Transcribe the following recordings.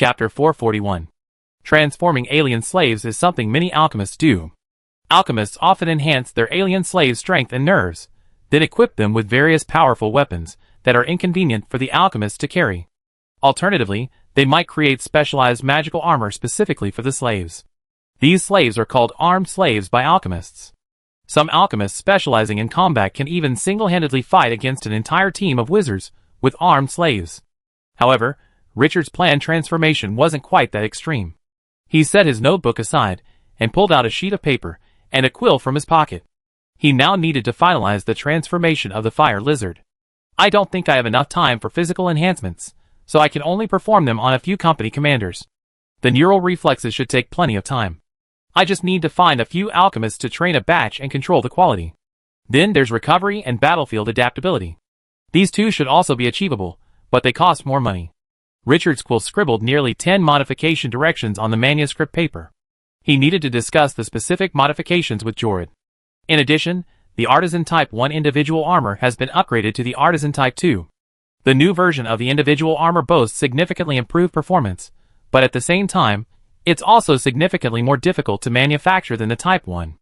Chapter 441. Transforming alien slaves is something many alchemists do. Alchemists often enhance their alien slaves' strength and nerves, then equip them with various powerful weapons that are inconvenient for the alchemist to carry. Alternatively, they might create specialized magical armor specifically for the slaves. These slaves are called armed slaves by alchemists. Some alchemists specializing in combat can even single-handedly fight against an entire team of wizards with armed slaves. However, Richard's planned transformation wasn't quite that extreme. He set his notebook aside and pulled out a sheet of paper and a quill from his pocket. He now needed to finalize the transformation of the fire lizard. I don't think I have enough time for physical enhancements, so I can only perform them on a few company commanders. The neural reflexes should take plenty of time. I just need to find a few alchemists to train a batch and control the quality. Then there's recovery and battlefield adaptability. These two should also be achievable, but they cost more money. Richard's quill scribbled nearly 10 modification directions on the manuscript paper. He needed to discuss the specific modifications with Joro. In addition, the Artisan Type 1 individual armor has been upgraded to the Artisan Type 2. The new version of the individual armor boasts significantly improved performance, but at the same time, it's also significantly more difficult to manufacture than the Type 1.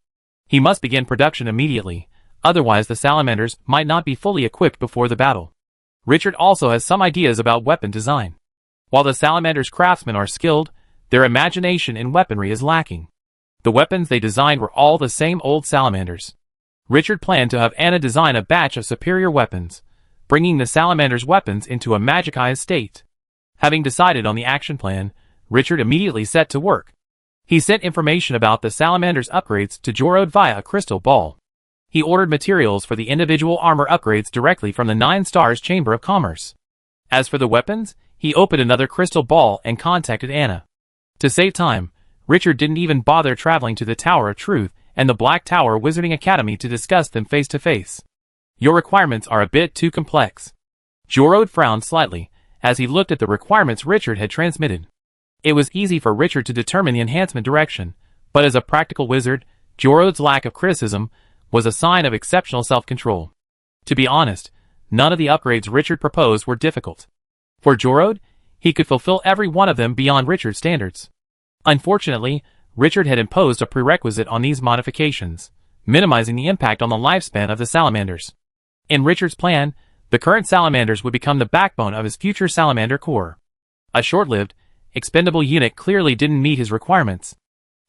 He must begin production immediately, otherwise the salamanders might not be fully equipped before the battle. Richard also has some ideas about weapon design. While the salamanders' craftsmen are skilled, their imagination in weaponry is lacking. The weapons they designed were all the same old salamanders. Richard planned to have Anna design a batch of superior weapons, bringing the salamanders' weapons into a magicized state. Having decided on the action plan, Richard immediately set to work. He sent information about the salamanders' upgrades to Joro via a crystal ball. He ordered materials for the individual armor upgrades directly from the 9 Stars Chamber of Commerce. As for the weapons, he opened another crystal ball and contacted Anna. To save time, Richard didn't even bother traveling to the Tower of Truth and the Black Tower Wizarding Academy to discuss them face to face. Your requirements are a bit too complex. Joro frowned slightly as he looked at the requirements Richard had transmitted. It was easy for Richard to determine the enhancement direction, but as a practical wizard, Joro's lack of criticism was a sign of exceptional self-control. To be honest, none of the upgrades Richard proposed were difficult. For Joro, he could fulfill every one of them beyond Richard's standards. Unfortunately, Richard had imposed a prerequisite on these modifications, minimizing the impact on the lifespan of the salamanders. In Richard's plan, the current salamanders would become the backbone of his future salamander corps. A short-lived, expendable unit clearly didn't meet his requirements.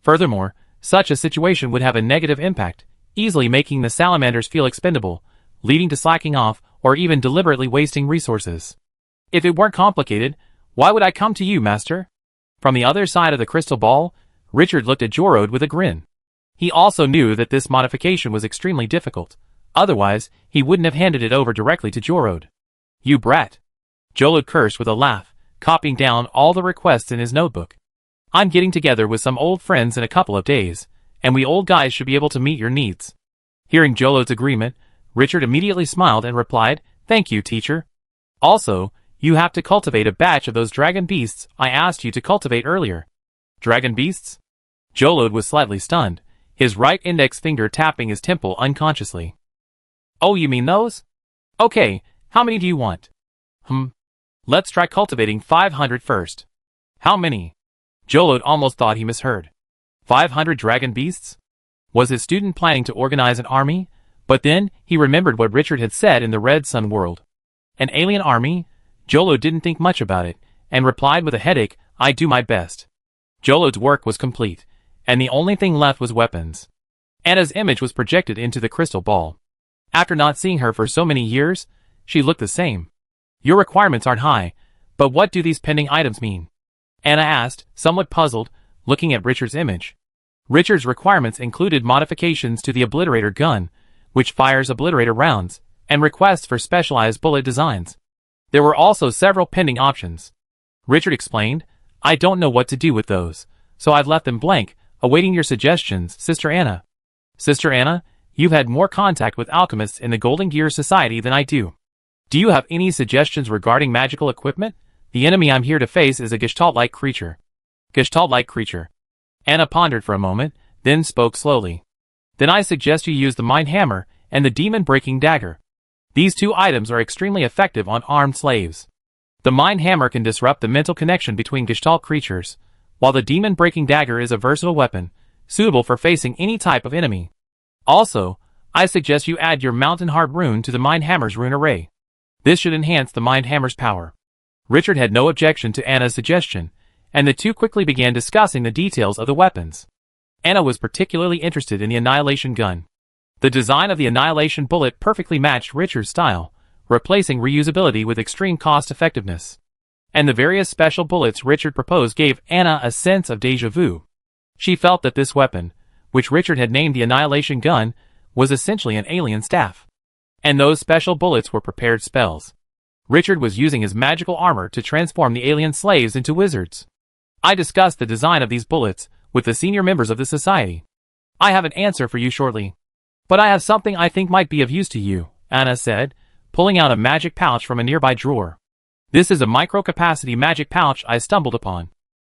Furthermore, such a situation would have a negative impact, easily making the salamanders feel expendable, leading to slacking off or even deliberately wasting resources. If it weren't complicated, why would I come to you, Master? From the other side of the crystal ball, Richard looked at Joro with a grin. He also knew that this modification was extremely difficult. Otherwise, he wouldn't have handed it over directly to Joro. You brat. Joro cursed with a laugh, copying down all the requests in his notebook. I'm getting together with some old friends in a couple of days, and we old guys should be able to meet your needs. Hearing Jolo's agreement, Richard immediately smiled and replied, Thank you, teacher. Also, you have to cultivate a batch of those dragon beasts I asked you to cultivate earlier. Dragon beasts? Joro was slightly stunned, his right index finger tapping his temple unconsciously. Oh, you mean those? Okay, how many do you want? Let's try cultivating 500 first. How many? Joro almost thought he misheard. 500 dragon beasts? Was his student planning to organize an army? But then, he remembered what Richard had said in the Red Sun world. An alien army? Joro didn't think much about it, and replied with a headache, I do my best. Jolo's work was complete, and the only thing left was weapons. Anna's image was projected into the crystal ball. After not seeing her for so many years, she looked the same. Your requirements aren't high, but what do these pending items mean? Anna asked, somewhat puzzled, looking at Richard's image. Richard's requirements included modifications to the Obliterator gun, which fires Obliterator rounds, and requests for specialized bullet designs. There were also several pending options. Richard explained, I don't know what to do with those, so I've left them blank, awaiting your suggestions, Sister Anna. Sister Anna, you've had more contact with alchemists in the Golden Gear Society than I do. Do you have any suggestions regarding magical equipment? The enemy I'm here to face is a Gestalt-like creature. Gestalt-like creature. Anna pondered for a moment, then spoke slowly. Then I suggest you use the Mind Hammer and the Demon Breaking Dagger. These two items are extremely effective on armed slaves. The Mind Hammer can disrupt the mental connection between Gestalt creatures, while the Demon-Breaking Dagger is a versatile weapon, suitable for facing any type of enemy. Also, I suggest you add your Mountain Heart rune to the Mind Hammer's rune array. This should enhance the Mind Hammer's power. Richard had no objection to Anna's suggestion, and the two quickly began discussing the details of the weapons. Anna was particularly interested in the Annihilation gun. The design of the Annihilation bullet perfectly matched Richard's style, replacing reusability with extreme cost-effectiveness. And the various special bullets Richard proposed gave Anna a sense of déjà vu. She felt that this weapon, which Richard had named the Annihilation gun, was essentially an alien staff. And those special bullets were prepared spells. Richard was using his magical armor to transform the alien slaves into wizards. I discussed the design of these bullets with the senior members of the society. I have an answer for you shortly. But I have something I think might be of use to you, Anna said, pulling out a magic pouch from a nearby drawer. This is a micro-capacity magic pouch I stumbled upon.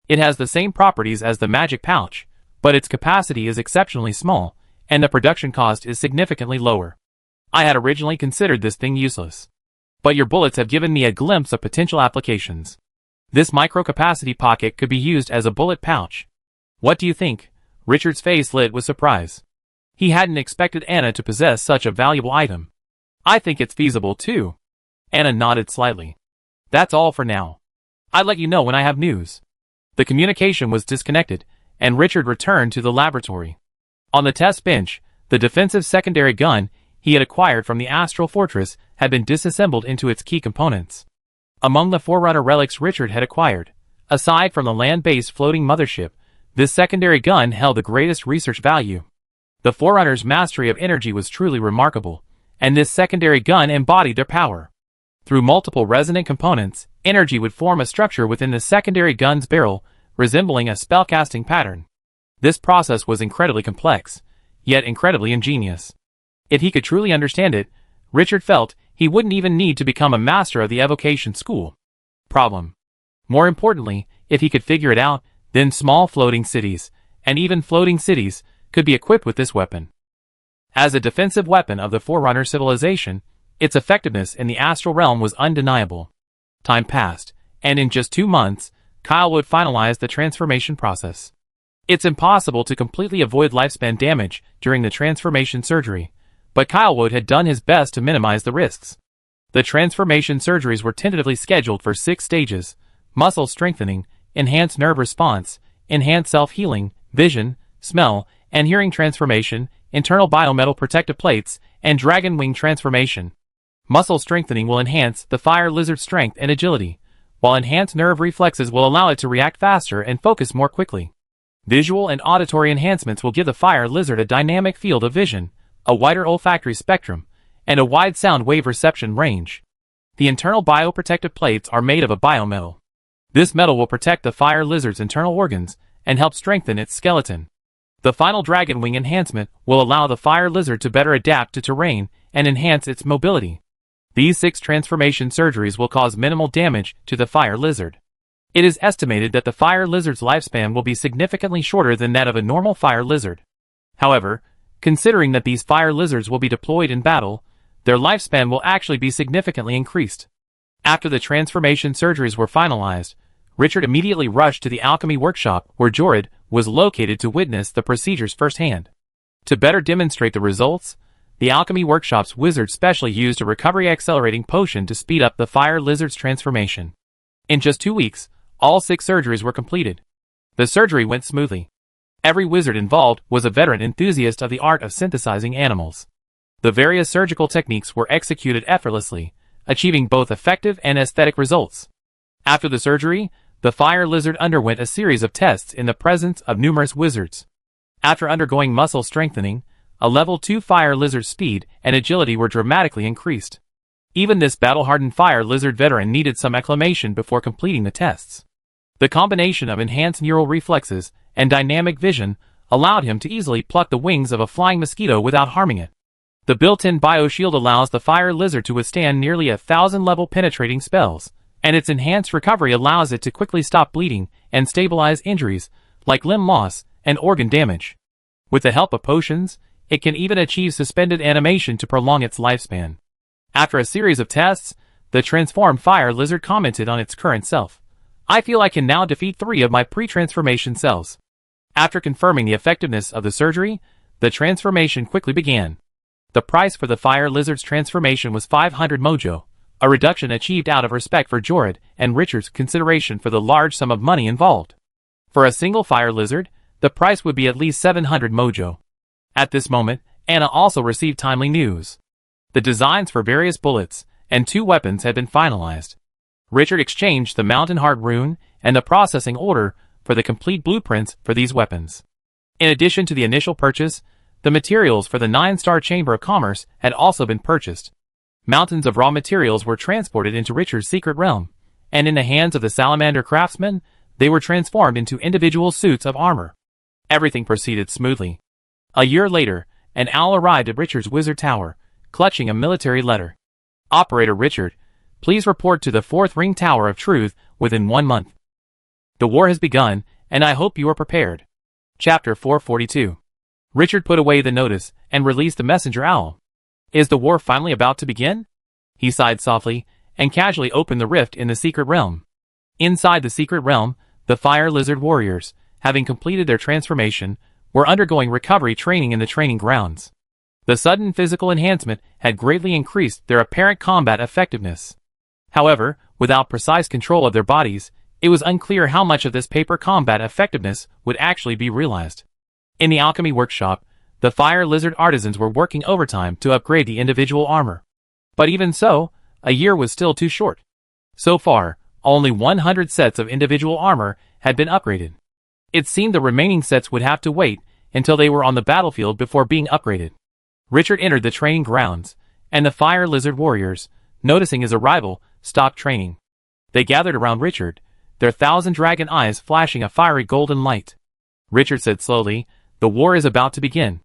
It has the same properties as the magic pouch, but its capacity is exceptionally small, and the production cost is significantly lower. I had originally considered this thing useless. But your bullets have given me a glimpse of potential applications. This micro-capacity pocket could be used as a bullet pouch. What do you think? Richard's face lit with surprise. He hadn't expected Anna to possess such a valuable item. I think it's feasible too. Anna nodded slightly. That's all for now. I'll let you know when I have news. The communication was disconnected, and Richard returned to the laboratory. On the test bench, the defensive secondary gun he had acquired from the Astral Fortress had been disassembled into its key components. Among the Forerunner relics Richard had acquired, aside from the land-based floating mothership, this secondary gun held the greatest research value. The Forerunner's mastery of energy was truly remarkable, and this secondary gun embodied their power. Through multiple resonant components, energy would form a structure within the secondary gun's barrel, resembling a spellcasting pattern. This process was incredibly complex, yet incredibly ingenious. If he could truly understand it, Richard felt he wouldn't even need to become a master of the evocation school. Problem. More importantly, if he could figure it out, then small floating cities, and even floating cities, could be equipped with this weapon. As a defensive weapon of the Forerunner civilization, its effectiveness in the astral realm was undeniable. Time passed, and in just 2 months, Kyle would finalize the transformation process. It's impossible to completely avoid lifespan damage during the transformation surgery, but Kyle Wood had done his best to minimize the risks. The transformation surgeries were tentatively scheduled for 6 stages: muscle strengthening, enhanced nerve response, enhanced self-healing, vision, smell, and hearing transformation, internal biometal protective plates, and dragon wing transformation. Muscle strengthening will enhance the fire lizard's strength and agility, while enhanced nerve reflexes will allow it to react faster and focus more quickly. Visual and auditory enhancements will give the fire lizard a dynamic field of vision, a wider olfactory spectrum, and a wide sound wave reception range. The internal bioprotective plates are made of a biometal. This metal will protect the fire lizard's internal organs and help strengthen its skeleton. The final dragon wing enhancement will allow the fire lizard to better adapt to terrain and enhance its mobility. These 6 transformation surgeries will cause minimal damage to the fire lizard. It is estimated that the fire lizard's lifespan will be significantly shorter than that of a normal fire lizard. However, considering that these fire lizards will be deployed in battle, their lifespan will actually be significantly increased. After the transformation surgeries were finalized, Richard immediately rushed to the alchemy workshop where Joro was located to witness the procedures firsthand. To better demonstrate the results, the alchemy workshop's wizard specially used a recovery-accelerating potion to speed up the fire lizard's transformation. In just 2 weeks, all 6 surgeries were completed. The surgery went smoothly. Every wizard involved was a veteran enthusiast of the art of synthesizing animals. The various surgical techniques were executed effortlessly, achieving both effective and aesthetic results. After the surgery, the fire lizard underwent a series of tests in the presence of numerous wizards. After undergoing muscle strengthening, a level 2 fire lizard's speed and agility were dramatically increased. Even this battle-hardened fire lizard veteran needed some acclimation before completing the tests. The combination of enhanced neural reflexes and dynamic vision allowed him to easily pluck the wings of a flying mosquito without harming it. The built-in bioshield allows the fire lizard to withstand nearly 1,000-level penetrating spells, and its enhanced recovery allows it to quickly stop bleeding and stabilize injuries, like limb loss and organ damage. With the help of potions, it can even achieve suspended animation to prolong its lifespan. After a series of tests, The transformed fire lizard commented on its current self. I feel I can now defeat 3 of my pre-transformation cells. After confirming the effectiveness of the surgery, the transformation quickly began. The price for the fire lizard's transformation was 500 mojo, a reduction achieved out of respect for Joro and Richard's consideration for the large sum of money involved. For a single fire lizard, the price would be at least 700 mojo. At this moment, Anna also received timely news. The designs for various bullets and 2 weapons had been finalized. Richard exchanged the Mountain Heart rune and the processing order for the complete blueprints for these weapons. In addition to the initial purchase, the materials for the 9-star Chamber of Commerce had also been purchased. Mountains of raw materials were transported into Richard's secret realm, and in the hands of the salamander craftsmen, they were transformed into individual suits of armor. Everything proceeded smoothly. A year later, an owl arrived at Richard's wizard tower, clutching a military letter. Operator Richard, please report to the 4th Ring Tower of Truth within 1 month. The war has begun, and I hope you are prepared. Chapter 442. Richard put away the notice and released the messenger owl. Is the war finally about to begin? He sighed softly and casually opened the rift in the secret realm. Inside the secret realm, the fire lizard warriors, having completed their transformation, were undergoing recovery training in the training grounds. The sudden physical enhancement had greatly increased their apparent combat effectiveness. However, without precise control of their bodies, it was unclear how much of this paper combat effectiveness would actually be realized. In the alchemy workshop, the fire lizard artisans were working overtime to upgrade the individual armor. But even so, a year was still too short. So far, only 100 sets of individual armor had been upgraded. It seemed the remaining sets would have to wait until they were on the battlefield before being upgraded. Richard entered the training grounds, and the fire lizard warriors, noticing his arrival, stopped training. They gathered around Richard, their 1,000 dragon eyes flashing a fiery golden light. Richard said slowly, "The war is about to begin.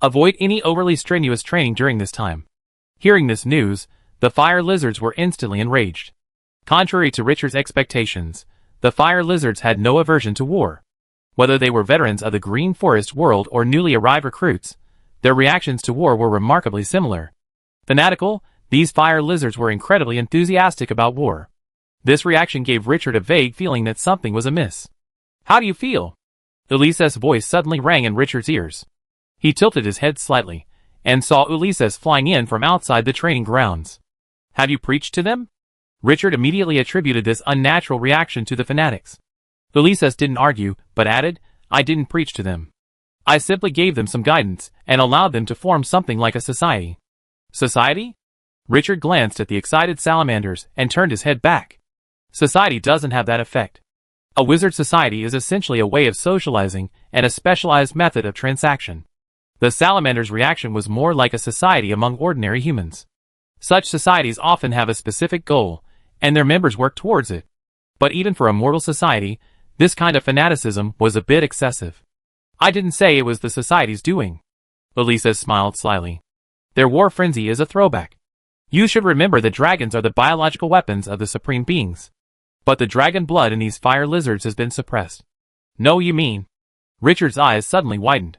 Avoid any overly strenuous training during this time." Hearing this news, the fire lizards were instantly enraged. Contrary to Richard's expectations, the fire lizards had no aversion to war. Whether they were veterans of the Green Forest world or newly arrived recruits, their reactions to war were remarkably similar. Fanatical, these fire lizards were incredibly enthusiastic about war. This reaction gave Richard a vague feeling that something was amiss. "How do you feel?" Ulises' voice suddenly rang in Richard's ears. He tilted his head slightly, and saw Ulises flying in from outside the training grounds. "Have you preached to them?" Richard immediately attributed this unnatural reaction to the fanatics. Ulises didn't argue, but added, "I didn't preach to them. I simply gave them some guidance, and allowed them to form something like a society." "Society?" Richard glanced at the excited salamanders and turned his head back. "Society doesn't have that effect. A wizard society is essentially a way of socializing and a specialized method of transaction." The salamander's reaction was more like a society among ordinary humans. Such societies often have a specific goal, and their members work towards it. But even for a mortal society, this kind of fanaticism was a bit excessive. "I didn't say it was the society's doing." Ulises smiled slyly. "Their war frenzy is a throwback. You should remember that dragons are the biological weapons of the supreme beings. But the dragon blood in these fire lizards has been suppressed." "No, you mean?" Richard's eyes suddenly widened.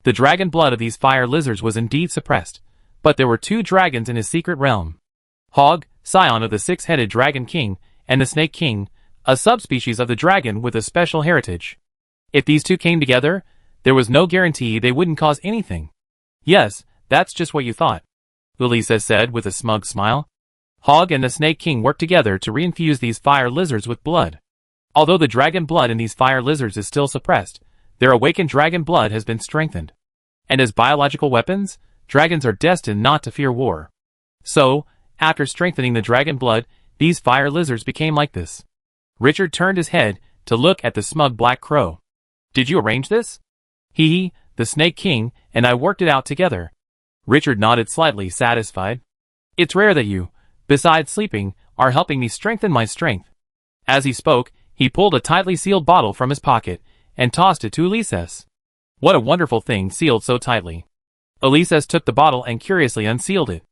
The dragon blood of these fire lizards was indeed suppressed, but there were 2 dragons in his secret realm. Hog, scion of the 6-headed dragon king, and the snake king, a subspecies of the dragon with a special heritage. If these 2 came together, there was no guarantee they wouldn't cause anything. "Yes, that's just what you thought," Ulises said with a smug smile. Hog and the Snake King worked together to reinfuse these fire lizards with blood. Although the dragon blood in these fire lizards is still suppressed, their awakened dragon blood has been strengthened. And as biological weapons, dragons are destined not to fear war. So, after strengthening the dragon blood, these fire lizards became like this. Richard turned his head to look at the smug black crow. "Did you arrange this?" "He, the Snake King, and I worked it out together." Richard nodded slightly satisfied. "It's rare that you, besides sleeping, are helping me strengthen my strength." As he spoke, he pulled a tightly sealed bottle from his pocket and tossed it to Ulises. What a wonderful thing sealed so tightly. Ulises took the bottle and curiously unsealed it.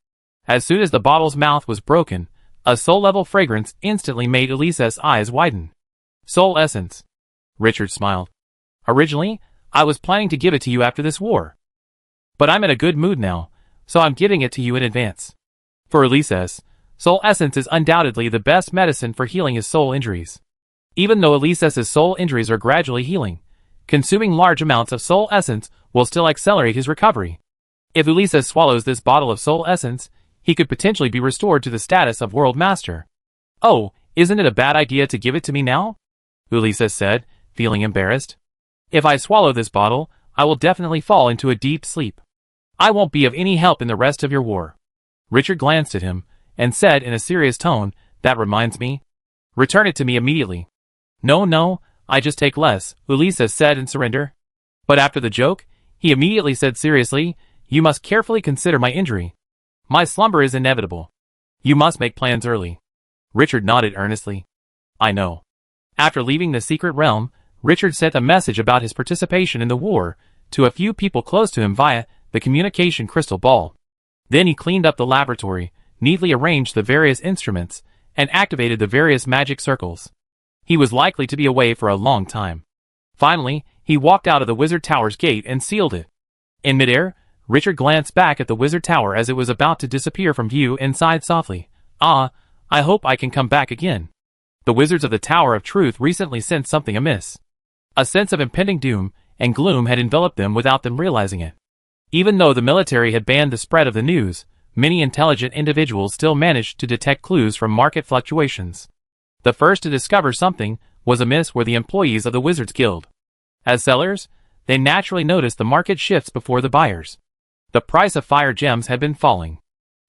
As soon as the bottle's mouth was broken, a soul-level fragrance instantly made Ulises' eyes widen. "Soul essence." Richard smiled. "Originally, I was planning to give it to you after this war. But I'm in a good mood now, so I'm giving it to you in advance." For Ulises, Soul essence is undoubtedly the best medicine for healing his soul injuries. Even though Elise's soul injuries are gradually healing, consuming large amounts of soul essence will still accelerate his recovery. If Ulises swallows this bottle of soul essence, he could potentially be restored to the status of world master. Oh, isn't it a bad idea to give it to me now? Ulises said, feeling embarrassed. If I swallow this bottle, I will definitely fall into a deep sleep. I won't be of any help in the rest of your war. Richard glanced at him, and said in a serious tone, that reminds me. Return it to me immediately. No, I just take less, Ulises said in surrender. But after the joke, he immediately said seriously, you must carefully consider my injury. My slumber is inevitable. You must make plans early. Richard nodded earnestly. I know. After leaving the secret realm, Richard sent a message about his participation in the war to a few people close to him via the communication crystal ball. Then he cleaned up the laboratory, neatly arranged the various instruments, and activated the various magic circles. He was likely to be away for a long time. Finally, he walked out of the wizard tower's gate and sealed it. In midair, Richard glanced back at the wizard tower as it was about to disappear from view and sighed softly. I hope I can come back again. The wizards of the Tower of Truth recently sensed something amiss. A sense of impending doom and gloom had enveloped them without them realizing it. Even though the military had banned the spread of the news, many intelligent individuals still managed to detect clues from market fluctuations. The first to discover something was amiss were the employees of the Wizards Guild. As sellers, they naturally noticed the market shifts before the buyers. The price of fire gems had been falling.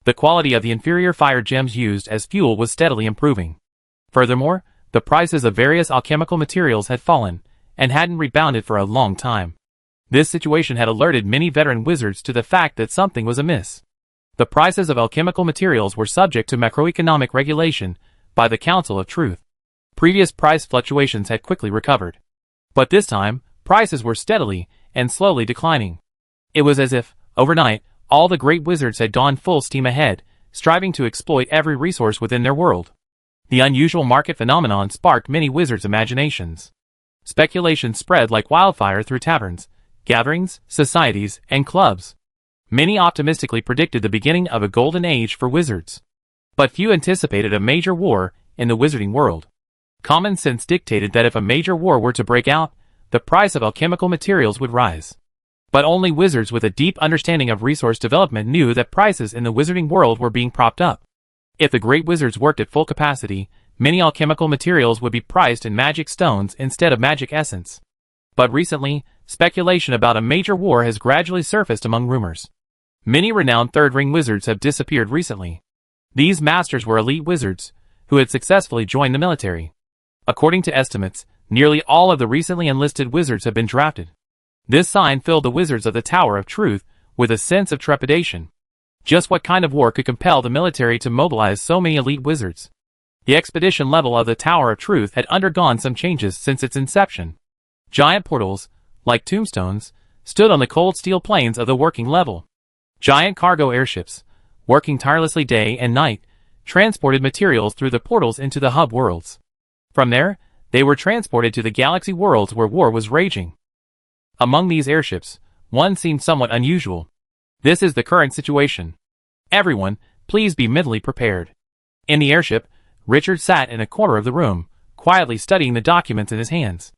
The quality of the inferior fire gems used as fuel was steadily improving. Furthermore, the prices of various alchemical materials had fallen, and hadn't rebounded for a long time. This situation had alerted many veteran wizards to the fact that something was amiss. The prices of alchemical materials were subject to macroeconomic regulation by the Council of Truth. Previous price fluctuations had quickly recovered. But this time, prices were steadily and slowly declining. It was as if, overnight, all the great wizards had gone full steam ahead, striving to exploit every resource within their world. The unusual market phenomenon sparked many wizards' imaginations. Speculation spread like wildfire through taverns, gatherings, societies, and clubs. Many optimistically predicted the beginning of a golden age for wizards. But few anticipated a major war in the wizarding world. Common sense dictated that if a major war were to break out, the price of alchemical materials would rise. But only wizards with a deep understanding of resource development knew that prices in the wizarding world were being propped up. If the great wizards worked at full capacity, many alchemical materials would be priced in magic stones instead of magic essence. But recently, speculation about a major war has gradually surfaced among rumors. Many renowned third-ring wizards have disappeared recently. These masters were elite wizards, who had successfully joined the military. According to estimates, nearly all of the recently enlisted wizards have been drafted. This sign filled the wizards of the Tower of Truth with a sense of trepidation. Just what kind of war could compel the military to mobilize so many elite wizards? The expedition level of the Tower of Truth had undergone some changes since its inception. Giant portals, like tombstones, stood on the cold steel plains of the working level. Giant cargo airships, working tirelessly day and night, transported materials through the portals into the hub worlds. From there, they were transported to the galaxy worlds where war was raging. Among these airships, one seemed somewhat unusual. This is the current situation. Everyone, please be mentally prepared. In the airship, Richard sat in a corner of the room, quietly studying the documents in his hands.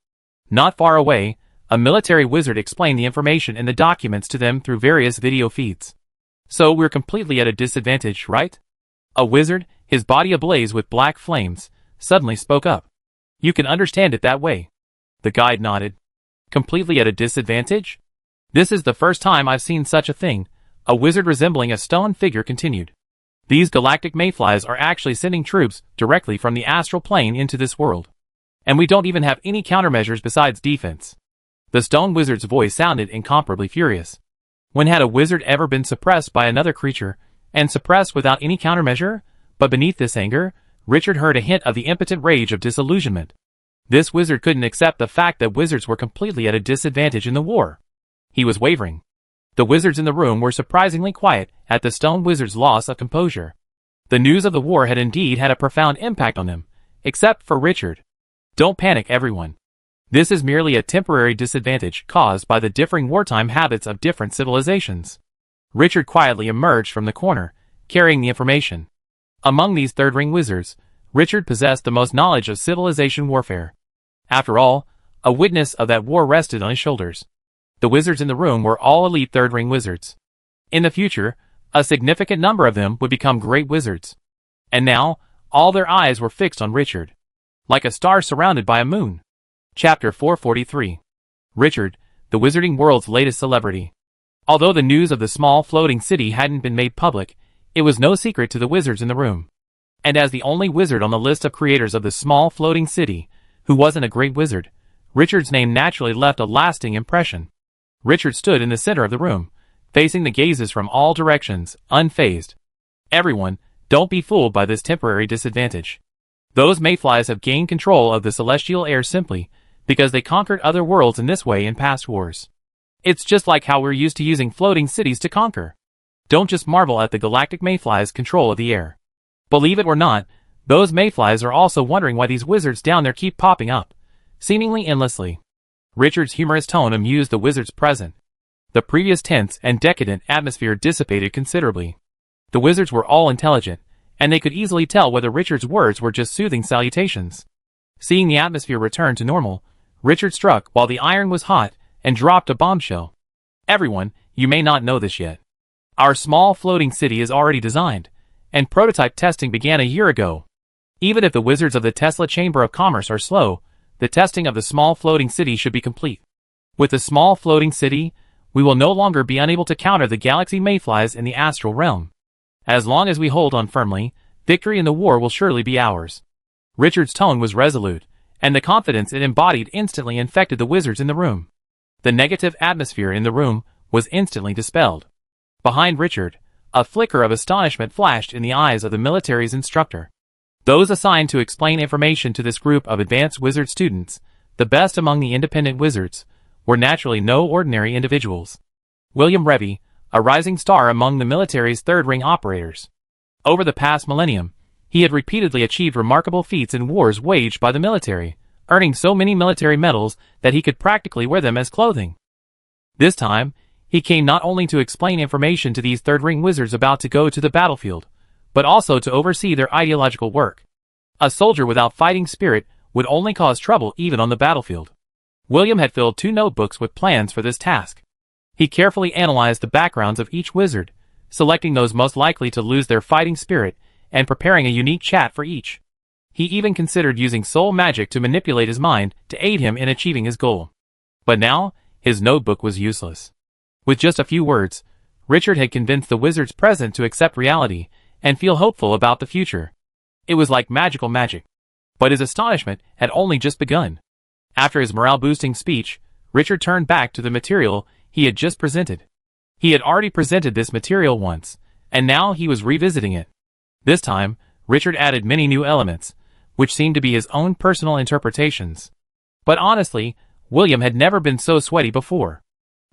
Not far away, a military wizard explained the information in the documents to them through various video feeds. So we're completely at a disadvantage, right? A wizard, his body ablaze with black flames, suddenly spoke up. You can understand it that way. The guide nodded. Completely at a disadvantage? This is the first time I've seen such a thing, a wizard resembling a stone figure continued. These galactic mayflies are actually sending troops directly from the astral plane into this world. And we don't even have any countermeasures besides defense. The stone wizard's voice sounded incomparably furious. When had a wizard ever been suppressed by another creature, and suppressed without any countermeasure? But beneath this anger, Richard heard a hint of the impotent rage of disillusionment. This wizard couldn't accept the fact that wizards were completely at a disadvantage in the war. He was wavering. The wizards in the room were surprisingly quiet at the stone wizard's loss of composure. The news of the war had indeed had a profound impact on them, except for Richard. Don't panic, everyone. This is merely a temporary disadvantage caused by the differing wartime habits of different civilizations. Richard quietly emerged from the corner, carrying the information. Among these third-ring wizards, Richard possessed the most knowledge of civilization warfare. After all, a witness of that war rested on his shoulders. The wizards in the room were all elite third-ring wizards. In the future, a significant number of them would become great wizards. And now, all their eyes were fixed on Richard. Like a star surrounded by a moon. Chapter 443. Richard, the wizarding world's latest celebrity. Although the news of the small floating city hadn't been made public, it was no secret to the wizards in the room. And as the only wizard on the list of creators of the small floating city, who wasn't a great wizard, Richard's name naturally left a lasting impression. Richard stood in the center of the room, facing the gazes from all directions, unfazed. Everyone, don't be fooled by this temporary disadvantage. Those mayflies have gained control of the celestial air simply because they conquered other worlds in this way in past wars. It's just like how we're used to using floating cities to conquer. Don't just marvel at the galactic mayflies' control of the air. Believe it or not, those mayflies are also wondering why these wizards down there keep popping up, seemingly endlessly. Richard's humorous tone amused the wizards present. The previous tense and decadent atmosphere dissipated considerably. The wizards were all intelligent, and they could easily tell whether Richard's words were just soothing salutations. Seeing the atmosphere return to normal, Richard struck while the iron was hot and dropped a bombshell. Everyone, you may not know this yet. Our small floating city is already designed, and prototype testing began a year ago. Even if the wizards of the Tesla Chamber of Commerce are slow, the testing of the small floating city should be complete. With the small floating city, we will no longer be unable to counter the galaxy mayflies in the astral realm. As long as we hold on firmly, victory in the war will surely be ours. Richard's tone was resolute, and the confidence it embodied instantly infected the wizards in the room. The negative atmosphere in the room was instantly dispelled. Behind Richard, a flicker of astonishment flashed in the eyes of the military's instructor. Those assigned to explain information to this group of advanced wizard students, the best among the independent wizards, were naturally no ordinary individuals. William Revy, a rising star among the military's third-ring operators. Over the past millennium, he had repeatedly achieved remarkable feats in wars waged by the military, earning so many military medals that he could practically wear them as clothing. This time, he came not only to explain information to these third-ring wizards about to go to the battlefield, but also to oversee their ideological work. A soldier without fighting spirit would only cause trouble even on the battlefield. William had filled 2 notebooks with plans for this task. He carefully analyzed the backgrounds of each wizard, selecting those most likely to lose their fighting spirit, and preparing a unique chat for each. He even considered using soul magic to manipulate his mind to aid him in achieving his goal. But now, his notebook was useless. With just a few words, Richard had convinced the wizards present to accept reality and feel hopeful about the future. It was like magical magic. But his astonishment had only just begun. After his morale-boosting speech, Richard turned back to the material he had just presented. He had already presented this material once, and now he was revisiting it. This time, Richard added many new elements, which seemed to be his own personal interpretations. But honestly, William had never been so sweaty before.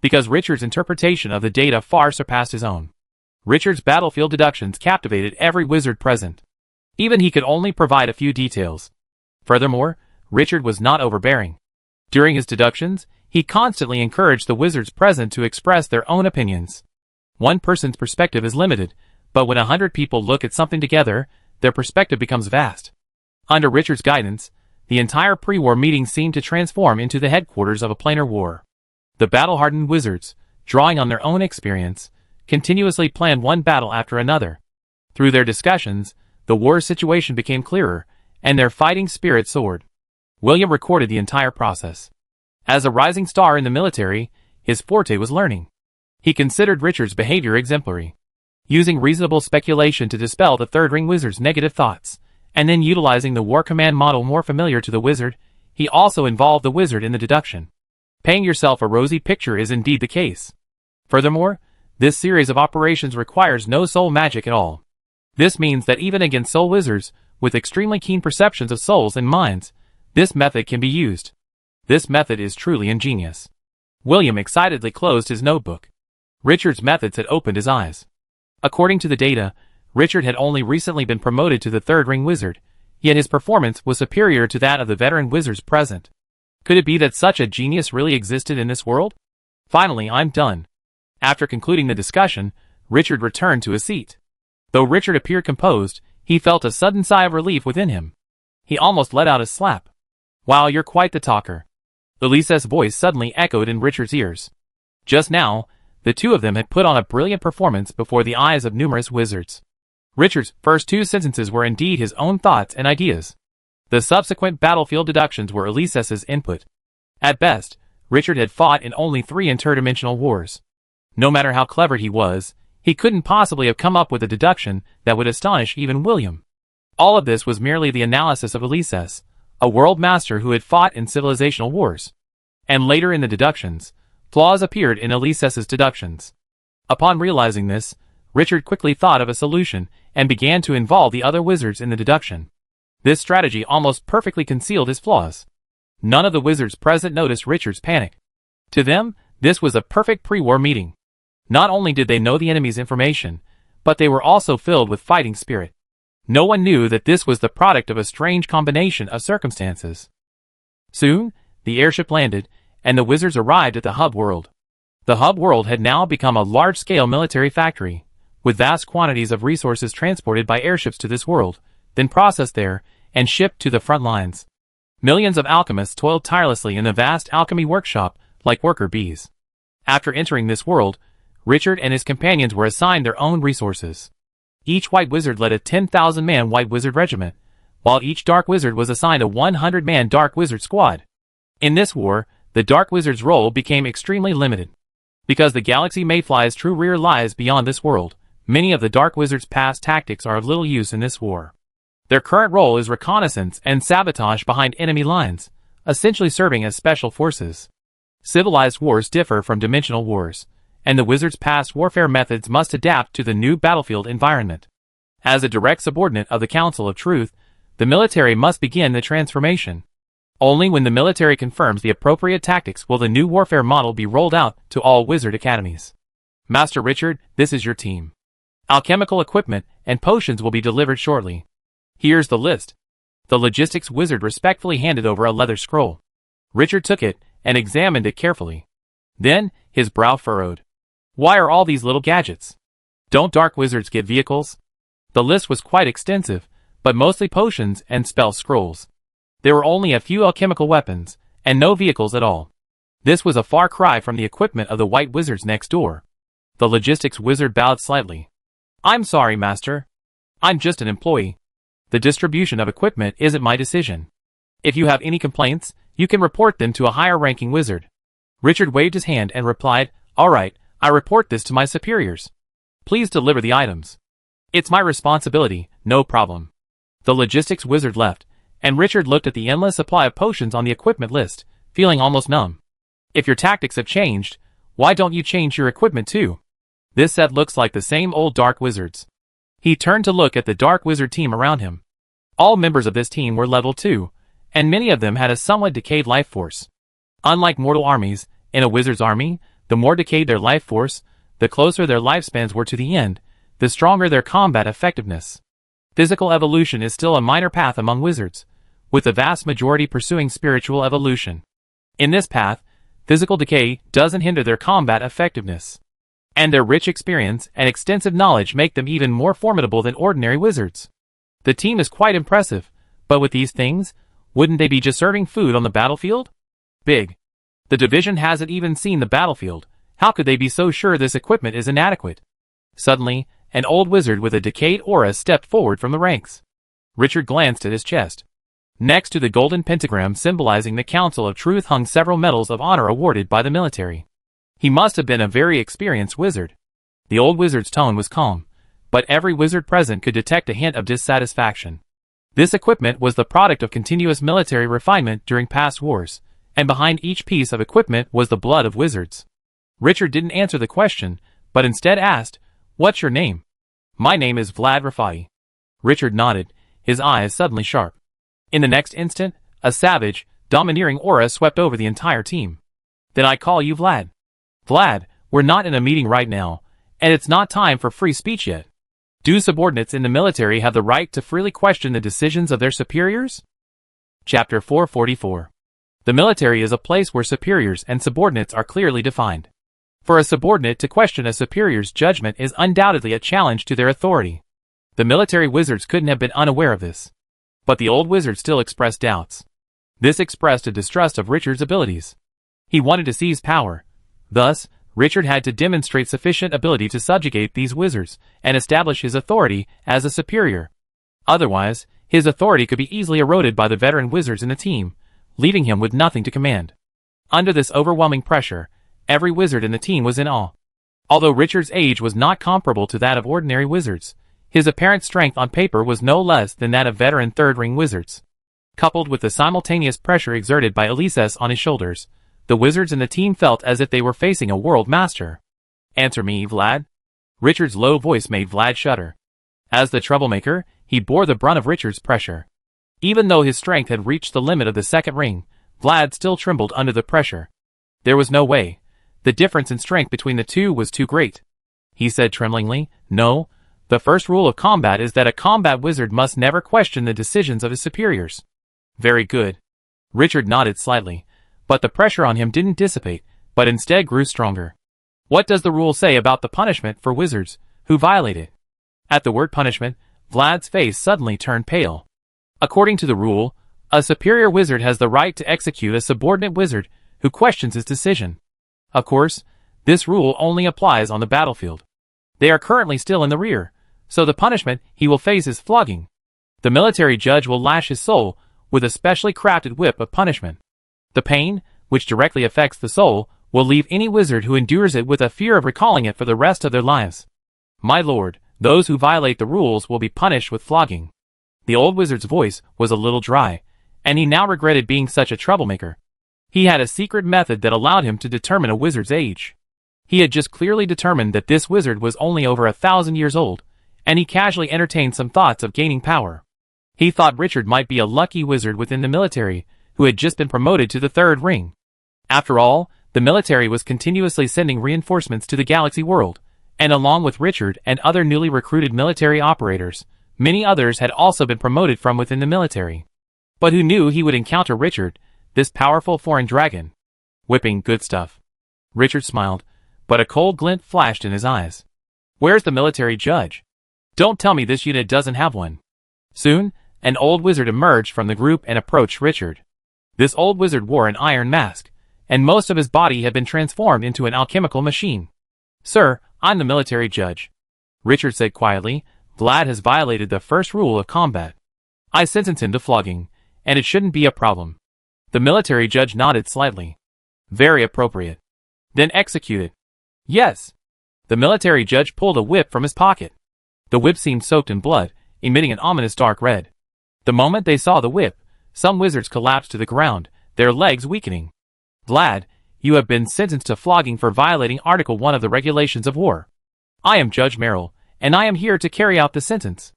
Because Richard's interpretation of the data far surpassed his own. Richard's battlefield deductions captivated every wizard present. Even he could only provide a few details. Furthermore, Richard was not overbearing. During his deductions, he constantly encouraged the wizards present to express their own opinions. One person's perspective is limited, but when 100 people look at something together, their perspective becomes vast. Under Richard's guidance, the entire pre-war meeting seemed to transform into the headquarters of a planar war. The battle-hardened wizards, drawing on their own experience, continuously planned one battle after another. Through their discussions, the war situation became clearer, and their fighting spirit soared. William recorded the entire process. As a rising star in the military, his forte was learning. He considered Richard's behavior exemplary. Using reasonable speculation to dispel the third-ring wizard's negative thoughts, and then utilizing the war command model more familiar to the wizard, he also involved the wizard in the deduction. Painting yourself a rosy picture is indeed the case. Furthermore, this series of operations requires no soul magic at all. This means that even against soul wizards, with extremely keen perceptions of souls and minds, this method can be used. This method is truly ingenious. William excitedly closed his notebook. Richard's methods had opened his eyes. According to the data, Richard had only recently been promoted to the third-ring wizard, yet his performance was superior to that of the veteran wizards present. Could it be that such a genius really existed in this world? Finally, I'm done. After concluding the discussion, Richard returned to his seat. Though Richard appeared composed, He felt a sudden sigh of relief within him. He almost let out a slap. Wow, you're quite the talker. Elisa's voice suddenly echoed in Richard's ears. Just now, the two of them had put on a brilliant performance before the eyes of numerous wizards. Richard's first two sentences were indeed his own thoughts and ideas. The subsequent battlefield deductions were Elisa's input. At best, Richard had fought in only 3 interdimensional wars. No matter how clever he was, he couldn't possibly have come up with a deduction that would astonish even William. All of this was merely the analysis of Elisa's, a world master who had fought in civilizational wars. And later in the deductions, flaws appeared in Elisa's deductions. Upon realizing this, Richard quickly thought of a solution and began to involve the other wizards in the deduction. This strategy almost perfectly concealed his flaws. None of the wizards present noticed Richard's panic. To them, this was a perfect pre-war meeting. Not only did they know the enemy's information, but they were also filled with fighting spirit. No one knew that this was the product of a strange combination of circumstances. Soon, the airship landed, and the wizards arrived at the hub world. The hub world had now become a large-scale military factory, with vast quantities of resources transported by airships to this world, then processed there, and shipped to the front lines. Millions of alchemists toiled tirelessly in the vast alchemy workshop, like worker bees. After entering this world, Richard and his companions were assigned their own resources. Each white wizard led a 10,000-man white wizard regiment, while each dark wizard was assigned a 100-man dark wizard squad. In this war, the dark wizard's role became extremely limited. Because the galaxy mayfly's true rear lies beyond this world, many of the dark wizard's past tactics are of little use in this war. Their current role is reconnaissance and sabotage behind enemy lines, essentially serving as special forces. Civilized wars differ from dimensional wars, and the wizard's past warfare methods must adapt to the new battlefield environment. As a direct subordinate of the Council of Truth, the military must begin the transformation. Only when the military confirms the appropriate tactics will the new warfare model be rolled out to all wizard academies. Master Richard, this is your team. Alchemical equipment and potions will be delivered shortly. Here's the list. The logistics wizard respectfully handed over a leather scroll. Richard took it and examined it carefully. Then, his brow furrowed. Why are all these little gadgets? Don't dark wizards get vehicles? The list was quite extensive, but mostly potions and spell scrolls. There were only a few alchemical weapons, and no vehicles at all. This was a far cry from the equipment of the white wizards next door. The logistics wizard bowed slightly. I'm sorry, Master. I'm just an employee. The distribution of equipment isn't my decision. If you have any complaints, you can report them to a higher-ranking wizard. Richard waved his hand and replied, All right, I report this to my superiors. Please deliver the items. It's my responsibility, no problem. The logistics wizard left, and Richard looked at the endless supply of potions on the equipment list, feeling almost numb. If your tactics have changed, why don't you change your equipment too? This set looks like the same old dark wizards. He turned to look at the dark wizard team around him. All members of this team were level 2, and many of them had a somewhat decayed life force. Unlike mortal armies, in a wizard's army, the more decayed their life force, the closer their lifespans were to the end, the stronger their combat effectiveness. Physical evolution is still a minor path among wizards, with the vast majority pursuing spiritual evolution. In this path, physical decay doesn't hinder their combat effectiveness. And their rich experience and extensive knowledge make them even more formidable than ordinary wizards. The team is quite impressive, but with these things, wouldn't they be just serving food on the battlefield? Big. The division hasn't even seen the battlefield. How could they be so sure this equipment is inadequate? Suddenly, an old wizard with a decayed aura stepped forward from the ranks. Richard glanced at his chest. Next to the golden pentagram symbolizing the Council of Truth hung several medals of honor awarded by the military. He must have been a very experienced wizard. The old wizard's tone was calm, but every wizard present could detect a hint of dissatisfaction. This equipment was the product of continuous military refinement during past wars, and behind each piece of equipment was the blood of wizards. Richard didn't answer the question, but instead asked, What's your name? My name is Vlad Rafai. Richard nodded, his eyes suddenly sharp. In the next instant, a savage, domineering aura swept over the entire team. Then I call you Vlad. Vlad, we're not in a meeting right now, and it's not time for free speech yet. Do subordinates in the military have the right to freely question the decisions of their superiors? Chapter 444. The military is a place where superiors and subordinates are clearly defined. For a subordinate to question a superior's judgment is undoubtedly a challenge to their authority. The military wizards couldn't have been unaware of this. But the old wizard still expressed doubts. This expressed a distrust of Richard's abilities. He wanted to seize power. Thus, Richard had to demonstrate sufficient ability to subjugate these wizards and establish his authority as a superior. Otherwise, his authority could be easily eroded by the veteran wizards in the team, leaving him with nothing to command. Under this overwhelming pressure, every wizard in the team was in awe. Although Richard's age was not comparable to that of ordinary wizards, his apparent strength on paper was no less than that of veteran third-ring wizards. Coupled with the simultaneous pressure exerted by Elises on his shoulders, the wizards in the team felt as if they were facing a world master. "Answer me, Vlad." Richard's low voice made Vlad shudder. As the troublemaker, he bore the brunt of Richard's pressure. Even though his strength had reached the limit of the second ring, Vlad still trembled under the pressure. There was no way. The difference in strength between the two was too great. He said tremblingly, "No, the first rule of combat is that a combat wizard must never question the decisions of his superiors." "Very good." Richard nodded slightly, but the pressure on him didn't dissipate, but instead grew stronger. "What does the rule say about the punishment for wizards who violate it?" At the word punishment, Vlad's face suddenly turned pale. According to the rule, a superior wizard has the right to execute a subordinate wizard who questions his decision. Of course, this rule only applies on the battlefield. They are currently still in the rear, so the punishment he will face is flogging. The military judge will lash his soul with a specially crafted whip of punishment. The pain, which directly affects the soul, will leave any wizard who endures it with a fear of recalling it for the rest of their lives. "My lord, those who violate the rules will be punished with flogging." The old wizard's voice was a little dry, and he now regretted being such a troublemaker. He had a secret method that allowed him to determine a wizard's age. He had just clearly determined that this wizard was only over 1,000 years old, and he casually entertained some thoughts of gaining power. He thought Richard might be a lucky wizard within the military, who had just been promoted to the third ring. After all, the military was continuously sending reinforcements to the galaxy world, and along with Richard and other newly recruited military operators, many others had also been promoted from within the military. But who knew he would encounter Richard, this powerful foreign dragon? Whipping good stuff. Richard smiled, but a cold glint flashed in his eyes. "Where's the military judge? Don't tell me this unit doesn't have one." Soon, an old wizard emerged from the group and approached Richard. This old wizard wore an iron mask, and most of his body had been transformed into an alchemical machine. "Sir, I'm the military judge," Richard said quietly. "Vlad has violated the first rule of combat. I sentence him to flogging, and it shouldn't be a problem." The military judge nodded slightly. "Very appropriate. Then execute it." "Yes." The military judge pulled a whip from his pocket. The whip seemed soaked in blood, emitting an ominous dark red. The moment they saw the whip, some wizards collapsed to the ground, their legs weakening. "Vlad, you have been sentenced to flogging for violating Article 1 of the Regulations of War. I am Judge Merrill, and I am here to carry out the sentence."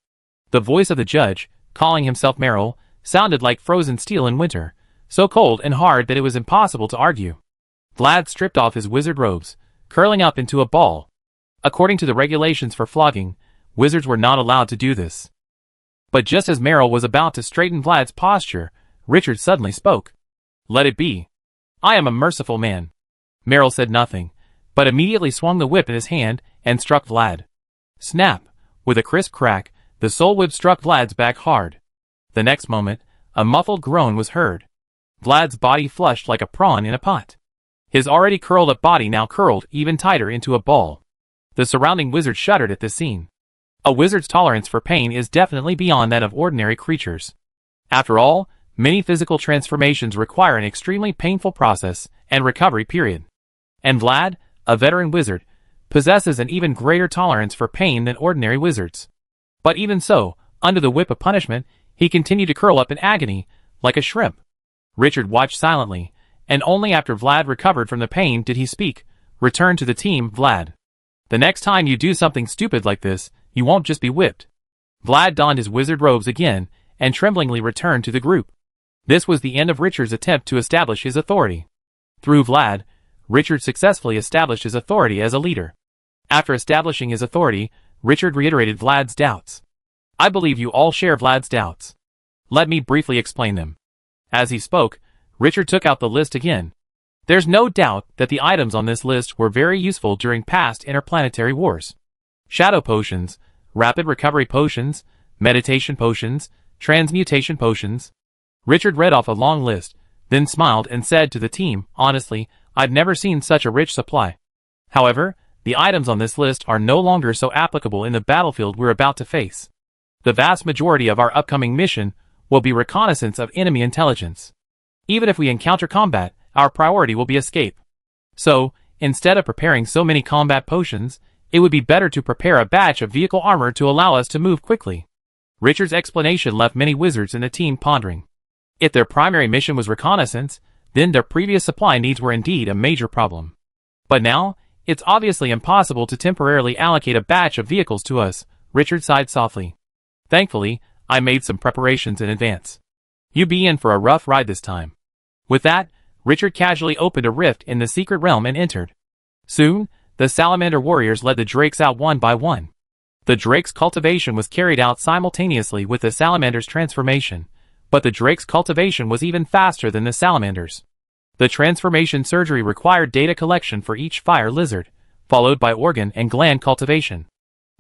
The voice of the judge, calling himself Merrill, sounded like frozen steel in winter, so cold and hard that it was impossible to argue. Vlad stripped off his wizard robes, curling up into a ball. According to the regulations for flogging, wizards were not allowed to do this. But just as Merrill was about to straighten Vlad's posture, Richard suddenly spoke. "Let it be. I am a merciful man." Merrill said nothing, but immediately swung the whip in his hand and struck Vlad. Snap! With a crisp crack, the soul whip struck Vlad's back hard. The next moment, a muffled groan was heard. Vlad's body flushed like a prawn in a pot. His already curled-up body now curled even tighter into a ball. The surrounding wizards shuddered at this scene. A wizard's tolerance for pain is definitely beyond that of ordinary creatures. After all, many physical transformations require an extremely painful process and recovery period. And Vlad, a veteran wizard, possesses an even greater tolerance for pain than ordinary wizards. But even so, under the whip of punishment, he continued to curl up in agony, like a shrimp. Richard watched silently, and only after Vlad recovered from the pain did he speak. "Return to the team, Vlad. The next time you do something stupid like this, you won't just be whipped." Vlad donned his wizard robes again, and tremblingly returned to the group. This was the end of Richard's attempt to establish his authority. Through Vlad, Richard successfully established his authority as a leader. After establishing his authority, Richard reiterated Vlad's doubts. "I believe you all share Vlad's doubts. Let me briefly explain them." As he spoke, Richard took out the list again. There's no doubt that the items on this list were very useful during past interplanetary wars. Shadow potions, rapid recovery potions, meditation potions, transmutation potions. Richard read off a long list, then smiled and said to the team, honestly, I've never seen such a rich supply. However, the items on this list are no longer so applicable in the battlefield we're about to face. The vast majority of our upcoming mission will be reconnaissance of enemy intelligence. Even if we encounter combat, our priority will be escape. So, instead of preparing so many combat potions, it would be better to prepare a batch of vehicle armor to allow us to move quickly. Richard's explanation left many wizards in the team pondering. If their primary mission was reconnaissance, then their previous supply needs were indeed a major problem. But now, it's obviously impossible to temporarily allocate a batch of vehicles to us, Richard sighed softly. Thankfully, I made some preparations in advance. You be in for a rough ride this time. With that, Richard casually opened a rift in the secret realm and entered. Soon, the salamander warriors led the drakes out one by one. The drake's cultivation was carried out simultaneously with the salamander's transformation, but the drake's cultivation was even faster than the salamander's. The transformation surgery required data collection for each fire lizard, followed by organ and gland cultivation.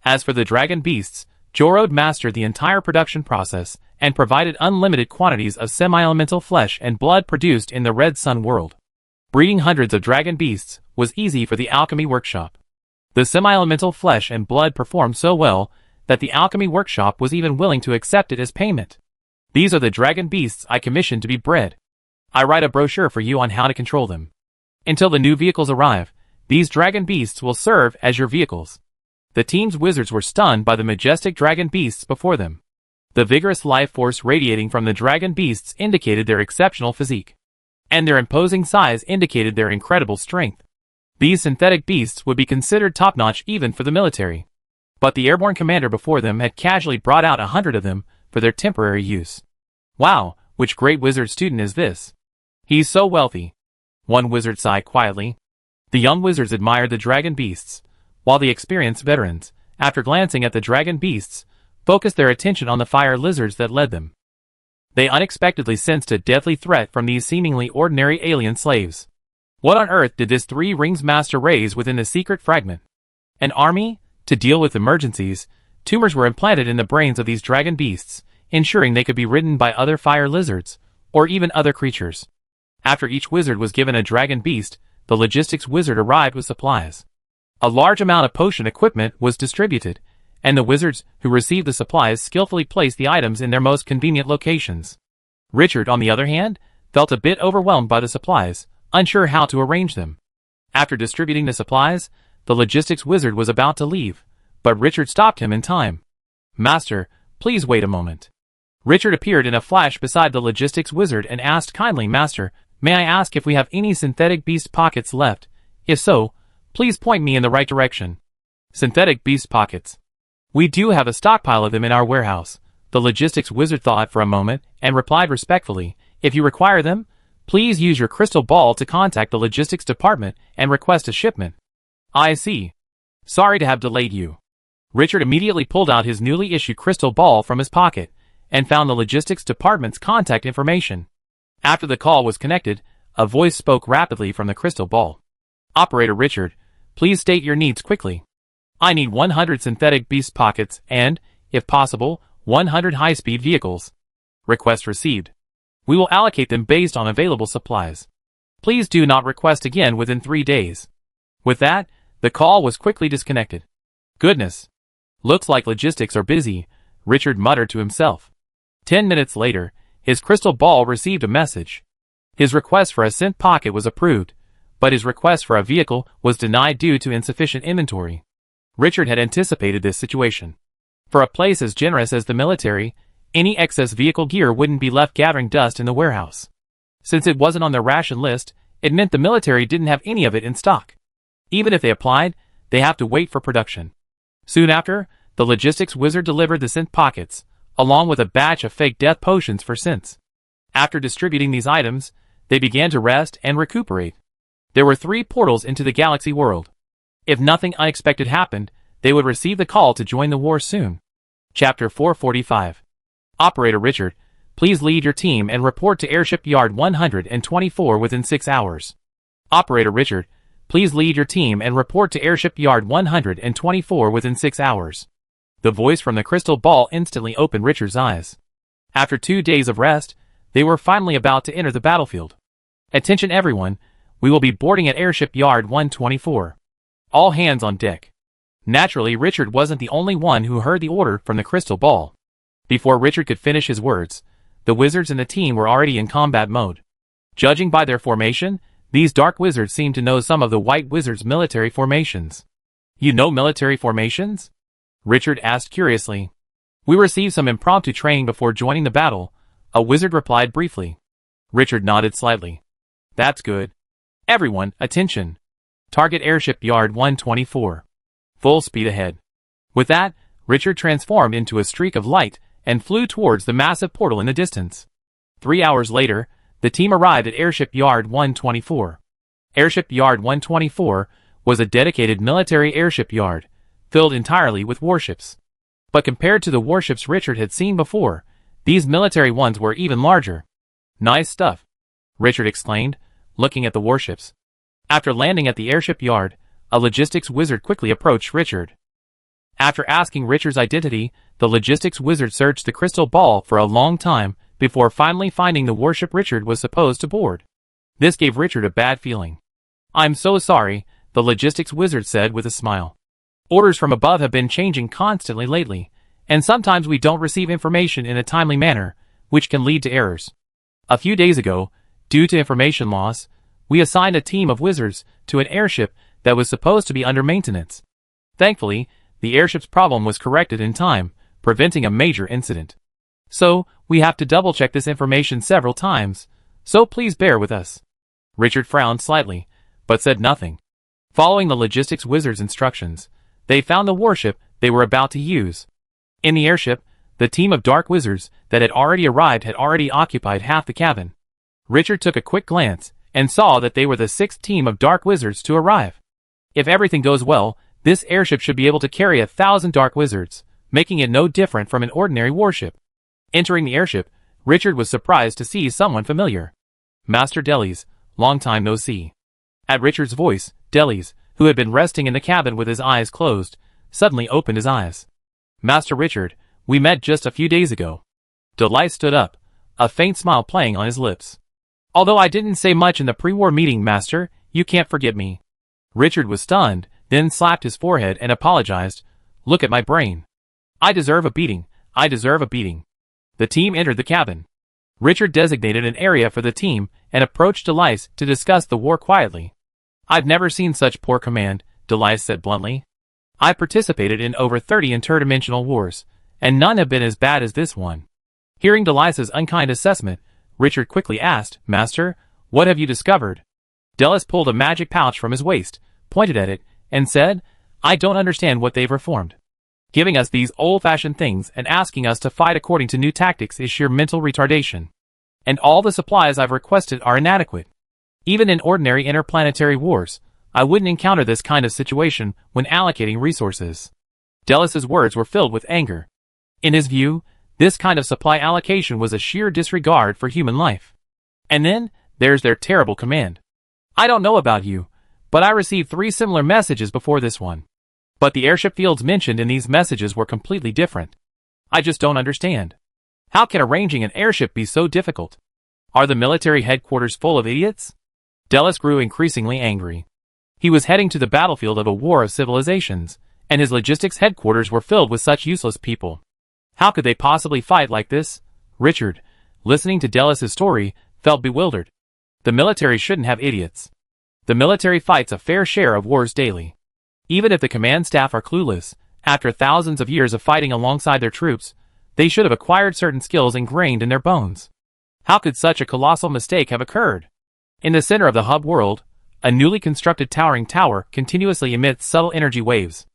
As for the dragon beasts, Joro mastered the entire production process and provided unlimited quantities of semi-elemental flesh and blood produced in the Red Sun world. Breeding hundreds of dragon beasts was easy for the alchemy workshop. The semi-elemental flesh and blood performed so well that the alchemy workshop was even willing to accept it as payment. These are the dragon beasts I commissioned to be bred. I write a brochure for you on how to control them. Until the new vehicles arrive, these dragon beasts will serve as your vehicles. The team's wizards were stunned by the majestic dragon beasts before them. The vigorous life force radiating from the dragon beasts indicated their exceptional physique, and their imposing size indicated their incredible strength. These synthetic beasts would be considered top-notch even for the military. But the airborne commander before them had casually brought out 100 of them for their temporary use. Wow, which great wizard student is this? He's so wealthy. One wizard sighed quietly. The young wizards admired the dragon beasts, while the experienced veterans, after glancing at the dragon beasts, focused their attention on the fire lizards that led them. They unexpectedly sensed a deadly threat from these seemingly ordinary alien slaves. What on earth did this Three Rings Master raise within the secret fragment? An army? To deal with emergencies, tumors were implanted in the brains of these dragon beasts, ensuring they could be ridden by other fire lizards, or even other creatures. After each wizard was given a dragon beast, the logistics wizard arrived with supplies. A large amount of potion equipment was distributed, and the wizards who received the supplies skillfully placed the items in their most convenient locations. Richard, on the other hand, felt a bit overwhelmed by the supplies, unsure how to arrange them. After distributing the supplies, the logistics wizard was about to leave, but Richard stopped him in time. Master, please wait a moment. Richard appeared in a flash beside the logistics wizard and asked kindly, Master, may I ask if we have any synthetic beast pockets left? If so, please point me in the right direction. Synthetic beast pockets. We do have a stockpile of them in our warehouse. The logistics wizard thought for a moment and replied respectfully, if you require them, please use your crystal ball to contact the logistics department and request a shipment. I see. Sorry to have delayed you. Richard immediately pulled out his newly issued crystal ball from his pocket and found the logistics department's contact information. After the call was connected, a voice spoke rapidly from the crystal ball. Operator Richard, please state your needs quickly. I need 100 synthetic beast pockets and, if possible, 100 high-speed vehicles. Request received. We will allocate them based on available supplies. Please do not request again within 3 days. With that, the call was quickly disconnected. Goodness. Looks like logistics are busy, Richard muttered to himself. 10 minutes later, his crystal ball received a message. His request for a synth pocket was approved, but his request for a vehicle was denied due to insufficient inventory. Richard had anticipated this situation. For a place as generous as the military, any excess vehicle gear wouldn't be left gathering dust in the warehouse. Since it wasn't on their ration list, it meant the military didn't have any of it in stock. Even if they applied, they have to wait for production. Soon after, the logistics wizard delivered the synth pockets, along with a batch of fake death potions for synths. After distributing these items, they began to rest and recuperate. There were 3 portals into the galaxy world. If nothing unexpected happened, they would receive the call to join the war soon. Chapter 445. Operator Richard, please lead your team and report to Airship Yard 124 within 6 hours. Operator Richard, please lead your team and report to Airship Yard 124 within 6 hours. The voice from the crystal ball instantly opened Richard's eyes. After 2 days of rest, they were finally about to enter the battlefield. Attention everyone, we will be boarding at Airship Yard 124. All hands on deck. Naturally, Richard wasn't the only one who heard the order from the crystal ball. Before Richard could finish his words, the wizards in the team were already in combat mode. Judging by their formation, these dark wizards seemed to know some of the white wizards' military formations. You know military formations? Richard asked curiously. We received some impromptu training before joining the battle, a wizard replied briefly. Richard nodded slightly. That's good. Everyone, attention. Target Airship Yard 124. Full speed ahead. With that, Richard transformed into a streak of light and flew towards the massive portal in the distance. 3 hours later, the team arrived at Airship Yard 124. Airship Yard 124 was a dedicated military airship yard, filled entirely with warships. But compared to the warships Richard had seen before, these military ones were even larger. Nice stuff, Richard exclaimed, looking at the warships. After landing at the airship yard, a logistics wizard quickly approached Richard. After asking Richard's identity, the logistics wizard searched the crystal ball for a long time before finally finding the warship Richard was supposed to board. This gave Richard a bad feeling. I'm so sorry, the logistics wizard said with a smile. Orders from above have been changing constantly lately, and sometimes we don't receive information in a timely manner, which can lead to errors. A few days ago, due to information loss, we assigned a team of wizards to an airship that was supposed to be under maintenance. Thankfully, the airship's problem was corrected in time, preventing a major incident. So, we have to double-check this information several times, so please bear with us. Richard frowned slightly, but said nothing. Following the logistics wizard's instructions, they found the warship they were about to use. In the airship, the team of dark wizards that had already arrived had already occupied half the cabin. Richard took a quick glance and saw that they were the 6th team of dark wizards to arrive. If everything goes well, this airship should be able to carry 1,000 dark wizards, making it no different from an ordinary warship. Entering the airship, Richard was surprised to see someone familiar. Master Delis, long time no see. At Richard's voice, Delis, who had been resting in the cabin with his eyes closed, suddenly opened his eyes. Master Richard, we met just a few days ago. Delis stood up, a faint smile playing on his lips. Although I didn't say much in the pre-war meeting, Master, you can't forget me. Richard was stunned, then slapped his forehead and apologized. Look at my brain. I deserve a beating. I deserve a beating. The team entered the cabin. Richard designated an area for the team and approached Delis to discuss the war quietly. I've never seen such poor command, Delis said bluntly. I participated in over 30 interdimensional wars, and none have been as bad as this one. Hearing Delis's unkind assessment, Richard quickly asked, Master, what have you discovered? Delis pulled a magic pouch from his waist, pointed at it, and said, I don't understand what they've reformed. Giving us these old-fashioned things and asking us to fight according to new tactics is sheer mental retardation. And all the supplies I've requested are inadequate. Even in ordinary interplanetary wars, I wouldn't encounter this kind of situation when allocating resources. Delis's words were filled with anger. In his view, this kind of supply allocation was a sheer disregard for human life. And then, there's their terrible command. I don't know about you, but I received 3 similar messages before this one. But the airship fields mentioned in these messages were completely different. I just don't understand. How can arranging an airship be so difficult? Are the military headquarters full of idiots? Delis grew increasingly angry. He was heading to the battlefield of a war of civilizations, and his logistics headquarters were filled with such useless people. How could they possibly fight like this? Richard, listening to Delis's story, felt bewildered. The military shouldn't have idiots. The military fights a fair share of wars daily. Even if the command staff are clueless, after thousands of years of fighting alongside their troops, they should have acquired certain skills ingrained in their bones. How could such a colossal mistake have occurred? In the center of the hub world, a newly constructed towering tower continuously emits subtle energy waves.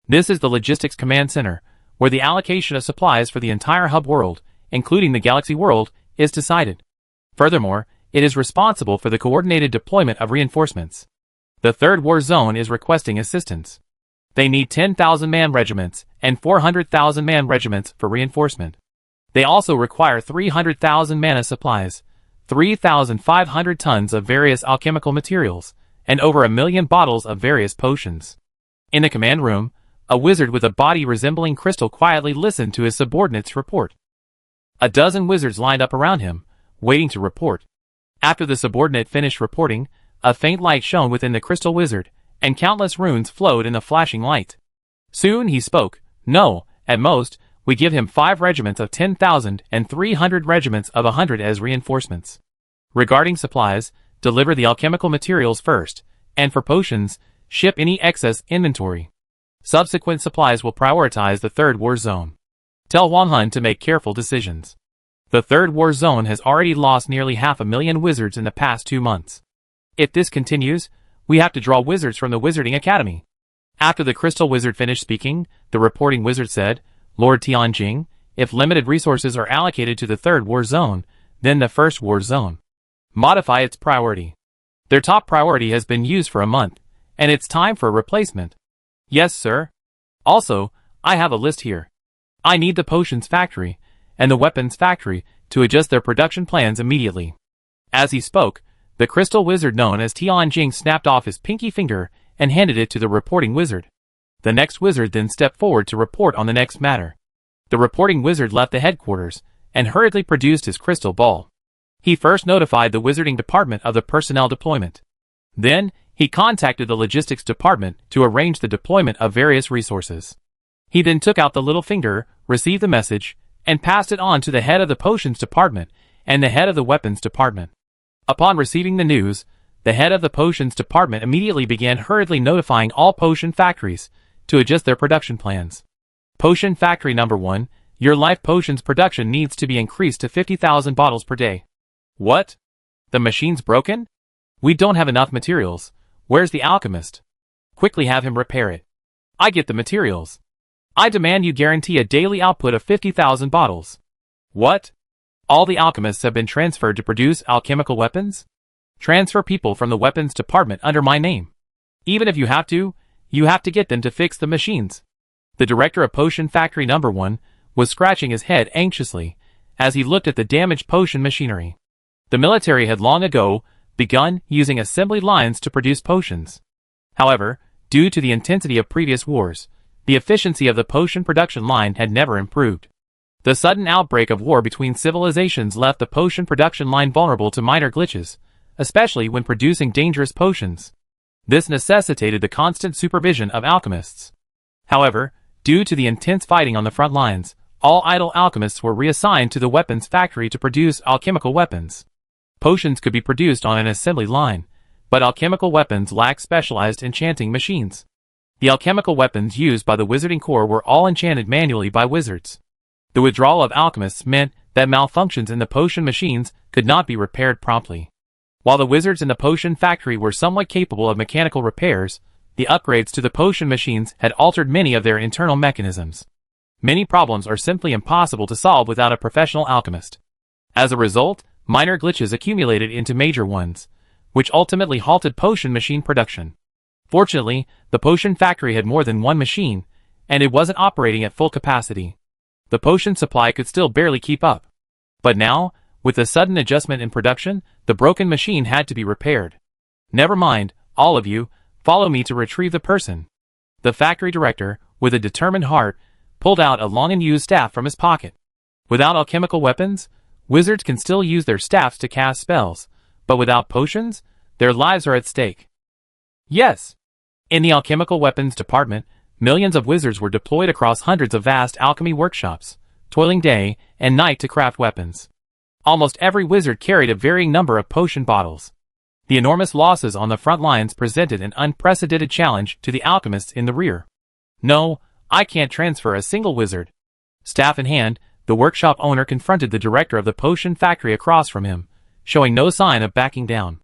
This is the Logistics Command Center, where the allocation of supplies for the entire hub world, including the galaxy world, is decided. Furthermore, it is responsible for the coordinated deployment of reinforcements. The Third War Zone is requesting assistance. They need 10,000-man regiments and 400,000-man regiments for reinforcement. They also require 300,000 mana supplies, 3,500 tons of various alchemical materials, and over 1 million bottles of various potions. In the command room, A wizard with a body resembling crystal quietly listened to his subordinate's report. A dozen wizards lined up around him, waiting to report. After the subordinate finished reporting, a faint light shone within the crystal wizard, and countless runes flowed in the flashing light. Soon he spoke. No, at most, we give him 5 regiments of 10,000 and 300 regiments of 100 as reinforcements. Regarding supplies, deliver the alchemical materials first, and for potions, ship any excess inventory. Subsequent supplies will prioritize the third war zone. Tell Wang Hun to make careful decisions. The third war zone has already lost nearly 500,000 wizards in the past 2 months. If this continues, we have to draw wizards from the Wizarding Academy. After the crystal wizard finished speaking, the reporting wizard said, Lord Tianjing, if limited resources are allocated to the third war zone, then the first war zone. Modify its priority. Their top priority has been used for a month, and it's time for a replacement. Yes, sir. Also, I have a list here. I need the potions factory and the weapons factory to adjust their production plans immediately. As he spoke, the crystal wizard known as Tianjing snapped off his pinky finger and handed it to the reporting wizard. The next wizard then stepped forward to report on the next matter. The reporting wizard left the headquarters and hurriedly produced his crystal ball. He first notified the wizarding department of the personnel deployment. Then, he contacted the logistics department to arrange the deployment of various resources. He then took out the little finger, received the message, and passed it on to the head of the potions department and the head of the weapons department. Upon receiving the news, the head of the potions department immediately began hurriedly notifying all potion factories to adjust their production plans. Potion Factory Number 1, your life potions production needs to be increased to 50,000 bottles per day. What? The machine's broken? We don't have enough materials. Where's the alchemist? Quickly have him repair it. I get the materials. I demand you guarantee a daily output of 50,000 bottles. What? All the alchemists have been transferred to produce alchemical weapons? Transfer people from the weapons department under my name. Even if you have to get them to fix the machines. The director of Potion Factory Number 1 was scratching his head anxiously as he looked at the damaged potion machinery. The military had long ago begun using assembly lines to produce potions. However, due to the intensity of previous wars, the efficiency of the potion production line had never improved. The sudden outbreak of war between civilizations left the potion production line vulnerable to minor glitches, especially when producing dangerous potions. This necessitated the constant supervision of alchemists. However, due to the intense fighting on the front lines, all idle alchemists were reassigned to the weapons factory to produce alchemical weapons. Potions could be produced on an assembly line, but alchemical weapons lacked specialized enchanting machines. The alchemical weapons used by the Wizarding Corps were all enchanted manually by wizards. The withdrawal of alchemists meant that malfunctions in the potion machines could not be repaired promptly. While the wizards in the potion factory were somewhat capable of mechanical repairs, the upgrades to the potion machines had altered many of their internal mechanisms. Many problems are simply impossible to solve without a professional alchemist. As a result, minor glitches accumulated into major ones, which ultimately halted potion machine production. Fortunately, the potion factory had more than one machine, and it wasn't operating at full capacity. The potion supply could still barely keep up. But now, with a sudden adjustment in production, the broken machine had to be repaired. Never mind, all of you, follow me to retrieve the person. The factory director, with a determined heart, pulled out a long-unused staff from his pocket. Without alchemical weapons, wizards can still use their staffs to cast spells, but without potions, their lives are at stake. Yes! In the alchemical weapons department, millions of wizards were deployed across hundreds of vast alchemy workshops, toiling day and night to craft weapons. Almost every wizard carried a varying number of potion bottles. The enormous losses on the front lines presented an unprecedented challenge to the alchemists in the rear. No, I can't transfer a single wizard. Staff in hand, the workshop owner confronted the director of the potion factory across from him, showing no sign of backing down.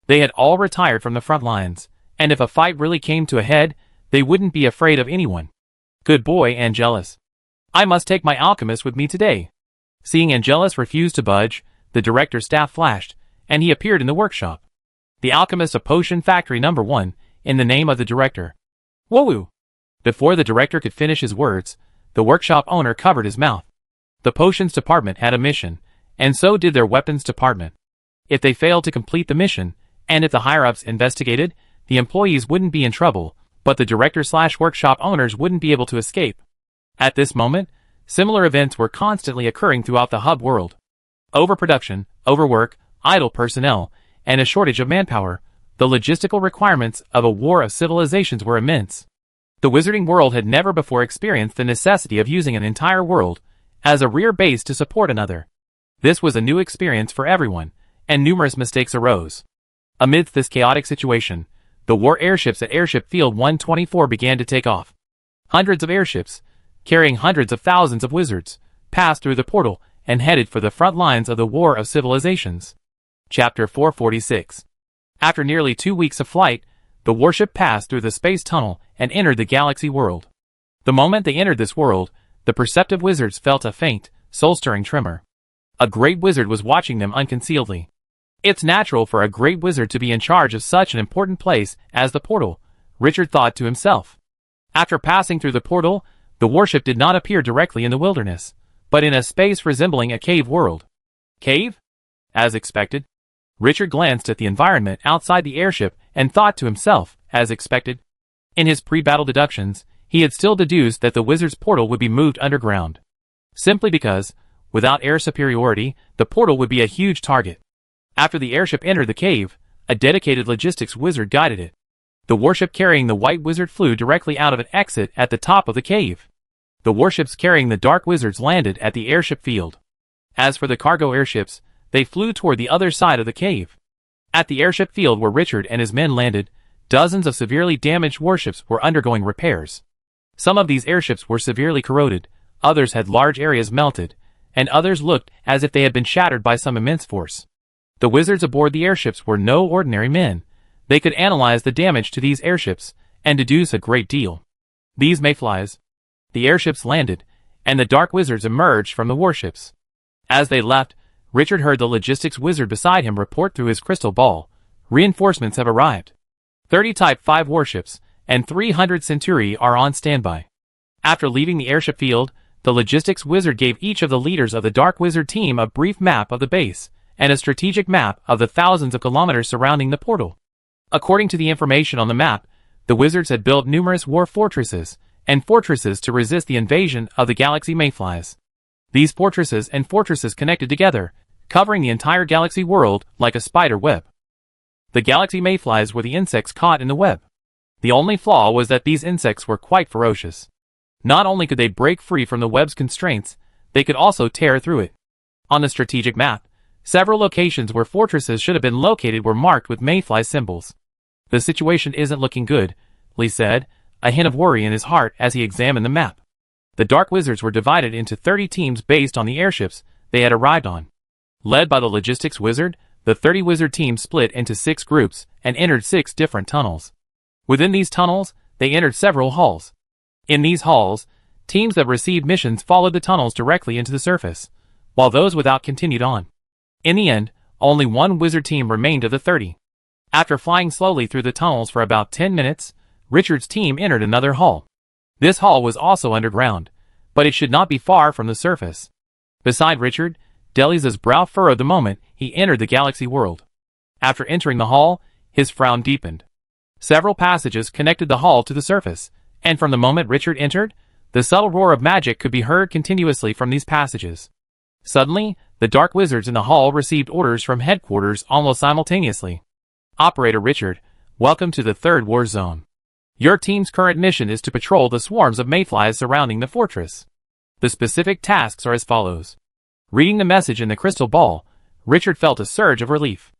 They had all retired from the front lines, and if a fight really came to a head, they wouldn't be afraid of anyone. Good boy, Angelus. I must take my alchemist with me today. Seeing Angelus refuse to budge, the director's staff flashed, and he appeared in the workshop. The alchemist of Potion Factory Number 1, in the name of the director. Whoa! Before the director could finish his words, the workshop owner covered his mouth. The potions department had a mission, and so did their weapons department. If they failed to complete the mission, and if the higher-ups investigated, the employees wouldn't be in trouble, but the director/workshop owners wouldn't be able to escape. At this moment, similar events were constantly occurring throughout the hub world. Overproduction, overwork, idle personnel, and a shortage of manpower. The logistical requirements of a war of civilizations were immense. The wizarding world had never before experienced the necessity of using an entire world as a rear base to support another. This was a new experience for everyone, and numerous mistakes arose. Amidst this chaotic situation, the war airships at Airship Field 124 began to take off. Hundreds of airships, carrying hundreds of thousands of wizards, passed through the portal and headed for the front lines of the War of Civilizations. Chapter 446. After nearly 2 weeks of flight, the warship passed through the space tunnel and entered the galaxy world. The moment they entered this world, the perceptive wizards felt a faint, soul-stirring tremor. A great wizard was watching them unconcealedly. It's natural for a great wizard to be in charge of such an important place as the portal, Richard thought to himself. After passing through the portal, the warship did not appear directly in the wilderness, but in a space resembling a cave world. Cave? As expected. Richard glanced at the environment outside the airship and thought to himself, as expected. In his pre-battle deductions, he had still deduced that the wizard's portal would be moved underground. Simply because, without air superiority, the portal would be a huge target. After the airship entered the cave, a dedicated logistics wizard guided it. The warship carrying the white wizard flew directly out of an exit at the top of the cave. The warships carrying the dark wizards landed at the airship field. As for the cargo airships, they flew toward the other side of the cave. At the airship field where Richard and his men landed, dozens of severely damaged warships were undergoing repairs. Some of these airships were severely corroded, others had large areas melted, and others looked as if they had been shattered by some immense force. The wizards aboard the airships were no ordinary men. They could analyze the damage to these airships and deduce a great deal. These mayflies. The airships landed, and the dark wizards emerged from the warships. As they left, Richard heard the logistics wizard beside him report through his crystal ball. Reinforcements have arrived. 30 Type 5 warships and 300 Centuri are on standby. After leaving the airship field, the logistics wizard gave each of the leaders of the dark wizard team a brief map of the base and a strategic map of the thousands of kilometers surrounding the portal. According to the information on the map, the wizards had built numerous war fortresses and fortresses to resist the invasion of the galaxy mayflies. These fortresses and fortresses connected together, covering the entire galaxy world like a spider web. The galaxy mayflies were the insects caught in the web. The only flaw was that these insects were quite ferocious. Not only could they break free from the web's constraints, they could also tear through it. On the strategic map, several locations where fortresses should have been located were marked with mayfly symbols. The situation isn't looking good, Lee said, a hint of worry in his heart as he examined the map. The dark wizards were divided into 30 teams based on the airships they had arrived on. Led by the logistics wizard, the 30 wizard teams split into 6 groups and entered 6 different tunnels. Within these tunnels, they entered several halls. In these halls, teams that received missions followed the tunnels directly into the surface, while those without continued on. In the end, only one wizard team remained of the 30. After flying slowly through the tunnels for about 10 minutes, Richard's team entered another hall. This hall was also underground, but it should not be far from the surface. Beside Richard, Deliz's brow furrowed the moment he entered the galaxy world. After entering the hall, his frown deepened. Several passages connected the hall to the surface, and from the moment Richard entered, the subtle roar of magic could be heard continuously from these passages. Suddenly, the dark wizards in the hall received orders from headquarters almost simultaneously. Operator Richard, welcome to the 3rd War Zone. Your team's current mission is to patrol the swarms of mayflies surrounding the fortress. The specific tasks are as follows. Reading the message in the crystal ball, Richard felt a surge of relief.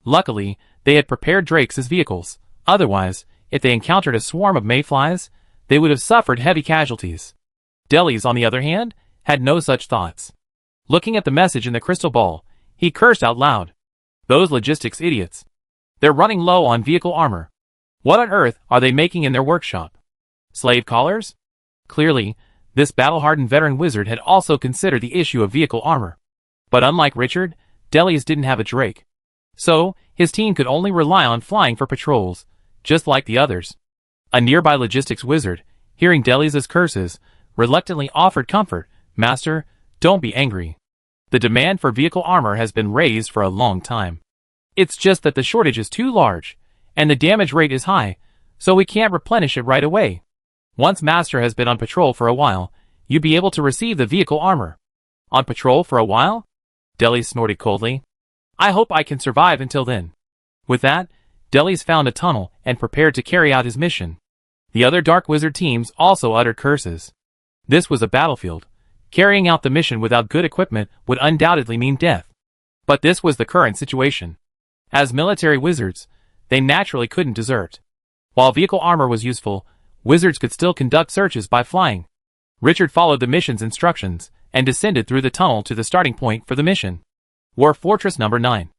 Luckily, they had prepared drakes as vehicles. Otherwise, if they encountered a swarm of mayflies, they would have suffered heavy casualties. Deliz, on the other hand, had no such thoughts. Looking at the message in the crystal ball, he cursed out loud. Those logistics idiots. They're running low on vehicle armor. What on earth are they making in their workshop? Slave collars? Clearly, this battle-hardened veteran wizard had also considered the issue of vehicle armor. But unlike Richard, Deliz didn't have a drake. So, his team could only rely on flying for patrols, just like the others. A nearby logistics wizard, hearing Deliz's curses, reluctantly offered comfort. Master, don't be angry. The demand for vehicle armor has been raised for a long time. It's just that the shortage is too large, and the damage rate is high, so we can't replenish it right away. Once Master has been on patrol for a while, you'd be able to receive the vehicle armor. On patrol for a while? Delis snorted coldly. I hope I can survive until then. With that, Delis found a tunnel and prepared to carry out his mission. The other Dark Wizard teams also uttered curses. This was a battlefield. Carrying out the mission without good equipment would undoubtedly mean death. But this was the current situation. As military wizards, they naturally couldn't desert. While vehicle armor was useful, wizards could still conduct searches by flying. Richard followed the mission's instructions and descended through the tunnel to the starting point for the mission. War Fortress Number 9.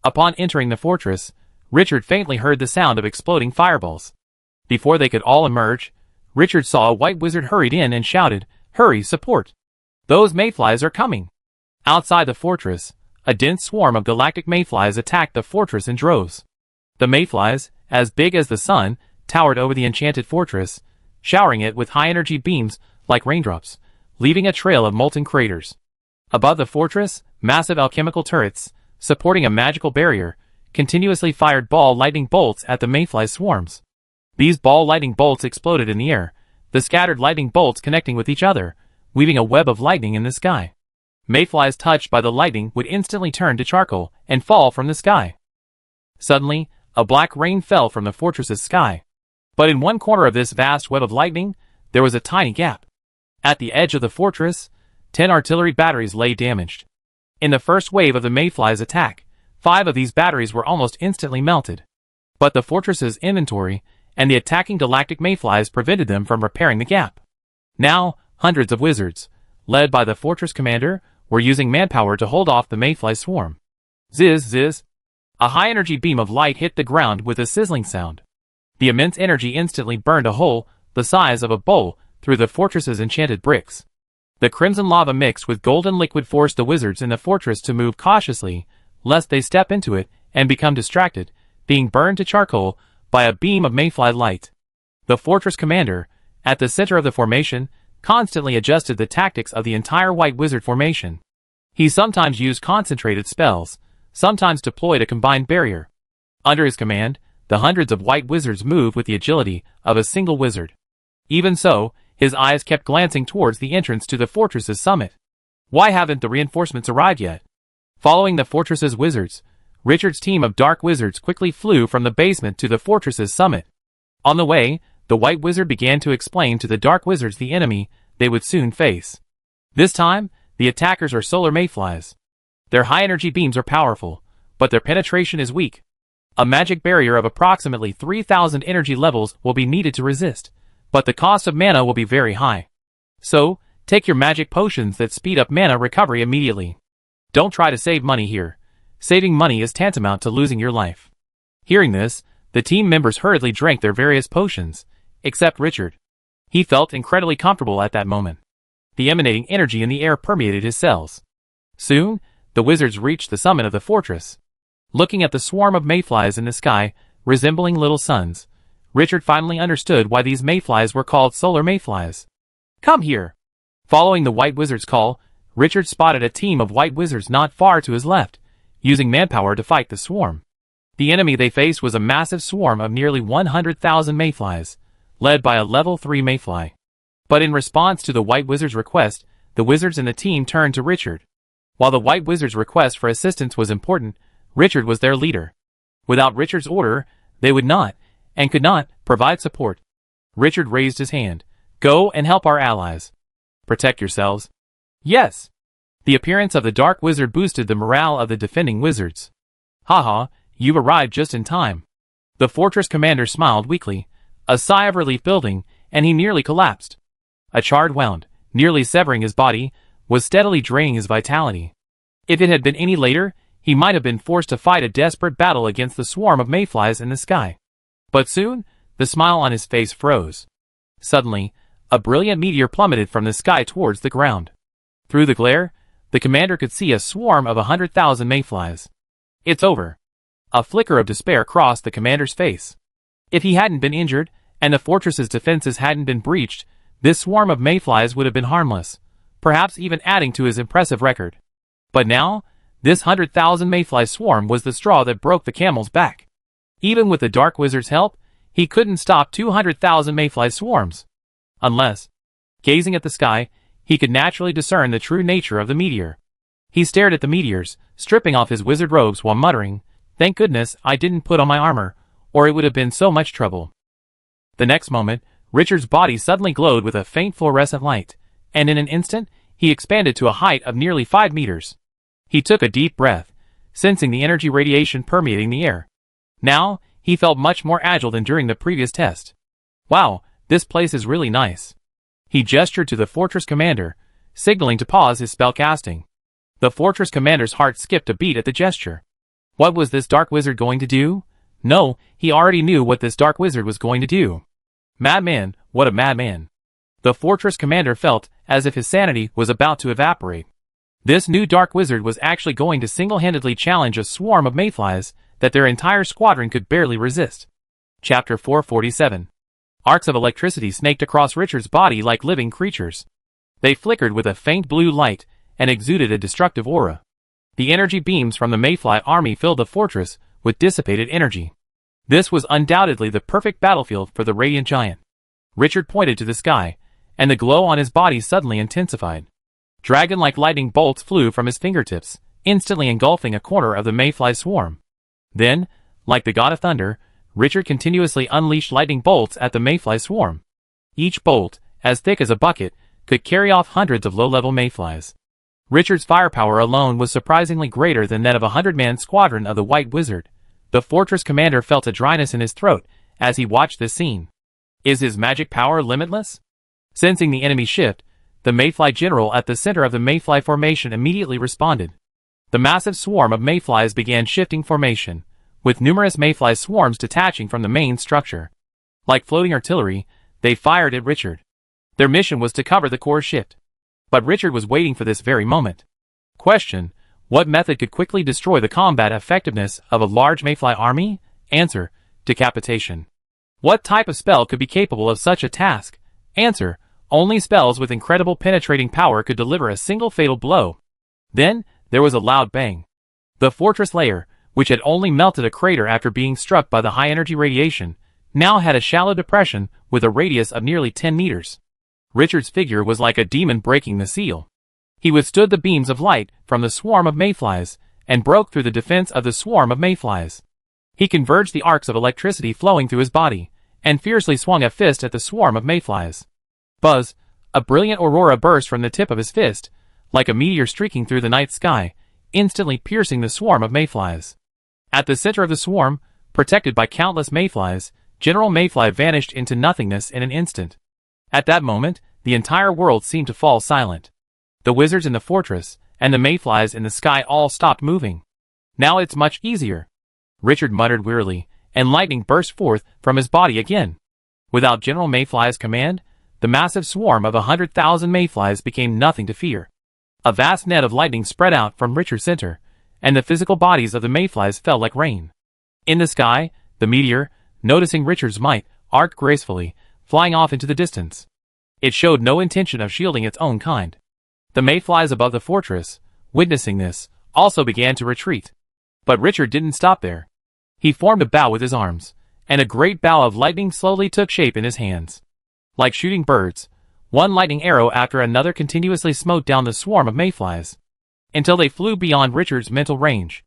Upon entering the fortress, Richard faintly heard the sound of exploding fireballs. Before they could all emerge, Richard saw a white wizard hurried in and shouted, "Hurry, support! Those mayflies are coming!" Outside the fortress, a dense swarm of galactic mayflies attacked the fortress in droves. The mayflies, as big as the sun, towered over the enchanted fortress, showering it with high-energy beams like raindrops, leaving a trail of molten craters. Above the fortress, massive alchemical turrets, supporting a magical barrier, continuously fired ball lightning bolts at the mayfly swarms. These ball lightning bolts exploded in the air, the scattered lightning bolts connecting with each other, weaving a web of lightning in the sky. Mayflies touched by the lightning would instantly turn to charcoal and fall from the sky. Suddenly, a black rain fell from the fortress's sky. But in one corner of this vast web of lightning, there was a tiny gap. At the edge of the fortress, 10 artillery batteries lay damaged. In the first wave of the mayflies' attack, 5 of these batteries were almost instantly melted. But the fortress's inventory and the attacking galactic mayflies prevented them from repairing the gap. Now, hundreds of wizards, led by the fortress commander, were using manpower to hold off the mayfly swarm. Ziz, ziz. A high-energy beam of light hit the ground with a sizzling sound. The immense energy instantly burned a hole the size of a bowl through the fortress's enchanted bricks. The crimson lava mixed with golden liquid forced the wizards in the fortress to move cautiously, lest they step into it and become distracted, being burned to charcoal by a beam of mayfly light. The fortress commander, at the center of the formation, constantly adjusted the tactics of the entire white wizard formation. He sometimes used concentrated spells, sometimes deployed a combined barrier. Under his command, the hundreds of white wizards moved with the agility of a single wizard. Even so, his eyes kept glancing towards the entrance to the fortress's summit. Why haven't the reinforcements arrived yet? Following the fortress's wizards, Richard's team of dark wizards quickly flew from the basement to the fortress's summit. On the way, the white wizard began to explain to the dark wizards the enemy they would soon face. This time, the attackers are solar mayflies. Their high-energy beams are powerful, but their penetration is weak. A magic barrier of approximately 3,000 energy levels will be needed to resist, but the cost of mana will be very high. So, take your magic potions that speed up mana recovery immediately. Don't try to save money here. Saving money is tantamount to losing your life. Hearing this, the team members hurriedly drank their various potions, except Richard. He felt incredibly comfortable at that moment. The emanating energy in the air permeated his cells. Soon, the wizards reached the summit of the fortress. Looking at the swarm of mayflies in the sky, resembling little suns, Richard finally understood why these mayflies were called solar mayflies. Come here! Following the white wizard's call, Richard spotted a team of white wizards not far to his left, using manpower to fight the swarm. The enemy they faced was a massive swarm of nearly 100,000 mayflies, led by a level 3 mayfly. But in response to the white wizard's request, the wizards in the team turned to Richard. While the white wizard's request for assistance was important, Richard was their leader. Without Richard's order, they would not, and could not, provide support. Richard raised his hand. Go and help our allies. Protect yourselves. Yes. The appearance of the dark wizard boosted the morale of the defending wizards. Haha, you've arrived just in time. The fortress commander smiled weakly, a sigh of relief building, and he nearly collapsed. A charred wound, nearly severing his body, was steadily draining his vitality. If it had been any later, he might have been forced to fight a desperate battle against the swarm of mayflies in the sky. But soon, the smile on his face froze. Suddenly, a brilliant meteor plummeted from the sky towards the ground. Through the glare, the commander could see a swarm of 100,000 mayflies. It's over. A flicker of despair crossed the commander's face. If he hadn't been injured, and the fortress's defenses hadn't been breached, this swarm of mayflies would have been harmless, perhaps even adding to his impressive record. But now, this 100,000 mayfly swarm was the straw that broke the camel's back. Even with the dark wizard's help, he couldn't stop 200,000 mayfly swarms. Unless, gazing at the sky, he could naturally discern the true nature of the meteor. He stared at the meteors, stripping off his wizard robes while muttering, "Thank goodness I didn't put on my armor, or it would have been so much trouble." The next moment, Richard's body suddenly glowed with a faint fluorescent light, and in an instant, he expanded to a height of nearly 5 meters. He took a deep breath, sensing the energy radiation permeating the air. Now, he felt much more agile than during the previous test. "Wow, this place is really nice." He gestured to the fortress commander, signaling to pause his spellcasting. The fortress commander's heart skipped a beat at the gesture. What was this dark wizard going to do? No, he already knew what this dark wizard was going to do. Madman, what a madman. The fortress commander felt as if his sanity was about to evaporate. This new dark wizard was actually going to single-handedly challenge a swarm of mayflies that their entire squadron could barely resist. Chapter 447. Arcs of electricity snaked across Richard's body like living creatures. They flickered with a faint blue light and exuded a destructive aura. The energy beams from the mayfly army filled the fortress with dissipated energy. This was undoubtedly the perfect battlefield for the radiant giant. Richard pointed to the sky, and the glow on his body suddenly intensified. Dragon-like lightning bolts flew from his fingertips, instantly engulfing a corner of the mayfly swarm. Then, like the god of thunder, Richard continuously unleashed lightning bolts at the mayfly swarm. Each bolt, as thick as a bucket, could carry off hundreds of low-level mayflies. Richard's firepower alone was surprisingly greater than that of a 100-man squadron of the White Wizard. The fortress commander felt a dryness in his throat as he watched this scene. Is his magic power limitless? Sensing the enemy shift, the mayfly general at the center of the mayfly formation immediately responded. The massive swarm of mayflies began shifting formation, with numerous mayfly swarms detaching from the main structure. Like floating artillery, they fired at Richard. Their mission was to cover the core shift. But Richard was waiting for this very moment. Question: what method could quickly destroy the combat effectiveness of a large mayfly army? Answer: decapitation. What type of spell could be capable of such a task? Answer: only spells with incredible penetrating power could deliver a single fatal blow. Then, there was a loud bang. The fortress layer, which had only melted a crater after being struck by the high-energy radiation, now had a shallow depression with a radius of nearly 10 meters. Richard's figure was like a demon breaking the seal. He withstood the beams of light from the swarm of mayflies, and broke through the defense of the swarm of mayflies. He converged the arcs of electricity flowing through his body, and fiercely swung a fist at the swarm of mayflies. Buzz! A brilliant aurora burst from the tip of his fist, like a meteor streaking through the night sky, instantly piercing the swarm of mayflies. At the center of the swarm, protected by countless mayflies, General Mayfly vanished into nothingness in an instant. At that moment, the entire world seemed to fall silent. The wizards in the fortress, and the mayflies in the sky all stopped moving. Now it's much easier, Richard muttered wearily, and lightning burst forth from his body again. Without General Mayfly's command, the massive swarm of 100,000 mayflies became nothing to fear. A vast net of lightning spread out from Richard's center, and the physical bodies of the mayflies fell like rain. In the sky, the meteor, noticing Richard's might, arced gracefully, flying off into the distance. It showed no intention of shielding its own kind. The mayflies above the fortress, witnessing this, also began to retreat. But Richard didn't stop there. He formed a bow with his arms, and a great bow of lightning slowly took shape in his hands. Like shooting birds, one lightning arrow after another continuously smote down the swarm of mayflies, until they flew beyond Richard's mental range.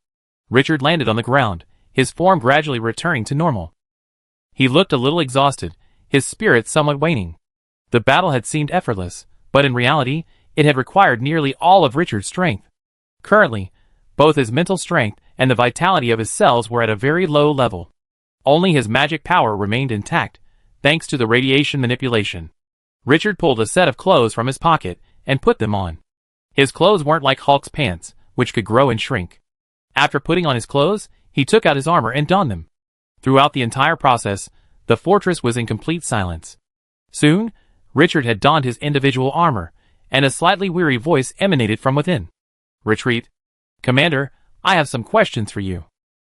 Richard landed on the ground, his form gradually returning to normal. He looked a little exhausted, his spirits somewhat waning. The battle had seemed effortless, but in reality, it had required nearly all of Richard's strength. Currently, both his mental strength and the vitality of his cells were at a very low level. Only his magic power remained intact, thanks to the radiation manipulation. Richard pulled a set of clothes from his pocket and put them on. His clothes weren't like Hulk's pants, which could grow and shrink. After putting on his clothes, he took out his armor and donned them. Throughout the entire process, the fortress was in complete silence. Soon, Richard had donned his individual armor, and a slightly weary voice emanated from within. Retreat. Commander, I have some questions for you.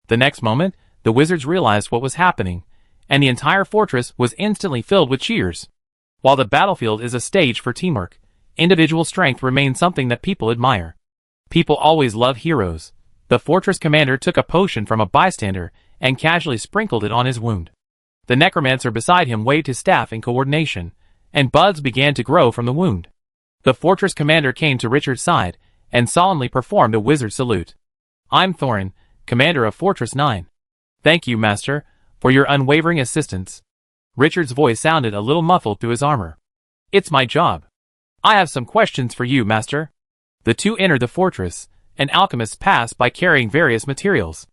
The next moment, the wizards realized what was happening, and the entire fortress was instantly filled with cheers. While the battlefield is a stage for teamwork, individual strength remains something that people admire. People always love heroes. The fortress commander took a potion from a bystander and casually sprinkled it on his wound. The necromancer beside him waved his staff in coordination, and buds began to grow from the wound. The fortress commander came to Richard's side, and solemnly performed a wizard salute. "I'm Thorin, commander of Fortress 9. Thank you, master, for your unwavering assistance." Richard's voice sounded a little muffled through his armor. "It's my job. I have some questions for you, master." The two entered the fortress, and alchemists passed by carrying various materials.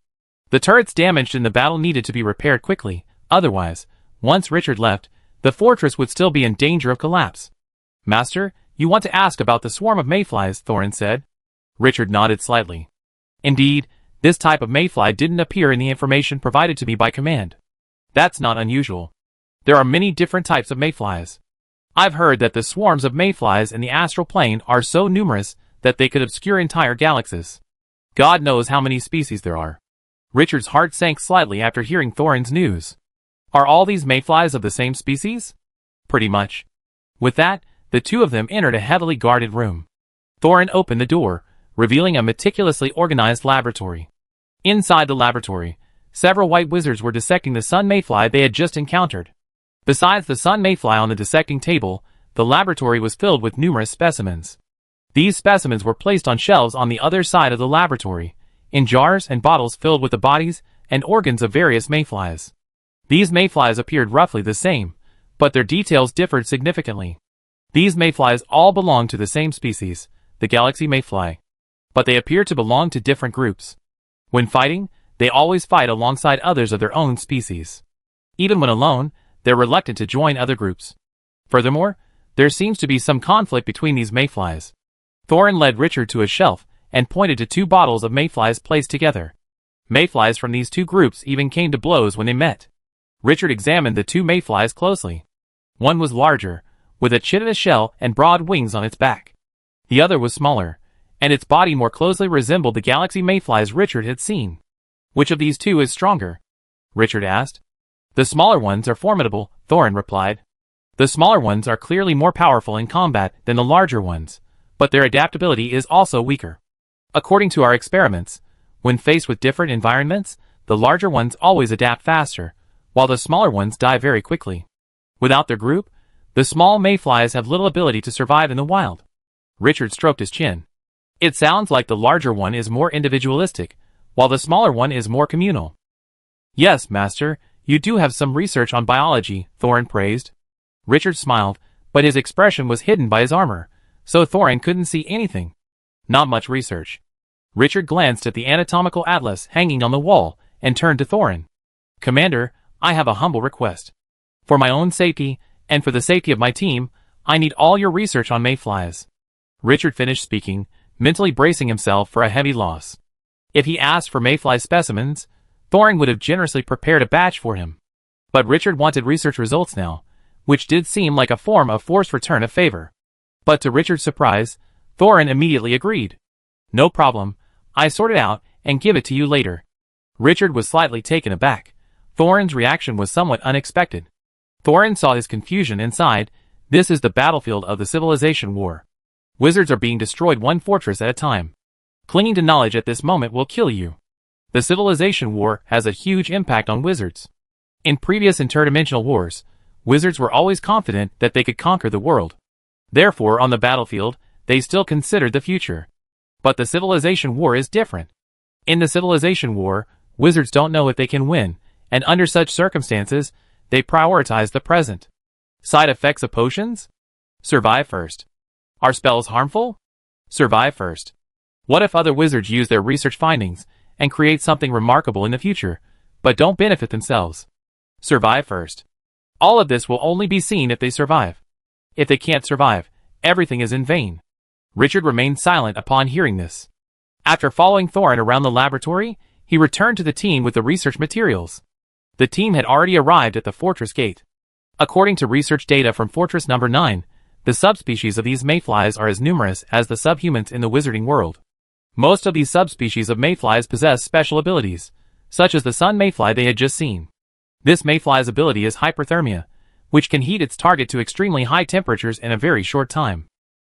The turrets damaged in the battle needed to be repaired quickly, otherwise, once Richard left, the fortress would still be in danger of collapse. "Master, you want to ask about the swarm of mayflies," Thorin said. Richard nodded slightly. "Indeed, this type of mayfly didn't appear in the information provided to me by command. That's not unusual. There are many different types of mayflies. I've heard that the swarms of mayflies in the astral plane are so numerous that they could obscure entire galaxies. God knows how many species there are." Richard's heart sank slightly after hearing Thorin's news. "Are all these mayflies of the same species?" "Pretty much." With that, the two of them entered a heavily guarded room. Thorin opened the door, revealing a meticulously organized laboratory. Inside the laboratory, several white wizards were dissecting the sun mayfly they had just encountered. Besides the sun mayfly on the dissecting table, the laboratory was filled with numerous specimens. These specimens were placed on shelves on the other side of the laboratory, in jars and bottles filled with the bodies and organs of various mayflies. These mayflies appeared roughly the same, but their details differed significantly. These mayflies all belonged to the same species, the galaxy mayfly. But they appear to belong to different groups. When fighting, they always fight alongside others of their own species. Even when alone, they're reluctant to join other groups. Furthermore, there seems to be some conflict between these mayflies. Thorin led Richard to a shelf and pointed to two bottles of mayflies placed together. Mayflies from these two groups even came to blows when they met. Richard examined the two mayflies closely. One was larger, with a chitinous shell and broad wings on its back. The other was smaller, and its body more closely resembled the galaxy mayflies Richard had seen. "Which of these two is stronger?" Richard asked. "The smaller ones are formidable," Thorin replied. "The smaller ones are clearly more powerful in combat than the larger ones, but their adaptability is also weaker. According to our experiments, when faced with different environments, the larger ones always adapt faster, while the smaller ones die very quickly. Without their group, the small mayflies have little ability to survive in the wild." Richard stroked his chin. "It sounds like the larger one is more individualistic, while the smaller one is more communal." "Yes, master, you do have some research on biology," Thorin praised. Richard smiled, but his expression was hidden by his armor, so Thorin couldn't see anything. "Not much research." Richard glanced at the anatomical atlas hanging on the wall and turned to Thorin. "Commander, I have a humble request. For my own safety, and for the safety of my team, I need all your research on mayflies." Richard finished speaking, mentally bracing himself for a heavy loss. If he asked for mayfly specimens, Thorin would have generously prepared a batch for him. But Richard wanted research results now, which did seem like a form of forced return of favor. But to Richard's surprise, Thorin immediately agreed. "No problem, I sort it out and give it to you later." Richard was slightly taken aback. Thorin's reaction was somewhat unexpected. Thorin saw his confusion and sighed. This is the battlefield of the civilization war. Wizards are being destroyed one fortress at a time. Clinging to knowledge at this moment will kill you. The civilization war has a huge impact on wizards. In previous interdimensional wars, wizards were always confident that they could conquer the world. Therefore, on the battlefield, they still considered the future. But the civilization war is different. In the civilization war, wizards don't know if they can win, and under such circumstances, they prioritize the present. Side effects of potions? Survive first. Are spells harmful? Survive first. What if other wizards use their research findings and create something remarkable in the future, but don't benefit themselves? Survive first. All of this will only be seen if they survive. If they can't survive, everything is in vain. Richard remained silent upon hearing this. After following Thorin around the laboratory, he returned to the team with the research materials. The team had already arrived at the fortress gate. According to research data from Fortress Number 9, the subspecies of these mayflies are as numerous as the subhumans in the wizarding world. Most of these subspecies of mayflies possess special abilities, such as the sun mayfly they had just seen. This mayfly's ability is hyperthermia, which can heat its target to extremely high temperatures in a very short time.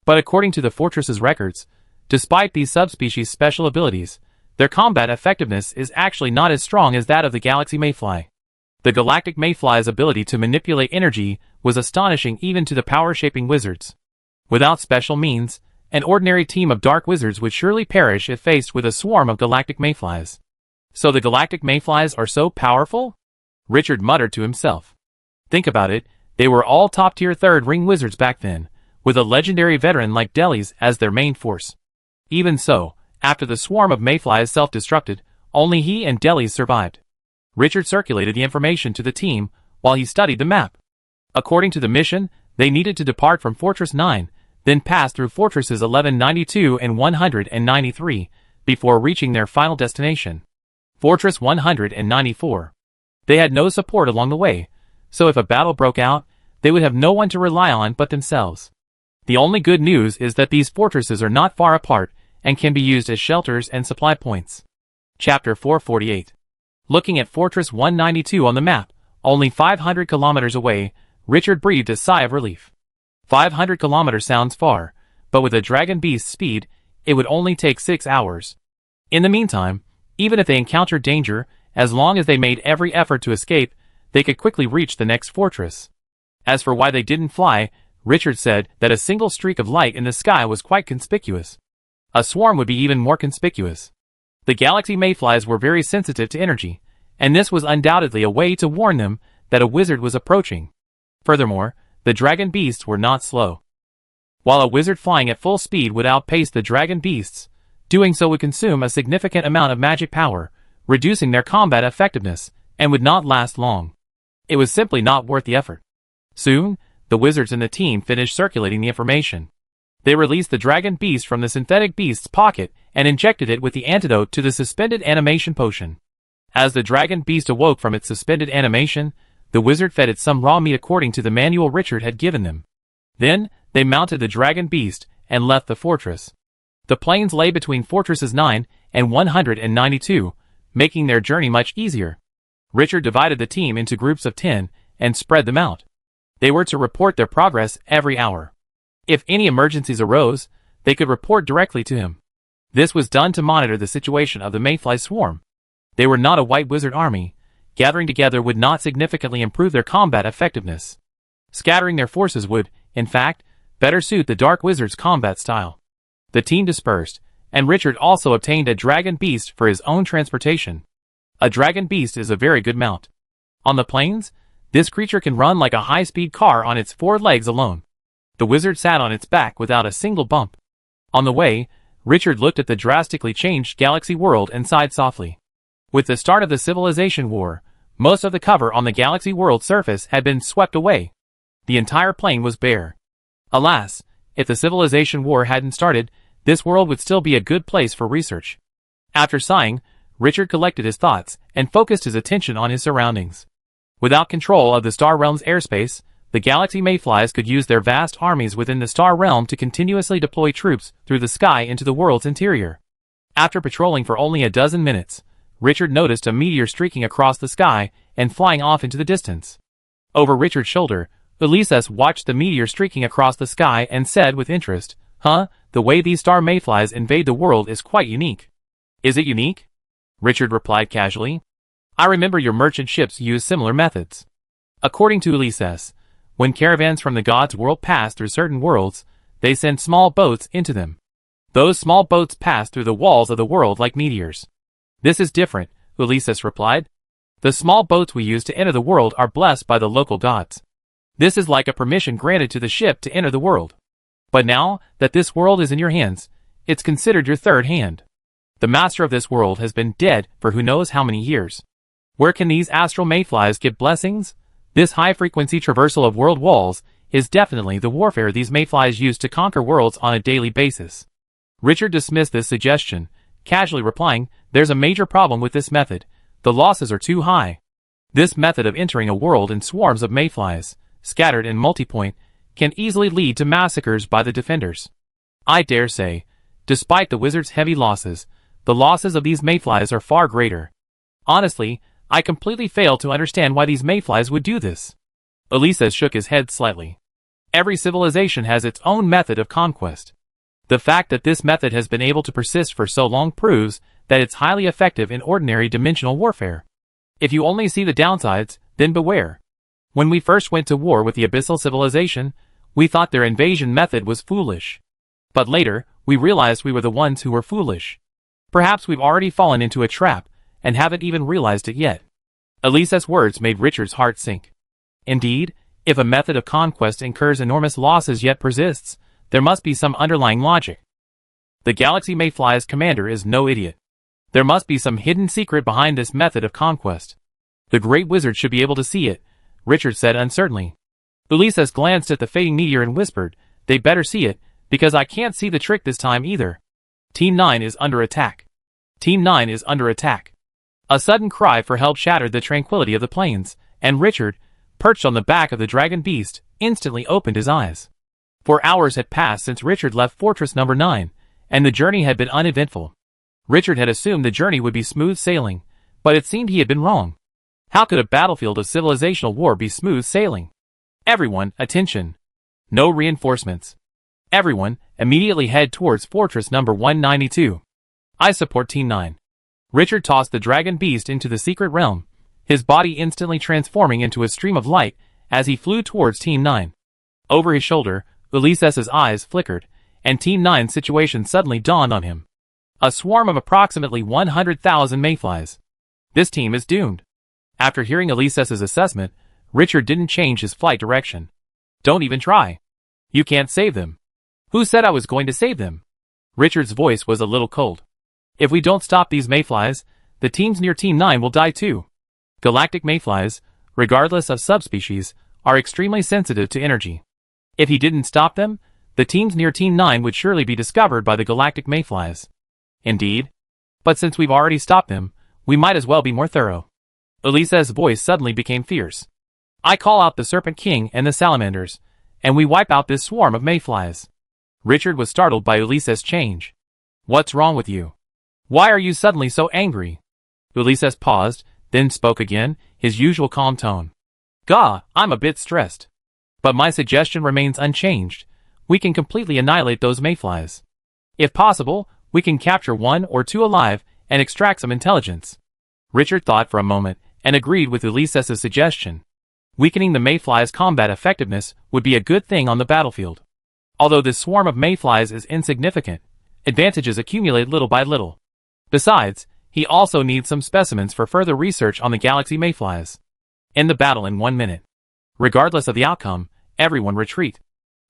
But according to the fortress's records, despite these subspecies' special abilities, their combat effectiveness is actually not as strong as that of the galaxy mayfly. The galactic mayfly's ability to manipulate energy was astonishing even to the power-shaping wizards. Without special means, an ordinary team of dark wizards would surely perish if faced with a swarm of galactic mayflies. So the galactic mayflies are so powerful? Richard muttered to himself. Think about it, they were all top-tier third-ring wizards back then, with a legendary veteran like Delis as their main force. Even so, after the swarm of mayflies self-destructed, only he and Delis survived. Richard circulated the information to the team while he studied the map. According to the mission, they needed to depart from Fortress 9, then pass through Fortresses 1192 and 193, before reaching their final destination, Fortress 194. They had no support along the way, so if a battle broke out, they would have no one to rely on but themselves. The only good news is that these fortresses are not far apart and can be used as shelters and supply points. Chapter 448. Looking at Fortress 192 on the map, only 500 kilometers away, Richard breathed a sigh of relief. 500 kilometers sounds far, but with a dragon beast's speed, it would only take 6 hours. In the meantime, even if they encountered danger, as long as they made every effort to escape, they could quickly reach the next fortress. As for why they didn't fly, Richard said that a single streak of light in the sky was quite conspicuous. A swarm would be even more conspicuous. The galaxy mayflies were very sensitive to energy, and this was undoubtedly a way to warn them that a wizard was approaching. Furthermore, the dragon beasts were not slow. While a wizard flying at full speed would outpace the dragon beasts, doing so would consume a significant amount of magic power, reducing their combat effectiveness, and would not last long. It was simply not worth the effort. Soon, the wizards in the team finished circulating the information. They released the dragon beast from the synthetic beast's pocket and injected it with the antidote to the suspended animation potion. As the dragon beast awoke from its suspended animation, the wizard fed it some raw meat according to the manual Richard had given them. Then, they mounted the dragon beast and left the fortress. The plains lay between Fortresses 9 and 192, making their journey much easier. Richard divided the team into groups of 10 and spread them out. They were to report their progress every hour. If any emergencies arose, they could report directly to him. This was done to monitor the situation of the mayfly swarm. They were not a white wizard army. Gathering together would not significantly improve their combat effectiveness. Scattering their forces would, in fact, better suit the dark wizard's combat style. The team dispersed, and Richard also obtained a dragon beast for his own transportation. A dragon beast is a very good mount. On the plains, this creature can run like a high-speed car on its 4 legs alone. The wizard sat on its back without a single bump. On the way, Richard looked at the drastically changed galaxy world and sighed softly. With the start of the Civilization War, most of the cover on the galaxy world surface had been swept away. The entire plain was bare. Alas, if the Civilization War hadn't started, this world would still be a good place for research. After sighing, Richard collected his thoughts and focused his attention on his surroundings. Without control of the Star Realm's airspace, the galaxy mayflies could use their vast armies within the Star Realm to continuously deploy troops through the sky into the world's interior. After patrolling for only a dozen minutes, Richard noticed a meteor streaking across the sky and flying off into the distance. Over Richard's shoulder, Ulysses watched the meteor streaking across the sky and said with interest, the way these star mayflies invade the world is quite unique." "Is it unique?" Richard replied casually. "I remember your merchant ships use similar methods." According to Ulysses, when caravans from the gods' world pass through certain worlds, they send small boats into them. Those small boats pass through the walls of the world like meteors. "This is different," Ulysses replied. "The small boats we use to enter the world are blessed by the local gods. This is like a permission granted to the ship to enter the world. But now that this world is in your hands, it's considered your third hand. The master of this world has been dead for who knows how many years. Where can these astral mayflies get blessings? This high-frequency traversal of world walls is definitely the warfare these mayflies use to conquer worlds on a daily basis." Richard dismissed this suggestion, casually replying, "There's a major problem with this method. The losses are too high. This method of entering a world in swarms of mayflies, scattered in multipoint, can easily lead to massacres by the defenders. I dare say, despite the wizard's heavy losses, the losses of these mayflies are far greater. Honestly, I completely fail to understand why these mayflies would do this." Ulysses shook his head slightly. "Every civilization has its own method of conquest. The fact that this method has been able to persist for so long proves that it's highly effective in ordinary dimensional warfare. If you only see the downsides, then beware. When we first went to war with the Abyssal Civilization, we thought their invasion method was foolish. But later, we realized we were the ones who were foolish. Perhaps we've already fallen into a trap, and haven't even realized it yet. Elisa's words made Richard's heart sink. Indeed, if a method of conquest incurs enormous losses yet persists, there must be some underlying logic. The Galaxy Mayfly's commander is no idiot. There must be some hidden secret behind this method of conquest. The Great Wizard should be able to see it, Richard said uncertainly. Ulises glanced at the fading meteor and whispered, "They better see it, because I can't see the trick this time either. Team 9 is under attack. Team 9 is under attack." A sudden cry for help shattered the tranquility of the plains, and Richard, perched on the back of the dragon beast, instantly opened his eyes. 4 hours had passed since Richard left Fortress Number 9, and the journey had been uneventful. Richard had assumed the journey would be smooth sailing, but it seemed he had been wrong. How could a battlefield of civilizational war be smooth sailing? Everyone, attention. No reinforcements. Everyone, immediately head towards Fortress Number 192. I support Team 9. Richard tossed the dragon beast into the secret realm, his body instantly transforming into a stream of light as he flew towards Team 9. Over his shoulder, Ulises' eyes flickered, and Team 9's situation suddenly dawned on him. A swarm of approximately 100,000 mayflies. This team is doomed. After hearing Ulises' assessment, Richard didn't change his flight direction. Don't even try. You can't save them. Who said I was going to save them? Richard's voice was a little cold. If we don't stop these mayflies, the teams near Team 9 will die too. Galactic mayflies, regardless of subspecies, are extremely sensitive to energy. If he didn't stop them, the teams near Team 9 would surely be discovered by the galactic mayflies. Indeed. But since we've already stopped them, we might as well be more thorough. Ulises' voice suddenly became fierce. I call out the Serpent King and the salamanders, and we wipe out this swarm of mayflies. Richard was startled by Ulises' change. What's wrong with you? Why are you suddenly so angry? Ulises paused, then spoke again, his usual calm tone. Gah, I'm a bit stressed. But my suggestion remains unchanged. We can completely annihilate those mayflies. If possible, we can capture 1 or 2 alive and extract some intelligence. Richard thought for a moment and agreed with Ulises' suggestion. Weakening the mayflies' combat effectiveness would be a good thing on the battlefield. Although this swarm of mayflies is insignificant, advantages accumulate little by little. Besides, he also needs some specimens for further research on the galaxy mayflies. End the battle in 1 minute. Regardless of the outcome, everyone retreat.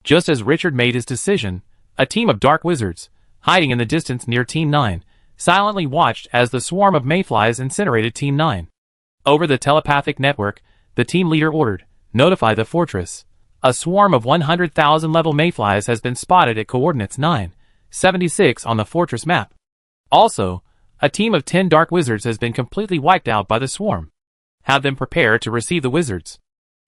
Just as Richard made his decision, a team of dark wizards, hiding in the distance near Team 9, silently watched as the swarm of mayflies incinerated Team 9. Over the telepathic network, the team leader ordered, notify the fortress. A swarm of 100,000 level mayflies has been spotted at coordinates 976 on the fortress map. Also, a team of 10 dark wizards has been completely wiped out by the swarm. Have them prepare to receive the wizards.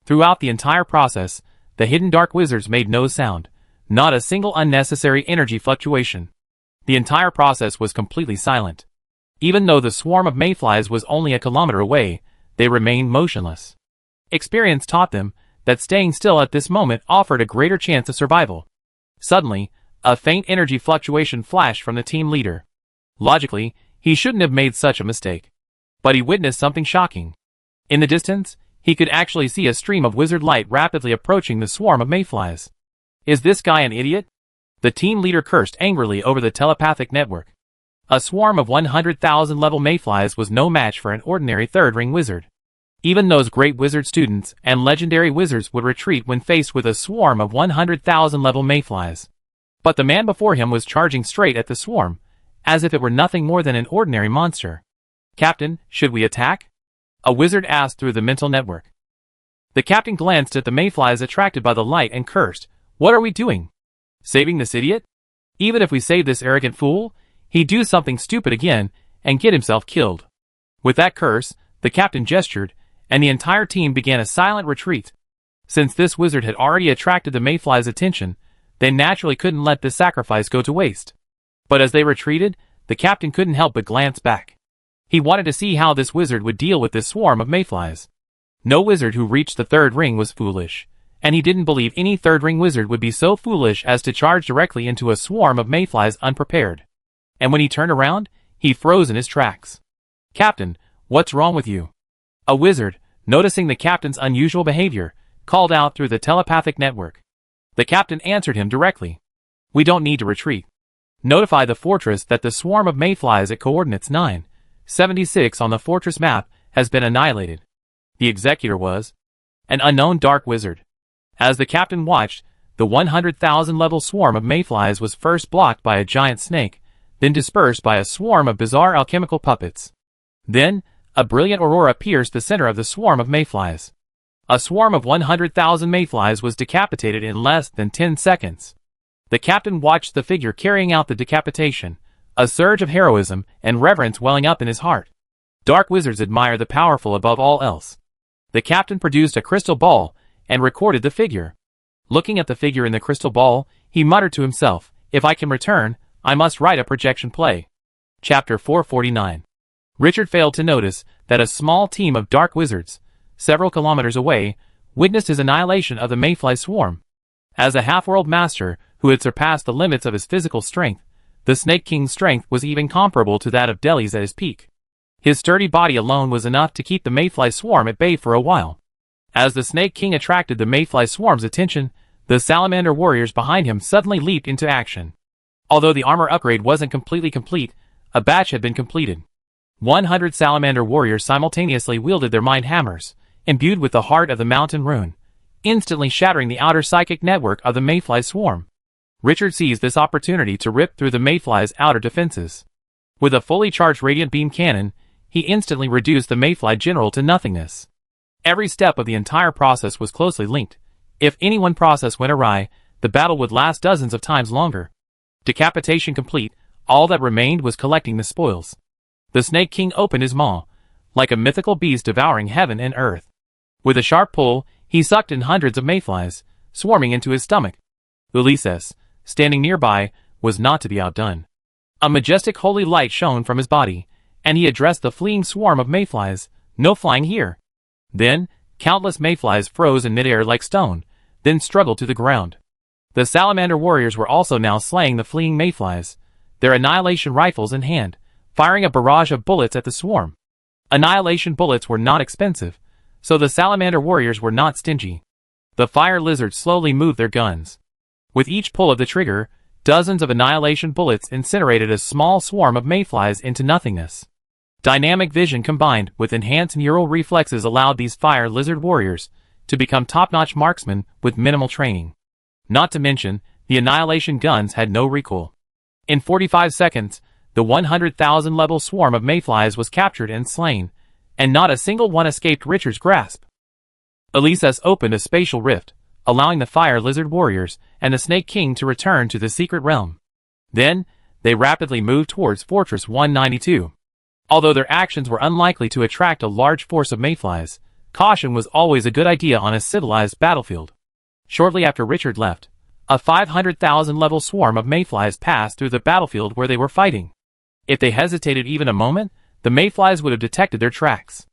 Throughout the entire process, the hidden dark wizards made no sound, not a single unnecessary energy fluctuation. The entire process was completely silent. Even though the swarm of mayflies was only a kilometer away, they remained motionless. Experience taught them that staying still at this moment offered a greater chance of survival. Suddenly, a faint energy fluctuation flashed from the team leader. Logically, he shouldn't have made such a mistake. But he witnessed something shocking. In the distance, he could actually see a stream of wizard light rapidly approaching the swarm of mayflies. Is this guy an idiot? The team leader cursed angrily over the telepathic network. A swarm of 100,000 level mayflies was no match for an ordinary third-ring wizard. Even those great wizard students and legendary wizards would retreat when faced with a swarm of 100,000 level mayflies. But the man before him was charging straight at the swarm, as if it were nothing more than an ordinary monster. Captain, should we attack? A wizard asked through the mental network. The captain glanced at the mayflies attracted by the light and cursed, What are we doing? Saving this idiot? Even if we save this arrogant fool, he'd do something stupid again and get himself killed. With that curse, the captain gestured, and the entire team began a silent retreat. Since this wizard had already attracted the mayflies' attention, they naturally couldn't let this sacrifice go to waste. But as they retreated, the captain couldn't help but glance back. He wanted to see how this wizard would deal with this swarm of mayflies. No wizard who reached the third ring was foolish, and he didn't believe any third-ring wizard would be so foolish as to charge directly into a swarm of mayflies unprepared. And when he turned around, he froze in his tracks. Captain, what's wrong with you? A wizard, noticing the captain's unusual behavior, called out through the telepathic network. The captain answered him directly. "We don't need to retreat. Notify the fortress that the swarm of mayflies at coordinates 976 on the fortress map has been annihilated." The executor was an unknown dark wizard. As the captain watched, the 100,000 level swarm of mayflies was first blocked by a giant snake, then dispersed by a swarm of bizarre alchemical puppets. Then, a brilliant aurora pierced the center of the swarm of mayflies. A swarm of 100,000 mayflies was decapitated in less than 10 seconds. The captain watched the figure carrying out the decapitation, a surge of heroism and reverence welling up in his heart. Dark wizards admire the powerful above all else. The captain produced a crystal ball and recorded the figure. Looking at the figure in the crystal ball, he muttered to himself, "If I can return, I must write a projection play." Chapter 449. Richard failed to notice that a small team of dark wizards, several kilometers away, witnessed his annihilation of the mayfly swarm. As a half-world master who had surpassed the limits of his physical strength, the Snake King's strength was even comparable to that of Delhi's at his peak. His sturdy body alone was enough to keep the mayfly swarm at bay for a while. As the Snake King attracted the mayfly swarm's attention, the salamander warriors behind him suddenly leaped into action. Although the armor upgrade wasn't completely complete, a batch had been completed. 100 salamander warriors simultaneously wielded their mind hammers, imbued with the heart of the mountain rune, instantly shattering the outer psychic network of the mayfly swarm. Richard seized this opportunity to rip through the mayfly's outer defenses. With a fully charged radiant beam cannon, he instantly reduced the mayfly general to nothingness. Every step of the entire process was closely linked. If any one process went awry, the battle would last dozens of times longer. Decapitation complete, all that remained was collecting the spoils. The Snake King opened his maw, like a mythical beast devouring heaven and earth. With a sharp pull, he sucked in hundreds of mayflies, swarming into his stomach. Ulysses, standing nearby, was not to be outdone. A majestic holy light shone from his body, and he addressed the fleeing swarm of mayflies, "No flying here." Then, countless mayflies froze in midair like stone, then struggled to the ground. The salamander warriors were also now slaying the fleeing mayflies, their annihilation rifles in hand, firing a barrage of bullets at the swarm. Annihilation bullets were not expensive, so the salamander warriors were not stingy. The fire lizards slowly moved their guns. With each pull of the trigger, dozens of annihilation bullets incinerated a small swarm of mayflies into nothingness. Dynamic vision combined with enhanced neural reflexes allowed these fire lizard warriors to become top-notch marksmen with minimal training. Not to mention, the annihilation guns had no recoil. In 45 seconds, the 100,000 level swarm of mayflies was captured and slain, and not a single one escaped Richard's grasp. Ulysses opened a spatial rift, allowing the fire lizard warriors and the Snake King to return to the secret realm. Then, they rapidly moved towards Fortress 192. Although their actions were unlikely to attract a large force of mayflies, caution was always a good idea on a civilized battlefield. Shortly after Richard left, a 500,000 level swarm of mayflies passed through the battlefield where they were fighting. If they hesitated even a moment, the mayflies would have detected their tracks.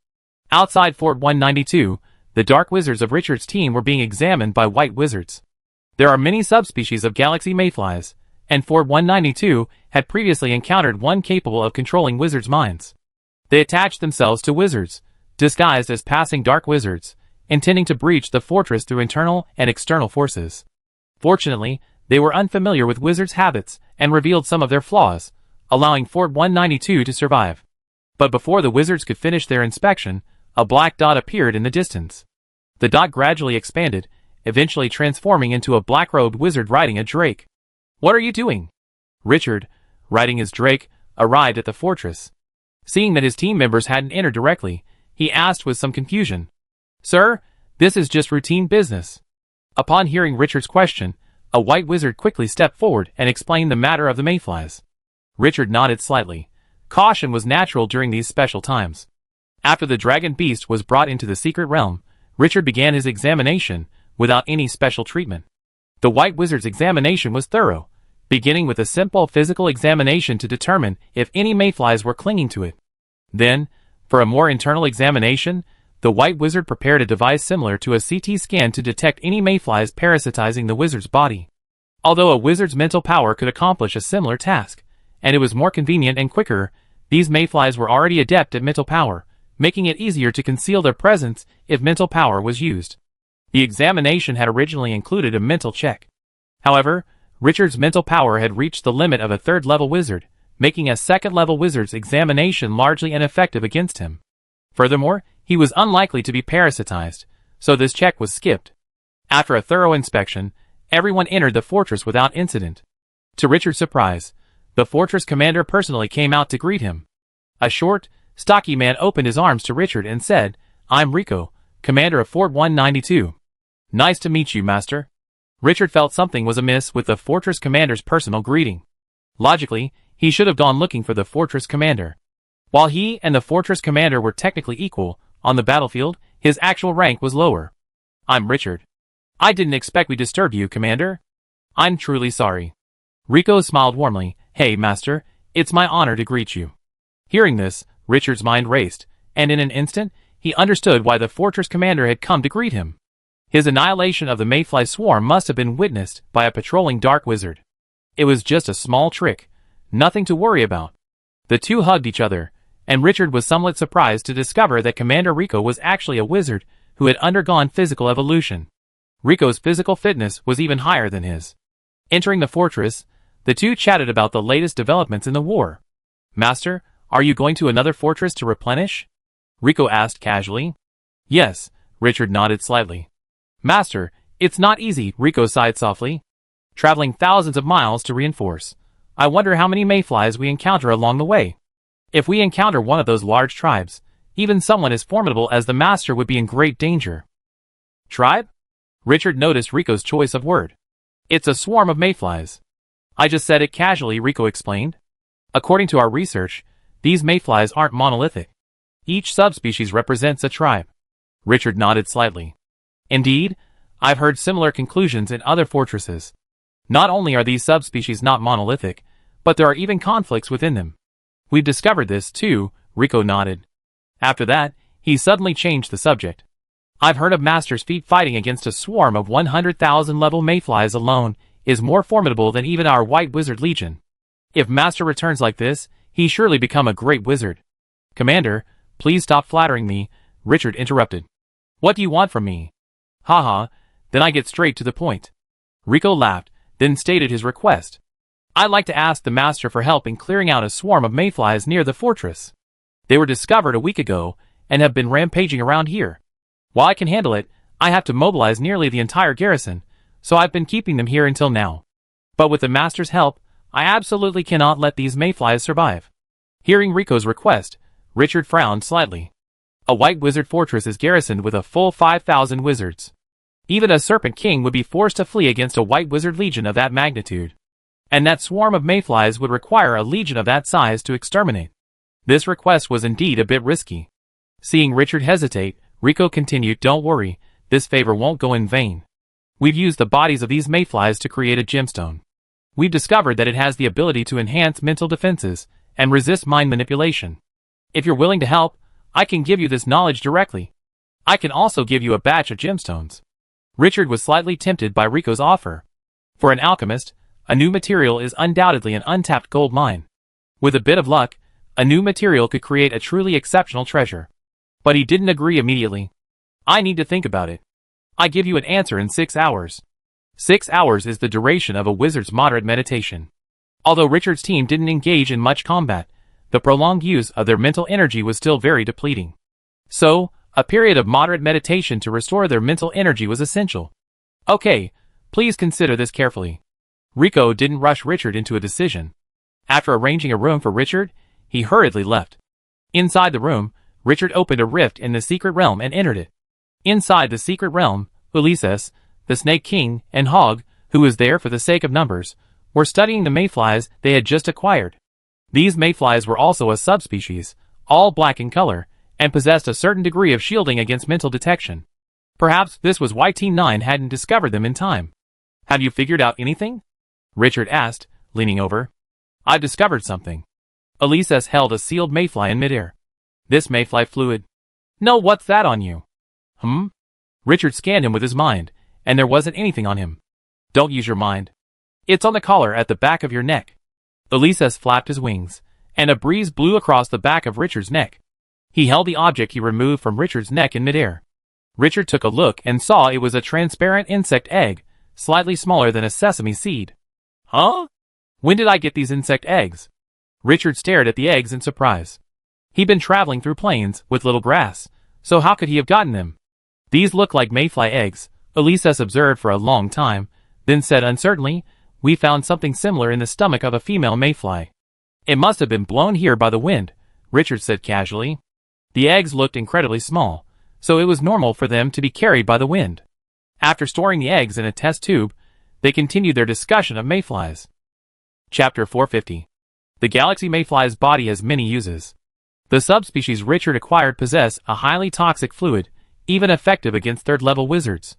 Outside Fort 192, the dark wizards of Richard's team were being examined by white wizards. There are many subspecies of galaxy mayflies, and Fort 192 had previously encountered one capable of controlling wizards' minds. They attached themselves to wizards, disguised as passing dark wizards, intending to breach the fortress through internal and external forces. Fortunately, they were unfamiliar with wizards' habits and revealed some of their flaws, allowing Fort 192 to survive. But before the wizards could finish their inspection, a black dot appeared in the distance. The dot gradually expanded, eventually transforming into a black-robed wizard riding a drake. "What are you doing?" Richard, riding his drake, arrived at the fortress. Seeing that his team members hadn't entered directly, he asked with some confusion, "Sir, this is just routine business." Upon hearing Richard's question, a white wizard quickly stepped forward and explained the matter of the mayflies. Richard nodded slightly. Caution was natural during these special times. After the dragon beast was brought into the secret realm, Richard began his examination without any special treatment. The white wizard's examination was thorough, beginning with a simple physical examination to determine if any mayflies were clinging to it. Then, for a more internal examination, the white wizard prepared a device similar to a CT scan to detect any mayflies parasitizing the wizard's body. Although a wizard's mental power could accomplish a similar task, and it was more convenient and quicker, these mayflies were already adept at mental power, making it easier to conceal their presence if mental power was used. The examination had originally included a mental check. However, Richard's mental power had reached the limit of a third-level wizard, making a second-level wizard's examination largely ineffective against him. Furthermore, he was unlikely to be parasitized, so this check was skipped. After a thorough inspection, everyone entered the fortress without incident. To Richard's surprise, the fortress commander personally came out to greet him. A short, stocky man opened his arms to Richard and said, "I'm Rico, commander of Fort 192. Nice to meet you, master." Richard felt something was amiss with the fortress commander's personal greeting. Logically, he should have gone looking for the fortress commander. While he and the fortress commander were technically equal, on the battlefield, his actual rank was lower. "I'm Richard. I didn't expect we disturbed you, commander." "I'm truly sorry." Rico smiled warmly. "Hey, master, it's my honor to greet you." Hearing this, Richard's mind raced, and in an instant, he understood why the fortress commander had come to greet him. His annihilation of the mayfly swarm must have been witnessed by a patrolling dark wizard. It was just a small trick, nothing to worry about. The two hugged each other, and Richard was somewhat surprised to discover that Commander Rico was actually a wizard who had undergone physical evolution. Rico's physical fitness was even higher than his. Entering the fortress, the two chatted about the latest developments in the war. "Master, are you going to another fortress to replenish?" Rico asked casually. "Yes," Richard nodded slightly. "Master, it's not easy," Rico sighed softly. "Traveling thousands of miles to reinforce. I wonder how many mayflies we encounter along the way. If we encounter one of those large tribes, even someone as formidable as the master would be in great danger." "Tribe?" Richard noticed Rico's choice of word. "It's a swarm of mayflies." "I just said it casually," Rico explained. "According to our research, these mayflies aren't monolithic. Each subspecies represents a tribe." Richard nodded slightly. "Indeed, I've heard similar conclusions in other fortresses. Not only are these subspecies not monolithic, but there are even conflicts within them." "We've discovered this, too," Rico nodded. After that, he suddenly changed the subject. "I've heard of Master's feat fighting against a swarm of 100,000 level mayflies alone is more formidable than even our White Wizard Legion. If Master returns like this, he surely become a great wizard." "Commander, please stop flattering me," Richard interrupted. "What do you want from me?" "Haha, then I get straight to the point." Rico laughed, then stated his request. "I'd like to ask the Master for help in clearing out a swarm of mayflies near the fortress. They were discovered a week ago, and have been rampaging around here. While I can handle it, I have to mobilize nearly the entire garrison, so I've been keeping them here until now. But with the Master's help, I absolutely cannot let these mayflies survive." Hearing Rico's request, Richard frowned slightly. A White Wizard fortress is garrisoned with a full 5,000 wizards. Even a Serpent King would be forced to flee against a White Wizard Legion of that magnitude. And that swarm of mayflies would require a legion of that size to exterminate. This request was indeed a bit risky. Seeing Richard hesitate, Rico continued, "Don't worry, this favor won't go in vain. We've used the bodies of these mayflies to create a gemstone. We've discovered that it has the ability to enhance mental defenses and resist mind manipulation. If you're willing to help, I can give you this knowledge directly. I can also give you a batch of gemstones." Richard was slightly tempted by Rico's offer. For an alchemist, a new material is undoubtedly an untapped gold mine. With a bit of luck, a new material could create a truly exceptional treasure. But he didn't agree immediately. "I need to think about it. I give you an answer in 6 hours. 6 hours is the duration of a wizard's moderate meditation." Although Richard's team didn't engage in much combat, the prolonged use of their mental energy was still very depleting. So, a period of moderate meditation to restore their mental energy was essential. "Okay, please consider this carefully." Rico didn't rush Richard into a decision. After arranging a room for Richard, he hurriedly left. Inside the room, Richard opened a rift in the secret realm and entered it. Inside the secret realm, Ulysses, the Snake King, and Hog, who was there for the sake of numbers, were studying the mayflies they had just acquired. These mayflies were also a subspecies, all black in color, and possessed a certain degree of shielding against mental detection. Perhaps this was why Team 9 hadn't discovered them in time. "Have you figured out anything?" Richard asked, leaning over. "I've discovered something." Ulysses held a sealed mayfly in midair. "This mayfly fluid." "No, what's that on you?" Richard scanned him with his mind, and there wasn't anything on him. "Don't use your mind. It's on the collar at the back of your neck." Ulysses flapped his wings, and a breeze blew across the back of Richard's neck. He held the object he removed from Richard's neck in midair. Richard took a look and saw it was a transparent insect egg, slightly smaller than a sesame seed. Huh? When did I get these insect eggs? Richard stared at the eggs in surprise. He'd been traveling through plains with little grass, so how could he have gotten them? These look like mayfly eggs, Elises observed for a long time, then said uncertainly, we found something similar in the stomach of a female mayfly. It must have been blown here by the wind, Richard said casually. The eggs looked incredibly small, so it was normal for them to be carried by the wind. After storing the eggs in a test tube, they continued their discussion of mayflies. Chapter 450. The galaxy mayfly's body has many uses. The subspecies Richard acquired possess a highly toxic fluid, even effective against third-level wizards.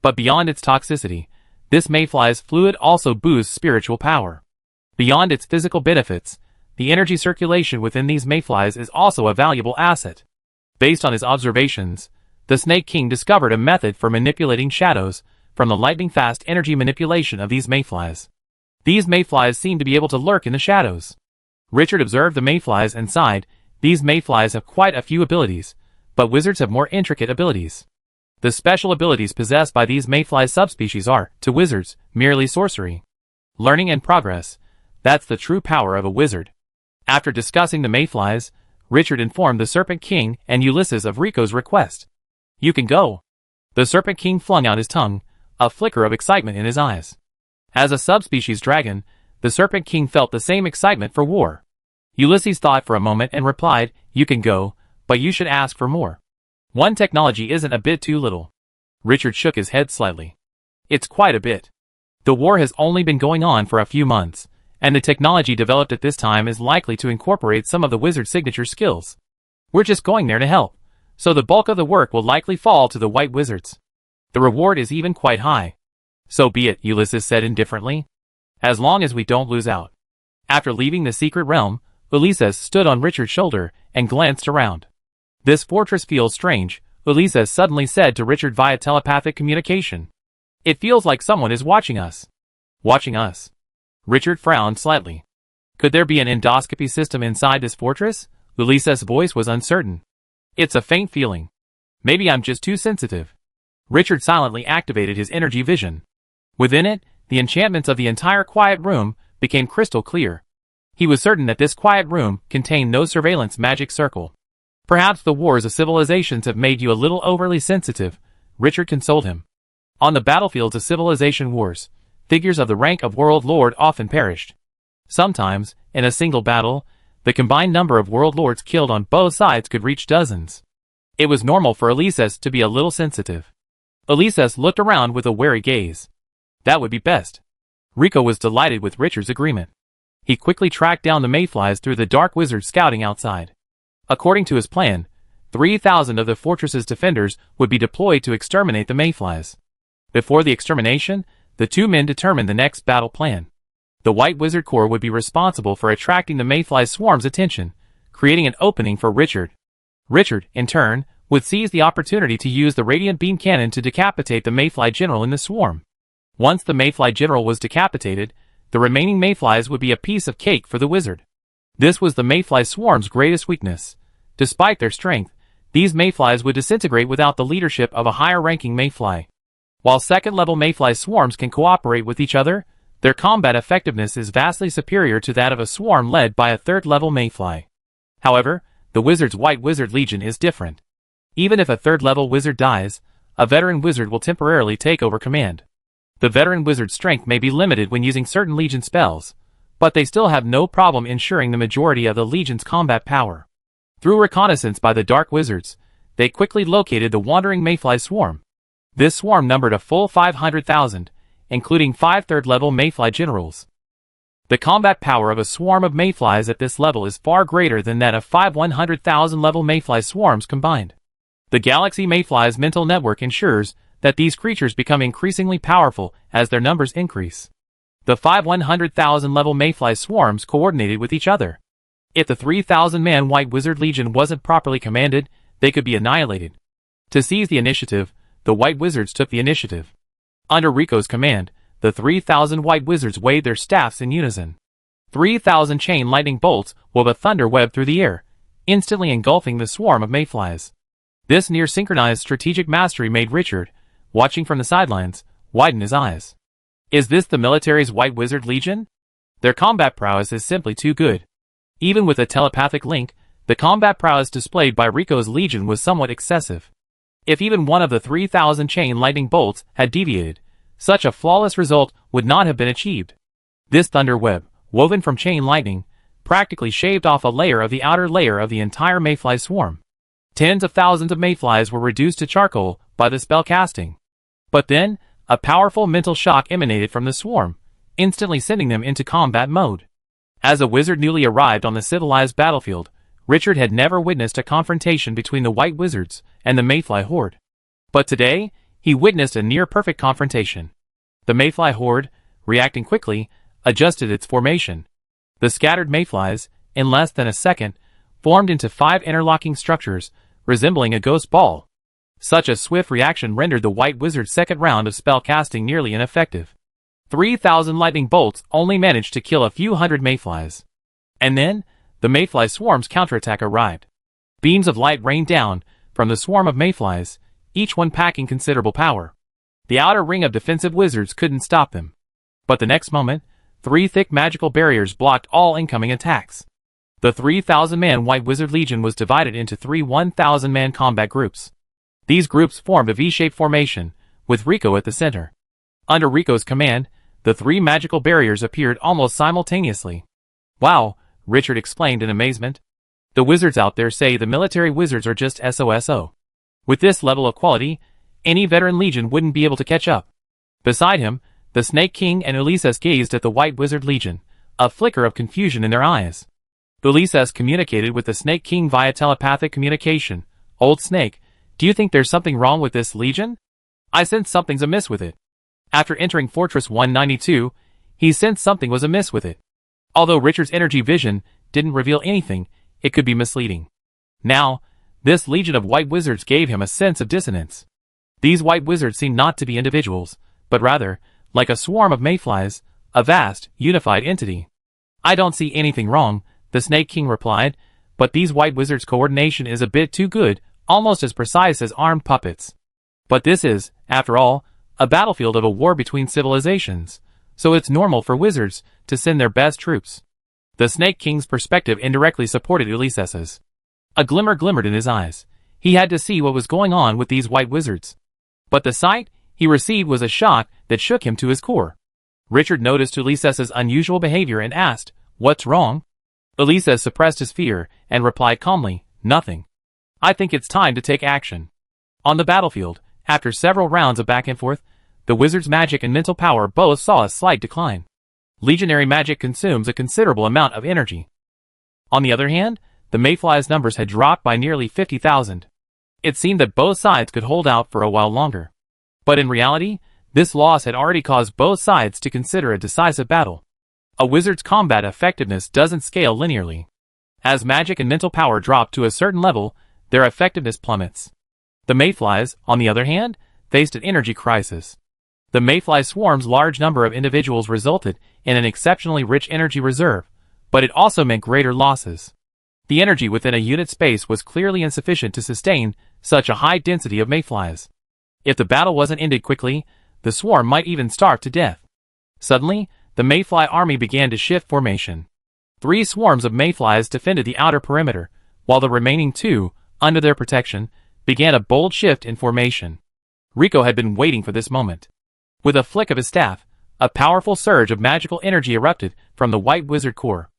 But beyond its toxicity, this mayfly's fluid also boosts spiritual power. Beyond its physical benefits, the energy circulation within these mayflies is also a valuable asset. Based on his observations, the Snake King discovered a method for manipulating shadows from the lightning-fast energy manipulation of these mayflies. These mayflies seem to be able to lurk in the shadows. Richard observed the mayflies and sighed. These mayflies have quite a few abilities, but wizards have more intricate abilities. The special abilities possessed by these mayfly subspecies are, to wizards, merely sorcery. Learning and progress. That's the true power of a wizard. After discussing the mayflies, Richard informed the Serpent King and Ulysses of Rico's request. You can go. The Serpent King flung out his tongue, a flicker of excitement in his eyes. As a subspecies dragon, the Serpent King felt the same excitement for war. Ulysses thought for a moment and replied, you can go, but you should ask for more. One technology isn't a bit too little. Richard shook his head slightly. It's quite a bit. The war has only been going on for a few months, and the technology developed at this time is likely to incorporate some of the wizard's signature skills. We're just going there to help, so the bulk of the work will likely fall to the white wizards. The reward is even quite high. So be it, Ulysses said indifferently. As long as we don't lose out. After leaving the secret realm, Ulysses stood on Richard's shoulder and glanced around. This fortress feels strange, Ulysses suddenly said to Richard via telepathic communication. It feels like someone is watching us. Watching us? Richard frowned slightly. Could there be an endoscopy system inside this fortress? Ulysses' voice was uncertain. It's a faint feeling. Maybe I'm just too sensitive. Richard silently activated his energy vision. Within it, the enchantments of the entire quiet room became crystal clear. He was certain that this quiet room contained no surveillance magic circle. Perhaps the wars of civilizations have made you a little overly sensitive, Richard consoled him. On the battlefields of civilization wars, figures of the rank of World Lord often perished. Sometimes, in a single battle, the combined number of World Lords killed on both sides could reach dozens. It was normal for Elises to be a little sensitive. Elises looked around with a wary gaze. That would be best. Rico was delighted with Richard's agreement. He quickly tracked down the mayflies through the Dark Wizard scouting outside. According to his plan, 3,000 of the fortress's defenders would be deployed to exterminate the mayflies. Before the extermination, the two men determined the next battle plan. The White Wizard Corps would be responsible for attracting the mayfly swarm's attention, creating an opening for Richard. Richard, in turn, would seize the opportunity to use the Radiant Beam Cannon to decapitate the mayfly general in the swarm. Once the mayfly general was decapitated, the remaining mayflies would be a piece of cake for the wizard. This was the mayfly swarm's greatest weakness. Despite their strength, these mayflies would disintegrate without the leadership of a higher-ranking mayfly. While second-level mayfly swarms can cooperate with each other, their combat effectiveness is vastly superior to that of a swarm led by a third-level mayfly. However, the wizard's White Wizard Legion is different. Even if a third-level wizard dies, a veteran wizard will temporarily take over command. The veteran wizard's strength may be limited when using certain Legion spells, but they still have no problem ensuring the majority of the Legion's combat power. Through reconnaissance by the Dark Wizards, they quickly located the wandering mayfly swarm. This swarm numbered a full 500,000, including 5 third-level mayfly generals. The combat power of a swarm of mayflies at this level is far greater than that of 5 100,000 level mayfly swarms combined. The Galaxy Mayfly's mental network ensures that these creatures become increasingly powerful as their numbers increase. The 5 100,000 level mayfly swarms coordinated with each other. If the 3,000-man White Wizard Legion wasn't properly commanded, they could be annihilated. To seize the initiative, the White Wizards took the initiative. Under Rico's command, the 3,000 White Wizards waved their staffs in unison. 3,000 chain lightning bolts wove a thunder web through the air, instantly engulfing the swarm of mayflies. This near-synchronized strategic mastery made Richard, watching from the sidelines, widen his eyes. Is this the military's White Wizard Legion? Their combat prowess is simply too good. Even with a telepathic link, the combat prowess displayed by Rico's Legion was somewhat excessive. If even one of the 3,000 chain lightning bolts had deviated, such a flawless result would not have been achieved. This thunder web, woven from chain lightning, practically shaved off a layer of the outer layer of the entire mayfly swarm. Tens of thousands of mayflies were reduced to charcoal by the spell casting. But then, a powerful mental shock emanated from the swarm, instantly sending them into combat mode. As a wizard newly arrived on the civilized battlefield, Richard had never witnessed a confrontation between the White Wizards and the mayfly horde. But today, he witnessed a near-perfect confrontation. The mayfly horde, reacting quickly, adjusted its formation. The scattered mayflies, in less than a second, formed into 5 interlocking structures, resembling a ghost ball. Such a swift reaction rendered the White Wizard's second round of spell casting nearly ineffective. 3,000 lightning bolts only managed to kill a few hundred mayflies. And then, the mayfly swarm's counterattack arrived. Beams of light rained down from the swarm of mayflies, each one packing considerable power. The outer ring of defensive wizards couldn't stop them. But the next moment, 3 thick magical barriers blocked all incoming attacks. The 3,000-man White Wizard Legion was divided into 3 1,000-man combat groups. These groups formed a V-shaped formation, with Rico at the center. Under Rico's command, the 3 magical barriers appeared almost simultaneously. Wow, Richard explained in amazement. The wizards out there say the military wizards are just SOSO. With this level of quality, any veteran legion wouldn't be able to catch up. Beside him, the Snake King and Ulysses gazed at the White Wizard Legion, a flicker of confusion in their eyes. Ulysses communicated with the Snake King via telepathic communication. Old Snake, do you think there's something wrong with this legion? I sense something's amiss with it. After entering Fortress 192, he sensed something was amiss with it. Although Richard's energy vision didn't reveal anything, it could be misleading. Now, this legion of White Wizards gave him a sense of dissonance. These White Wizards seemed not to be individuals, but rather, like a swarm of mayflies, a vast, unified entity. I don't see anything wrong, the Snake King replied, but these White Wizards' coordination is a bit too good, almost as precise as armed puppets. But this is, after all, a battlefield of a war between civilizations, so it's normal for wizards to send their best troops. The Snake King's perspective indirectly supported Ulysses's. A glimmer glimmered in his eyes. He had to see what was going on with these White Wizards. But the sight he received was a shock that shook him to his core. Richard noticed Ulysses's unusual behavior and asked, "What's wrong?" Ulysses suppressed his fear and replied calmly, "Nothing. I think it's time to take action." On the battlefield, after several rounds of back and forth, the wizard's magic and mental power both saw a slight decline. Legionary magic consumes a considerable amount of energy. On the other hand, the mayflies' numbers had dropped by nearly 50,000. It seemed that both sides could hold out for a while longer. But in reality, this loss had already caused both sides to consider a decisive battle. A wizard's combat effectiveness doesn't scale linearly. As magic and mental power drop to a certain level, their effectiveness plummets. The mayflies, on the other hand, faced an energy crisis. The mayfly swarm's large number of individuals resulted in an exceptionally rich energy reserve, but it also meant greater losses. The energy within a unit space was clearly insufficient to sustain such a high density of mayflies. If the battle wasn't ended quickly, the swarm might even starve to death. Suddenly, the mayfly army began to shift formation. 3 swarms of mayflies defended the outer perimeter, while the remaining 2, under their protection, began a bold shift in formation. Rico had been waiting for this moment. With a flick of his staff, a powerful surge of magical energy erupted from the White Wizard core.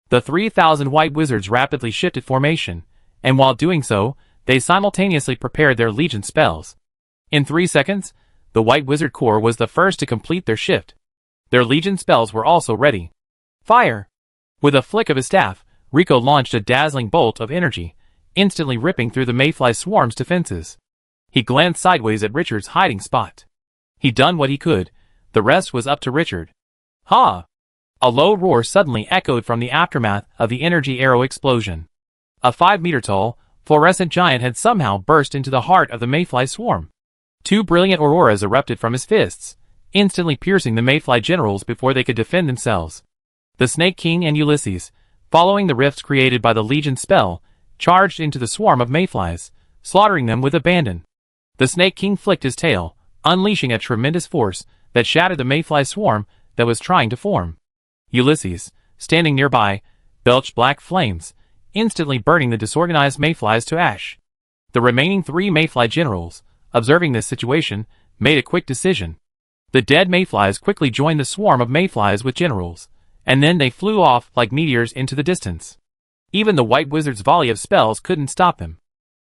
The 3,000 White Wizards rapidly shifted formation, and while doing so, they simultaneously prepared their legion spells. In 3 seconds, the White Wizard core was the first to complete their shift. Their legion spells were also ready. Fire! With a flick of his staff, Rico launched a dazzling bolt of energy, instantly ripping through the mayfly swarm's defenses. He glanced sideways at Richard's hiding spot. He'd done what he could, the rest was up to Richard. Ha! A low roar suddenly echoed from the aftermath of the energy arrow explosion. A 5-meter-tall, fluorescent giant had somehow burst into the heart of the mayfly swarm. 2 brilliant auroras erupted from his fists, instantly piercing the mayfly generals before they could defend themselves. The Snake King and Ulysses, following the rifts created by the Legion spell, charged into the swarm of mayflies, slaughtering them with abandon. The Snake King flicked his tail, unleashing a tremendous force that shattered the mayfly swarm that was trying to form. Ulysses, standing nearby, belched black flames, instantly burning the disorganized mayflies to ash. The remaining 3 mayfly generals, observing this situation, made a quick decision. The dead mayflies quickly joined the swarm of mayflies with generals, and then they flew off like meteors into the distance. Even the White Wizard's volley of spells couldn't stop them.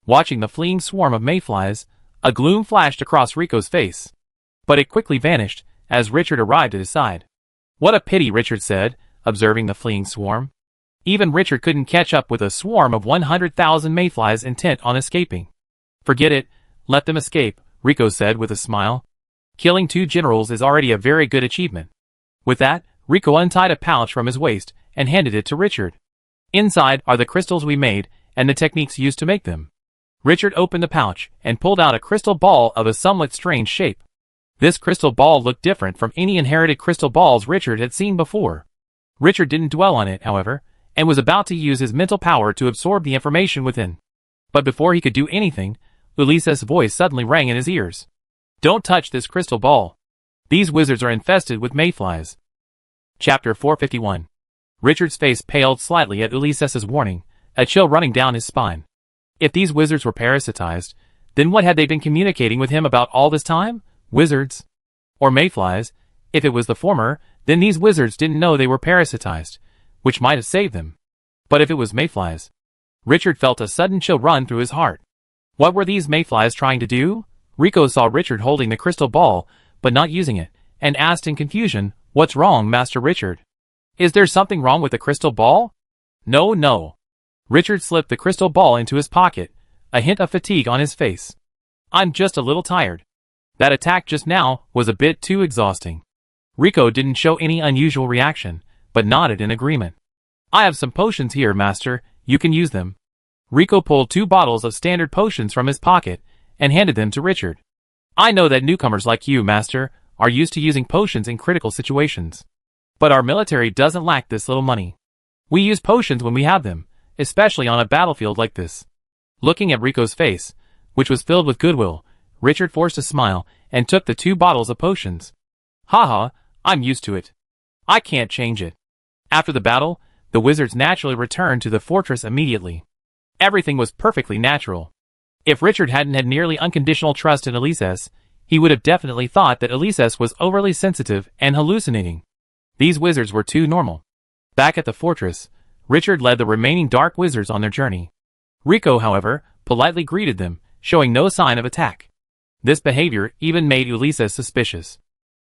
Watching the fleeing swarm of mayflies, a gloom flashed across Rico's face. But it quickly vanished as Richard arrived at his side. "What a pity," Richard said, observing the fleeing swarm. Even Richard couldn't catch up with a swarm of 100,000 mayflies intent on escaping. "Forget it, let them escape," Rico said with a smile. "Killing 2 generals is already a very good achievement." With that, Rico untied a pouch from his waist and handed it to Richard. "Inside are the crystals we made and the techniques used to make them." Richard opened the pouch and pulled out a crystal ball of a somewhat strange shape. This crystal ball looked different from any inherited crystal balls Richard had seen before. Richard didn't dwell on it, however, and was about to use his mental power to absorb the information within. But before he could do anything, Ulysses' voice suddenly rang in his ears. "Don't touch this crystal ball. These wizards are infested with mayflies." Chapter 451. Richard's face paled slightly at Ulysses' warning, a chill running down his spine. If these wizards were parasitized, then what had they been communicating with him about all this time? Wizards? Or mayflies? If it was the former, then these wizards didn't know they were parasitized, which might have saved them. But if it was mayflies? Richard felt a sudden chill run through his heart. What were these mayflies trying to do? Rico saw Richard holding the crystal ball, but not using it, and asked in confusion, "What's wrong, Master Richard? Is there something wrong with the crystal ball?" No. Richard slipped the crystal ball into his pocket, a hint of fatigue on his face. "I'm just a little tired. That attack just now was a bit too exhausting." Rico didn't show any unusual reaction, but nodded in agreement. "I have some potions here, Master. You can use them." Rico pulled 2 bottles of standard potions from his pocket and handed them to Richard. "I know that newcomers like you, Master, are used to using potions in critical situations. But our military doesn't lack this little money. We use potions when we have them, especially on a battlefield like this." Looking at Rico's face, which was filled with goodwill, Richard forced a smile and took the 2 bottles of potions. "Haha, I'm used to it. I can't change it." After the battle, the wizards naturally returned to the fortress immediately. Everything was perfectly natural. If Richard hadn't had nearly unconditional trust in Ulysses, he would have definitely thought that Ulysses was overly sensitive and hallucinating. These wizards were too normal. Back at the fortress, Richard led the remaining dark wizards on their journey. Rico, however, politely greeted them, showing no sign of attack. This behavior even made Ulysses suspicious.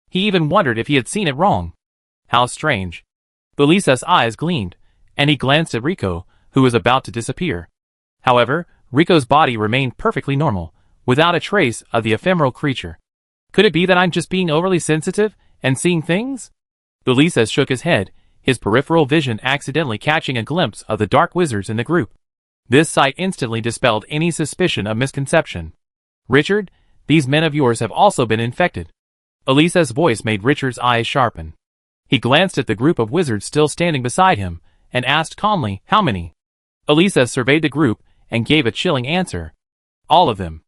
He even wondered if he had seen it wrong. How strange. Ulysses' eyes gleamed, and he glanced at Rico, who was about to disappear. However, Rico's body remained perfectly normal, without a trace of the ephemeral creature. Could it be that I'm just being overly sensitive and seeing things? Ulysses shook his head, his peripheral vision accidentally catching a glimpse of the dark wizards in the group. This sight instantly dispelled any suspicion of misconception. "Richard, these men of yours have also been infected." Ulysses' voice made Richard's eyes sharpen. He glanced at the group of wizards still standing beside him, and asked calmly, "How many?" Ulysses surveyed the group and gave a chilling answer. "All of them.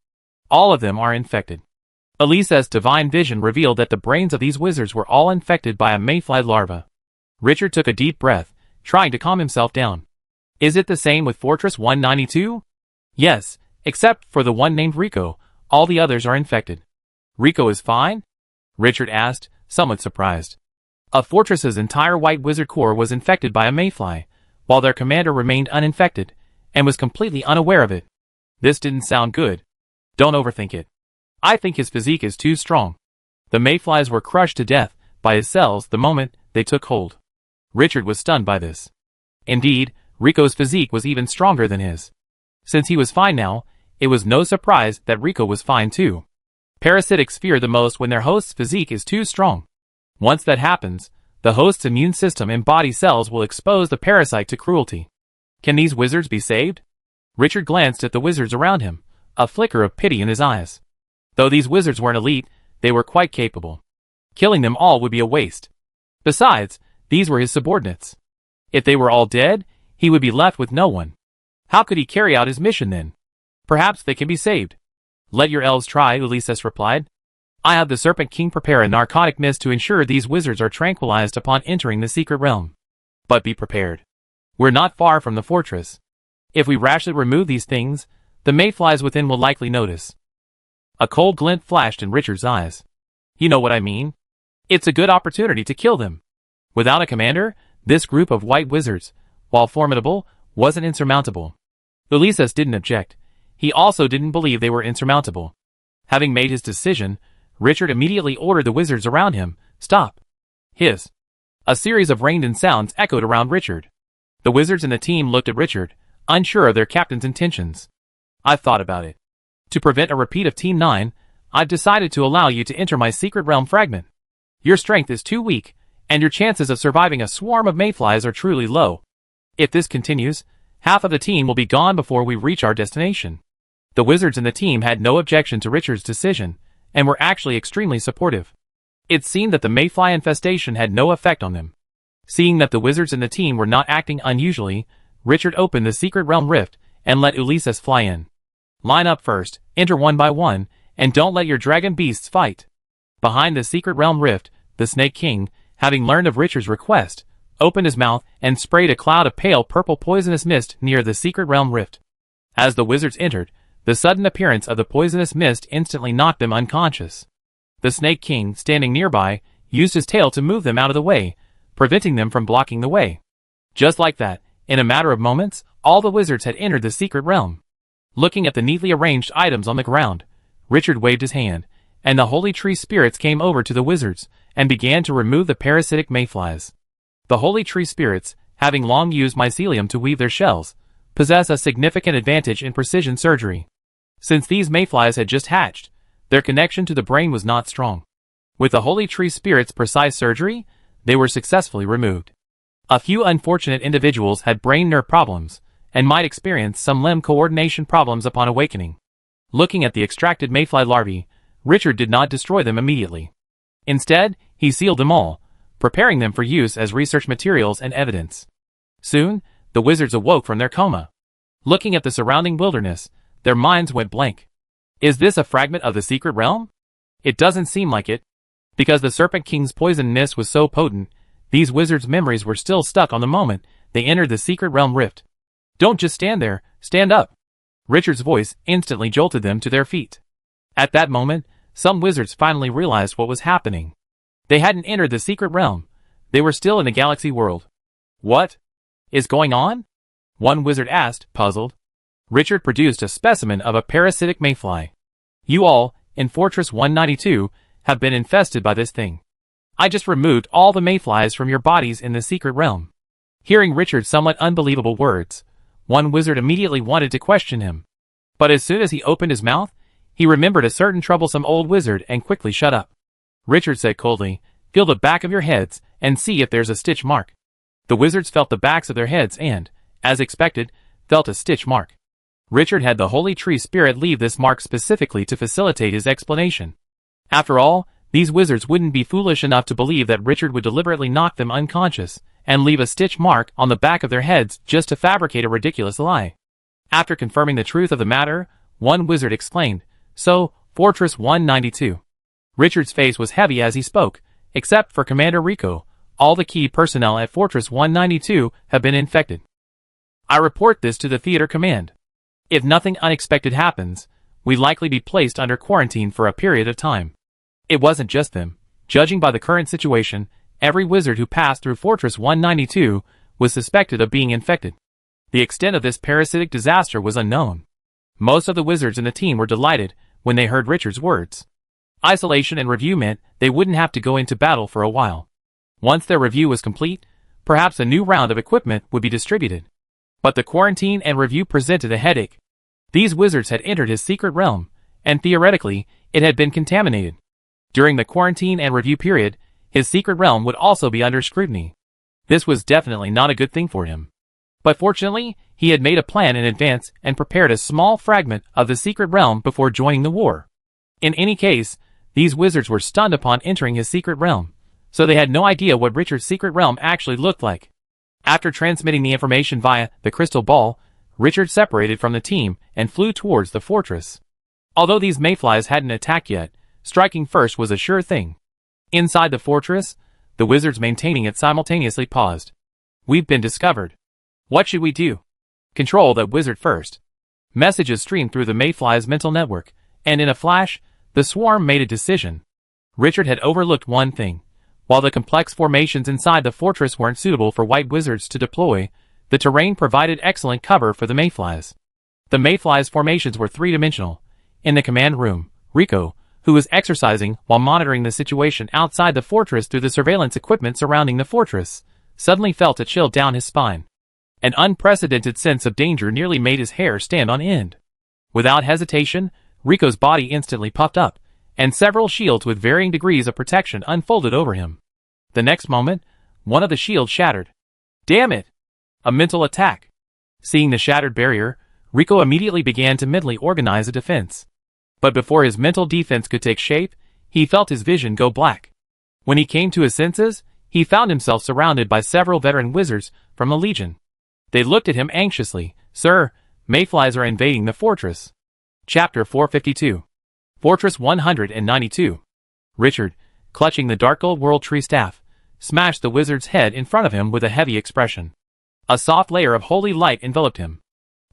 All of them are infected." Ulysses' divine vision revealed that the brains of these wizards were all infected by a mayfly larva. Richard took a deep breath, trying to calm himself down. "Is it the same with Fortress 192? "Yes, except for the one named Rico, all the others are infected." "Rico is fine?" Richard asked, somewhat surprised. A fortress's entire white wizard corps was infected by a mayfly, while their commander remained uninfected, and was completely unaware of it. This didn't sound good. "Don't overthink it. I think his physique is too strong." The mayflies were crushed to death by his cells the moment they took hold. Richard was stunned by this. Indeed, Rico's physique was even stronger than his. Since he was fine now, it was no surprise that Rico was fine too. Parasitics fear the most when their host's physique is too strong. Once that happens, the host's immune system and body cells will expose the parasite to cruelty. Can these wizards be saved? Richard glanced at the wizards around him, a flicker of pity in his eyes. Though these wizards weren't elite, they were quite capable. Killing them all would be a waste. Besides, these were his subordinates. If they were all dead, he would be left with no one. How could he carry out his mission then? Perhaps they can be saved. Let your elves try, Ulysses replied. I have the Serpent King prepare a narcotic mist to ensure these wizards are tranquilized upon entering the secret realm. But be prepared. We're not far from the fortress. If we rashly remove these things, the mayflies within will likely notice. A cold glint flashed in Richard's eyes. You know what I mean? It's a good opportunity to kill them. Without a commander, this group of white wizards, while formidable, wasn't insurmountable. Ulysses didn't object. He also didn't believe they were insurmountable. Having made his decision, Richard immediately ordered the wizards around him, stop. Hiss. A series of rained-in sounds echoed around Richard. The wizards in the team looked at Richard, unsure of their captain's intentions. I've thought about it. To prevent a repeat of Team 9, I've decided to allow you to enter my secret realm fragment. Your strength is too weak, and your chances of surviving a swarm of mayflies are truly low. If this continues, half of the team will be gone before we reach our destination. The wizards in the team had no objection to Richard's decision, and were actually extremely supportive. It seemed that the mayfly infestation had no effect on them. Seeing that the wizards in the team were not acting unusually, Richard opened the secret realm rift and let Ulysses fly in. Line up first, enter one by one, and don't let your dragon beasts fight. Behind the secret realm rift, the Snake King, having learned of Richard's request, opened his mouth and sprayed a cloud of pale purple poisonous mist near the secret realm rift. As the wizards entered, the sudden appearance of the poisonous mist instantly knocked them unconscious. The Snake King, standing nearby, used his tail to move them out of the way, preventing them from blocking the way. Just like that, in a matter of moments, all the wizards had entered the secret realm. Looking at the neatly arranged items on the ground, Richard waved his hand, and the holy tree spirits came over to the wizards, and began to remove the parasitic mayflies. The holy tree spirits, having long used mycelium to weave their shells, possess a significant advantage in precision surgery. Since these mayflies had just hatched, their connection to the brain was not strong. With the holy tree spirits' precise surgery, they were successfully removed. A few unfortunate individuals had brain nerve problems, and might experience some limb coordination problems upon awakening. Looking at the extracted mayfly larvae, Richard did not destroy them immediately. Instead, he sealed them all, preparing them for use as research materials and evidence. Soon, the wizards awoke from their coma. Looking at the surrounding wilderness, their minds went blank. Is this a fragment of the secret realm? It doesn't seem like it. Because the Serpent King's poison mist was so potent, these wizards' memories were still stuck on the moment they entered the secret realm rift. Don't just stand there, stand up. Richard's voice instantly jolted them to their feet. At that moment, some wizards finally realized what was happening. They hadn't entered the secret realm. They were still in the galaxy world. What is going on? One wizard asked, puzzled. Richard produced a specimen of a parasitic mayfly. You all, in Fortress 192, have been infested by this thing. I just removed all the mayflies from your bodies in the secret realm. Hearing Richard's somewhat unbelievable words, one wizard immediately wanted to question him. But as soon as he opened his mouth, he remembered a certain troublesome old wizard and quickly shut up. Richard said coldly, feel the back of your heads and see if there's a stitch mark. The wizards felt the backs of their heads and, as expected, felt a stitch mark. Richard had the holy tree spirit leave this mark specifically to facilitate his explanation. After all, these wizards wouldn't be foolish enough to believe that Richard would deliberately knock them unconscious and leave a stitch mark on the back of their heads just to fabricate a ridiculous lie. After confirming the truth of the matter, one wizard exclaimed, So, Fortress 192. Richard's face was heavy as he spoke. Except for Commander Rico, all the key personnel at Fortress 192 have been infected. I report this to the theater command. If nothing unexpected happens, we'd likely be placed under quarantine for a period of time. It wasn't just them. Judging by the current situation, every wizard who passed through Fortress 192 was suspected of being infected. The extent of this parasitic disaster was unknown. Most of the wizards in the team were delighted when they heard Richard's words. Isolation and review meant they wouldn't have to go into battle for a while. Once their review was complete, perhaps a new round of equipment would be distributed. But the quarantine and review presented a headache. These wizards had entered his secret realm, and theoretically, it had been contaminated. During the quarantine and review period, his secret realm would also be under scrutiny. This was definitely not a good thing for him. But fortunately, he had made a plan in advance and prepared a small fragment of the secret realm before joining the war. In any case, these wizards were stunned upon entering his secret realm, so they had no idea what Richard's secret realm actually looked like. After transmitting the information via the crystal ball, Richard separated from the team and flew towards the fortress. Although these mayflies hadn't attacked yet, striking first was a sure thing. Inside the fortress, the wizards maintaining it simultaneously paused. "We've been discovered. What should we do?" "Control that wizard first." Messages streamed through the mayflies' mental network, and in a flash, the swarm made a decision. Richard had overlooked one thing. While the complex formations inside the fortress weren't suitable for white wizards to deploy, the terrain provided excellent cover for the mayflies. The mayflies' formations were three-dimensional. In the command room, Rico, who was exercising while monitoring the situation outside the fortress through the surveillance equipment surrounding the fortress, suddenly felt a chill down his spine. An unprecedented sense of danger nearly made his hair stand on end. Without hesitation, Rico's body instantly puffed up, and several shields with varying degrees of protection unfolded over him. The next moment, one of the shields shattered. Damn it! A mental attack. Seeing the shattered barrier, Rico immediately began to mentally organize a defense. But before his mental defense could take shape, he felt his vision go black. When he came to his senses, he found himself surrounded by several veteran wizards from the Legion. They looked at him anxiously. "Sir, mayflies are invading the fortress." Chapter 452. Fortress 192. Richard, clutching the dark gold world tree staff, smashed the wizard's head in front of him with a heavy expression. A soft layer of holy light enveloped him.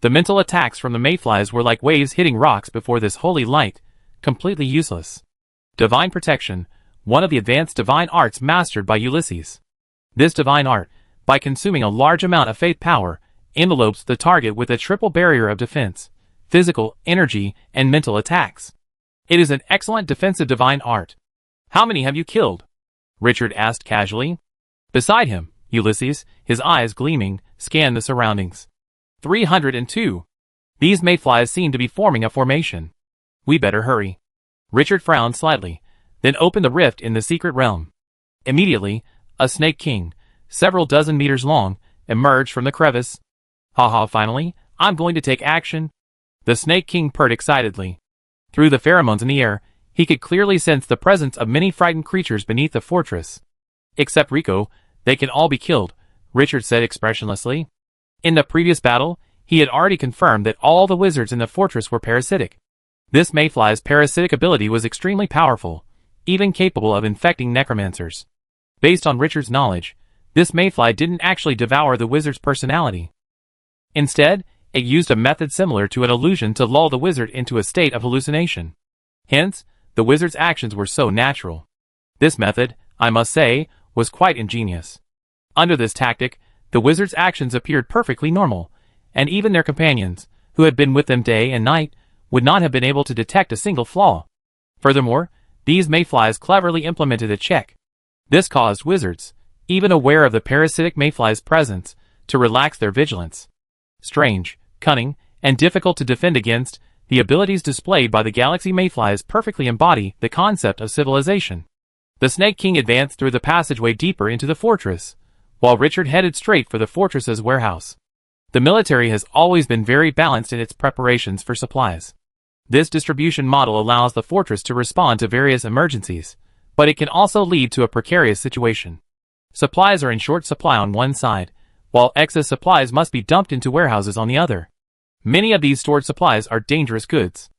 The mental attacks from the mayflies were like waves hitting rocks before this holy light, completely useless. Divine Protection, one of the advanced divine arts mastered by Ulysses. This divine art, by consuming a large amount of faith power, envelopes the target with a triple barrier of defense, physical, energy, and mental attacks. It is an excellent defensive divine art. "How many have you killed?" Richard asked casually. Beside him, Ulysses, his eyes gleaming, scanned the surroundings. 302. These mayflies seem to be forming a formation. "We better hurry." Richard frowned slightly, then opened the rift in the secret realm. Immediately, a snake king, several dozen meters long, emerged from the crevice. "Haha, finally, I'm going to take action." The Snake King purred excitedly. Through the pheromones in the air, he could clearly sense the presence of many frightened creatures beneath the fortress. "Except Rico, they can all be killed," Richard said expressionlessly. In the previous battle, he had already confirmed that all the wizards in the fortress were parasitic. This mayfly's parasitic ability was extremely powerful, even capable of infecting necromancers. Based on Richard's knowledge, this mayfly didn't actually devour the wizard's personality. Instead, it used a method similar to an illusion to lull the wizard into a state of hallucination. Hence, the wizard's actions were so natural. This method, I must say, was quite ingenious. Under this tactic, the wizard's actions appeared perfectly normal, and even their companions, who had been with them day and night, would not have been able to detect a single flaw. Furthermore, these mayflies cleverly implemented a check. This caused wizards, even aware of the parasitic mayfly's presence, to relax their vigilance. Strange, cunning, and difficult to defend against, the abilities displayed by the galaxy mayflies perfectly embody the concept of civilization. The Snake King advanced through the passageway deeper into the fortress, while Richard headed straight for the fortress's warehouse. The military has always been very balanced in its preparations for supplies. This distribution model allows the fortress to respond to various emergencies, but it can also lead to a precarious situation. Supplies are in short supply on one side, while excess supplies must be dumped into warehouses on the other. Many of these stored supplies are dangerous goods.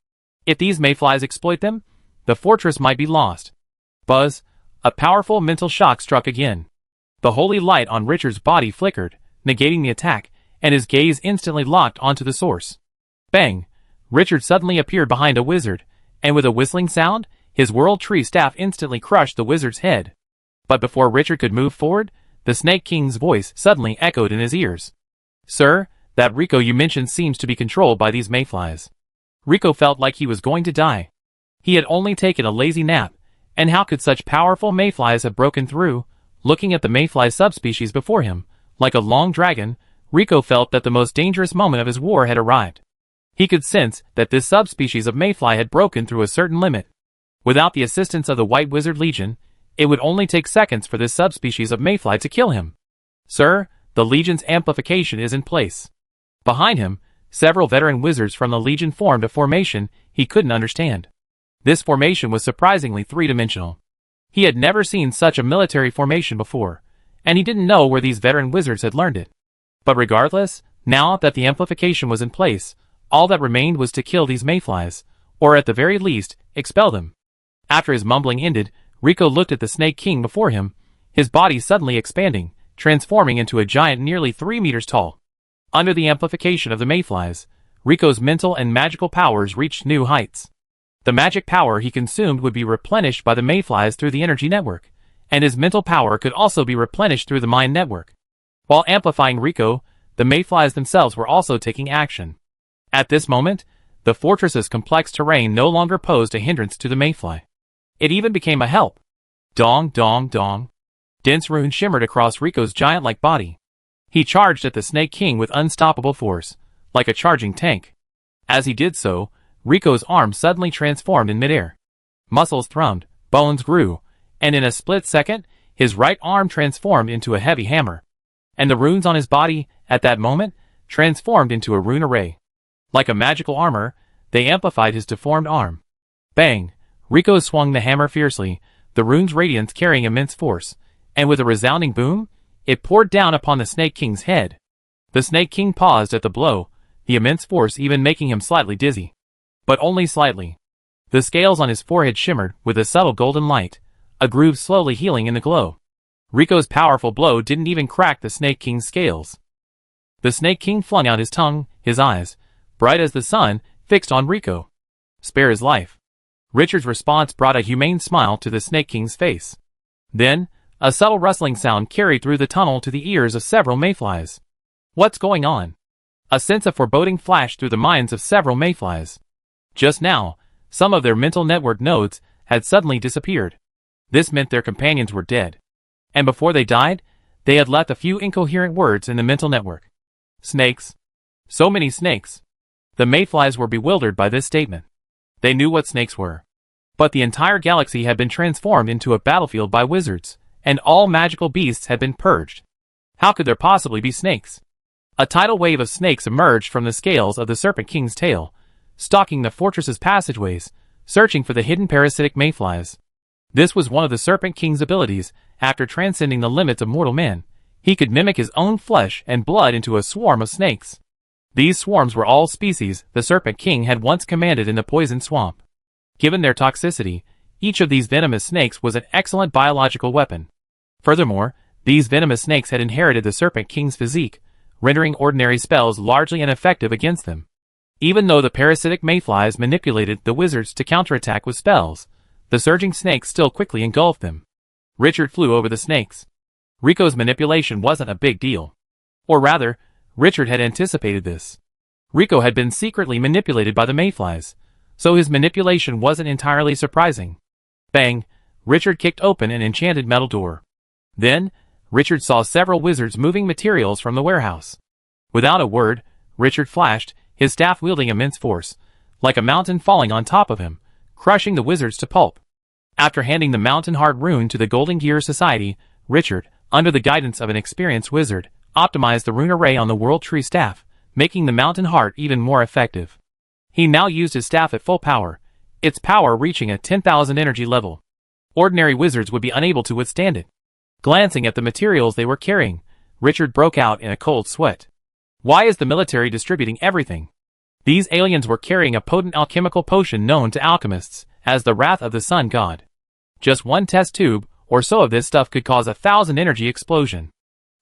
If these mayflies exploit them, the fortress might be lost. Buzz, a powerful mental shock struck again. The holy light on Richard's body flickered, negating the attack, and his gaze instantly locked onto the source. Bang! Richard suddenly appeared behind a wizard, and with a whistling sound, his world tree staff instantly crushed the wizard's head. But before Richard could move forward, the Snake King's voice suddenly echoed in his ears. "Sir, that Rico you mentioned seems to be controlled by these mayflies." Rico felt like he was going to die. He had only taken a lazy nap, and how could such powerful mayflies have broken through? Looking at the mayfly subspecies before him, like a long dragon, Rico felt that the most dangerous moment of his war had arrived. He could sense that this subspecies of mayfly had broken through a certain limit. Without the assistance of the White Wizard Legion, it would only take seconds for this subspecies of mayfly to kill him. "Sir, the Legion's amplification is in place." Behind him, several veteran wizards from the Legion formed a formation he couldn't understand. This formation was surprisingly three-dimensional. He had never seen such a military formation before, and he didn't know where these veteran wizards had learned it. But regardless, Now that the amplification was in place, all that remained was to kill these mayflies, or at the very least, expel them. After his mumbling ended, Rico looked at the Snake King before him, his body suddenly expanding, transforming into a giant nearly 3 meters tall. Under the amplification of the mayflies, Rico's mental and magical powers reached new heights. The magic power he consumed would be replenished by the mayflies through the energy network, and his mental power could also be replenished through the mind network. While amplifying Rico, the mayflies themselves were also taking action. At this moment, the fortress's complex terrain no longer posed a hindrance to the mayfly. It even became a help. Dong, dong, dong. Dense runes shimmered across Rico's giant-like body. He charged at the Snake King with unstoppable force, like a charging tank. As he did so, Rico's arm suddenly transformed in midair. Muscles thrummed, bones grew, and in a split second, his right arm transformed into a heavy hammer. And the runes on his body, at that moment, transformed into a rune array. Like a magical armor, they amplified his deformed arm. Bang! Rico swung the hammer fiercely, the rune's radiance carrying immense force, and with a resounding boom, it poured down upon the Snake King's head. The Snake King paused at the blow, the immense force even making him slightly dizzy. But only slightly. The scales on his forehead shimmered with a subtle golden light, a groove slowly healing in the glow. Rico's powerful blow didn't even crack the Snake King's scales. The Snake King flung out his tongue, his eyes, bright as the sun, fixed on Rico. Spare his life. Richard's response brought a humane smile to the Snake King's face. Then, a subtle rustling sound carried through the tunnel to the ears of several mayflies. What's going on? A sense of foreboding flashed through the minds of several mayflies. Just now, some of their mental network nodes had suddenly disappeared. This meant their companions were dead. And before they died, they had left a few incoherent words in the mental network. Snakes. So many snakes. The mayflies were bewildered by this statement. They knew what snakes were. But the entire galaxy had been transformed into a battlefield by wizards, and all magical beasts had been purged. How could there possibly be snakes? A tidal wave of snakes emerged from the scales of the Serpent King's tail, stalking the fortress's passageways, searching for the hidden parasitic mayflies. This was one of the Serpent King's abilities. After transcending the limits of mortal men, he could mimic his own flesh and blood into a swarm of snakes. These swarms were all species the Serpent King had once commanded in the Poison Swamp. Given their toxicity, each of these venomous snakes was an excellent biological weapon. Furthermore, these venomous snakes had inherited the Serpent King's physique, rendering ordinary spells largely ineffective against them. Even though the parasitic mayflies manipulated the wizards to counterattack with spells, the surging snakes still quickly engulfed them. Richard flew over the snakes. Rico's manipulation wasn't a big deal. Or rather, Richard had anticipated this. Rico had been secretly manipulated by the mayflies, so his manipulation wasn't entirely surprising. Bang! Richard kicked open an enchanted metal door. Then, Richard saw several wizards moving materials from the warehouse. Without a word, Richard flashed, his staff wielding immense force, like a mountain falling on top of him, crushing the wizards to pulp. After handing the Mountain Heart rune to the Golden Gear Society, Richard, under the guidance of an experienced wizard, optimized the rune array on the World Tree staff, making the Mountain Heart even more effective. He now used his staff at full power, its power reaching a 10,000 energy level. Ordinary wizards would be unable to withstand it. Glancing at the materials they were carrying, Richard broke out in a cold sweat. Why is the military distributing everything? These aliens were carrying a potent alchemical potion known to alchemists as the Wrath of the Sun God. Just one test tube or so of this stuff could cause 1,000 energy explosion.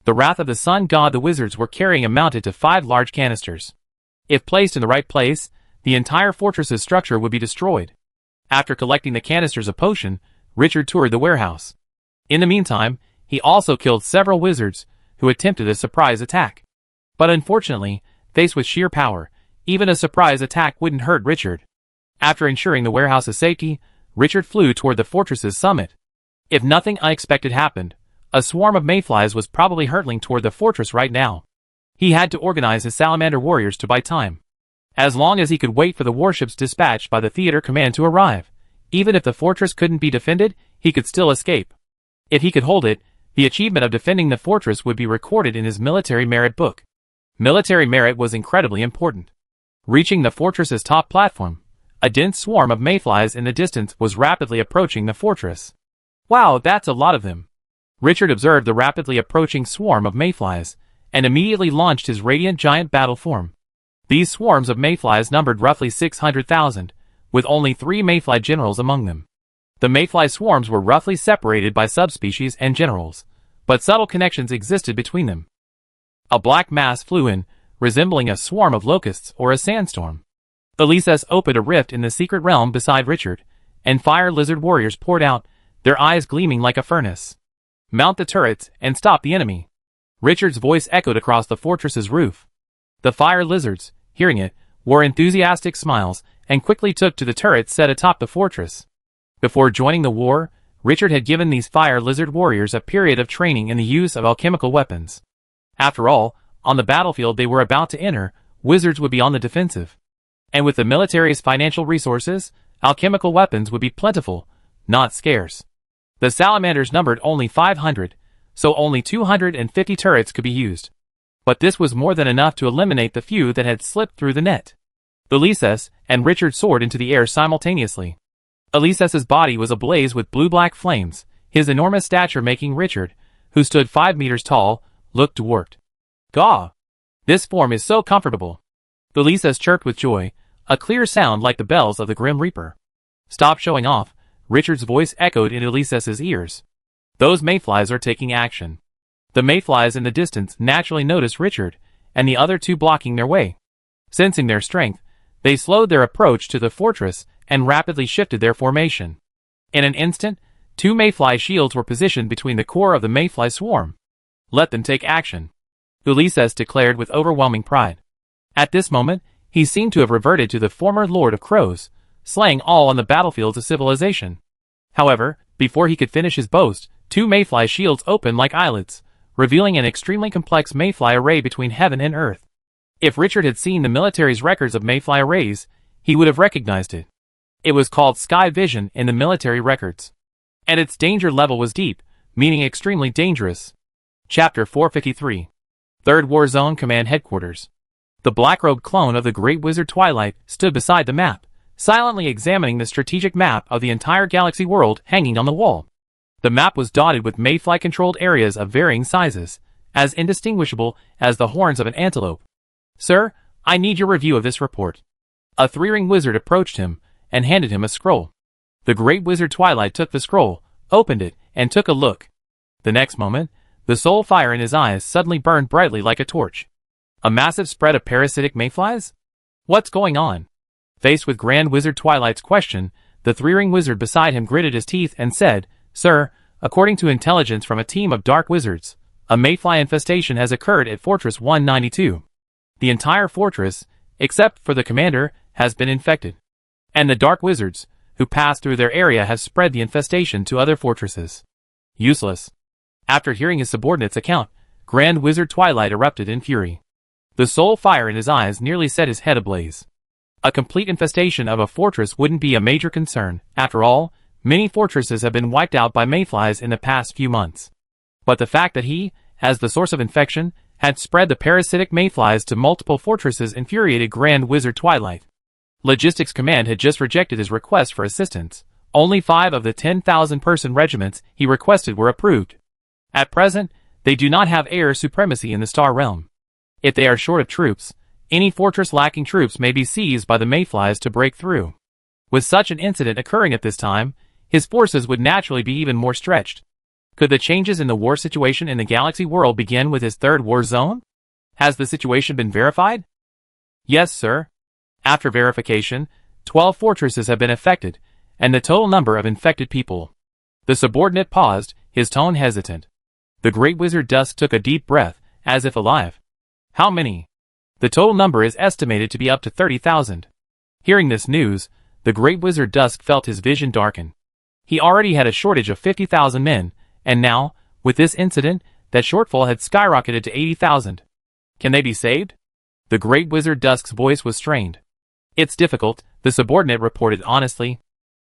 The Wrath of the Sun God the wizards were carrying amounted to 5 large canisters. If placed in the right place, the entire fortress's structure would be destroyed. After collecting the canisters of potion, Richard toured the warehouse. In the meantime, he also killed several wizards who attempted a surprise attack. But unfortunately, faced with sheer power, even a surprise attack wouldn't hurt Richard. After ensuring the warehouse's safety, Richard flew toward the fortress's summit. If nothing unexpected happened, a swarm of mayflies was probably hurtling toward the fortress right now. He had to organize his salamander warriors to buy time. As long as he could wait for the warships dispatched by the theater command to arrive, even if the fortress couldn't be defended, he could still escape. If he could hold it, the achievement of defending the fortress would be recorded in his military merit book. Military merit was incredibly important. Reaching the fortress's top platform, a dense swarm of mayflies in the distance was rapidly approaching the fortress. Wow, that's a lot of them. Richard observed the rapidly approaching swarm of mayflies, and immediately launched his radiant giant battle form. These swarms of mayflies numbered roughly 600,000, with only 3 mayfly generals among them. The mayfly swarms were roughly separated by subspecies and generals, but subtle connections existed between them. A black mass flew in, resembling a swarm of locusts or a sandstorm. Elises opened a rift in the secret realm beside Richard, and fire lizard warriors poured out, their eyes gleaming like a furnace. Mount the turrets and stop the enemy. Richard's voice echoed across the fortress's roof. The fire lizards, hearing it, wore enthusiastic smiles and quickly took to the turrets set atop the fortress. Before joining the war, Richard had given these fire lizard warriors a period of training in the use of alchemical weapons. After all, on the battlefield they were about to enter, wizards would be on the defensive. And with the military's financial resources, alchemical weapons would be plentiful, not scarce. The salamanders numbered only 500, so only 250 turrets could be used. But this was more than enough to eliminate the few that had slipped through the net. Elises and Richard soared into the air simultaneously. Elises's body was ablaze with blue-black flames, his enormous stature making Richard, who stood 5 meters tall, look dwarfed. Gaw! This form is so comfortable. Elises chirped with joy, a clear sound like the bells of the Grim Reaper. Stop showing off, Richard's voice echoed in Elises's ears. Those mayflies are taking action. The mayflies in the distance naturally noticed Richard, and the other 2 blocking their way. Sensing their strength, they slowed their approach to the fortress and rapidly shifted their formation. In an instant, 2 mayfly shields were positioned between the core of the mayfly swarm. Let them take action, Elises declared with overwhelming pride. At this moment, he seemed to have reverted to the former Lord of Crows, slaying all on the battlefields of civilization. However, before he could finish his boast, 2 mayfly shields opened like eyelids, revealing an extremely complex mayfly array between heaven and earth. If Richard had seen the military's records of mayfly arrays, he would have recognized it. It was called Sky Vision in the military records. And its danger level was deep, meaning extremely dangerous. Chapter 453. 3rd War Zone Command Headquarters. The black-robed clone of the Great Wizard Twilight stood beside the map, silently examining the strategic map of the entire galaxy world hanging on the wall. The map was dotted with mayfly-controlled areas of varying sizes, as indistinguishable as the horns of an antelope. Sir, I need your review of this report. A 3-ring wizard approached him, and handed him a scroll. The Great Wizard Twilight took the scroll, opened it, and took a look. The next moment, the soul fire in his eyes suddenly burned brightly like a torch. A massive spread of parasitic mayflies? What's going on? Faced with Grand Wizard Twilight's question, the 3-ring wizard beside him gritted his teeth and said, Sir, according to intelligence from a team of dark wizards, a mayfly infestation has occurred at Fortress 192. The entire fortress, except for the commander, has been infected. And the dark wizards, who passed through their area, have spread the infestation to other fortresses. Useless. After hearing his subordinate's account, Grand Wizard Twilight erupted in fury. The soul fire in his eyes nearly set his head ablaze. A complete infestation of a fortress wouldn't be a major concern. After all, many fortresses have been wiped out by mayflies in the past few months. But the fact that he, as the source of infection, had spread the parasitic mayflies to multiple fortresses infuriated Grand Wizard Twilight. Logistics Command had just rejected his request for assistance. Only 5 of the 10,000-person regiments he requested were approved. At present, they do not have air supremacy in the Star Realm. If they are short of troops, any fortress lacking troops may be seized by the mayflies to break through. With such an incident occurring at this time, his forces would naturally be even more stretched. Could the changes in the war situation in the galaxy world begin with his 3rd war zone? Has the situation been verified? Yes, sir. After verification, 12 fortresses have been affected, and the total number of infected people. The subordinate paused, his tone hesitant. The Great Wizard Dusk took a deep breath, as if alive. How many? The total number is estimated to be up to 30,000. Hearing this news, the Great Wizard Dusk felt his vision darken. He already had a shortage of 50,000 men, and now, with this incident, that shortfall had skyrocketed to 80,000. Can they be saved? The Great Wizard Dusk's voice was strained. It's difficult, the subordinate reported honestly.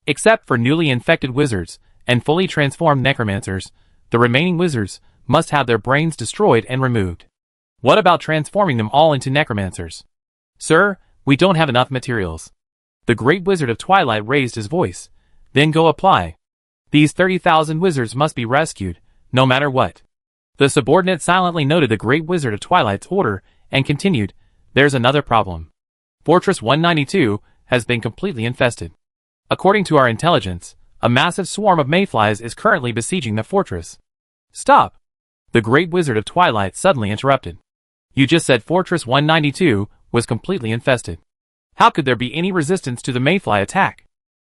Except for newly infected wizards and fully transformed necromancers, the remaining wizards must have their brains destroyed and removed. What about transforming them all into necromancers? Sir, we don't have enough materials. The Great Wizard of Twilight raised his voice. Then go apply. These 30,000 wizards must be rescued, no matter what. The subordinate silently noted the Great Wizard of Twilight's order and continued, "There's another problem. Fortress 192 has been completely infested. According to our intelligence, a massive swarm of mayflies is currently besieging the fortress." "Stop!" The Great Wizard of Twilight suddenly interrupted. "You just said Fortress 192 was completely infested. How could there be any resistance to the mayfly attack?"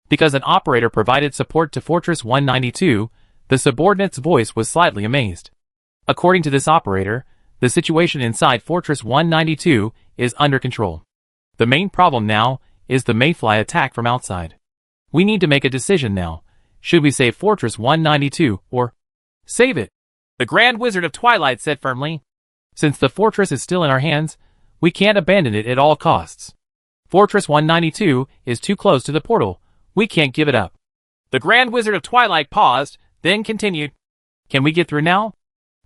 "Because an operator provided support to Fortress 192, the subordinate's voice was slightly amazed. According to this operator, the situation inside Fortress 192 is under control. The main problem now is the mayfly attack from outside. We need to make a decision now. Should we save Fortress 192 or save it?" The Grand Wizard of Twilight said firmly. "Since the fortress is still in our hands, we can't abandon it at all costs. Fortress 192 is too close to the portal. We can't give it up." The Grand Wizard of Twilight paused, then continued. "Can we get through now?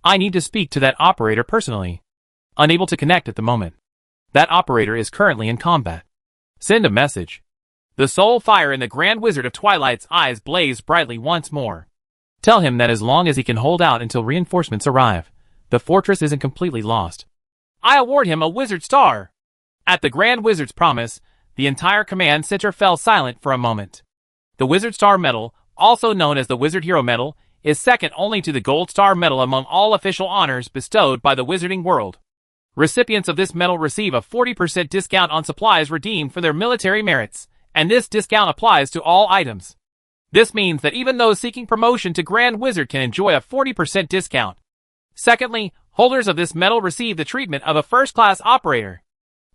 I need to speak to that operator personally. Unable to connect at the moment. That operator is currently in combat. Send a message." The soul fire in the Grand Wizard of Twilight's eyes blazed brightly once more. "Tell him that as long as he can hold out until reinforcements arrive, the fortress isn't completely lost. I award him a Wizard Star." At the Grand Wizard's promise, the entire command center fell silent for a moment. The Wizard Star Medal, also known as the Wizard Hero Medal, is second only to the Gold Star Medal among all official honors bestowed by the Wizarding World. Recipients of this medal receive a 40% discount on supplies redeemed for their military merits, and this discount applies to all items. This means that even those seeking promotion to Grand Wizard can enjoy a 40% discount. Secondly, holders of this medal receive the treatment of a first-class operator.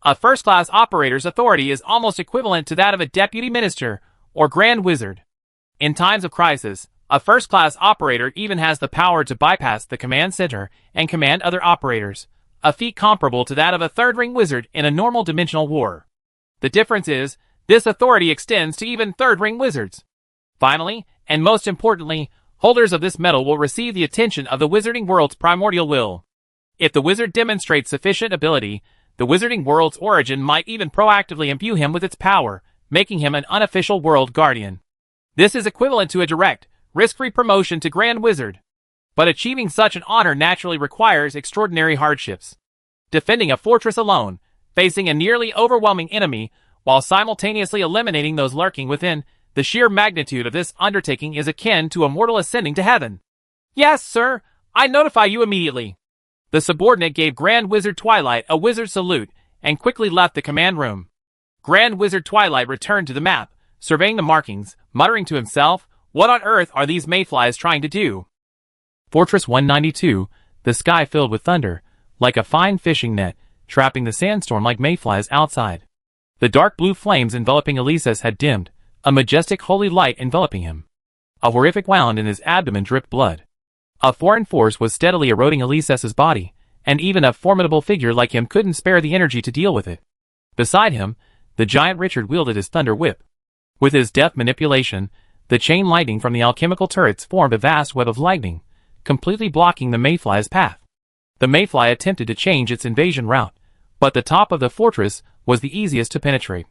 A first-class operator's authority is almost equivalent to that of a deputy minister or Grand Wizard. In times of crisis, a first-class operator even has the power to bypass the command center and command other operators, a feat comparable to that of a third-ring wizard in a normal dimensional war. The difference is, this authority extends to even third-ring wizards. Finally, and most importantly, holders of this medal will receive the attention of the Wizarding World's primordial will. If the wizard demonstrates sufficient ability, the Wizarding World's origin might even proactively imbue him with its power, making him an unofficial world guardian. This is equivalent to a direct, risk-free promotion to Grand Wizard. But achieving such an honor naturally requires extraordinary hardships. Defending a fortress alone, facing a nearly overwhelming enemy, while simultaneously eliminating those lurking within, the sheer magnitude of this undertaking is akin to a mortal ascending to heaven. "Yes, sir, I notify you immediately." The subordinate gave Grand Wizard Twilight a wizard salute and quickly left the command room. Grand Wizard Twilight returned to the map, surveying the markings, muttering to himself, "What on earth are these mayflies trying to do?" Fortress 192, the sky filled with thunder, like a fine fishing net, trapping the sandstorm like mayflies outside. The dark blue flames enveloping Elises had dimmed, a majestic holy light enveloping him. A horrific wound in his abdomen dripped blood. A foreign force was steadily eroding Elises' body, and even a formidable figure like him couldn't spare the energy to deal with it. Beside him, the giant Richard wielded his thunder whip. With his deft manipulation, the chain lightning from the alchemical turrets formed a vast web of lightning, completely blocking the mayfly's path. The mayfly attempted to change its invasion route, but the top of the fortress was the easiest to penetrate.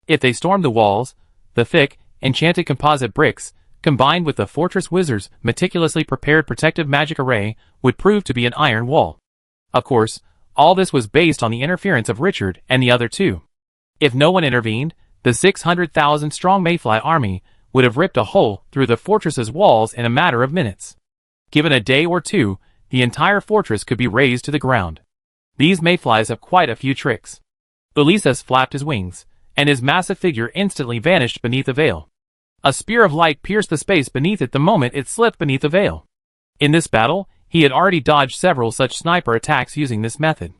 If they stormed the walls, the thick, enchanted composite bricks, combined with the fortress wizard's meticulously prepared protective magic array, would prove to be an iron wall. Of course, all this was based on the interference of Richard and the other two. If no one intervened, the 600,000 strong mayfly army would have ripped a hole through the fortress's walls in a matter of minutes. Given a day or two, the entire fortress could be razed to the ground. These mayflies have quite a few tricks. Elises flapped his wings, and his massive figure instantly vanished beneath the veil. A spear of light pierced the space beneath it the moment it slipped beneath the veil. In this battle, he had already dodged several such sniper attacks using this method.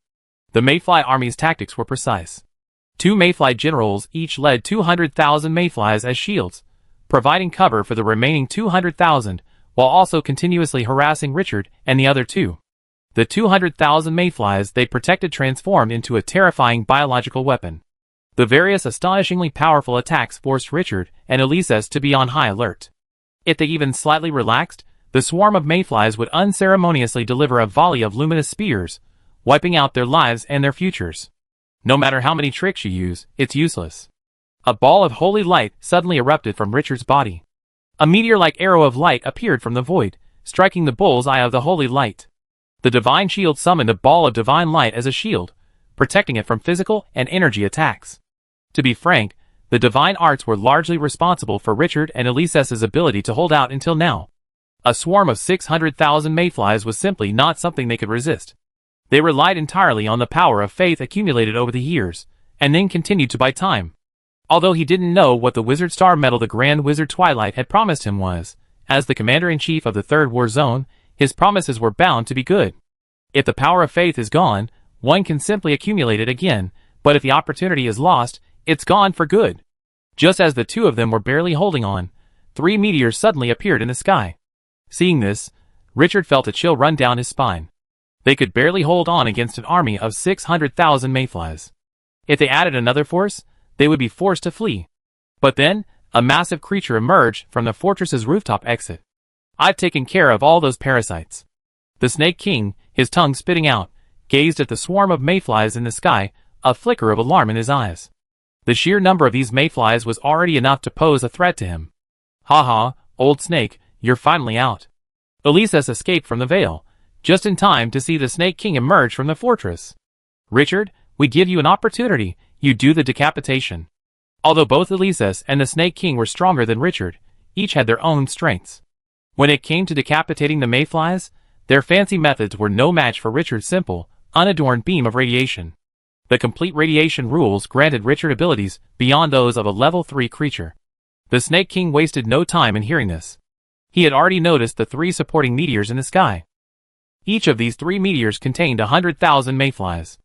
The mayfly army's tactics were precise. 2 mayfly generals each led 200,000 mayflies as shields, providing cover for the remaining 200,000, while also continuously harassing Richard and the other two. The 200,000 mayflies they protected transformed into a terrifying biological weapon. The various astonishingly powerful attacks forced Richard and Elises to be on high alert. If they even slightly relaxed, the swarm of mayflies would unceremoniously deliver a volley of luminous spears, wiping out their lives and their futures. No matter how many tricks you use, it's useless. A ball of holy light suddenly erupted from Richard's body. A meteor-like arrow of light appeared from the void, striking the bull's eye of the holy light. The divine shield summoned a ball of divine light as a shield, protecting it from physical and energy attacks. To be frank, the divine arts were largely responsible for Richard and Elise's ability to hold out until now. A swarm of 600,000 mayflies was simply not something they could resist. They relied entirely on the power of faith accumulated over the years, and then continued to buy time. Although he didn't know what the Wizard Star Medal the Grand Wizard Twilight had promised him was, as the Commander-in-Chief of the Third War Zone, his promises were bound to be good. If the power of faith is gone, one can simply accumulate it again, but if the opportunity is lost, it's gone for good. Just as the two of them were barely holding on, 3 meteors suddenly appeared in the sky. Seeing this, Richard felt a chill run down his spine. They could barely hold on against an army of 600,000 mayflies. If they added another force, they would be forced to flee. But then, a massive creature emerged from the fortress's rooftop exit. "I've taken care of all those parasites." The Snake King, his tongue spitting out, gazed at the swarm of mayflies in the sky, a flicker of alarm in his eyes. The sheer number of these mayflies was already enough to pose a threat to him. "Ha ha, old snake, you're finally out." Elises escaped from the veil, just in time to see the Snake King emerge from the fortress. "Richard, we give you an opportunity, you do the decapitation." Although both Elises and the Snake King were stronger than Richard, each had their own strengths. When it came to decapitating the mayflies, their fancy methods were no match for Richard's simple, unadorned beam of radiation. The complete radiation rules granted Richard abilities beyond those of a level 3 creature. The Snake King wasted no time in hearing this. He had already noticed the 3 supporting meteors in the sky. Each of these 3 meteors contained 100,000 mayflies.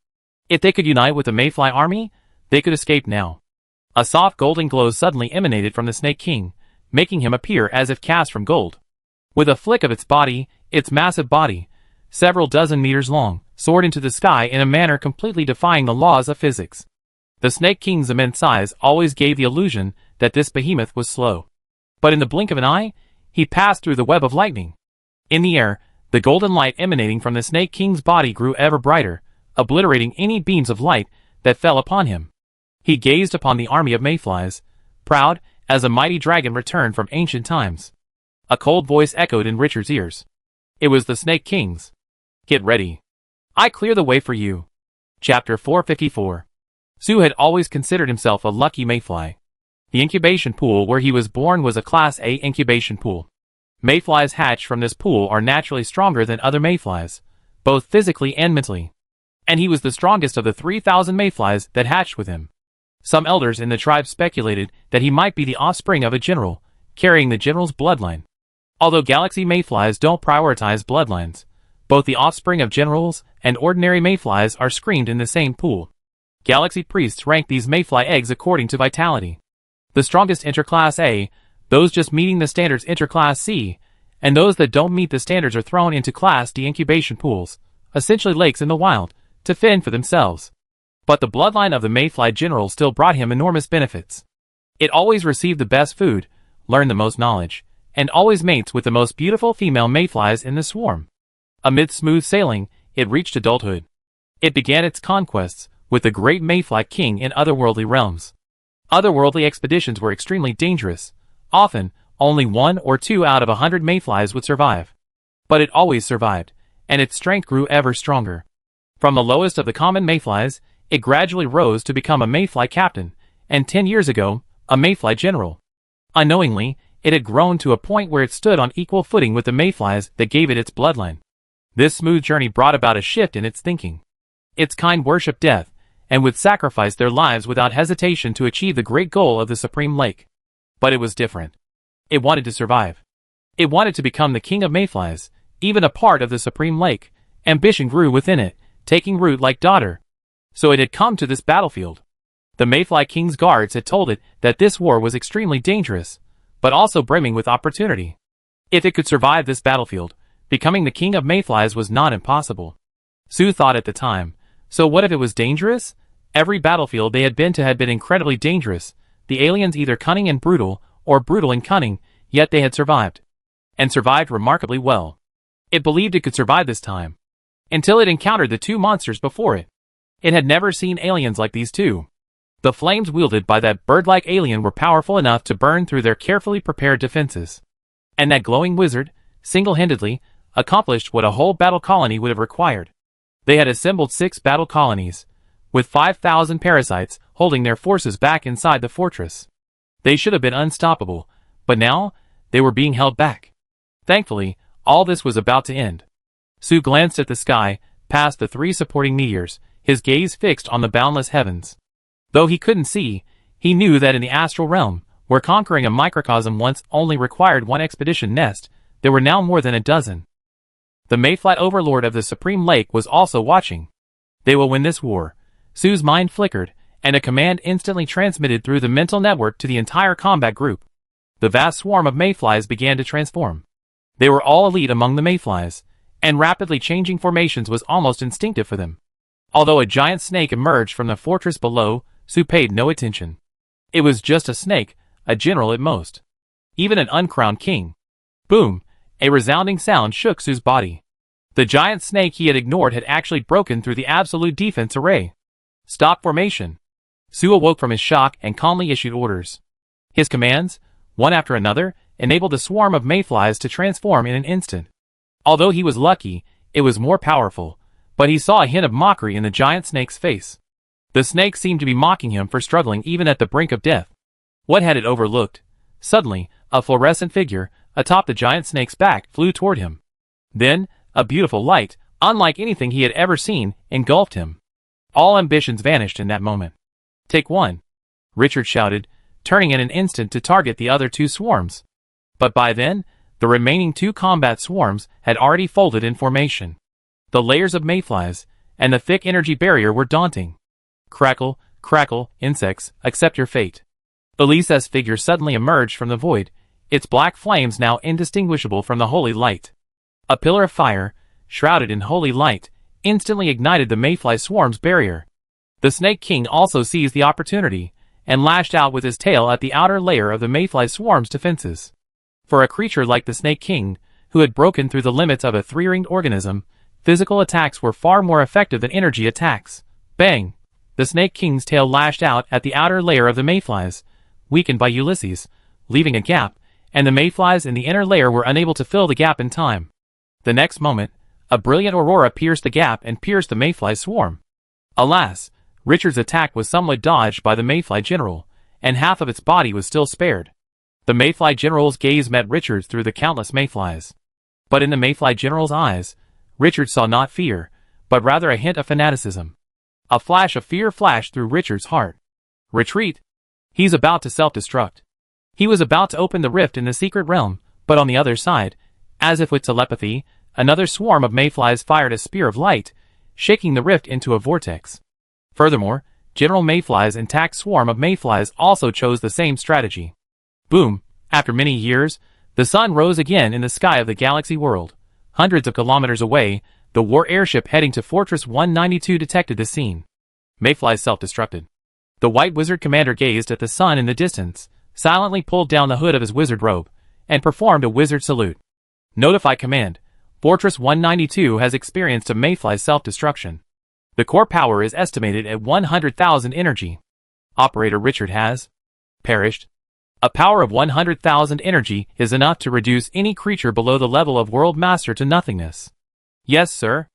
If they could unite with the mayfly army, they could escape now. A soft golden glow suddenly emanated from the Snake King, making him appear as if cast from gold. With a flick of its massive body, several dozen meters long, soared into the sky in a manner completely defying the laws of physics. The Snake King's immense size always gave the illusion that this behemoth was slow. But in the blink of an eye, he passed through the web of lightning. In the air, the golden light emanating from the Snake King's body grew ever brighter, obliterating any beams of light that fell upon him. He gazed upon the army of mayflies, proud as a mighty dragon returned from ancient times. A cold voice echoed in Richard's ears. It was the Snake King's. "Get ready. I clear the way for you." Chapter 454. Sue had always considered himself a lucky mayfly. The incubation pool where he was born was a Class A incubation pool. Mayflies hatched from this pool are naturally stronger than other mayflies, both physically and mentally. And he was the strongest of the 3,000 mayflies that hatched with him. Some elders in the tribe speculated that he might be the offspring of a general, carrying the general's bloodline. Although galaxy mayflies don't prioritize bloodlines, both the offspring of generals and ordinary mayflies are screened in the same pool. Galaxy priests rank these mayfly eggs according to vitality. The strongest enter Class A, those just meeting the standards enter Class C, and those that don't meet the standards are thrown into Class D incubation pools, essentially lakes in the wild, to fend for themselves. But the bloodline of the mayfly general still brought him enormous benefits. It always received the best food, learned the most knowledge, and always mates with the most beautiful female mayflies in the swarm. Amid smooth sailing, it reached adulthood. It began its conquests with the great mayfly king in otherworldly realms. Otherworldly expeditions were extremely dangerous. Often, only 1 or 2 out of 100 mayflies would survive. But it always survived, and its strength grew ever stronger. From the lowest of the common mayflies, it gradually rose to become a mayfly captain, and 10 years ago, a mayfly general. Unknowingly, it had grown to a point where it stood on equal footing with the mayflies that gave it its bloodline. This smooth journey brought about a shift in its thinking. Its kind worshipped death, and would sacrifice their lives without hesitation to achieve the great goal of the Supreme Lake. But it was different. It wanted to survive. It wanted to become the king of mayflies, even a part of the Supreme Lake. Ambition grew within it, taking root like daughter. So it had come to this battlefield. The mayfly king's guards had told it that this war was extremely dangerous, but also brimming with opportunity. If it could survive this battlefield, becoming the king of mayflies was not impossible. Sue thought at the time, so what if it was dangerous? Every battlefield they had been to had been incredibly dangerous, the aliens either cunning and brutal, or brutal and cunning, yet they had survived. And survived remarkably well. It believed it could survive this time. Until it encountered the 2 monsters before it. It had never seen aliens like these two. The flames wielded by that bird-like alien were powerful enough to burn through their carefully prepared defenses. And that glowing wizard, single-handedly, accomplished what a whole battle colony would have required. They had assembled 6 battle colonies, with 5,000 parasites holding their forces back inside the fortress. They should have been unstoppable, but now, they were being held back. Thankfully, all this was about to end. Su glanced at the sky, past the 3 supporting meteors, his gaze fixed on the boundless heavens. Though he couldn't see, he knew that in the astral realm, where conquering a microcosm once only required 1 expedition nest, there were now more than a dozen. The mayfly overlord of the Supreme Lake was also watching. They will win this war. Su's mind flickered, and a command instantly transmitted through the mental network to the entire combat group. The vast swarm of mayflies began to transform. They were all elite among the mayflies, and rapidly changing formations was almost instinctive for them. Although a giant snake emerged from the fortress below, Su paid no attention. It was just a snake, a general at most. Even an uncrowned king. Boom! A resounding sound shook Su's body. The giant snake he had ignored had actually broken through the absolute defense array. Stop formation. Su awoke from his shock and calmly issued orders. His commands, one after another, enabled the swarm of mayflies to transform in an instant. Although he was lucky, it was more powerful, but he saw a hint of mockery in the giant snake's face. The snake seemed to be mocking him for struggling even at the brink of death. What had it overlooked? Suddenly, a fluorescent figure, atop the giant snake's back, flew toward him. Then, a beautiful light, unlike anything he had ever seen, engulfed him. All ambitions vanished in that moment. Take 1. Richard shouted, turning in an instant to target the other 2 swarms. But by then, the remaining 2 combat swarms had already folded in formation. The layers of mayflies, and the thick energy barrier were daunting. Crackle, crackle, insects, accept your fate. Elisa's figure suddenly emerged from the void, its black flames now indistinguishable from the holy light. A pillar of fire, shrouded in holy light, instantly ignited the mayfly swarm's barrier. The Snake King also seized the opportunity, and lashed out with his tail at the outer layer of the mayfly swarm's defenses. For a creature like the Snake King, who had broken through the limits of a 3-ringed organism, physical attacks were far more effective than energy attacks. Bang! The Snake King's tail lashed out at the outer layer of the mayflies, weakened by Ulysses, leaving a gap, and the mayflies in the inner layer were unable to fill the gap in time. The next moment, a brilliant aurora pierced the gap and pierced the mayfly swarm. Alas, Richard's attack was somewhat dodged by the mayfly general, and half of its body was still spared. The mayfly general's gaze met Richard's through the countless mayflies. But in the mayfly general's eyes, Richard saw not fear, but rather a hint of fanaticism. A flash of fear flashed through Richard's heart. Retreat! He's about to self-destruct. He was about to open the rift in the secret realm, but on the other side, as if with telepathy, another swarm of mayflies fired a spear of light, shaking the rift into a vortex. Furthermore, General Mayfly's intact swarm of mayflies also chose the same strategy. Boom! After many years, the sun rose again in the sky of the galaxy world. Hundreds of kilometers away, the war airship heading to Fortress 192 detected the scene. Mayflies self-destructed. The White Wizard commander gazed at the sun in the distance, silently pulled down the hood of his wizard robe, and performed a wizard salute. Notify command. Fortress 192 has experienced a mayfly self-destruction. The core power is estimated at 100,000 energy. Operator Richard has perished. A power of 100,000 energy is enough to reduce any creature below the level of World Master to nothingness. Yes, sir.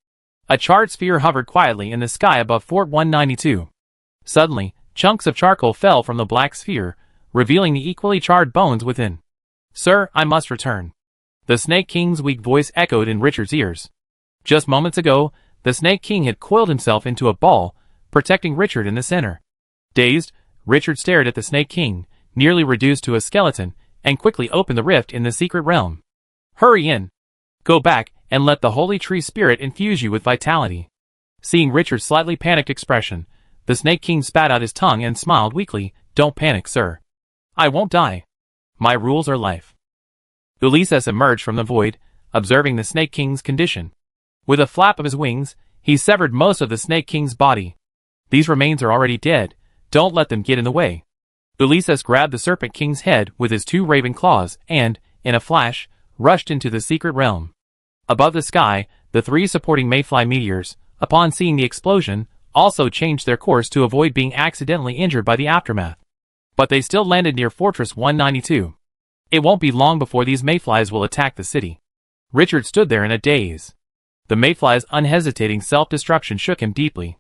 A charred sphere hovered quietly in the sky above Fort 192. Suddenly, chunks of charcoal fell from the black sphere, revealing the equally charred bones within. Sir, I must return. The Snake King's weak voice echoed in Richard's ears. Just moments ago, the Snake King had coiled himself into a ball, protecting Richard in the center. Dazed, Richard stared at the Snake King, nearly reduced to a skeleton, and quickly opened the rift in the secret realm. Hurry in. Go back, and let the Holy Tree Spirit infuse you with vitality. Seeing Richard's slightly panicked expression, the Snake King spat out his tongue and smiled weakly. Don't panic, sir. I won't die. My rules are life. Ulysses emerged from the void, observing the Snake King's condition. With a flap of his wings, he severed most of the Snake King's body. These remains are already dead. Don't let them get in the way. Ulysses grabbed the Serpent King's head with his 2 raven claws and, in a flash, rushed into the secret realm. Above the sky, the 3 supporting mayfly meteors, upon seeing the explosion, also changed their course to avoid being accidentally injured by the aftermath. But they still landed near Fortress 192. It won't be long before these mayflies will attack the city. Richard stood there in a daze. The mayfly's unhesitating self-destruction shook him deeply.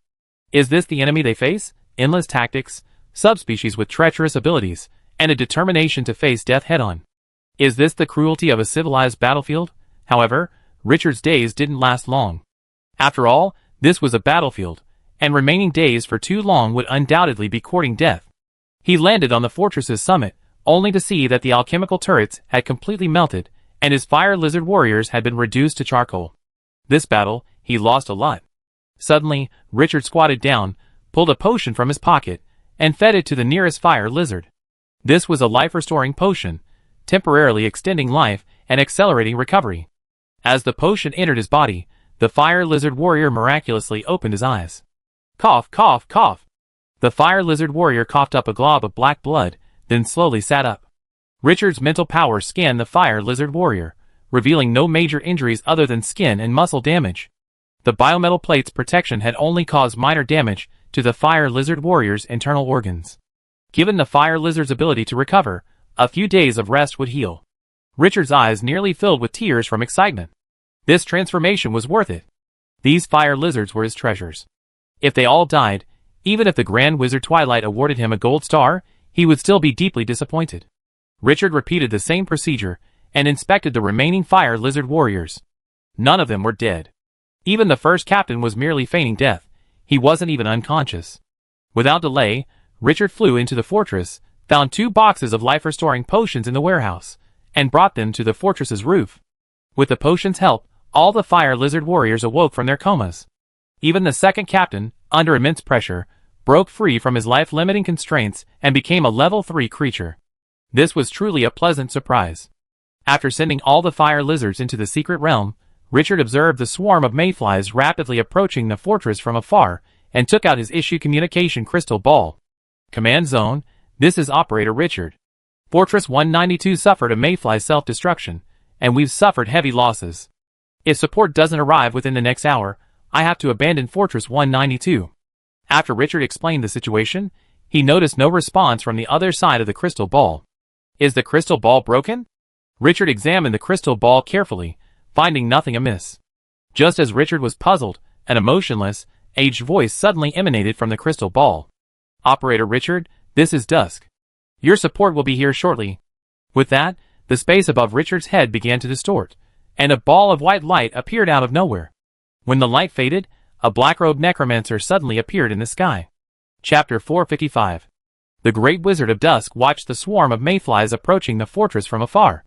Is this the enemy they face? Endless tactics, subspecies with treacherous abilities, and a determination to face death head-on. Is this the cruelty of a civilized battlefield? However, Richard's daze didn't last long. After all, this was a battlefield, and remaining days for too long would undoubtedly be courting death. He landed on the fortress's summit, only to see that the alchemical turrets had completely melted, and his fire lizard warriors had been reduced to charcoal. This battle, he lost a lot. Suddenly, Richard squatted down, pulled a potion from his pocket, and fed it to the nearest fire lizard. This was a life-restoring potion, temporarily extending life and accelerating recovery. As the potion entered his body, the fire lizard warrior miraculously opened his eyes. Cough, cough, cough. The fire lizard warrior coughed up a glob of black blood, then slowly sat up. Richard's mental power scanned the fire lizard warrior, revealing no major injuries other than skin and muscle damage. The biometal plate's protection had only caused minor damage to the fire lizard warrior's internal organs. Given the fire lizard's ability to recover, a few days of rest would heal. Richard's eyes nearly filled with tears from excitement. This transformation was worth it. These fire lizards were his treasures. If they all died, even if the Grand Wizard Twilight awarded him a gold star, he would still be deeply disappointed. Richard repeated the same procedure and inspected the remaining fire lizard warriors. None of them were dead. Even the first captain was merely feigning death. He wasn't even unconscious. Without delay, Richard flew into the fortress, found 2 boxes of life-restoring potions in the warehouse, and brought them to the fortress's roof. With the potion's help, all the fire lizard warriors awoke from their comas. Even the second captain, under immense pressure, broke free from his life-limiting constraints and became a level 3 creature. This was truly a pleasant surprise. After sending all the fire lizards into the secret realm, Richard observed the swarm of mayflies rapidly approaching the fortress from afar and took out his issue communication crystal ball. Command Zone, this is Operator Richard. Fortress 192 suffered a mayfly self-destruction, and we've suffered heavy losses. If support doesn't arrive within the next hour, I have to abandon Fortress 192. After Richard explained the situation, he noticed no response from the other side of the crystal ball. Is the crystal ball broken? Richard examined the crystal ball carefully, finding nothing amiss. Just as Richard was puzzled, an emotionless, aged voice suddenly emanated from the crystal ball. Operator Richard, this is Dusk. Your support will be here shortly. With that, the space above Richard's head began to distort, and a ball of white light appeared out of nowhere. When the light faded, a black-robed necromancer suddenly appeared in the sky. Chapter 455. The Great Wizard of Dusk watched the swarm of mayflies approaching the fortress from afar.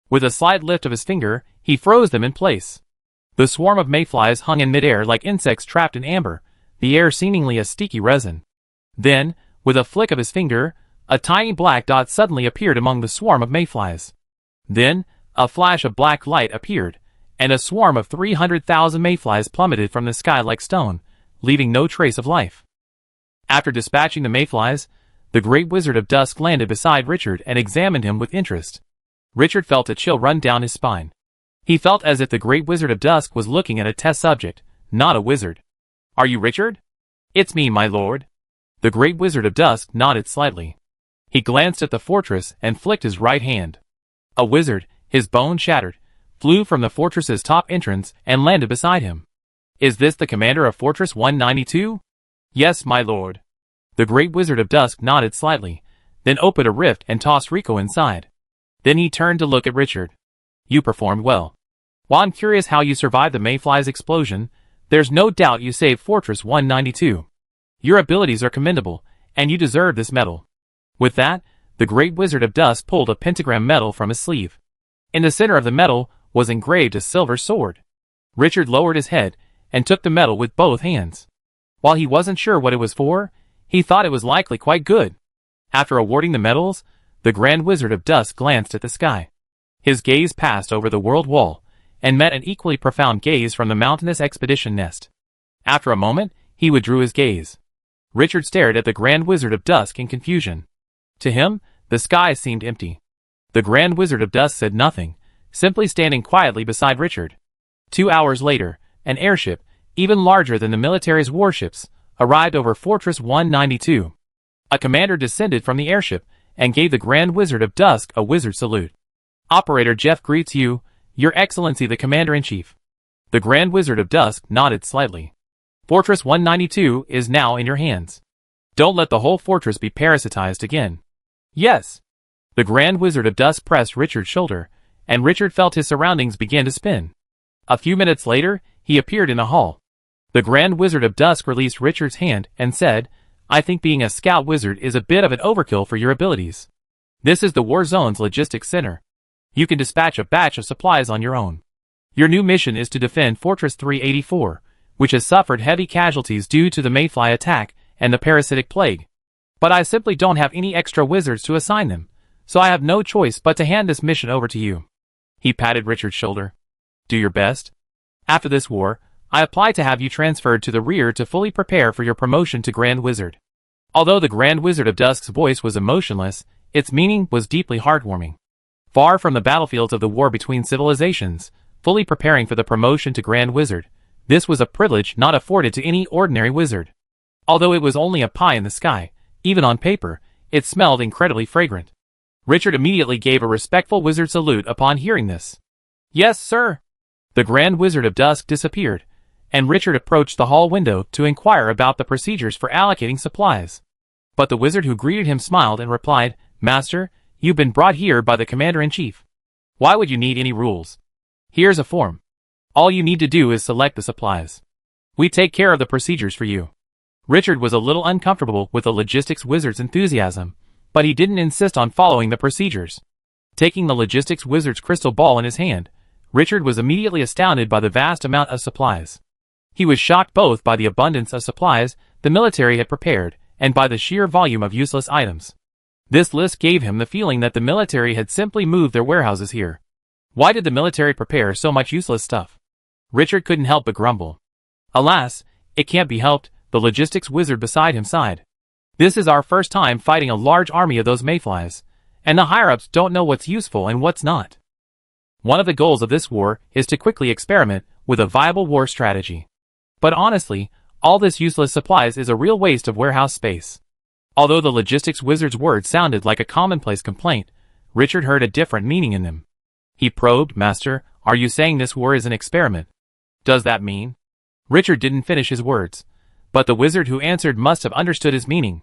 With a slight lift of his finger, he froze them in place. The swarm of mayflies hung in midair like insects trapped in amber, the air seemingly a sticky resin. Then, with a flick of his finger, a tiny black dot suddenly appeared among the swarm of mayflies. Then, a flash of black light appeared, and a swarm of 300,000 mayflies plummeted from the sky like stone, leaving no trace of life. After dispatching the mayflies, the Great Wizard of Dusk landed beside Richard and examined him with interest. Richard felt a chill run down his spine. He felt as if the Great Wizard of Dusk was looking at a test subject, not a wizard. Are you Richard? It's me, my lord. The Great Wizard of Dusk nodded slightly. He glanced at the fortress and flicked his right hand. A wizard, his bone shattered, flew from the fortress's top entrance and landed beside him. Is this the commander of Fortress 192? Yes, my lord. The Great Wizard of Dusk nodded slightly, then opened a rift and tossed Rico inside. Then he turned to look at Richard. You performed well. While I'm curious how you survived the mayfly's explosion, there's no doubt you saved Fortress 192. Your abilities are commendable, and you deserve this medal. With that, the Great Wizard of Dusk pulled a pentagram medal from his sleeve. In the center of the medal was engraved a silver sword. Richard lowered his head and took the medal with both hands. While he wasn't sure what it was for, he thought it was likely quite good. After awarding the medals, the Grand Wizard of Dusk glanced at the sky. His gaze passed over the world wall, and met an equally profound gaze from the mountainous expedition nest. After a moment, he withdrew his gaze. Richard stared at the Grand Wizard of Dusk in confusion. To him, the sky seemed empty. The Grand Wizard of Dusk said nothing, simply standing quietly beside Richard. 2 hours later, an airship, even larger than the military's warships, arrived over Fortress 192. A commander descended from the airship and gave the Grand Wizard of Dusk a wizard salute. Operator Jeff greets you, Your Excellency the Commander-in-Chief. The Grand Wizard of Dusk nodded slightly. Fortress 192 is now in your hands. Don't let the whole fortress be parasitized again. Yes. The Grand Wizard of Dusk pressed Richard's shoulder, and Richard felt his surroundings begin to spin. A few minutes later, he appeared in the hall. The Grand Wizard of Dusk released Richard's hand and said, I think being a scout wizard is a bit of an overkill for your abilities. This is the War Zone's logistics center. You can dispatch a batch of supplies on your own. Your new mission is to defend Fortress 384, which has suffered heavy casualties due to the mayfly attack and the parasitic plague. But I simply don't have any extra wizards to assign them, so I have no choice but to hand this mission over to you. He patted Richard's shoulder. Do your best. After this war, I apply to have you transferred to the rear to fully prepare for your promotion to Grand Wizard. Although the Grand Wizard of Dusk's voice was emotionless, its meaning was deeply heartwarming. Far from the battlefields of the war between civilizations, fully preparing for the promotion to Grand Wizard, this was a privilege not afforded to any ordinary wizard. Although it was only a pie in the sky, even on paper, it smelled incredibly fragrant. Richard immediately gave a respectful wizard salute upon hearing this. Yes, sir. The Grand Wizard of Dusk disappeared, and Richard approached the hall window to inquire about the procedures for allocating supplies. But the wizard who greeted him smiled and replied, Master, you've been brought here by the Commander-in-Chief. Why would you need any rules? Here's a form. All you need to do is select the supplies. We take care of the procedures for you. Richard was a little uncomfortable with the logistics wizard's enthusiasm, but he didn't insist on following the procedures. Taking the logistics wizard's crystal ball in his hand, Richard was immediately astounded by the vast amount of supplies. He was shocked both by the abundance of supplies the military had prepared and by the sheer volume of useless items. This list gave him the feeling that the military had simply moved their warehouses here. Why did the military prepare so much useless stuff? Richard couldn't help but grumble. Alas, it can't be helped, the logistics wizard beside him sighed. This is our first time fighting a large army of those mayflies, and the higher-ups don't know what's useful and what's not. One of the goals of this war is to quickly experiment with a viable war strategy. But honestly, all this useless supplies is a real waste of warehouse space. Although the logistics wizard's words sounded like a commonplace complaint, Richard heard a different meaning in them. He probed, Master, are you saying this war is an experiment? Does that mean? Richard didn't finish his words, but the wizard who answered must have understood his meaning.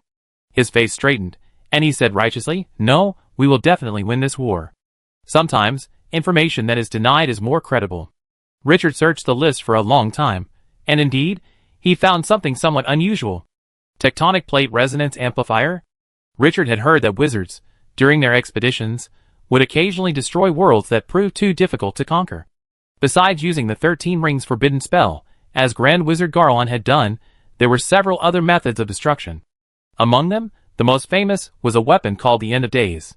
His face straightened, and he said righteously, No, we will definitely win this war. Sometimes, information that is denied is more credible. Richard searched the list for a long time, and indeed, he found something somewhat unusual. Tectonic plate resonance amplifier? Richard had heard that wizards, during their expeditions, would occasionally destroy worlds that proved too difficult to conquer. Besides using the 13 Rings forbidden spell, as Grand Wizard Garlon had done, there were several other methods of destruction. Among them, the most famous was a weapon called the End of Days.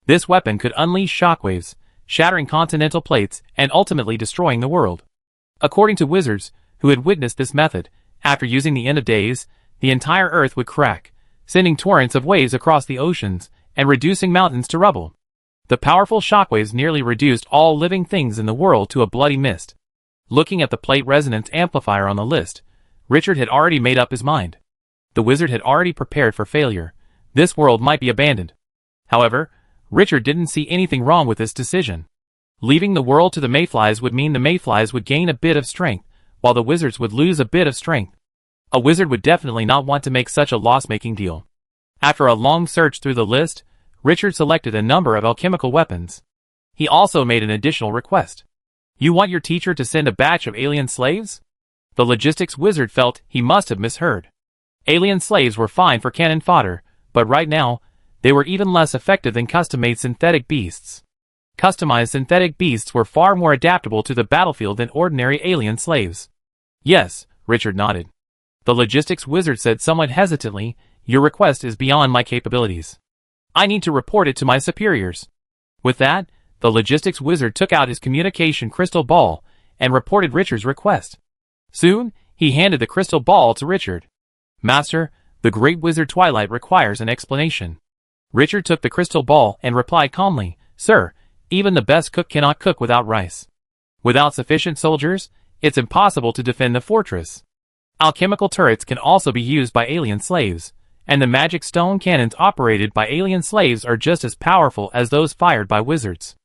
This weapon could unleash shockwaves, shattering continental plates and ultimately destroying the world. According to wizards who had witnessed this method, after using the End of Days, the entire earth would crack, sending torrents of waves across the oceans and reducing mountains to rubble. The powerful shockwaves nearly reduced all living things in the world to a bloody mist. Looking at the plate resonance amplifier on the list, Richard had already made up his mind. The wizard had already prepared for failure. This world might be abandoned. However, Richard didn't see anything wrong with this decision. Leaving the world to the mayflies would mean the mayflies would gain a bit of strength, while the wizards would lose a bit of strength. A wizard would definitely not want to make such a loss-making deal. After a long search through the list, Richard selected a number of alchemical weapons. He also made an additional request. You want your teacher to send a batch of alien slaves? The logistics wizard felt he must have misheard. Alien slaves were fine for cannon fodder, but right now, they were even less effective than custom-made synthetic beasts. Customized synthetic beasts were far more adaptable to the battlefield than ordinary alien slaves. Yes, Richard nodded. The logistics wizard said somewhat hesitantly, Your request is beyond my capabilities. I need to report it to my superiors. With that, the logistics wizard took out his communication crystal ball and reported Richard's request. Soon, he handed the crystal ball to Richard. Master, the Great Wizard Twilight requires an explanation. Richard took the crystal ball and replied calmly, Sir, even the best cook cannot cook without rice. Without sufficient soldiers, it's impossible to defend the fortress. Alchemical turrets can also be used by alien slaves, and the magic stone cannons operated by alien slaves are just as powerful as those fired by wizards.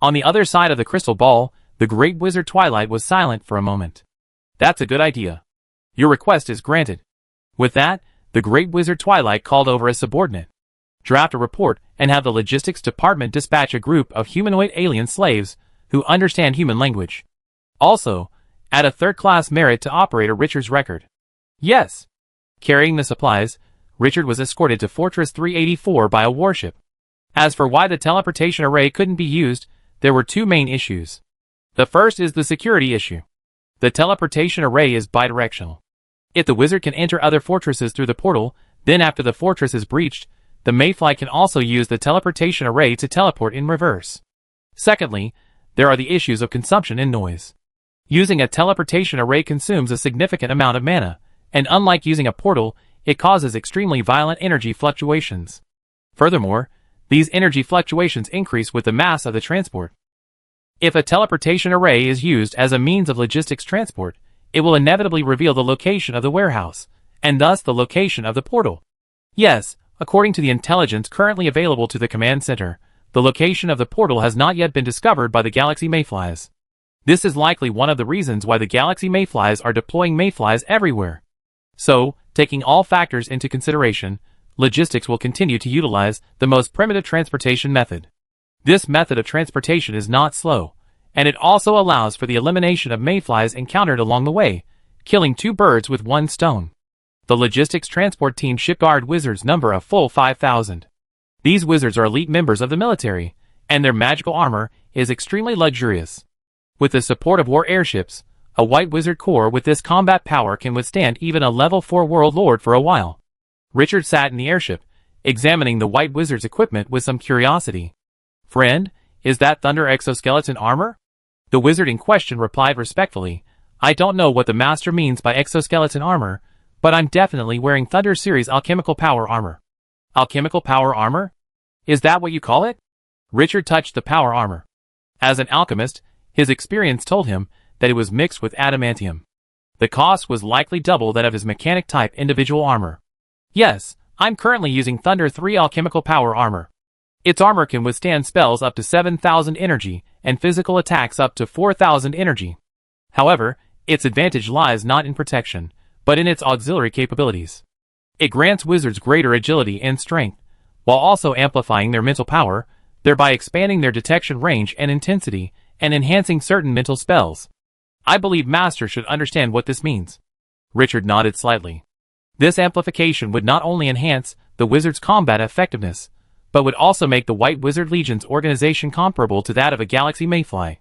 On the other side of the crystal ball, The Great Wizard Twilight was silent for a moment. That's a good idea. Your request is granted. With that, the Great Wizard Twilight called over a subordinate. Draft a report and have the logistics department dispatch a group of humanoid alien slaves who understand human language. Also, add a third-class merit to Operator Richard's record. Yes. Carrying the supplies, Richard was escorted to Fortress 384 by a warship. As for why the teleportation array couldn't be used, there were two main issues. The first is the security issue. The teleportation array is bidirectional. If the wizard can enter other fortresses through the portal, then after the fortress is breached, the mayfly can also use the teleportation array to teleport in reverse. Secondly, there are the issues of consumption and noise. Using a teleportation array consumes a significant amount of mana, and unlike using a portal, it causes extremely violent energy fluctuations. Furthermore, these energy fluctuations increase with the mass of the transport. If a teleportation array is used as a means of logistics transport, it will inevitably reveal the location of the warehouse, and thus the location of the portal. Yes, according to the intelligence currently available to the command center, the location of the portal has not yet been discovered by the Galaxy Mayflies. This is likely one of the reasons why the Galaxy Mayflies are deploying Mayflies everywhere. So, taking all factors into consideration, logistics will continue to utilize the most primitive transportation method. This method of transportation is not slow, and it also allows for the elimination of mayflies encountered along the way, killing two birds with one stone. The logistics transport team shipguard wizards number a full 5,000. These wizards are elite members of the military, and their magical armor is extremely luxurious. With the support of war airships, a white wizard corps with this combat power can withstand even a level 4 world lord for a while. Richard sat in the airship, examining the white wizard's equipment with some curiosity. Friend, is that Thunder exoskeleton armor? The wizard in question replied respectfully, I don't know what the master means by exoskeleton armor, but I'm definitely wearing Thunder Series alchemical power armor. Alchemical power armor? Is that what you call it? Richard touched the power armor. As an alchemist, his experience told him that it was mixed with adamantium. The cost was likely double that of his mechanic-type individual armor. Yes, I'm currently using Thunder 3 alchemical power armor. Its armor can withstand spells up to 7,000 energy and physical attacks up to 4,000 energy. However, its advantage lies not in protection, but in its auxiliary capabilities. It grants wizards greater agility and strength, while also amplifying their mental power, thereby expanding their detection range and intensity, and enhancing certain mental spells. I believe Master should understand what this means. Richard nodded slightly. This amplification would not only enhance the wizard's combat effectiveness, but would also make the White Wizard Legion's organization comparable to that of a Galaxy Mayfly.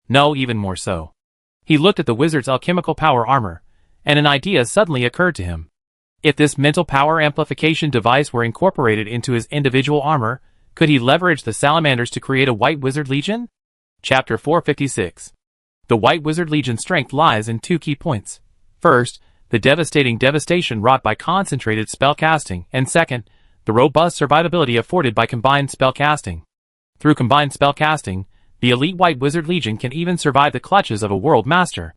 No, even more so. He looked at the wizard's alchemical power armor, and an idea suddenly occurred to him. If this mental power amplification device were incorporated into his individual armor, could he leverage the salamanders to create a White Wizard Legion? Chapter 456. The White Wizard Legion's strength lies in two key points. First, the devastating devastation wrought by concentrated spellcasting, and second, the robust survivability afforded by combined spellcasting. Through combined spellcasting, the elite White Wizard Legion can even survive the clutches of a world master.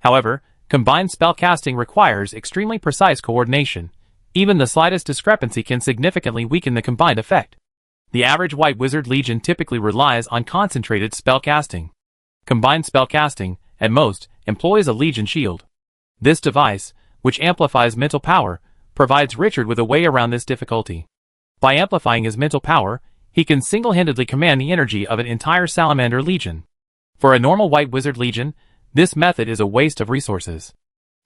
However, combined spellcasting requires extremely precise coordination. Even the slightest discrepancy can significantly weaken the combined effect. The average White Wizard Legion typically relies on concentrated spellcasting. Combined spellcasting, at most, employs a Legion shield. This device, which amplifies mental power, provides Richard with a way around this difficulty. By amplifying his mental power, he can single-handedly command the energy of an entire Salamander Legion. For a normal White Wizard Legion, this method is a waste of resources.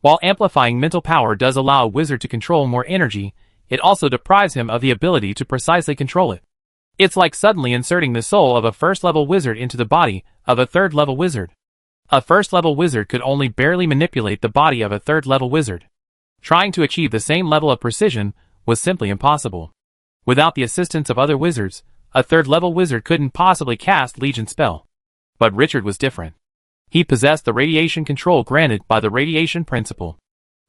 While amplifying mental power does allow a wizard to control more energy, it also deprives him of the ability to precisely control it. It's like suddenly inserting the soul of a first-level wizard into the body of a third-level wizard. A first-level wizard could only barely manipulate the body of a third-level wizard. Trying to achieve the same level of precision was simply impossible. Without the assistance of other wizards, a third-level wizard couldn't possibly cast Legion spell. But Richard was different. He possessed the radiation control granted by the radiation principle.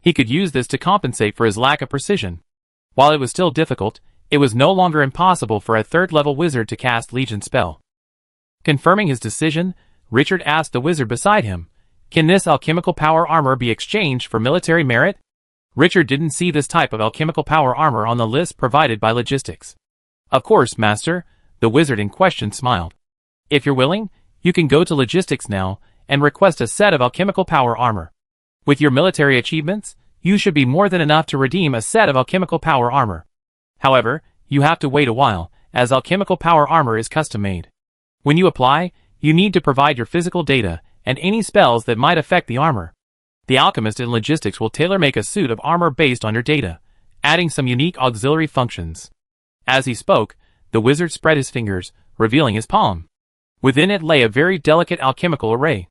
He could use this to compensate for his lack of precision. While it was still difficult, it was no longer impossible for a third-level wizard to cast Legion spell. Confirming his decision, Richard asked the wizard beside him, "Can this alchemical power armor be exchanged for military merit?" Richard didn't see this type of alchemical power armor on the list provided by Logistics. "Of course, Master," the wizard in question smiled. "If you're willing, you can go to Logistics now and request a set of alchemical power armor. With your military achievements, you should be more than enough to redeem a set of alchemical power armor. However, you have to wait a while, as alchemical power armor is custom-made. When you apply, you need to provide your physical data and any spells that might affect the armor. The alchemist in logistics will tailor-make a suit of armor based on your data, adding some unique auxiliary functions. As he spoke, the wizard spread his fingers, revealing his palm. Within it lay a very delicate alchemical array.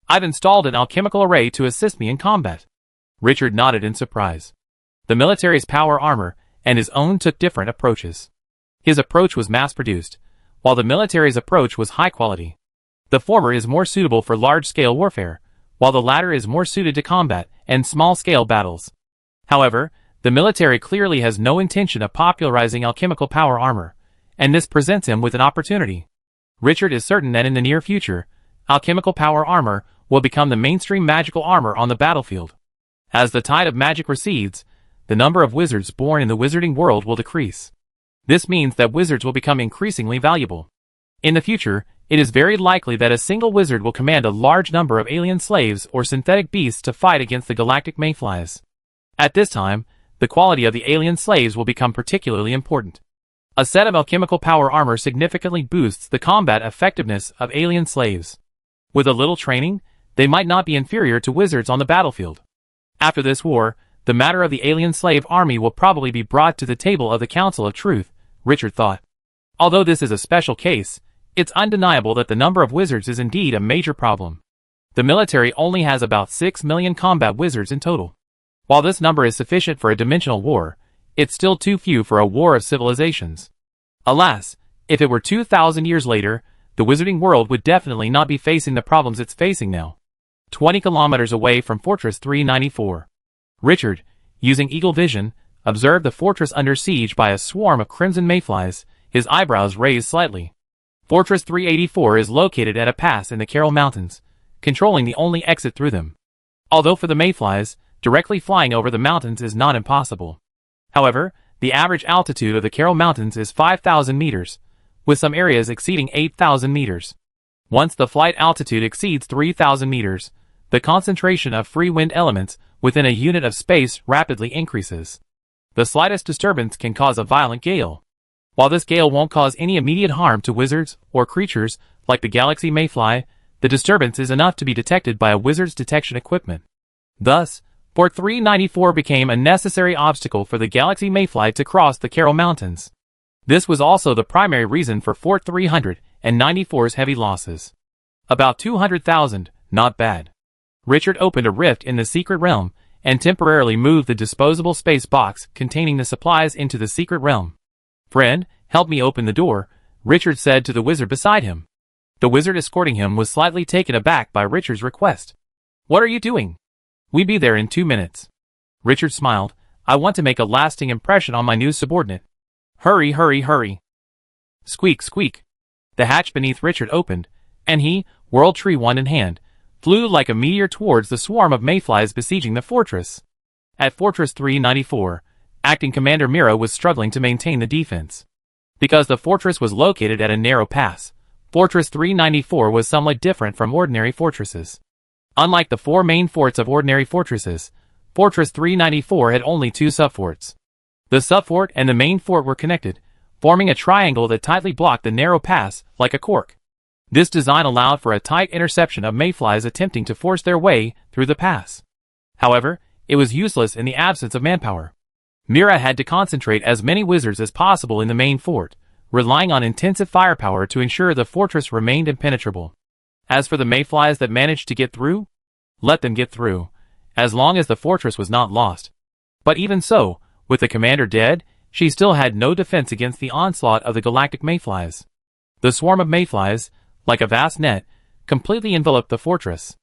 I've installed an alchemical array to assist me in combat. Richard nodded in surprise. The military's power armor and his own took different approaches. His approach was mass-produced, while the military's approach was high quality. The former is more suitable for large-scale warfare, while the latter is more suited to combat and small-scale battles. However, the military clearly has no intention of popularizing alchemical power armor, and this presents him with an opportunity. Richard is certain that in the near future, alchemical power armor will become the mainstream magical armor on the battlefield. As the tide of magic recedes, the number of wizards born in the wizarding world will decrease. This means that wizards will become increasingly valuable. In the future, it is very likely that a single wizard will command a large number of alien slaves or synthetic beasts to fight against the galactic mayflies. At this time, the quality of the alien slaves will become particularly important. A set of alchemical power armor significantly boosts the combat effectiveness of alien slaves. With a little training, they might not be inferior to wizards on the battlefield. After this war, the matter of the alien slave army will probably be brought to the table of the Council of Truth, Richard thought. Although this is a special case, it's undeniable that the number of wizards is indeed a major problem. The military only has about 6 million combat wizards in total. While this number is sufficient for a dimensional war, it's still too few for a war of civilizations. Alas, if it were 2,000 years later, the wizarding world would definitely not be facing the problems it's facing now. 20 kilometers away from Fortress 394. Richard, using eagle vision, observed the fortress under siege by a swarm of crimson mayflies, his eyebrows raised slightly. Fortress 384 is located at a pass in the Carol Mountains, controlling the only exit through them. Although for the mayflies, directly flying over the mountains is not impossible. However, the average altitude of the Carol Mountains is 5,000 meters, with some areas exceeding 8,000 meters. Once the flight altitude exceeds 3,000 meters, the concentration of free wind elements within a unit of space rapidly increases. The slightest disturbance can cause a violent gale. While this gale won't cause any immediate harm to wizards or creatures like the galaxy mayfly, the disturbance is enough to be detected by a wizard's detection equipment. Thus, Fort 394 became a necessary obstacle for the galaxy mayfly to cross the Carol Mountains. This was also the primary reason for Fort 394's heavy losses. About 200,000, not bad. Richard opened a rift in the secret realm and temporarily moved the disposable space box containing the supplies into the secret realm. "Friend, help me open the door," Richard said to the wizard beside him. The wizard escorting him was slightly taken aback by Richard's request. "What are you doing?" "We'll be there in 2 minutes." Richard smiled. "I want to make a lasting impression on my new subordinate." "Hurry, hurry, hurry." Squeak, squeak. The hatch beneath Richard opened, and he, World Tree wand in hand, flew like a meteor towards the swarm of mayflies besieging the fortress. At Fortress 394, Acting Commander Mira was struggling to maintain the defense. Because the fortress was located at a narrow pass, Fortress 394 was somewhat different from ordinary fortresses. Unlike the 4 main forts of ordinary fortresses, Fortress 394 had only 2 subforts. The subfort and the main fort were connected, forming a triangle that tightly blocked the narrow pass like a cork. This design allowed for a tight interception of mayflies attempting to force their way through the pass. However, it was useless in the absence of manpower. Mira had to concentrate as many wizards as possible in the main fort, relying on intensive firepower to ensure the fortress remained impenetrable. As for the mayflies that managed to get through, let them get through, as long as the fortress was not lost. But even so, with the commander dead, she still had no defense against the onslaught of the galactic mayflies. The swarm of mayflies, like a vast net, completely enveloped the fortress.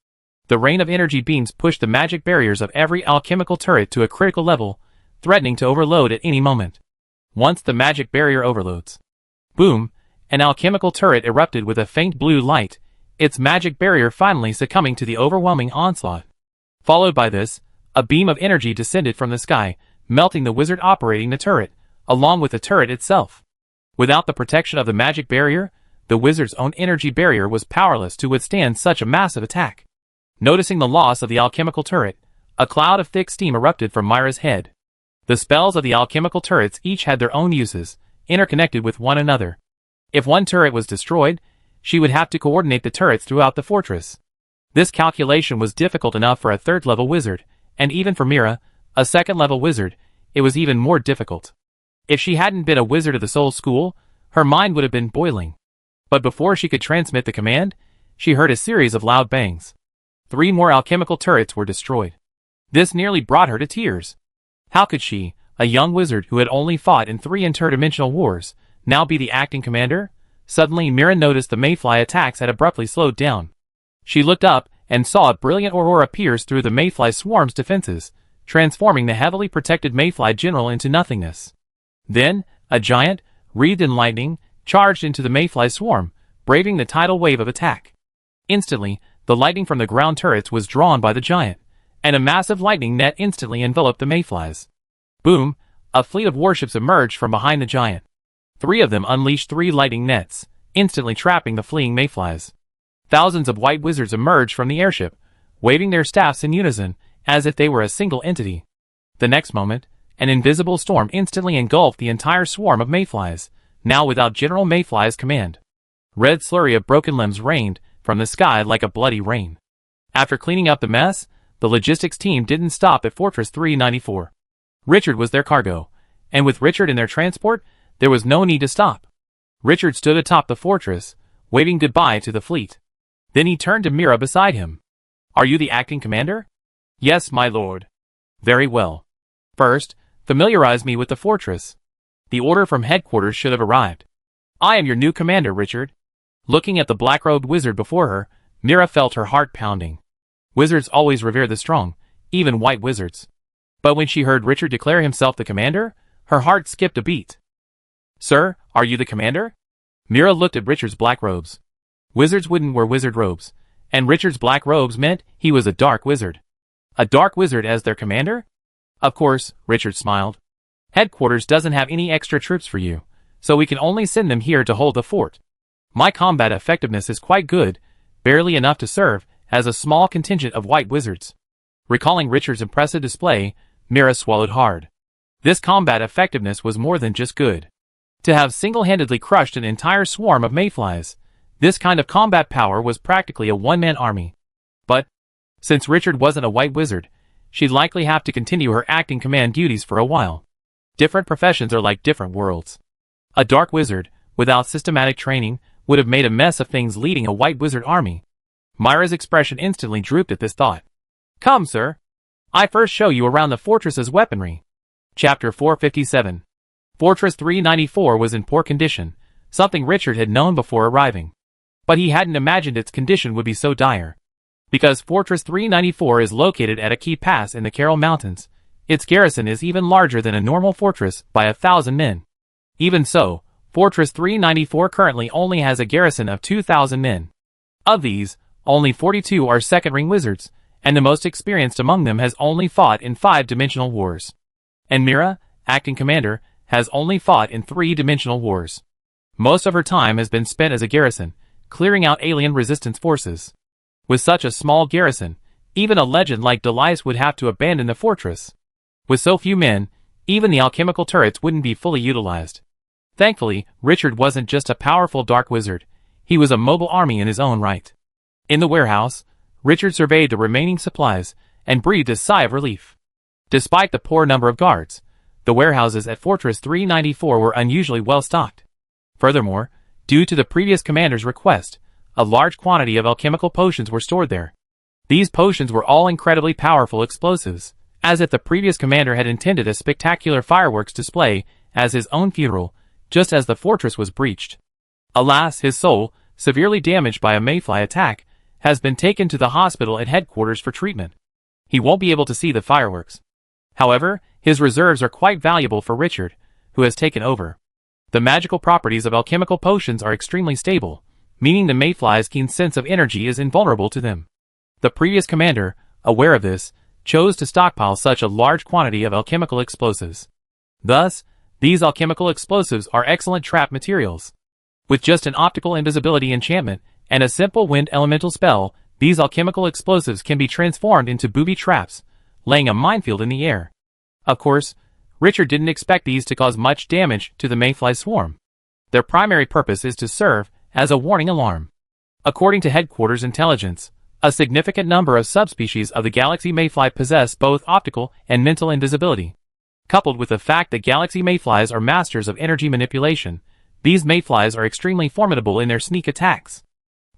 The rain of energy beams pushed the magic barriers of every alchemical turret to a critical level, threatening to overload at any moment. Once the magic barrier overloads, boom, an alchemical turret erupted with a faint blue light, its magic barrier finally succumbing to the overwhelming onslaught. Followed by this, a beam of energy descended from the sky, melting the wizard operating the turret, along with the turret itself. Without the protection of the magic barrier, The wizard's own energy barrier was powerless to withstand such a massive attack. Noticing the loss of the alchemical turret, a cloud of thick steam erupted from Myra's head. The spells of the alchemical turrets each had their own uses, interconnected with one another. If one turret was destroyed, she would have to coordinate the turrets throughout the fortress. This calculation was difficult enough for a third-level wizard, and even for Myra, a second-level wizard, it was even more difficult. If she hadn't been a wizard of the Soul School, her mind would have been boiling. But before she could transmit the command, she heard a series of loud bangs. 3 more alchemical turrets were destroyed. This nearly brought her to tears. How could she, a young wizard who had only fought in 3 interdimensional wars, now be the acting commander? Suddenly Myra noticed the mayfly attacks had abruptly slowed down. She looked up and saw a brilliant aurora pierce through the mayfly swarm's defenses, transforming the heavily protected mayfly general into nothingness. Then, a giant, wreathed in lightning, charged into the mayfly swarm, braving the tidal wave of attack. Instantly, the lightning from the ground turrets was drawn by the giant, and a massive lightning net instantly enveloped the mayflies. Boom! A fleet of warships emerged from behind the giant. 3 of them unleashed 3 lightning nets, instantly trapping the fleeing mayflies. Thousands of white wizards emerged from the airship, waving their staffs in unison, as if they were a single entity. The next moment, an invisible storm instantly engulfed the entire swarm of mayflies, now without General Mayfly's command. Red slurry of broken limbs rained from the sky like a bloody rain. After cleaning up the mess, the logistics team didn't stop at Fortress 394. Richard was their cargo, and with Richard in their transport, there was no need to stop. Richard stood atop the fortress, waving goodbye to the fleet. Then he turned to Myra beside him. "Are you the acting commander?" "Yes, my lord." "Very well. First, familiarize me with the fortress." The order from headquarters should have arrived. "I am your new commander, Richard." Looking at the black-robed wizard before her, Myra felt her heart pounding. Wizards always revere the strong, even white wizards. But when she heard Richard declare himself the commander, her heart skipped a beat. "Sir, are you the commander?" Myra looked at Richard's black robes. Wizards wouldn't wear wizard robes, and Richard's black robes meant he was a dark wizard. A dark wizard as their commander? Of course, Richard smiled. Headquarters doesn't have any extra troops for you, so we can only send them here to hold the fort. My combat effectiveness is quite good, barely enough to serve as a small contingent of white wizards. Recalling Richard's impressive display, Myra swallowed hard. This combat effectiveness was more than just good. To have single-handedly crushed an entire swarm of mayflies, this kind of combat power was practically a one-man army. But, since Richard wasn't a white wizard, she'd likely have to continue her acting command duties for a while. Different professions are like different worlds. A dark wizard, without systematic training, would have made a mess of things leading a white wizard army. Myra's expression instantly drooped at this thought. "Come, sir. I first show you around the fortress's weaponry." Chapter 457. Fortress 394 was in poor condition, something Richard had known before arriving. But he hadn't imagined its condition would be so dire. Because Fortress 394 is located at a key pass in the Carol Mountains, its garrison is even larger than a normal fortress by 1,000 men. Even so, Fortress 394 currently only has a garrison of 2,000 men. Of these, only 42 are second-ring wizards, and the most experienced among them has only fought in 5-dimensional wars. And Myra, acting commander, has only fought in 3-dimensional wars. Most of her time has been spent as a garrison, clearing out alien resistance forces. With such a small garrison, even a legend like Decisive would have to abandon the fortress. With so few men, even the alchemical turrets wouldn't be fully utilized. Thankfully, Richard wasn't just a powerful dark wizard, he was a mobile army in his own right. In the warehouse, Richard surveyed the remaining supplies and breathed a sigh of relief. Despite the poor number of guards, the warehouses at Fortress 394 were unusually well stocked. Furthermore, due to the previous commander's request, a large quantity of alchemical potions were stored there. These potions were all incredibly powerful explosives, as if the previous commander had intended a spectacular fireworks display as his own funeral, just as the fortress was breached. Alas, his soul, severely damaged by a mayfly attack, has been taken to the hospital at headquarters for treatment. He won't be able to see the fireworks. However, his reserves are quite valuable for Richard, who has taken over. The magical properties of alchemical potions are extremely stable, meaning the mayfly's keen sense of energy is invulnerable to them. The previous commander, aware of this, chose to stockpile such a large quantity of alchemical explosives. Thus, these alchemical explosives are excellent trap materials. With just an optical invisibility enchantment and a simple wind elemental spell, these alchemical explosives can be transformed into booby traps, laying a minefield in the air. Of course, Richard didn't expect these to cause much damage to the mayfly swarm. Their primary purpose is to serve as a warning alarm. According to Headquarters Intelligence, a significant number of subspecies of the galaxy mayfly possess both optical and mental invisibility. Coupled with the fact that galaxy mayflies are masters of energy manipulation, these mayflies are extremely formidable in their sneak attacks.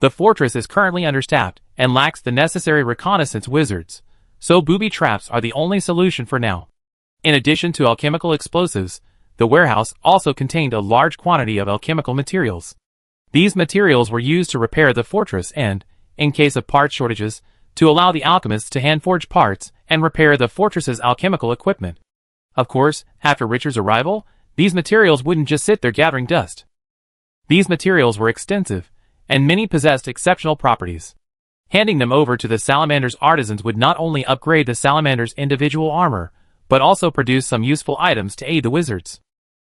The fortress is currently understaffed and lacks the necessary reconnaissance wizards, so booby traps are the only solution for now. In addition to alchemical explosives, the warehouse also contained a large quantity of alchemical materials. These materials were used to repair the fortress and, in case of part shortages, to allow the alchemists to hand-forge parts and repair the fortress's alchemical equipment. Of course, after Richard's arrival, these materials wouldn't just sit there gathering dust. These materials were extensive, and many possessed exceptional properties. Handing them over to the salamander's artisans would not only upgrade the salamander's individual armor, but also produce some useful items to aid the wizards.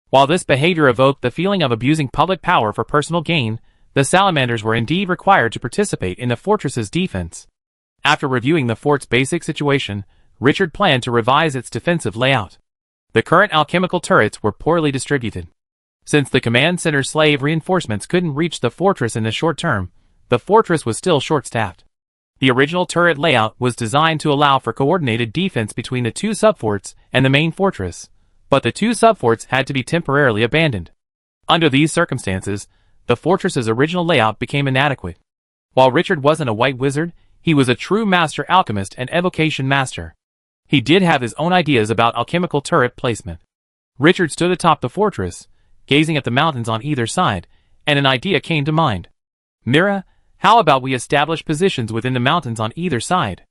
While this behavior evoked the feeling of abusing public power for personal gain, the salamanders were indeed required to participate in the fortress's defense. After reviewing the fort's basic situation, Richard planned to revise its defensive layout. The current alchemical turrets were poorly distributed. Since the command center's slave reinforcements couldn't reach the fortress in the short term, the fortress was still short-staffed. The original turret layout was designed to allow for coordinated defense between the two subforts and the main fortress, but the two subforts had to be temporarily abandoned. Under these circumstances, the fortress's original layout became inadequate. While Richard wasn't a white wizard, he was a true master alchemist and evocation master. He did have his own ideas about alchemical turret placement. Richard stood atop the fortress, gazing at the mountains on either side, and an idea came to mind. Mira, how about we establish positions within the mountains on either side?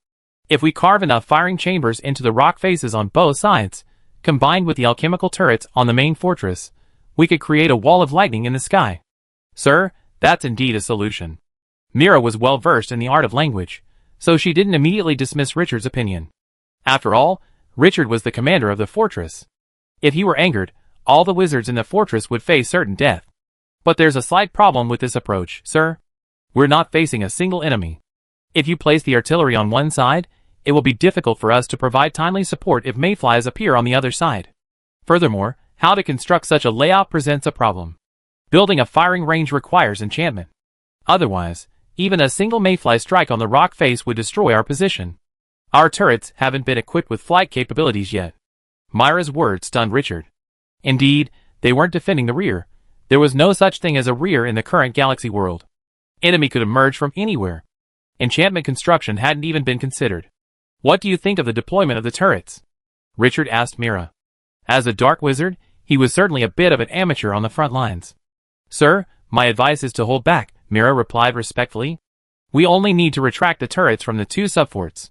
If we carve enough firing chambers into the rock faces on both sides, combined with the alchemical turrets on the main fortress, we could create a wall of lightning in the sky. Sir, that's indeed a solution. Mira was well versed in the art of language, so she didn't immediately dismiss Richard's opinion. After all, Richard was the commander of the fortress. If he were angered, all the wizards in the fortress would face certain death. But there's a slight problem with this approach, sir. We're not facing a single enemy. If you place the artillery on one side, it will be difficult for us to provide timely support if mayflies appear on the other side. Furthermore, how to construct such a layout presents a problem. Building a firing range requires enchantment. Otherwise, even a single mayfly strike on the rock face would destroy our position. Our turrets haven't been equipped with flight capabilities yet. Myra's words stunned Richard. Indeed, they weren't defending the rear. There was no such thing as a rear in the current galaxy world. Enemy could emerge from anywhere. Enchantment construction hadn't even been considered. What do you think of the deployment of the turrets? Richard asked Mira. As a dark wizard, he was certainly a bit of an amateur on the front lines. Sir, my advice is to hold back, Mira replied respectfully. We only need to retract the turrets from the two subforts.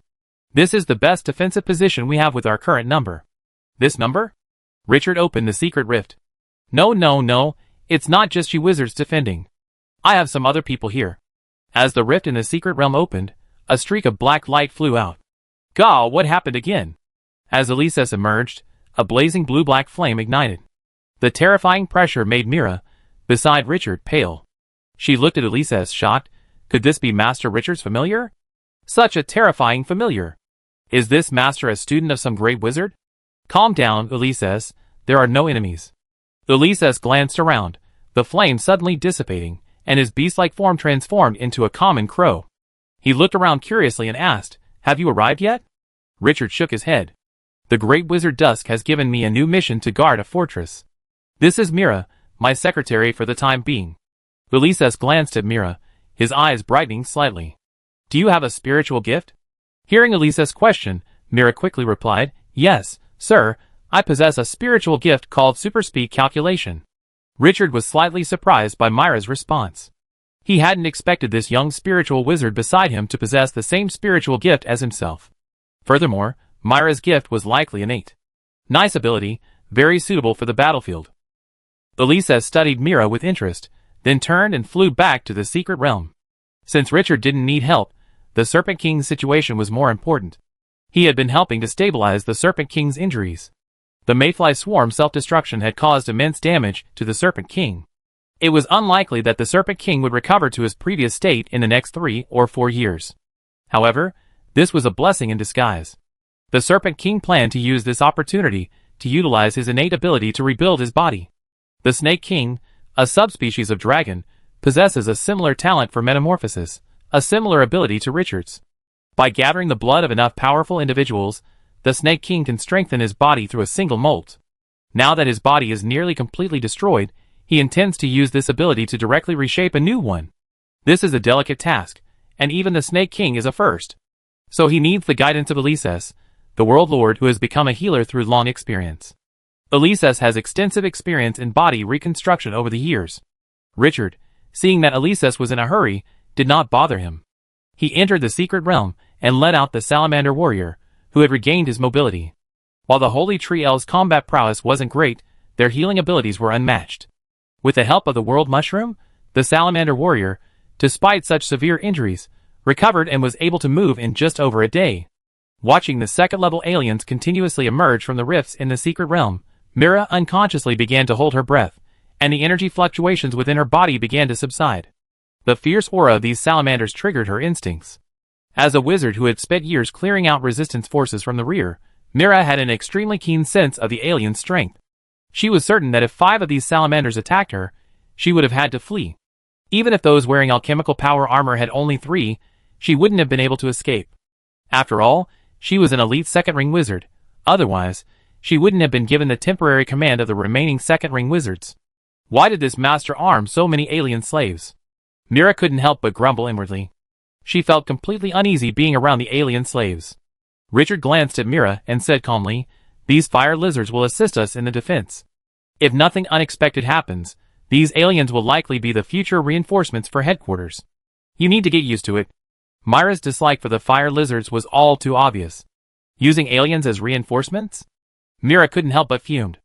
This is the best defensive position we have with our current number. This number? Richard opened the secret rift. No, it's not just you wizards defending. I have some other people here. As the rift in the secret realm opened, a streak of black light flew out. Gah, what happened again? As Elises emerged, a blazing blue-black flame ignited. The terrifying pressure made Mira, beside Richard, pale. She looked at Elises shocked. Could this be Master Richard's familiar? Such a terrifying familiar. Is this master a student of some great wizard? Calm down, Elises. There are no enemies. Elises glanced around, the flame suddenly dissipating, and his beast-like form transformed into a common crow. He looked around curiously and asked, Have you arrived yet? Richard shook his head. The great wizard Dusk has given me a new mission to guard a fortress. This is Mira, my secretary for the time being. Elises glanced at Mira, his eyes brightening slightly. Do you have a spiritual gift? Hearing Elises' question, Mira quickly replied, Yes, sir, I possess a spiritual gift called superspeed calculation. Richard was slightly surprised by Myra's response. He hadn't expected this young spiritual wizard beside him to possess the same spiritual gift as himself. Furthermore, Myra's gift was likely innate. Nice ability, very suitable for the battlefield. Elises studied Mira with interest, then turned and flew back to the secret realm. Since Richard didn't need help, the Serpent King's situation was more important. He had been helping to stabilize the Serpent King's injuries. The mayfly swarm self-destruction had caused immense damage to the Serpent King. It was unlikely that the Serpent King would recover to his previous state in the next 3 or 4 years. However, this was a blessing in disguise. The Serpent King planned to use this opportunity to utilize his innate ability to rebuild his body. The Snake King, a subspecies of dragon, possesses a similar talent for metamorphosis, a similar ability to Richard's. By gathering the blood of enough powerful individuals, the Snake King can strengthen his body through a single molt. Now that his body is nearly completely destroyed, he intends to use this ability to directly reshape a new one. This is a delicate task, and even the Snake King is a first. So he needs the guidance of Elises, the World Lord who has become a healer through long experience. Elises has extensive experience in body reconstruction over the years. Richard, seeing that Elises was in a hurry, did not bother him. He entered the secret realm and led out the salamander warrior, who had regained his mobility. While the Holy Tree Elves' combat prowess wasn't great, their healing abilities were unmatched. With the help of the World Mushroom, the salamander warrior, despite such severe injuries, recovered and was able to move in just over a day. Watching the second-level aliens continuously emerge from the rifts in the secret realm, Mira unconsciously began to hold her breath, and the energy fluctuations within her body began to subside. The fierce aura of these salamanders triggered her instincts. As a wizard who had spent years clearing out resistance forces from the rear, Mira had an extremely keen sense of the alien's strength. She was certain that if 5 of these salamanders attacked her, she would have had to flee. Even if those wearing alchemical power armor had only 3, she wouldn't have been able to escape. After all, she was an elite second-ring wizard. Otherwise, she wouldn't have been given the temporary command of the remaining second-ring wizards. Why did this master arm so many alien slaves? Mira couldn't help but grumble inwardly. She felt completely uneasy being around the alien slaves. Richard glanced at Mira and said calmly, "These fire lizards will assist us in the defense. If nothing unexpected happens, these aliens will likely be the future reinforcements for headquarters. You need to get used to it." Mira's dislike for the fire lizards was all too obvious. Using aliens as reinforcements? Mira couldn't help but fumed.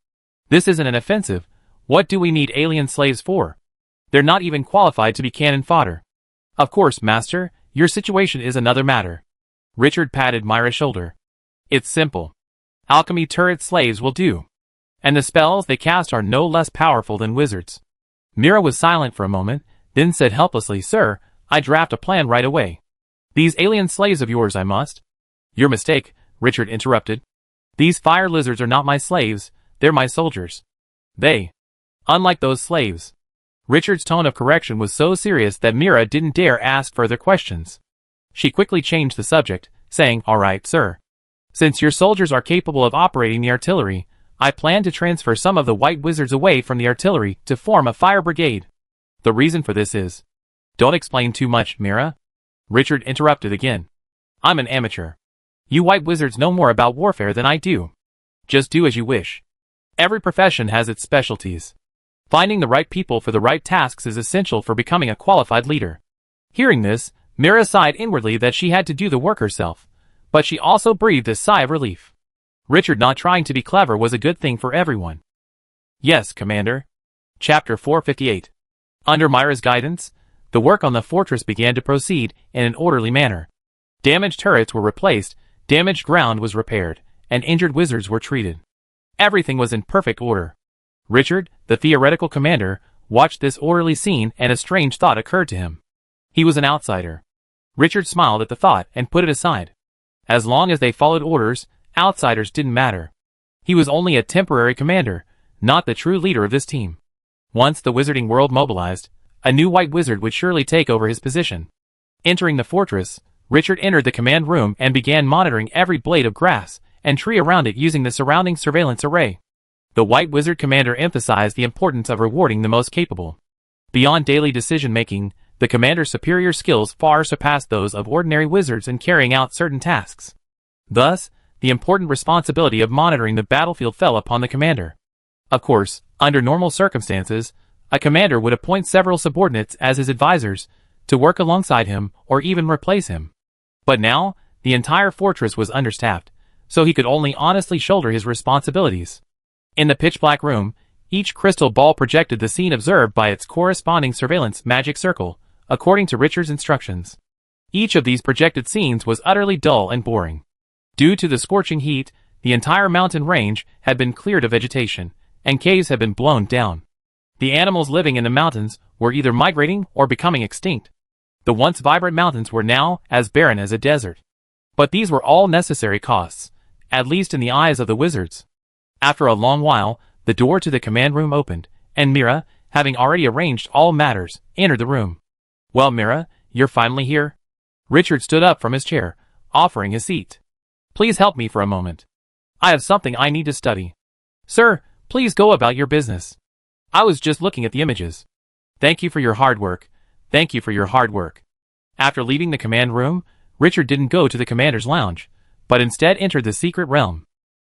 This isn't an offensive. What do we need alien slaves for? They're not even qualified to be cannon fodder. Of course, Master, your situation is another matter. Richard patted Mira's shoulder. It's simple. Alchemy turret slaves will do. And the spells they cast are no less powerful than wizards. Mira was silent for a moment, then said helplessly, "Sir, I draft a plan right away. These alien slaves of yours I must." "Your mistake," Richard interrupted. "These fire lizards are not my slaves, they're my soldiers. Unlike those slaves." Richard's tone of correction was so serious that Mira didn't dare ask further questions. She quickly changed the subject, saying, "All right, sir. Since your soldiers are capable of operating the artillery, I plan to transfer some of the white wizards away from the artillery to form a fire brigade. The reason for this is..." "Don't explain too much, Mira," Richard interrupted again. "I'm an amateur. You white wizards know more about warfare than I do. Just do as you wish. Every profession has its specialties. Finding the right people for the right tasks is essential for becoming a qualified leader." Hearing this, Mira sighed inwardly that she had to do the work herself, but she also breathed a sigh of relief. Richard not trying to be clever was a good thing for everyone. "Yes, Commander." Chapter 458. Under Mira's guidance, the work on the fortress began to proceed in an orderly manner. Damaged turrets were replaced, damaged ground was repaired, and injured wizards were treated. Everything was in perfect order. Richard, the theoretical commander, watched this orderly scene and a strange thought occurred to him. He was an outsider. Richard smiled at the thought and put it aside. As long as they followed orders, outsiders didn't matter. He was only a temporary commander, not the true leader of this team. Once the wizarding world mobilized, a new white wizard would surely take over his position. Entering the fortress, Richard entered the command room and began monitoring every blade of grass and tree around it using the surrounding surveillance array. The White Wizard Commander emphasized the importance of rewarding the most capable. Beyond daily decision-making, the commander's superior skills far surpassed those of ordinary wizards in carrying out certain tasks. Thus, the important responsibility of monitoring the battlefield fell upon the commander. Of course, under normal circumstances, a commander would appoint several subordinates as his advisors to work alongside him or even replace him. But now, the entire fortress was understaffed, so he could only honestly shoulder his responsibilities. In the pitch-black room, each crystal ball projected the scene observed by its corresponding surveillance magic circle, according to Richard's instructions. Each of these projected scenes was utterly dull and boring. Due to the scorching heat, the entire mountain range had been cleared of vegetation, and caves had been blown down. The animals living in the mountains were either migrating or becoming extinct. The once vibrant mountains were now as barren as a desert. But these were all necessary costs, at least in the eyes of the wizards. After a long while, the door to the command room opened, and Mira, having already arranged all matters, entered the room. "Well, Mira, you're finally here?" Richard stood up from his chair, offering his seat. "Please help me for a moment. I have something I need to study." "Sir, please go about your business. I was just looking at the images." "Thank you for your hard work. Thank you for your hard work." After leaving the command room, Richard didn't go to the commander's lounge, but instead entered the secret realm.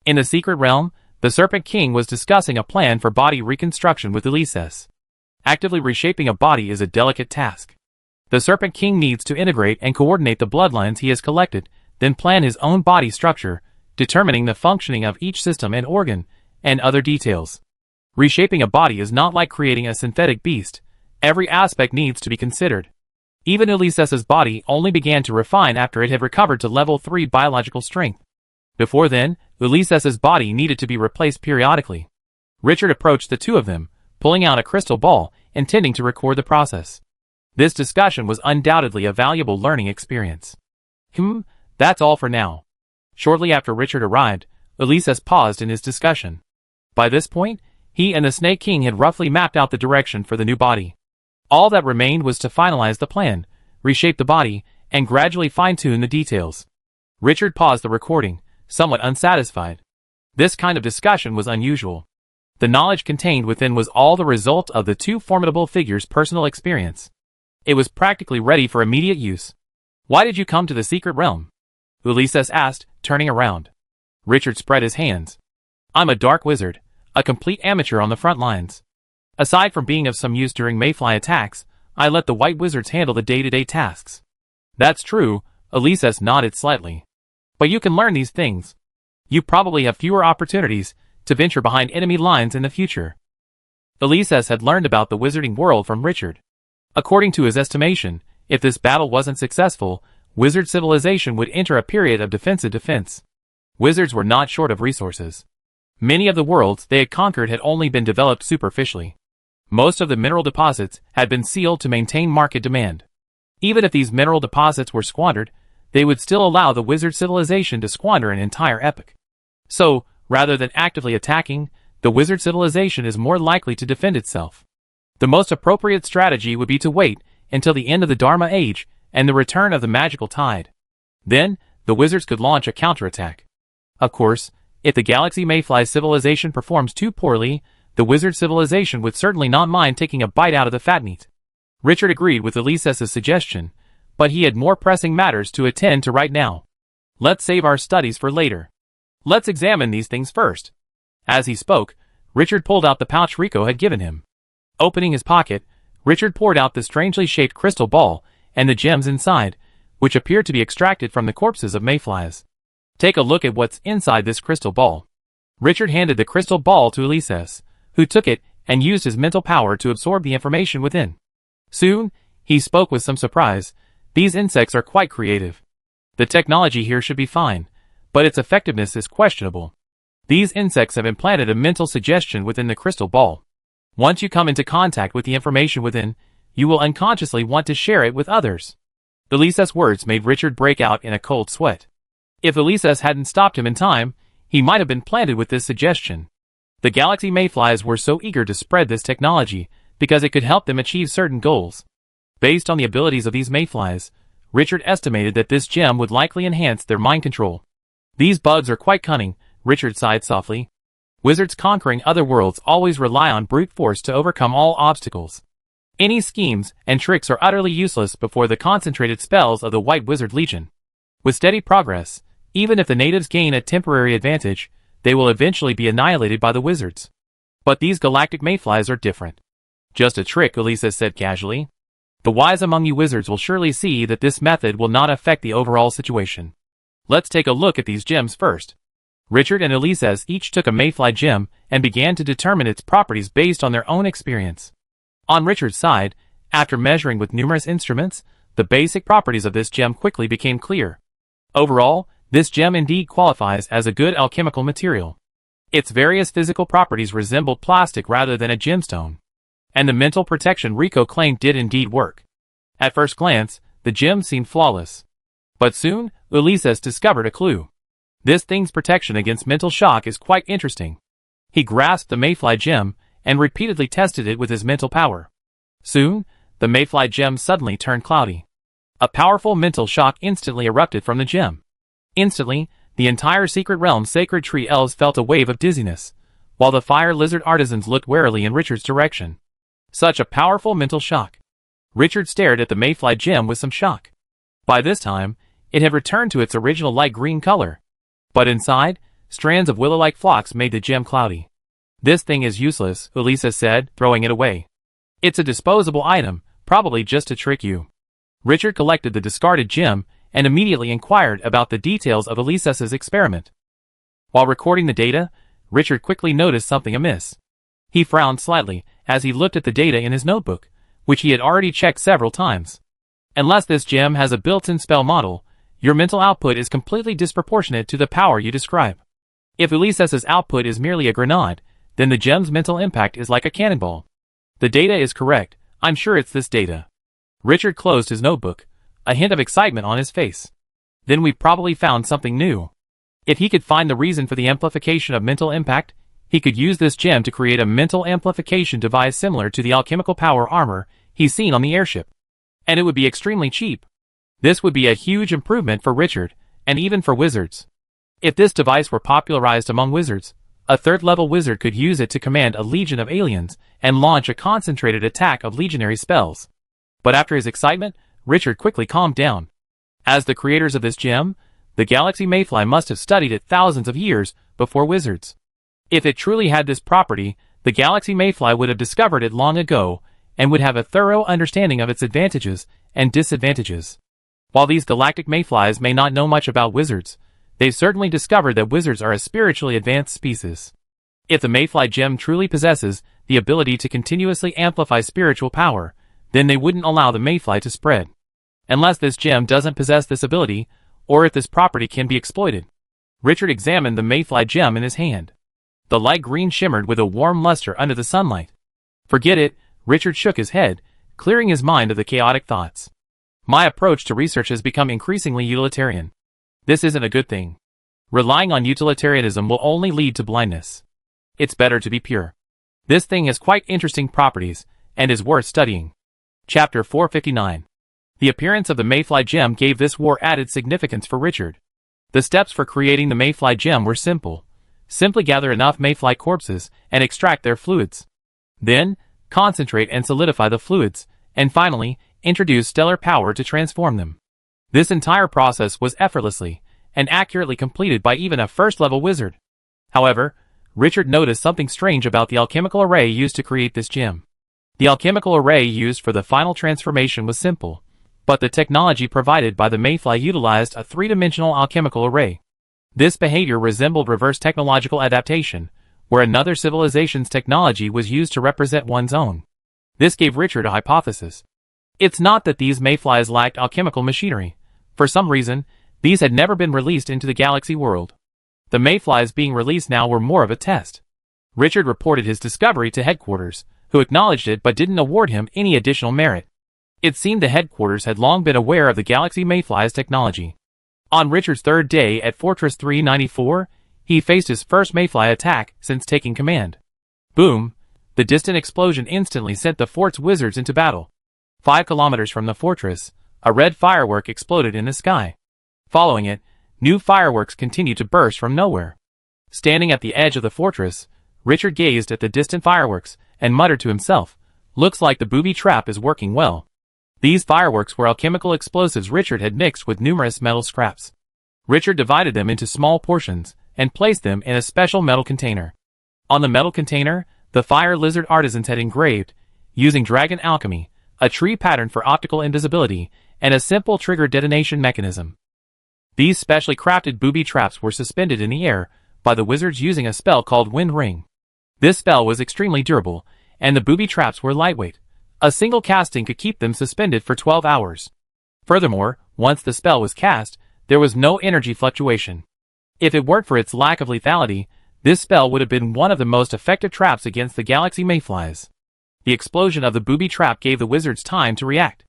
In the secret realm, the Serpent King was discussing a plan for body reconstruction with Ulises. Actively reshaping a body is a delicate task. The Serpent King needs to integrate and coordinate the bloodlines he has collected, then plan his own body structure, determining the functioning of each system and organ, and other details. Reshaping a body is not like creating a synthetic beast. Every aspect needs to be considered. Even Ulises' body only began to refine after it had recovered to level 3 biological strength. Before then, Ulises' body needed to be replaced periodically. Richard approached the two of them, pulling out a crystal ball, intending to record the process. This discussion was undoubtedly a valuable learning experience. That's all for now. Shortly after Richard arrived, Ulises paused in his discussion. By this point, he and the Snake King had roughly mapped out the direction for the new body. All that remained was to finalize the plan, reshape the body, and gradually fine-tune the details. Richard paused the recording, somewhat unsatisfied. This kind of discussion was unusual. The knowledge contained within was all the result of the two formidable figures' personal experience. It was practically ready for immediate use. "Why did you come to the secret realm?" Ulises asked, turning around. Richard spread his hands. "I'm a dark wizard, a complete amateur on the front lines. Aside from being of some use during mayfly attacks, I let the white wizards handle the day-to-day tasks." "That's true," Ulises nodded slightly. "But you can learn these things. You probably have fewer opportunities to venture behind enemy lines in the future." Ulises had learned about the wizarding world from Richard. According to his estimation, if this battle wasn't successful, wizard civilization would enter a period of defensive defense. Wizards were not short of resources. Many of the worlds they had conquered had only been developed superficially. Most of the mineral deposits had been sealed to maintain market demand. Even if these mineral deposits were squandered, they would still allow the wizard civilization to squander an entire epoch. So, rather than actively attacking, the wizard civilization is more likely to defend itself. The most appropriate strategy would be to wait until the end of the Dharma Age and the return of the magical tide. Then, the wizards could launch a counterattack. Of course, if the Galaxy Mayfly civilization performs too poorly, the wizard civilization would certainly not mind taking a bite out of the fat meat. Richard agreed with Ulises' suggestion, but he had more pressing matters to attend to right now. "Let's save our studies for later. Let's examine these things first." As he spoke, Richard pulled out the pouch Rico had given him. Opening his pocket, Richard poured out the strangely shaped crystal ball and the gems inside, which appeared to be extracted from the corpses of mayflies. "Take a look at what's inside this crystal ball." Richard handed the crystal ball to Ulises, who took it and used his mental power to absorb the information within. Soon, he spoke with some surprise. "These insects are quite creative. The technology here should be fine, but its effectiveness is questionable. These insects have implanted a mental suggestion within the crystal ball. Once you come into contact with the information within, you will unconsciously want to share it with others." Ulises' words made Richard break out in a cold sweat. If Ulises hadn't stopped him in time, he might have been planted with this suggestion. The Galaxy Mayflies were so eager to spread this technology because it could help them achieve certain goals. Based on the abilities of these Mayflies, Richard estimated that this gem would likely enhance their mind control. "These bugs are quite cunning," Richard sighed softly. "Wizards conquering other worlds always rely on brute force to overcome all obstacles. Any schemes and tricks are utterly useless before the concentrated spells of the White Wizard Legion. With steady progress, even if the natives gain a temporary advantage, they will eventually be annihilated by the wizards. But these galactic mayflies are different." "Just a trick," Ulises said casually. "The wise among you wizards will surely see that this method will not affect the overall situation. Let's take a look at these gems first." Richard and Ulises each took a mayfly gem and began to determine its properties based on their own experience. On Richard's side, after measuring with numerous instruments, the basic properties of this gem quickly became clear. Overall, this gem indeed qualifies as a good alchemical material. Its various physical properties resembled plastic rather than a gemstone. And the mental protection Rico claimed did indeed work. At first glance, the gem seemed flawless. But soon, Ulysses discovered a clue. This thing's protection against mental shock is quite interesting. He grasped the mayfly gem and repeatedly tested it with his mental power. Soon, the mayfly gem suddenly turned cloudy. A powerful mental shock instantly erupted from the gem. Instantly, the entire Secret Realm Sacred Tree elves felt a wave of dizziness, while the fire lizard artisans looked warily in Richard's direction. Such a powerful mental shock. Richard stared at the mayfly gem with some shock. By this time, it had returned to its original light green color. But inside, strands of willow-like flocks made the gem cloudy. This thing is useless, Ulysses said, throwing it away. It's a disposable item, probably just to trick you. Richard collected the discarded gem and immediately inquired about the details of Ulysses's experiment. While recording the data, Richard quickly noticed something amiss. He frowned slightly as he looked at the data in his notebook, which he had already checked several times. Unless this gem has a built-in spell model, your mental output is completely disproportionate to the power you describe. If Ulysses's output is merely a grenade, then the gem's mental impact is like a cannonball. The data is correct, I'm sure it's this data. Richard closed his notebook, a hint of excitement on his face. Then we probably found something new. If he could find the reason for the amplification of mental impact, he could use this gem to create a mental amplification device similar to the alchemical power armor he's seen on the airship. And it would be extremely cheap. This would be a huge improvement for Richard, and even for wizards. If this device were popularized among wizards, a third-level wizard could use it to command a legion of aliens and launch a concentrated attack of legionary spells. But after his excitement, Richard quickly calmed down. As the creators of this gem, the galaxy mayfly must have studied it thousands of years before wizards. If it truly had this property, the galaxy mayfly would have discovered it long ago and would have a thorough understanding of its advantages and disadvantages. While these galactic mayflies may not know much about wizards, they've certainly discovered that wizards are a spiritually advanced species. If the mayfly gem truly possesses the ability to continuously amplify spiritual power, then they wouldn't allow the mayfly to spread. Unless this gem doesn't possess this ability, or if this property can be exploited. Richard examined the mayfly gem in his hand. The light green shimmered with a warm luster under the sunlight. Forget it, Richard shook his head, clearing his mind of the chaotic thoughts. My approach to research has become increasingly utilitarian. This isn't a good thing. Relying on utilitarianism will only lead to blindness. It's better to be pure. This thing has quite interesting properties, and is worth studying. Chapter 459. The appearance of the mayfly gem gave this war added significance for Richard. The steps for creating the mayfly gem were simple. Simply gather enough mayfly corpses and extract their fluids. Then, concentrate and solidify the fluids, and finally, introduce stellar power to transform them. This entire process was effortlessly and accurately completed by even a first-level wizard. However, Richard noticed something strange about the alchemical array used to create this gem. The alchemical array used for the final transformation was simple, but the technology provided by the mayfly utilized a three-dimensional alchemical array. This behavior resembled reverse technological adaptation, where another civilization's technology was used to represent one's own. This gave Richard a hypothesis. It's not that these mayflies lacked alchemical machinery. For some reason, these had never been released into the galaxy world. The mayflies being released now were more of a test. Richard reported his discovery to headquarters, who acknowledged it but didn't award him any additional merit. It seemed the headquarters had long been aware of the galaxy mayfly's technology. On Richard's third day at Fortress 394, he faced his first mayfly attack since taking command. Boom! The distant explosion instantly sent the fort's wizards into battle. 5 kilometers from the fortress, a red firework exploded in the sky. Following it, new fireworks continued to burst from nowhere. Standing at the edge of the fortress, Richard gazed at the distant fireworks and muttered to himself, "Looks like the booby trap is working well." These fireworks were alchemical explosives Richard had mixed with numerous metal scraps. Richard divided them into small portions and placed them in a special metal container. On the metal container, the fire lizard artisans had engraved, using dragon alchemy, a tree pattern for optical invisibility, and a simple trigger detonation mechanism. These specially crafted booby traps were suspended in the air by the wizards using a spell called Wind Ring. This spell was extremely durable, and the booby traps were lightweight. A single casting could keep them suspended for 12 hours. Furthermore, once the spell was cast, there was no energy fluctuation. If it weren't for its lack of lethality, this spell would have been one of the most effective traps against the galaxy mayflies. The explosion of the booby trap gave the wizards time to react.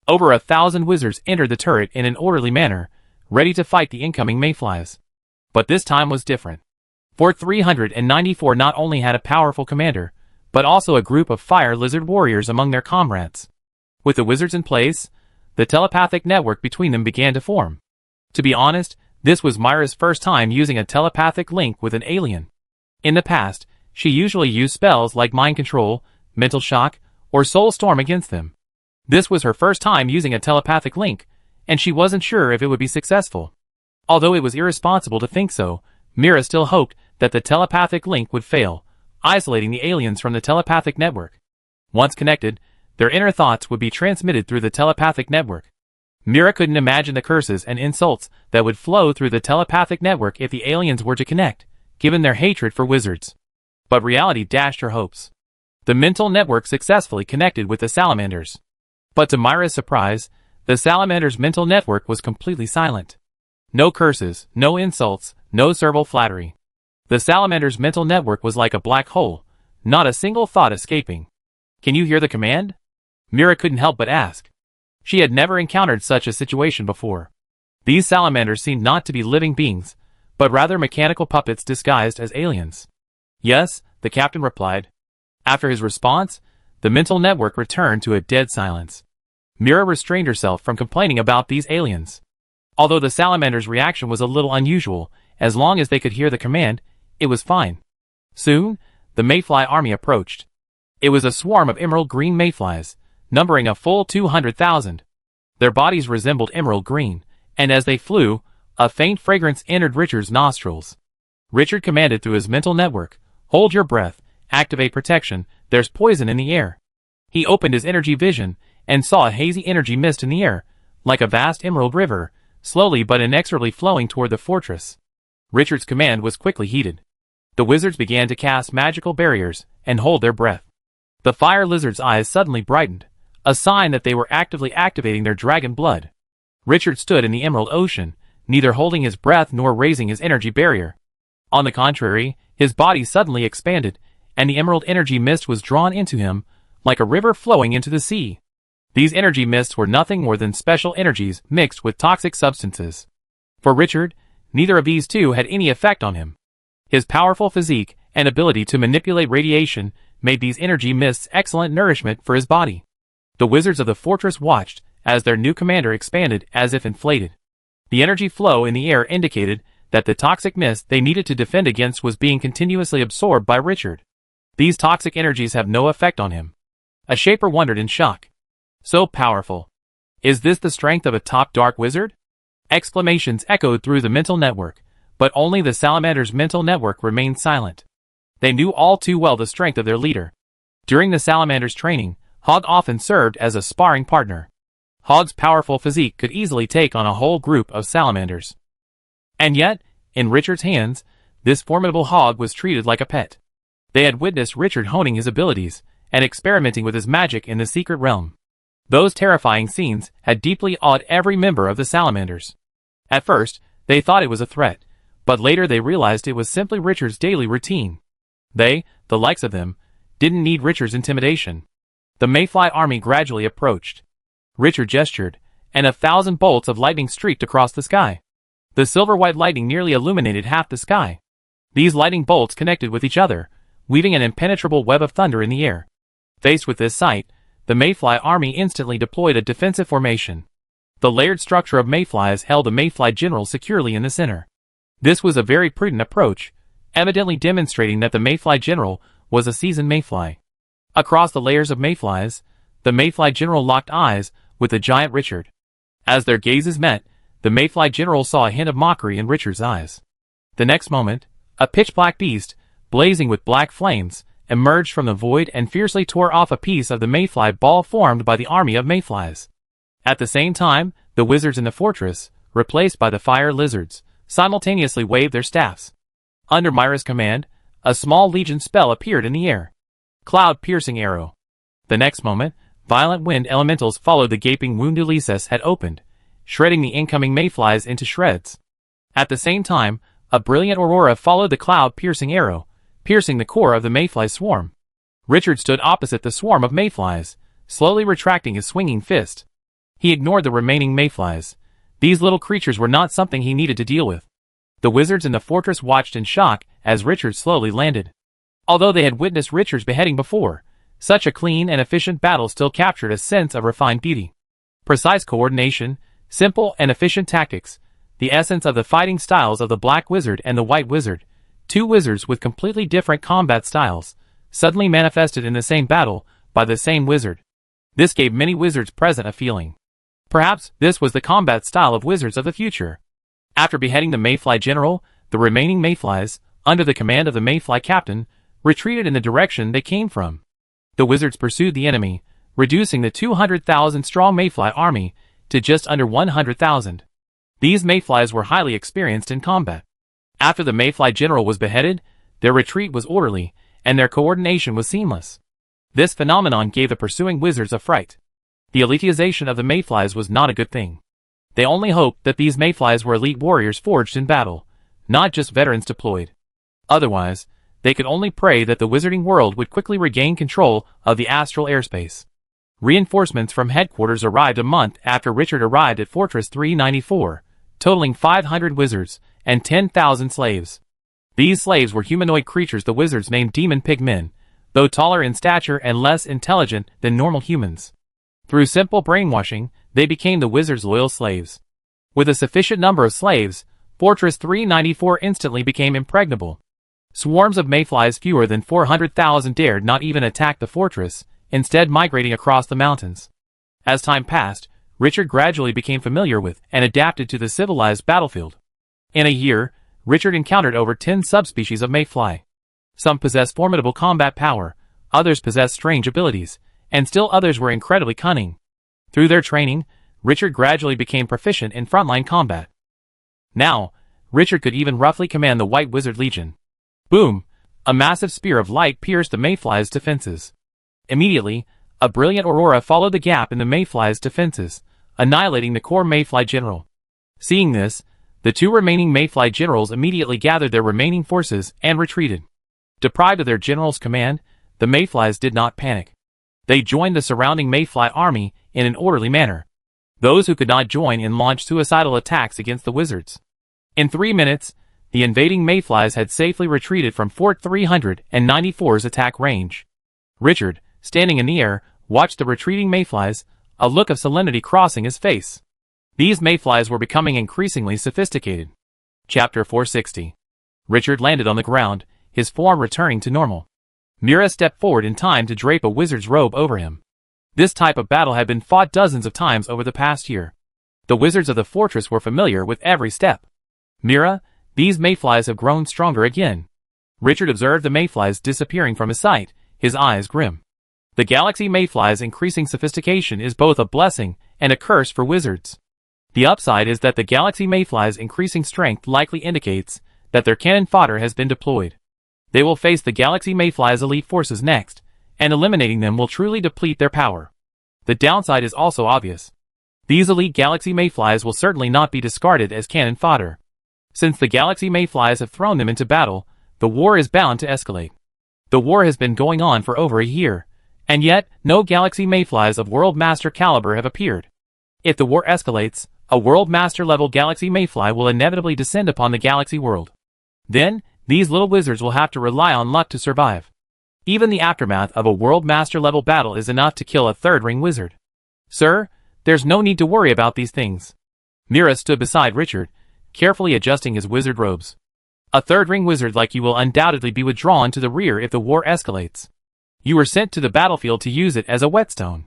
Over 1,000 wizards entered the turret in an orderly manner, ready to fight the incoming mayflies. But this time was different. For 394 not only had a powerful commander, but also a group of fire lizard warriors among their comrades. With the wizards in place, the telepathic network between them began to form. To be honest, this was Myra's first time using a telepathic link with an alien. In the past, she usually used spells like mind control, mental shock, or soul storm against them. This was her first time using a telepathic link, and she wasn't sure if it would be successful. Although it was irresponsible to think so, Myra still hoped that the telepathic link would fail, isolating the aliens from the telepathic network. Once connected, their inner thoughts would be transmitted through the telepathic network. Myra couldn't imagine the curses and insults that would flow through the telepathic network if the aliens were to connect, given their hatred for wizards. But reality dashed her hopes. The mental network successfully connected with the salamanders. But to Myra's surprise, the salamanders' mental network was completely silent. No curses, no insults, no servile flattery. The salamanders' mental network was like a black hole, not a single thought escaping. "Can you hear the command?" Myra couldn't help but ask. She had never encountered such a situation before. These salamanders seemed not to be living beings, but rather mechanical puppets disguised as aliens. "Yes," the captain replied. After his response, the mental network returned to a dead silence. Myra restrained herself from complaining about these aliens. Although the salamanders' reaction was a little unusual, as long as they could hear the command, it was fine. Soon, the mayfly army approached. It was a swarm of emerald green mayflies, numbering a full 200,000. Their bodies resembled emerald green, and as they flew, a faint fragrance entered Richard's nostrils. Richard commanded through his mental network, "Hold your breath, activate protection, there's poison in the air." He opened his energy vision, and saw a hazy energy mist in the air, like a vast emerald river, slowly but inexorably flowing toward the fortress. Richard's command was quickly heeded. The wizards began to cast magical barriers, and hold their breath. The fire lizard's eyes suddenly brightened, a sign that they were actively activating their dragon blood. Richard stood in the emerald ocean, neither holding his breath nor raising his energy barrier. On the contrary, his body suddenly expanded, and the emerald energy mist was drawn into him, like a river flowing into the sea. These energy mists were nothing more than special energies mixed with toxic substances. For Richard, neither of these two had any effect on him. His powerful physique and ability to manipulate radiation made these energy mists excellent nourishment for his body. The wizards of the fortress watched as their new commander expanded as if inflated. The energy flow in the air indicated that the toxic mist they needed to defend against was being continuously absorbed by Richard. These toxic energies have no effect on him. A shaper wondered in shock. So powerful. Is this the strength of a top dark wizard? Exclamations echoed through the mental network, but only the salamander's mental network remained silent. They knew all too well the strength of their leader. During the salamander's training, Hog often served as a sparring partner. Hog's powerful physique could easily take on a whole group of salamanders. And yet, in Richard's hands, this formidable Hog was treated like a pet. They had witnessed Richard honing his abilities, and experimenting with his magic in the secret realm. Those terrifying scenes had deeply awed every member of the salamanders. At first, they thought it was a threat, but later they realized it was simply Richard's daily routine. They, the likes of them, didn't need Richard's intimidation. The mayfly army gradually approached. Richard gestured, and 1,000 bolts of lightning streaked across the sky. The silver-white lightning nearly illuminated half the sky. These lightning bolts connected with each other, weaving an impenetrable web of thunder in the air. Faced with this sight, the mayfly army instantly deployed a defensive formation. The layered structure of mayflies held the mayfly general securely in the center. This was a very prudent approach, evidently demonstrating that the mayfly general was a seasoned mayfly. Across the layers of mayflies, the mayfly general locked eyes with the giant Richard. As their gazes met, the mayfly general saw a hint of mockery in Richard's eyes. The next moment, a pitch-black beast, blazing with black flames, emerged from the void and fiercely tore off a piece of the mayfly ball formed by the army of mayflies. At the same time, the wizards in the fortress, replaced by the fire lizards, simultaneously waved their staffs. Under Myra's command, a small legion spell appeared in the air. Cloud-piercing arrow. The next moment, violent wind elementals followed the gaping wound Ulysses had opened, shredding the incoming mayflies into shreds. At the same time, a brilliant aurora followed the cloud-piercing arrow, piercing the core of the mayfly swarm. Richard stood opposite the swarm of mayflies, slowly retracting his swinging fist. He ignored the remaining mayflies. These little creatures were not something he needed to deal with. The wizards in the fortress watched in shock as Richard slowly landed. Although they had witnessed Richard's beheading before, such a clean and efficient battle still captured a sense of refined beauty. Precise coordination, simple and efficient tactics, the essence of the fighting styles of the Black Wizard and the White Wizard, two wizards with completely different combat styles, suddenly manifested in the same battle by the same wizard. This gave many wizards present a feeling. Perhaps this was the combat style of wizards of the future. After beheading the mayfly general, the remaining mayflies, under the command of the mayfly captain, retreated in the direction they came from. The wizards pursued the enemy, reducing the 200,000-strong mayfly army to just under 100,000. These mayflies were highly experienced in combat. After the mayfly general was beheaded, their retreat was orderly, and their coordination was seamless. This phenomenon gave the pursuing wizards a fright. The elitization of the mayflies was not a good thing. They only hoped that these mayflies were elite warriors forged in battle, not just veterans deployed. Otherwise, they could only pray that the wizarding world would quickly regain control of the astral airspace. Reinforcements from headquarters arrived a month after Richard arrived at Fortress 394, totaling 500 wizards and 10,000 slaves. These slaves were humanoid creatures the wizards named demon pigmen, though taller in stature and less intelligent than normal humans. Through simple brainwashing, they became the wizard's loyal slaves. With a sufficient number of slaves, Fortress 394 instantly became impregnable. Swarms of mayflies fewer than 400,000 dared not even attack the fortress, instead migrating across the mountains. As time passed, Richard gradually became familiar with and adapted to the civilized battlefield. In a year, Richard encountered over 10 subspecies of mayfly. Some possessed formidable combat power, others possessed strange abilities, and still others were incredibly cunning. Through their training, Richard gradually became proficient in frontline combat. Now, Richard could even roughly command the White Wizard Legion. Boom! A massive spear of light pierced the mayfly's defenses. Immediately, a brilliant aurora followed the gap in the mayfly's defenses, annihilating the core mayfly general. Seeing this, the two remaining mayfly generals immediately gathered their remaining forces and retreated. Deprived of their general's command, the mayflies did not panic. They joined the surrounding mayfly army in an orderly manner. Those who could not join in launched suicidal attacks against the wizards. In 3 minutes, the invading mayflies had safely retreated from Fort 394's attack range. Richard, standing in the air, watched the retreating mayflies, a look of solemnity crossing his face. These mayflies were becoming increasingly sophisticated. Chapter 460. Richard landed on the ground, his form returning to normal. Mira stepped forward in time to drape a wizard's robe over him. This type of battle had been fought dozens of times over the past year. The wizards of the fortress were familiar with every step. Mira, these mayflies have grown stronger again. Richard observed the mayflies disappearing from his sight, his eyes grim. The galaxy mayflies' increasing sophistication is both a blessing and a curse for wizards. The upside is that the galaxy mayflies' increasing strength likely indicates that their cannon fodder has been deployed. They will face the galaxy mayflies' elite forces next, and eliminating them will truly deplete their power. The downside is also obvious. These elite galaxy mayflies will certainly not be discarded as cannon fodder. Since the galaxy mayflies have thrown them into battle, the war is bound to escalate. The war has been going on for over a year, and yet no galaxy mayflies of World Master caliber have appeared. If the war escalates, a World Master level galaxy mayfly will inevitably descend upon the galaxy world. Then, these little wizards will have to rely on luck to survive. Even the aftermath of a World Master level battle is enough to kill a third-ring wizard. Sir, there's no need to worry about these things. Mira stood beside Richard, carefully adjusting his wizard robes. A third-ring wizard like you will undoubtedly be withdrawn to the rear if the war escalates. You were sent to the battlefield to use it as a whetstone.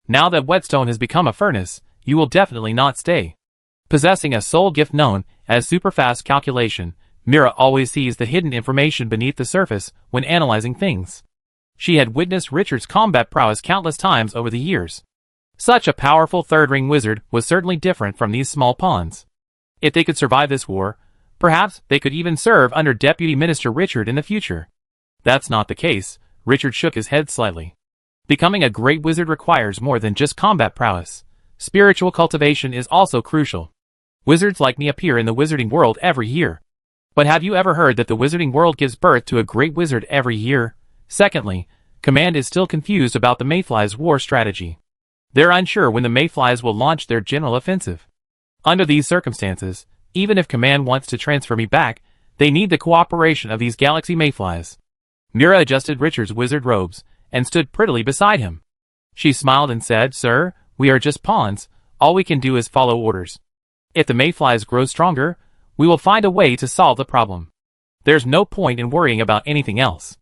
Now that whetstone has become a furnace, you will definitely not stay. Possessing a soul gift known as superfast calculation, Mira always sees the hidden information beneath the surface when analyzing things. She had witnessed Richard's combat prowess countless times over the years. Such a powerful third-ring wizard was certainly different from these small pawns. If they could survive this war, perhaps they could even serve under Deputy Minister Richard in the future. That's not the case. Richard shook his head slightly. Becoming a great wizard requires more than just combat prowess. Spiritual cultivation is also crucial. Wizards like me appear in the wizarding world every year. But have you ever heard that the wizarding world gives birth to a great wizard every year? Secondly, Command is still confused about the mayfly's war strategy. They're unsure when the mayflies will launch their general offensive. Under these circumstances, even if Command wants to transfer me back, they need the cooperation of these galaxy mayflies. Mira adjusted Richard's wizard robes and stood prettily beside him. She smiled and said, "Sir, we are just pawns. All we can do is follow orders. If the mayflies grow stronger, we will find a way to solve the problem. There's no point in worrying about anything else.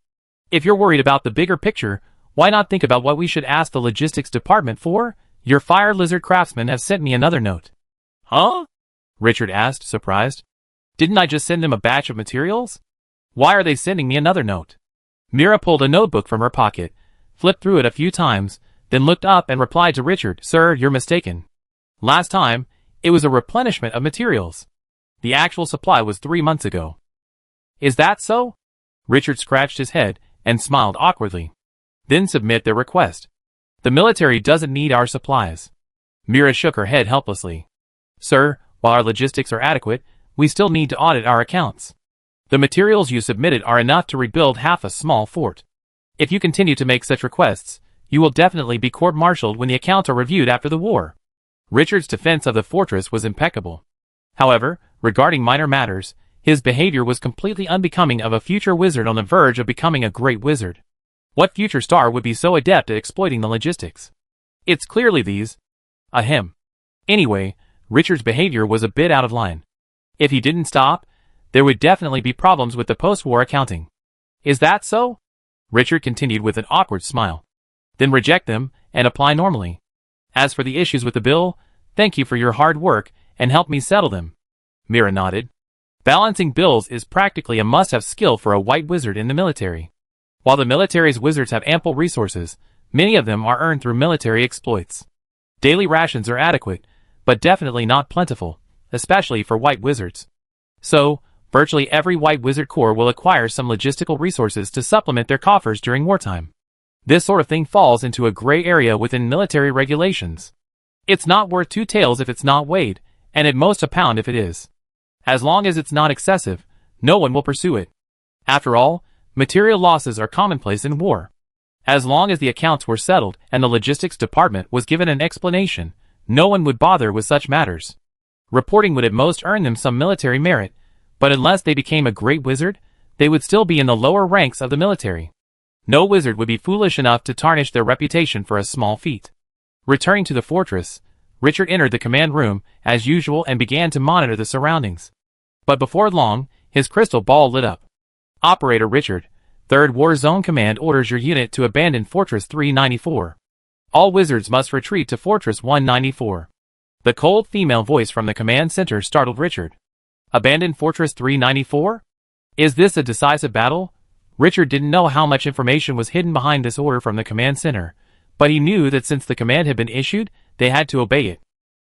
If you're worried about the bigger picture, why not think about what we should ask the logistics department for? Your fire lizard craftsmen have sent me another note." "Huh?" Richard asked, surprised. "Didn't I just send them a batch of materials? Why are they sending me another note?" Mira pulled a notebook from her pocket, flipped through it a few times, then looked up and replied to Richard, "Sir, you're mistaken. Last time, it was a replenishment of materials. The actual supply was 3 months ago." "Is that so?" Richard scratched his head and smiled awkwardly. "Then submit their request. The military doesn't need our supplies." Mira shook her head helplessly. "Sir, while our logistics are adequate, we still need to audit our accounts. The materials you submitted are enough to rebuild half a small fort. If you continue to make such requests, you will definitely be court-martialed when the accounts are reviewed after the war." Richard's defense of the fortress was impeccable. However, regarding minor matters, his behavior was completely unbecoming of a future wizard on the verge of becoming a great wizard. What future star would be so adept at exploiting the logistics? It's clearly these. Ahem. Anyway, Richard's behavior was a bit out of line. If he didn't stop, there would definitely be problems with the post-war accounting. "Is that so?" Richard continued with an awkward smile. "Then reject them and apply normally. As for the issues with the bill, thank you for your hard work and help me settle them." Mira nodded. Balancing bills is practically a must-have skill for a white wizard in the military. While the military's wizards have ample resources, many of them are earned through military exploits. Daily rations are adequate, but definitely not plentiful, especially for white wizards. So, virtually every white wizard corps will acquire some logistical resources to supplement their coffers during wartime. This sort of thing falls into a gray area within military regulations. It's not worth 2 taels if it's not weighed, and at most a pound if it is. As long as it's not excessive, no one will pursue it. After all, material losses are commonplace in war. As long as the accounts were settled and the logistics department was given an explanation, no one would bother with such matters. Reporting would at most earn them some military merit, but unless they became a great wizard, they would still be in the lower ranks of the military. No wizard would be foolish enough to tarnish their reputation for a small feat. Returning to the fortress, Richard entered the command room as usual and began to monitor the surroundings. But before long, his crystal ball lit up. "Operator Richard, 3rd War Zone Command orders your unit to abandon Fortress 394. All wizards must retreat to Fortress 194. The cold female voice from the command center startled Richard. "Abandon Fortress 394? Is this a decisive battle?" Richard didn't know how much information was hidden behind this order from the command center, but he knew that since the command had been issued, they had to obey it.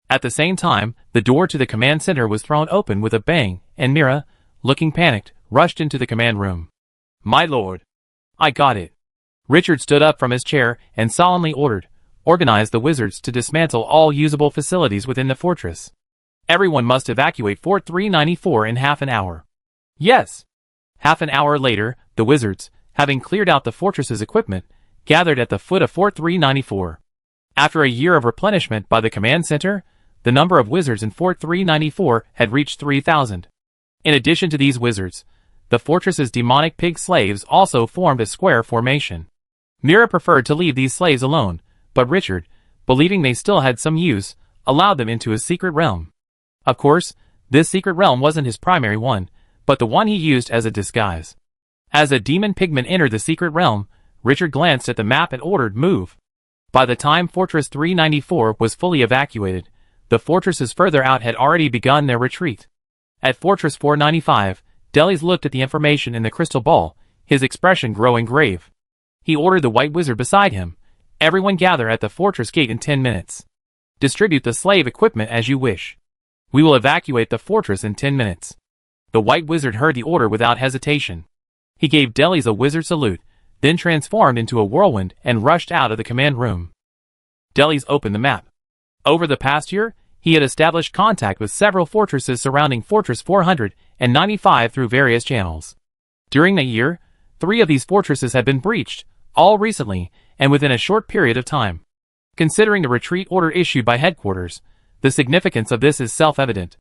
At the same time, the door to the command center was thrown open with a bang, and Mira, looking panicked, rushed into the command room. "My lord." "I got it." Richard stood up from his chair and solemnly ordered, "Organize the wizards to dismantle all usable facilities within the fortress. Everyone must evacuate Fort 394 in half an hour." "Yes." Half an hour later, the wizards, having cleared out the fortress's equipment, gathered at the foot of Fort 394. After a year of replenishment by the command center, the number of wizards in Fort 394 had reached 3,000. In addition to these wizards, the fortress's demonic pig slaves also formed a square formation. Mira preferred to leave these slaves alone, but Richard, believing they still had some use, allowed them into his secret realm. Of course, this secret realm wasn't his primary one, but the one he used as a disguise. As a demon pigman entered the secret realm, Richard glanced at the map and ordered, "Move." By the time Fortress 394 was fully evacuated, the fortresses further out had already begun their retreat. At Fortress 495, Delis looked at the information in the crystal ball, his expression growing grave. He ordered the white wizard beside him, "Everyone gather at the fortress gate in 10 minutes. Distribute the slave equipment as you wish. We will evacuate the fortress in 10 minutes. The white wizard heard the order without hesitation. He gave Delis a wizard salute, then transformed into a whirlwind and rushed out of the command room. Delis opened the map. Over the past year, he had established contact with several fortresses surrounding Fortress 495 through various channels. During the year, 3 of these fortresses had been breached, all recently, and within a short period of time. Considering the retreat order issued by headquarters, the significance of this is self-evident.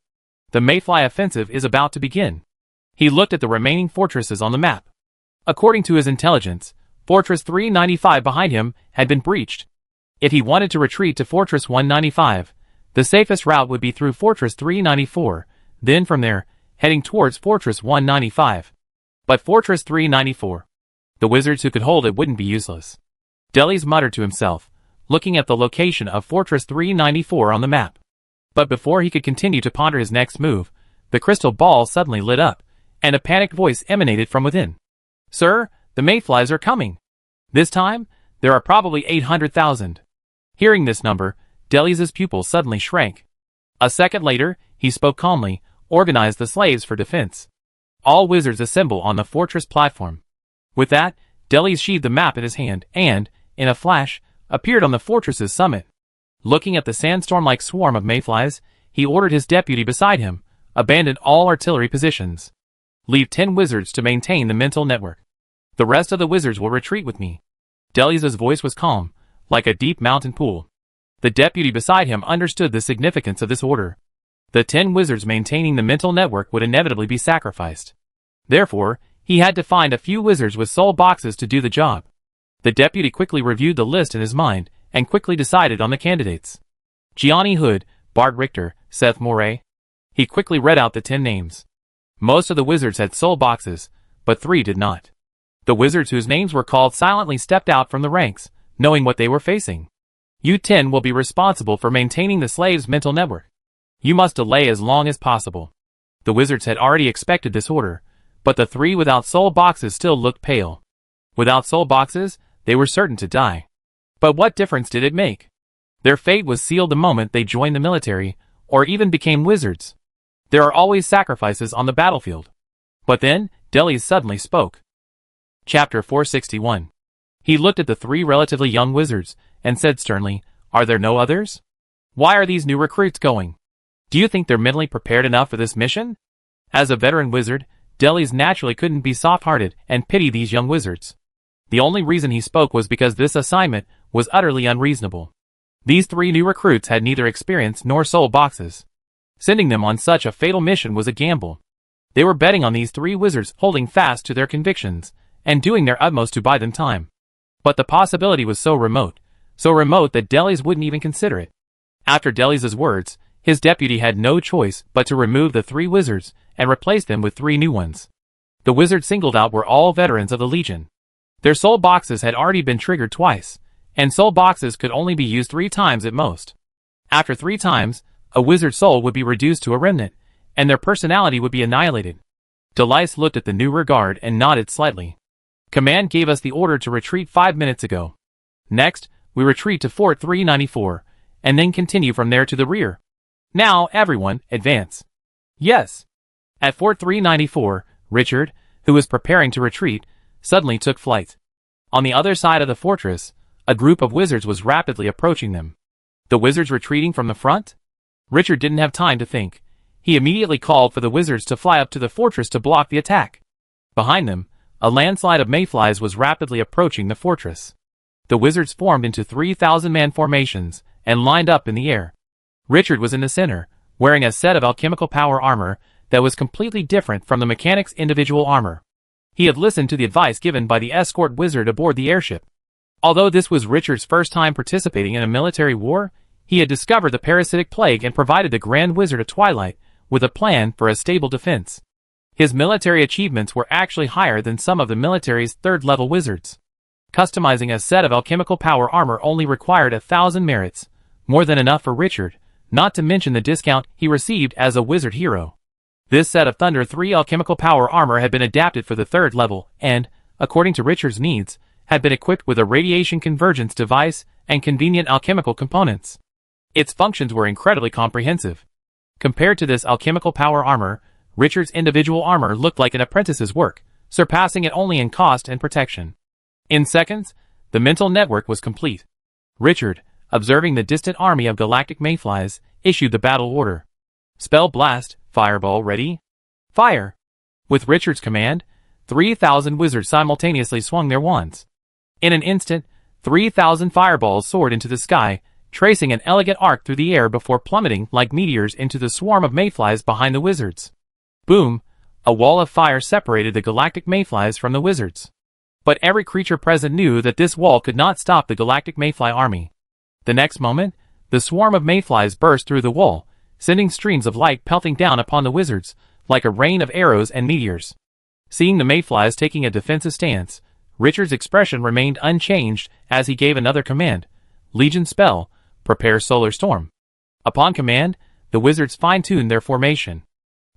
The mayfly offensive is about to begin. He looked at the remaining fortresses on the map. According to his intelligence, Fortress 395 behind him had been breached. If he wanted to retreat to Fortress 195, the safest route would be through Fortress 394, then from there, heading towards Fortress 195. But Fortress 394, the wizards who could hold it wouldn't be useless. Delis muttered to himself, looking at the location of Fortress 394 on the map. But before he could continue to ponder his next move, the crystal ball suddenly lit up, and a panicked voice emanated from within. "Sir, the mayflies are coming. This time, there are probably 800,000. Hearing this number, Delis' pupils suddenly shrank. A second later, he spoke calmly, "Organize the slaves for defense. All wizards assemble on the fortress platform." With that, Delis sheathed the map in his hand and, in a flash, appeared on the fortress's summit. Looking at the sandstorm-like swarm of mayflies, he ordered his deputy beside him, "Abandon all artillery positions. Leave 10 wizards to maintain the mental network. The rest of the wizards will retreat with me." Delis' voice was calm, like a deep mountain pool. The deputy beside him understood the significance of this order. The 10 wizards maintaining the mental network would inevitably be sacrificed. Therefore, he had to find a few wizards with soul boxes to do the job. The deputy quickly reviewed the list in his mind, and quickly decided on the candidates. Gianni Hood, Bart Richter, Seth Moray. He quickly read out the 10 names. Most of the wizards had soul boxes, but 3 did not. The wizards whose names were called silently stepped out from the ranks, knowing what they were facing. "You 10 will be responsible for maintaining the slaves' mental network. You must delay as long as possible." The wizards had already expected this order, but the 3 without soul boxes still looked pale. Without soul boxes, they were certain to die. But what difference did it make? Their fate was sealed the moment they joined the military, or even became wizards. There are always sacrifices on the battlefield. But then, Delis suddenly spoke. Chapter 461. He looked at the 3 relatively young wizards, and said sternly, "Are there no others? Why are these new recruits going? Do you think they're mentally prepared enough for this mission?" As a veteran wizard, Delis naturally couldn't be soft-hearted and pity these young wizards. The only reason he spoke was because this assignment was utterly unreasonable. These 3 new recruits had neither experience nor soul boxes. Sending them on such a fatal mission was a gamble. They were betting on these 3 wizards holding fast to their convictions, and doing their utmost to buy them time. But the possibility was so remote that Delis wouldn't even consider it. After Delis' words, his deputy had no choice but to remove the 3 wizards and replace them with 3 new ones. The wizards singled out were all veterans of the Legion. Their soul boxes had already been triggered twice, and soul boxes could only be used 3 times at most. After 3 times, a wizard's soul would be reduced to a remnant, and their personality would be annihilated. Delis looked at the new rearguard and nodded slightly. "Command gave us the order to retreat 5 minutes ago. Next, we retreat to Fort 394, and then continue from there to the rear. Now, everyone, advance." "Yes." At Fort 394, Richard, who was preparing to retreat, suddenly took flight. On the other side of the fortress, a group of wizards was rapidly approaching them. The wizards retreating from the front? Richard didn't have time to think. He immediately called for the wizards to fly up to the fortress to block the attack. Behind them, a landslide of mayflies was rapidly approaching the fortress. The wizards formed into 3,000-man formations and lined up in the air. Richard was in the center, wearing a set of alchemical power armor that was completely different from the mechanic's individual armor. He had listened to the advice given by the escort wizard aboard the airship. Although this was Richard's first time participating in a military war, he had discovered the parasitic plague and provided the Grand Wizard of Twilight with a plan for a stable defense. His military achievements were actually higher than some of the military's third-level wizards. Customizing a set of alchemical power armor only required 1,000 merits, more than enough for Richard, not to mention the discount he received as a wizard hero. This set of Thunder 3 alchemical power armor had been adapted for the 3rd level and, according to Richard's needs, had been equipped with a radiation convergence device and convenient alchemical components. Its functions were incredibly comprehensive. Compared to this alchemical power armor, Richard's individual armor looked like an apprentice's work, surpassing it only in cost and protection. In seconds, the mental network was complete. Richard, observing the distant army of galactic mayflies, issued the battle order. "Spell blast, fireball ready. Fire!" With Richard's command, 3,000 wizards simultaneously swung their wands. In an instant, 3,000 fireballs soared into the sky, tracing an elegant arc through the air before plummeting like meteors into the swarm of mayflies behind the wizards. Boom! A wall of fire separated the galactic mayflies from the wizards. But every creature present knew that this wall could not stop the galactic mayfly army. The next moment, the swarm of mayflies burst through the wall, sending streams of light pelting down upon the wizards, like a rain of arrows and meteors. Seeing the mayflies taking a defensive stance, Richard's expression remained unchanged as he gave another command. Legion spell, prepare solar storm. Upon command, the wizards fine-tuned their formation.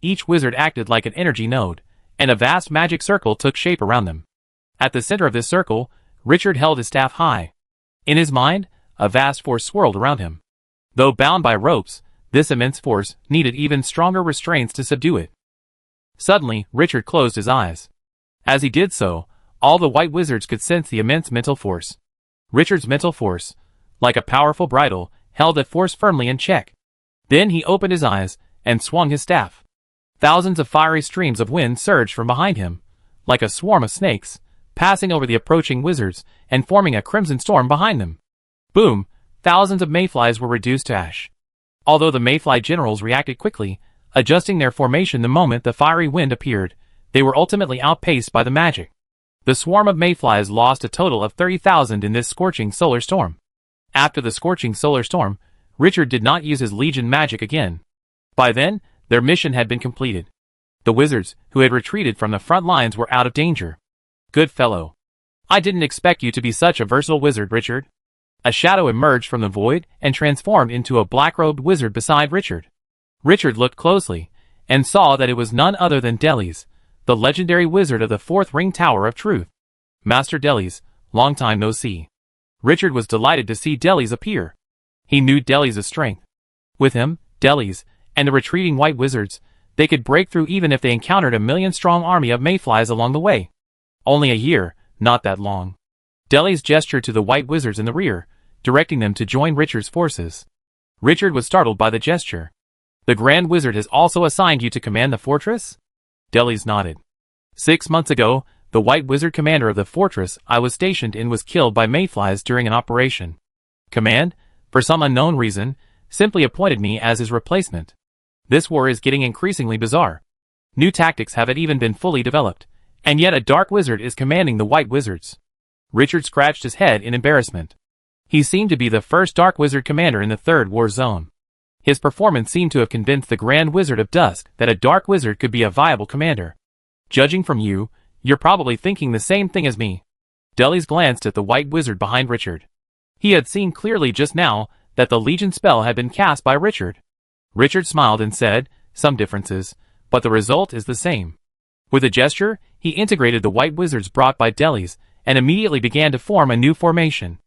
Each wizard acted like an energy node, and a vast magic circle took shape around them. At the center of this circle, Richard held his staff high. In his mind, a vast force swirled around him. Though bound by ropes, this immense force needed even stronger restraints to subdue it. Suddenly, Richard closed his eyes. As he did so, all the white wizards could sense the immense mental force. Richard's mental force, like a powerful bridle, held that force firmly in check. Then he opened his eyes and swung his staff. Thousands of fiery streams of wind surged from behind him, like a swarm of snakes, passing over the approaching wizards and forming a crimson storm behind them. Boom! Thousands of mayflies were reduced to ash. Although the mayfly generals reacted quickly, adjusting their formation the moment the fiery wind appeared, they were ultimately outpaced by the magic. The swarm of mayflies lost a total of 30,000 in this scorching solar storm. After the scorching solar storm, Richard did not use his Legion magic again. By then, their mission had been completed. The wizards, who had retreated from the front lines, were out of danger. Good fellow. I didn't expect you to be such a versatile wizard, Richard. A shadow emerged from the void and transformed into a black-robed wizard beside Richard. Richard looked closely, and saw that it was none other than Delis, the legendary wizard of the Fourth Ring Tower of Truth. Master Delis, long time no see. Richard was delighted to see Delis appear. He knew Delis' strength. With him, Delis, and the retreating white wizards, they could break through even if they encountered a million-strong army of mayflies along the way. Only a year, not that long. Delis gestured to the white wizards in the rear, directing them to join Richard's forces. Richard was startled by the gesture. The Grand Wizard has also assigned you to command the fortress? Delis nodded. 6 months ago, the white wizard commander of the fortress I was stationed in was killed by mayflies during an operation. Command, for some unknown reason, simply appointed me as his replacement. This war is getting increasingly bizarre. New tactics haven't even been fully developed, and yet a dark wizard is commanding the white wizards. Richard scratched his head in embarrassment. He seemed to be the first dark wizard commander in the Third War Zone. His performance seemed to have convinced the Grand Wizard of Dusk that a dark wizard could be a viable commander. Judging from you, you're probably thinking the same thing as me. Delis glanced at the white wizard behind Richard. He had seen clearly just now that the Legion spell had been cast by Richard. Richard smiled and said, some differences, but the result is the same. With a gesture, he integrated the white wizards brought by Delis, and immediately began to form a new formation.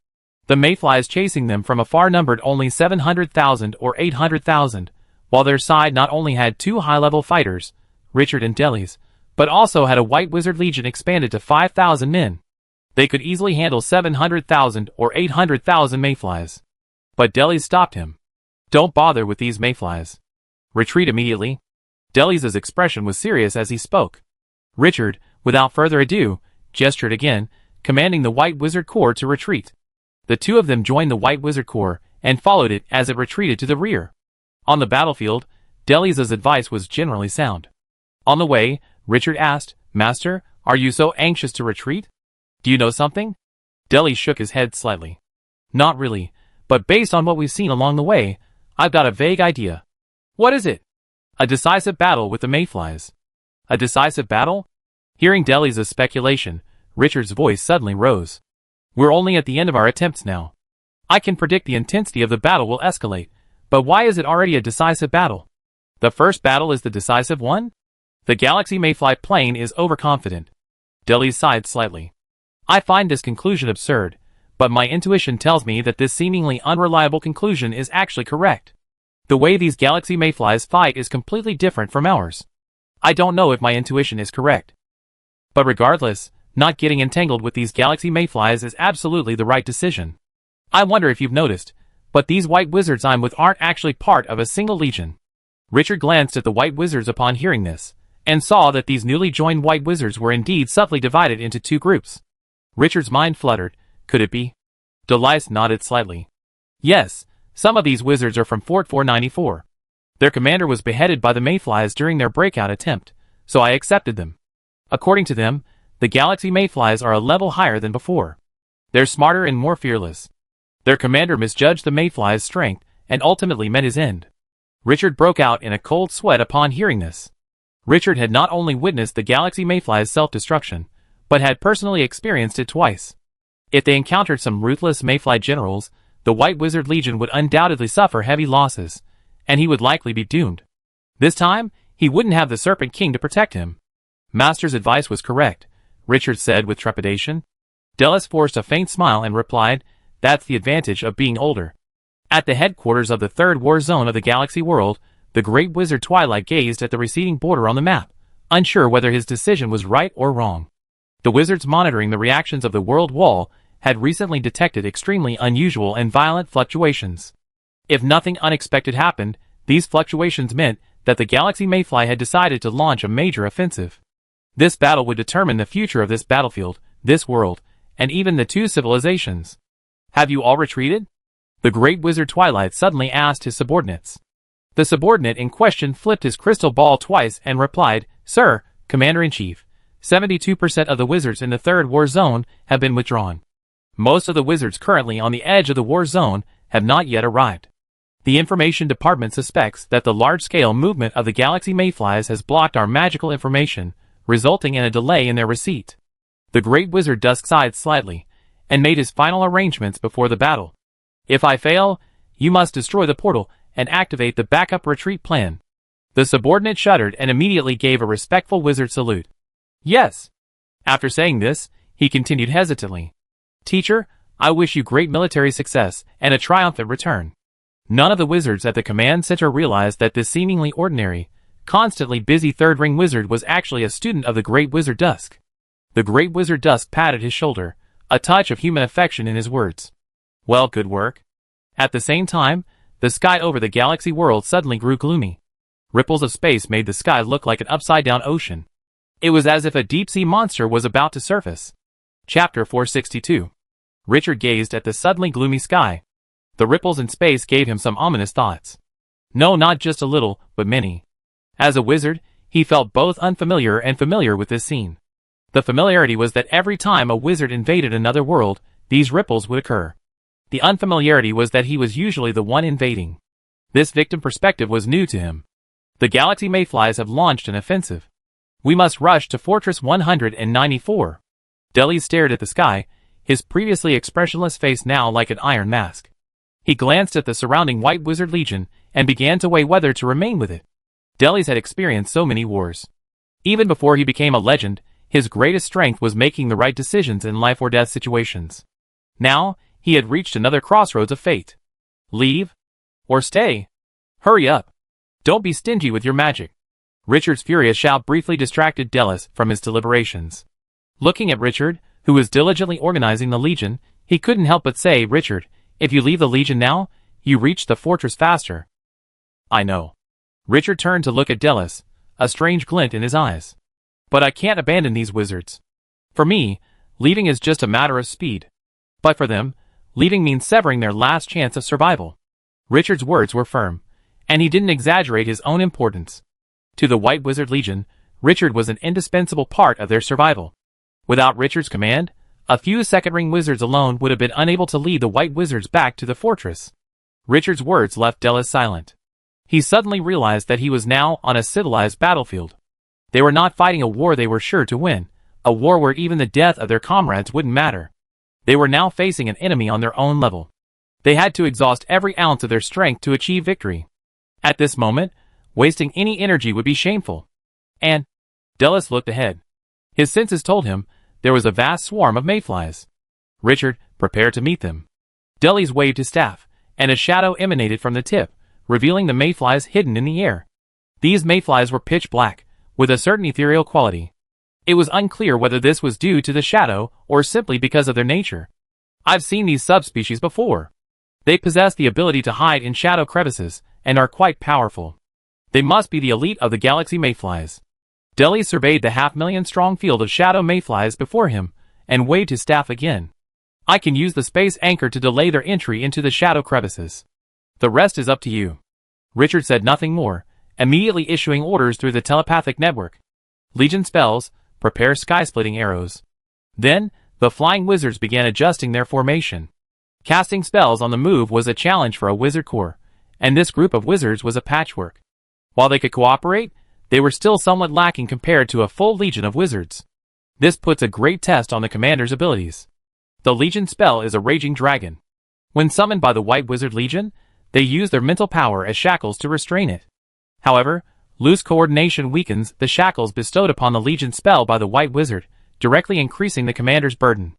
The mayflies chasing them from afar numbered only 700,000 or 800,000, while their side not only had 2 high-level fighters, Richard and Delis, but also had a white wizard legion expanded to 5,000 men. They could easily handle 700,000 or 800,000 mayflies. But Delis stopped him. Don't bother with these mayflies. Retreat immediately. Delis' expression was serious as he spoke. Richard, without further ado, gestured again, commanding the White Wizard Corps to retreat. The two of them joined the White Wizard Corps and followed it as it retreated to the rear. On the battlefield, Delis' advice was generally sound. On the way, Richard asked, Master, are you so anxious to retreat? Do you know something? Delis shook his head slightly. Not really, but based on what we've seen along the way, I've got a vague idea. What is it? A decisive battle with the mayflies. A decisive battle? Hearing Delis' speculation, Richard's voice suddenly rose. We're only at the end of our attempts now. I can predict the intensity of the battle will escalate, but why is it already a decisive battle? The first battle is the decisive one? The Galaxy Mayfly plane is overconfident. Delis sighed slightly. I find this conclusion absurd, but my intuition tells me that this seemingly unreliable conclusion is actually correct. The way these Galaxy Mayflies fight is completely different from ours. I don't know if my intuition is correct. But regardless, not getting entangled with these Galaxy Mayflies is absolutely the right decision. I wonder if you've noticed, but these white wizards I'm with aren't actually part of a single legion. Richard glanced at the white wizards upon hearing this, and saw that these newly joined white wizards were indeed subtly divided into two groups. Richard's mind fluttered, Could it be? Delice nodded slightly. Yes, some of these wizards are from Fort 494. Their commander was beheaded by the mayflies during their breakout attempt, so I accepted them. According to them, the galaxy mayflies are a level higher than before. They're smarter and more fearless. Their commander misjudged the mayflies' strength and ultimately met his end. Richard broke out in a cold sweat upon hearing this. Richard had not only witnessed the galaxy mayflies' self-destruction, but had personally experienced it twice. If they encountered some ruthless mayfly generals, the White Wizard Legion would undoubtedly suffer heavy losses, and he would likely be doomed. This time, he wouldn't have the Serpent King to protect him. Master's advice was correct, Richard said with trepidation. Delis forced a faint smile and replied, "That's the advantage of being older." At the headquarters of the third war zone of the galaxy world, the great wizard Twilight gazed at the receding border on the map, unsure whether his decision was right or wrong. The wizards monitoring the reactions of the world wall had recently detected extremely unusual and violent fluctuations. If nothing unexpected happened, these fluctuations meant that the galaxy mayfly had decided to launch a major offensive. This battle would determine the future of this battlefield, this world, and even the two civilizations. "Have you all retreated?" the great wizard Twilight suddenly asked his subordinates. The subordinate in question flipped his crystal ball twice and replied, "Sir, Commander-in-Chief, 72% of the wizards in the third war zone have been withdrawn. Most of the wizards currently on the edge of the war zone have not yet arrived. The information department suspects that the large-scale movement of the galaxy mayflies has blocked our magical information, resulting in a delay in their receipt." The great wizard Dusk sighed slightly, and made his final arrangements before the battle. "If I fail, you must destroy the portal and activate the backup retreat plan." The subordinate shuddered and immediately gave a respectful wizard salute. "Yes." After saying this, he continued hesitantly. "Teacher, I wish you great military success and a triumphant return." None of the wizards at the command center realized that this seemingly ordinary, constantly busy third-ring wizard was actually a student of the great wizard Dusk. The great wizard Dusk patted his shoulder, a touch of human affection in his words. "Well, good work." At the same time, the sky over the galaxy world suddenly grew gloomy. Ripples of space made the sky look like an upside-down ocean. It was as if a deep-sea monster was about to surface. Chapter 462. Richard gazed at the suddenly gloomy sky. The ripples in space gave him some ominous thoughts. No, not just a little, but many. As a wizard, he felt both unfamiliar and familiar with this scene. The familiarity was that every time a wizard invaded another world, these ripples would occur. The unfamiliarity was that he was usually the one invading. This victim perspective was new to him. The galaxy mayflies have launched an offensive. We must rush to Fortress 194. Delis stared at the sky, his previously expressionless face now like an iron mask. He glanced at the surrounding White Wizard Legion and began to weigh whether to remain with it. Delis had experienced so many wars. Even before he became a legend, his greatest strength was making the right decisions in life or death situations. Now, he had reached another crossroads of fate. Leave? Or stay? Hurry up. Don't be stingy with your magic. Richard's furious shout briefly distracted Delis from his deliberations. Looking at Richard, who was diligently organizing the Legion, he couldn't help but say, "Richard, if you leave the Legion now, you reach the fortress faster." "I know." Richard turned to look at Delis, a strange glint in his eyes. "But I can't abandon these wizards. For me, leaving is just a matter of speed. But for them, leaving means severing their last chance of survival." Richard's words were firm, and he didn't exaggerate his own importance. To the White Wizard Legion, Richard was an indispensable part of their survival. Without Richard's command, a few second-ring wizards alone would have been unable to lead the White Wizards back to the fortress. Richard's words left Delis silent. He suddenly realized that he was now on a civilized battlefield. They were not fighting a war they were sure to win, a war where even the death of their comrades wouldn't matter. They were now facing an enemy on their own level. They had to exhaust every ounce of their strength to achieve victory. At this moment, wasting any energy would be shameful. And Delis looked ahead. His senses told him there was a vast swarm of mayflies. "Richard, prepare to meet them." Delis waved his staff, and a shadow emanated from the tip, revealing the mayflies hidden in the air. These mayflies were pitch black, with a certain ethereal quality. It was unclear whether this was due to the shadow or simply because of their nature. "I've seen these subspecies before. They possess the ability to hide in shadow crevices and are quite powerful. They must be the elite of the galaxy mayflies." Delis surveyed the 500,000-strong field of shadow mayflies before him and waved his staff again. I can use the space anchor to delay their entry into the shadow crevices. The rest is up to you. Richard said nothing more, immediately issuing orders through the telepathic network. Legion spells, prepare sky-splitting arrows. Then, the flying wizards began adjusting their formation. Casting spells on the move was a challenge for a wizard corps, and this group of wizards was a patchwork. While they could cooperate, they were still somewhat lacking compared to a full legion of wizards. This puts a great test on the commander's abilities. The legion spell is a raging dragon. When summoned by the White Wizard Legion, they use their mental power as shackles to restrain it. However, loose coordination weakens the shackles bestowed upon the legion spell by the White Wizard, directly increasing the commander's burden.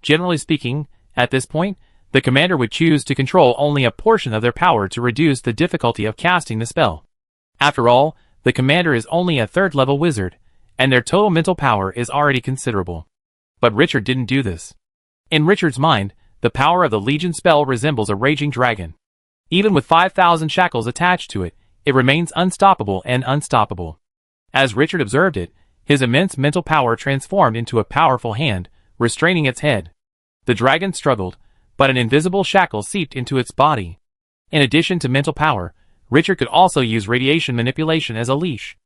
Generally speaking, at this point, the commander would choose to control only a portion of their power to reduce the difficulty of casting the spell. After all, the commander is only a third-level wizard, and their total mental power is already considerable. But Richard didn't do this. In Richard's mind, the power of the Legion spell resembles a raging dragon. Even with 5,000 shackles attached to it, it remains unstoppable and unstoppable. As Richard observed it, his immense mental power transformed into a powerful hand, restraining its head. The dragon struggled, but an invisible shackle seeped into its body. In addition to mental power, Richard could also use radiation manipulation as a leash.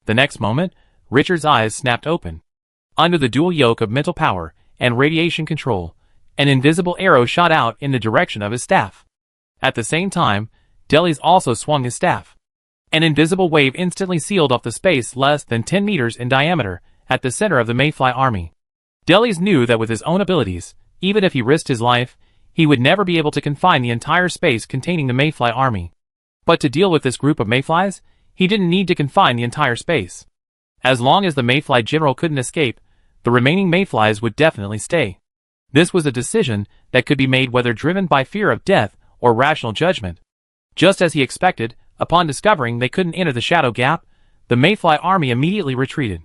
The next moment, Richard's eyes snapped open. Under the dual yoke of mental power and radiation control, an invisible arrow shot out in the direction of his staff. At the same time, Delis also swung his staff. An invisible wave instantly sealed off the space less than 10 meters in diameter at the center of the mayfly army. Delis knew that with his own abilities, even if he risked his life, he would never be able to confine the entire space containing the mayfly army. But to deal with this group of mayflies, he didn't need to confine the entire space. As long as the mayfly general couldn't escape, the remaining mayflies would definitely stay. This was a decision that could be made whether driven by fear of death or rational judgment. Just as he expected, upon discovering they couldn't enter the shadow gap, the mayfly army immediately retreated.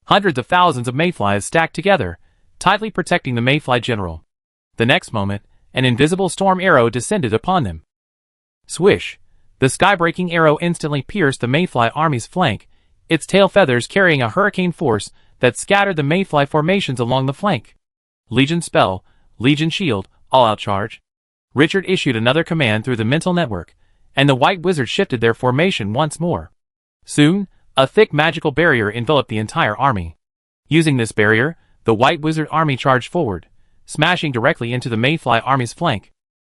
Hundreds of thousands of mayflies stacked together, tightly protecting the mayfly general. The next moment, an invisible storm arrow descended upon them. Swish! The sky-breaking arrow instantly pierced the mayfly army's flank, its tail feathers carrying a hurricane force that scattered the mayfly formations along the flank. Legion spell, Legion shield, all-out charge. Richard issued another command through the mental network, and the White Wizard shifted their formation once more. Soon, a thick magical barrier enveloped the entire army. Using this barrier, the White Wizard army charged forward, smashing directly into the mayfly army's flank.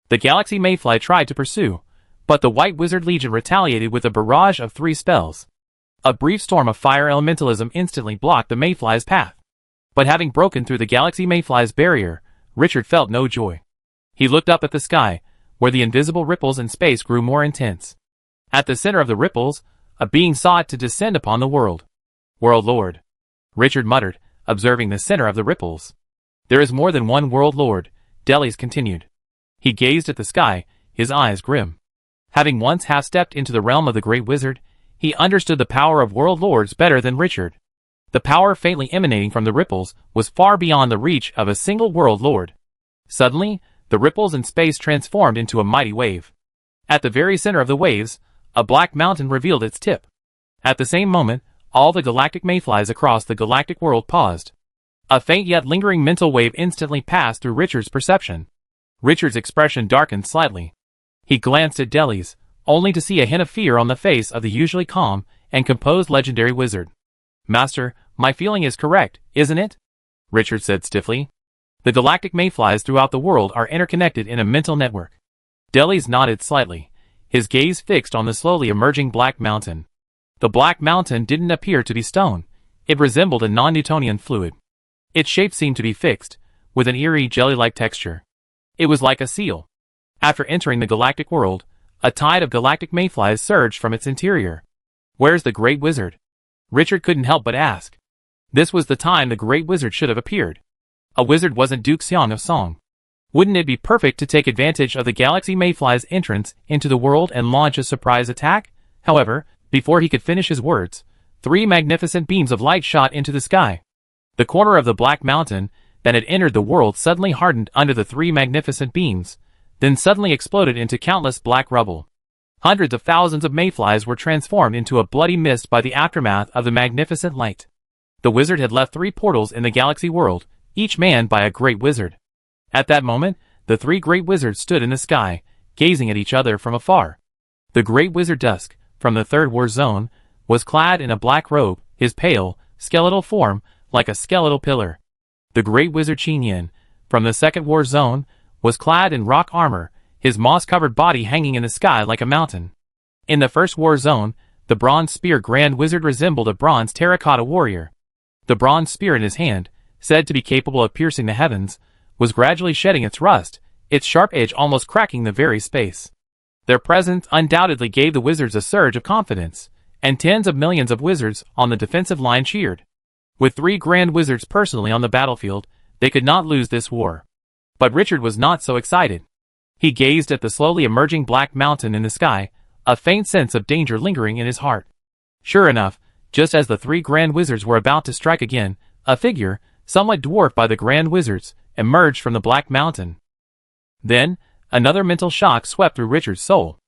The Galaxy Mayfly tried to pursue, but the White Wizard Legion retaliated with a barrage of 3 spells. A brief storm of fire elementalism instantly blocked the mayfly's path. But having broken through the Galaxy Mayfly's barrier, Richard felt no joy. He looked up at the sky, where the invisible ripples in space grew more intense. At the center of the ripples, a being sought to descend upon the world. World Lord. Richard muttered, observing the center of the ripples. There is more than one World Lord, Delis continued. He gazed at the sky, his eyes grim. Having once half-stepped into the realm of the Great Wizard, he understood the power of World Lords better than Richard. The power faintly emanating from the ripples was far beyond the reach of a single World Lord. Suddenly, the ripples in space transformed into a mighty wave. At the very center of the waves, a black mountain revealed its tip. At the same moment, all the galactic mayflies across the galactic world paused. A faint yet lingering mental wave instantly passed through Richard's perception. Richard's expression darkened slightly. He glanced at Delis, only to see a hint of fear on the face of the usually calm and composed legendary wizard. Master, my feeling is correct, isn't it? Richard said stiffly. The galactic mayflies throughout the world are interconnected in a mental network. Delis nodded slightly, his gaze fixed on the slowly emerging black mountain. The black mountain didn't appear to be stone. It resembled a non-Newtonian fluid. Its shape seemed to be fixed, with an eerie jelly-like texture. It was like a seal. After entering the galactic world, a tide of galactic mayflies surged from its interior. Where's the Great Wizard? Richard couldn't help but ask. This was the time the Great Wizard should have appeared. A wizard wasn't Duke Xiong of Song. Wouldn't it be perfect to take advantage of the Galaxy Mayfly's entrance into the world and launch a surprise attack? However, before he could finish his words, 3 magnificent beams of light shot into the sky. The corner of the black mountain that had entered the world suddenly hardened under the 3 magnificent beams, then suddenly exploded into countless black rubble. Hundreds of thousands of mayflies were transformed into a bloody mist by the aftermath of the magnificent light. The wizard had left 3 portals in the galaxy world, each manned by a great wizard. At that moment, the three great wizards stood in the sky, gazing at each other from afar. The great wizard Dusk, from the third war zone, was clad in a black robe, his pale, skeletal form, like a skeletal pillar. The great wizard Yin, from the second war zone, was clad in rock armor, his moss-covered body hanging in the sky like a mountain. In the first war zone, the bronze spear grand wizard resembled a bronze terracotta warrior. The bronze spear in his hand, said to be capable of piercing the heavens, was gradually shedding its rust, its sharp edge almost cracking the very space. Their presence undoubtedly gave the wizards a surge of confidence, and tens of millions of wizards on the defensive line cheered. With three grand wizards personally on the battlefield, they could not lose this war. But Richard was not so excited. He gazed at the slowly emerging black mountain in the sky, a faint sense of danger lingering in his heart. Sure enough, just as the three grand wizards were about to strike again, a figure, somewhat dwarfed by the grand wizards, emerged from the black mountain. Then, another mental shock swept through Richard's soul.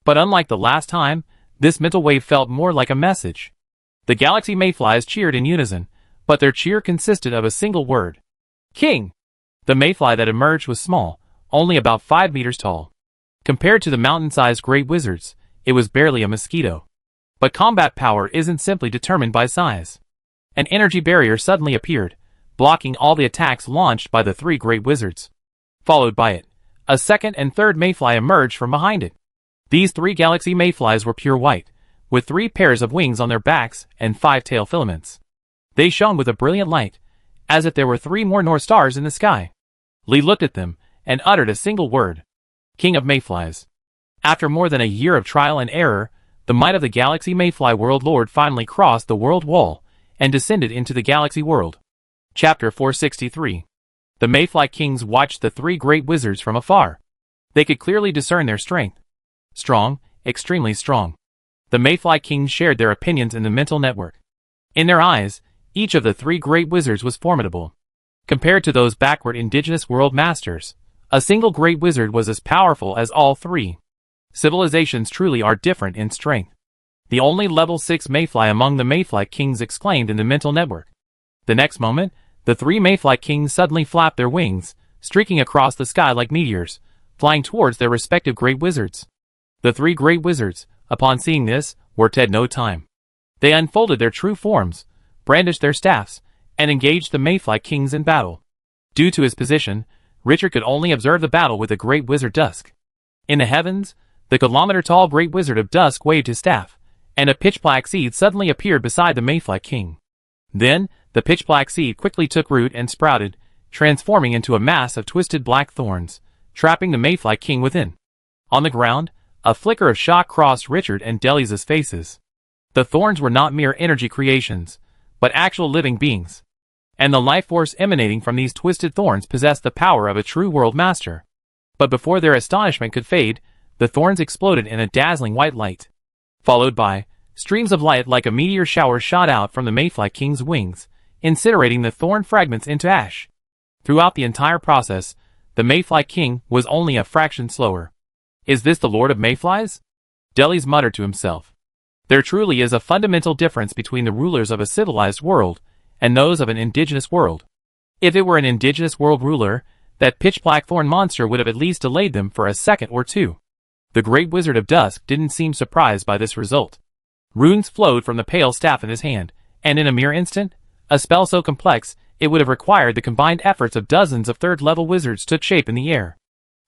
But unlike the last time, this mental wave felt more like a message. The galaxy mayflies cheered in unison, but their cheer consisted of a single word. King! The mayfly that emerged was small, only about 5 meters tall. Compared to the mountain-sized great wizards, it was barely a mosquito. But combat power isn't simply determined by size. An energy barrier suddenly appeared, blocking all the attacks launched by the three great wizards. Followed by it, a second and third mayfly emerged from behind it. These three galaxy mayflies were pure white, with 3 pairs of wings on their backs and 5 tail filaments. They shone with a brilliant light, as if there were 3 more North Stars in the sky. Lee looked at them, and uttered a single word. King of Mayflies. After more than a year of trial and error, the might of the Galaxy Mayfly World Lord finally crossed the world wall, and descended into the Galaxy World. Chapter 463. The Mayfly Kings watched the 3 great wizards from afar. They could clearly discern their strength. Strong, extremely strong. The Mayfly Kings shared their opinions in the mental network. In their eyes, each of the 3 great wizards was formidable. Compared to those backward indigenous world masters, a single great wizard was as powerful as all 3. Civilizations truly are different in strength. The only level 6 mayfly among the Mayfly Kings exclaimed in the mental network. The next moment, the 3 Mayfly Kings suddenly flapped their wings, streaking across the sky like meteors, flying towards their respective great wizards. The 3 great wizards, upon seeing this, wasted no time. They unfolded their true forms, brandished their staffs, and engaged the Mayfly Kings in battle. Due to his position, Richard could only observe the battle with the great wizard Dusk. In the heavens, the kilometer-tall great wizard of Dusk waved his staff, and a pitch-black seed suddenly appeared beside the Mayfly King. Then, the pitch-black seed quickly took root and sprouted, transforming into a mass of twisted black thorns, trapping the Mayfly King within. On the ground, a flicker of shock crossed Richard and Delia's faces. The thorns were not mere energy creations, but actual living beings. And the life force emanating from these twisted thorns possessed the power of a true world master. But before their astonishment could fade, the thorns exploded in a dazzling white light. Followed by, streams of light like a meteor shower shot out from the Mayfly King's wings, incinerating the thorn fragments into ash. Throughout the entire process, the Mayfly King was only a fraction slower. Is this the Lord of Mayflies? Delis muttered to himself. There truly is a fundamental difference between the rulers of a civilized world and those of an indigenous world. If it were an indigenous world ruler, that pitch-black thorn monster would have at least delayed them for a second or two. The great wizard of Dusk didn't seem surprised by this result. Runes flowed from the pale staff in his hand, and in a mere instant, a spell so complex, it would have required the combined efforts of dozens of third-level wizards took shape in the air.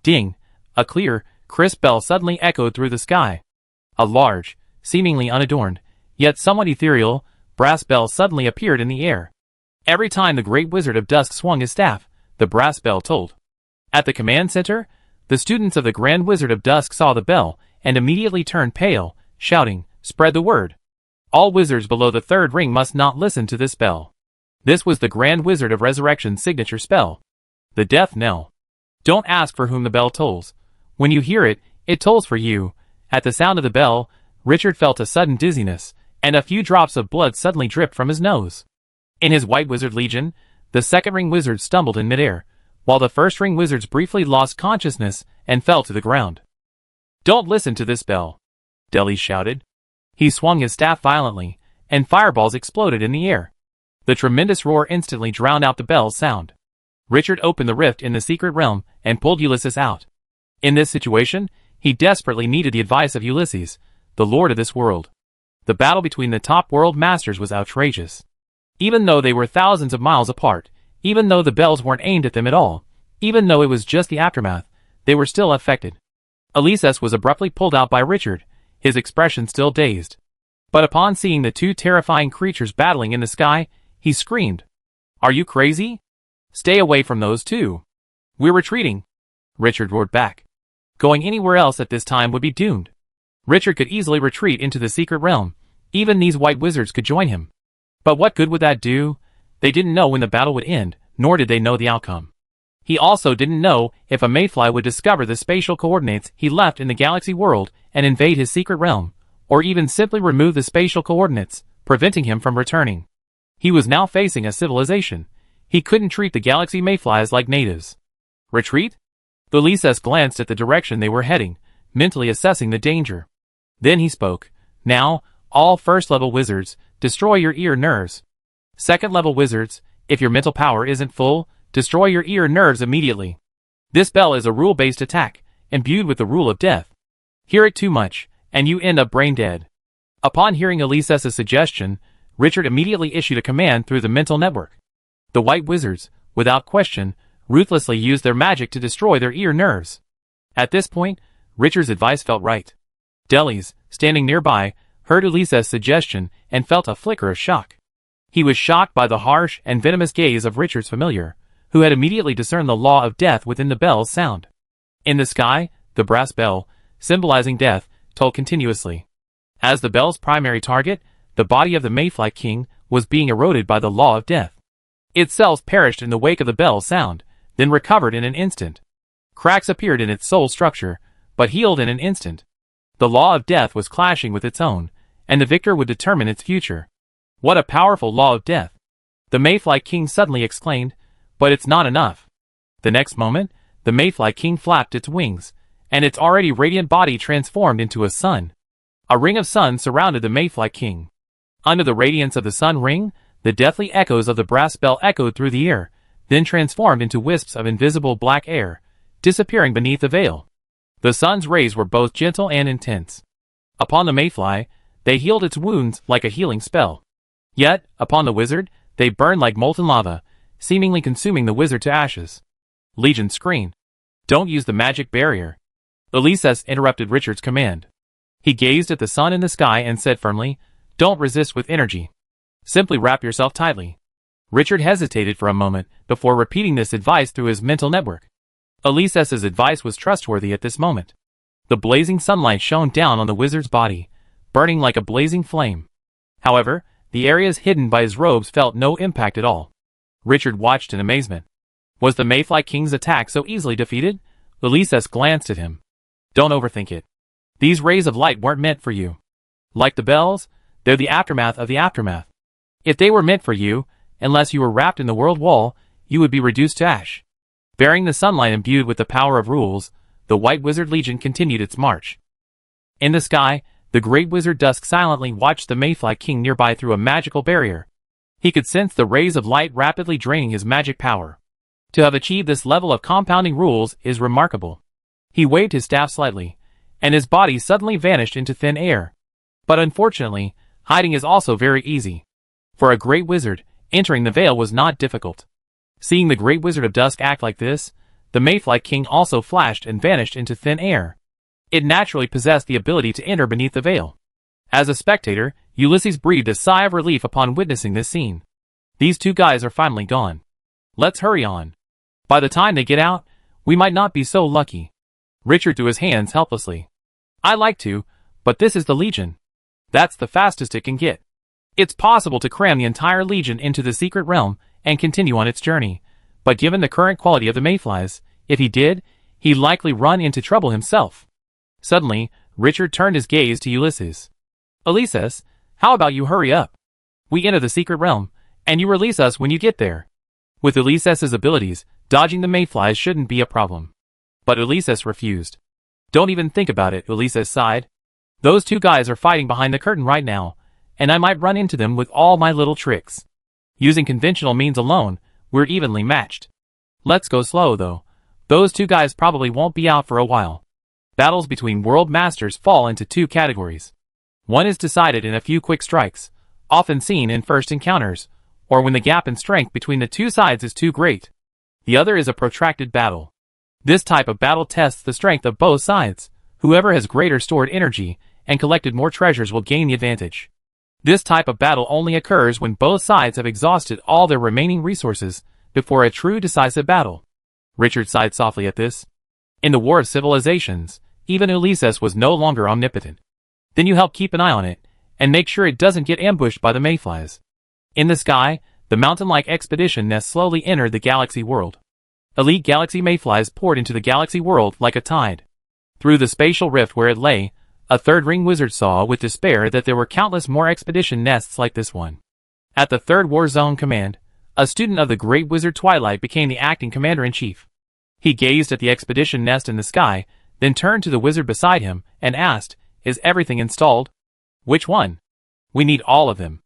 Ding! A clear, crisp bell suddenly echoed through the sky. A large, seemingly unadorned, yet somewhat ethereal, brass bell suddenly appeared in the air. Every time the great wizard of Dusk swung his staff, the brass bell tolled. At the command center, the students of the Grand Wizard of Dusk saw the bell and immediately turned pale, shouting, "Spread the word! All wizards below the 3rd ring must not listen to this bell." This was the Grand Wizard of Resurrection's signature spell, the Death Knell. Don't ask for whom the bell tolls. When you hear it, it tolls for you. At the sound of the bell, Richard felt a sudden dizziness, and a few drops of blood suddenly dripped from his nose. In his White Wizard Legion, the 2nd ring wizard stumbled in midair, while the 1st ring wizards briefly lost consciousness and fell to the ground. "Don't listen to this bell," Delis shouted. He swung his staff violently, and fireballs exploded in the air. The tremendous roar instantly drowned out the bell's sound. Richard opened the rift in the secret realm and pulled Ulysses out. In this situation, he desperately needed the advice of Ulysses, the lord of this world. The battle between the top world masters was outrageous. Even though they were thousands of miles apart, even though the bells weren't aimed at them at all, even though it was just the aftermath, they were still affected. Ulysses was abruptly pulled out by Richard, his expression still dazed. But upon seeing the two terrifying creatures battling in the sky, he screamed, "Are you crazy? Stay away from those two. We're retreating." Richard roared back. Going anywhere else at this time would be doomed. Richard could easily retreat into the secret realm. Even these white wizards could join him. But what good would that do? They didn't know when the battle would end, nor did they know the outcome. He also didn't know if a mayfly would discover the spatial coordinates he left in the galaxy world and invade his secret realm, or even simply remove the spatial coordinates, preventing him from returning. He was now facing a civilization. He couldn't treat the galaxy mayflies like natives. Retreat? Ulysses glanced at the direction they were heading, mentally assessing the danger. Then he spoke. "Now, all first-level wizards, destroy your ear nerves. Second-level wizards, if your mental power isn't full, destroy your ear nerves immediately. This bell is a rule-based attack, imbued with the rule of death. Hear it too much, and you end up brain-dead." Upon hearing Ulysses' suggestion, Richard immediately issued a command through the mental network. The white wizards, without question, ruthlessly used their magic to destroy their ear nerves. At this point, Richard's advice felt right. Delis, standing nearby, heard Ulysses' suggestion and felt a flicker of shock. He was shocked by the harsh and venomous gaze of Richard's familiar, who had immediately discerned the law of death within the bell's sound. In the sky, the brass bell, symbolizing death, tolled continuously. As the bell's primary target, the body of the mayfly king was being eroded by the law of death. Its cells perished in the wake of the bell's sound, then recovered in an instant. Cracks appeared in its soul structure, but healed in an instant. The law of death was clashing with its own, and the victor would determine its future. What a powerful law of death! The mayfly king suddenly exclaimed, "But it's not enough." The next moment, the mayfly king flapped its wings, and its already radiant body transformed into a sun. A ring of sun surrounded the mayfly king. Under the radiance of the sun ring, the deathly echoes of the brass bell echoed through the air, then transformed into wisps of invisible black air, disappearing beneath the veil. The sun's rays were both gentle and intense. Upon the mayfly, they healed its wounds like a healing spell. Yet, upon the wizard, they burned like molten lava, seemingly consuming the wizard to ashes. Legion screamed. "Don't use the magic barrier." Ulysses interrupted Richard's command. He gazed at the sun in the sky and said firmly, "Don't resist with energy. Simply wrap yourself tightly." Richard hesitated for a moment before repeating this advice through his mental network. Ulysses' advice was trustworthy at this moment. The blazing sunlight shone down on the wizard's body, burning like a blazing flame. However, the areas hidden by his robes felt no impact at all. Richard watched in amazement. Was the mayfly king's attack so easily defeated? Ulysses glanced at him. "Don't overthink it. These rays of light weren't meant for you. Like the bells, they're the aftermath of the aftermath. If they were meant for you, unless you were wrapped in the world wall, you would be reduced to ash." Bearing the sunlight imbued with the power of rules, the White Wizard Legion continued its march. In the sky, the great wizard Dusk silently watched the mayfly king nearby through a magical barrier. He could sense the rays of light rapidly draining his magic power. To have achieved this level of compounding rules is remarkable. He waved his staff slightly, and his body suddenly vanished into thin air. But unfortunately, hiding is also very easy. For a great wizard, entering the veil was not difficult. Seeing the great wizard of Dusk act like this, the mayfly king also flashed and vanished into thin air. It naturally possessed the ability to enter beneath the veil. As a spectator, Ulysses breathed a sigh of relief upon witnessing this scene. These two guys are finally gone. Let's hurry on. By the time they get out, we might not be so lucky. Richard threw his hands helplessly. "I like to, but this is the Legion. That's the fastest it can get. It's possible to cram the entire Legion into the secret realm and continue on its journey, but given the current quality of the mayflies, if he did, he'd likely run into trouble himself." Suddenly, Richard turned his gaze to Ulysses. "Ulysses, how about you hurry up? We enter the secret realm, and you release us when you get there." With Ulysses' abilities, dodging the mayflies shouldn't be a problem. But Ulysses refused. "Don't even think about it," Ulysses sighed. "Those two guys are fighting behind the curtain right now, and I might run into them with all my little tricks. Using conventional means alone, we're evenly matched. Let's go slow though. Those two guys probably won't be out for a while. Battles between world masters fall into two categories. One is decided in a few quick strikes, often seen in first encounters, or when the gap in strength between the two sides is too great. The other is a protracted battle. This type of battle tests the strength of both sides. Whoever has greater stored energy and collected more treasures will gain the advantage. This type of battle only occurs when both sides have exhausted all their remaining resources before a true decisive battle. Richard sighed softly at this. In the War of Civilizations, even Ulysses was no longer omnipotent. Then you help keep an eye on it, and make sure it doesn't get ambushed by the mayflies. In the sky, the mountain-like expedition nest slowly entered the galaxy world. Elite galaxy mayflies poured into the galaxy world like a tide. Through the spatial rift where it lay, a third-ring wizard saw with despair that there were countless more expedition nests like this one. At the Third War Zone Command, a student of the Great Wizard Twilight became the acting commander-in-chief. He gazed at the expedition nest in the sky, then turned to the wizard beside him and asked, "Is everything installed?" "Which one?" "We need all of them."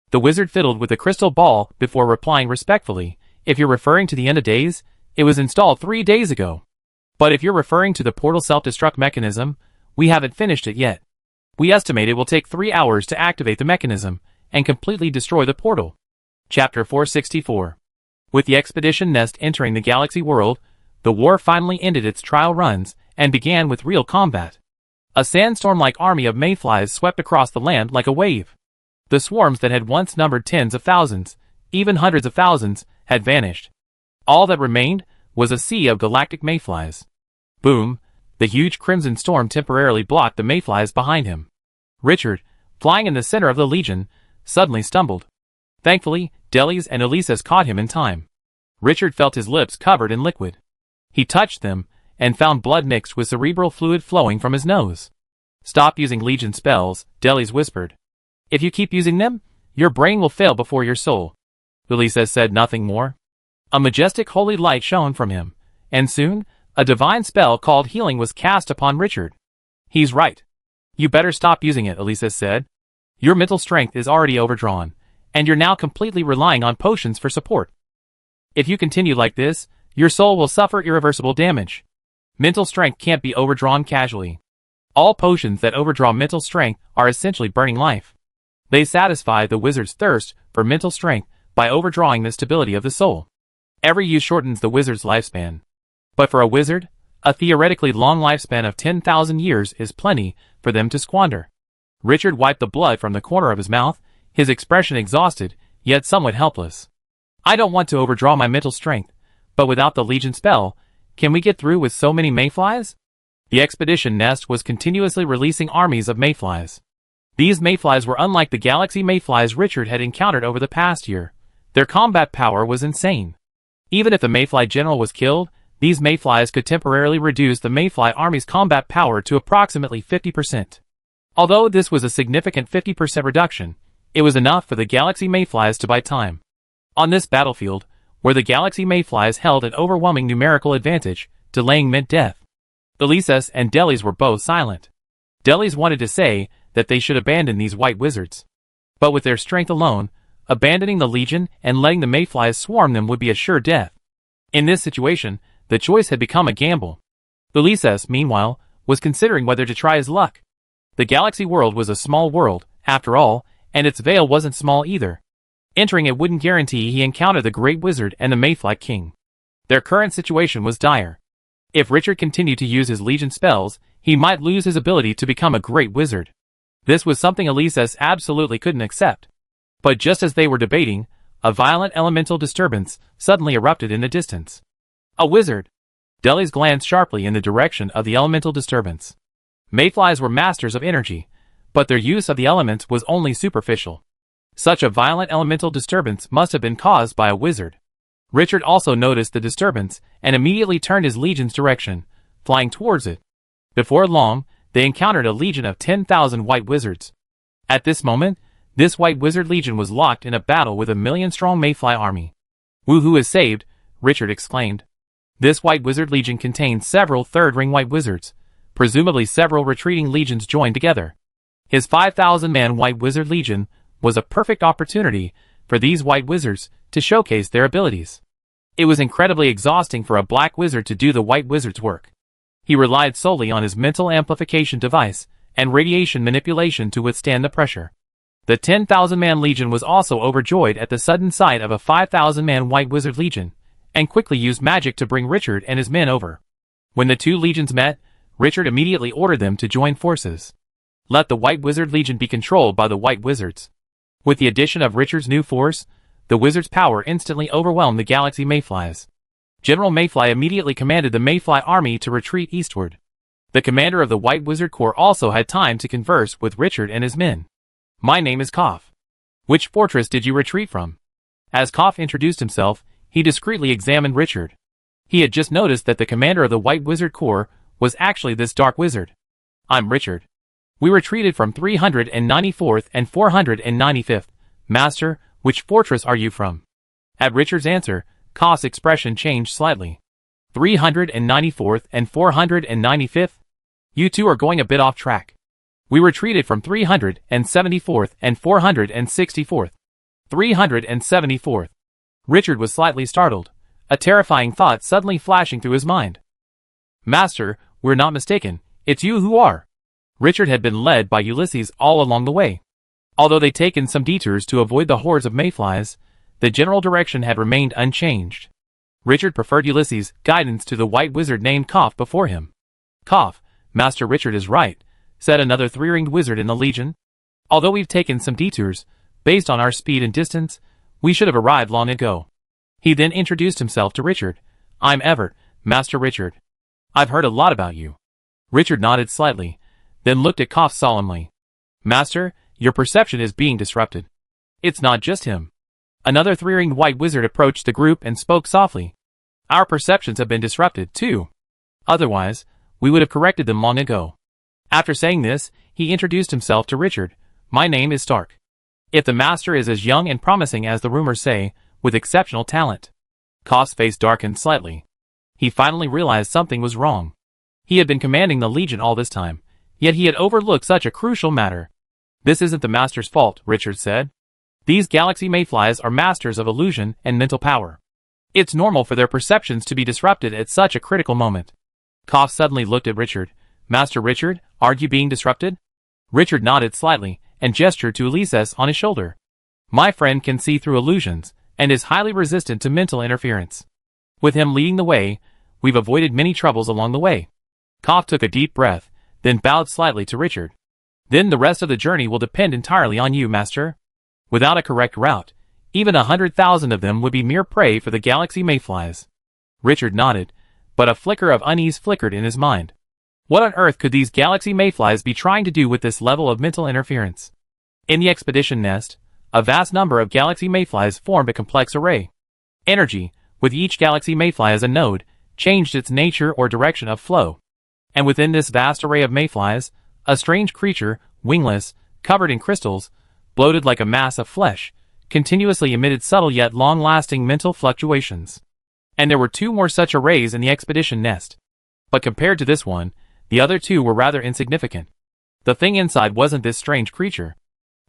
The wizard fiddled with the crystal ball before replying respectfully, "If you're referring to the end of days, it was installed 3 days ago. But if you're referring to the portal self-destruct mechanism, we haven't finished it yet. We estimate it will take 3 hours to activate the mechanism and completely destroy the portal." Chapter 464. With the expedition nest entering the galaxy world, the war finally ended its trial runs and began with real combat. A sandstorm-like army of mayflies swept across the land like a wave. The swarms that had once numbered tens of thousands, even hundreds of thousands, had vanished. All that remained was a sea of galactic mayflies. Boom! The huge crimson storm temporarily blocked the mayflies behind him. Richard, flying in the center of the legion, suddenly stumbled. Thankfully, Delis and Ulysses caught him in time. Richard felt his lips covered in liquid. He touched them, and found blood mixed with cerebral fluid flowing from his nose. "Stop using legion spells," Delis whispered. "If you keep using them, your brain will fail before your soul." Ulysses said nothing more. A majestic holy light shone from him, and soon, a divine spell called healing was cast upon Richard. "He's right. You better stop using it," Ulysses said. "Your mental strength is already overdrawn, and you're now completely relying on potions for support. If you continue like this, your soul will suffer irreversible damage. Mental strength can't be overdrawn casually. All potions that overdraw mental strength are essentially burning life. They satisfy the wizard's thirst for mental strength by overdrawing the stability of the soul. Every use shortens the wizard's lifespan. But for a wizard, a theoretically long lifespan of 10,000 years is plenty for them to squander." Richard wiped the blood from the corner of his mouth, his expression exhausted, yet somewhat helpless. "I don't want to overdraw my mental strength, but without the Legion spell, can we get through with so many mayflies?" The expedition nest was continuously releasing armies of mayflies. These mayflies were unlike the galaxy mayflies Richard had encountered over the past year. Their combat power was insane. Even if the mayfly general was killed, these mayflies could temporarily reduce the mayfly army's combat power to approximately 50%. Although this was a significant 50% reduction, it was enough for the galaxy mayflies to buy time. On this battlefield, where the galaxy mayflies held an overwhelming numerical advantage, delaying meant death. Ulysses and Delis were both silent. Delis wanted to say that they should abandon these white wizards. But with their strength alone, abandoning the Legion and letting the mayflies swarm them would be a sure death. In this situation, the choice had become a gamble. Ulysses, meanwhile, was considering whether to try his luck. The galaxy world was a small world, after all, and its veil wasn't small either. Entering it wouldn't guarantee he encountered the Great Wizard and the Mayfly King. Their current situation was dire. If Richard continued to use his Legion spells, he might lose his ability to become a Great Wizard. This was something Ulysses absolutely couldn't accept. But just as they were debating, a violent elemental disturbance suddenly erupted in the distance. "A wizard!" Delis glanced sharply in the direction of the elemental disturbance. Mayflies were masters of energy, but their use of the elements was only superficial. Such a violent elemental disturbance must have been caused by a wizard. Richard also noticed the disturbance and immediately turned his legion's direction, flying towards it. Before long, they encountered a legion of 10,000 white wizards. At this moment, this white wizard legion was locked in a battle with a million-strong mayfly army. "Woohoo is saved," Richard exclaimed. This white wizard legion contained several third-ring white wizards, presumably several retreating legions joined together. His 5,000-man white wizard legion was a perfect opportunity for these white wizards to showcase their abilities. It was incredibly exhausting for a black wizard to do the white wizard's work. He relied solely on his mental amplification device and radiation manipulation to withstand the pressure. The 10,000-man legion was also overjoyed at the sudden sight of a 5,000-man white wizard legion, and quickly used magic to bring Richard and his men over. When the two legions met, Richard immediately ordered them to join forces. Let the white wizard legion be controlled by the white wizards. With the addition of Richard's new force, the wizard's power instantly overwhelmed the galaxy mayflies. General Mayfly immediately commanded the mayfly army to retreat eastward. The commander of the White Wizard Corps also had time to converse with Richard and his men. "My name is Koff. Which fortress did you retreat from?" As Koff introduced himself, he discreetly examined Richard. He had just noticed that the commander of the White Wizard Corps was actually this dark wizard. "I'm Richard. We retreated from 394th and 495th. Master, which fortress are you from?" At Richard's answer, Koff's expression changed slightly. 394th and 495th? You two are going a bit off track. We retreated from 374th and 464th. 374th. Richard was slightly startled, a terrifying thought suddenly flashing through his mind. "Master, we're not mistaken, it's you who are." Richard had been led by Ulysses all along the way. Although they'd taken some detours to avoid the hordes of mayflies, the general direction had remained unchanged. Richard preferred Ulysses' guidance to the white wizard named Koff before him. "Koff, Master Richard is right," said another three-ringed wizard in the legion. "Although we've taken some detours, based on our speed and distance, we should have arrived long ago." He then introduced himself to Richard. "I'm Everett, Master Richard. I've heard a lot about you." Richard nodded slightly, then looked at Koff solemnly. "Master, your perception is being disrupted." "It's not just him." Another three-ringed white wizard approached the group and spoke softly. "Our perceptions have been disrupted, too. Otherwise, we would have corrected them long ago." After saying this, he introduced himself to Richard. "My name is Stark. If the master is as young and promising as the rumors say, with exceptional talent." Koff's face darkened slightly. He finally realized something was wrong. He had been commanding the legion all this time, yet he had overlooked such a crucial matter. "This isn't the master's fault," Richard said. "These galaxy mayflies are masters of illusion and mental power. It's normal for their perceptions to be disrupted at such a critical moment." Koff suddenly looked at Richard. "Master Richard, are you being disrupted?" Richard nodded slightly and gestured to Ulysses on his shoulder. "My friend can see through illusions and is highly resistant to mental interference. With him leading the way, we've avoided many troubles along the way." Koff took a deep breath, then bowed slightly to Richard. "Then the rest of the journey will depend entirely on you, Master. Without a correct route, even 100,000 of them would be mere prey for the galaxy mayflies." Richard nodded, but a flicker of unease flickered in his mind. What on earth could these galaxy mayflies be trying to do with this level of mental interference? In the expedition nest, a vast number of galaxy mayflies formed a complex array. Energy, with each galaxy mayfly as a node, changed its nature or direction of flow. And within this vast array of mayflies, a strange creature, wingless, covered in crystals, bloated like a mass of flesh, continuously emitted subtle yet long-lasting mental fluctuations. And there were two more such arrays in the expedition nest. But compared to this one, the other two were rather insignificant. The thing inside wasn't this strange creature.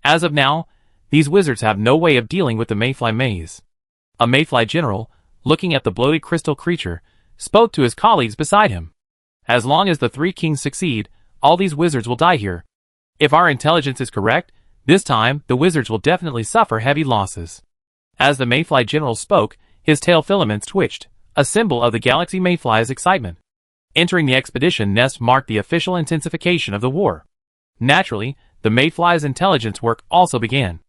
As of now, these wizards have no way of dealing with the mayfly maze. A mayfly general, looking at the bloated crystal creature, spoke to his colleagues beside him. "As long as the three kings succeed, all these wizards will die here. If our intelligence is correct, this time, the wizards will definitely suffer heavy losses." As the mayfly general spoke, his tail filaments twitched, a symbol of the galaxy mayfly's excitement. Entering the expedition nest marked the official intensification of the war. Naturally, the mayfly's intelligence work also began.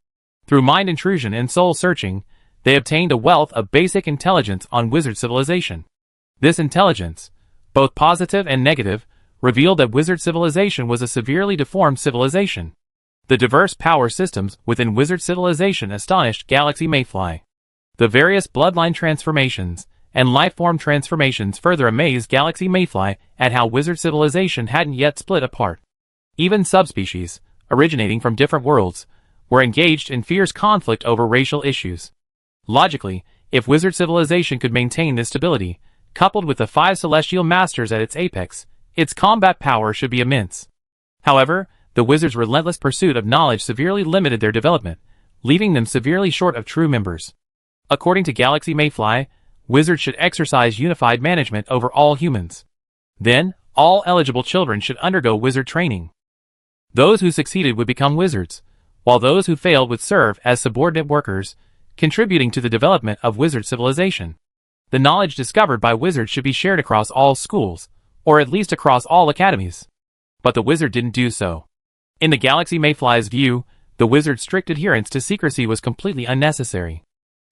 Through mind intrusion and soul searching, they obtained a wealth of basic intelligence on wizard civilization. This intelligence, both positive and negative, revealed that wizard civilization was a severely deformed civilization. The diverse power systems within wizard civilization astonished Galaxy Mayfly. The various bloodline transformations and lifeform transformations further amazed Galaxy Mayfly at how wizard civilization hadn't yet split apart. Even subspecies, originating from different worlds, were engaged in fierce conflict over racial issues. Logically, if wizard civilization could maintain this stability, coupled with the 5 celestial masters at its apex, its combat power should be immense. However, the wizards' relentless pursuit of knowledge severely limited their development, leaving them severely short of true members. According to Galaxy Mayfly, wizards should exercise unified management over all humans. Then, all eligible children should undergo wizard training. Those who succeeded would become wizards, while those who failed would serve as subordinate workers, contributing to the development of wizard civilization. The knowledge discovered by wizards should be shared across all schools, or at least across all academies. But the wizard didn't do so. In the Galaxy Mayfly's view, the wizard's strict adherence to secrecy was completely unnecessary.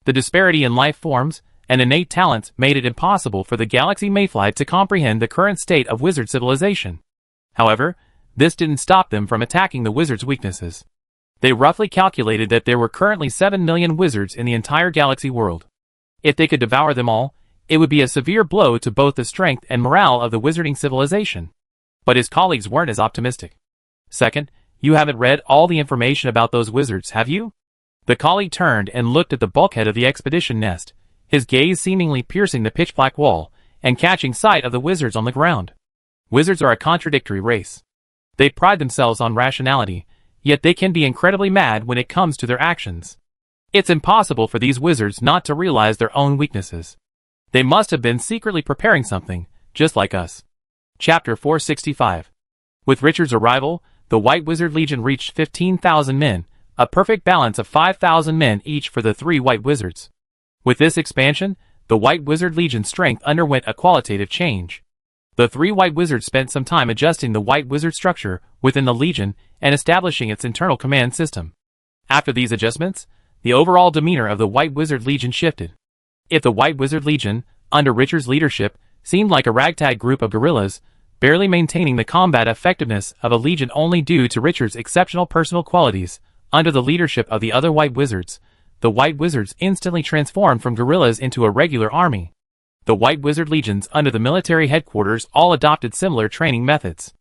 The disparity in life forms and innate talents made it impossible for the Galaxy Mayfly to comprehend the current state of wizard civilization. However, this didn't stop them from attacking the wizard's weaknesses. They roughly calculated that there were currently 7 million wizards in the entire galaxy world. If they could devour them all, it would be a severe blow to both the strength and morale of the wizarding civilization. But his colleagues weren't as optimistic. Second, you haven't read all the information about those wizards, have you? The colleague turned and looked at the bulkhead of the expedition nest, his gaze seemingly piercing the pitch-black wall and catching sight of the wizards on the ground. Wizards are a contradictory race. They pride themselves on rationality, yet they can be incredibly mad when it comes to their actions. It's impossible for these wizards not to realize their own weaknesses. They must have been secretly preparing something, just like us. Chapter 465. With Richard's arrival, the White Wizard Legion reached 15,000 men, a perfect balance of 5,000 men each for the 3 White Wizards. With this expansion, the White Wizard Legion's strength underwent a qualitative change. The 3 White Wizards spent some time adjusting the White Wizard structure within the Legion and establishing its internal command system. After these adjustments, the overall demeanor of the White Wizard Legion shifted. If the White Wizard Legion, under Richard's leadership, seemed like a ragtag group of guerrillas, barely maintaining the combat effectiveness of a legion only due to Richard's exceptional personal qualities, under the leadership of the other White Wizards, the White Wizards instantly transformed from guerrillas into a regular army. The White Wizard Legions under the military headquarters all adopted similar training methods.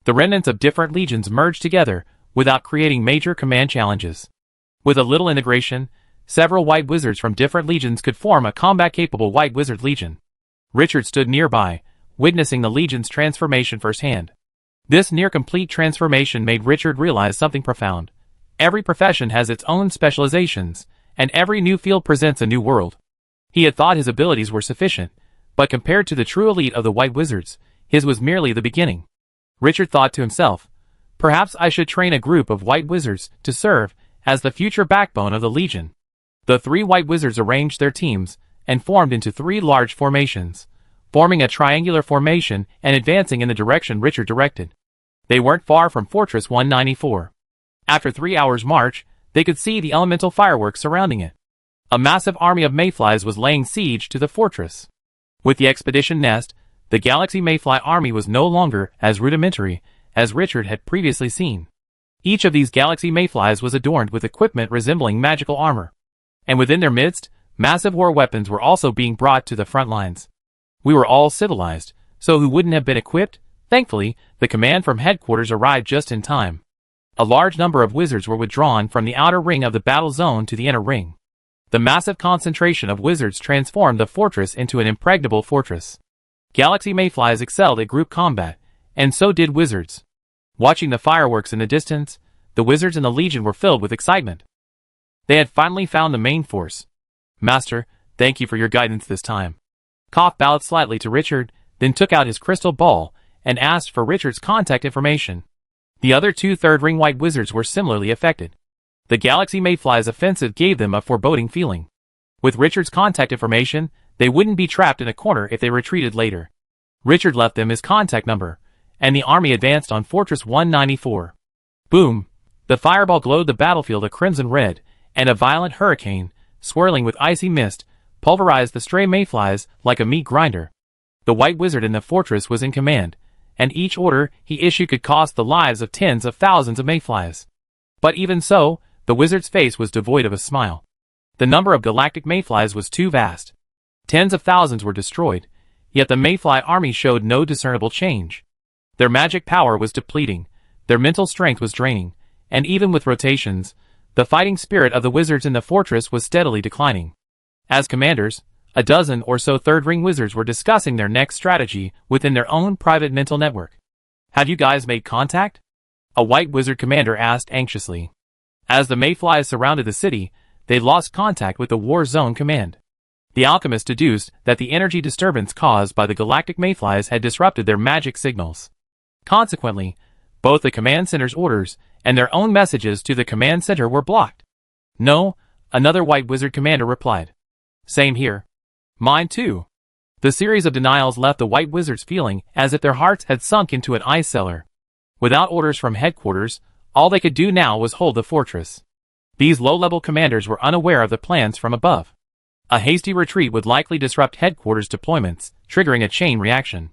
The remnants of different legions merged together, without creating major command challenges. With a little integration, several White Wizards from different legions could form a combat-capable White Wizard Legion. Richard stood nearby, witnessing the Legion's transformation firsthand. This near-complete transformation made Richard realize something profound. Every profession has its own specializations, and every new field presents a new world. He had thought his abilities were sufficient, but compared to the true elite of the White Wizards, his was merely the beginning. Richard thought to himself, perhaps I should train a group of White Wizards to serve as the future backbone of the Legion. The 3 White Wizards arranged their teams and formed into 3 large formations, forming a triangular formation and advancing in the direction Richard directed. They weren't far from Fortress 194. After 3 hours' march, they could see the elemental fireworks surrounding it. A massive army of mayflies was laying siege to the fortress. With the expedition nest, the Galaxy Mayfly army was no longer as rudimentary as Richard had previously seen. Each of these Galaxy Mayflies was adorned with equipment resembling magical armor. And within their midst, massive war weapons were also being brought to the front lines. We were all civilized, so who wouldn't have been equipped? Thankfully, the command from headquarters arrived just in time. A large number of wizards were withdrawn from the outer ring of the battle zone to the inner ring. The massive concentration of wizards transformed the fortress into an impregnable fortress. Galaxy Mayflies excelled at group combat, and so did wizards. Watching the fireworks in the distance, the wizards in the Legion were filled with excitement. They had finally found the main force. Master, thank you for your guidance this time. Koff bowed slightly to Richard, then took out his crystal ball and asked for Richard's contact information. The other 2 third-ring White Wizards were similarly affected. The Galaxy Mayfly's offensive gave them a foreboding feeling. With Richard's contact information, they wouldn't be trapped in a corner if they retreated later. Richard left them his contact number, and the army advanced on Fortress 194. Boom! The fireball glowed the battlefield a crimson red, and a violent hurricane, swirling with icy mist, pulverized the stray mayflies like a meat grinder. The White Wizard in the fortress was in command, and each order he issued could cost the lives of tens of thousands of mayflies. But even so, the wizard's face was devoid of a smile. The number of galactic mayflies was too vast. Tens of thousands were destroyed, yet the mayfly army showed no discernible change. Their magic power was depleting, their mental strength was draining, and even with rotations, the fighting spirit of the wizards in the fortress was steadily declining. As commanders, a dozen or so third-ring wizards were discussing their next strategy within their own private mental network. Have you guys made contact? A White Wizard commander asked anxiously. As the mayflies surrounded the city, they lost contact with the War Zone command. The alchemist deduced that the energy disturbance caused by the galactic mayflies had disrupted their magic signals. Consequently, both the command center's orders and their own messages to the command center were blocked. No, another white wizard commander replied. Same here. Mine too. The series of denials left the white wizards feeling as if their hearts had sunk into an ice cellar. Without orders from headquarters, all they could do now was hold the fortress. These low-level commanders were unaware of the plans from above. A hasty retreat would likely disrupt headquarters deployments, triggering a chain reaction.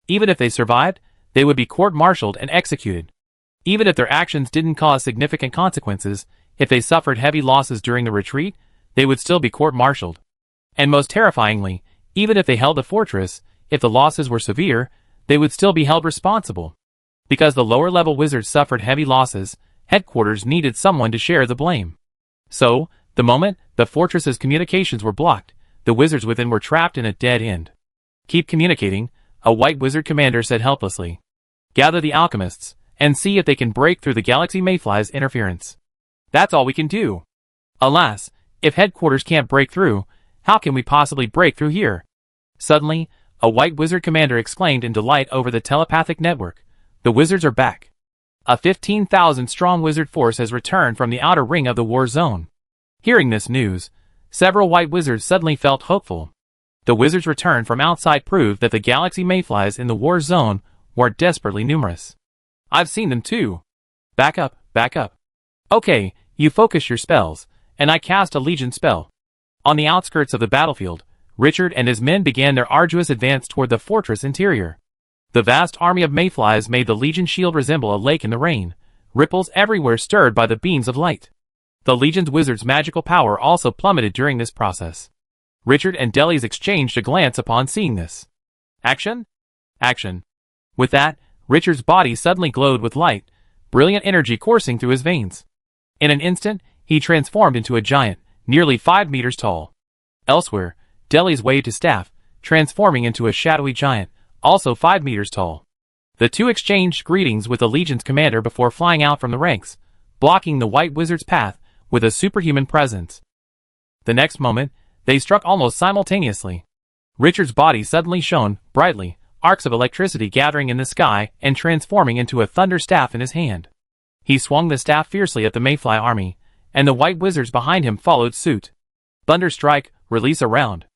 Even if they survived, they would be court-martialed and executed. Even if their actions didn't cause significant consequences, if they suffered heavy losses during the retreat, they would still be court-martialed. And most terrifyingly, even if they held the fortress, if the losses were severe, they would still be held responsible. Because the lower-level wizards suffered heavy losses, headquarters needed someone to share the blame. So, the moment the fortress's communications were blocked, the wizards within were trapped in a dead end. Keep communicating, a white wizard commander said helplessly. Gather the alchemists, and see if they can break through the galaxy mayfly's interference. That's all we can do. Alas, if headquarters can't break through, how can we possibly break through here? Suddenly, a white wizard commander exclaimed in delight over the telepathic network. The wizards are back. A 15,000-strong wizard force has returned from the outer ring of the war zone. Hearing this news, several white wizards suddenly felt hopeful. The wizards' return from outside proved that the galaxy mayflies in the war zone were desperately numerous. I've seen them too. Back up, back up. Okay, you focus your spells, and I cast a legion spell. On the outskirts of the battlefield, Richard and his men began their arduous advance toward the fortress interior. The vast army of mayflies made the legion shield resemble a lake in the rain, ripples everywhere stirred by the beams of light. The legion's wizard's magical power also plummeted during this process. Richard and Delis exchanged a glance upon seeing this. Action? Action. With that, Richard's body suddenly glowed with light, brilliant energy coursing through his veins. In an instant, he transformed into a giant, nearly 5 meters tall. Elsewhere, Delis waved his staff, transforming into a shadowy giant, also 5 meters tall. The two exchanged greetings with the Legion's commander before flying out from the ranks, blocking the white wizard's path with a superhuman presence. The next moment, they struck almost simultaneously. Richard's body suddenly shone brightly, arcs of electricity gathering in the sky and transforming into a thunder staff in his hand. He swung the staff fiercely at the mayfly army, and the white wizards behind him followed suit. Thunder strike, release a round.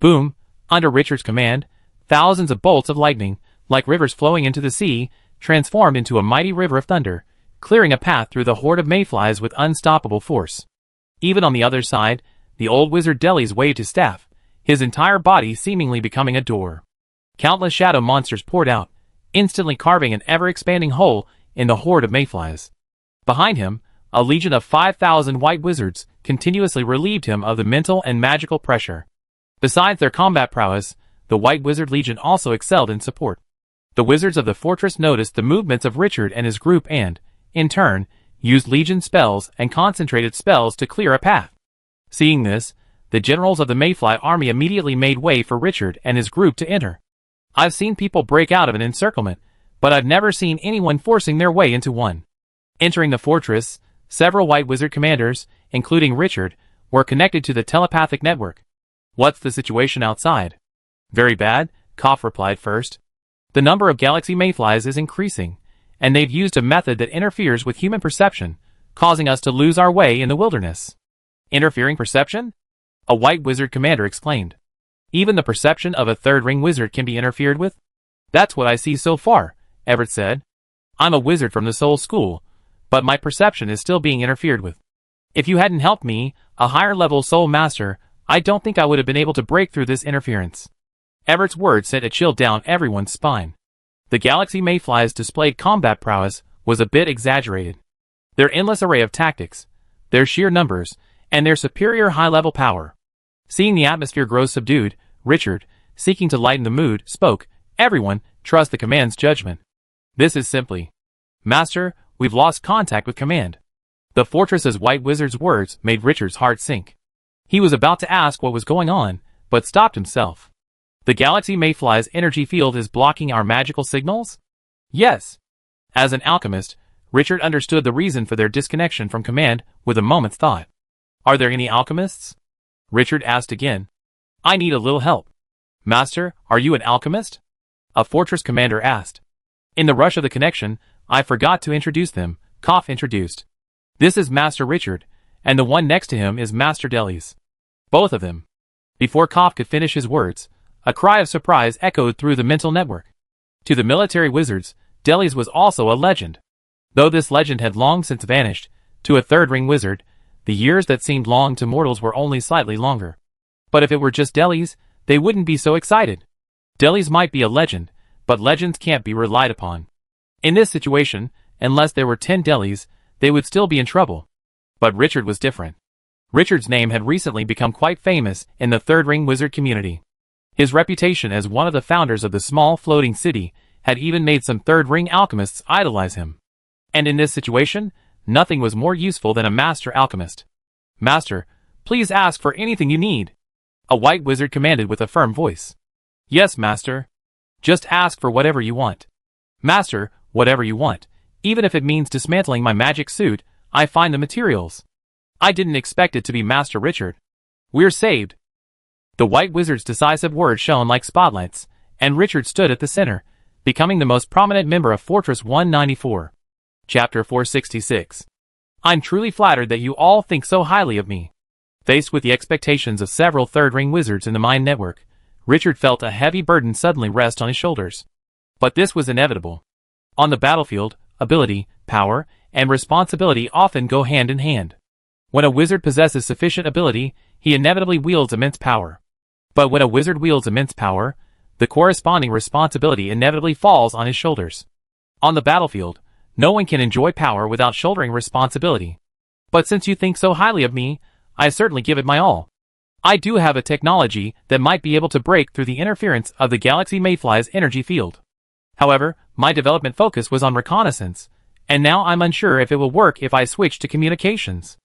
Boom! Under Richard's command, thousands of bolts of lightning, like rivers flowing into the sea, transformed into a mighty river of thunder, clearing a path through the horde of mayflies with unstoppable force. Even on the other side, the old wizard Delis waved his staff, his entire body seemingly becoming a door. Countless shadow monsters poured out, instantly carving an ever-expanding hole in the horde of mayflies. Behind him, a legion of 5,000 white wizards continuously relieved him of the mental and magical pressure. Besides their combat prowess, the white wizard legion also excelled in support. The wizards of the fortress noticed the movements of Richard and his group and, in turn, used legion spells and concentrated spells to clear a path. Seeing this, the generals of the mayfly army immediately made way for Richard and his group to enter. I've seen people break out of an encirclement, but I've never seen anyone forcing their way into one. Entering the fortress, several white wizard commanders, including Richard, were connected to the telepathic network. What's the situation outside? Very bad, Koff replied first. The number of galaxy mayflies is increasing, and they've used a method that interferes with human perception, causing us to lose our way in the wilderness. Interfering perception? A white wizard commander exclaimed. Even the perception of a third-ring wizard can be interfered with? That's what I see so far, Everett said. I'm a wizard from the Soul School, but my perception is still being interfered with. If you hadn't helped me, a higher-level Soul Master, I don't think I would have been able to break through this interference. Everett's words sent a chill down everyone's spine. The galaxy mayflies' displayed combat prowess was a bit exaggerated. Their endless array of tactics, their sheer numbers, and their superior high-level power. Seeing the atmosphere grow subdued, Richard, seeking to lighten the mood, spoke, "Everyone, trust the command's judgment. This is simply, Master, we've lost contact with command." The fortress's white wizard's words made Richard's heart sink. He was about to ask what was going on, but stopped himself. The galaxy mayfly's energy field is blocking our magical signals? Yes. As an alchemist, Richard understood the reason for their disconnection from command with a moment's thought. Are there any alchemists? Richard asked again. I need a little help. Master, are you an alchemist? A fortress commander asked. In the rush of the connection, I forgot to introduce them. Koff introduced. This is Master Richard, and the one next to him is Master Delis. Both of them. Before Koff could finish his words, a cry of surprise echoed through the mental network. To the military wizards, Delis was also a legend. Though this legend had long since vanished, to a third-ring wizard, the years that seemed long to mortals were only slightly longer. But if it were just Delis, they wouldn't be so excited. Delis might be a legend, but legends can't be relied upon. In this situation, unless there were 10 Delis, they would still be in trouble. But Richard was different. Richard's name had recently become quite famous in the third-ring wizard community. His reputation as one of the founders of the small floating city had even made some third-ring alchemists idolize him. And in this situation, nothing was more useful than a master alchemist. Master, please ask for anything you need. A white wizard commanded with a firm voice. Yes, Master. Just ask for whatever you want. Master, whatever you want. Even if it means dismantling my magic suit, I find the materials. I didn't expect it to be Master Richard. We're saved. The white wizard's decisive words shone like spotlights, and Richard stood at the center, becoming the most prominent member of Fortress 194. Chapter 466. I'm truly flattered that you all think so highly of me. Faced with the expectations of several third-ring wizards in the mind network, Richard felt a heavy burden suddenly rest on his shoulders. But this was inevitable. On the battlefield, ability, power, and responsibility often go hand in hand. When a wizard possesses sufficient ability, he inevitably wields immense power. But when a wizard wields immense power, the corresponding responsibility inevitably falls on his shoulders. On the battlefield, no one can enjoy power without shouldering responsibility. But since you think so highly of me, I certainly give it my all. I do have a technology that might be able to break through the interference of the galaxy mayfly's energy field. However, my development focus was on reconnaissance, and now I'm unsure if it will work if I switch to communications.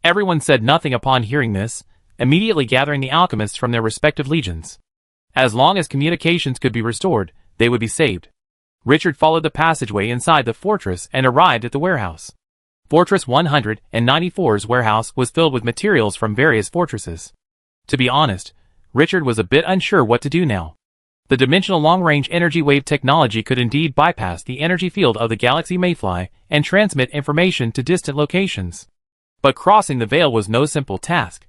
Everyone said nothing upon hearing this, immediately gathering the alchemists from their respective legions. As long as communications could be restored, they would be saved. Richard followed the passageway inside the fortress and arrived at the warehouse. Fortress 194's warehouse was filled with materials from various fortresses. To be honest, Richard was a bit unsure what to do now. The dimensional long-range energy wave technology could indeed bypass the energy field of the galaxy mayfly and transmit information to distant locations. But crossing the veil was no simple task.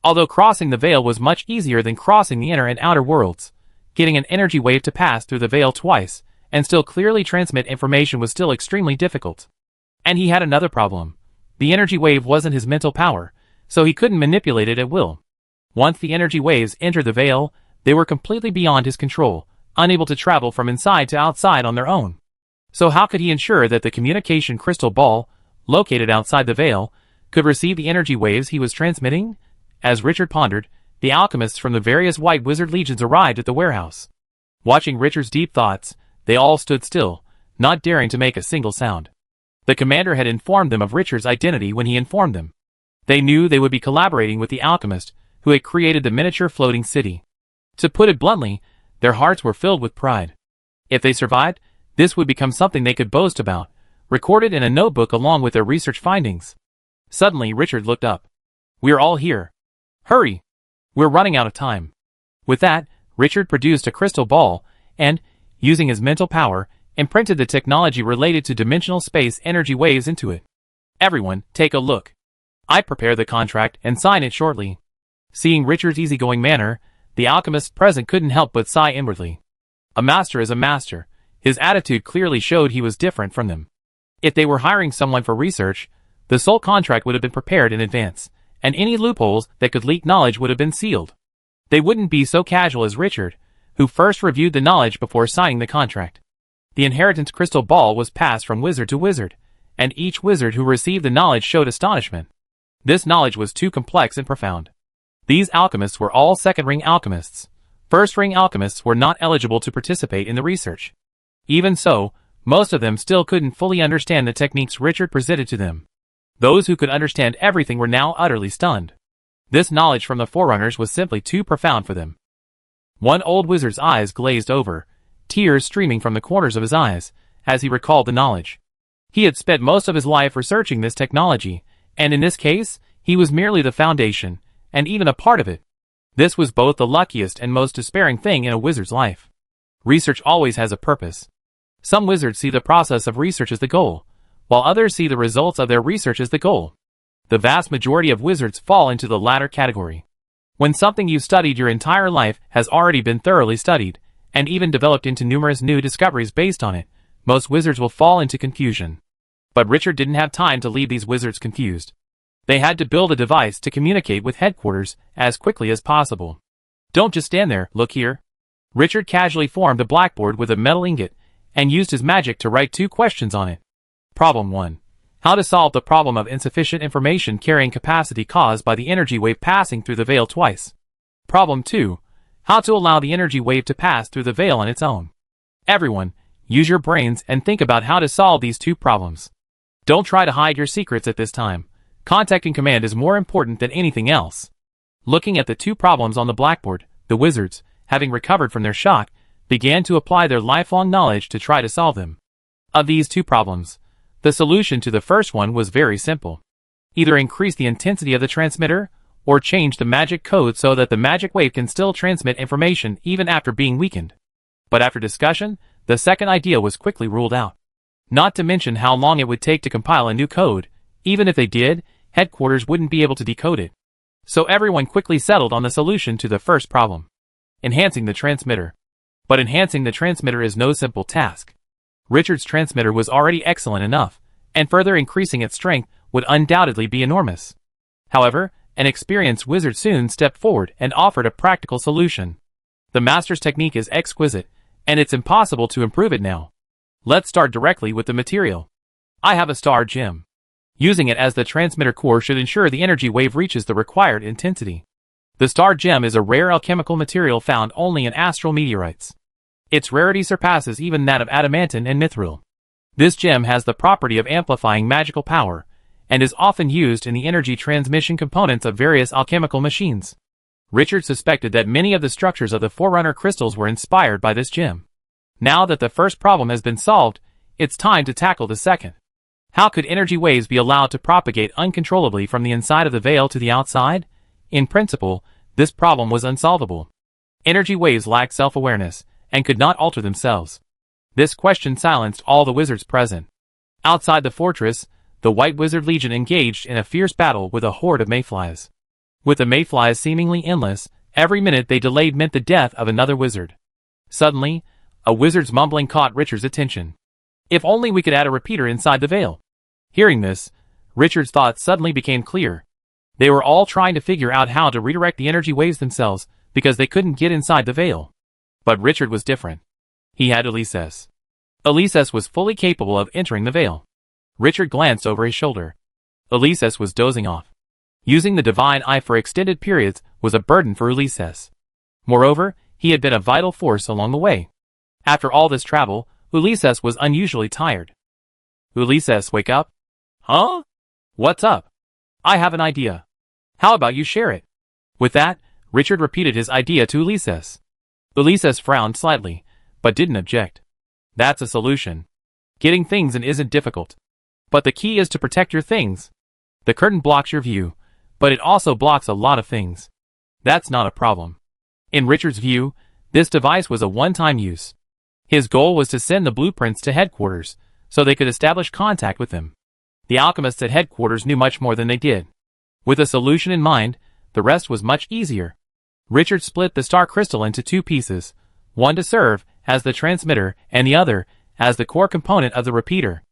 Although crossing the veil was much easier than crossing the inner and outer worlds, getting an energy wave to pass through the veil twice and still clearly transmit information was still extremely difficult. And he had another problem. The energy wave wasn't his mental power, so he couldn't manipulate it at will. Once the energy waves entered the veil, they were completely beyond his control, unable to travel from inside to outside on their own. So how could he ensure that the communication crystal ball, located outside the veil, could receive the energy waves he was transmitting? As Richard pondered, the alchemists from the various white wizard legions arrived at the warehouse. Watching Richard's deep thoughts, they all stood still, not daring to make a single sound. The commander had informed them of Richard's identity when he informed them. They knew they would be collaborating with the alchemist who had created the miniature floating city. To put it bluntly, their hearts were filled with pride. If they survived, this would become something they could boast about, recorded in a notebook along with their research findings. Suddenly Richard looked up. We're all here. Hurry! We're running out of time. With that, Richard produced a crystal ball, and, using his mental power, imprinted the technology related to dimensional space energy waves into it. Everyone, take a look. I prepare the contract and sign it shortly. Seeing Richard's easygoing manner, the alchemists present couldn't help but sigh inwardly. A master is a master. His attitude clearly showed he was different from them. If they were hiring someone for research, the sole contract would have been prepared in advance, and any loopholes that could leak knowledge would have been sealed. They wouldn't be so casual as Richard, who first reviewed the knowledge before signing the contract. The inheritance crystal ball was passed from wizard to wizard, and each wizard who received the knowledge showed astonishment. This knowledge was too complex and profound. These alchemists were all second-ring alchemists. First-ring alchemists were not eligible to participate in the research. Even so, most of them still couldn't fully understand the techniques Richard presented to them. Those who could understand everything were now utterly stunned. This knowledge from the Forerunners was simply too profound for them. One old wizard's eyes glazed over, tears streaming from the corners of his eyes, as he recalled the knowledge. He had spent most of his life researching this technology, and in this case, he was merely the foundation, and even a part of it. This was both the luckiest and most despairing thing in a wizard's life. Research always has a purpose. Some wizards see the process of research as the goal, while others see the results of their research as the goal. The vast majority of wizards fall into the latter category. When something you've studied your entire life has already been thoroughly studied, and even developed into numerous new discoveries based on it, most wizards will fall into confusion. But Richard didn't have time to leave these wizards confused. They had to build a device to communicate with headquarters as quickly as possible. Don't just stand there, look here. Richard casually formed a blackboard with a metal ingot and used his magic to write 2 questions on it. Problem 1. How to solve the problem of insufficient information carrying capacity caused by the energy wave passing through the veil twice. Problem 2. How to allow the energy wave to pass through the veil on its own. Everyone, use your brains and think about how to solve these 2 problems. Don't try to hide your secrets at this time. Contacting command is more important than anything else. Looking at the 2 problems on the blackboard, the wizards, having recovered from their shock, began to apply their lifelong knowledge to try to solve them. Of these 2 problems, the solution to the first one was very simple. Either increase the intensity of the transmitter, or change the magic code so that the magic wave can still transmit information even after being weakened. But after discussion, the second idea was quickly ruled out. Not to mention how long it would take to compile a new code. Even if they did, headquarters wouldn't be able to decode it. So everyone quickly settled on the solution to the first problem. Enhancing the transmitter. But enhancing the transmitter is no simple task. Richard's transmitter was already excellent enough, and further increasing its strength would undoubtedly be enormous. However, an experienced wizard soon stepped forward and offered a practical solution. The master's technique is exquisite, and it's impossible to improve it now. Let's start directly with the material. I have a star gem. Using it as the transmitter core should ensure the energy wave reaches the required intensity. The star gem is a rare alchemical material found only in astral meteorites. Its rarity surpasses even that of adamantine and mithril. This gem has the property of amplifying magical power, and is often used in the energy transmission components of various alchemical machines. Richard suspected that many of the structures of the Forerunner crystals were inspired by this gem. Now that the first problem has been solved, it's time to tackle the second. How could energy waves be allowed to propagate uncontrollably from the inside of the veil to the outside? In principle, this problem was unsolvable. Energy waves lacked self-awareness, and could not alter themselves. This question silenced all the wizards present. Outside the fortress, the White Wizard Legion engaged in a fierce battle with a horde of mayflies. With the mayflies seemingly endless, every minute they delayed meant the death of another wizard. Suddenly, a wizard's mumbling caught Richard's attention. If only we could add a repeater inside the veil. Hearing this, Richard's thoughts suddenly became clear. They were all trying to figure out how to redirect the energy waves themselves, because they couldn't get inside the veil. But Richard was different. He had Ulysses. Ulysses was fully capable of entering the veil. Richard glanced over his shoulder. Ulysses was dozing off. Using the divine eye for extended periods was a burden for Ulysses. Moreover, he had been a vital force along the way. After all this travel, Ulysses was unusually tired. Ulysses, wake up. Huh? What's up? I have an idea. How about you share it? With that, Richard repeated his idea to Ulysses. Ulysses frowned slightly, but didn't object. That's a solution. Getting things in isn't difficult. But the key is to protect your things. The curtain blocks your view, but it also blocks a lot of things. That's not a problem. In Richard's view, this device was a one-time use. His goal was to send the blueprints to headquarters, so they could establish contact with them. The alchemists at headquarters knew much more than they did. With a solution in mind, the rest was much easier. Richard split the star crystal into 2 pieces, one to serve as the transmitter and the other as the core component of the repeater.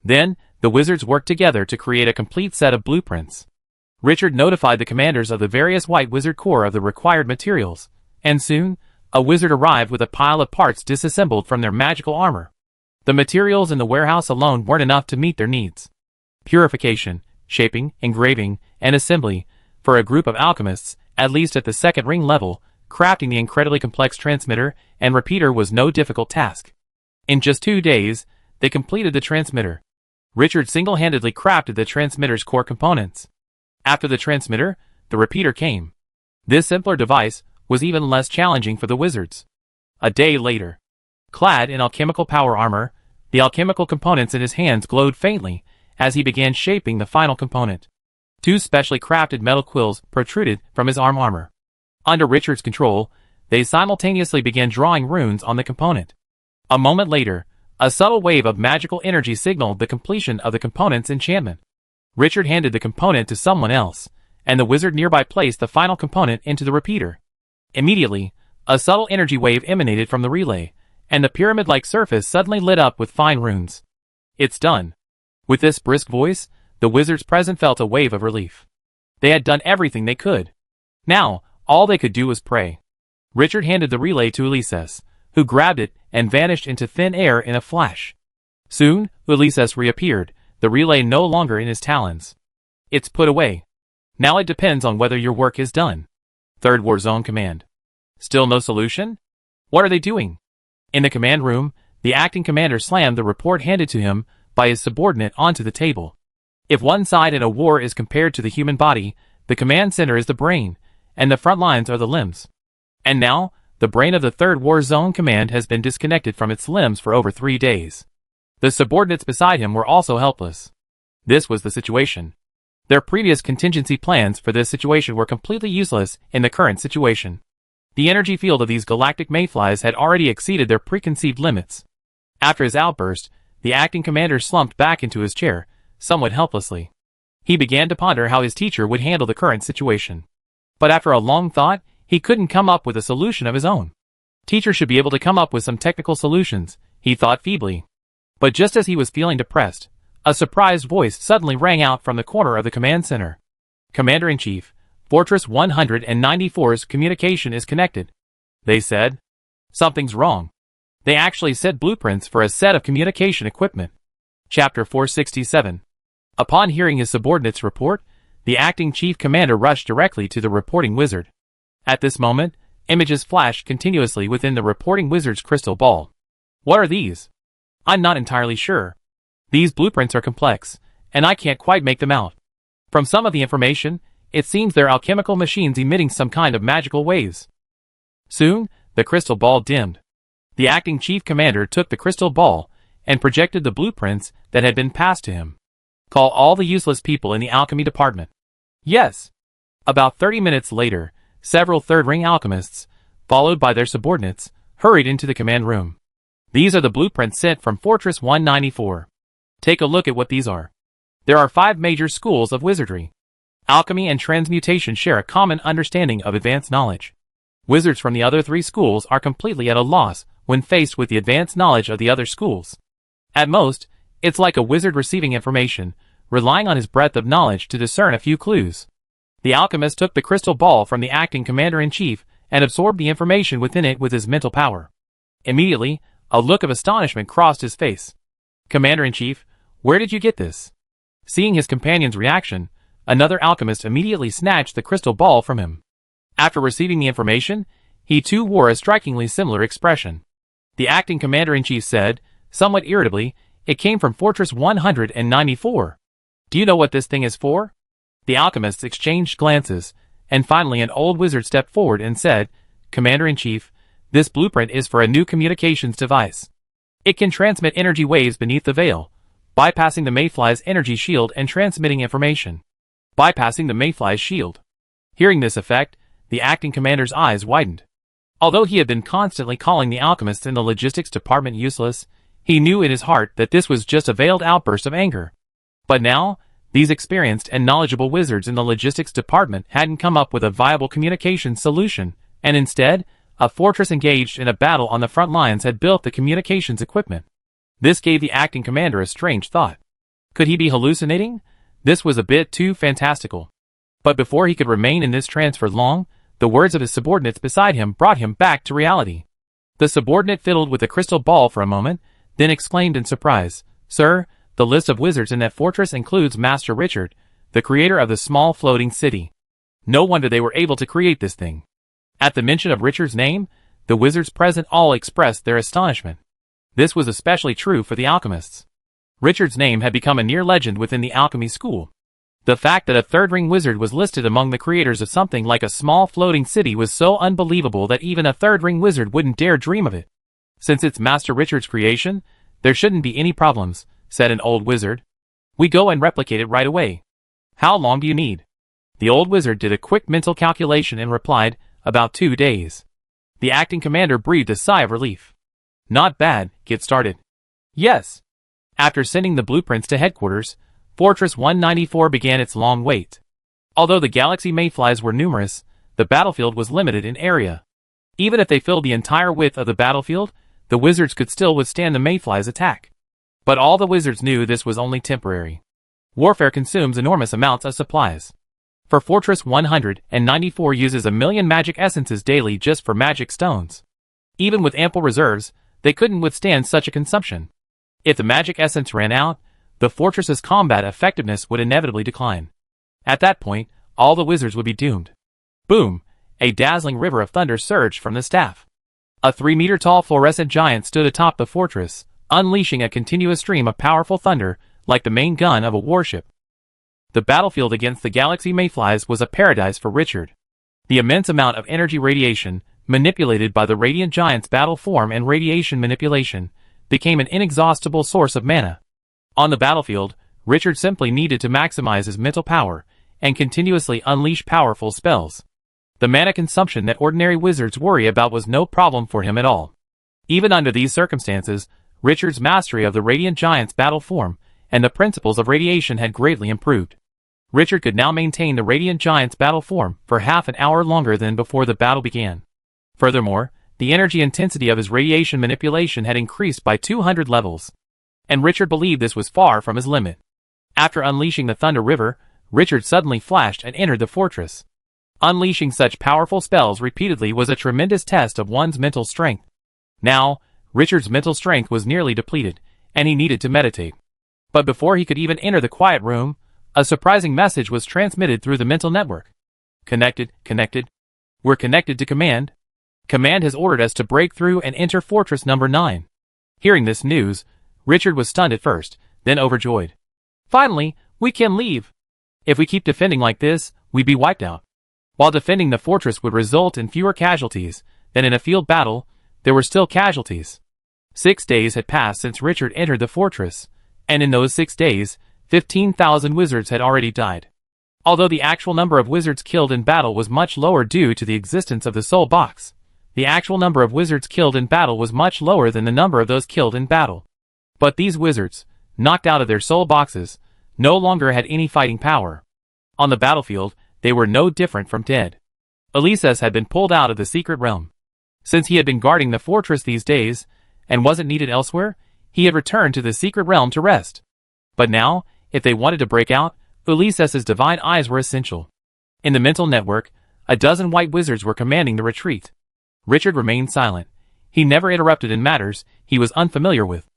Then, the wizards worked together to create a complete set of blueprints. Richard notified the commanders of the various White Wizard Corps of the required materials, and soon, a wizard arrived with a pile of parts disassembled from their magical armor. The materials in the warehouse alone weren't enough to meet their needs. Purification, shaping, engraving, and assembly, for a group of alchemists, at least at the second ring level, crafting the incredibly complex transmitter and repeater was no difficult task. In just 2 days, they completed the transmitter. Richard single-handedly crafted the transmitter's core components. After the transmitter, the repeater came. This simpler device was even less challenging for the wizards. A day later, clad in alchemical power armor, the alchemical components in his hands glowed faintly as he began shaping the final component. 2 specially crafted metal quills protruded from his arm armor. Under Richard's control, they simultaneously began drawing runes on the component. A moment later, a subtle wave of magical energy signaled the completion of the component's enchantment. Richard handed the component to someone else, and the wizard nearby placed the final component into the repeater. Immediately, a subtle energy wave emanated from the relay, and the pyramid-like surface suddenly lit up with fine runes. It's done. With this brisk voice, the wizards present felt a wave of relief. They had done everything they could. Now, all they could do was pray. Richard handed the relay to Ulises, who grabbed it and vanished into thin air in a flash. Soon, Ulises reappeared, the relay no longer in his talons. It's put away. Now it depends on whether your work is done. Third War Zone Command. Still no solution? What are they doing? In the command room, the acting commander slammed the report handed to him by his subordinate onto the table. If one side in a war is compared to the human body, the command center is the brain, and the front lines are the limbs. And now, the brain of the Third War Zone Command has been disconnected from its limbs for over 3 days. The subordinates beside him were also helpless. This was the situation. Their previous contingency plans for this situation were completely useless in the current situation. The energy field of these galactic mayflies had already exceeded their preconceived limits. After his outburst, the acting commander slumped back into his chair, somewhat helplessly. He began to ponder how his teacher would handle the current situation. But after a long thought, he couldn't come up with a solution of his own. Teacher should be able to come up with some technical solutions, he thought feebly. But just as he was feeling depressed, a surprised voice suddenly rang out from the corner of the command center. Commander-in-Chief, Fortress 194's communication is connected. They said. Something's wrong. They actually said blueprints for a set of communication equipment. Chapter 467. Upon hearing his subordinate's report, the acting chief commander rushed directly to the reporting wizard. At this moment, images flashed continuously within the reporting wizard's crystal ball. What are these? I'm not entirely sure. These blueprints are complex, and I can't quite make them out. From some of the information, it seems they're alchemical machines emitting some kind of magical waves. Soon, the crystal ball dimmed. The acting chief commander took the crystal ball and projected the blueprints that had been passed to him. Call all the useless people in the alchemy department. Yes. About 30 minutes later, several third-ring alchemists, followed by their subordinates, hurried into the command room. These are the blueprints sent from Fortress 194. Take a look at what these are. There are 5 major schools of wizardry. Alchemy and transmutation share a common understanding of advanced knowledge. Wizards from the other 3 schools are completely at a loss when faced with the advanced knowledge of the other schools. At most, it's like a wizard receiving information, relying on his breadth of knowledge to discern a few clues. The alchemist took the crystal ball from the acting commander-in-chief and absorbed the information within it with his mental power. Immediately, a look of astonishment crossed his face. Commander-in-Chief, where did you get this? Seeing his companion's reaction, another alchemist immediately snatched the crystal ball from him. After receiving the information, he too wore a strikingly similar expression. The acting commander-in-chief said, somewhat irritably, it came from Fortress 194. Do you know what this thing is for? The alchemists exchanged glances, and finally an old wizard stepped forward and said, Commander-in-Chief, this blueprint is for a new communications device. It can transmit energy waves beneath the veil, bypassing the mayfly's energy shield and transmitting information. Bypassing the mayfly's shield. Hearing this effect, the acting commander's eyes widened. Although he had been constantly calling the alchemists in the logistics department useless, he knew in his heart that this was just a veiled outburst of anger. But now, these experienced and knowledgeable wizards in the logistics department hadn't come up with a viable communications solution, and instead, a fortress engaged in a battle on the front lines had built the communications equipment. This gave the acting commander a strange thought. Could he be hallucinating? This was a bit too fantastical. But before he could remain in this trance for long, the words of his subordinates beside him brought him back to reality. The subordinate fiddled with the crystal ball for a moment, then exclaimed in surprise, Sir, the list of wizards in that fortress includes Master Richard, the creator of the small floating city. No wonder they were able to create this thing. At the mention of Richard's name, the wizards present all expressed their astonishment. This was especially true for the alchemists. Richard's name had become a near legend within the alchemy school. The fact that a third-ring wizard was listed among the creators of something like a small floating city was so unbelievable that even a third-ring wizard wouldn't dare dream of it. Since it's Master Richard's creation, there shouldn't be any problems, said an old wizard. We go and replicate it right away. How long do you need? The old wizard did a quick mental calculation and replied, about 2 days. The acting commander breathed a sigh of relief. Not bad, get started. Yes. After sending the blueprints to headquarters, Fortress 194 began its long wait. Although the galaxy mayflies were numerous, the battlefield was limited in area. Even if they filled the entire width of the battlefield, the wizards could still withstand the mayflies' attack. But all the wizards knew this was only temporary. Warfare consumes enormous amounts of supplies. For Fortress 194 uses 1,000,000 magic essences daily just for magic stones. Even with ample reserves, they couldn't withstand such a consumption. If the magic essence ran out, the fortress's combat effectiveness would inevitably decline. At that point, all the wizards would be doomed. Boom! A dazzling river of thunder surged from the staff. A 3-meter-tall fluorescent giant stood atop the fortress, unleashing a continuous stream of powerful thunder, like the main gun of a warship. The battlefield against the galaxy mayflies was a paradise for Richard. The immense amount of energy radiation, manipulated by the radiant giant's battle form and radiation manipulation, became an inexhaustible source of mana. On the battlefield, Richard simply needed to maximize his mental power and continuously unleash powerful spells. The mana consumption that ordinary wizards worry about was no problem for him at all. Even under these circumstances, Richard's mastery of the radiant giant's battle form and the principles of radiation had greatly improved. Richard could now maintain the radiant giant's battle form for half an hour longer than before the battle began. Furthermore, the energy intensity of his radiation manipulation had increased by 200 levels. And Richard believed this was far from his limit. After unleashing the Thunder River, Richard suddenly flashed and entered the fortress. Unleashing such powerful spells repeatedly was a tremendous test of one's mental strength. Now, Richard's mental strength was nearly depleted, and he needed to meditate. But before he could even enter the quiet room, a surprising message was transmitted through the mental network. Connected. We're connected to Command. Command has ordered us to break through and enter Fortress Number 9. Hearing this news, Richard was stunned at first, then overjoyed. Finally, we can leave. If we keep defending like this, we'd be wiped out. While defending the fortress would result in fewer casualties than in a field battle, there were still casualties. 6 days had passed since Richard entered the fortress, and in those 6 days, 15,000 wizards had already died. Although the actual number of wizards killed in battle was much lower due to the existence of the soul box, the actual number of wizards killed in battle was much lower than the number of those killed in battle. But these wizards, knocked out of their soul boxes, no longer had any fighting power. On the battlefield, they were no different from dead. Ulises had been pulled out of the secret realm. Since he had been guarding the fortress these days, and wasn't needed elsewhere, he had returned to the secret realm to rest. But now, if they wanted to break out, Ulises' divine eyes were essential. In the mental network, a dozen white wizards were commanding the retreat. Richard remained silent. He never interrupted in matters he was unfamiliar with.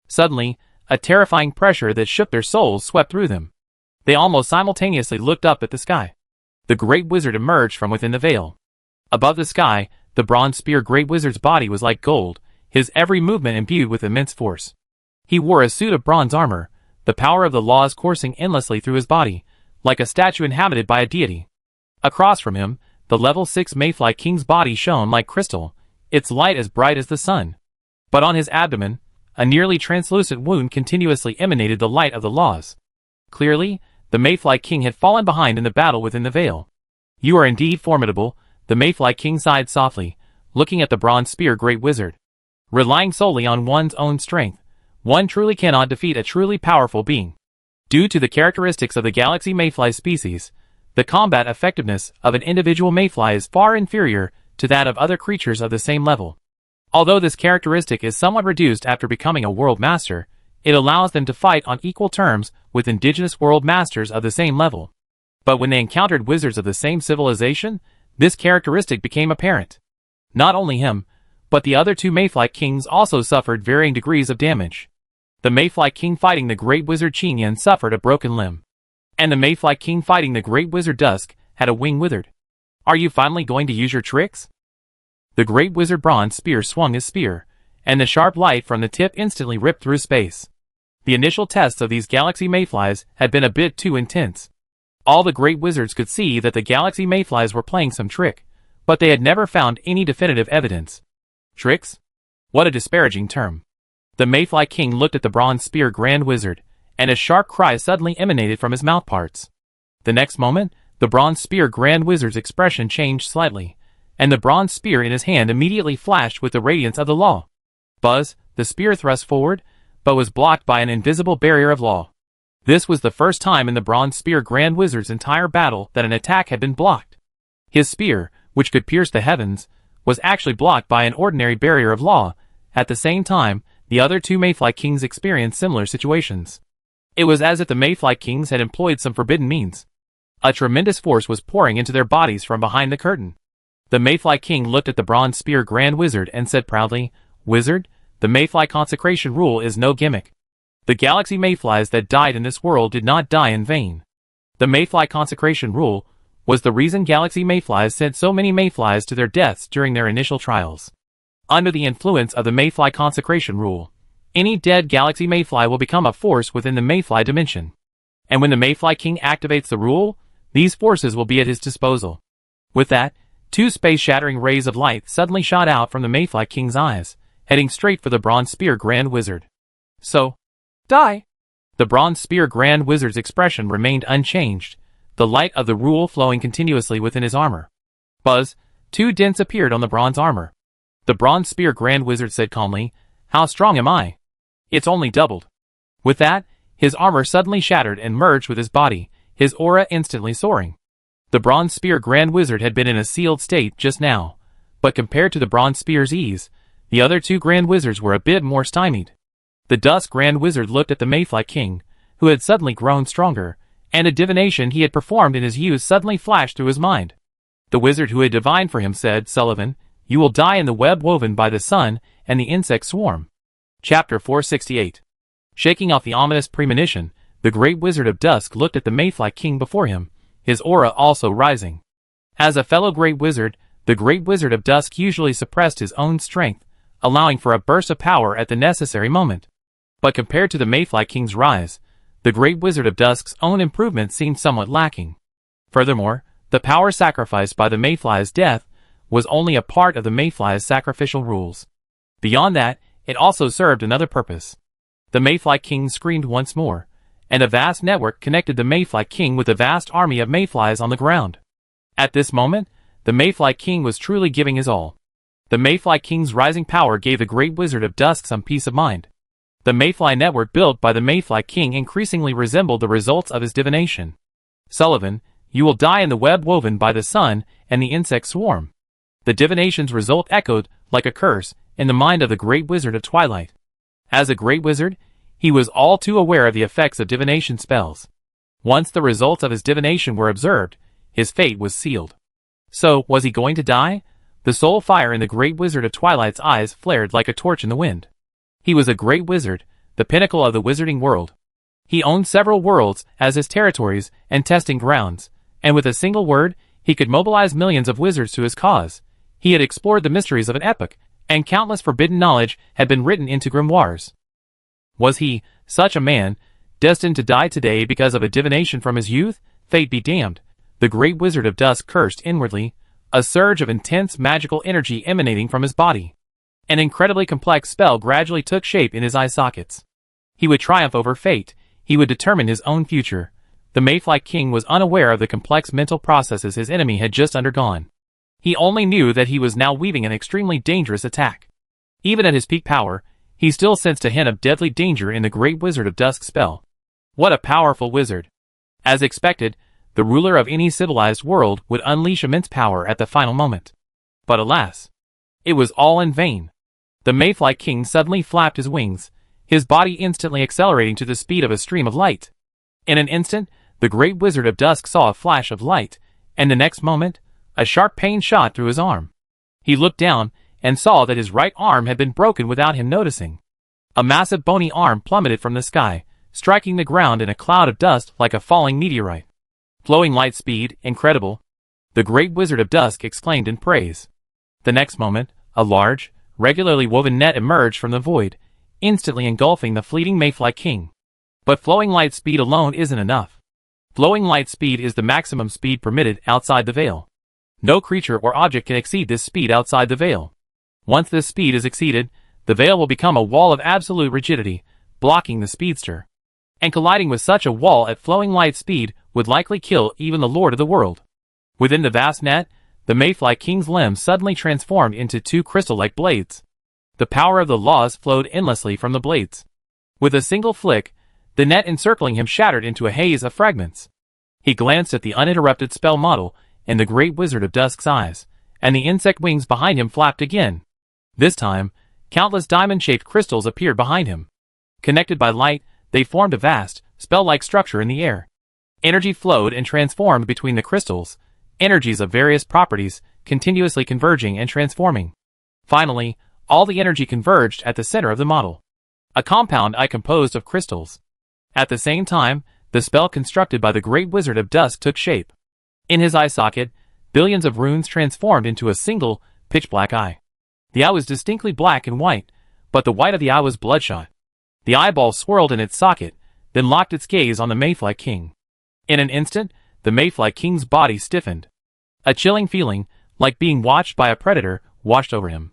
Suddenly, a terrifying pressure that shook their souls swept through them. They almost simultaneously looked up at the sky. The Great Wizard emerged from within the veil. Above the sky, the bronze spear Great Wizard's body was like gold, his every movement imbued with immense force. He wore a suit of bronze armor, the power of the laws coursing endlessly through his body, like a statue inhabited by a deity. Across from him, the level 6 mayfly king's body shone like crystal, its light as bright as the sun. But on his abdomen, a nearly translucent wound continuously emanated the light of the laws. Clearly, the mayfly king had fallen behind in the battle within the veil. You are indeed formidable, the mayfly king sighed softly, looking at the bronze spear Great Wizard. Relying solely on one's own strength, one truly cannot defeat a truly powerful being. Due to the characteristics of the galaxy mayfly species, the combat effectiveness of an individual mayfly is far inferior to that of other creatures of the same level. Although this characteristic is somewhat reduced after becoming a world master, it allows them to fight on equal terms with indigenous world masters of the same level. But when they encountered wizards of the same civilization, this characteristic became apparent. Not only him, but the other 2 mayfly kings also suffered varying degrees of damage. The mayfly king fighting the Great Wizard Chinyan suffered a broken limb. And the mayfly king fighting the Great Wizard Dusk had a wing withered. Are you finally going to use your tricks? The Great Wizard Bronze Spear swung his spear, and the sharp light from the tip instantly ripped through space. The initial tests of these galaxy mayflies had been a bit too intense. All the great wizards could see that the galaxy mayflies were playing some trick, but they had never found any definitive evidence. Tricks? What a disparaging term. The mayfly king looked at the bronze spear Grand Wizard, and a sharp cry suddenly emanated from his mouthparts. The next moment, the bronze spear Grand Wizard's expression changed slightly. and the bronze spear in his hand immediately flashed with the radiance of the law. Buzz, the spear thrust forward, but was blocked by an invisible barrier of law. This was the first time in the bronze spear Grand Wizard's entire battle that an attack had been blocked. His spear, which could pierce the heavens, was actually blocked by an ordinary barrier of law. At the same time, the other two mayfly kings experienced similar situations. It was as if the mayfly kings had employed some forbidden means. A tremendous force was pouring into their bodies from behind the curtain. The mayfly king looked at the bronze spear Grand Wizard and said proudly, "Wizard, the mayfly consecration rule is no gimmick. The galaxy mayflies that died in this world did not die in vain. The mayfly consecration rule was the reason galaxy mayflies sent so many mayflies to their deaths during their initial trials. Under the influence of the mayfly consecration rule, any dead galaxy mayfly will become a force within the mayfly dimension. And when the mayfly king activates the rule, these forces will be at his disposal." With that, two space-shattering rays of light suddenly shot out from the mayfly king's eyes, heading straight for the bronze spear Grand Wizard. "So, die!" The bronze spear Grand Wizard's expression remained unchanged, the light of the rule flowing continuously within his armor. Buzz, two dents appeared on the bronze armor. The bronze spear Grand Wizard said calmly, "How strong am I? It's only doubled." With that, his armor suddenly shattered and merged with his body, his aura instantly soaring. The bronze spear Grand Wizard had been in a sealed state just now, but compared to the bronze spear's ease, the other two Grand Wizards were a bit more stymied. The Dusk Grand Wizard looked at the mayfly king, who had suddenly grown stronger, and a divination he had performed in his youth suddenly flashed through his mind. The wizard who had divined for him said, "Sullivan, you will die in the web woven by the sun and the insect swarm." Chapter 468. Shaking off the ominous premonition, the Great Wizard of Dusk looked at the mayfly king before him, his aura also rising. As a fellow Great Wizard, the Great Wizard of Dusk usually suppressed his own strength, allowing for a burst of power at the necessary moment. But compared to the mayfly king's rise, the Great Wizard of Dusk's own improvement seemed somewhat lacking. Furthermore, the power sacrificed by the mayfly's death was only a part of the mayfly's sacrificial rules. Beyond that, it also served another purpose. The mayfly king screamed once more, and a vast network connected the mayfly king with a vast army of mayflies on the ground. At this moment, the mayfly king was truly giving his all. The mayfly king's rising power gave the Great Wizard of Dusk some peace of mind. The mayfly network built by the mayfly king increasingly resembled the results of his divination. "Sullivan, you will die in the web woven by the sun and the insect swarm." The divination's result echoed, like a curse, in the mind of the Great Wizard of Twilight. As a Great Wizard, he was all too aware of the effects of divination spells. Once the results of his divination were observed, his fate was sealed. So, was he going to die? The soul fire in the Great Wizard of Twilight's eyes flared like a torch in the wind. He was a great wizard, the pinnacle of the wizarding world. He owned several worlds as his territories and testing grounds, and with a single word, he could mobilize millions of wizards to his cause. He had explored the mysteries of an epoch, and countless forbidden knowledge had been written into grimoires. Was he, such a man, destined to die today because of a divination from his youth? Fate be damned. The Great Wizard of Dusk cursed inwardly, a surge of intense magical energy emanating from his body. An incredibly complex spell gradually took shape in his eye sockets. He would triumph over fate. He would determine his own future. The mayfly king was unaware of the complex mental processes his enemy had just undergone. He only knew that he was now weaving an extremely dangerous attack. Even at his peak power, he still sensed a hint of deadly danger in the Great Wizard of Dusk spell. What a powerful wizard! As expected, the ruler of any civilized world would unleash immense power at the final moment. But alas! It was all in vain. The mayfly king suddenly flapped his wings, his body instantly accelerating to the speed of a stream of light. In an instant, the Great Wizard of Dusk saw a flash of light, and the next moment, a sharp pain shot through his arm. He looked down, and saw that his right arm had been broken without him noticing. A massive bony arm plummeted from the sky, striking the ground in a cloud of dust like a falling meteorite. "Flowing light speed, incredible!" the Great Wizard of Dusk exclaimed in praise. The next moment, a large, regularly woven net emerged from the void, instantly engulfing the fleeting mayfly king. But flowing light speed alone isn't enough. Flowing light speed is the maximum speed permitted outside the veil. No creature or object can exceed this speed outside the veil. Once this speed is exceeded, the veil will become a wall of absolute rigidity, blocking the speedster. And colliding with such a wall at flowing light speed would likely kill even the Lord of the World. Within the vast net, the mayfly king's limbs suddenly transformed into two crystal-like blades. The power of the laws flowed endlessly from the blades. With a single flick, the net encircling him shattered into a haze of fragments. He glanced at the uninterrupted spell model in the Great Wizard of Dusk's eyes, and the insect wings behind him flapped again. This time, countless diamond-shaped crystals appeared behind him. Connected by light, they formed a vast, spell-like structure in the air. Energy flowed and transformed between the crystals, energies of various properties, continuously converging and transforming. Finally, all the energy converged at the center of the model. A compound eye composed of crystals. At the same time, the spell constructed by the Great Wizard of Dusk took shape. In his eye socket, billions of runes transformed into a single, pitch-black eye. The eye was distinctly black and white, but the white of the eye was bloodshot. The eyeball swirled in its socket, then locked its gaze on the mayfly king. In an instant, the mayfly king's body stiffened. A chilling feeling, like being watched by a predator, washed over him.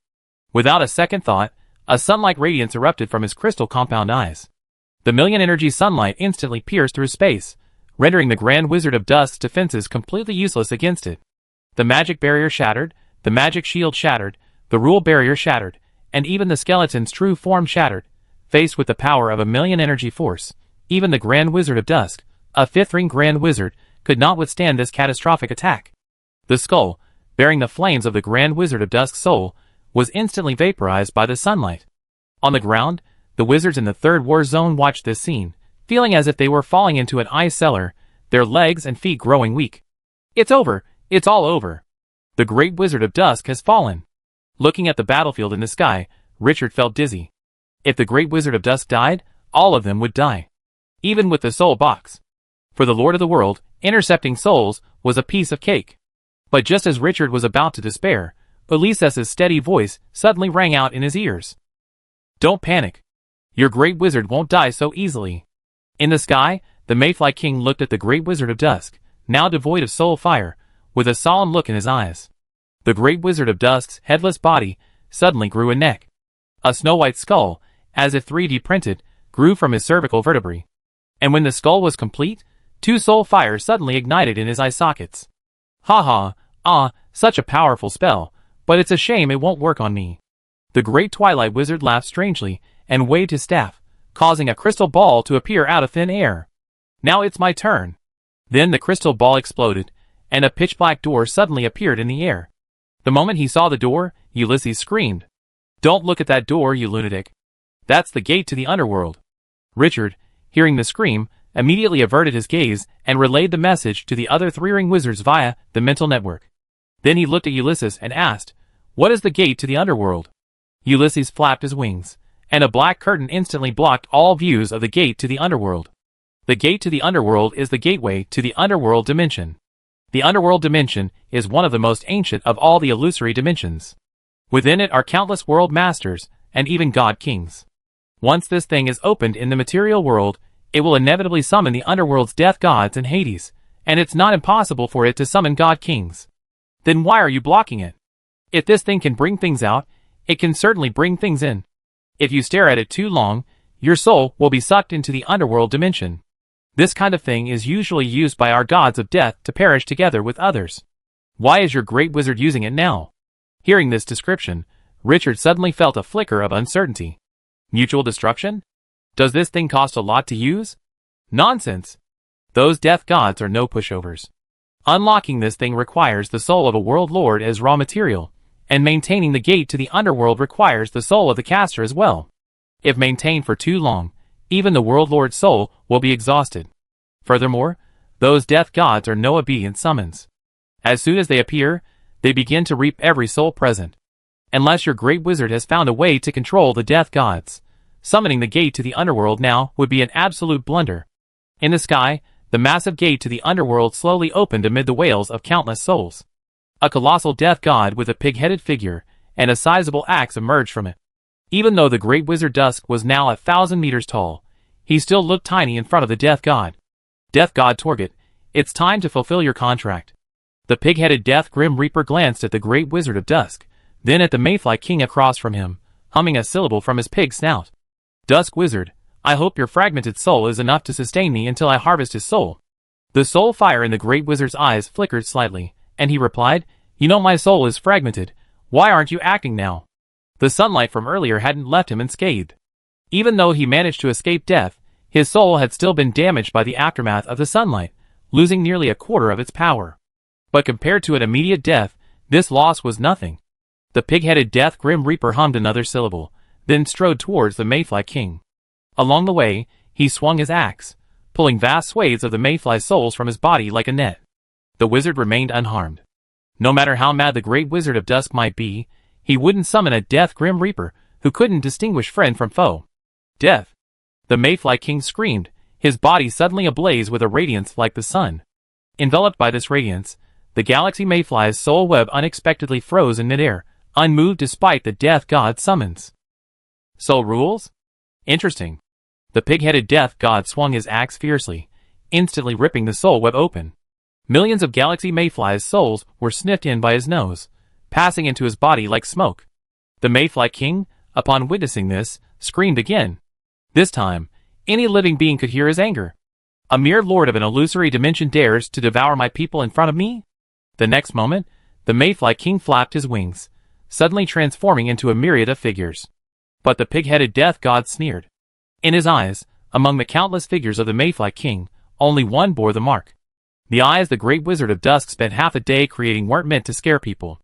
Without a second thought, a sun-like radiance erupted from his crystal compound eyes. The million-energy sunlight instantly pierced through space, rendering the Grand Wizard of Dusk's defenses completely useless against it. The magic barrier shattered, the magic shield shattered, the rule barrier shattered, and even the skeleton's true form shattered. Faced with the power of a million-energy force, even the Grand Wizard of Dusk, a fifth-ring Grand Wizard, could not withstand this catastrophic attack. The skull, bearing the flames of the Grand Wizard of Dusk's soul, was instantly vaporized by the sunlight. On the ground, the wizards in the third war zone watched this scene, feeling as if they were falling into an ice cellar, their legs and feet growing weak. It's over! It's all over! The Great Wizard of Dusk has fallen. Looking at the battlefield in the sky, Richard felt dizzy. If the Great Wizard of Dusk died, all of them would die. Even with the soul box. For the Lord of the World, intercepting souls was a piece of cake. But just as Richard was about to despair, Ulysses's steady voice suddenly rang out in his ears. Don't panic. Your Great Wizard won't die so easily. In the sky, the mayfly king looked at the Great Wizard of Dusk, now devoid of soul fire, with a solemn look in his eyes. The Great Wizard of Dusk's headless body suddenly grew a neck. A snow-white skull, as if 3D printed, grew from his cervical vertebrae. And when the skull was complete, two soul fires suddenly ignited in his eye sockets. Ha ha, such a powerful spell, but it's a shame it won't work on me. The Great Twilight Wizard laughed strangely and waved his staff, causing a crystal ball to appear out of thin air. Now it's my turn. Then the crystal ball exploded, and a pitch-black door suddenly appeared in the air. The moment he saw the door, Ulysses screamed. Don't look at that door, you lunatic. That's the gate to the underworld. Richard, hearing the scream, immediately averted his gaze and relayed the message to the other three-ring wizards via the mental network. Then he looked at Ulysses and asked, What is the gate to the underworld? Ulysses flapped his wings, and a black curtain instantly blocked all views of the gate to the underworld. The gate to the underworld is the gateway to the underworld dimension. The underworld dimension is one of the most ancient of all the illusory dimensions. Within it are countless world masters, and even god kings. Once this thing is opened in the material world, it will inevitably summon the underworld's death gods and Hades, and it's not impossible for it to summon god kings. Then why are you blocking it? If this thing can bring things out, it can certainly bring things in. If you stare at it too long, your soul will be sucked into the underworld dimension. This kind of thing is usually used by our gods of death to perish together with others. Why is your Great Wizard using it now? Hearing this description, Richard suddenly felt a flicker of uncertainty. Mutual destruction? Does this thing cost a lot to use? Nonsense! Those death gods are no pushovers. Unlocking this thing requires the soul of a world lord as raw material, and maintaining the gate to the underworld requires the soul of the caster as well. If maintained for too long, even the world lord's soul will be exhausted. Furthermore, those death gods are no obedient summons. As soon as they appear, they begin to reap every soul present. Unless your Great Wizard has found a way to control the death gods, summoning the gate to the underworld now would be an absolute blunder. In the sky, the massive gate to the underworld slowly opened amid the wails of countless souls. A colossal death god with a pig-headed figure and a sizable axe emerged from it. Even though the Great Wizard Dusk was now 1,000 meters tall, he still looked tiny in front of the death god. Death god Torgut, it's time to fulfill your contract. The pig-headed Death Grim Reaper glanced at the Great Wizard of Dusk, then at the mayfly king across from him, humming a syllable from his pig snout. Dusk Wizard, I hope your fragmented soul is enough to sustain me until I harvest his soul. The soul fire in the Great Wizard's eyes flickered slightly, and he replied, You know my soul is fragmented. Why aren't you acting now? The sunlight from earlier hadn't left him unscathed. Even though he managed to escape death, his soul had still been damaged by the aftermath of the sunlight, losing nearly a quarter of its power. But compared to an immediate death, this loss was nothing. The pig-headed Death Grim Reaper hummed another syllable, then strode towards the mayfly king. Along the way, he swung his axe, pulling vast swathes of the mayfly's souls from his body like a net. The wizard remained unharmed. No matter how mad the Great Wizard of Dusk might be, he wouldn't summon a Death Grim Reaper who couldn't distinguish friend from foe. Death! The mayfly king screamed, his body suddenly ablaze with a radiance like the sun. Enveloped by this radiance, the galaxy mayfly's soul web unexpectedly froze in midair, unmoved despite the death god's summons. Soul rules? Interesting. The pig-headed death god swung his axe fiercely, instantly ripping the soul web open. Millions of galaxy mayfly's souls were sniffed in by his nose, passing into his body like smoke. The mayfly king, upon witnessing this, screamed again. This time, any living being could hear his anger. A mere lord of an illusory dimension dares to devour my people in front of me? The next moment, the mayfly king flapped his wings, suddenly transforming into a myriad of figures. But the pig-headed death god sneered. In his eyes, among the countless figures of the mayfly king, only one bore the mark. The eyes the Great Wizard of Dusk spent half a day creating weren't meant to scare people.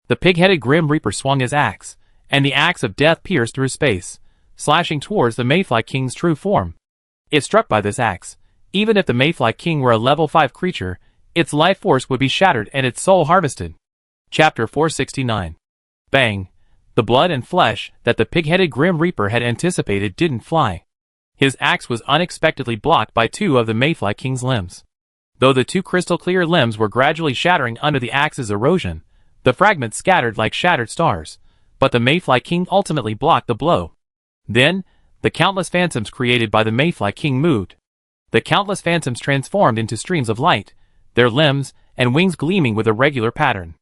The pig-headed Grim Reaper swung his axe, and the axe of death pierced through space, slashing towards the mayfly king's true form. If struck by this axe, even if the mayfly king were a level 5 creature, its life force would be shattered and its soul harvested. Chapter 469. Bang! The blood and flesh that the pig-headed Grim Reaper had anticipated didn't fly. His axe was unexpectedly blocked by two of the mayfly king's limbs. Though the two crystal-clear limbs were gradually shattering under the axe's erosion, the fragments scattered like shattered stars, but the mayfly king ultimately blocked the blow. Then, the countless phantoms created by the mayfly king moved. The countless phantoms transformed into streams of light, their limbs and wings gleaming with a regular pattern.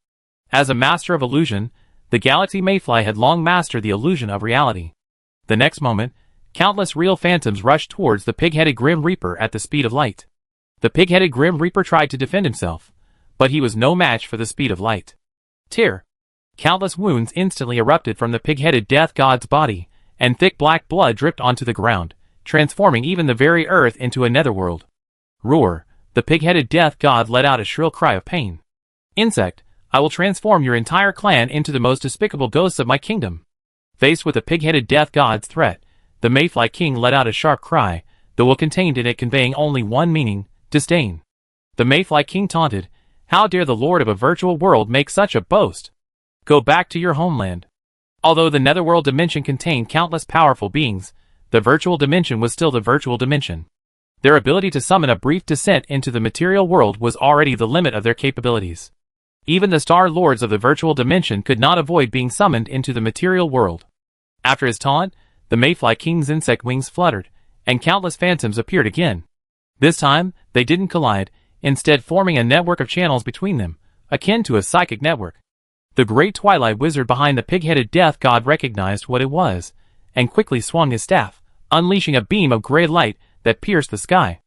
As a master of illusion, the galaxy mayfly had long mastered the illusion of reality. The next moment, countless real phantoms rushed towards the pig-headed Grim Reaper at the speed of light. The pig-headed Grim Reaper tried to defend himself, but he was no match for the speed of light. Tear! Countless wounds instantly erupted from the pig-headed death god's body, and thick black blood dripped onto the ground, transforming even the very earth into a netherworld. Roar! The pig-headed death god let out a shrill cry of pain. Insect! I will transform your entire clan into the most despicable ghosts of my kingdom. Faced with the pig-headed death god's threat, the mayfly king let out a sharp cry, the will contained in it conveying only one meaning, disdain. The mayfly king taunted, how dare the lord of a virtual world make such a boast? Go back to your homeland. Although the netherworld dimension contained countless powerful beings, the virtual dimension was still the virtual dimension. Their ability to summon a brief descent into the material world was already the limit of their capabilities. Even the star lords of the virtual dimension could not avoid being summoned into the material world. After his taunt, the mayfly king's insect wings fluttered, and countless phantoms appeared again. This time, they didn't collide, instead forming a network of channels between them, akin to a psychic network. The great Twilight Wizard behind the pig-headed death god recognized what it was, and quickly swung his staff, unleashing a beam of gray light that pierced the sky.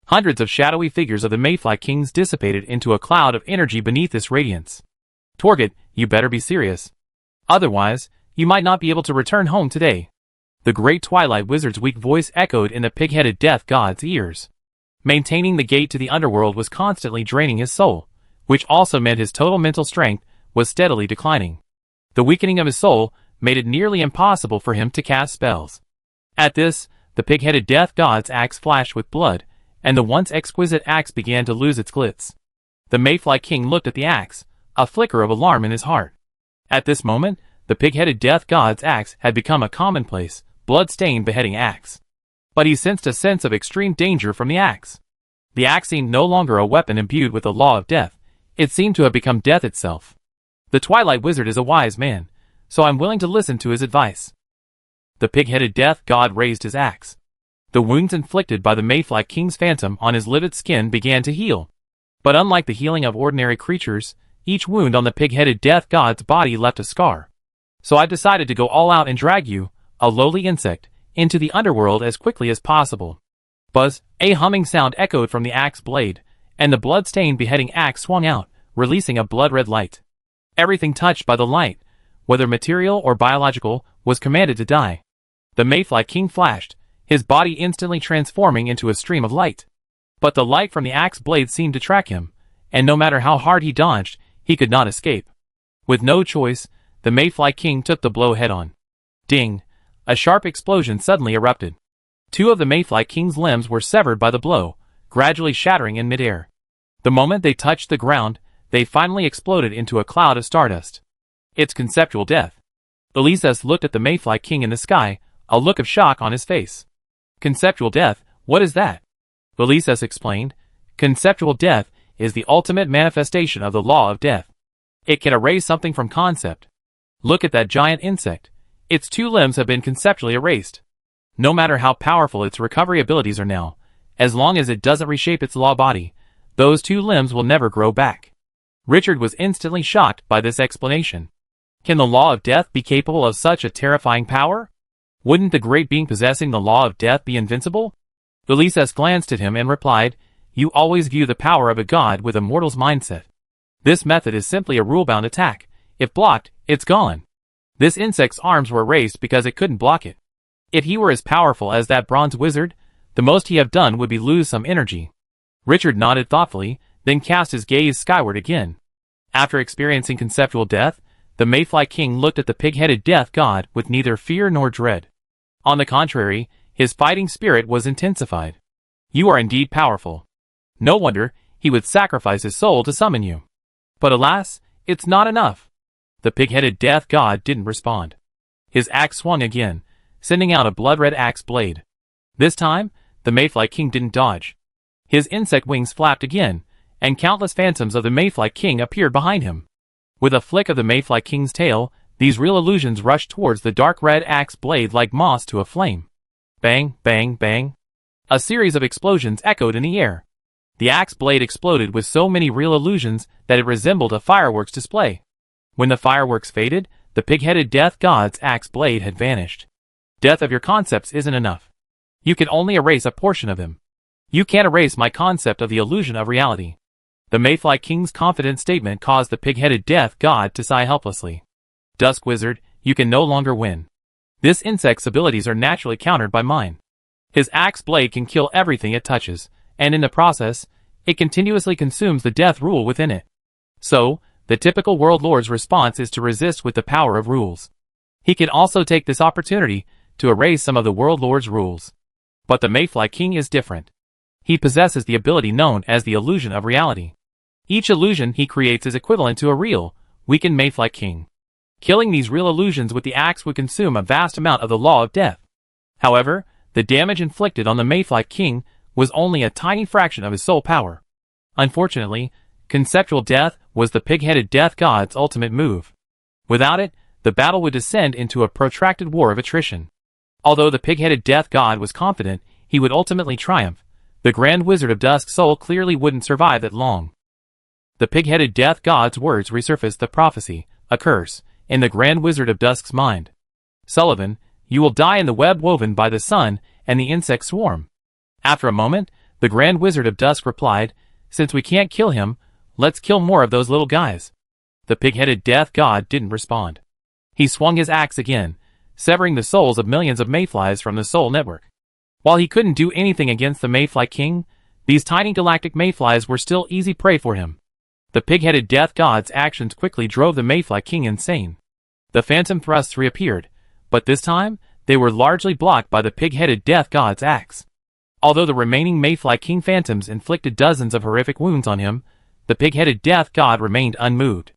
Hundreds of shadowy figures of the mayfly kings dissipated into a cloud of energy beneath this radiance. Torget, you better be serious. Otherwise, you might not be able to return home today. The great Twilight Wizard's weak voice echoed in the pig-headed death god's ears. Maintaining the gate to the underworld was constantly draining his soul, which also meant his total mental strength was steadily declining. The weakening of his soul made it nearly impossible for him to cast spells. At this, the pig-headed death god's axe flashed with blood, and the once exquisite axe began to lose its glitz. The mayfly king looked at the axe, a flicker of alarm in his heart. At this moment, the pig-headed death god's axe had become a commonplace, blood-stained beheading axe. But he sensed a sense of extreme danger from the axe. The axe seemed no longer a weapon imbued with the law of death, it seemed to have become death itself. The Twilight Wizard is a wise man, so I'm willing to listen to his advice. The pig-headed death god raised his axe. The wounds inflicted by the mayfly king's phantom on his livid skin began to heal. But unlike the healing of ordinary creatures, each wound on the pig-headed death god's body left a scar. So I've decided to go all out and drag you, a lowly insect, into the underworld as quickly as possible. Buzz, a humming sound echoed from the axe blade, and the blood-stained beheading axe swung out, releasing a blood-red light. Everything touched by the light, whether material or biological, was commanded to die. The mayfly king flashed, his body instantly transforming into a stream of light. But the light from the axe blade seemed to track him, and no matter how hard he dodged, he could not escape. With no choice, the mayfly king took the blow head-on. Ding! A sharp explosion suddenly erupted. 2 of the mayfly king's limbs were severed by the blow, gradually shattering in midair. The moment they touched the ground, they finally exploded into a cloud of stardust. It's conceptual death. Elises looked at the mayfly king in the sky, a look of shock on his face. Conceptual death, what is that? Elises explained. Conceptual death is the ultimate manifestation of the law of death. It can erase something from concept. Look at that giant insect. Its 2 limbs have been conceptually erased. No matter how powerful its recovery abilities are now, as long as it doesn't reshape its law body, those 2 limbs will never grow back. Richard was instantly shocked by this explanation. Can the law of death be capable of such a terrifying power? Wouldn't the great being possessing the law of death be invincible? Elises glanced at him and replied, You always view the power of a god with a mortal's mindset. This method is simply a rule-bound attack. If blocked, it's gone. This insect's arms were erased because it couldn't block it. If he were as powerful as that bronze wizard, the most he have done would be lose some energy. Richard nodded thoughtfully, then cast his gaze skyward again. After experiencing conceptual death, the mayfly king looked at the pig-headed death god with neither fear nor dread. On the contrary, his fighting spirit was intensified. You are indeed powerful. No wonder he would sacrifice his soul to summon you. But alas, it's not enough. The pig-headed death god didn't respond. His axe swung again, sending out a blood-red axe blade. This time, the mayfly king didn't dodge. His insect wings flapped again, and countless phantoms of the mayfly king appeared behind him. With a flick of the mayfly king's tail, these real illusions rushed towards the dark red axe blade like moths to a flame. Bang, bang, bang. A series of explosions echoed in the air. The axe blade exploded with so many real illusions that it resembled a fireworks display. When the fireworks faded, the pig-headed death god's axe blade had vanished. Death of your concepts isn't enough. You can only erase a portion of them. You can't erase my concept of the illusion of reality. The mayfly king's confident statement caused the pig-headed death god to sigh helplessly. Dusk Wizard, you can no longer win. This insect's abilities are naturally countered by mine. His axe blade can kill everything it touches, and in the process, it continuously consumes the death rule within it. So, the typical world lord's response is to resist with the power of rules. He can also take this opportunity to erase some of the world lord's rules. But the mayfly king is different. He possesses the ability known as the illusion of reality. Each illusion he creates is equivalent to a real, weakened mayfly king. Killing these real illusions with the axe would consume a vast amount of the law of death. However, the damage inflicted on the mayfly king was only a tiny fraction of his soul power. Unfortunately, conceptual death was the pig-headed death god's ultimate move. Without it, the battle would descend into a protracted war of attrition. Although the pig-headed death god was confident he would ultimately triumph, the Grand Wizard of Dusk's soul clearly wouldn't survive that long. The pig-headed death god's words resurfaced the prophecy, a curse, in the Grand Wizard of Dusk's mind. Sullivan, you will die in the web woven by the sun and the insect swarm. After a moment, the Grand Wizard of Dusk replied, Since we can't kill him, let's kill more of those little guys. The pig-headed death god didn't respond. He swung his axe again, severing the souls of millions of mayflies from the soul network. While he couldn't do anything against the mayfly king, these tiny galactic mayflies were still easy prey for him. The pig-headed death god's actions quickly drove the mayfly king insane. The phantom thrusts reappeared, but this time, they were largely blocked by the pig-headed death god's axe. Although the remaining mayfly king phantoms inflicted dozens of horrific wounds on him, the pig-headed death god remained unmoved.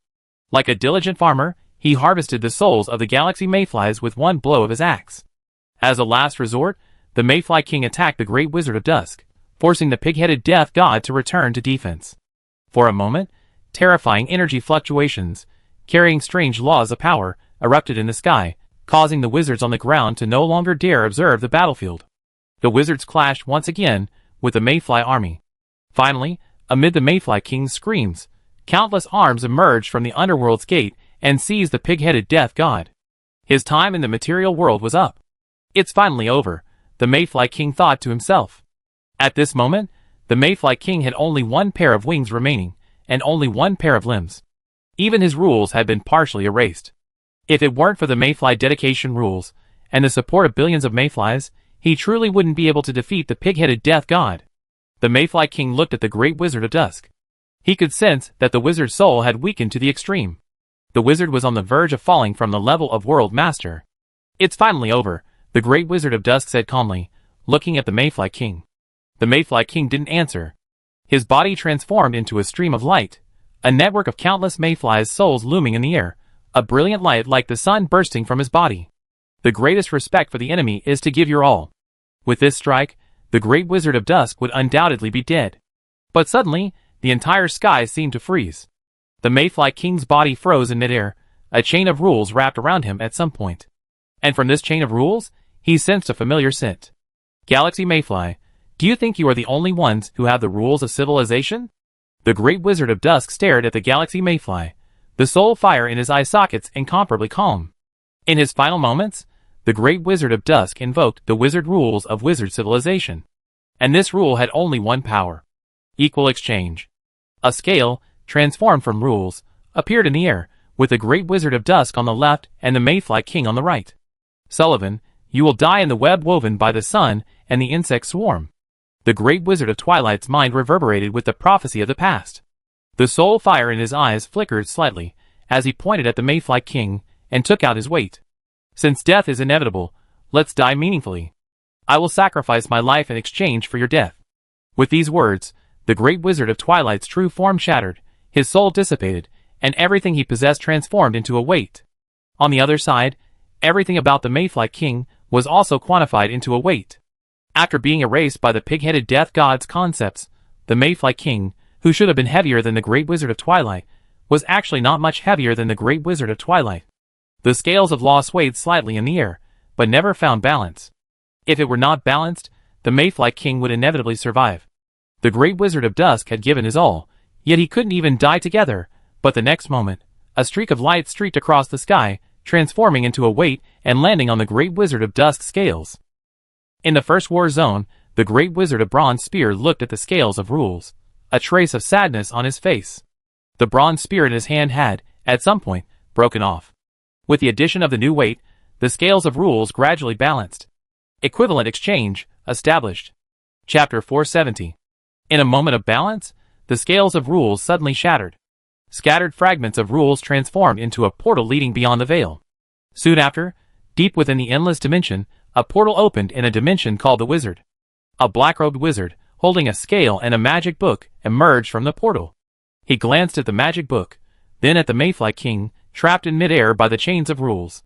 Like a diligent farmer, he harvested the souls of the galaxy mayflies with one blow of his axe. As a last resort, the mayfly king attacked the Great Wizard of Dusk, forcing the pig-headed death god to return to defense. For a moment, terrifying energy fluctuations, carrying strange laws of power, erupted in the sky, causing the wizards on the ground to no longer dare observe the battlefield. The wizards clashed once again with the mayfly army. Finally, amid the mayfly king's screams, countless arms emerged from the underworld's gate and seized the pig-headed death god. His time in the material world was up. It's finally over, the mayfly king thought to himself. At this moment, the mayfly king had only one pair of wings remaining, and only one pair of limbs. Even his rules had been partially erased. If it weren't for the mayfly dedication rules, and the support of billions of mayflies, he truly wouldn't be able to defeat the pig-headed death god. The mayfly king looked at the great wizard of dusk. He could sense that the wizard's soul had weakened to the extreme. The wizard was on the verge of falling from the level of world master. "It's finally over," the great wizard of dusk said calmly, looking at the mayfly king. The mayfly king didn't answer. His body transformed into a stream of light, a network of countless mayflies' souls looming in the air, a brilliant light like the sun bursting from his body. The greatest respect for the enemy is to give your all. With this strike, the great wizard of dusk would undoubtedly be dead. But suddenly, the entire sky seemed to freeze. The mayfly king's body froze in midair, a chain of rules wrapped around him at some point. And from this chain of rules, he sensed a familiar scent. "Galaxy mayfly, do you think you are the only ones who have the rules of civilization?" The great wizard of dusk stared at the galaxy mayfly, the soul fire in his eye sockets incomparably calm. In his final moments, the great wizard of dusk invoked the wizard rules of wizard civilization. And this rule had only one power: equal exchange. A scale, transformed from rules, appeared in the air, with the great wizard of dusk on the left and the mayfly king on the right. "Sullivan, you will die in the web woven by the sun and the insect swarm." The great wizard of twilight's mind reverberated with the prophecy of the past. The soul fire in his eyes flickered slightly as he pointed at the mayfly king and took out his weight. "Since death is inevitable, let's die meaningfully. I will sacrifice my life in exchange for your death." With these words, the great wizard of twilight's true form shattered, his soul dissipated, and everything he possessed transformed into a weight. On the other side, everything about the mayfly king was also quantified into a weight. After being erased by the pig-headed death god's concepts, the mayfly king, who should have been heavier than the great wizard of twilight, was actually not much heavier than the great wizard of twilight. The scales of law swayed slightly in the air, but never found balance. If it were not balanced, the mayfly king would inevitably survive. The great wizard of dusk had given his all, yet he couldn't even die together, but the next moment, a streak of light streaked across the sky, transforming into a weight and landing on the great wizard of dusk's scales. In the first war zone, the great wizard of bronze spear looked at the scales of rules, a trace of sadness on his face. The bronze spear in his hand had, at some point, broken off. With the addition of the new weight, the scales of rules gradually balanced. Equivalent exchange established. Chapter 470. In a moment of balance, the scales of rules suddenly shattered. Scattered fragments of rules transformed into a portal leading beyond the veil. Soon after, deep within the endless dimension, a portal opened in a dimension called the Wizard. A black-robed wizard, holding a scale and a magic book, emerged from the portal. He glanced at the magic book, then at the mayfly king, trapped in midair by the chains of rules.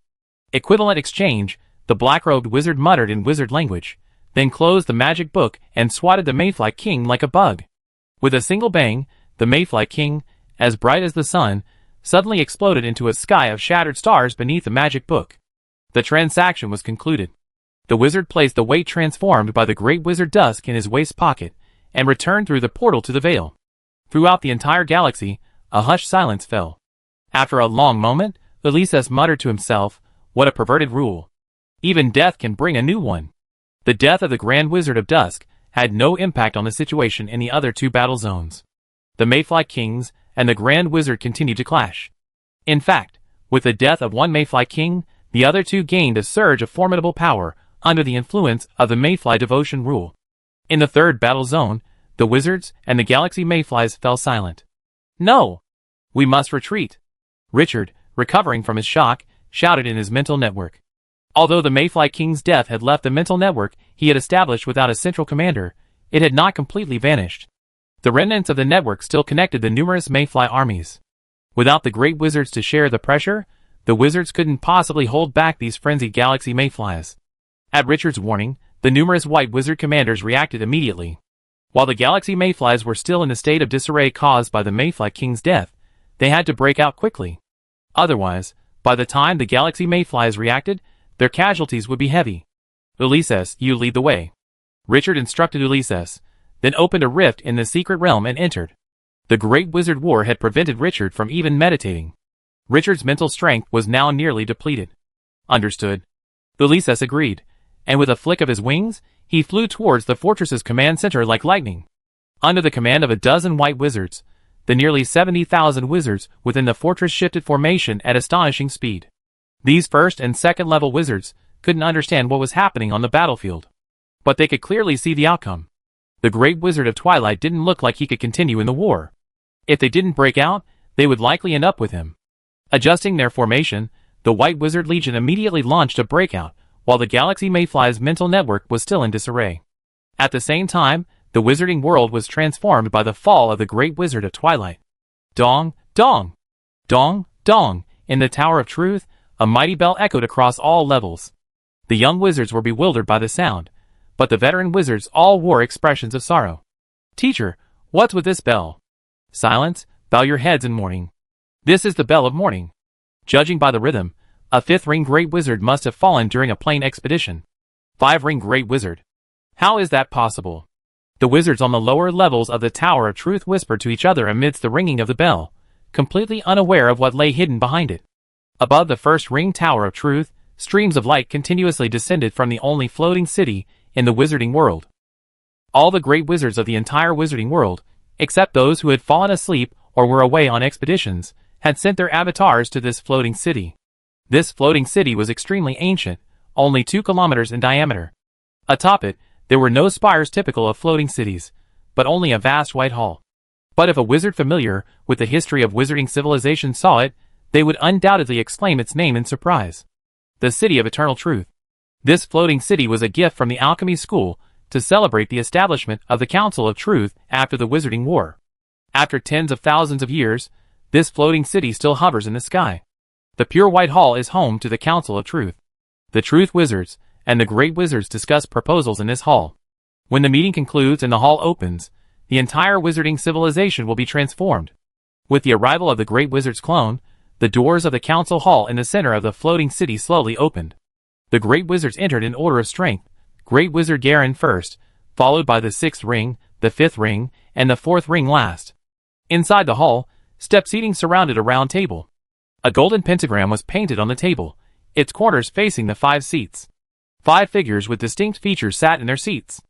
"Equivalent exchange," the black-robed wizard muttered in wizard language, then closed the magic book and swatted the mayfly king like a bug. With a single bang, the mayfly king, as bright as the sun, suddenly exploded into a sky of shattered stars beneath the magic book. The transaction was concluded. The wizard placed the weight transformed by the great wizard Dusk in his waist pocket, and returned through the portal to the veil. Throughout the entire galaxy, a hushed silence fell. After a long moment, Ulysses muttered to himself, "What a perverted rule. Even death can bring a new one." The death of the Grand Wizard of Dusk had no impact on the situation in the other two battle zones. The mayfly kings and the Grand Wizard continued to clash. In fact, with the death of one mayfly king, the other two gained a surge of formidable power under the influence of the mayfly devotion rule. In the third battle zone, the wizards and the galaxy mayflies fell silent. "No! We must retreat!" Richard, recovering from his shock, shouted in his mental network. Although the mayfly king's death had left the mental network he had established without a central commander, it had not completely vanished. The remnants of the network still connected the numerous mayfly armies. Without the great wizards to share the pressure, the wizards couldn't possibly hold back these frenzied galaxy mayflies. At Richard's warning, the numerous white wizard commanders reacted immediately. While the galaxy mayflies were still in a state of disarray caused by the mayfly king's death, they had to break out quickly. Otherwise, by the time the galaxy mayflies reacted, their casualties would be heavy. "Ulysses, you lead the way." Richard instructed Ulysses, then opened a rift in the secret realm and entered. The great wizard war had prevented Richard from even meditating. Richard's mental strength was now nearly depleted. "Understood." Ulysses agreed, and with a flick of his wings, he flew towards the fortress's command center like lightning. Under the command of a dozen white wizards, The nearly 70,000 wizards within the fortress shifted formation at astonishing speed. These first and second level wizards couldn't understand what was happening on the battlefield, but they could clearly see the outcome. The Great Wizard of Twilight didn't look like he could continue in the war. If they didn't break out, they would likely end up with him. Adjusting their formation, the White Wizard Legion immediately launched a breakout, while the Galaxy Mayfly's mental network was still in disarray. At the same time, the wizarding world was transformed by the fall of the Great Wizard of Twilight. Dong, dong, dong, dong, in the Tower of Truth, a mighty bell echoed across all levels. The young wizards were bewildered by the sound, but the veteran wizards all wore expressions of sorrow. Teacher, what's with this bell? Silence, bow your heads in mourning. This is the bell of mourning. Judging by the rhythm, a 5th-ring Great Wizard must have fallen during a plane expedition. 5th-ring Great Wizard. How is that possible? The wizards on the lower levels of the Tower of Truth whispered to each other amidst the ringing of the bell, completely unaware of what lay hidden behind it. Above the first ring Tower of Truth, streams of light continuously descended from the only floating city in the wizarding world. All the great wizards of the entire wizarding world, except those who had fallen asleep or were away on expeditions, had sent their avatars to this floating city. This floating city was extremely ancient, only 2 kilometers in diameter. Atop it, there were no spires typical of floating cities, but only a vast white hall. But if a wizard familiar with the history of wizarding civilization saw it, they would undoubtedly exclaim its name in surprise. The City of Eternal Truth. This floating city was a gift from the alchemy school to celebrate the establishment of the Council of Truth after the Wizarding War. After tens of thousands of years, this floating city still hovers in the sky. The pure white hall is home to the Council of Truth. The Truth Wizards and the Great Wizards discuss proposals in this hall. When the meeting concludes and the hall opens, the entire wizarding civilization will be transformed. With the arrival of the Great Wizard's clone, the doors of the council hall in the center of the floating city slowly opened. The Great Wizards entered in order of strength, Great Wizard Garen first, followed by the 6th ring, the 5th ring, and the 4th ring last. Inside the hall, step seating surrounded a round table. A golden pentagram was painted on the table, its corners facing the 5 seats. 5 figures with distinct features sat in their seats.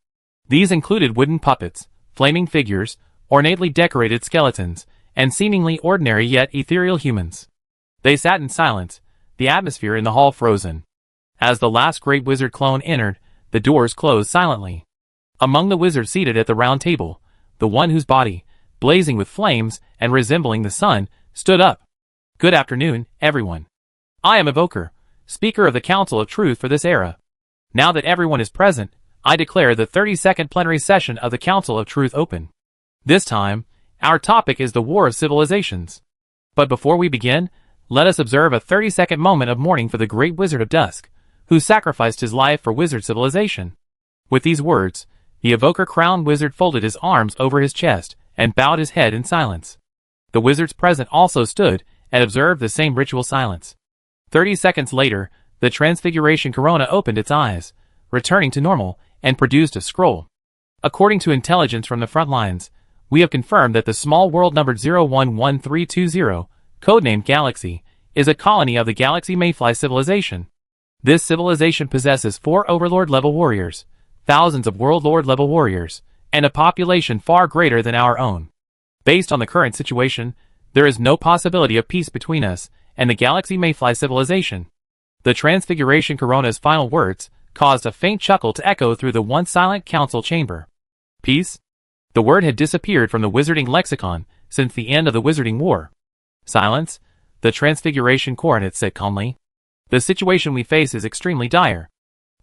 These included wooden puppets, flaming figures, ornately decorated skeletons, and seemingly ordinary yet ethereal humans. They sat in silence, the atmosphere in the hall frozen. As the last Great Wizard clone entered, the doors closed silently. Among the wizards seated at the round table, the one whose body, blazing with flames and resembling the sun, stood up. Good afternoon, everyone. I am Evoker, Speaker of the Council of Truth for this era. Now that everyone is present, I declare the 32nd plenary session of the Council of Truth open. This time, our topic is the War of Civilizations. But before we begin, let us observe a 30-second moment of mourning for the Great Wizard of Dusk, who sacrificed his life for wizard civilization. With these words, the Evoker Crown Wizard folded his arms over his chest and bowed his head in silence. The wizards present also stood and observed the same ritual silence. 30 seconds later, the Transfiguration Corona opened its eyes, returning to normal, and produced a scroll. According to intelligence from the front lines, we have confirmed that the small world numbered 011320, codenamed Galaxy, is a colony of the Galaxy Mayfly civilization. This civilization possesses 4 Overlord-level warriors, thousands of World-Lord-level warriors, and a population far greater than our own. Based on the current situation, there is no possibility of peace between us and the Galaxy Mayfly civilization. The Transfiguration Corona's final words caused a faint chuckle to echo through the once silent council chamber. Peace? The word had disappeared from the wizarding lexicon since the end of the Wizarding War. Silence? The Transfiguration Coronet said calmly. The situation we face is extremely dire.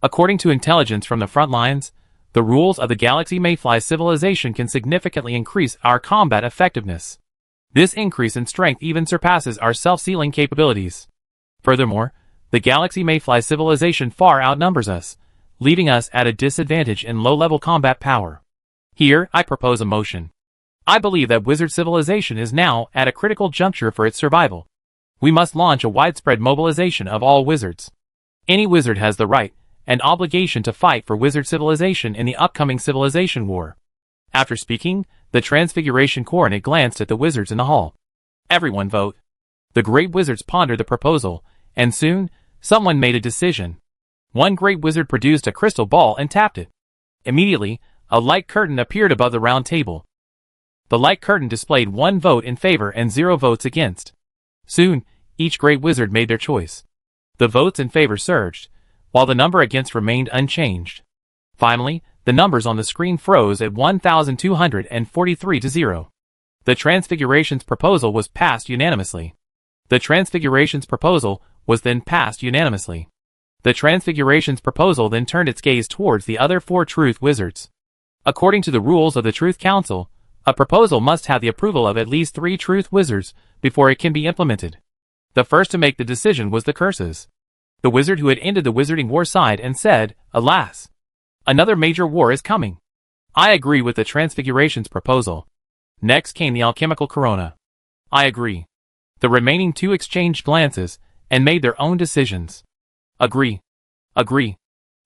According to intelligence from the front lines, the rules of the Galaxy Mayfly civilization can significantly increase our combat effectiveness. This increase in strength even surpasses our self-sealing capabilities. Furthermore, the Galaxy Mayfly civilization far outnumbers us, leaving us at a disadvantage in low-level combat power. Here, I propose a motion. I believe that wizard civilization is now at a critical juncture for its survival. We must launch a widespread mobilization of all wizards. Any wizard has the right and obligation to fight for wizard civilization in the upcoming civilization war. After speaking, the Transfiguration Coronet glanced at the wizards in the hall. Everyone vote. The great wizards pondered the proposal, and soon, someone made a decision. One great wizard produced a crystal ball and tapped it. Immediately, a light curtain appeared above the round table. The light curtain displayed 1 vote in favor and 0 votes against. Soon, each great wizard made their choice. The votes in favor surged, while the number against remained unchanged. Finally, the numbers on the screen froze at 1,243 to 0. The Transfiguration's proposal was passed unanimously. The Transfiguration's proposal was then passed unanimously. The Transfiguration's proposal then turned its gaze towards the other 4 Truth Wizards. According to the rules of the Truth Council, a proposal must have the approval of at least 3 Truth Wizards before it can be implemented. The first to make the decision was the Curses. The wizard who had ended the Wizarding War sighed and said, "Alas! Another major war is coming. I agree with the Transfiguration's proposal." Next came the Alchemical Corona. "I agree." The remaining 2 exchanged glances and made their own decisions. "Agree. Agree."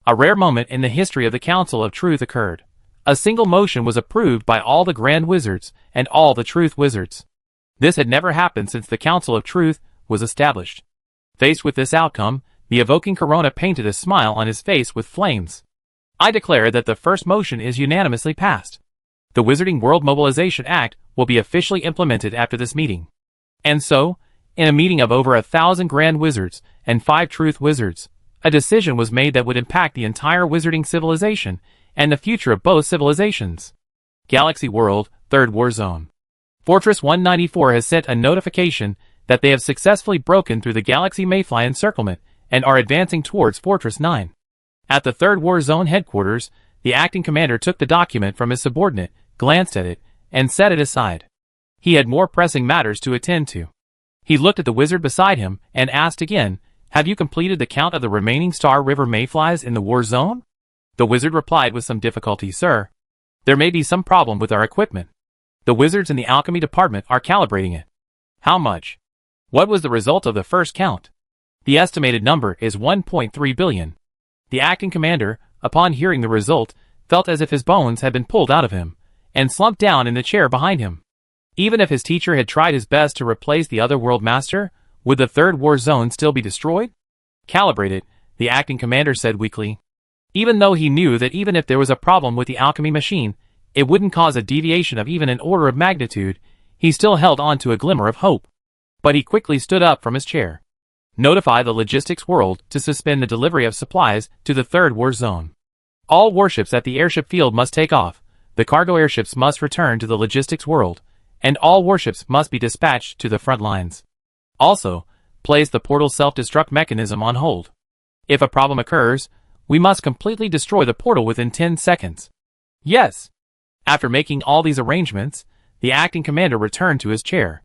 A rare moment in the history of the Council of Truth occurred. A single motion was approved by all the Grand Wizards and all the Truth Wizards. This had never happened since the Council of Truth was established. Faced with this outcome, the evoking Corona painted a smile on his face with flames. "I declare that the first motion is unanimously passed. The Wizarding World Mobilization Act will be officially implemented after this meeting." And so, in a meeting of over 1,000 Grand Wizards and 5 Truth Wizards, a decision was made that would impact the entire wizarding civilization and the future of both civilizations. Galaxy World, 3rd War Zone. Fortress 194 has sent a notification that they have successfully broken through the Galaxy Mayfly encirclement and are advancing towards Fortress 9. At the 3rd War Zone headquarters, the acting commander took the document from his subordinate, glanced at it, and set it aside. He had more pressing matters to attend to. He looked at the wizard beside him and asked again, "Have you completed the count of the remaining Star River Mayflies in the war zone?" The wizard replied with some difficulty, "Sir, there may be some problem with our equipment. The wizards in the alchemy department are calibrating it." "How much?" "What was the result of the first count?" "The estimated number is 1.3 billion. The acting commander, upon hearing the result, felt as if his bones had been pulled out of him, and slumped down in the chair behind him. Even if his teacher had tried his best to replace the other world master, would the 3rd War Zone still be destroyed? "Calibrate it," the acting commander said weakly. Even though he knew that even if there was a problem with the alchemy machine, it wouldn't cause a deviation of even an order of magnitude, he still held on to a glimmer of hope. But he quickly stood up from his chair. "Notify the logistics world to suspend the delivery of supplies to the 3rd War Zone. All warships at the airship field must take off, the cargo airships must return to the logistics world, and all warships must be dispatched to the front lines. Also, place the portal's self-destruct mechanism on hold. If a problem occurs, we must completely destroy the portal within 10 seconds. "Yes." After making all these arrangements, the acting commander returned to his chair.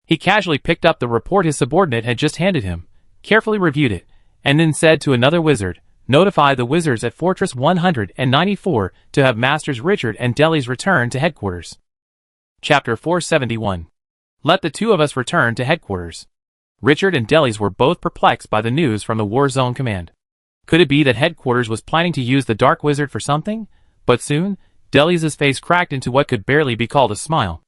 He casually picked up the report his subordinate had just handed him, carefully reviewed it, and then said to another wizard, "Notify the wizards at Fortress 194 to have Masters Richard and Delis return to headquarters." Chapter 471. Let the 2 of us return to headquarters. Richard and Delis were both perplexed by the news from the War Zone Command. Could it be that headquarters was planning to use the Dark Wizard for something? But soon, Delis' face cracked into what could barely be called a smile.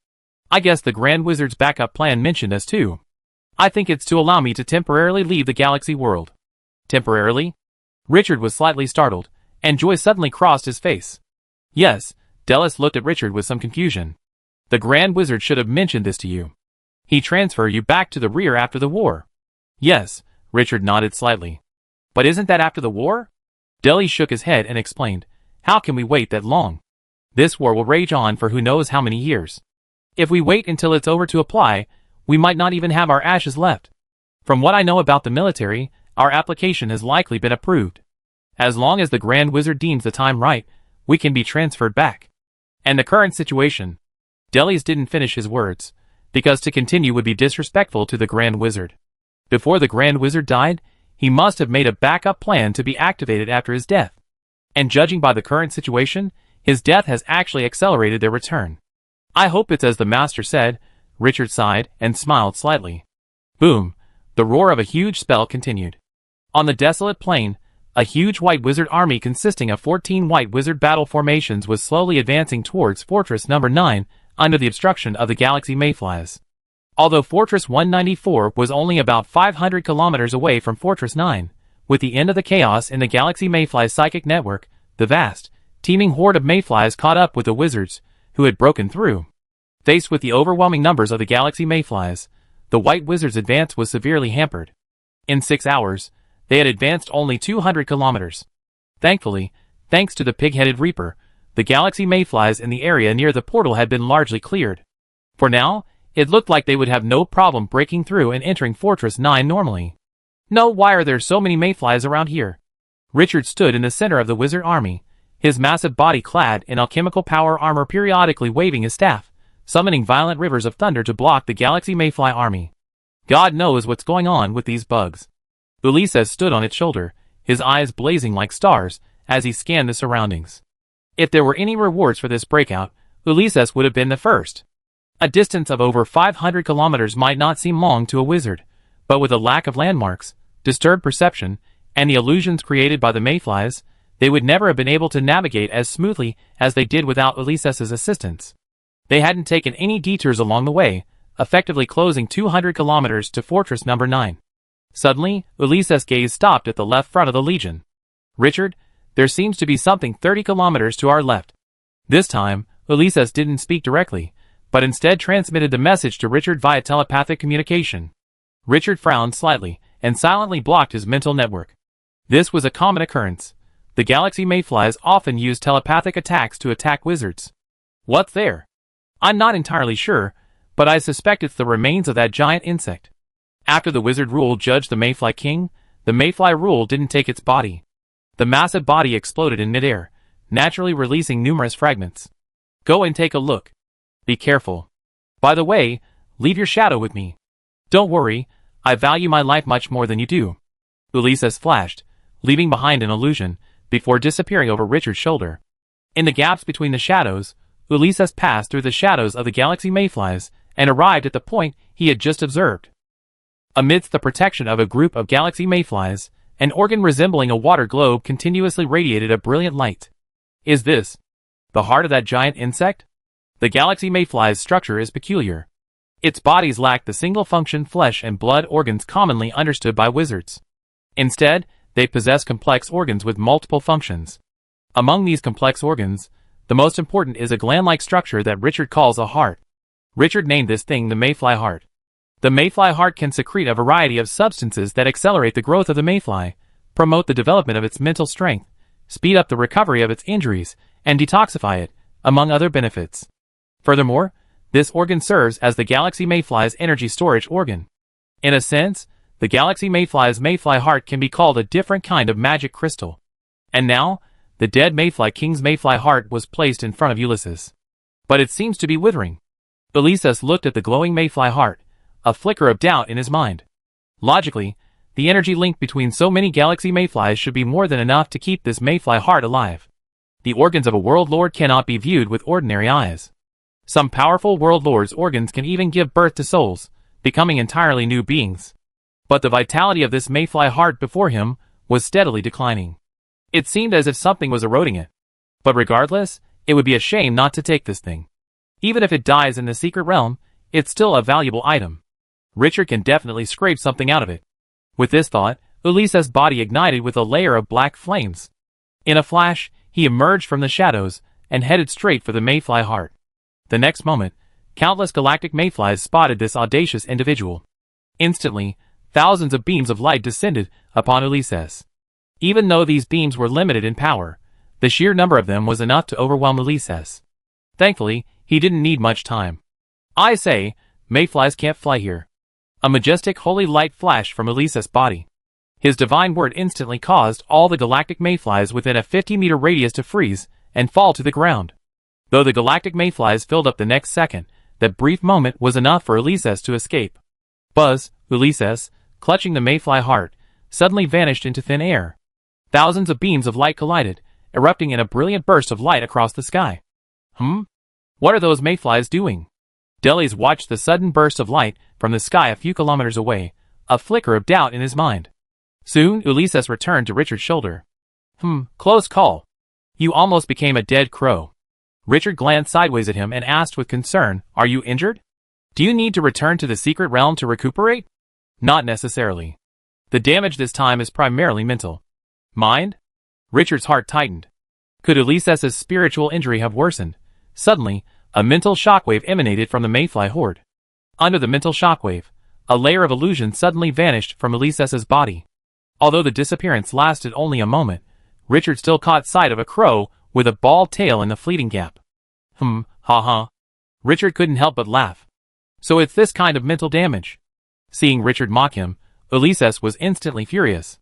"I guess the Grand Wizard's backup plan mentioned us too. I think it's to allow me to temporarily leave the Galaxy world." "Temporarily?" Richard was slightly startled, and joy suddenly crossed his face. "Yes," Delis looked at Richard with some confusion. "The Grand Wizard should have mentioned this to you. He transferred you back to the rear after the war." "Yes," Richard nodded slightly. "But isn't that after the war?" Delis shook his head and explained, "How can we wait that long? This war will rage on for who knows how many years. If we wait until it's over to apply, we might not even have our ashes left. From what I know about the military, our application has likely been approved. As long as the Grand Wizard deems the time right, we can be transferred back. And the current situation..." Delis didn't finish his words, because to continue would be disrespectful to the Grand Wizard. Before the Grand Wizard died, he must have made a backup plan to be activated after his death. And judging by the current situation, his death has actually accelerated their return. "I hope it's as the Master said," Richard sighed and smiled slightly. Boom! The roar of a huge spell continued. On the desolate plain, a huge white wizard army consisting of 14 white wizard battle formations was slowly advancing towards Fortress Number 9 under the obstruction of the Galaxy Mayflies. Although Fortress 194 was only about 500 kilometers away from Fortress 9, with the end of the chaos in the Galaxy Mayfly psychic network, the vast, teeming horde of mayflies caught up with the wizards, who had broken through. Faced with the overwhelming numbers of the galaxy mayflies, the White Wizard's advance was severely hampered. In 6 hours, they had advanced only 200 kilometers. Thankfully, thanks to the pig-headed Reaper, the galaxy mayflies in the area near the portal had been largely cleared. For now, it looked like they would have no problem breaking through and entering Fortress 9 normally. No, why are there so many mayflies around here? Richard stood in the center of the wizard army, his massive body clad in alchemical power armor periodically waving his staff, summoning violent rivers of thunder to block the galaxy mayfly army. God knows what's going on with these bugs. Ulysses stood on its shoulder, his eyes blazing like stars as he scanned the surroundings. If there were any rewards for this breakout, Ulysses would have been the first. A distance of over 500 kilometers might not seem long to a wizard, but with a lack of landmarks, disturbed perception, and the illusions created by the mayflies, they would never have been able to navigate as smoothly as they did without Ulysses's assistance. They hadn't taken any detours along the way, effectively closing 200 kilometers to Fortress number 9. Suddenly, Ulysses' gaze stopped at the left front of the Legion. Richard, there seems to be something 30 kilometers to our left. This time, Ulysses didn't speak directly, but instead transmitted the message to Richard via telepathic communication. Richard frowned slightly, and silently blocked his mental network. This was a common occurrence. The galaxy mayflies often use telepathic attacks to attack wizards. What's there? I'm not entirely sure, but I suspect it's the remains of that giant insect. After the wizard rule judged the mayfly king, the mayfly rule didn't take its body. The massive body exploded in midair, naturally releasing numerous fragments. Go and take a look. Be careful. By the way, leave your shadow with me. Don't worry, I value my life much more than you do. Ulysses flashed, leaving behind an illusion, before disappearing over Richard's shoulder. In the gaps between the shadows, Ulysses passed through the shadows of the galaxy mayflies and arrived at the point he had just observed. Amidst the protection of a group of galaxy mayflies, an organ resembling a water globe continuously radiated a brilliant light. Is this the heart of that giant insect? The galaxy mayfly's structure is peculiar. Its bodies lack the single-function flesh and blood organs commonly understood by wizards. Instead, they possess complex organs with multiple functions. Among these complex organs, the most important is a gland-like structure that Richard calls a heart. Richard named this thing the mayfly heart. The mayfly heart can secrete a variety of substances that accelerate the growth of the mayfly, promote the development of its mental strength, speed up the recovery of its injuries, and detoxify it, among other benefits. Furthermore, this organ serves as the galaxy mayfly's energy storage organ. In a sense, the galaxy mayfly's mayfly heart can be called a different kind of magic crystal. And now, the dead mayfly king's mayfly heart was placed in front of Ulysses. But it seems to be withering. Ulysses looked at the glowing mayfly heart, a flicker of doubt in his mind. Logically, the energy link between so many galaxy mayflies should be more than enough to keep this mayfly heart alive. The organs of a world lord cannot be viewed with ordinary eyes. Some powerful world lords' organs can even give birth to souls, becoming entirely new beings. But the vitality of this mayfly heart before him was steadily declining. It seemed as if something was eroding it. But regardless, it would be a shame not to take this thing. Even if it dies in the secret realm, it's still a valuable item. Richard can definitely scrape something out of it. With this thought, Ulysses' body ignited with a layer of black flames. In a flash, he emerged from the shadows and headed straight for the mayfly heart. The next moment, countless galactic mayflies spotted this audacious individual. Instantly, thousands of beams of light descended upon Ulysses. Even though these beams were limited in power, the sheer number of them was enough to overwhelm Ulysses. Thankfully, he didn't need much time. I say, mayflies can't fly here. A majestic holy light flashed from Ulysses' body. His divine word instantly caused all the galactic mayflies within a 50-meter radius to freeze and fall to the ground. Though the galactic mayflies filled up the next second, that brief moment was enough for Ulysses to escape. Buzz, Ulysses, clutching the mayfly heart, suddenly vanished into thin air. Thousands of beams of light collided, erupting in a brilliant burst of light across the sky. What are those mayflies doing? Delis watched the sudden burst of light from the sky a few kilometers away, a flicker of doubt in his mind. Soon, Ulysses returned to Richard's shoulder. Close call. You almost became a dead crow. Richard glanced sideways at him and asked with concern, are you injured? Do you need to return to the secret realm to recuperate? Not necessarily. The damage this time is primarily mental. Mind? Richard's heart tightened. Could Ulysses' spiritual injury have worsened? Suddenly, A mental shockwave emanated from the mayfly horde. Under the mental shockwave, a layer of illusion suddenly vanished from Ulysses's body. Although the disappearance lasted only a moment, Richard still caught sight of a crow with a bald tail in the fleeting gap. Ha. Richard couldn't help but laugh. So it's this kind of mental damage. Seeing Richard mock him, Ulysses was instantly furious.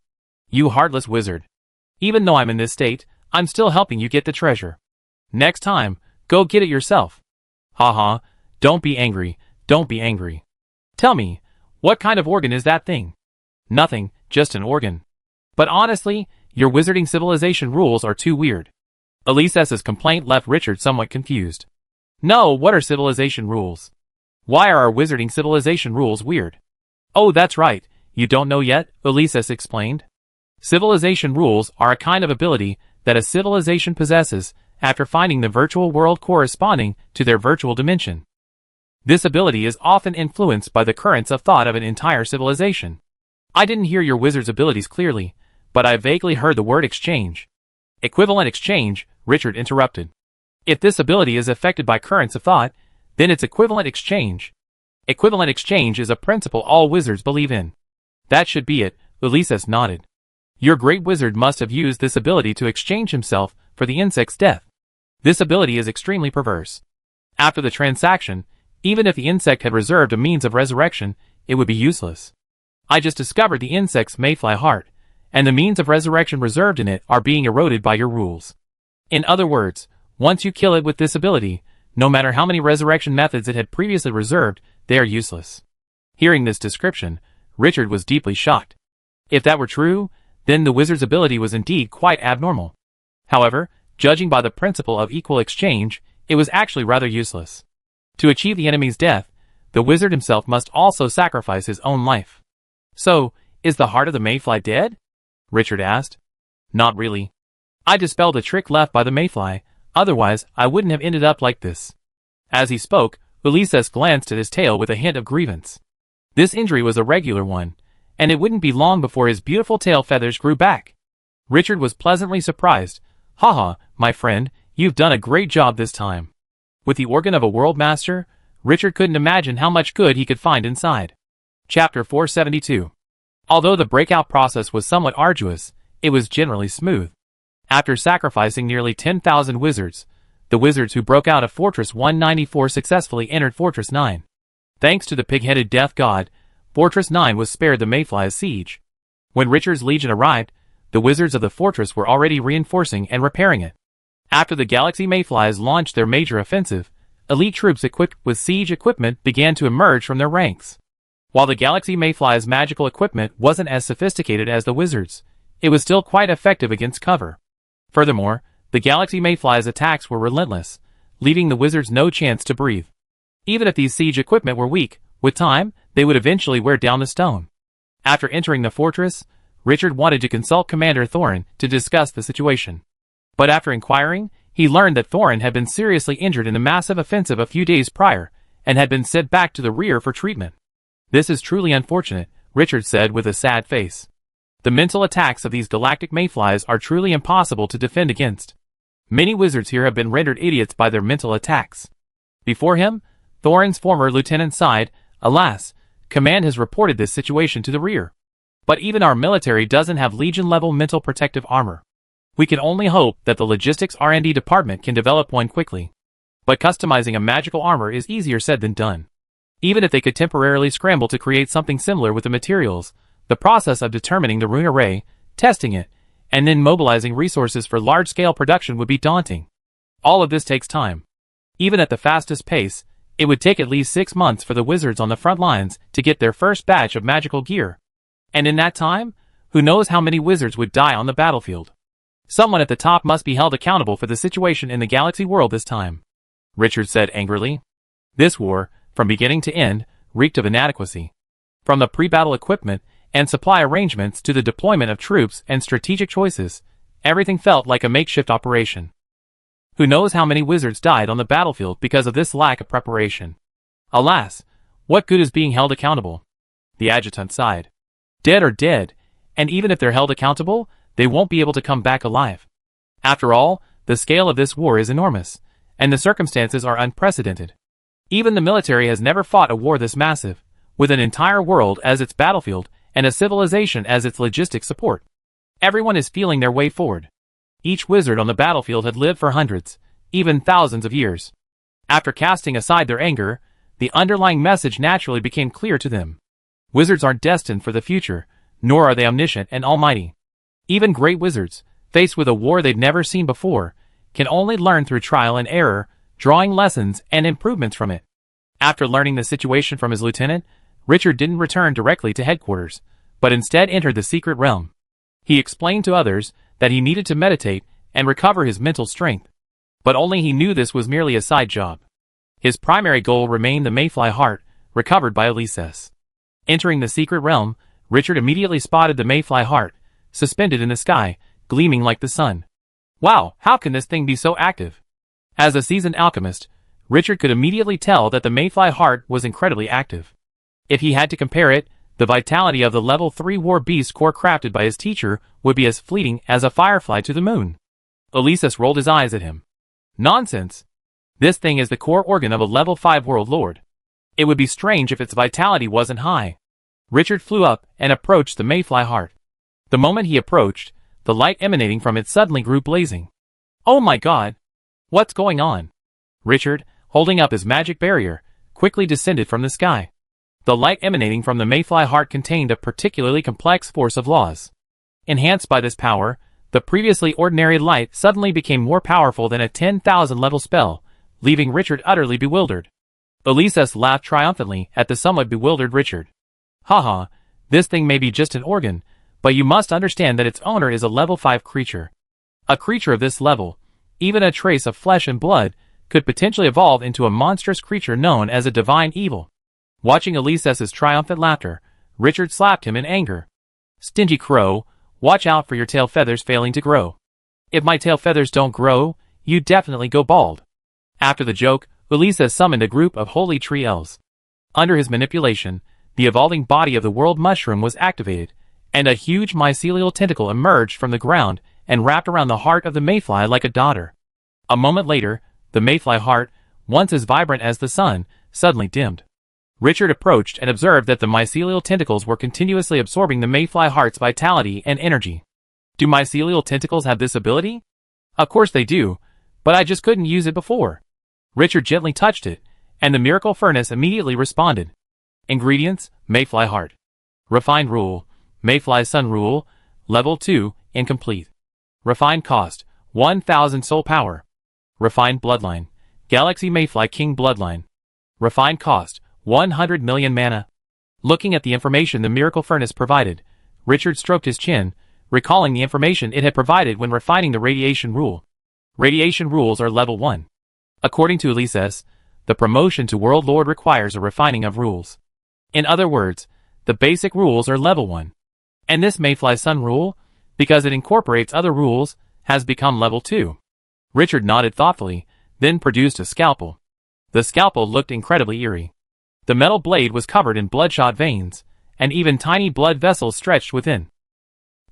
You heartless wizard. Even though I'm in this state, I'm still helping you get the treasure. Next time, go get it yourself. Ha. Don't be angry. Tell me, what kind of organ is that thing? Nothing, just an organ. But honestly, your wizarding civilization rules are too weird. Ulysses's complaint left Richard somewhat confused. No, what are civilization rules? Why are our wizarding civilization rules weird? Oh, that's right, you don't know yet, Ulysses explained. Civilization rules are a kind of ability that a civilization possesses after finding the virtual world corresponding to their virtual dimension. This ability is often influenced by the currents of thought of an entire civilization. I didn't hear your wizard's abilities clearly, but I vaguely heard the word exchange. Equivalent exchange, Richard interrupted. If this ability is affected by currents of thought, then it's equivalent exchange. Equivalent exchange is a principle all wizards believe in. That should be it, Ulysses nodded. Your great wizard must have used this ability to exchange himself for the insect's death. This ability is extremely perverse. After the transaction, even if the insect had reserved a means of resurrection, it would be useless. I just discovered the insect's mayfly heart, and the means of resurrection reserved in it are being eroded by your rules. In other words, once you kill it with this ability, no matter how many resurrection methods it had previously reserved, they are useless. Hearing this description, Richard was deeply shocked. If that were true, then the wizard's ability was indeed quite abnormal. However, judging by the principle of equal exchange, it was actually rather useless. To achieve the enemy's death, the wizard himself must also sacrifice his own life. So, is the heart of the mayfly dead? Richard asked. Not really. I dispelled a trick left by the mayfly, otherwise I wouldn't have ended up like this. As he spoke, Ulysses glanced at his tail with a hint of grievance. This injury was a regular one, and it wouldn't be long before his beautiful tail feathers grew back. Richard was pleasantly surprised. Haha, my friend, you've done a great job this time. With the organ of a world master, Richard couldn't imagine how much good he could find inside. Chapter 472. Although the breakout process was somewhat arduous, it was generally smooth. After sacrificing nearly 10,000 wizards, the wizards who broke out of Fortress 194 successfully entered Fortress 9. Thanks to the pig-headed death god, Fortress 9 was spared the mayfly's siege. When Richard's legion arrived, the wizards of the fortress were already reinforcing and repairing it. After the Galaxy Mayflies launched their major offensive, elite troops equipped with siege equipment began to emerge from their ranks. While the Galaxy Mayflies' magical equipment wasn't as sophisticated as the wizards', it was still quite effective against cover. Furthermore, the Galaxy Mayflies' attacks were relentless, leaving the wizards no chance to breathe. Even if these siege equipment were weak, with time, they would eventually wear down the stone. After entering the fortress, Richard wanted to consult Commander Thorin to discuss the situation. But after inquiring, he learned that Thorin had been seriously injured in the massive offensive a few days prior, and had been sent back to the rear for treatment. This is truly unfortunate, Richard said with a sad face. The mental attacks of these galactic mayflies are truly impossible to defend against. Many wizards here have been rendered idiots by their mental attacks. Before him, Thorin's former lieutenant sighed, alas, command has reported this situation to the rear. But even our military doesn't have Legion-level mental protective armor. We can only hope that the logistics R&D department can develop one quickly. But customizing a magical armor is easier said than done. Even if they could temporarily scramble to create something similar with the materials, the process of determining the rune array, testing it, and then mobilizing resources for large-scale production would be daunting. All of this takes time. Even at the fastest pace, it would take at least 6 months for the wizards on the front lines to get their first batch of magical gear. And in that time, who knows how many wizards would die on the battlefield. Someone at the top must be held accountable for the situation in the galaxy world this time, Richard said angrily. This war, from beginning to end, reeked of inadequacy. From the pre-battle equipment and supply arrangements to the deployment of troops and strategic choices, everything felt like a makeshift operation. Who knows how many wizards died on the battlefield because of this lack of preparation. Alas, what good is being held accountable? The adjutant sighed. Dead are dead, and even if they're held accountable, they won't be able to come back alive. After all, the scale of this war is enormous, and the circumstances are unprecedented. Even the military has never fought a war this massive, with an entire world as its battlefield and a civilization as its logistic support. Everyone is feeling their way forward. Each wizard on the battlefield had lived for hundreds, even thousands of years. After casting aside their anger, the underlying message naturally became clear to them. Wizards aren't destined for the future, nor are they omniscient and almighty. Even great wizards, faced with a war they'd never seen before, can only learn through trial and error, drawing lessons and improvements from it. After learning the situation from his lieutenant, Richard didn't return directly to headquarters, but instead entered the secret realm. He explained to others that he needed to meditate and recover his mental strength, but only he knew this was merely a side job. His primary goal remained the mayfly heart, recovered by Elises. Entering the secret realm, Richard immediately spotted the mayfly heart, suspended in the sky, gleaming like the sun. Wow, how can this thing be so active? As a seasoned alchemist, Richard could immediately tell that the mayfly heart was incredibly active. If he had to compare it, the vitality of the level 3 war beast core crafted by his teacher would be as fleeting as a firefly to the moon. Elises rolled his eyes at him. Nonsense. This thing is the core organ of a level 5 world lord. It would be strange if its vitality wasn't high. Richard flew up and approached the mayfly heart. The moment he approached, the light emanating from it suddenly grew blazing. Oh my god! What's going on? Richard, holding up his magic barrier, quickly descended from the sky. The light emanating from the mayfly heart contained a particularly complex force of laws. Enhanced by this power, the previously ordinary light suddenly became more powerful than a 10,000 level spell, leaving Richard utterly bewildered. Elises laughed triumphantly at the somewhat bewildered Richard. Haha, this thing may be just an organ, but you must understand that its owner is a level 5 creature. A creature of this level, even a trace of flesh and blood, could potentially evolve into a monstrous creature known as a divine evil. Watching Elises' triumphant laughter, Richard slapped him in anger. Stingy crow, watch out for your tail feathers failing to grow. If my tail feathers don't grow, you definitely go bald. After the joke, Elises summoned a group of holy tree elves. Under his manipulation, the evolving body of the world mushroom was activated, and a huge mycelial tentacle emerged from the ground and wrapped around the heart of the mayfly like a daughter. A moment later, the mayfly heart, once as vibrant as the sun, suddenly dimmed. Richard approached and observed that the mycelial tentacles were continuously absorbing the mayfly heart's vitality and energy. Do mycelial tentacles have this ability? Of course they do, but I just couldn't use it before. Richard gently touched it, and the miracle furnace immediately responded. Ingredients: mayfly heart. Refined rule: mayfly sun rule, level 2, incomplete. Refined cost: 1,000 soul power. Refined bloodline: Galaxy Mayfly King bloodline. Refined cost: 100 million mana. Looking at the information the miracle furnace provided, Richard stroked his chin, recalling the information it had provided when refining the radiation rule. Radiation rules are level 1. According to Elises, the promotion to World Lord requires a refining of rules. In other words, the basic rules are level 1. And this Mayfly Sun rule, because it incorporates other rules, has become level 2. Richard nodded thoughtfully, then produced a scalpel. The scalpel looked incredibly eerie. The metal blade was covered in bloodshot veins, and even tiny blood vessels stretched within.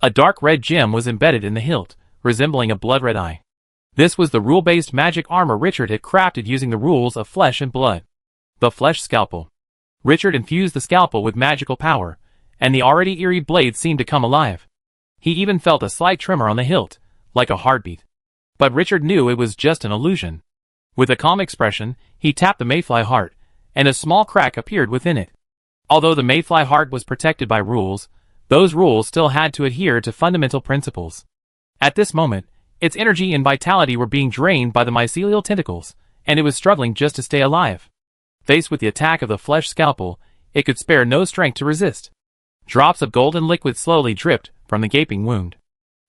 A dark red gem was embedded in the hilt, resembling a blood-red eye. This was the rule-based magic armor Richard had crafted using the rules of flesh and blood. The flesh scalpel. Richard infused the scalpel with magical power, and the already eerie blade seemed to come alive. He even felt a slight tremor on the hilt, like a heartbeat. But Richard knew it was just an illusion. With a calm expression, he tapped the mayfly heart, and a small crack appeared within it. Although the mayfly heart was protected by rules, those rules still had to adhere to fundamental principles. At this moment, its energy and vitality were being drained by the mycelial tentacles, and it was struggling just to stay alive. Faced with the attack of the flesh scalpel, it could spare no strength to resist. Drops of golden liquid slowly dripped from the gaping wound.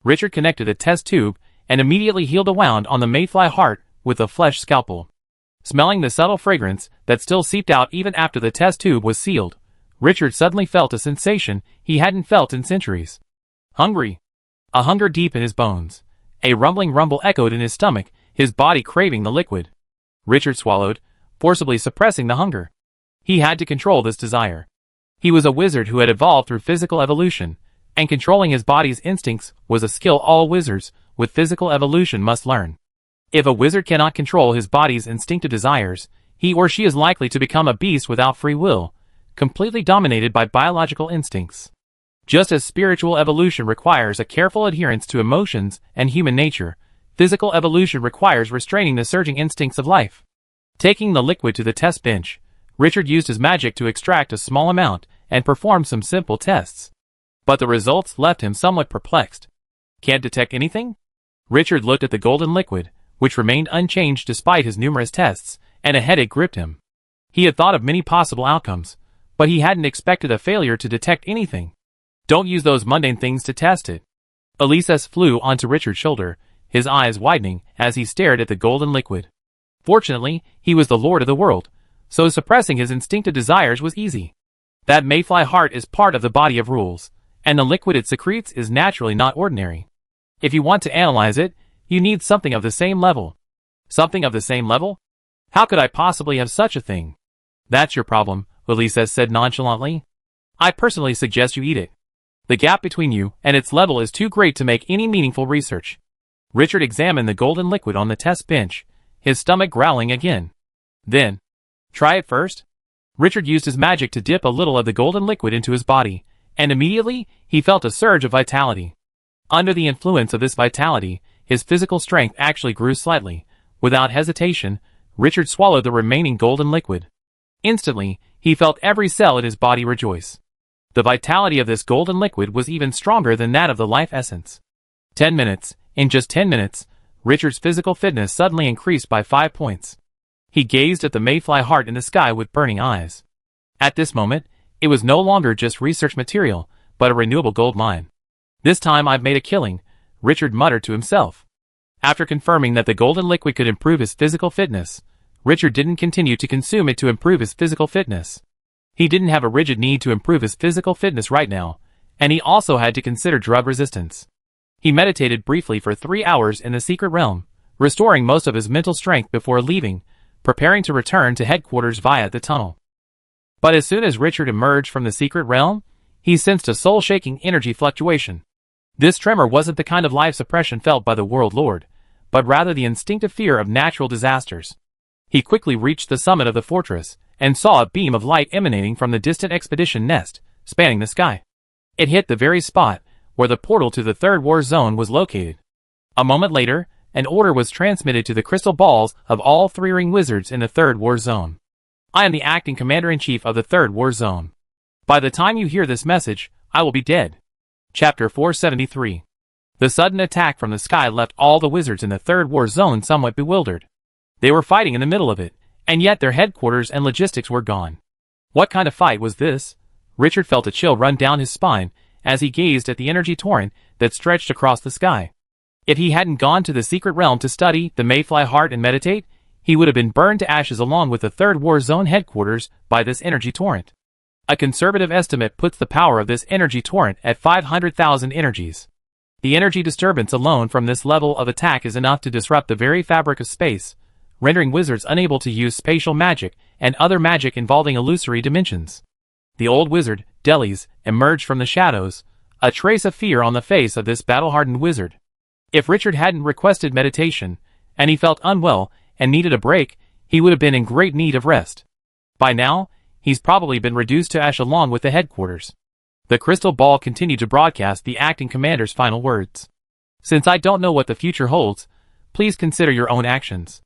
Richard connected a test tube and immediately healed a wound on the mayfly heart with the flesh scalpel. Smelling the subtle fragrance that still seeped out even after the test tube was sealed, Richard suddenly felt a sensation he hadn't felt in centuries. Hungry. A hunger deep in his bones. A rumbling rumble echoed in his stomach, his body craving the liquid. Richard swallowed, forcibly suppressing the hunger. He had to control this desire. He was a wizard who had evolved through physical evolution, and controlling his body's instincts was a skill all wizards with physical evolution must learn. If a wizard cannot control his body's instinctive desires, he or she is likely to become a beast without free will, completely dominated by biological instincts. Just as spiritual evolution requires a careful adherence to emotions and human nature, physical evolution requires restraining the surging instincts of life. Taking the liquid to the test bench, Richard used his magic to extract a small amount and perform some simple tests. But the results left him somewhat perplexed. Can't detect anything? Richard looked at the golden liquid, which remained unchanged despite his numerous tests, and a headache gripped him. He had thought of many possible outcomes, but he hadn't expected a failure to detect anything. Don't use those mundane things to test it. Elises flew onto Richard's shoulder, his eyes widening as he stared at the golden liquid. Fortunately, he was the lord of the world, so suppressing his instinctive desires was easy. That mayfly heart is part of the body of rules, and the liquid it secretes is naturally not ordinary. If you want to analyze it, you need something of the same level. Something of the same level? How could I possibly have such a thing? That's your problem, Elises said nonchalantly. I personally suggest you eat it. The gap between you and its level is too great to make any meaningful research. Richard examined the golden liquid on the test bench, his stomach growling again. Then, try it first? Richard used his magic to dip a little of the golden liquid into his body, and immediately, he felt a surge of vitality. Under the influence of this vitality, his physical strength actually grew slightly. Without hesitation, Richard swallowed the remaining golden liquid. Instantly, he felt every cell in his body rejoice. The vitality of this golden liquid was even stronger than that of the life essence. 10 minutes. In just 10 minutes, Richard's physical fitness suddenly increased by 5 points. He gazed at the mayfly heart in the sky with burning eyes. At this moment, it was no longer just research material, but a renewable gold mine. This time I've made a killing, Richard muttered to himself. After confirming that the golden liquid could improve his physical fitness, Richard didn't continue to consume it to improve his physical fitness. He didn't have a rigid need to improve his physical fitness right now, and he also had to consider drug resistance. He meditated briefly for 3 hours in the secret realm, restoring most of his mental strength before leaving, preparing to return to headquarters via the tunnel. But as soon as Richard emerged from the secret realm, he sensed a soul-shaking energy fluctuation. This tremor wasn't the kind of life suppression felt by the World Lord, but rather the instinctive fear of natural disasters. He quickly reached the summit of the fortress, and saw a beam of light emanating from the distant expedition nest, spanning the sky. It hit the very spot where the portal to the Third War Zone was located. A moment later, an order was transmitted to the crystal balls of all 3 ring wizards in the Third War Zone. I am the acting commander-in-chief of the Third War Zone. By the time you hear this message, I will be dead. Chapter 473. The sudden attack from the sky left all the wizards in the Third War Zone somewhat bewildered. They were fighting in the middle of it, and yet their headquarters and logistics were gone. What kind of fight was this? Richard felt a chill run down his spine as he gazed at the energy torrent that stretched across the sky. If he hadn't gone to the secret realm to study the mayfly heart and meditate, he would have been burned to ashes along with the Third War Zone headquarters by this energy torrent. A conservative estimate puts the power of this energy torrent at 500,000 energies. The energy disturbance alone from this level of attack is enough to disrupt the very fabric of space, rendering wizards unable to use spatial magic and other magic involving illusory dimensions. The old wizard, Delis, emerged from the shadows, a trace of fear on the face of this battle-hardened wizard. If Richard hadn't requested meditation, and he felt unwell and needed a break, he would have been in great need of rest. By now, he's probably been reduced to ash along with the headquarters. The crystal ball continued to broadcast the acting commander's final words. Since I don't know what the future holds, please consider your own actions.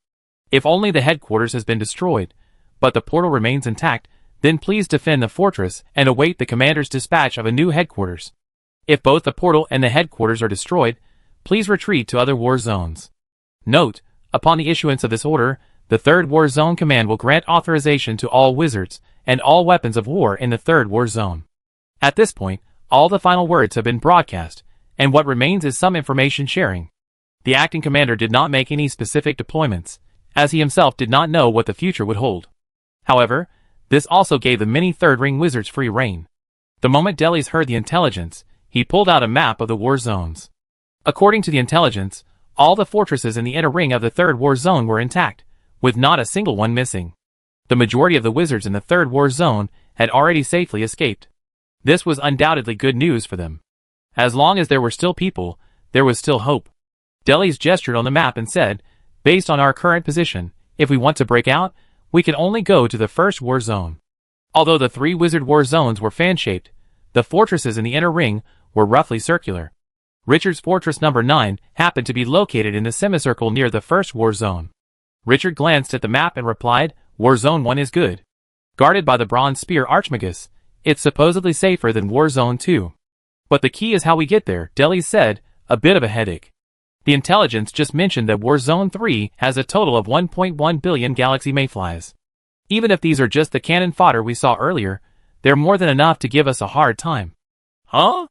If only the headquarters has been destroyed, but the portal remains intact, then please defend the fortress and await the commander's dispatch of a new headquarters. If both the portal and the headquarters are destroyed, please retreat to other war zones. Note, upon the issuance of this order, the Third War Zone Command will grant authorization to all wizards and all weapons of war in the Third War Zone. At this point, all the final words have been broadcast, and what remains is some information sharing. The acting commander did not make any specific deployments, as he himself did not know what the future would hold. However, this also gave the many Third Ring wizards free rein. The moment Delis heard the intelligence, he pulled out a map of the war zones. According to the intelligence, all the fortresses in the inner ring of the Third War Zone were intact, with not a single one missing. The majority of the wizards in the Third War Zone had already safely escaped. This was undoubtedly good news for them. As long as there were still people, there was still hope. Delis gestured on the map and said, Based on our current position, if we want to break out, we can only go to the first war zone. Although the 3 wizard war zones were fan-shaped, the fortresses in the inner ring were roughly circular. Richard's fortress number 9 happened to be located in the semicircle near the first war zone. Richard glanced at the map and replied, War Zone 1 is good. Guarded by the bronze spear Archmagus, it's supposedly safer than War Zone 2. But the key is how we get there, Deli said, a bit of a headache. The intelligence just mentioned that War Zone 3 has a total of 1.1 billion galaxy mayflies. Even if these are just the cannon fodder we saw earlier, they're more than enough to give us a hard time. Huh?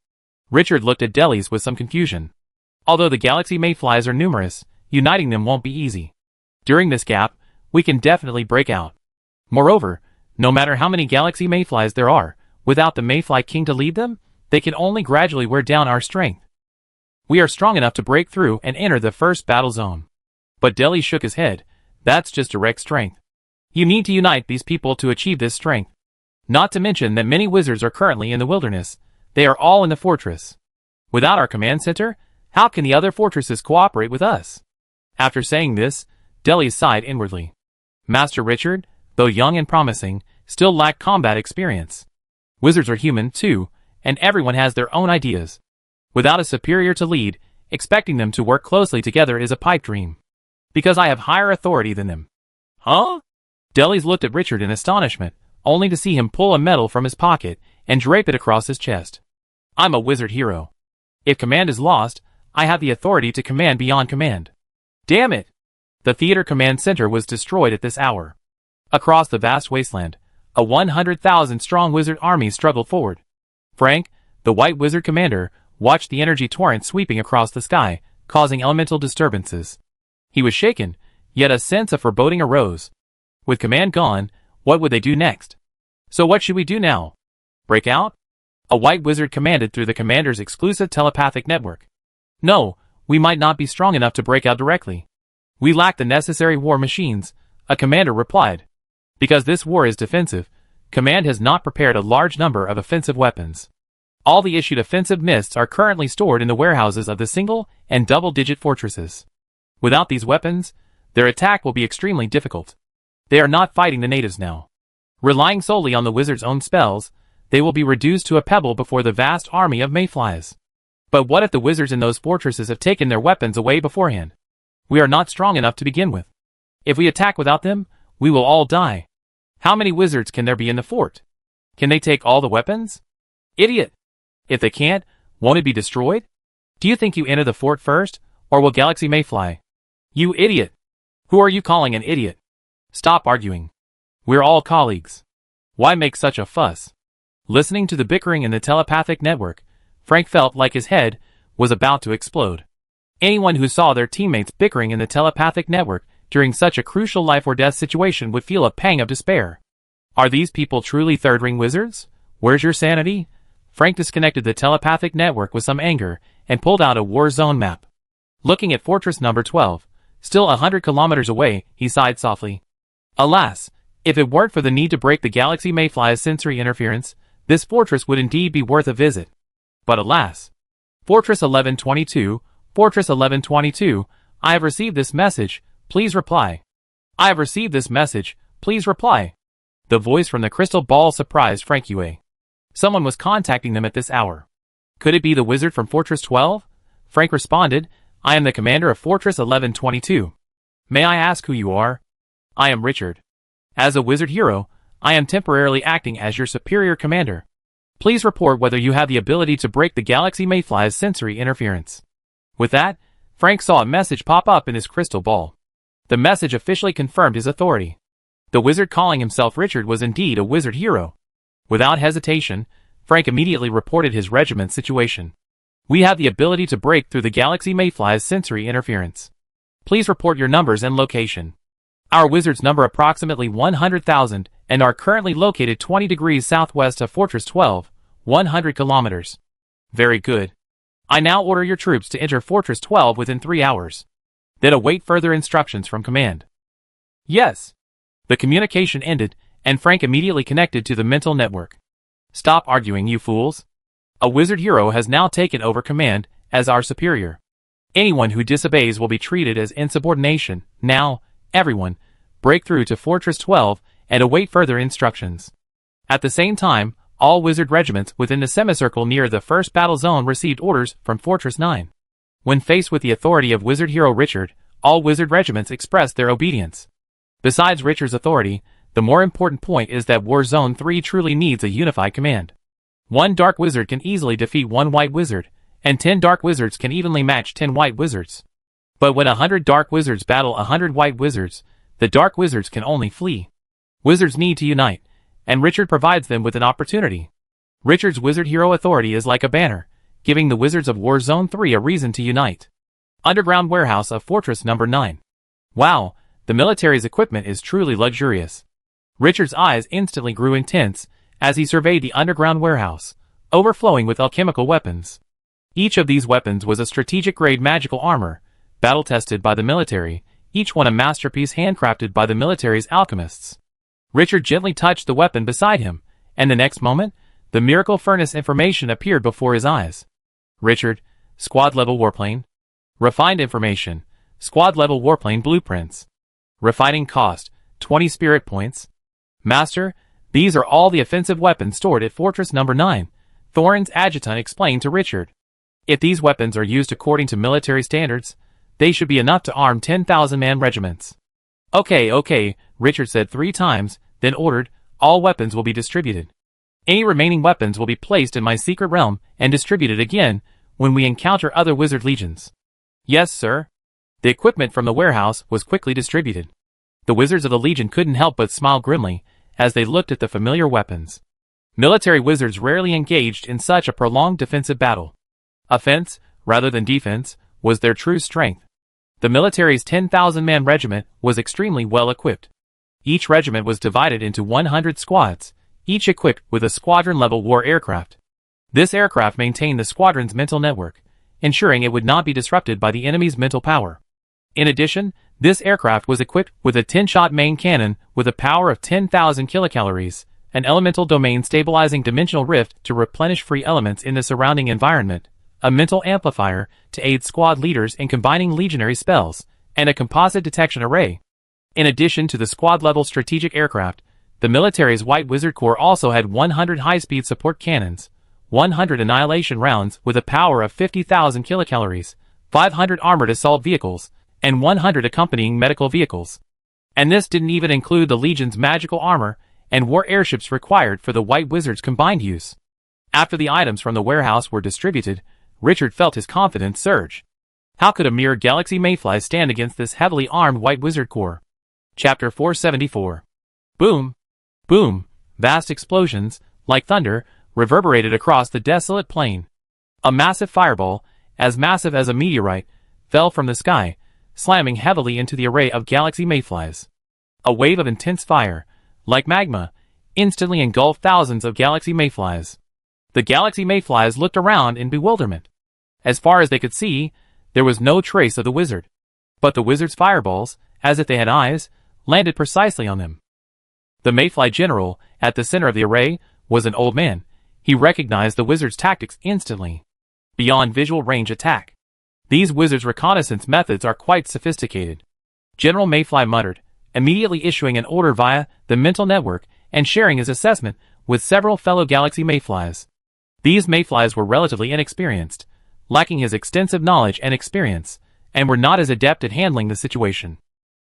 Richard looked at Delis with some confusion. Although the galaxy mayflies are numerous, uniting them won't be easy. During this gap, we can definitely break out. Moreover, no matter how many galaxy mayflies there are, without the mayfly king to lead them, they can only gradually wear down our strength. We are strong enough to break through and enter the first battle zone. But Deli shook his head. That's just direct strength. You need to unite these people to achieve this strength. Not to mention that many wizards are currently in the wilderness. They are all in the fortress. Without our command center, how can the other fortresses cooperate with us? After saying this, Deli sighed inwardly. Master Richard, though young and promising, still lacked combat experience. Wizards are human, too, and everyone has their own ideas. Without a superior to lead, expecting them to work closely together is a pipe dream. Because I have higher authority than them. Huh? Delis looked at Richard in astonishment, only to see him pull a medal from his pocket and drape it across his chest. I'm a wizard hero. If command is lost, I have the authority to command beyond command. Damn it! The theater command center was destroyed at this hour. Across the vast wasteland, a 100,000-strong wizard army struggled forward. Frank, the white wizard commander, watched the energy torrent sweeping across the sky, causing elemental disturbances. He was shaken, yet a sense of foreboding arose. With command gone, what would they do next? So what should we do now? Break out? A white wizard commanded through the commander's exclusive telepathic network. No, we might not be strong enough to break out directly. We lack the necessary war machines, a commander replied. Because this war is defensive, command has not prepared a large number of offensive weapons. All the issued offensive mists are currently stored in the warehouses of the single and double-digit fortresses. Without these weapons, their attack will be extremely difficult. They are not fighting the natives now. Relying solely on the wizard's own spells, they will be reduced to a pebble before the vast army of mayflies. But what if the wizards in those fortresses have taken their weapons away beforehand? We are not strong enough to begin with. If we attack without them, we will all die. How many wizards can there be in the fort? Can they take all the weapons? Idiot! If they can't, won't it be destroyed? Do you think you enter the fort first, or will Galaxy Mayfly? You idiot! Who are you calling an idiot? Stop arguing. We're all colleagues. Why make such a fuss? Listening to the bickering in the telepathic network, Frank felt like his head was about to explode. Anyone who saw their teammates bickering in the telepathic network during such a crucial life or death situation would feel a pang of despair. Are these people truly third-ring wizards? Where's your sanity? Frank disconnected the telepathic network with some anger and pulled out a war zone map. Looking at fortress number 12, still 100 kilometers away, he sighed softly. Alas, if it weren't for the need to break the Galaxy Mayfly's sensory interference, this fortress would indeed be worth a visit. But alas. Fortress 1122, Fortress 1122, I have received this message, please reply. I have received this message, please reply. The voice from the crystal ball surprised Frank Yue. Someone was contacting them at this hour. Could it be the wizard from Fortress 12? Frank responded, I am the commander of Fortress 1122. May I ask who you are? I am Richard. As a wizard hero, I am temporarily acting as your superior commander. Please report whether you have the ability to break the Galaxy Mayfly's sensory interference. With that, Frank saw a message pop up in his crystal ball. The message officially confirmed his authority. The wizard calling himself Richard was indeed a wizard hero. Without hesitation, Frank immediately reported his regiment's situation. We have the ability to break through the Galaxy Mayfly's sensory interference. Please report your numbers and location. Our wizards number approximately 100,000 and are currently located 20 degrees southwest of Fortress 12, 100 kilometers. Very good. I now order your troops to enter Fortress 12 within 3 hours. Then await further instructions from command. Yes. The communication ended, and Frank immediately connected to the mental network. Stop arguing, you fools. A wizard hero has now taken over command as our superior. Anyone who disobeys will be treated as insubordination. Now, everyone, break through to Fortress 12 and await further instructions. At the same time, all wizard regiments within the semicircle near the first battle zone received orders from Fortress 9. When faced with the authority of wizard hero Richard, all wizard regiments expressed their obedience. Besides Richard's authority, the more important point is that War Zone 3 truly needs a unified command. One dark wizard can easily defeat one white wizard, and 10 dark wizards can evenly match 10 white wizards. But when 100 dark wizards battle 100 white wizards, the dark wizards can only flee. Wizards need to unite, and Richard provides them with an opportunity. Richard's wizard hero authority is like a banner, giving the wizards of War Zone 3 a reason to unite. Underground warehouse of Fortress number 9. Wow, the military's equipment is truly luxurious. Richard's eyes instantly grew intense as he surveyed the underground warehouse, overflowing with alchemical weapons. Each of these weapons was a strategic-grade magical armor, battle-tested by the military, each one a masterpiece handcrafted by the military's alchemists. Richard gently touched the weapon beside him, and the next moment, the miracle furnace information appeared before his eyes. Richard, squad-level warplane. Refined information, squad-level warplane blueprints. Refining cost, 20 spirit points. Master, these are all the offensive weapons stored at Fortress number 9, Thorin's adjutant explained to Richard. If these weapons are used according to military standards, they should be enough to arm 10,000-man regiments. Okay, Richard said 3 times, then ordered, all weapons will be distributed. Any remaining weapons will be placed in my secret realm and distributed again when we encounter other wizard legions. Yes, sir. The equipment from the warehouse was quickly distributed. The wizards of the legion couldn't help but smile grimly as they looked at the familiar weapons. Military wizards rarely engaged in such a prolonged defensive battle. Offense, rather than defense, was their true strength. The military's 10,000-man regiment was extremely well equipped. Each regiment was divided into 100 squads, each equipped with a squadron-level war aircraft. This aircraft maintained the squadron's mental network, ensuring it would not be disrupted by the enemy's mental power. In addition, this aircraft was equipped with a 10-shot main cannon with a power of 10,000 kilocalories, an elemental domain stabilizing dimensional rift to replenish free elements in the surrounding environment, a mental amplifier to aid squad leaders in combining legionary spells, and a composite detection array. In addition to the squad-level strategic aircraft, the military's White Wizard Corps also had 100 high-speed support cannons, 100 annihilation rounds with a power of 50,000 kilocalories, 500 armored assault vehicles, and 100 accompanying medical vehicles. And this didn't even include the Legion's magical armor and war airships required for the White Wizard's combined use. After the items from the warehouse were distributed, Richard felt his confidence surge. How could a mere galaxy mayfly stand against this heavily armed White Wizard Corps? Chapter 474. Boom! Boom! Vast explosions, like thunder, reverberated across the desolate plain. A massive fireball, as massive as a meteorite, fell from the sky, slamming heavily into the array of galaxy mayflies. A wave of intense fire, like magma, instantly engulfed thousands of galaxy mayflies. The galaxy mayflies looked around in bewilderment. As far as they could see, there was no trace of the wizard. But the wizard's fireballs, as if they had eyes, landed precisely on them. The mayfly general, at the center of the array, was an old man. He recognized the wizard's tactics instantly. Beyond visual range attack. These wizards' reconnaissance methods are quite sophisticated. General Mayfly muttered, immediately issuing an order via the mental network and sharing his assessment with several fellow galaxy mayflies. These mayflies were relatively inexperienced, lacking his extensive knowledge and experience, and were not as adept at handling the situation.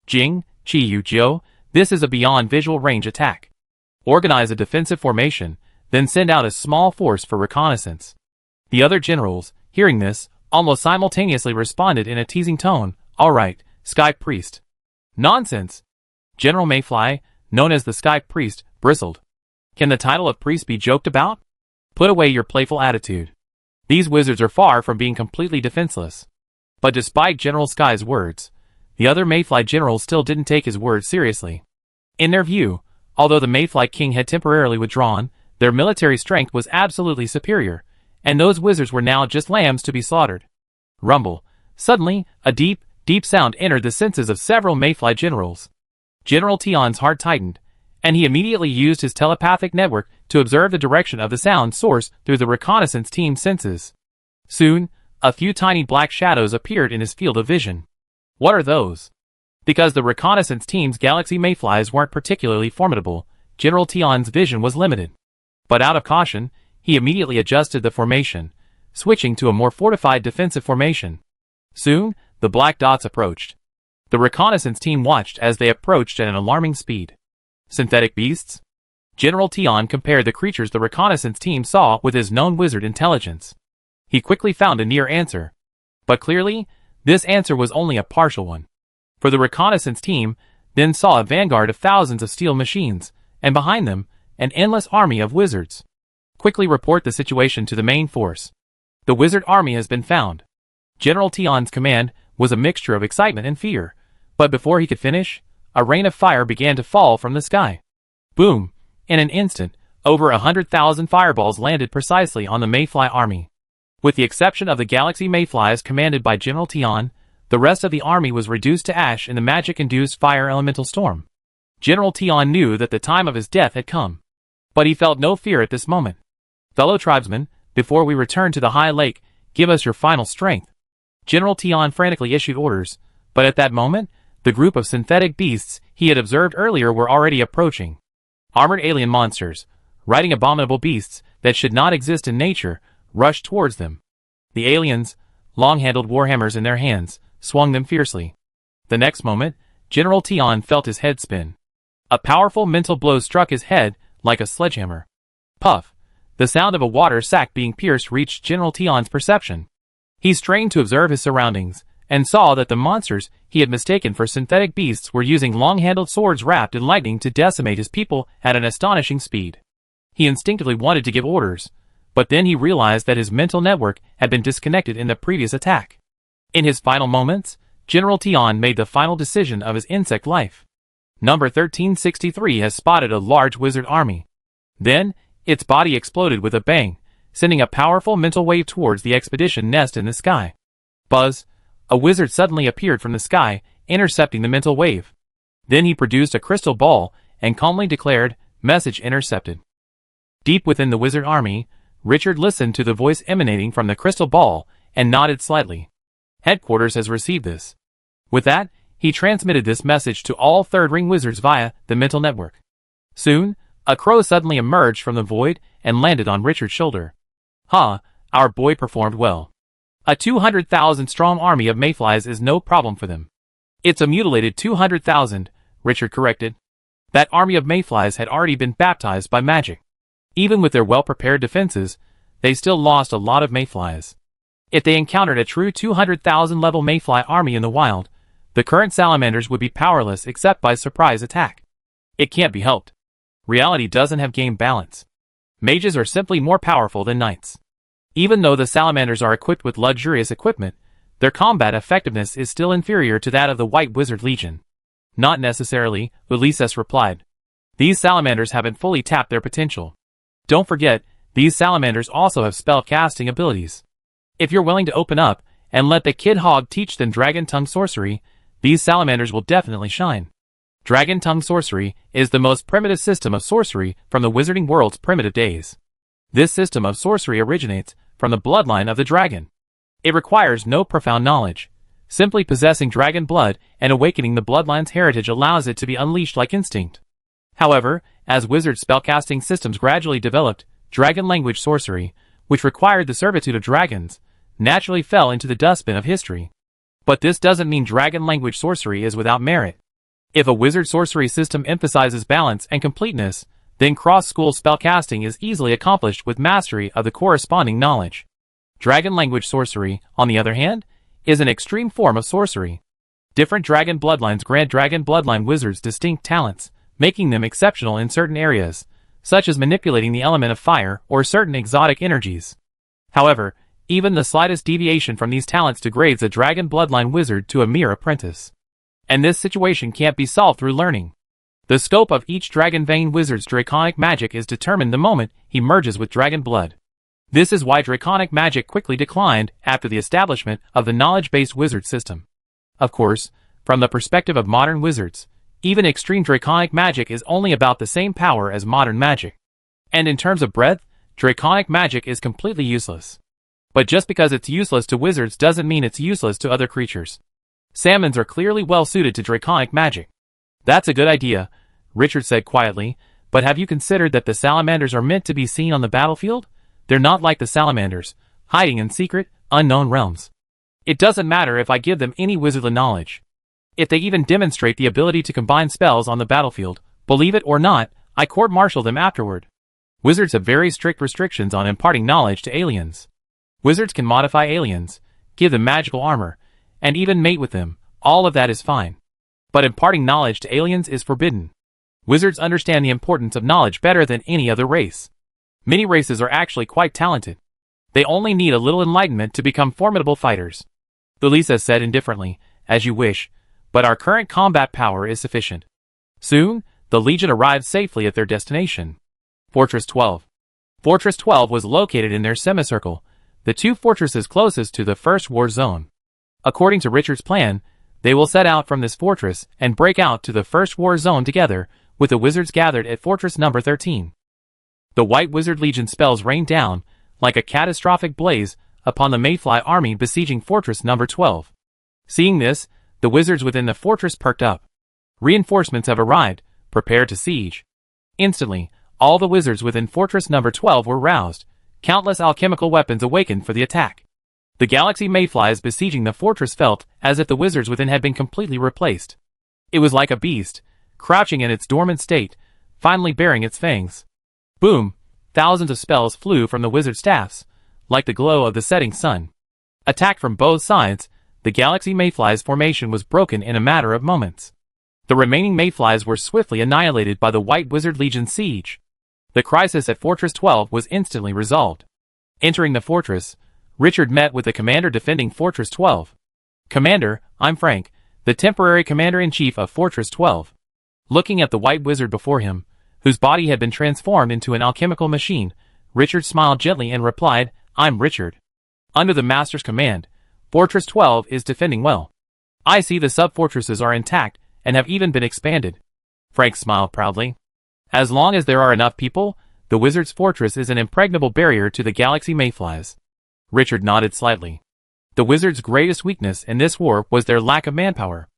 Jing, Chiyu Jiu, this is a beyond visual range attack. Organize a defensive formation, then send out a small force for reconnaissance. The other generals, hearing this, almost simultaneously responded in a teasing tone, all right, Sky Priest. Nonsense! General Mayfly, known as the Sky Priest, bristled. Can the title of priest be joked about? Put away your playful attitude. These wizards are far from being completely defenseless. But despite General Sky's words, the other Mayfly generals still didn't take his words seriously. In their view, although the Mayfly king had temporarily withdrawn, their military strength was absolutely superior, and those wizards were now just lambs to be slaughtered. Rumble. Suddenly, a deep, deep sound entered the senses of several Mayfly generals. General Tion's heart tightened, and he immediately used his telepathic network to observe the direction of the sound source through the reconnaissance team's senses. Soon, A few tiny black shadows appeared in his field of vision. What are those? Because the reconnaissance team's galaxy mayflies weren't particularly formidable, General Tion's vision was limited. But out of caution, he immediately adjusted the formation, switching to a more fortified defensive formation. Soon, the black dots approached. The reconnaissance team watched as they approached at an alarming speed. Synthetic beasts? General Tion compared the creatures the reconnaissance team saw with his known wizard intelligence. He quickly found a near answer. But clearly, this answer was only a partial one. For the reconnaissance team then saw a vanguard of thousands of steel machines, and behind them, an endless army of wizards. Quickly report the situation to the main force. The wizard army has been found. General Tion's command was a mixture of excitement and fear, but before he could finish, a rain of fire began to fall from the sky. Boom! In an instant, over 100,000 fireballs landed precisely on the mayfly army. With the exception of the galaxy mayflies commanded by General Tion, the rest of the army was reduced to ash in the magic-induced fire elemental storm. General Tion knew that the time of his death had come. But he felt no fear at this moment. Fellow tribesmen, before we return to the High Lake, give us your final strength. General Tion frantically issued orders, but at that moment, the group of synthetic beasts he had observed earlier were already approaching. Armored alien monsters, riding abominable beasts that should not exist in nature, rushed towards them. The aliens, long-handled warhammers in their hands, swung them fiercely. The next moment, General Tion felt his head spin. A powerful mental blow struck his head like a sledgehammer. Puff! The sound of a water sack being pierced reached General Tion's perception. He strained to observe his surroundings, and saw that the monsters he had mistaken for synthetic beasts were using long-handled swords wrapped in lightning to decimate his people at an astonishing speed. He instinctively wanted to give orders, but then he realized that his mental network had been disconnected in the previous attack. In his final moments, General Tion made the final decision of his insect life. Number 1363 has spotted a large wizard army. Then, its body exploded with a bang, sending a powerful mental wave towards the expedition nest in the sky. Buzz! A wizard suddenly appeared from the sky, intercepting the mental wave. Then he produced a crystal ball, and calmly declared, "Message intercepted." Deep within the wizard army, Richard listened to the voice emanating from the crystal ball, and nodded slightly. Headquarters has received this. With that, he transmitted this message to all third-ring wizards via the mental network. Soon, a crow suddenly emerged from the void and landed on Richard's shoulder. Our boy performed well. A 200,000-strong army of mayflies is no problem for them. It's a mutilated 200,000, Richard corrected. That army of mayflies had already been baptized by magic. Even with their well-prepared defenses, they still lost a lot of mayflies. If they encountered a true 200,000-level mayfly army in the wild, the current salamanders would be powerless except by surprise attack. It can't be helped. Reality doesn't have game balance. Mages are simply more powerful than knights. Even though the salamanders are equipped with luxurious equipment, their combat effectiveness is still inferior to that of the White Wizard Legion. Not necessarily, Ulysses replied. These salamanders haven't fully tapped their potential. Don't forget, these salamanders also have spell-casting abilities. If you're willing to open up and let the Kid Hog teach them Dragon Tongue Sorcery, these salamanders will definitely shine. Dragon Tongue Sorcery is the most primitive system of sorcery from the wizarding world's primitive days. This system of sorcery originates from the bloodline of the dragon. It requires no profound knowledge. Simply possessing dragon blood and awakening the bloodline's heritage allows it to be unleashed like instinct. However, as wizard spellcasting systems gradually developed, dragon language sorcery, which required the servitude of dragons, naturally fell into the dustbin of history. But this doesn't mean dragon language sorcery is without merit. If a wizard sorcery system emphasizes balance and completeness, then cross-school spellcasting is easily accomplished with mastery of the corresponding knowledge. Dragon language sorcery, on the other hand, is an extreme form of sorcery. Different dragon bloodlines grant dragon bloodline wizards distinct talents, making them exceptional in certain areas, such as manipulating the element of fire or certain exotic energies. However, even the slightest deviation from these talents degrades a dragon bloodline wizard to a mere apprentice. And this situation can't be solved through learning. The scope of each Dragon Vein wizard's draconic magic is determined the moment he merges with dragon blood. This is why draconic magic quickly declined after the establishment of the knowledge-based wizard system. Of course, from the perspective of modern wizards, even extreme draconic magic is only about the same power as modern magic. And in terms of breadth, draconic magic is completely useless. But just because it's useless to wizards doesn't mean it's useless to other creatures. Salmons are clearly well suited to draconic magic. That's a good idea, Richard said quietly, but have you considered that the salamanders are meant to be seen on the battlefield? They're not like the salamanders, hiding in secret, unknown realms. It doesn't matter if I give them any wizardly knowledge. If they even demonstrate the ability to combine spells on the battlefield, believe it or not, I court-martial them afterward. Wizards have very strict restrictions on imparting knowledge to aliens. Wizards can modify aliens, give them magical armor, and even mate with them. All of that is fine. But imparting knowledge to aliens is forbidden. Wizards understand the importance of knowledge better than any other race. Many races are actually quite talented. They only need a little enlightenment to become formidable fighters. Lisa said indifferently, as you wish, but our current combat power is sufficient. Soon, the Legion arrived safely at their destination. Fortress 12. Fortress 12 was located in their semicircle, the two fortresses closest to the first war zone. According to Richard's plan, they will set out from this fortress and break out to the first war zone together, with the wizards gathered at fortress number 13. The White Wizard Legion spells rained down, like a catastrophic blaze, upon the mayfly army besieging fortress number 12. Seeing this, the wizards within the fortress perked up. Reinforcements have arrived, prepare to siege. Instantly, all the wizards within fortress number 12 were roused. Countless alchemical weapons awakened for the attack. The galaxy mayflies besieging the fortress felt as if the wizards within had been completely replaced. It was like a beast, crouching in its dormant state, finally baring its fangs. Boom! Thousands of spells flew from the wizard staffs, like the glow of the setting sun. Attacked from both sides, the galaxy mayflies formation was broken in a matter of moments. The remaining mayflies were swiftly annihilated by the White Wizard Legion's siege. The crisis at Fortress 12 was instantly resolved. Entering the fortress, Richard met with the commander defending Fortress 12. Commander, I'm Frank, the temporary commander-in-chief of Fortress 12. Looking at the White Wizard before him, whose body had been transformed into an alchemical machine, Richard smiled gently and replied, I'm Richard. Under the Master's command, Fortress 12 is defending well. I see the sub-fortresses are intact and have even been expanded. Frank smiled proudly. As long as there are enough people, the Wizard's Fortress is an impregnable barrier to the galaxy mayflies. Richard nodded slightly. The Wizards' greatest weakness in this war was their lack of manpower.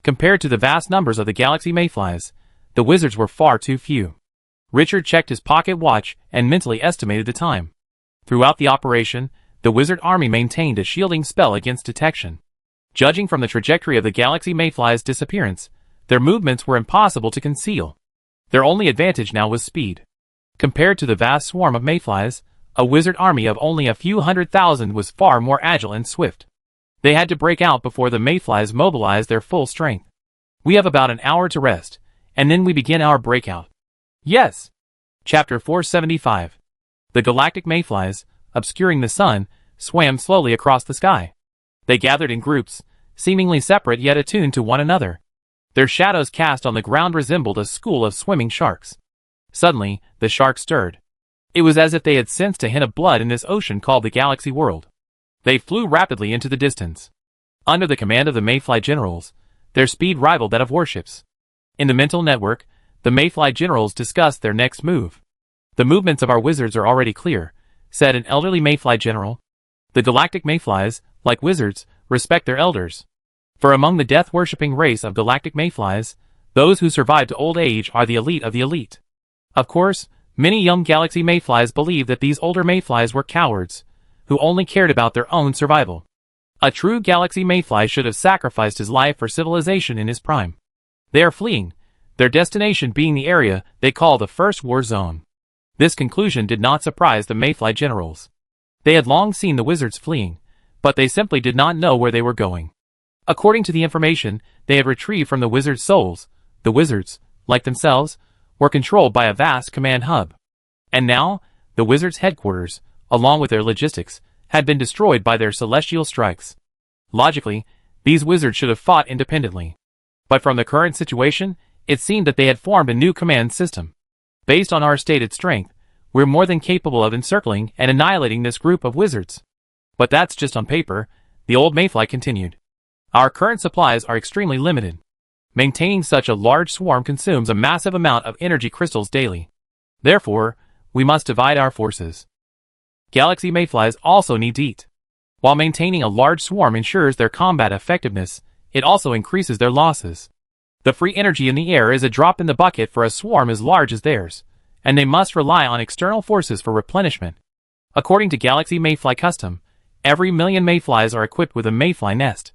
Compared to the vast numbers of the galaxy mayflies, the Wizards were far too few. Richard checked his pocket watch and mentally estimated the time. Throughout the operation, the Wizard army maintained a shielding spell against detection. Judging from the trajectory of the galaxy mayflies' disappearance, their movements were impossible to conceal. Their only advantage now was speed. Compared to the vast swarm of mayflies, a wizard army of only a few 100,000 was far more agile and swift. They had to break out before the mayflies mobilized their full strength. We have about an hour to rest, and then we begin our breakout. Yes! Chapter 475. The galactic mayflies, obscuring the sun, swam slowly across the sky. They gathered in groups, seemingly separate yet attuned to one another. Their shadows cast on the ground resembled a school of swimming sharks. Suddenly, the sharks stirred. It was as if they had sensed a hint of blood in this ocean called the galaxy world. They flew rapidly into the distance. Under the command of the mayfly generals, their speed rivaled that of warships. In the mental network, the mayfly generals discussed their next move. The movements of our wizards are already clear, said an elderly mayfly general. The galactic mayflies, like wizards, respect their elders. For among the death-worshipping race of galactic mayflies, those who survive to old age are the elite of the elite. Of course, many young galaxy mayflies believe that these older mayflies were cowards, who only cared about their own survival. A true galaxy mayfly should have sacrificed his life for civilization in his prime. They are fleeing, their destination being the area they call the First War Zone. This conclusion did not surprise the mayfly generals. They had long seen the wizards fleeing, but they simply did not know where they were going. According to the information they had retrieved from the wizards' souls, the wizards, like themselves, were controlled by a vast command hub. And now, the wizards' headquarters, along with their logistics, had been destroyed by their celestial strikes. Logically, these wizards should have fought independently. But from the current situation, it seemed that they had formed a new command system. Based on our stated strength, we're more than capable of encircling and annihilating this group of wizards. But that's just on paper, the old mayfly continued. Our current supplies are extremely limited. Maintaining such a large swarm consumes a massive amount of energy crystals daily. Therefore, we must divide our forces. Galaxy mayflies also need to eat. While maintaining a large swarm ensures their combat effectiveness, it also increases their losses. The free energy in the air is a drop in the bucket for a swarm as large as theirs, and they must rely on external forces for replenishment. According to Galaxy Mayfly Custom, every million mayflies are equipped with a mayfly nest.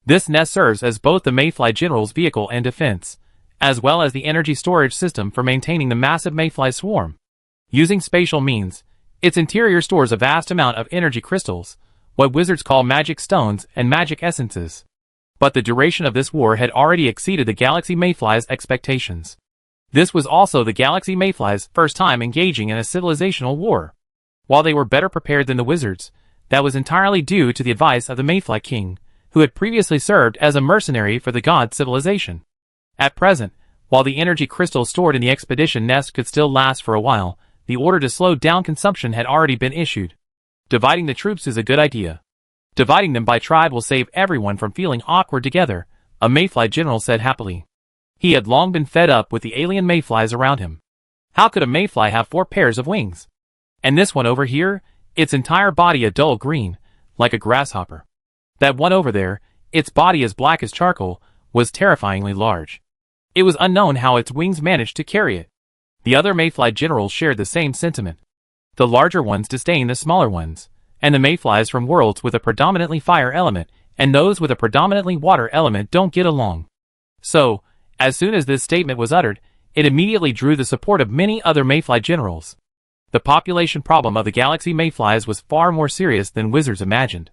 This nest serves as both the mayfly general's vehicle and defense, as well as the energy storage system for maintaining the massive mayfly swarm. Using spatial means, its interior stores a vast amount of energy crystals, what wizards call magic stones and magic essences. But the duration of this war had already exceeded the Galaxy Mayfly's expectations. This was also the Galaxy Mayfly's first time engaging in a civilizational war. While they were better prepared than the wizards, that was entirely due to the advice of the Mayfly King, who had previously served as a mercenary for the god civilization. At present, while the energy crystals stored in the expedition nest could still last for a while, the order to slow down consumption had already been issued. Dividing the troops is a good idea. Dividing them by tribe will save everyone from feeling awkward together, a mayfly general said happily. He had long been fed up with the alien mayflies around him. How could a mayfly have 4 pairs of wings? And this one over here, its entire body a dull green, like a grasshopper. That one over there, its body as black as charcoal, was terrifyingly large. It was unknown how its wings managed to carry it. The other mayfly generals shared the same sentiment. The larger ones disdain the smaller ones, and the mayflies from worlds with a predominantly fire element and those with a predominantly water element don't get along. So, as soon as this statement was uttered, it immediately drew the support of many other mayfly generals. The population problem of the Galaxy mayflies was far more serious than wizards imagined.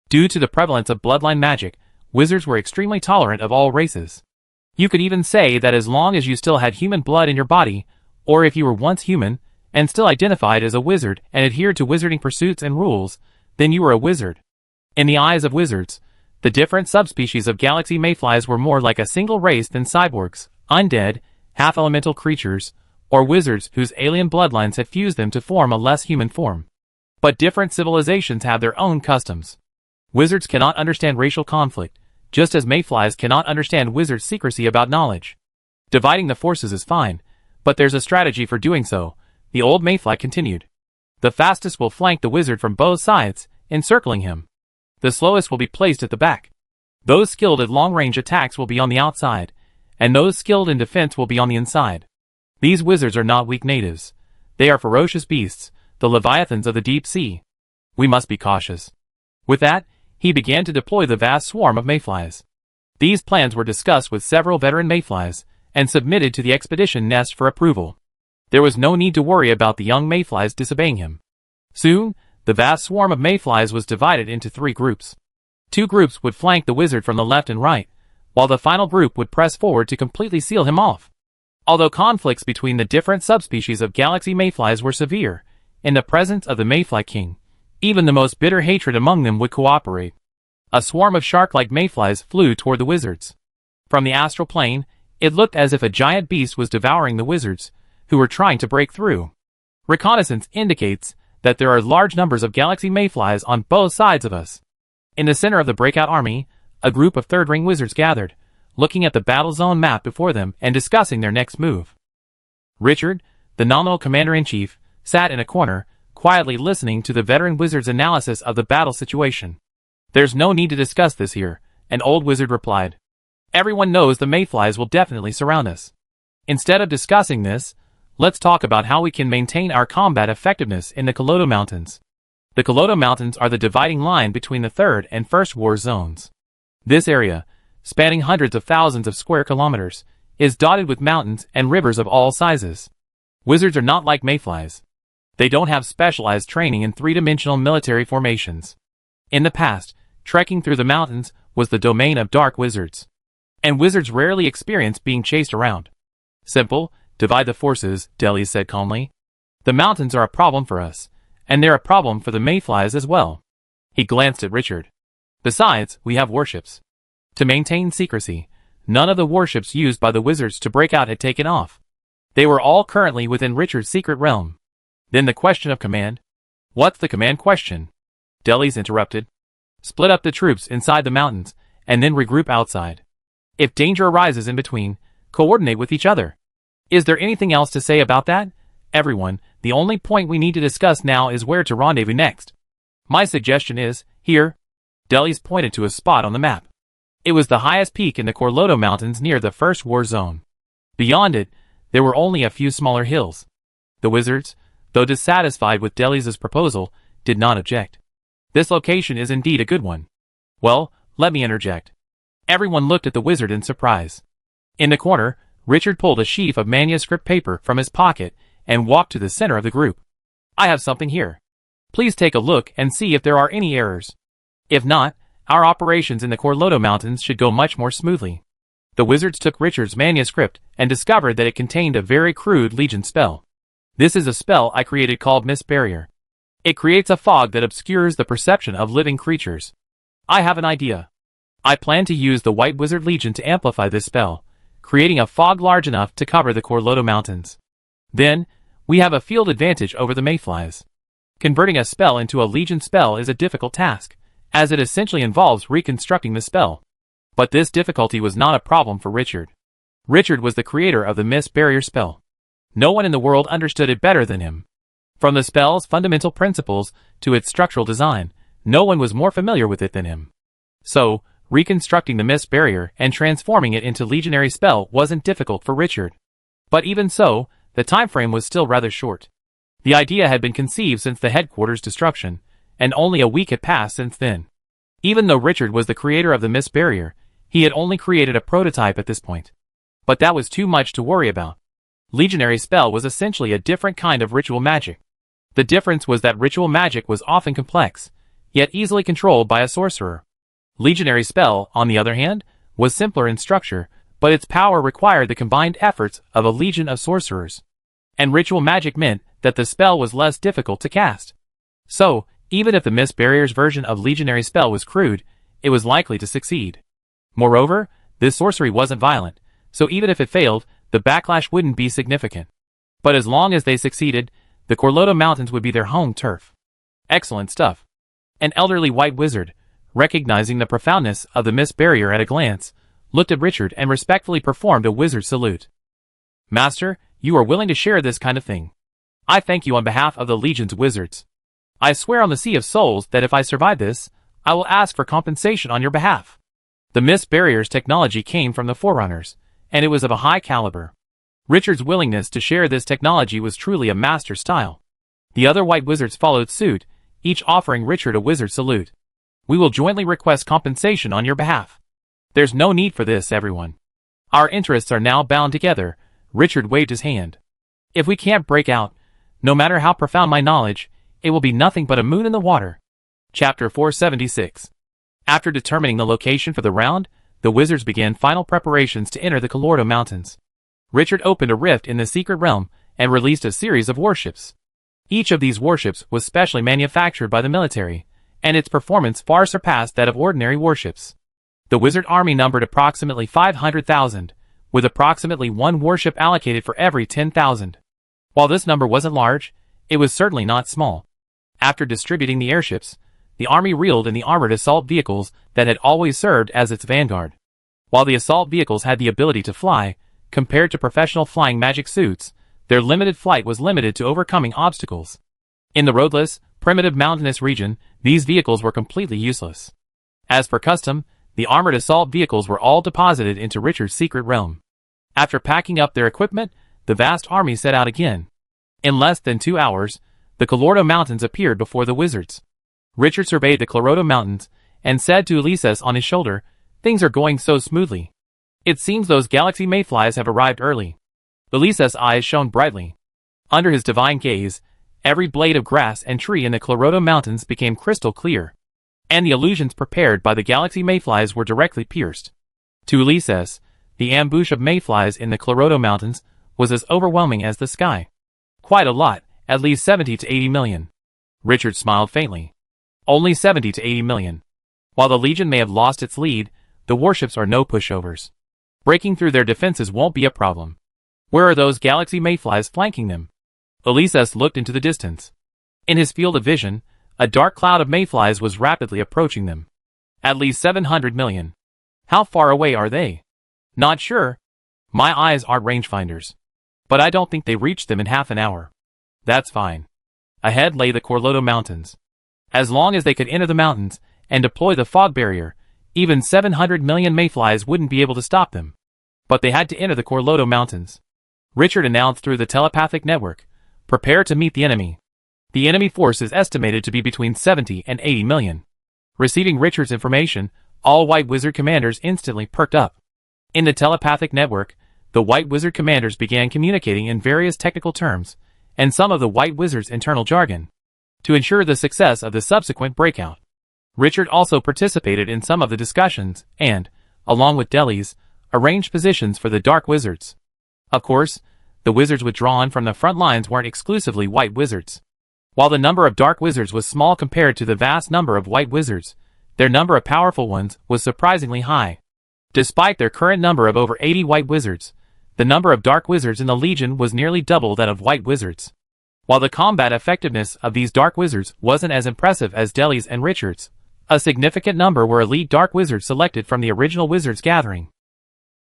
Due to the prevalence of bloodline magic, wizards were extremely tolerant of all races. You could even say that as long as you still had human blood in your body, or if you were once human, and still identified as a wizard and adhered to wizarding pursuits and rules, then you were a wizard. In the eyes of wizards, the different subspecies of Galaxy mayflies were more like a single race than cyborgs, undead, half-elemental creatures, or wizards whose alien bloodlines had fused them to form a less human form. But different civilizations have their own customs. Wizards cannot understand racial conflict, just as mayflies cannot understand wizards' secrecy about knowledge. Dividing the forces is fine, but there's a strategy for doing so, the old mayfly continued. The fastest will flank the wizard from both sides, encircling him. The slowest will be placed at the back. Those skilled at long-range attacks will be on the outside, and those skilled in defense will be on the inside. These wizards are not weak natives. They are ferocious beasts, the leviathans of the deep sea. We must be cautious. With that, he began to deploy the vast swarm of mayflies. These plans were discussed with several veteran mayflies, and submitted to the expedition nest for approval. There was no need to worry about the young mayflies disobeying him. Soon, the vast swarm of mayflies was divided into 3 groups. 2 groups would flank the wizard from the left and right, while the final group would press forward to completely seal him off. Although conflicts between the different subspecies of Galaxy mayflies were severe, in the presence of the Mayfly King, even the most bitter hatred among them would cooperate. A swarm of shark-like mayflies flew toward the wizards. From the astral plane, it looked as if a giant beast was devouring the wizards, who were trying to break through. Reconnaissance indicates that there are large numbers of Galaxy mayflies on both sides of us. In the center of the breakout army, a group of third-ring wizards gathered, looking at the battle zone map before them and discussing their next move. Richard, the nominal commander-in-chief, sat in a corner, quietly listening to the veteran wizard's analysis of the battle situation. "There's no need to discuss this here," an old wizard replied. "Everyone knows the mayflies will definitely surround us. Instead of discussing this, let's talk about how we can maintain our combat effectiveness in the Kordo Mountains." The Kordo Mountains are the dividing line between the Third and First War zones. This area, spanning hundreds of thousands of square kilometers, is dotted with mountains and rivers of all sizes. Wizards are not like mayflies. They don't have specialized training in 3-dimensional military formations. In the past, trekking through the mountains was the domain of dark wizards. And wizards rarely experience being chased around. "Simple, divide the forces," Delhi said calmly. "The mountains are a problem for us, and they're a problem for the mayflies as well." He glanced at Richard. "Besides, we have warships." To maintain secrecy, none of the warships used by the wizards to break out had taken off. They were all currently within Richard's secret realm. Then the question of command. "What's the command question?" Delhi's interrupted. "Split up the troops inside the mountains, and then regroup outside. If danger arises in between, coordinate with each other. Is there anything else to say about that?" Everyone, The only point we need to discuss now is where to rendezvous next. My suggestion is, here. Delis pointed to a spot on the map. It was the highest peak in the Kordo Mountains near the first war zone. Beyond it, there were only a few smaller hills. The wizards, though dissatisfied with Delis' proposal, did not object. This location is indeed a good one. Well, let me interject. Everyone looked at the wizard in surprise. In the corner, Richard pulled a sheaf of manuscript paper from his pocket and walked to the center of the group. I have something here. Please take a look and see if there are any errors. If not, our operations in the Kordo Mountains should go much more smoothly. The wizards took Richard's manuscript and discovered that it contained a very crude Legion spell. This is a spell I created called Mist Barrier. It creates a fog that obscures the perception of living creatures. I have an idea. I plan to use the White Wizard Legion to amplify this spell, creating a fog large enough to cover the Kordo Mountains. Then, we have a field advantage over the mayflies. Converting a spell into a Legion spell is a difficult task, as it essentially involves reconstructing the spell. But this difficulty was not a problem for Richard. Richard was the creator of the Mist Barrier spell. No one in the world understood it better than him. From the spell's fundamental principles to its structural design, no one was more familiar with it than him. So, reconstructing the Mist Barrier and transforming it into Legionary spell wasn't difficult for Richard. But even so, the time frame was still rather short. The idea had been conceived since the headquarters destruction, and only a week had passed since then. Even though Richard was the creator of the Mist Barrier, he had only created a prototype at this point. But that was too much to worry about. Legionary spell was essentially a different kind of ritual magic. The difference was that ritual magic was often complex, yet easily controlled by a sorcerer. Legionary spell, on the other hand, was simpler in structure, but its power required the combined efforts of a legion of sorcerers. And ritual magic meant that the spell was less difficult to cast. So, even if the Mist Barrier's version of Legionary spell was crude, it was likely to succeed. Moreover, this sorcery wasn't violent, so even if it failed, the backlash wouldn't be significant. But as long as they succeeded, the Kordo Mountains would be their home turf. Excellent stuff. An elderly white wizard, recognizing the profoundness of the Mist Barrier at a glance, looked at Richard and respectfully performed a wizard salute. Master, you are willing to share this kind of thing. I thank you on behalf of the Legion's wizards. I swear on the Sea of Souls that if I survive this, I will ask for compensation on your behalf. The Mist Barrier's technology came from the Forerunners, and it was of a high caliber. Richard's willingness to share this technology was truly a master style. The other white wizards followed suit, each offering Richard a wizard salute. We will jointly request compensation on your behalf. There's no need for this, everyone. Our interests are now bound together. Richard waved his hand. If we can't break out, no matter how profound my knowledge, it will be nothing but a moon in the water. Chapter 476. After determining the location for the round, the wizards began final preparations to enter the Kordo Mountains. Richard opened a rift in the secret realm and released a series of warships. Each of these warships was specially manufactured by the military, and its performance far surpassed that of ordinary warships. The wizard army numbered approximately 500,000, with approximately one warship allocated for every 10,000. While this number wasn't large, it was certainly not small. After distributing the airships, the army reeled in the armored assault vehicles that had always served as its vanguard. While the assault vehicles had the ability to fly, compared to professional flying magic suits, their limited flight was limited to overcoming obstacles. In the roadless, primitive mountainous region, these vehicles were completely useless. As for custom, the armored assault vehicles were all deposited into Richard's secret realm. After packing up their equipment, the vast army set out again. In less than 2 hours, the Kordo Mountains appeared before the wizards. Richard surveyed the Kordo Mountains and said to Ulysses on his shoulder, "Things are going so smoothly. It seems those galaxy mayflies have arrived early." Ulysses' eyes shone brightly. Under his divine gaze, every blade of grass and tree in the Kordo Mountains became crystal clear, and the illusions prepared by the galaxy mayflies were directly pierced. To Ulysses, the ambush of mayflies in the Kordo Mountains was as overwhelming as the sky. Quite a lot, at least 70 to 80 million. Richard smiled faintly. Only 70 to 80 million. While the Legion may have lost its lead, the warships are no pushovers. Breaking through their defenses won't be a problem. Where are those galaxy mayflies flanking them? Ulysses looked into the distance. In his field of vision, a dark cloud of mayflies was rapidly approaching them. At least 700 million. How far away are they? Not sure. My eyes aren't rangefinders. But I don't think they reached them in half an hour. That's fine. Ahead lay the Kordo Mountains. As long as they could enter the mountains and deploy the fog barrier, even 700 million mayflies wouldn't be able to stop them. But they had to enter the Kordo Mountains. Richard announced through the telepathic network, "Prepare to meet the enemy." The enemy force is estimated to be between 70 and 80 million. Receiving Richard's information, all White Wizard commanders instantly perked up. In the telepathic network, the White Wizard commanders began communicating in various technical terms, and some of the White Wizard's internal jargon, to ensure the success of the subsequent breakout. Richard also participated in some of the discussions and, along with Delis, arranged positions for the Dark Wizards. Of course, the wizards withdrawn from the front lines weren't exclusively White Wizards. While the number of Dark Wizards was small compared to the vast number of White Wizards, their number of powerful ones was surprisingly high. Despite their current number of over 80 White Wizards, the number of Dark Wizards in the Legion was nearly double that of White Wizards. While the combat effectiveness of these Dark Wizards wasn't as impressive as Delis and Richard's, a significant number were elite Dark Wizards selected from the original Wizards gathering.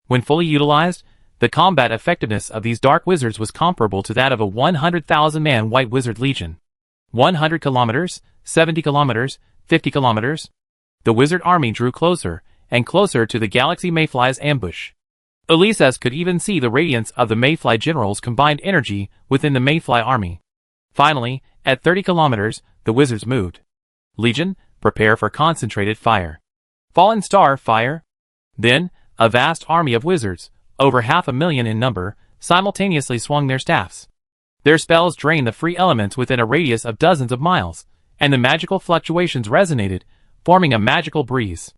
When fully utilized, the combat effectiveness of these Dark Wizards was comparable to that of a 100,000-man White Wizard Legion. 100 kilometers, 70 kilometers, 50 kilometers. The wizard army drew closer and closer to the Galaxy Mayfly's ambush. Elises could even see the radiance of the Mayfly generals' combined energy within the Mayfly army. Finally, at 30 kilometers, the wizards moved. Legion, prepare for concentrated fire. Fallen Star, fire. Then, a vast army of wizards, over 500,000 in number, simultaneously swung their staffs. Their spells drained the free elements within a radius of dozens of miles, and the magical fluctuations resonated, forming a magical breeze.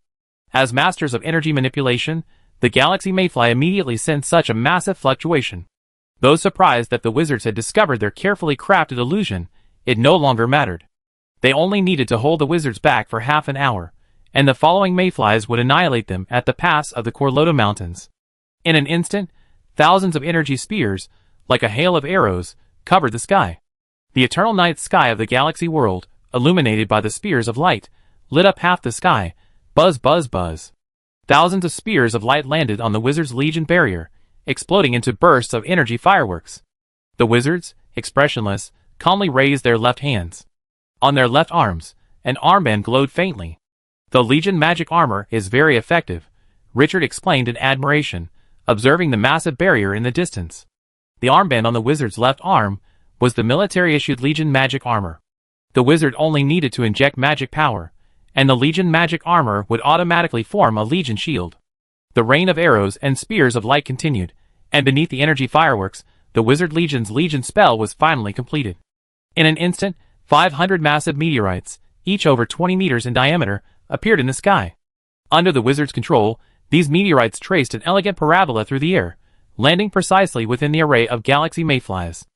As masters of energy manipulation, the Galaxy Mayfly immediately sensed such a massive fluctuation. Though surprised that the wizards had discovered their carefully crafted illusion, it no longer mattered. They only needed to hold the wizards back for half an hour, and the following Mayflies would annihilate them at the pass of the Kordo Mountains. In an instant, thousands of energy spears, like a hail of arrows, covered the sky. The eternal night sky of the galaxy world, illuminated by the spears of light, lit up half the sky. Buzz, buzz, buzz. Thousands of spears of light landed on the Wizards' Legion barrier, exploding into bursts of energy fireworks. The wizards, expressionless, calmly raised their left hands. On their left arms, an armband glowed faintly. The Legion magic armor is very effective, Richard explained in admiration, observing the massive barrier in the distance. The armband on the wizard's left arm was the military-issued Legion magic armor. The wizard only needed to inject magic power, and the Legion magic armor would automatically form a Legion shield. The rain of arrows and spears of light continued, and beneath the energy fireworks, the Wizard Legion's Legion spell was finally completed. In an instant, 500 massive meteorites, each over 20 meters in diameter, appeared in the sky. Under the wizard's control, these meteorites traced an elegant parabola through the air, landing precisely within the array of Galaxy Mayflies.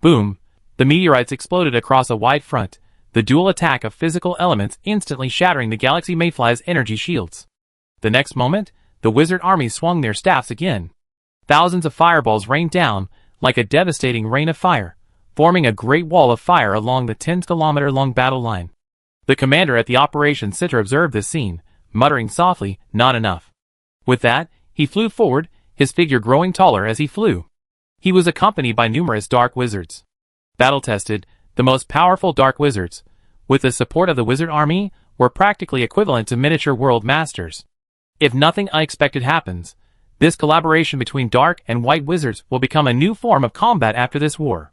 Boom! The meteorites exploded across a wide front, the dual attack of physical elements instantly shattering the Galaxy Mayflies' energy shields. The next moment, the wizard army swung their staffs again. Thousands of fireballs rained down, like a devastating rain of fire, forming a great wall of fire along the 10-kilometer-long battle line. The commander at the operations center observed this scene, muttering softly, "Not enough." With that, he flew forward, his figure growing taller as he flew. He was accompanied by numerous Dark Wizards. Battle-tested, the most powerful Dark Wizards, with the support of the Wizard Army, were practically equivalent to miniature world masters. If nothing unexpected happens, this collaboration between Dark and White Wizards will become a new form of combat after this war.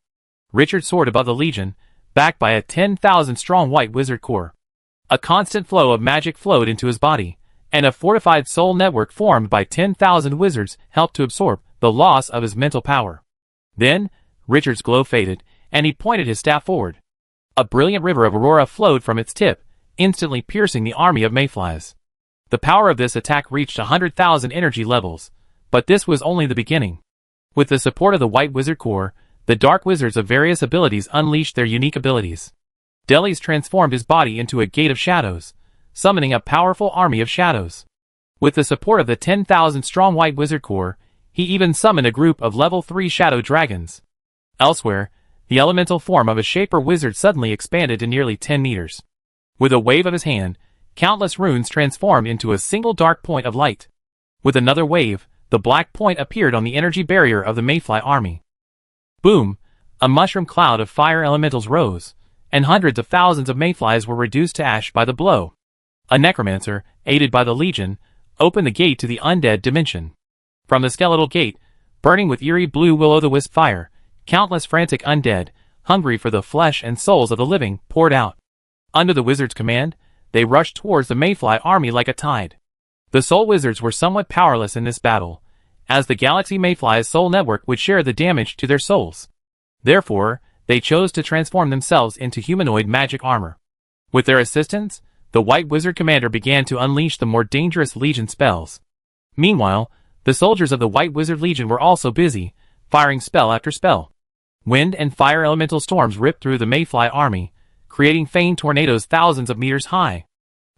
Richard soared above the Legion, backed by a 10,000-strong White Wizard Corps. A constant flow of magic flowed into his body, and a fortified soul network formed by 10,000 wizards helped to absorb the loss of his mental power. Then, Richard's glow faded, and he pointed his staff forward. A brilliant river of aurora flowed from its tip, instantly piercing the army of mayflies. The power of this attack reached 100,000 energy levels, but this was only the beginning. With the support of the White Wizard Corps, the Dark Wizards of various abilities unleashed their unique abilities. Delis transformed his body into a gate of shadows, summoning a powerful army of shadows. With the support of the 10,000-strong White Wizard Corps, he even summoned a group of level 3 shadow dragons. Elsewhere, the elemental form of a Shaper Wizard suddenly expanded to nearly 10 meters. With a wave of his hand, countless runes transformed into a single dark point of light. With another wave, the black point appeared on the energy barrier of the Mayfly army. Boom! A mushroom cloud of fire elementals rose, and hundreds of thousands of mayflies were reduced to ash by the blow. A necromancer, aided by the Legion, opened the gate to the undead dimension. From the skeletal gate, burning with eerie blue will-o'-the-wisp fire, countless frantic undead, hungry for the flesh and souls of the living, poured out. Under the wizard's command, they rushed towards the mayfly army like a tide. The soul wizards were somewhat powerless in this battle, as the galaxy mayfly's soul network would share the damage to their souls. Therefore, they chose to transform themselves into humanoid magic armor. With their assistance, the white wizard commander began to unleash the more dangerous Legion spells. Meanwhile, the soldiers of the white wizard Legion were also busy, firing spell after spell. Wind and fire elemental storms ripped through the mayfly army, creating feigned tornadoes thousands of meters high.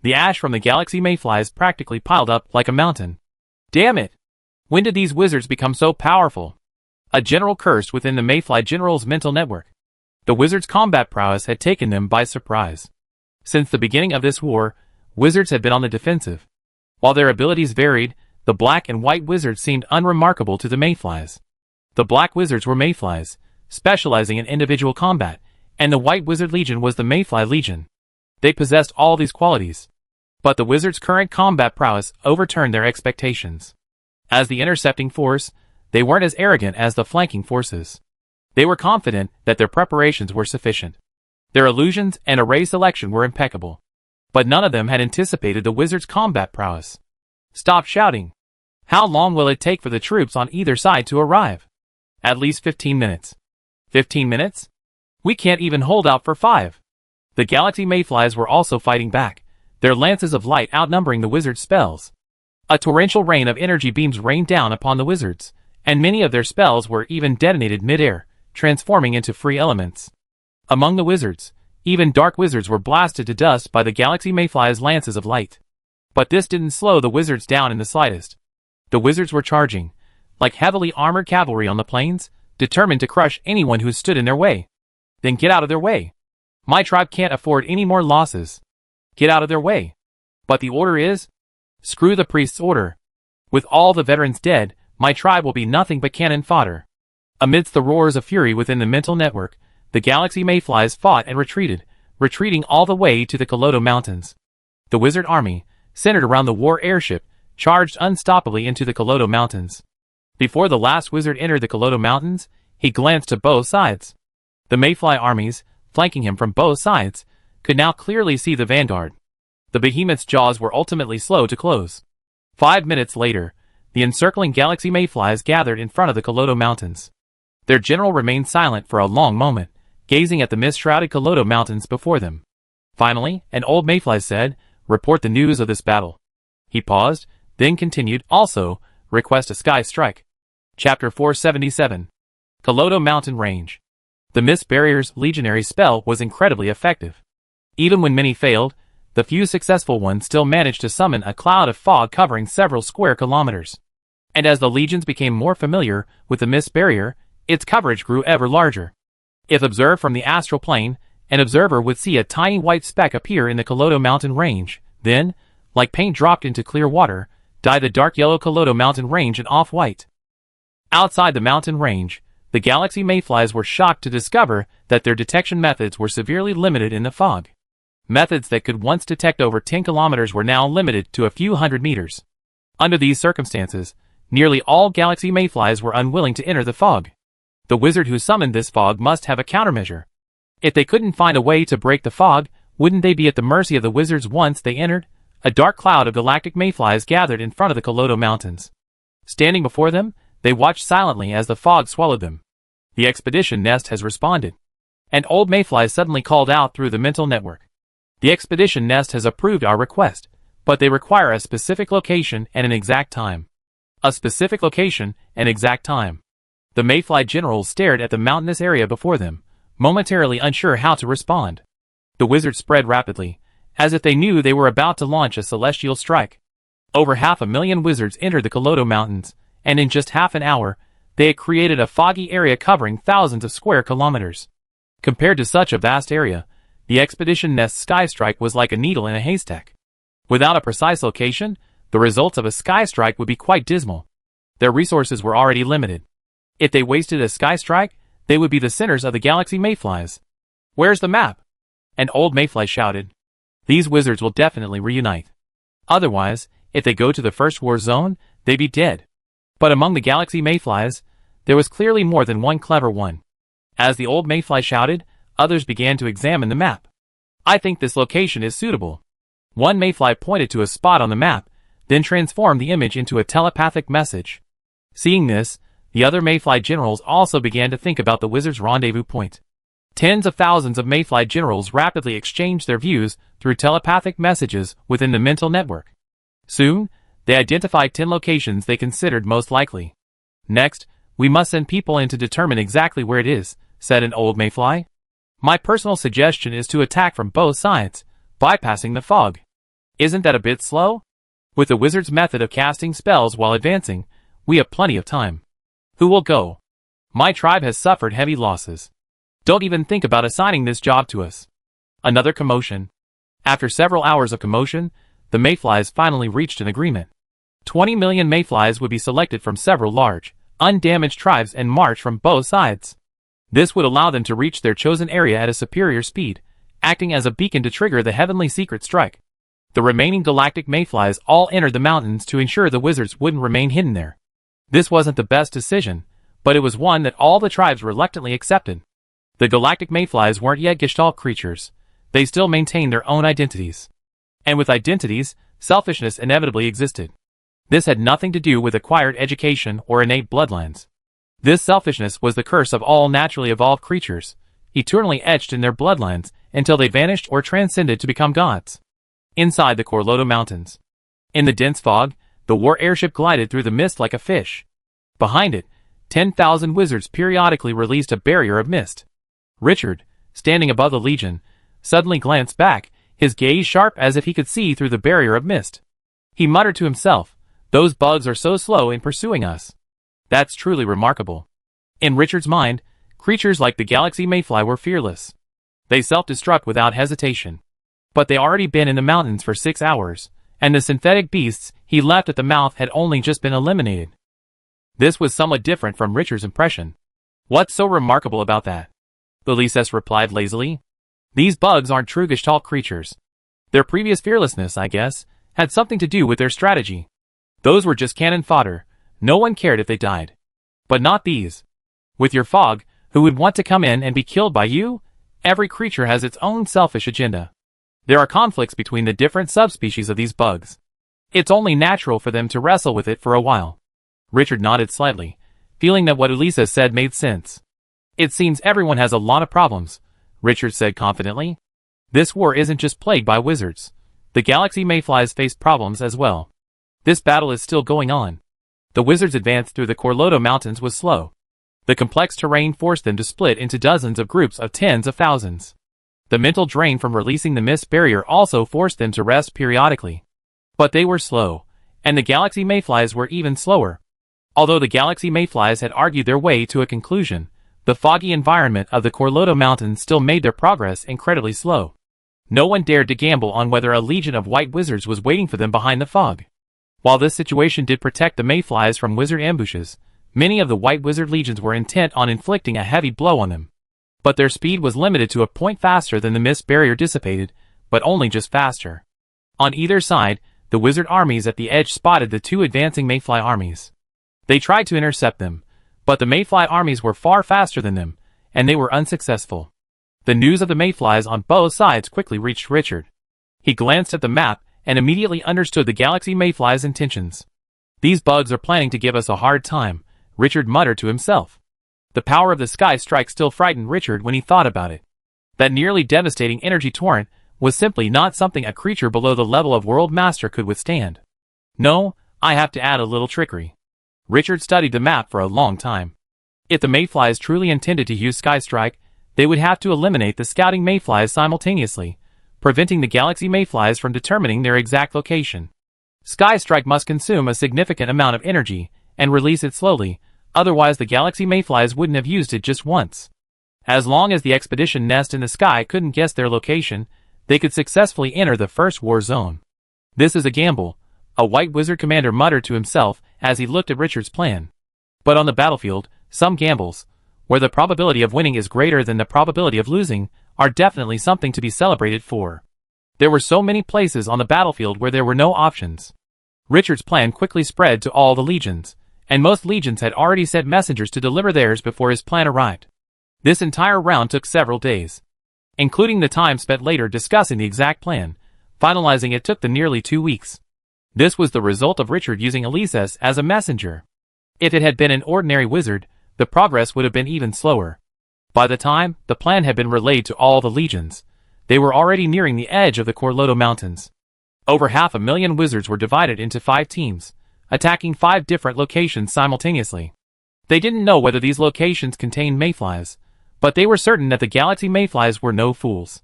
The ash from the galaxy mayflies practically piled up like a mountain. Damn it! When did these wizards become so powerful? A general cursed within the mayfly general's mental network. The wizards' combat prowess had taken them by surprise. Since the beginning of this war, wizards had been on the defensive. While their abilities varied, the black and white wizards seemed unremarkable to the mayflies. The black wizards were mayflies, specializing in individual combat, and the white wizard legion was the mayfly legion. They possessed all these qualities. But the wizards' current combat prowess overturned their expectations. As the intercepting force, they weren't as arrogant as the flanking forces. They were confident that their preparations were sufficient. Their illusions and array selection were impeccable. But none of them had anticipated the wizards' combat prowess. Stop shouting. How long will it take for the troops on either side to arrive? At least 15 minutes. 15 minutes? We can't even hold out for 5. The galaxy mayflies were also fighting back, their lances of light outnumbering the wizards' spells. A torrential rain of energy beams rained down upon the wizards, and many of their spells were even detonated mid-air, transforming into free elements. Among the wizards, even dark wizards were blasted to dust by the galaxy mayfly's lances of light. But this didn't slow the wizards down in the slightest. The wizards were charging, like heavily armored cavalry on the plains, determined to crush anyone who stood in their way. Then get out of their way. My tribe can't afford any more losses. Get out of their way. But the order is? Screw the priest's order. With all the veterans dead, my tribe will be nothing but cannon fodder. Amidst the roars of fury within the mental network, the galaxy mayflies fought and retreated, retreating all the way to the Kordo Mountains. The wizard army, centered around the war airship, charged unstoppably into the Kordo Mountains. Before the last wizard entered the Kordo Mountains, he glanced to both sides. The mayfly armies, flanking him from both sides, could now clearly see the vanguard. The behemoth's jaws were ultimately slow to close. 5 minutes later, the encircling galaxy mayflies gathered in front of the Kordo Mountains. Their general remained silent for a long moment, gazing at the mist-shrouded Kordo Mountains before them. Finally, an old mayfly said, "Report the news of this battle." He paused, then continued, "Also, request a sky strike." Chapter 477. Kordo Mountain Range. The Mist Barrier's legionary spell was incredibly effective. Even when many failed, the few successful ones still managed to summon a cloud of fog covering several square kilometers. And as the legions became more familiar with the Mist Barrier, its coverage grew ever larger. If observed from the astral plane, an observer would see a tiny white speck appear in the Kordo Mountain Range, then, like paint dropped into clear water, dye the dark yellow Kordo Mountain Range an off-white. Outside the mountain range, the galaxy mayflies were shocked to discover that their detection methods were severely limited in the fog. Methods that could once detect over 10 kilometers were now limited to a few hundred meters. Under these circumstances, nearly all galaxy mayflies were unwilling to enter the fog. The wizard who summoned this fog must have a countermeasure. If they couldn't find a way to break the fog, wouldn't they be at the mercy of the wizards once they entered? A dark cloud of galactic mayflies gathered in front of the Kordo Mountains. Standing before them, they watched silently as the fog swallowed them. The expedition nest has responded. An old mayfly suddenly called out through the mental network. The expedition nest has approved our request, but they require a specific location and an exact time. A specific location and exact time. The mayfly generals stared at the mountainous area before them, momentarily unsure how to respond. The wizards spread rapidly, as if they knew they were about to launch a celestial strike. Over 500,000 wizards entered the Kordo Mountains, and in just half an hour, they had created a foggy area covering thousands of square kilometers. Compared to such a vast area, the expedition nest's sky strike was like a needle in a haystack. Without a precise location, the results of a sky strike would be quite dismal. Their resources were already limited. If they wasted a sky strike, They would be the centers of the galaxy mayflies. Where's the map? An old mayfly shouted. These wizards will definitely reunite. Otherwise, if they go to the first war zone, they'd be dead. But among the galaxy mayflies, there was clearly more than one clever one. As the old mayfly shouted, others began to examine the map. I think this location is suitable. One mayfly pointed to a spot on the map, then transformed the image into a telepathic message. Seeing this, the other mayfly generals also began to think about the wizard's rendezvous point. Tens of thousands of mayfly generals rapidly exchanged their views through telepathic messages within the mental network. Soon, they identified 10 locations they considered most likely. Next, we must send people in to determine exactly where it is, said an old mayfly. My personal suggestion is to attack from both sides, bypassing the fog. Isn't that a bit slow? With the wizard's method of casting spells while advancing, we have plenty of time. Who will go? My tribe has suffered heavy losses. Don't even think about assigning this job to us. Another commotion. After several hours of commotion, the mayflies finally reached an agreement. 20 million mayflies would be selected from several large, undamaged tribes and march from both sides. This would allow them to reach their chosen area at a superior speed, acting as a beacon to trigger the heavenly secret strike. The remaining galactic mayflies all entered the mountains to ensure the wizards wouldn't remain hidden there. This wasn't the best decision, but it was one that all the tribes reluctantly accepted. The galactic mayflies weren't yet Gestalt creatures. They still maintained their own identities. And with identities, selfishness inevitably existed. This had nothing to do with acquired education or innate bloodlines. This selfishness was the curse of all naturally evolved creatures, eternally etched in their bloodlines until they vanished or transcended to become gods. Inside the Kordo Mountains. In the dense fog, the war airship glided through the mist like a fish. Behind it, 10,000 wizards periodically released a barrier of mist. Richard, standing above the Legion, suddenly glanced back, his gaze sharp as if he could see through the barrier of mist. He muttered to himself, "Those bugs are so slow in pursuing us." That's truly remarkable. In Richard's mind, creatures like the galaxy mayfly were fearless. They self-destruct without hesitation. But they already been in the mountains for 6 hours, and the synthetic beasts he left at the mouth had only just been eliminated. This was somewhat different from Richard's impression. What's so remarkable about that? Elises replied lazily. These bugs aren't true Gestalt creatures. Their previous fearlessness, I guess, had something to do with their strategy. Those were just cannon fodder. No one cared if they died. But not these. With your fog, who would want to come in and be killed by you? Every creature has its own selfish agenda. There are conflicts between the different subspecies of these bugs. It's only natural for them to wrestle with it for a while. Richard nodded slightly, feeling that what Elises said made sense. It seems everyone has a lot of problems, Richard said confidently. This war isn't just plagued by wizards. The galaxy mayflies face problems as well. This battle is still going on. The wizards' advance through the Kordo Mountains was slow. The complex terrain forced them to split into dozens of groups of tens of thousands. The mental drain from releasing the mist barrier also forced them to rest periodically. But they were slow, and the galaxy mayflies were even slower. Although the galaxy mayflies had argued their way to a conclusion, the foggy environment of the Kordo Mountains still made their progress incredibly slow. No one dared to gamble on whether a legion of white wizards was waiting for them behind the fog. While this situation did protect the mayflies from wizard ambushes, many of the white wizard legions were intent on inflicting a heavy blow on them. But their speed was limited to a point faster than the mist barrier dissipated, but only just faster. On either side, the wizard armies at the edge spotted the two advancing mayfly armies. They tried to intercept them, but the mayfly armies were far faster than them, and they were unsuccessful. The news of the mayflies on both sides quickly reached Richard. He glanced at the map and immediately understood the galaxy mayflies' intentions. These bugs are planning to give us a hard time, Richard muttered to himself. The power of the sky strike still frightened Richard when he thought about it. That nearly devastating energy torrent was simply not something a creature below the level of World Master could withstand. No, I have to add a little trickery. Richard studied the map for a long time. If the mayflies truly intended to use Sky Strike, they would have to eliminate the scouting mayflies simultaneously, preventing the galaxy mayflies from determining their exact location. Sky Strike must consume a significant amount of energy and release it slowly, otherwise the galaxy mayflies wouldn't have used it just once. As long as the expedition nest in the sky couldn't guess their location, they could successfully enter the first war zone. This is a gamble, a white wizard commander muttered to himself as he looked at Richard's plan. But on the battlefield, some gambles, where the probability of winning is greater than the probability of losing, are definitely something to be celebrated for. There were so many places on the battlefield where there were no options. Richard's plan quickly spread to all the legions, and most legions had already sent messengers to deliver theirs before his plan arrived. This entire round took several days, including the time spent later discussing the exact plan. Finalizing it took nearly 2 weeks. This was the result of Richard using Elises as a messenger. If it had been an ordinary wizard, the progress would have been even slower. By the time the plan had been relayed to all the legions, they were already nearing the edge of the Kordo Mountains. Over 500,000 wizards were divided into 5 teams, attacking 5 different locations simultaneously. They didn't know whether these locations contained mayflies, but they were certain that the galaxy mayflies were no fools.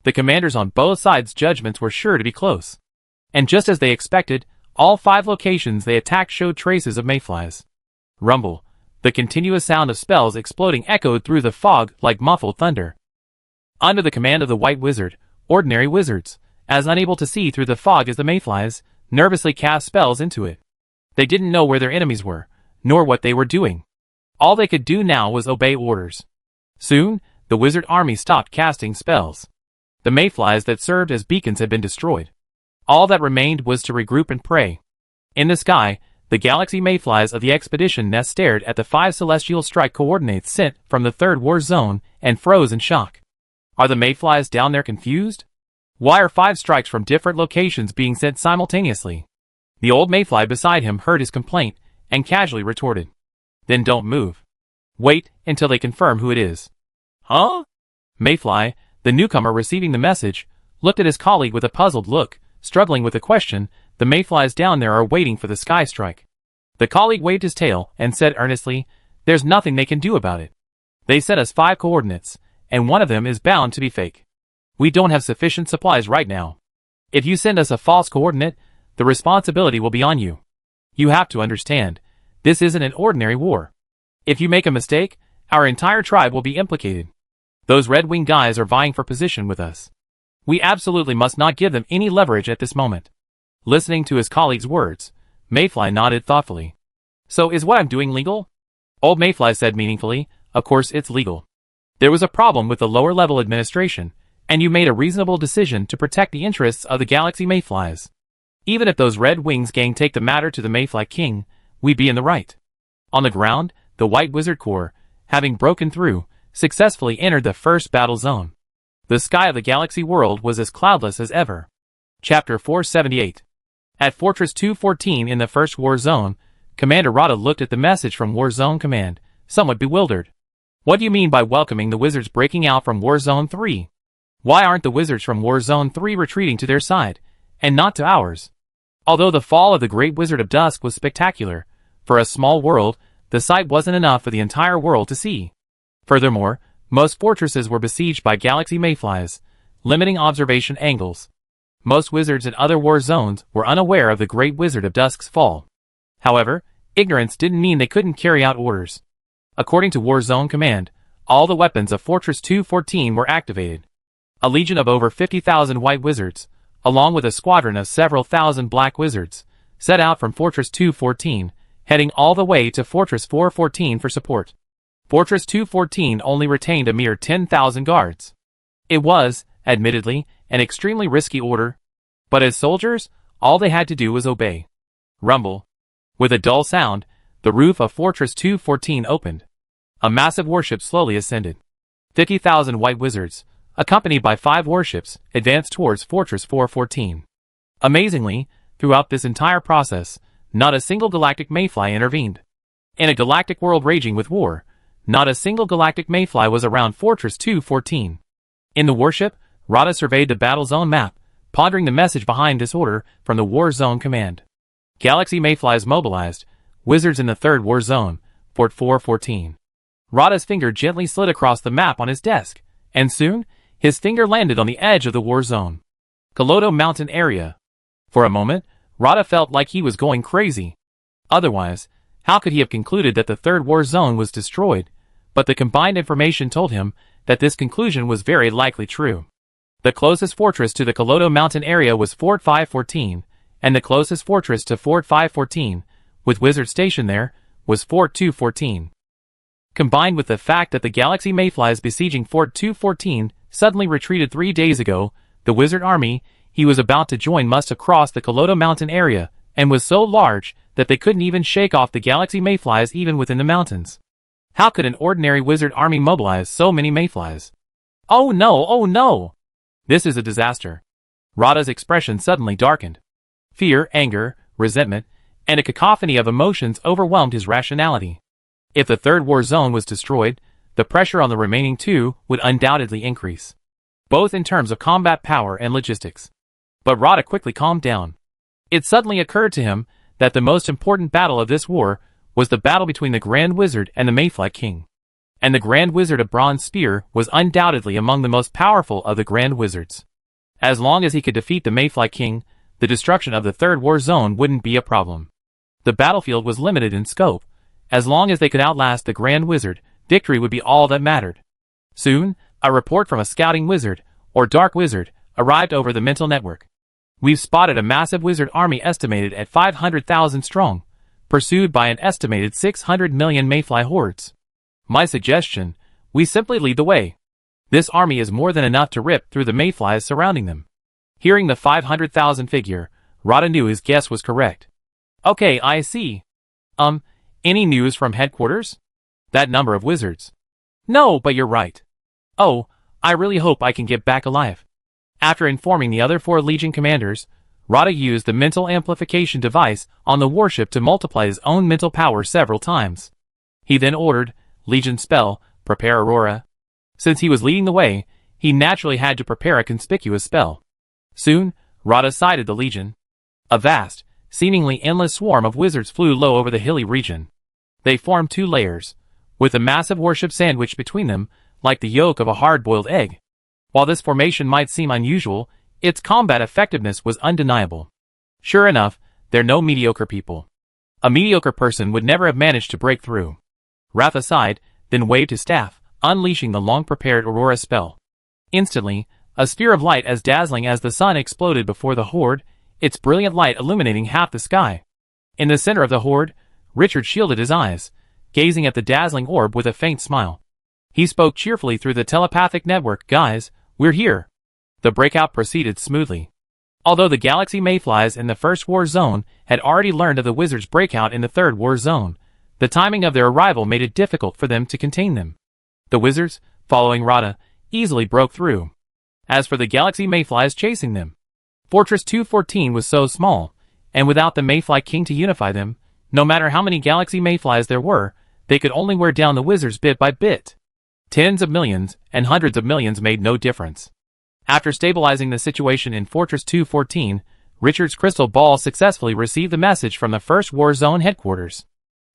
The commanders on both sides' judgments were sure to be close. And just as they expected, all 5 locations they attacked showed traces of mayflies. Rumble. The continuous sound of spells exploding echoed through the fog like muffled thunder. Under the command of the White Wizard, ordinary wizards, as unable to see through the fog as the mayflies, nervously cast spells into it. They didn't know where their enemies were, nor what they were doing. All they could do now was obey orders. Soon, the wizard army stopped casting spells. The mayflies that served as beacons had been destroyed. All that remained was to regroup and pray. In the sky, the galaxy mayflies of the expedition nest stared at the 5 celestial strike coordinates sent from the 3rd war zone and froze in shock. Are the mayflies down there confused? Why are 5 strikes from different locations being sent simultaneously? The old mayfly beside him heard his complaint and casually retorted. Then don't move. Wait until they confirm who it is. Huh? Mayfly, the newcomer receiving the message, looked at his colleague with a puzzled look, struggling with the question. The mayflies down there are waiting for the sky strike. The colleague waved his tail and said earnestly, there's nothing they can do about it. They sent us 5 coordinates, and one of them is bound to be fake. We don't have sufficient supplies right now. If you send us a false coordinate, the responsibility will be on you. You have to understand, this isn't an ordinary war. If you make a mistake, our entire tribe will be implicated. Those red-winged guys are vying for position with us. We absolutely must not give them any leverage at this moment. Listening to his colleague's words, Mayfly nodded thoughtfully. So is what I'm doing legal? Old Mayfly said meaningfully, of course it's legal. There was a problem with the lower-level administration, and you made a reasonable decision to protect the interests of the galaxy mayflies. Even if those Red Wings gang take the matter to the Mayfly King, we'd be in the right. On the ground, the White Wizard Corps, having broken through, successfully entered the first battle zone. The sky of the galaxy world was as cloudless as ever. Chapter 478. At Fortress 214 in the first war zone, Commander Rada looked at the message from War Zone Command, somewhat bewildered. What do you mean by welcoming the wizards breaking out from War Zone 3? Why aren't the wizards from War Zone 3 retreating to their side, and not to ours? Although the fall of the Great Wizard of Dusk was spectacular, for a small world, the sight wasn't enough for the entire world to see. Furthermore, most fortresses were besieged by galaxy mayflies, limiting observation angles. Most wizards in other war zones were unaware of the Great Wizard of Dusk's fall. However, ignorance didn't mean they couldn't carry out orders. According to War Zone Command, all the weapons of Fortress 214 were activated. A legion of over 50,000 white wizards, along with a squadron of several thousand black wizards, set out from Fortress 214, heading all the way to Fortress 414 for support. Fortress 214 only retained a mere 10,000 guards. It was, admittedly, an extremely risky order, but as soldiers, all they had to do was obey. Rumble. With a dull sound, the roof of Fortress 214 opened. A massive warship slowly ascended. 50,000 white wizards, accompanied by 5 warships, advanced towards Fortress 414. Amazingly, throughout this entire process, not a single galactic mayfly intervened. In a galactic world raging with war, not a single galactic mayfly was around Fortress 214. In the warship, Rada surveyed the battle zone map, pondering the message behind this order from the War Zone Command. Galaxy mayflies mobilized, wizards in the 3rd war zone, Fort 414. Rada's finger gently slid across the map on his desk, and soon, his finger landed on the edge of the war zone. Kordo Mountain area. For a moment, Rada felt like he was going crazy. Otherwise, how could he have concluded that the 3rd war zone was destroyed? But the combined information told him that this conclusion was very likely true. The closest fortress to the Kordo Mountain area was Fort 514, and the closest fortress to Fort 514, with wizards stationed there, was Fort 214. Combined with the fact that the galaxy mayflies besieging Fort 214 suddenly retreated 3 days ago, the wizard army he was about to join must have crossed the Kordo mountain area, and was so large that they couldn't even shake off the galaxy mayflies even within the mountains. How could an ordinary wizard army mobilize so many mayflies? Oh no, oh no! This is a disaster. Rada's expression suddenly darkened. Fear, anger, resentment, and a cacophony of emotions overwhelmed his rationality. If the third war zone was destroyed, the pressure on the remaining two would undoubtedly increase, both in terms of combat power and logistics. But Rada quickly calmed down. It suddenly occurred to him that the most important battle of this war was the battle between the Grand Wizard and the Mayfly King. And the Grand Wizard of Bronze Spear was undoubtedly among the most powerful of the Grand Wizards. As long as he could defeat the Mayfly King, the destruction of the third war zone wouldn't be a problem. The battlefield was limited in scope. As long as they could outlast the Grand Wizard, victory would be all that mattered. Soon, a report from a scouting wizard, or dark wizard, arrived over the mental network. We've spotted a massive wizard army estimated at 500,000 strong, pursued by an estimated 600 million mayfly hordes. My suggestion, we simply lead the way. This army is more than enough to rip through the mayflies surrounding them. Hearing the 500,000 figure, Rada knew his guess was correct. Okay, I see. Any news from headquarters? That number of wizards. No, but you're right. Oh, I really hope I can get back alive. After informing the other 4 Legion commanders, Rada used the mental amplification device on the warship to multiply his own mental power several times. He then ordered, Legion spell, prepare Aurora. Since he was leading the way, he naturally had to prepare a conspicuous spell. Soon, Rada sighted the Legion. A vast, seemingly endless swarm of wizards flew low over the hilly region. They formed 2 layers, with a massive warship sandwiched between them, like the yolk of a hard-boiled egg. While this formation might seem unusual, its combat effectiveness was undeniable. Sure enough, they're no mediocre people. A mediocre person would never have managed to break through. Wrath aside, then waved his staff, unleashing the long-prepared Aurora spell. Instantly, a sphere of light as dazzling as the sun exploded before the horde, its brilliant light illuminating half the sky. In the center of the horde, Richard shielded his eyes, gazing at the dazzling orb with a faint smile. He spoke cheerfully through the telepathic network, "Guys, we're here." The breakout proceeded smoothly. Although the galaxy mayflies in the first war zone had already learned of the wizards' breakout in the third war zone, the timing of their arrival made it difficult for them to contain them. The wizards, following Rada, easily broke through. As for the galaxy mayflies chasing them, Fortress 214 was so small, and without the Mayfly King to unify them, no matter how many galaxy mayflies there were, they could only wear down the wizards bit by bit. Tens of millions and hundreds of millions made no difference. After stabilizing the situation in Fortress 214, Richard's crystal ball successfully received the message from the First War Zone headquarters.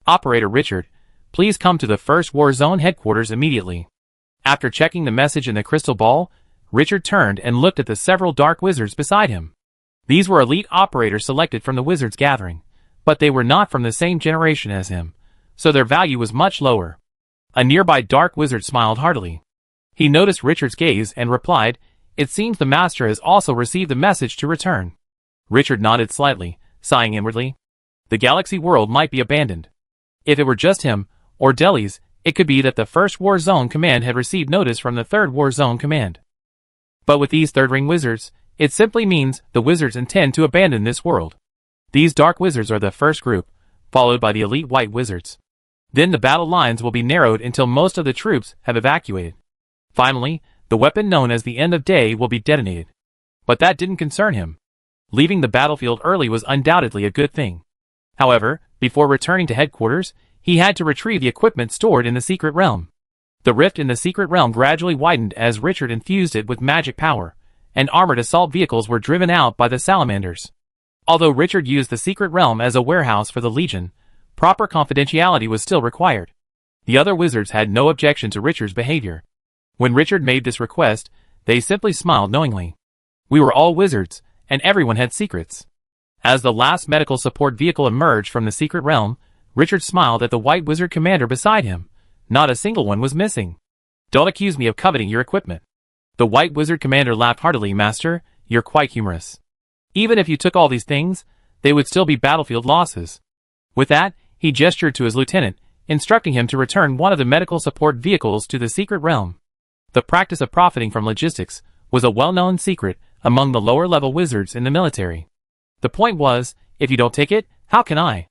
Operator Richard, please come to the First War Zone headquarters immediately. After checking the message in the crystal ball, Richard turned and looked at the several dark wizards beside him. These were elite operators selected from the wizards gathering, but they were not from the same generation as him, so their value was much lower. A nearby dark wizard smiled heartily. He noticed Richard's gaze and replied, "It seems the master has also received the message to return." Richard nodded slightly, sighing inwardly. The galaxy world might be abandoned. If it were just him, or Delhi's, it could be that the First War Zone Command had received notice from the Third War Zone Command. But with these third-ring wizards, it simply means the wizards intend to abandon this world. These dark wizards are the first group, followed by the elite white wizards. Then the battle lines will be narrowed until most of the troops have evacuated. Finally, the weapon known as the End of Day will be detonated. But that didn't concern him. Leaving the battlefield early was undoubtedly a good thing. However, before returning to headquarters, he had to retrieve the equipment stored in the secret realm. The rift in the secret realm gradually widened as Richard infused it with magic power, and armored assault vehicles were driven out by the salamanders. Although Richard used the secret realm as a warehouse for the Legion, proper confidentiality was still required. The other wizards had no objection to Richard's behavior. When Richard made this request, they simply smiled knowingly. We were all wizards, and everyone had secrets. As the last medical support vehicle emerged from the secret realm, Richard smiled at the white wizard commander beside him. Not a single one was missing. "Don't accuse me of coveting your equipment." The white wizard commander laughed heartily. "Master, you're quite humorous. Even if you took all these things, they would still be battlefield losses." With that, he gestured to his lieutenant, instructing him to return one of the medical support vehicles to the secret realm. The practice of profiting from logistics was a well-known secret among the lower-level wizards in the military. The point was, if you don't take it, how can I?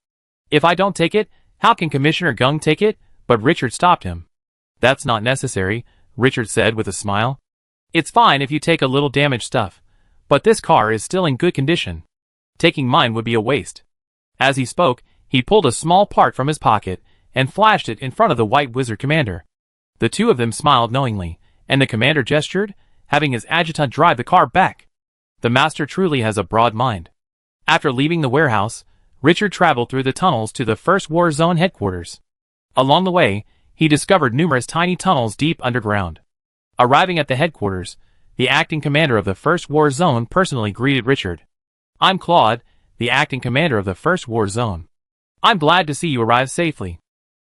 If I don't take it, how can Commissioner Gung take it? But Richard stopped him. That's not necessary, Richard said with a smile. It's fine if you take a little damaged stuff, but this car is still in good condition. Taking mine would be a waste. As he spoke, he pulled a small part from his pocket and flashed it in front of the White Wizard commander. The two of them smiled knowingly, and the commander gestured, having his adjutant drive the car back. The master truly has a broad mind. After leaving the warehouse, Richard traveled through the tunnels to the First War Zone headquarters. Along the way, he discovered numerous tiny tunnels deep underground. Arriving at the headquarters, the acting commander of the First War Zone personally greeted Richard. I'm Claude, the acting commander of the First War Zone. I'm glad to see you arrive safely.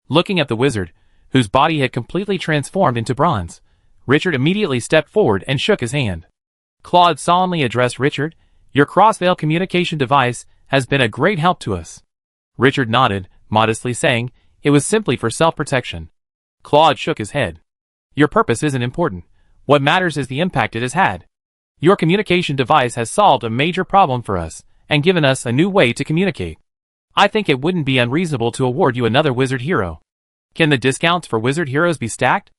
Looking at the wizard, whose body had completely transformed into bronze, Richard immediately stepped forward and shook his hand. Claude solemnly addressed Richard, your cross-veil communication device has been a great help to us. Richard nodded, modestly saying, it was simply for self-protection. Claude shook his head. Your purpose isn't important. What matters is the impact it has had. Your communication device has solved a major problem for us, and given us a new way to communicate. I think it wouldn't be unreasonable to award you another wizard hero. Can the discounts for wizard heroes be stacked?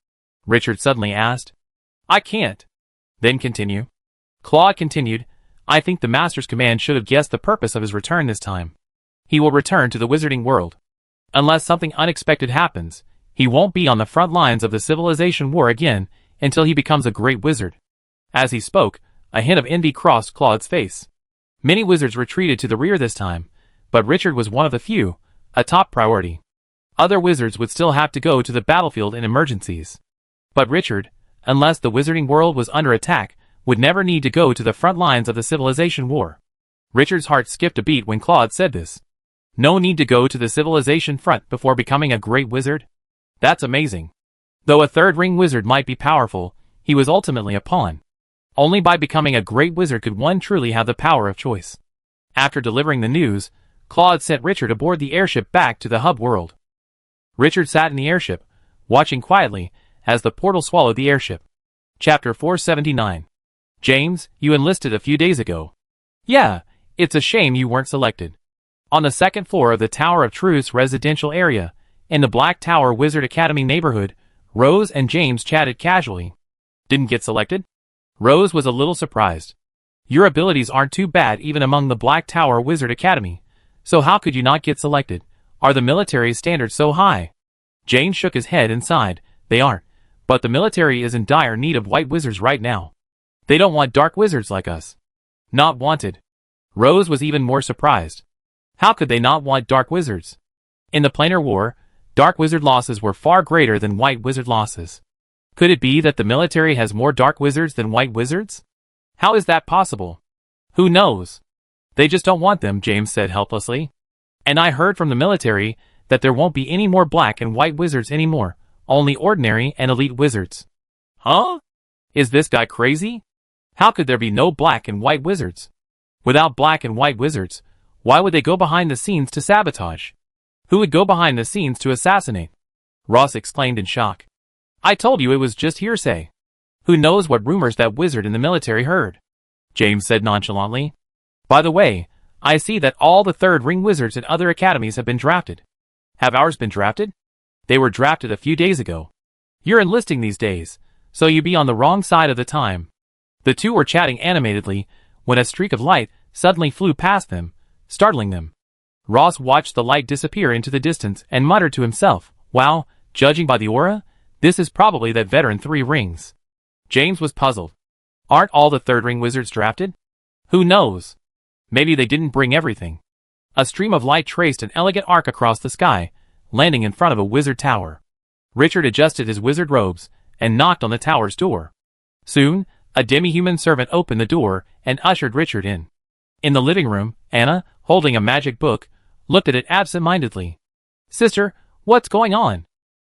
Richard suddenly asked. I can't. Then continue. Claude continued, I think the Master's command should have guessed the purpose of his return this time. He will return to the wizarding world. Unless something unexpected happens, he won't be on the front lines of the civilization war again until he becomes a great wizard. As he spoke, a hint of envy crossed Claude's face. Many wizards retreated to the rear this time, but Richard was one of the few, a top priority. Other wizards would still have to go to the battlefield in emergencies. But Richard, unless the wizarding world was under attack, would never need to go to the front lines of the civilization war. Richard's heart skipped a beat when Claude said this. No need to go to the civilization front before becoming a great wizard? That's amazing. Though a third-ring wizard might be powerful, he was ultimately a pawn. Only by becoming a great wizard could one truly have the power of choice. After delivering the news, Claude sent Richard aboard the airship back to the hub world. Richard sat in the airship, watching quietly as the portal swallowed the airship. Chapter 479. James, you enlisted a few days ago. Yeah, it's a shame you weren't selected. On the second floor of the Tower of Truth's residential area, in the Black Tower Wizard Academy neighborhood, Rose and James chatted casually. Didn't get selected? Rose was a little surprised. Your abilities aren't too bad even among the Black Tower Wizard Academy, so how could you not get selected? Are the military's standards so high? James shook his head and sighed. They aren't, but the military is in dire need of white wizards right now. They don't want dark wizards like us. Not wanted. Rose was even more surprised. How could they not want dark wizards? In the planar war, dark wizard losses were far greater than white wizard losses. Could it be that the military has more dark wizards than white wizards? How is that possible? Who knows? They just don't want them, James said helplessly. And I heard from the military that there won't be any more black and white wizards anymore, only ordinary and elite wizards. Huh? Is this guy crazy? How could there be no black and white wizards? Without black and white wizards, why would they go behind the scenes to sabotage? Who would go behind the scenes to assassinate? Ross exclaimed in shock. I told you it was just hearsay. Who knows what rumors that wizard in the military heard? James said nonchalantly. By the way, I see that all the third-ring wizards at other academies have been drafted. Have ours been drafted? They were drafted a few days ago. You're enlisting these days, so you be on the wrong side of the time. The two were chatting animatedly when a streak of light suddenly flew past them, startling them. Ross watched the light disappear into the distance and muttered to himself, wow, judging by the aura, this is probably that veteran 3 rings. James was puzzled. Aren't all the third-ring wizards drafted? Who knows? Maybe they didn't bring everything. A stream of light traced an elegant arc across the sky, landing in front of a wizard tower. Richard adjusted his wizard robes and knocked on the tower's door. Soon, a demi-human servant opened the door and ushered Richard in. In the living room, Anna, holding a magic book, looked at it absent-mindedly. Sister, what's going on?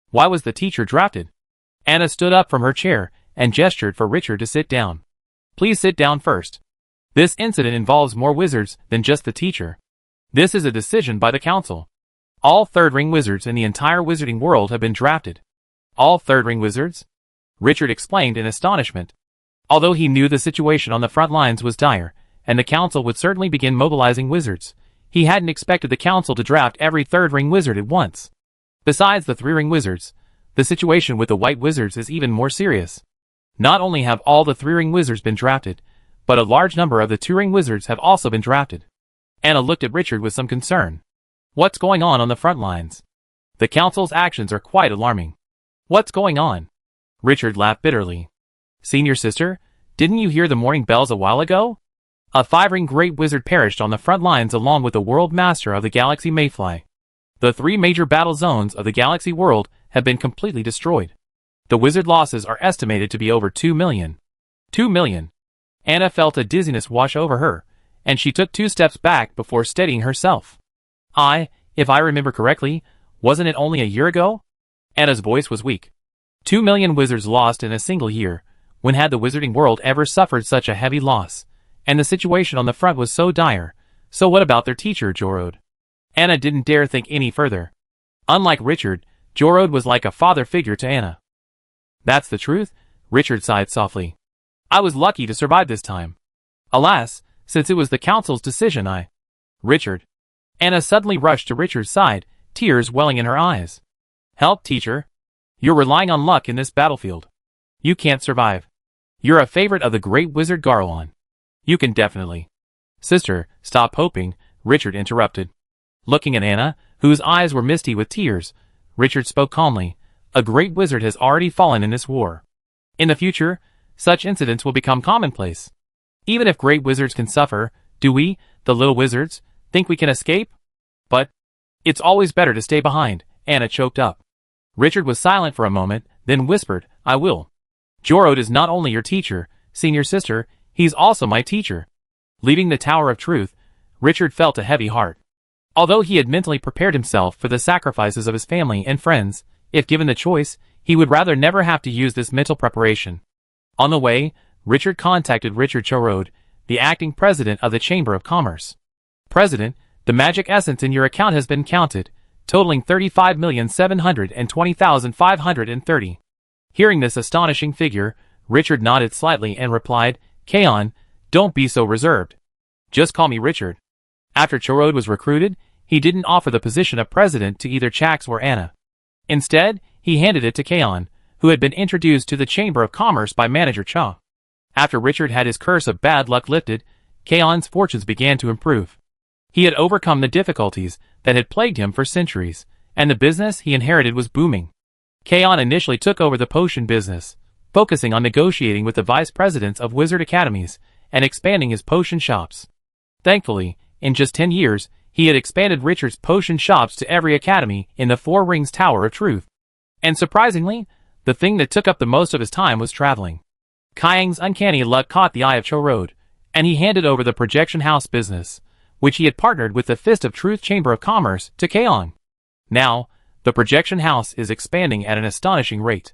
Why was the teacher drafted? Anna stood up from her chair and gestured for Richard to sit down. Please sit down first. This incident involves more wizards than just the teacher. This is a decision by the council. All third-ring wizards in the entire wizarding world have been drafted. All third-ring wizards? Richard explained in astonishment. Although he knew the situation on the front lines was dire, and the council would certainly begin mobilizing wizards, he hadn't expected the council to draft every third-ring wizard at once. Besides the three-ring wizards, the situation with the white wizards is even more serious. Not only have all the three-ring wizards been drafted, but a large number of the two-ring wizards have also been drafted. Anna looked at Richard with some concern. What's going on the front lines? The council's actions are quite alarming. What's going on? Richard laughed bitterly. Senior sister, didn't you hear the morning bells a while ago? A five-ring great wizard perished on the front lines along with the world master of the galaxy mayfly. The three major battle zones of the galaxy world have been completely destroyed. The wizard losses are estimated to be over 2 million. 2 million. Anna felt a dizziness wash over her, and she took 2 steps back before steadying herself. If I remember correctly, wasn't it only a year ago? Anna's voice was weak. 2 million wizards lost in a single year. When had the wizarding world ever suffered such a heavy loss? And the situation on the front was so dire. So what about their teacher, Joro? Anna didn't dare think any further. Unlike Richard, Joro was like a father figure to Anna. That's the truth, Richard sighed softly. I was lucky to survive this time. Alas, since it was the council's decision Richard. Anna suddenly rushed to Richard's side, tears welling in her eyes. Help, teacher. You're relying on luck in this battlefield. You can't survive. You're a favorite of the great wizard Garlon. You can definitely. Sister, stop hoping, Richard interrupted. Looking at Anna, whose eyes were misty with tears, Richard spoke calmly. A great wizard has already fallen in this war. In the future, such incidents will become commonplace. Even if great wizards can suffer, do we, the little wizards, think we can escape? But it's always better to stay behind, Anna choked up. Richard was silent for a moment, then whispered, I will. Joro is not only your teacher, senior sister, he's also my teacher. Leaving the Tower of Truth, Richard felt a heavy heart. Although he had mentally prepared himself for the sacrifices of his family and friends, if given the choice, he would rather never have to use this mental preparation. On the way, Richard contacted Richard Joro, the acting president of the Chamber of Commerce. President, the magic essence in your account has been counted, totaling 35,720,530. Hearing this astonishing figure, Richard nodded slightly and replied, Kaon, don't be so reserved. Just call me Richard. After Joro was recruited, he didn't offer the position of president to either Chax or Anna. Instead, he handed it to Kaon, who had been introduced to the Chamber of Commerce by manager Cha. After Richard had his curse of bad luck lifted, Kaon's fortunes began to improve. He had overcome the difficulties that had plagued him for centuries, and the business he inherited was booming. Kaon initially took over the potion business, focusing on negotiating with the vice presidents of wizard academies and expanding his potion shops. Thankfully, in just 10 years, he had expanded Richard's potion shops to every academy in the Four Rings Tower of Truth. And surprisingly, the thing that took up the most of his time was traveling. Kayang's uncanny luck caught the eye of Joro, and he handed over the projection house business, which he had partnered with the Fist of Truth Chamber of Commerce, to Kaon. Now, the projection house is expanding at an astonishing rate.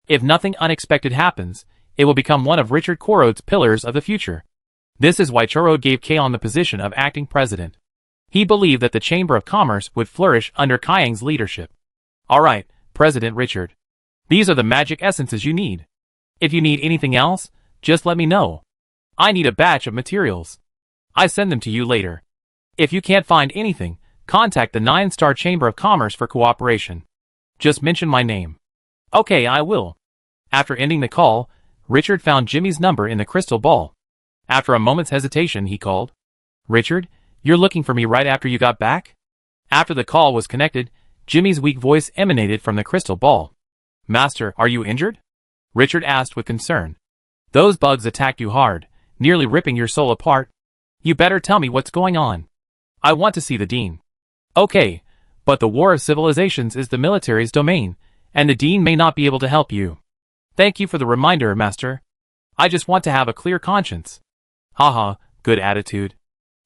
If nothing unexpected happens, it will become one of Richard Koro's pillars of the future. This is why Joro gave Kaon the position of acting president. He believed that the Chamber of Commerce would flourish under Kayang's leadership. Alright, President Richard. These are the magic essences you need. If you need anything else, just let me know. I need a batch of materials. I send them to you later. If you can't find anything, contact the 9-Star Chamber of Commerce for cooperation. Just mention my name. Okay, I will. After ending the call, Richard found Jimmy's number in the crystal ball. After a moment's hesitation, he called. Richard, you're looking for me right after you got back? After the call was connected, Jimmy's weak voice emanated from the crystal ball. Master, are you injured? Richard asked with concern. Those bugs attacked you hard, nearly ripping your soul apart. You better tell me what's going on. I want to see the Dean. Okay, but the War of Civilizations is the military's domain, and the Dean may not be able to help you. Thank you for the reminder, Master. I just want to have a clear conscience. Haha, good attitude.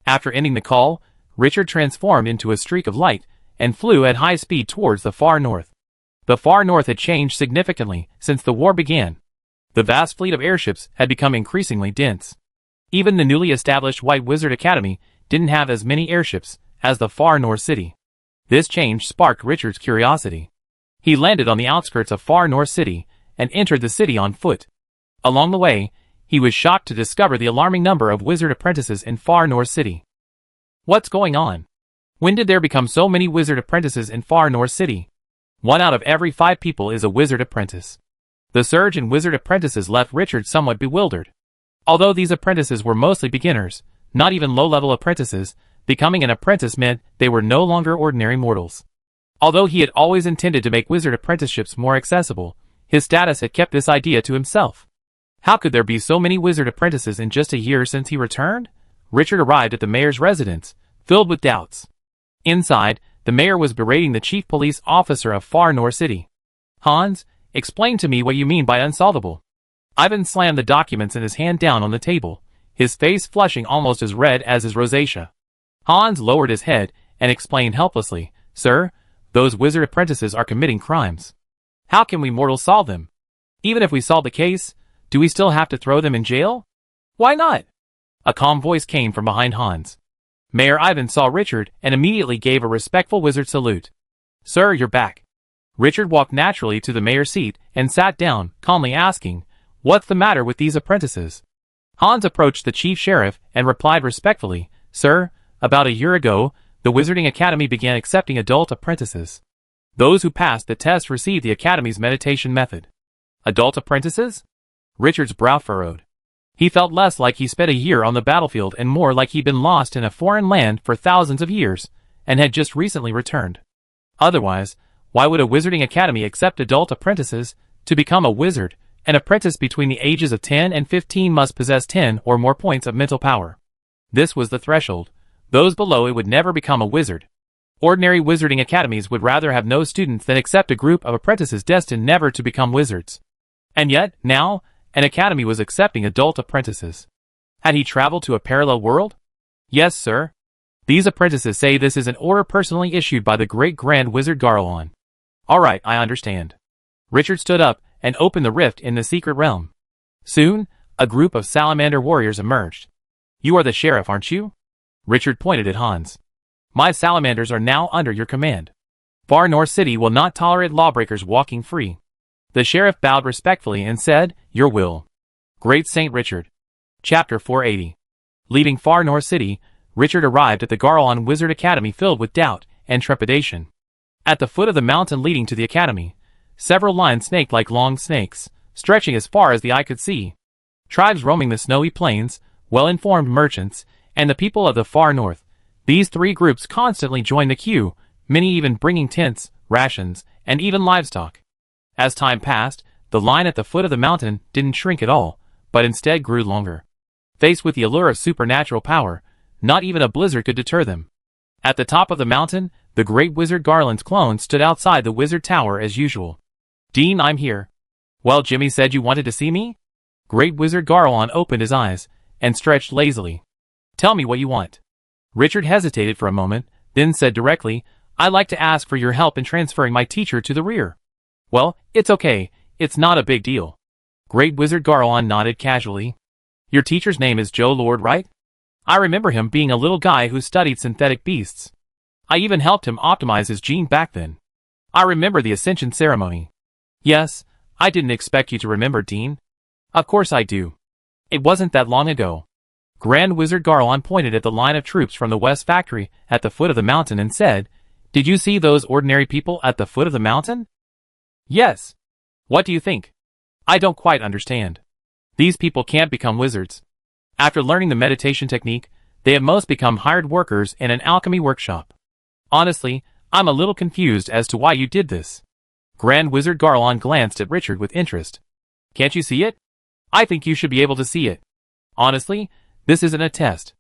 After ending the call, Richard transformed into a streak of light and flew at high speed towards the far north. The far north had changed significantly since the war began. The vast fleet of airships had become increasingly dense. Even the newly established White Wizard Academy didn't have as many airships as the far north city. This change sparked Richard's curiosity. He landed on the outskirts of Far North City and entered the city on foot. Along the way, he was shocked to discover the alarming number of wizard apprentices in Far North City. What's going on? When did there become so many wizard apprentices in Far North City? 1 out of every 5 people is a wizard apprentice. The surge in wizard apprentices left Richard somewhat bewildered. Although these apprentices were mostly beginners, not even low-level apprentices, becoming an apprentice meant they were no longer ordinary mortals. Although he had always intended to make wizard apprenticeships more accessible, his status had kept this idea to himself. How could there be so many wizard apprentices in just a year since he returned? Richard arrived at the mayor's residence, filled with doubts. Inside, the mayor was berating the chief police officer of Far North City. Hans, explain to me what you mean by unsolvable. Ivan slammed the documents in his hand down on the table, his face flushing almost as red as his rosacea. Hans lowered his head and explained helplessly, Sir, those wizard apprentices are committing crimes. How can we mortals solve them? Even if we solve the case, do we still have to throw them in jail? Why not? A calm voice came from behind Hans. Mayor Ivan saw Richard and immediately gave a respectful wizard salute. Sir, you're back. Richard walked naturally to the mayor's seat and sat down, calmly asking, What's the matter with these apprentices? Hans approached the chief sheriff and replied respectfully, Sir, about a year ago, the Wizarding Academy began accepting adult apprentices. Those who passed the test received the Academy's meditation method. Adult apprentices? Richard's brow furrowed. He felt less like he spent a year on the battlefield and more like he'd been lost in a foreign land for thousands of years, and had just recently returned. Otherwise, why would a Wizarding Academy accept adult apprentices? To become a wizard, an apprentice between the ages of 10 and 15 must possess 10 or more points of mental power. This was the threshold. Those below it would never become a wizard. Ordinary Wizarding Academies would rather have no students than accept a group of apprentices destined never to become wizards. And yet, now, an academy was accepting adult apprentices. Had he traveled to a parallel world? Yes, sir. These apprentices say this is an order personally issued by the great Grand Wizard Garlon. All right, I understand. Richard stood up and opened the rift in the secret realm. Soon, a group of salamander warriors emerged. You are the sheriff, aren't you? Richard pointed at Hans. My salamanders are now under your command. Far North City will not tolerate lawbreakers walking free. The sheriff bowed respectfully and said, Your will. Great Saint Richard. Chapter 480. Leaving Far North City, Richard arrived at the Garlon Wizard Academy filled with doubt and trepidation. At the foot of the mountain leading to the academy, several lines snaked like long snakes, stretching as far as the eye could see. Tribes roaming the snowy plains, well-informed merchants, and the people of the far north. These 3 groups constantly joined the queue, many even bringing tents, rations, and even livestock. As time passed, the line at the foot of the mountain didn't shrink at all, but instead grew longer. Faced with the allure of supernatural power, not even a blizzard could deter them. At the top of the mountain, the great Wizard Garland's clone stood outside the wizard tower as usual. Dean, I'm here. Well, Jimmy said you wanted to see me? Great Wizard Garland opened his eyes and stretched lazily. Tell me what you want. Richard hesitated for a moment, then said directly, I'd like to ask for your help in transferring my teacher to the rear. Well, it's okay. It's not a big deal. Great Wizard Garland nodded casually. Your teacher's name is Joe Lord, right? I remember him being a little guy who studied synthetic beasts. I even helped him optimize his gene back then. I remember the Ascension ceremony. Yes, I didn't expect you to remember, Dean. Of course I do. It wasn't that long ago. Grand Wizard Garland pointed at the line of troops from the West Factory at the foot of the mountain and said, Did you see those ordinary people at the foot of the mountain? Yes. What do you think? I don't quite understand. These people can't become wizards. After learning the meditation technique, they have most become hired workers in an alchemy workshop. Honestly, I'm a little confused as to why you did this. Grand Wizard Garland glanced at Richard with interest. Can't you see it? I think you should be able to see it. Honestly, this isn't a test.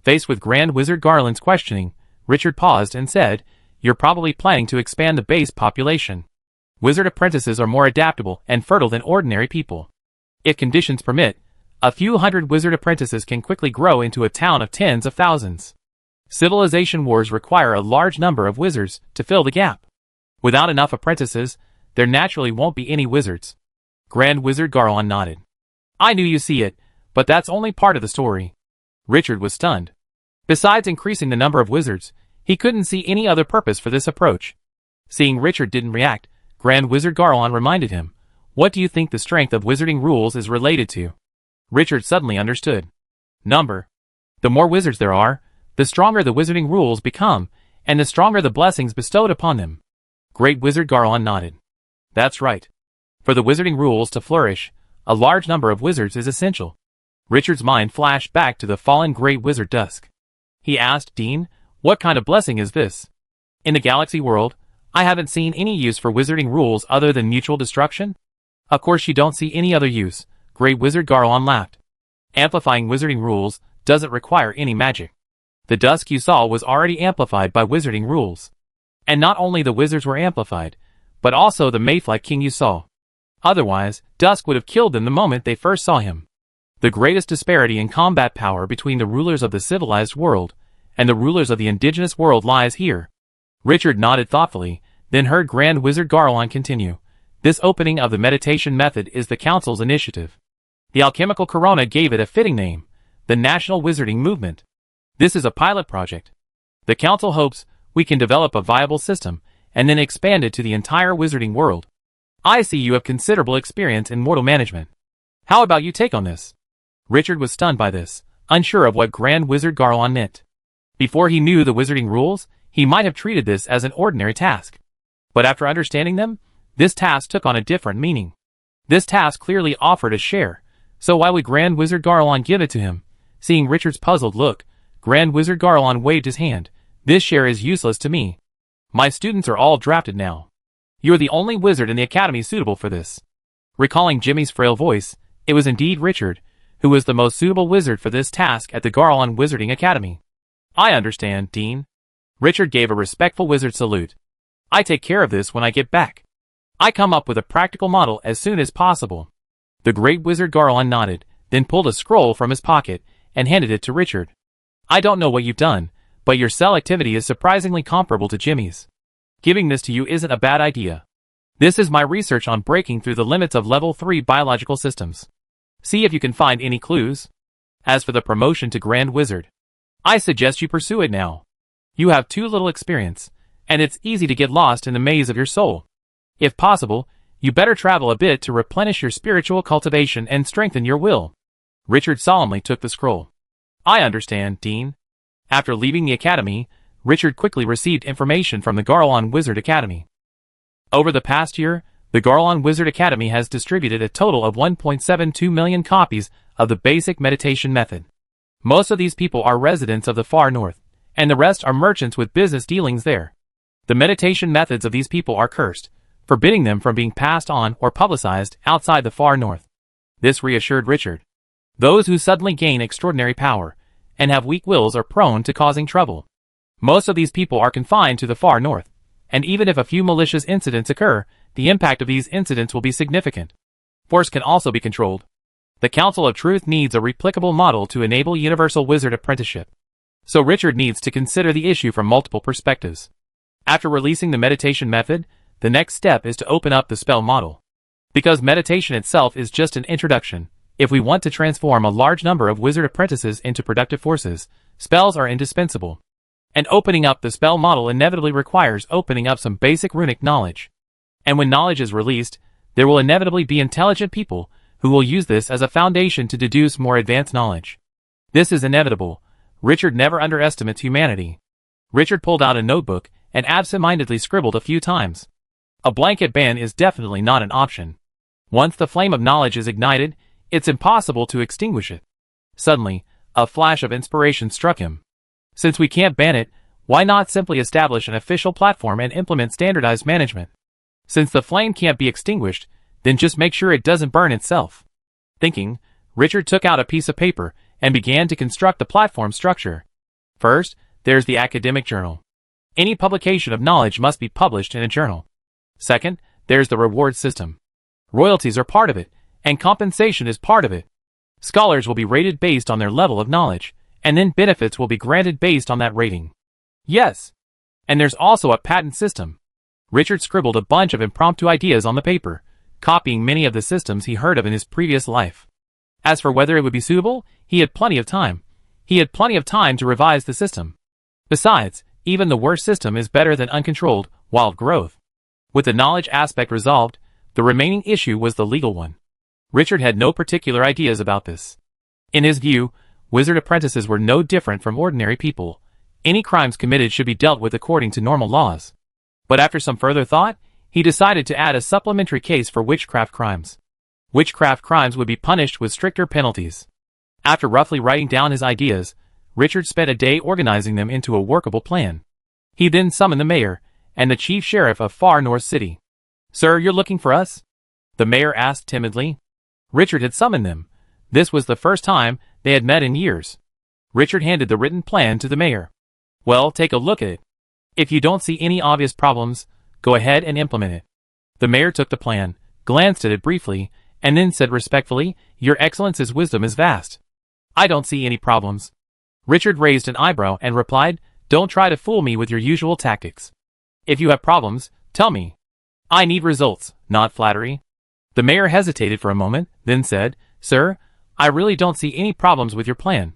Faced with Grand Wizard Garland's questioning, Richard paused and said, You're probably planning to expand the base population. Wizard apprentices are more adaptable and fertile than ordinary people. If conditions permit, a few hundred wizard apprentices can quickly grow into a town of tens of thousands. Civilization wars require a large number of wizards to fill the gap. Without enough apprentices, there naturally won't be any wizards. Grand Wizard Garland nodded. I knew you see it, but that's only part of the story. Richard was stunned. Besides increasing the number of wizards, He couldn't see any other purpose for this approach. Seeing Richard didn't react, Grand Wizard Garlon reminded him, "What do you think the strength of wizarding rules is related to?" Richard suddenly understood. Number. The more wizards there are, the stronger the wizarding rules become, and the stronger the blessings bestowed upon them. Great Wizard Garlon nodded. That's right. For the wizarding rules to flourish, a large number of wizards is essential. Richard's mind flashed back to the fallen Great Wizard Dusk. He asked, "Dean, what kind of blessing is this? In the galaxy world, I haven't seen any use for wizarding rules other than mutual destruction?" "Of course you don't see any other use," Great Wizard Garlon laughed. "Amplifying wizarding rules doesn't require any magic. The Dusk you saw was already amplified by wizarding rules. And not only the wizards were amplified, but also the mayfly king you saw. Otherwise, Dusk would have killed them the moment they first saw him. The greatest disparity in combat power between the rulers of the civilized world and the rulers of the indigenous world lies here." Richard nodded thoughtfully, then heard Grand Wizard Garlon continue. "This opening of the meditation method is the Council's initiative. The alchemical Corona gave it a fitting name, the National Wizarding Movement. This is a pilot project. The Council hopes we can develop a viable system and then expand it to the entire wizarding world. I see you have considerable experience in mortal management. How about you take on this?" Richard was stunned by this, unsure of what Grand Wizard Garlon meant. Before he knew the wizarding rules, he might have treated this as an ordinary task. But after understanding them, this task took on a different meaning. This task clearly offered a share, so why would Grand Wizard Garlon give it to him? Seeing Richard's puzzled look, Grand Wizard Garlon waved his hand. "This share is useless to me. My students are all drafted now. You're the only wizard in the academy suitable for this." Recalling Jimmy's frail voice, it was indeed Richard, who was the most suitable wizard for this task at the Garlon Wizarding Academy. "I understand, Dean." Richard gave a respectful wizard salute. "I take care of this when I get back. I come up with a practical model as soon as possible." The Great Wizard Garlon nodded, then pulled a scroll from his pocket and handed it to Richard. "I don't know what you've done, but your cell activity is surprisingly comparable to Jimmy's. Giving this to you isn't a bad idea. This is my research on breaking through the limits of level 3 biological systems. See if you can find any clues. As for the promotion to Grand Wizard, I suggest you pursue it now. You have too little experience, and it's easy to get lost in the maze of your soul. If possible, you better travel a bit to replenish your spiritual cultivation and strengthen your will." Richard solemnly took the scroll. "I understand, Dean." After leaving the academy, Richard quickly received information from the Garlon Wizard Academy. Over the past year, the Garlon Wizard Academy has distributed a total of 1.72 million copies of the basic meditation method. Most of these people are residents of the far north, and the rest are merchants with business dealings there. The meditation methods of these people are cursed, forbidding them from being passed on or publicized outside the far north. This reassured Richard. Those who suddenly gain extraordinary power and have weak wills are prone to causing trouble. Most of these people are confined to the far north, and even if a few malicious incidents occur, the impact of these incidents will be significant. Force can also be controlled. The Council of Truth needs a replicable model to enable universal wizard apprenticeship. So Richard needs to consider the issue from multiple perspectives. After releasing the meditation method, the next step is to open up the spell model. Because meditation itself is just an introduction, if we want to transform a large number of wizard apprentices into productive forces, spells are indispensable. And opening up the spell model inevitably requires opening up some basic runic knowledge. And when knowledge is released, there will inevitably be intelligent people who will use this as a foundation to deduce more advanced knowledge. This is inevitable. Richard never underestimates humanity. Richard pulled out a notebook and absent-mindedly scribbled a few times. A blanket ban is definitely not an option. Once the flame of knowledge is ignited, it's impossible to extinguish it. Suddenly, a flash of inspiration struck him. Since we can't ban it, why not simply establish an official platform and implement standardized management? Since the flame can't be extinguished, then just make sure it doesn't burn itself. Thinking, Richard took out a piece of paper and began to construct the platform structure. First, there's the academic journal. Any publication of knowledge must be published in a journal. Second, there's the reward system. Royalties are part of it, and compensation is part of it. Scholars will be rated based on their level of knowledge, and then benefits will be granted based on that rating. Yes. And there's also a patent system. Richard scribbled a bunch of impromptu ideas on the paper, copying many of the systems he heard of in his previous life. As for whether it would be suitable, he had plenty of time. He had plenty of time to revise the system. Besides, Even the worst system is better than uncontrolled, wild growth. With the knowledge aspect resolved, the remaining issue was the legal one. Richard had no particular ideas about this. In his view, wizard apprentices were no different from ordinary people. Any crimes committed should be dealt with according to normal laws. But after some further thought, he decided to add a supplementary case for witchcraft crimes. Witchcraft crimes would be punished with stricter penalties. After roughly writing down his ideas, Richard spent a day organizing them into a workable plan. He then summoned the mayor and the chief sheriff of Far North City. "Sir, you're looking for us?" the mayor asked timidly. Richard had summoned them. This was the first time they had met in years. Richard handed the written plan to the mayor. "Well, take a look at it. If you don't see any obvious problems, go ahead and implement it." The mayor took the plan, glanced at it briefly, and then said respectfully, "Your Excellence's wisdom is vast. I don't see any problems." Richard raised an eyebrow and replied, "Don't try to fool me with your usual tactics. If you have problems, tell me. I need results, not flattery." The mayor hesitated for a moment, then said, "Sir, I really don't see any problems with your plan.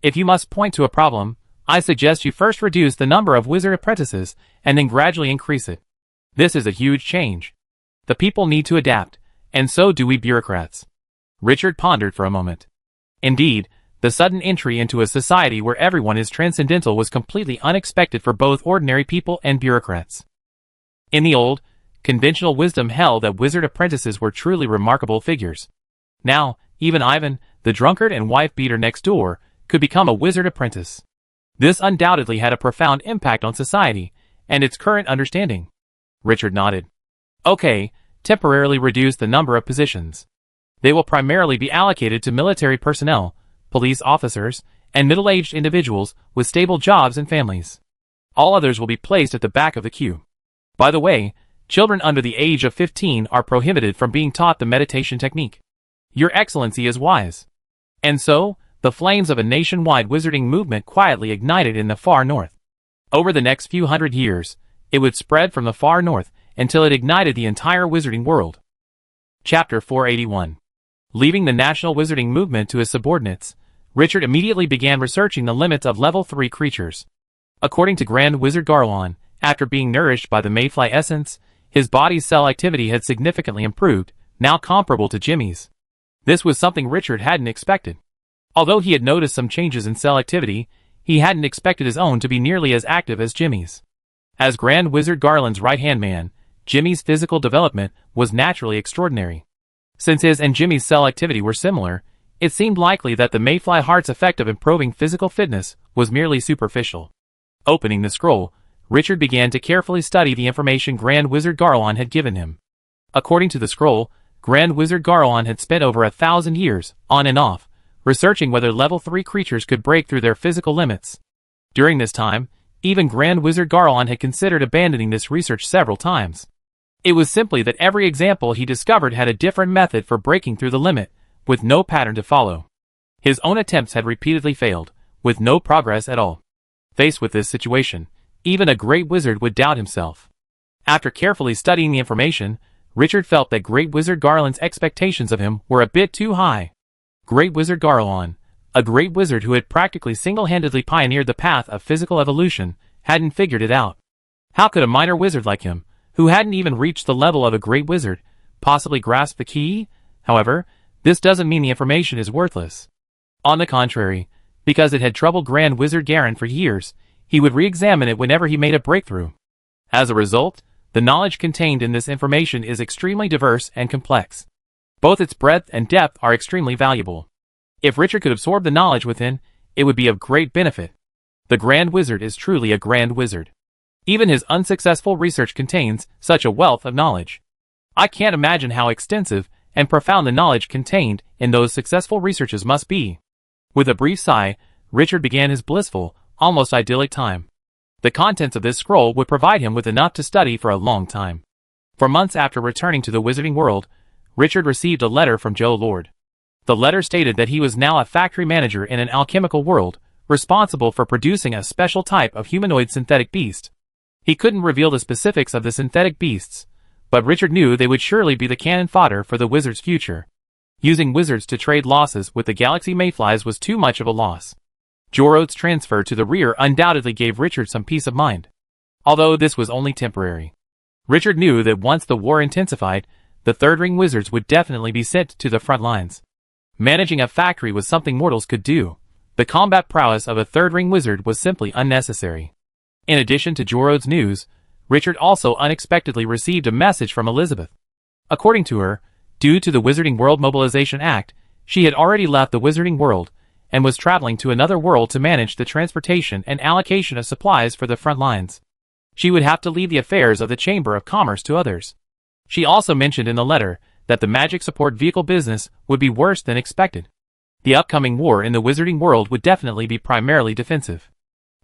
If you must point to a problem, I suggest you first reduce the number of wizard apprentices and then gradually increase it. This is a huge change. The people need to adapt, and so do we bureaucrats." Richard pondered for a moment. Indeed, the sudden entry into a society where everyone is transcendental was completely unexpected for both ordinary people and bureaucrats. In the old, conventional wisdom held that wizard apprentices were truly remarkable figures. Now, even Ivan, the drunkard and wife-beater next door, could become a wizard apprentice. This undoubtedly had a profound impact on society and its current understanding. Richard nodded. "Okay, temporarily reduce the number of positions. They will primarily be allocated to military personnel, police officers, and middle-aged individuals with stable jobs and families. All others will be placed at the back of the queue. By the way, children under the age of 15 are prohibited from being taught the meditation technique. Your Excellency is wise." And so, the flames of a nationwide wizarding movement quietly ignited in the far north. Over the next few hundred years, it would spread from the far north until it ignited the entire wizarding world. Chapter 481. Leaving the national wizarding movement to his subordinates, Richard immediately began researching the limits of level 3 creatures. According to Grand Wizard Garlon, after being nourished by the mayfly essence, his body's cell activity had significantly improved, now comparable to Jimmy's. This was something Richard hadn't expected. Although he had noticed some changes in cell activity, he hadn't expected his own to be nearly as active as Jimmy's. As Grand Wizard Garland's right-hand man, Jimmy's physical development was naturally extraordinary. Since his and Jimmy's cell activity were similar, it seemed likely that the mayfly heart's effect of improving physical fitness was merely superficial. Opening the scroll, Richard began to carefully study the information Grand Wizard Garland had given him. According to the scroll, Grand Wizard Garland had spent over 1,000 years, on and off, researching whether level 3 creatures could break through their physical limits. During this time, even Grand Wizard Garland had considered abandoning this research several times. It was simply that every example he discovered had a different method for breaking through the limit, with no pattern to follow. His own attempts had repeatedly failed, with no progress at all. Faced with this situation, even a great wizard would doubt himself. After carefully studying the information, Richard felt that Great Wizard Garland's expectations of him were a bit too high. Great Wizard Garland, a great wizard who had practically single-handedly pioneered the path of physical evolution, hadn't figured it out. How could a minor wizard like him, who hadn't even reached the level of a great wizard, possibly grasp the key? However, this doesn't mean the information is worthless. On the contrary, because it had troubled Grand Wizard Garen for years, he would re-examine it whenever he made a breakthrough. As a result, the knowledge contained in this information is extremely diverse and complex. Both its breadth and depth are extremely valuable. If Richard could absorb the knowledge within, it would be of great benefit. The Grand Wizard is truly a Grand Wizard. Even his unsuccessful research contains such a wealth of knowledge. I can't imagine how extensive and profound the knowledge contained in those successful researches must be. With a brief sigh, Richard began his blissful, almost idyllic time. The contents of this scroll would provide him with enough to study for a long time. For months after returning to the wizarding world, Richard received a letter from Joe Lord. The letter stated that he was now a factory manager in an alchemical world, responsible for producing a special type of humanoid synthetic beast. He couldn't reveal the specifics of the synthetic beasts, but Richard knew they would surely be the cannon fodder for the wizard's future. Using wizards to trade losses with the galaxy mayflies was too much of a loss. Joro's transfer to the rear undoubtedly gave Richard some peace of mind. Although this was only temporary. Richard knew that once the war intensified, the third-ring wizards would definitely be sent to the front lines. Managing a factory was something mortals could do. The combat prowess of a third-ring wizard was simply unnecessary. In addition to Joro's news, Richard also unexpectedly received a message from Elizabeth. According to her, due to the Wizarding World Mobilization Act, she had already left the Wizarding World and was traveling to another world to manage the transportation and allocation of supplies for the front lines. She would have to leave the affairs of the Chamber of Commerce to others. She also mentioned in the letter that the magic support vehicle business would be worse than expected. The upcoming war in the Wizarding World would definitely be primarily defensive.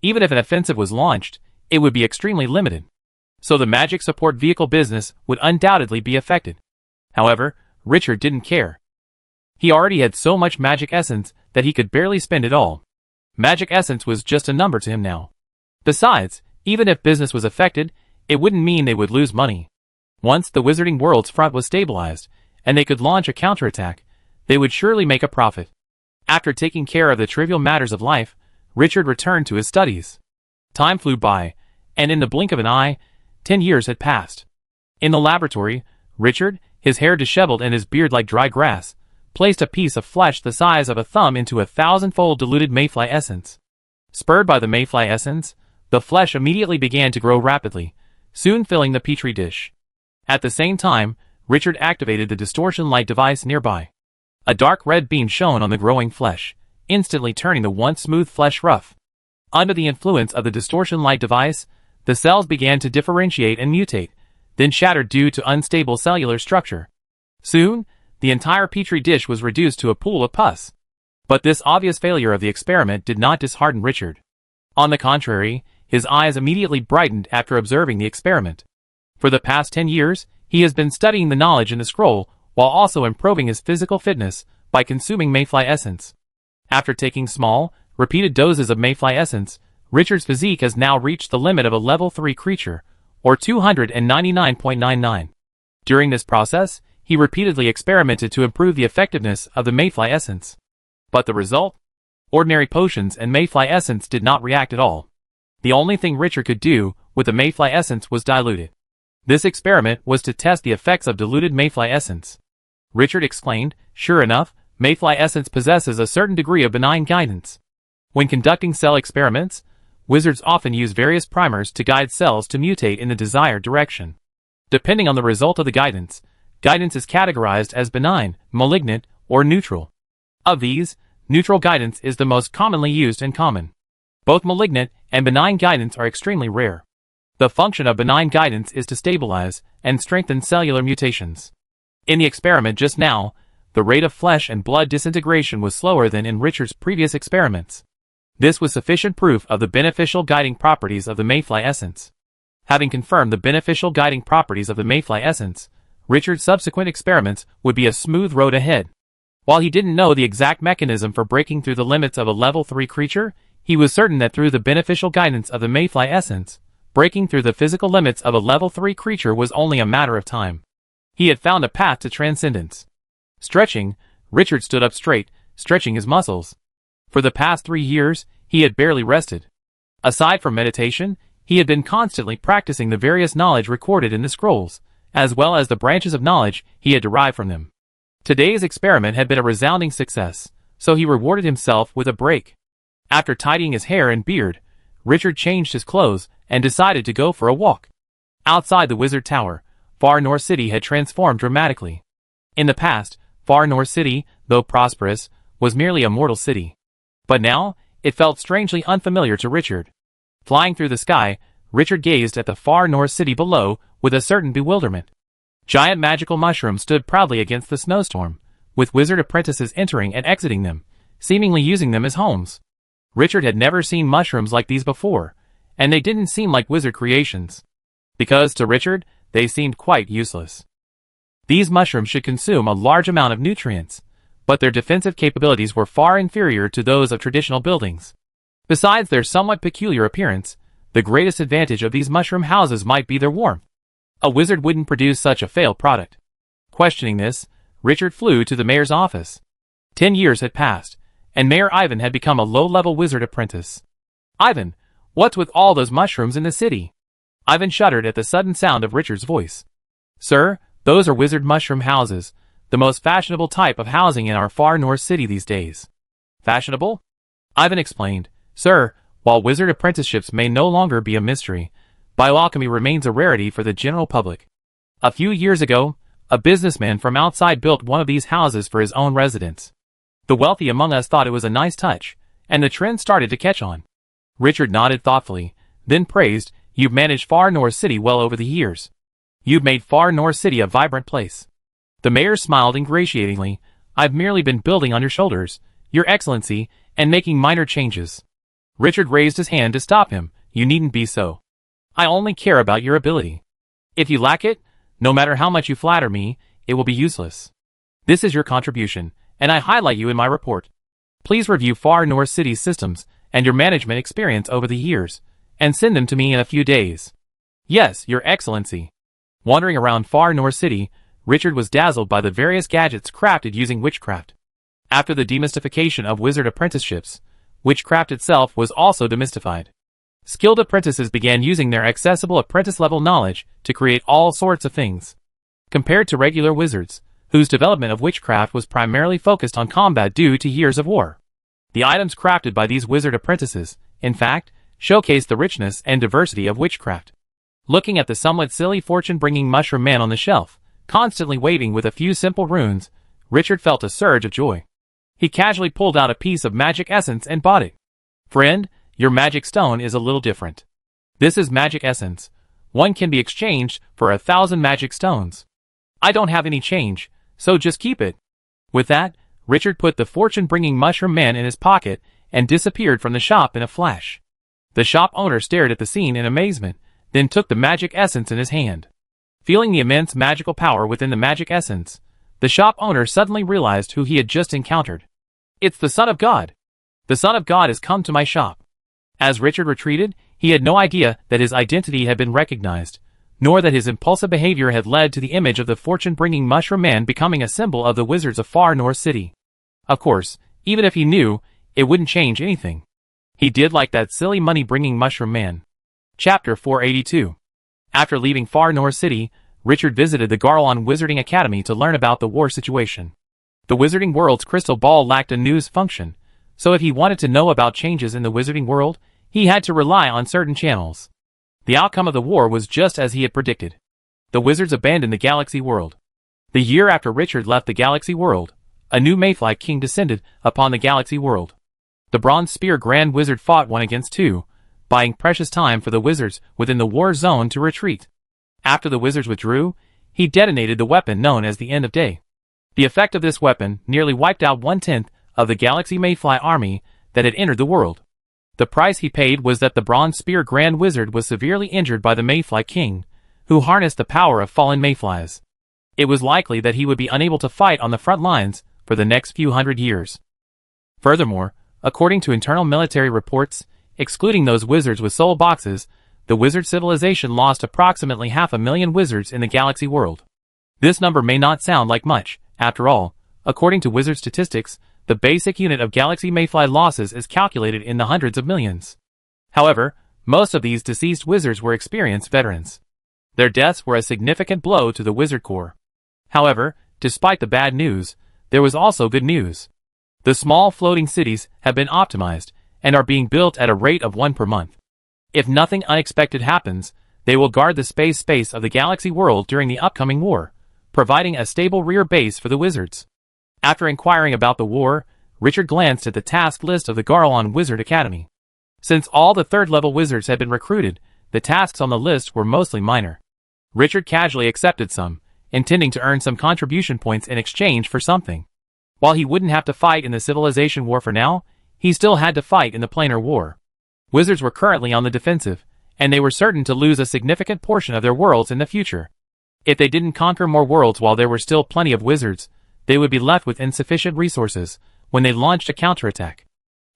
Even if an offensive was launched, it would be extremely limited. So the magic support vehicle business would undoubtedly be affected. However, Richard didn't care. He already had so much magic essence that he could barely spend it all. Magic essence was just a number to him now. Besides, even if business was affected, it wouldn't mean they would lose money. Once the Wizarding World's front was stabilized, and they could launch a counterattack, they would surely make a profit. After taking care of the trivial matters of life, Richard returned to his studies. Time flew by, and in the blink of an eye, 10 years had passed. In the laboratory, Richard, his hair disheveled and his beard like dry grass, placed a piece of flesh the size of a thumb into a 1,000-fold diluted mayfly essence. Spurred by the mayfly essence, the flesh immediately began to grow rapidly, soon filling the petri dish. At the same time, Richard activated the distortion light device nearby. A dark red beam shone on the growing flesh, instantly turning the once smooth flesh rough. Under the influence of the distortion light device, the cells began to differentiate and mutate, then shattered due to unstable cellular structure. Soon, the entire petri dish was reduced to a pool of pus. But this obvious failure of the experiment did not dishearten Richard. On the contrary, his eyes immediately brightened after observing the experiment. For the past 10 years, he has been studying the knowledge in the scroll while also improving his physical fitness by consuming mayfly essence. After taking small, repeated doses of mayfly essence, Richard's physique has now reached the limit of a level 3 creature, or 299.99. During this process, he repeatedly experimented to improve the effectiveness of the mayfly essence. But the result? Ordinary potions and mayfly essence did not react at all. The only thing Richard could do with the mayfly essence was dilute it. This experiment was to test the effects of diluted mayfly essence. Richard exclaimed, "Sure enough, mayfly essence possesses a certain degree of benign guidance." When conducting cell experiments, wizards often use various primers to guide cells to mutate in the desired direction. Depending on the result of the guidance, guidance is categorized as benign, malignant, or neutral. Of these, neutral guidance is the most commonly used and common. Both malignant and benign guidance are extremely rare. The function of benign guidance is to stabilize and strengthen cellular mutations. In the experiment just now, the rate of flesh and blood disintegration was slower than in Richard's previous experiments. This was sufficient proof of the beneficial guiding properties of the mayfly essence. Having confirmed the beneficial guiding properties of the mayfly essence, Richard's subsequent experiments would be a smooth road ahead. While he didn't know the exact mechanism for breaking through the limits of a level 3 creature, he was certain that through the beneficial guidance of the mayfly essence, breaking through the physical limits of a level 3 creature was only a matter of time. He had found a path to transcendence. Stretching, Richard stood up straight, stretching his muscles. For the past 3 years, he had barely rested. Aside from meditation, he had been constantly practicing the various knowledge recorded in the scrolls, as well as the branches of knowledge he had derived from them. Today's experiment had been a resounding success, so he rewarded himself with a break. After tidying his hair and beard, Richard changed his clothes and decided to go for a walk. Outside the Wizard Tower, Far North City had transformed dramatically. In the past, Far North City, though prosperous, was merely a mortal city. But now, it felt strangely unfamiliar to Richard. Flying through the sky, Richard gazed at the Far North City below with a certain bewilderment. Giant magical mushrooms stood proudly against the snowstorm, with wizard apprentices entering and exiting them, seemingly using them as homes. Richard had never seen mushrooms like these before, and they didn't seem like wizard creations. Because to Richard, they seemed quite useless. These mushrooms should consume a large amount of nutrients, but their defensive capabilities were far inferior to those of traditional buildings. Besides their somewhat peculiar appearance, the greatest advantage of these mushroom houses might be their warmth. A wizard wouldn't produce such a failed product. Questioning this, Richard flew to the mayor's office. 10 years had passed, and Mayor Ivan had become a low-level wizard apprentice. "Ivan, what's with all those mushrooms in the city?" Ivan shuddered at the sudden sound of Richard's voice. "Sir, those are wizard mushroom houses, the most fashionable type of housing in our far north city these days." "Fashionable?" Ivan explained. "Sir, while wizard apprenticeships may no longer be a mystery, bioalchemy remains a rarity for the general public. A few years ago, a businessman from outside built one of these houses for his own residence. The wealthy among us thought it was a nice touch, and the trend started to catch on." Richard nodded thoughtfully, then praised, "You've managed Far North City well over the years. You've made Far North City a vibrant place." The mayor smiled ingratiatingly. "I've merely been building on your shoulders, Your Excellency, and making minor changes." Richard raised his hand to stop him. "You needn't be so. I only care about your ability. If you lack it, no matter how much you flatter me, it will be useless. This is your contribution, and I highlight you in my report. Please review Far North City's systems and your management experience over the years, and send them to me in a few days." "Yes, Your Excellency." Wandering around Far North City, Richard was dazzled by the various gadgets crafted using witchcraft. After the demystification of wizard apprenticeships, witchcraft itself was also demystified. Skilled apprentices began using their accessible apprentice-level knowledge to create all sorts of things. Compared to regular wizards, whose development of witchcraft was primarily focused on combat due to years of war, the items crafted by these wizard apprentices, in fact, showcased the richness and diversity of witchcraft. Looking at the somewhat silly fortune-bringing mushroom man on the shelf, constantly waving with a few simple runes, Richard felt a surge of joy. He casually pulled out a piece of magic essence and bought it. "Friend, your magic stone is a little different. This is magic essence. One can be exchanged for 1,000 magic stones. I don't have any change, so just keep it." With that, Richard put the fortune-bringing mushroom man in his pocket and disappeared from the shop in a flash. The shop owner stared at the scene in amazement, then took the magic essence in his hand. Feeling the immense magical power within the magic essence, the shop owner suddenly realized who he had just encountered. "It's the Son of God! The Son of God has come to my shop." As Richard retreated, he had no idea that his identity had been recognized, nor that his impulsive behavior had led to the image of the fortune-bringing mushroom man becoming a symbol of the wizards of Far North City. Of course, even if he knew, it wouldn't change anything. He did like that silly money-bringing mushroom man. Chapter 482. After leaving Far North City, Richard visited the Garlon Wizarding Academy to learn about the war situation. The Wizarding World's crystal ball lacked a news function, so if he wanted to know about changes in the Wizarding World, he had to rely on certain channels. The outcome of the war was just as he had predicted. The wizards abandoned the Galaxy World. The year after Richard left the Galaxy World, a new mayfly king descended upon the Galaxy World. The Bronze Spear Grand Wizard fought 1 against 2, buying precious time for the wizards within the war zone to retreat. After the wizards withdrew, he detonated the weapon known as the End of Day. The effect of this weapon nearly wiped out 1/10 of the Galaxy Mayfly army that had entered the world. The price he paid was that the Bronze Spear Grand Wizard was severely injured by the Mayfly King, who harnessed the power of fallen mayflies. It was likely that he would be unable to fight on the front lines for the next few hundred years. Furthermore, according to internal military reports, excluding those wizards with soul boxes, the wizard civilization lost approximately 500,000 wizards in the Galaxy World. This number may not sound like much. After all, according to wizard statistics, the basic unit of Galaxy Mayfly losses is calculated in the hundreds of millions. However, most of these deceased wizards were experienced veterans. Their deaths were a significant blow to the wizard corps. However, despite the bad news, there was also good news. The small floating cities have been optimized and are being built at a rate of 1 per month. If nothing unexpected happens, they will guard the space of the Galaxy World during the upcoming war, providing a stable rear base for the wizards. After inquiring about the war, Richard glanced at the task list of the Garlon Wizard Academy. Since all the third-level wizards had been recruited, the tasks on the list were mostly minor. Richard casually accepted some, intending to earn some contribution points in exchange for something. While he wouldn't have to fight in the civilization war for now, he still had to fight in the planar war. Wizards were currently on the defensive, and they were certain to lose a significant portion of their worlds in the future. If they didn't conquer more worlds while there were still plenty of wizards, they would be left with insufficient resources when they launched a counterattack.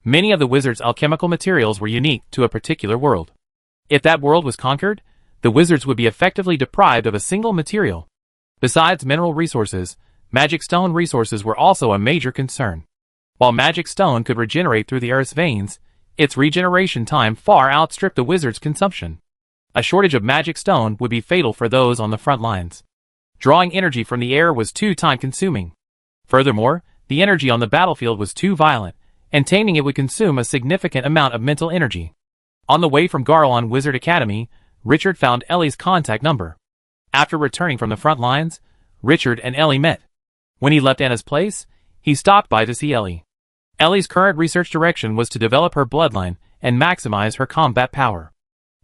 Many of the wizards' alchemical materials were unique to a particular world. If that world was conquered, the wizards would be effectively deprived of a single material. Besides mineral resources, magic stone resources were also a major concern. While magic stone could regenerate through the earth's veins, its regeneration time far outstripped the wizard's consumption. A shortage of magic stone would be fatal for those on the front lines. Drawing energy from the air was too time-consuming. Furthermore, the energy on the battlefield was too violent, and taming it would consume a significant amount of mental energy. On the way from Garlon Wizard Academy, Richard found Ellie's contact number. After returning from the front lines, Richard and Ellie met. When he left Anna's place, he stopped by to see Ellie. Ellie's current research direction was to develop her bloodline and maximize her combat power.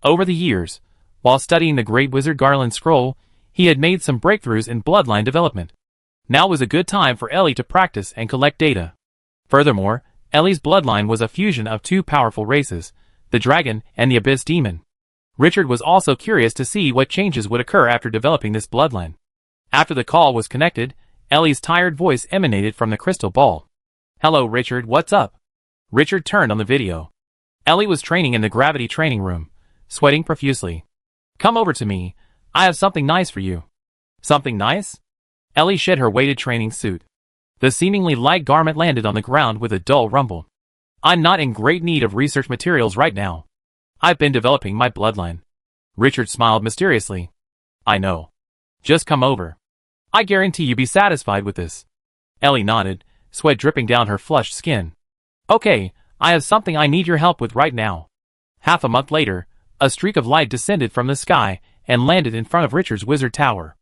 Over the years, while studying the Great Wizard Garland Scroll, he had made some breakthroughs in bloodline development. Now was a good time for Ellie to practice and collect data. Furthermore, Ellie's bloodline was a fusion of two powerful races, the dragon and the abyss demon. Richard was also curious to see what changes would occur after developing this bloodline. After the call was connected, Ellie's tired voice emanated from the crystal ball. "Hello Richard, what's up?" Richard turned on the video. Ellie was training in the gravity training room, sweating profusely. "Come over to me, I have something nice for you." "Something nice?" Ellie shed her weighted training suit. The seemingly light garment landed on the ground with a dull rumble. "I'm not in great need of research materials right now. I've been developing my bloodline." Richard smiled mysteriously. "I know. Just come over. I guarantee you'll be satisfied with this." Ellie nodded, sweat dripping down her flushed skin. "Okay, I have something I need your help with right now." Half a month later, a streak of light descended from the sky and landed in front of Richard's wizard tower.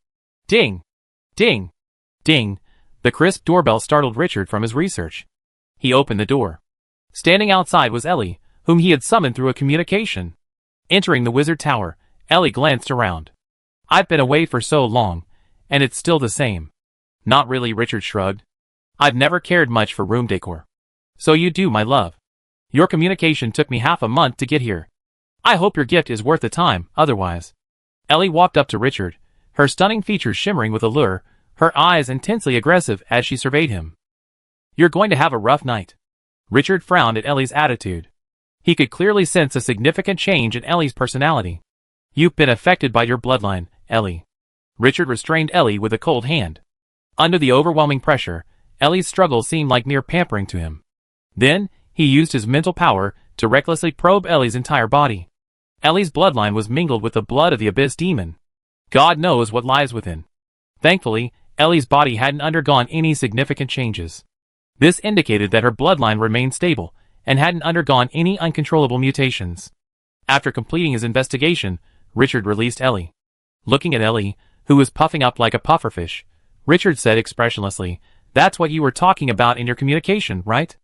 Ding! Ding! Ding! The crisp doorbell startled Richard from his research. He opened the door. Standing outside was Ellie, whom he had summoned through a communication. Entering the wizard tower, Ellie glanced around. "I've been away for so long, and it's still the same." "Not really," Richard shrugged. "I've never cared much for room decor." "So you do, my love. Your communication took me half a month to get here. I hope your gift is worth the time, otherwise." Ellie walked up to Richard, her stunning features shimmering with allure, her eyes intensely aggressive as she surveyed him. "You're going to have a rough night." Richard frowned at Ellie's attitude. He could clearly sense a significant change in Ellie's personality. "You've been affected by your bloodline, Ellie." Richard restrained Ellie with a cold hand. Under the overwhelming pressure, Ellie's struggle seemed like mere pampering to him. Then, he used his mental power to recklessly probe Ellie's entire body. Ellie's bloodline was mingled with the blood of the abyss demon. God knows what lies within. Thankfully, Ellie's body hadn't undergone any significant changes. This indicated that her bloodline remained stable and hadn't undergone any uncontrollable mutations. After completing his investigation, Richard released Ellie. Looking at Ellie, who was puffing up like a pufferfish, Richard said expressionlessly, "That's what you were talking about in your communication, right?"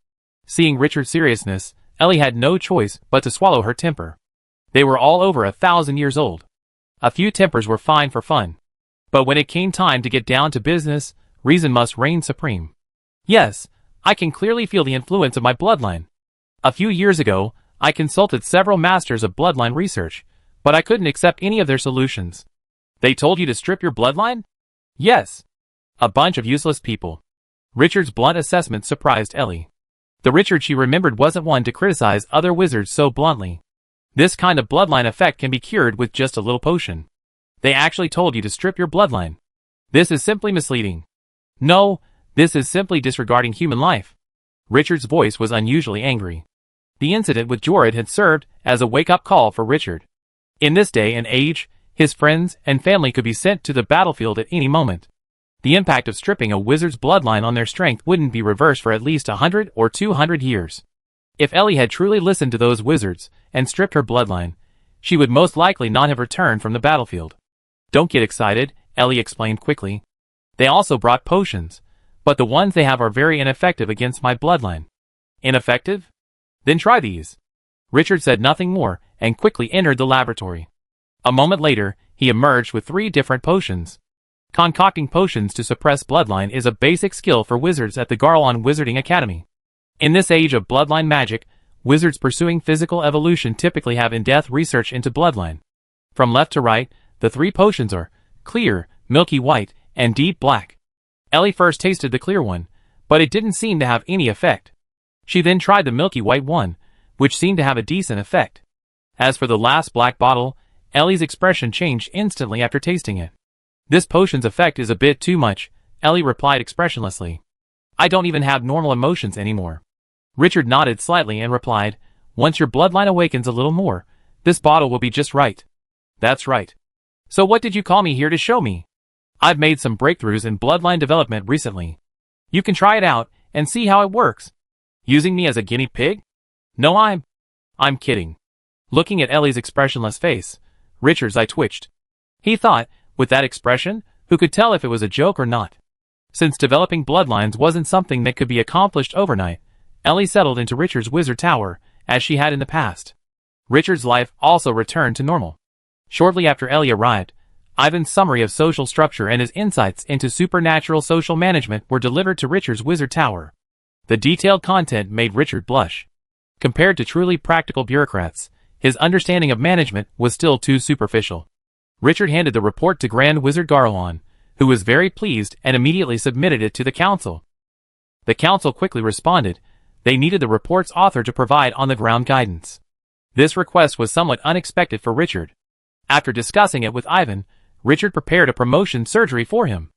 Seeing Richard's seriousness, Ellie had no choice but to swallow her temper. They were all over 1,000 years old. A few tempers were fine for fun. But when it came time to get down to business, reason must reign supreme. "Yes, I can clearly feel the influence of my bloodline. A few years ago, I consulted several masters of bloodline research, but I couldn't accept any of their solutions." "They told you to strip your bloodline?" "Yes. A bunch of useless people." Richard's blunt assessment surprised Ellie. The Richard she remembered wasn't one to criticize other wizards so bluntly. This kind of bloodline effect can be cured with just a little potion. "They actually told you to strip your bloodline. This is simply misleading." "No, this is simply disregarding human life." Richard's voice was unusually angry. The incident with Joro had served as a wake-up call for Richard. In this day and age, his friends and family could be sent to the battlefield at any moment. The impact of stripping a wizard's bloodline on their strength wouldn't be reversed for at least 100 or 200 years. If Ellie had truly listened to those wizards and stripped her bloodline, she would most likely not have returned from the battlefield. "Don't get excited," Ellie explained quickly. "They also brought potions, but the ones they have are very ineffective against my bloodline." "Ineffective? Then try these." Richard said nothing more and quickly entered the laboratory. A moment later, he emerged with 3 different potions. Concocting potions to suppress bloodline is a basic skill for wizards at the Garlon Wizarding Academy. In this age of bloodline magic, wizards pursuing physical evolution typically have in-depth research into bloodline. From left to right, the 3 potions are clear, milky white, and deep black. Ellie first tasted the clear one, but it didn't seem to have any effect. She then tried the milky white one, which seemed to have a decent effect. As for the last black bottle, Ellie's expression changed instantly after tasting it. "This potion's effect is a bit too much," Ellie replied expressionlessly. I don't even have normal emotions anymore. Richard nodded slightly and replied, once your bloodline awakens a little more, this bottle will be just right. That's right. So what did you call me here to show me? I've made some breakthroughs in bloodline development recently. You can try it out and see how it works. Using me as a guinea pig? No, I'm kidding. Looking at Ellie's expressionless face, Richard's eye twitched. He thought, with that expression, who could tell if it was a joke or not? Since developing bloodlines wasn't something that could be accomplished overnight, Ellie settled into Richard's wizard tower, as she had in the past. Richard's life also returned to normal. Shortly after Ellie arrived, Ivan's summary of social structure and his insights into supernatural social management were delivered to Richard's wizard tower. The detailed content made Richard blush. Compared to truly practical bureaucrats, his understanding of management was still too superficial. Richard handed the report to Grand Wizard Garlon, who was very pleased and immediately submitted it to the council. The council quickly responded. They needed the report's author to provide on-the-ground guidance. This request was somewhat unexpected for Richard. After discussing it with Ivan, Richard prepared a promotion surgery for him.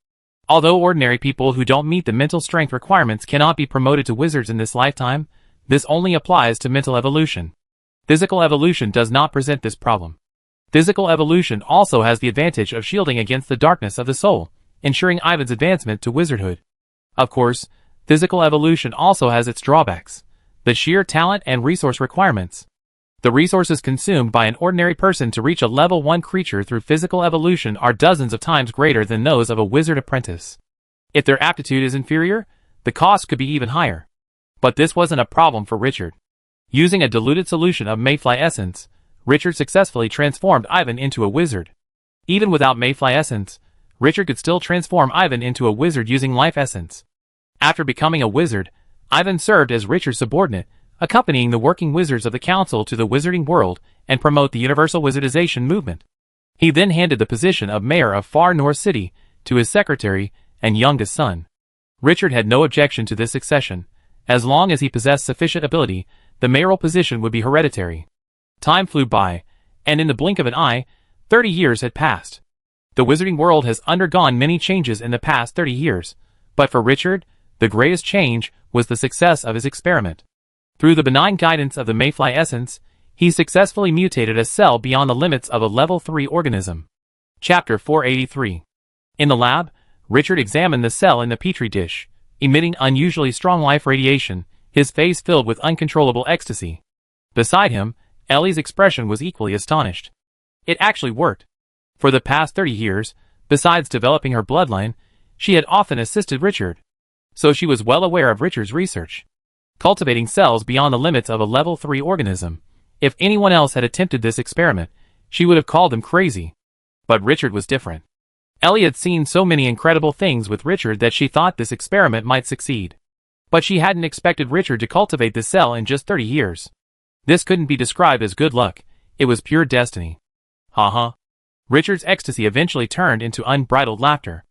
Although ordinary people who don't meet the mental strength requirements cannot be promoted to wizards in this lifetime, this only applies to mental evolution. Physical evolution does not present this problem. Physical evolution also has the advantage of shielding against the darkness of the soul, ensuring Ivan's advancement to wizardhood. Of course, physical evolution also has its drawbacks, the sheer talent and resource requirements. The resources consumed by an ordinary person to reach a level 1 creature through physical evolution are dozens of times greater than those of a wizard apprentice. If their aptitude is inferior, the cost could be even higher. But this wasn't a problem for Richard. Using a diluted solution of mayfly essence, Richard successfully transformed Ivan into a wizard. Even without mayfly essence, Richard could still transform Ivan into a wizard using life essence. After becoming a wizard, Ivan served as Richard's subordinate, accompanying the working wizards of the council to the wizarding world and promote the universal wizardization movement. He then handed the position of mayor of Far North City to his secretary and youngest son. Richard had no objection to this succession. As long as he possessed sufficient ability, the mayoral position would be hereditary. Time flew by, and in the blink of an eye, 30 years had passed. The wizarding world has undergone many changes in the past 30 years, but for Richard, the greatest change was the success of his experiment. Through the benign guidance of the mayfly essence, he successfully mutated a cell beyond the limits of a level 3 organism. Chapter 483. In the lab, Richard examined the cell in the petri dish, emitting unusually strong life radiation, his face filled with uncontrollable ecstasy. Beside him, Ellie's expression was equally astonished. It actually worked. For the past 30 years, besides developing her bloodline, she had often assisted Richard. So she was well aware of Richard's research. Cultivating cells beyond the limits of a level 3 organism. If anyone else had attempted this experiment, she would have called them crazy. But Richard was different. Ellie had seen so many incredible things with Richard that she thought this experiment might succeed. But she hadn't expected Richard to cultivate the cell in just 30 years. This couldn't be described as good luck, it was pure destiny. Ha. Richard's ecstasy eventually turned into unbridled laughter.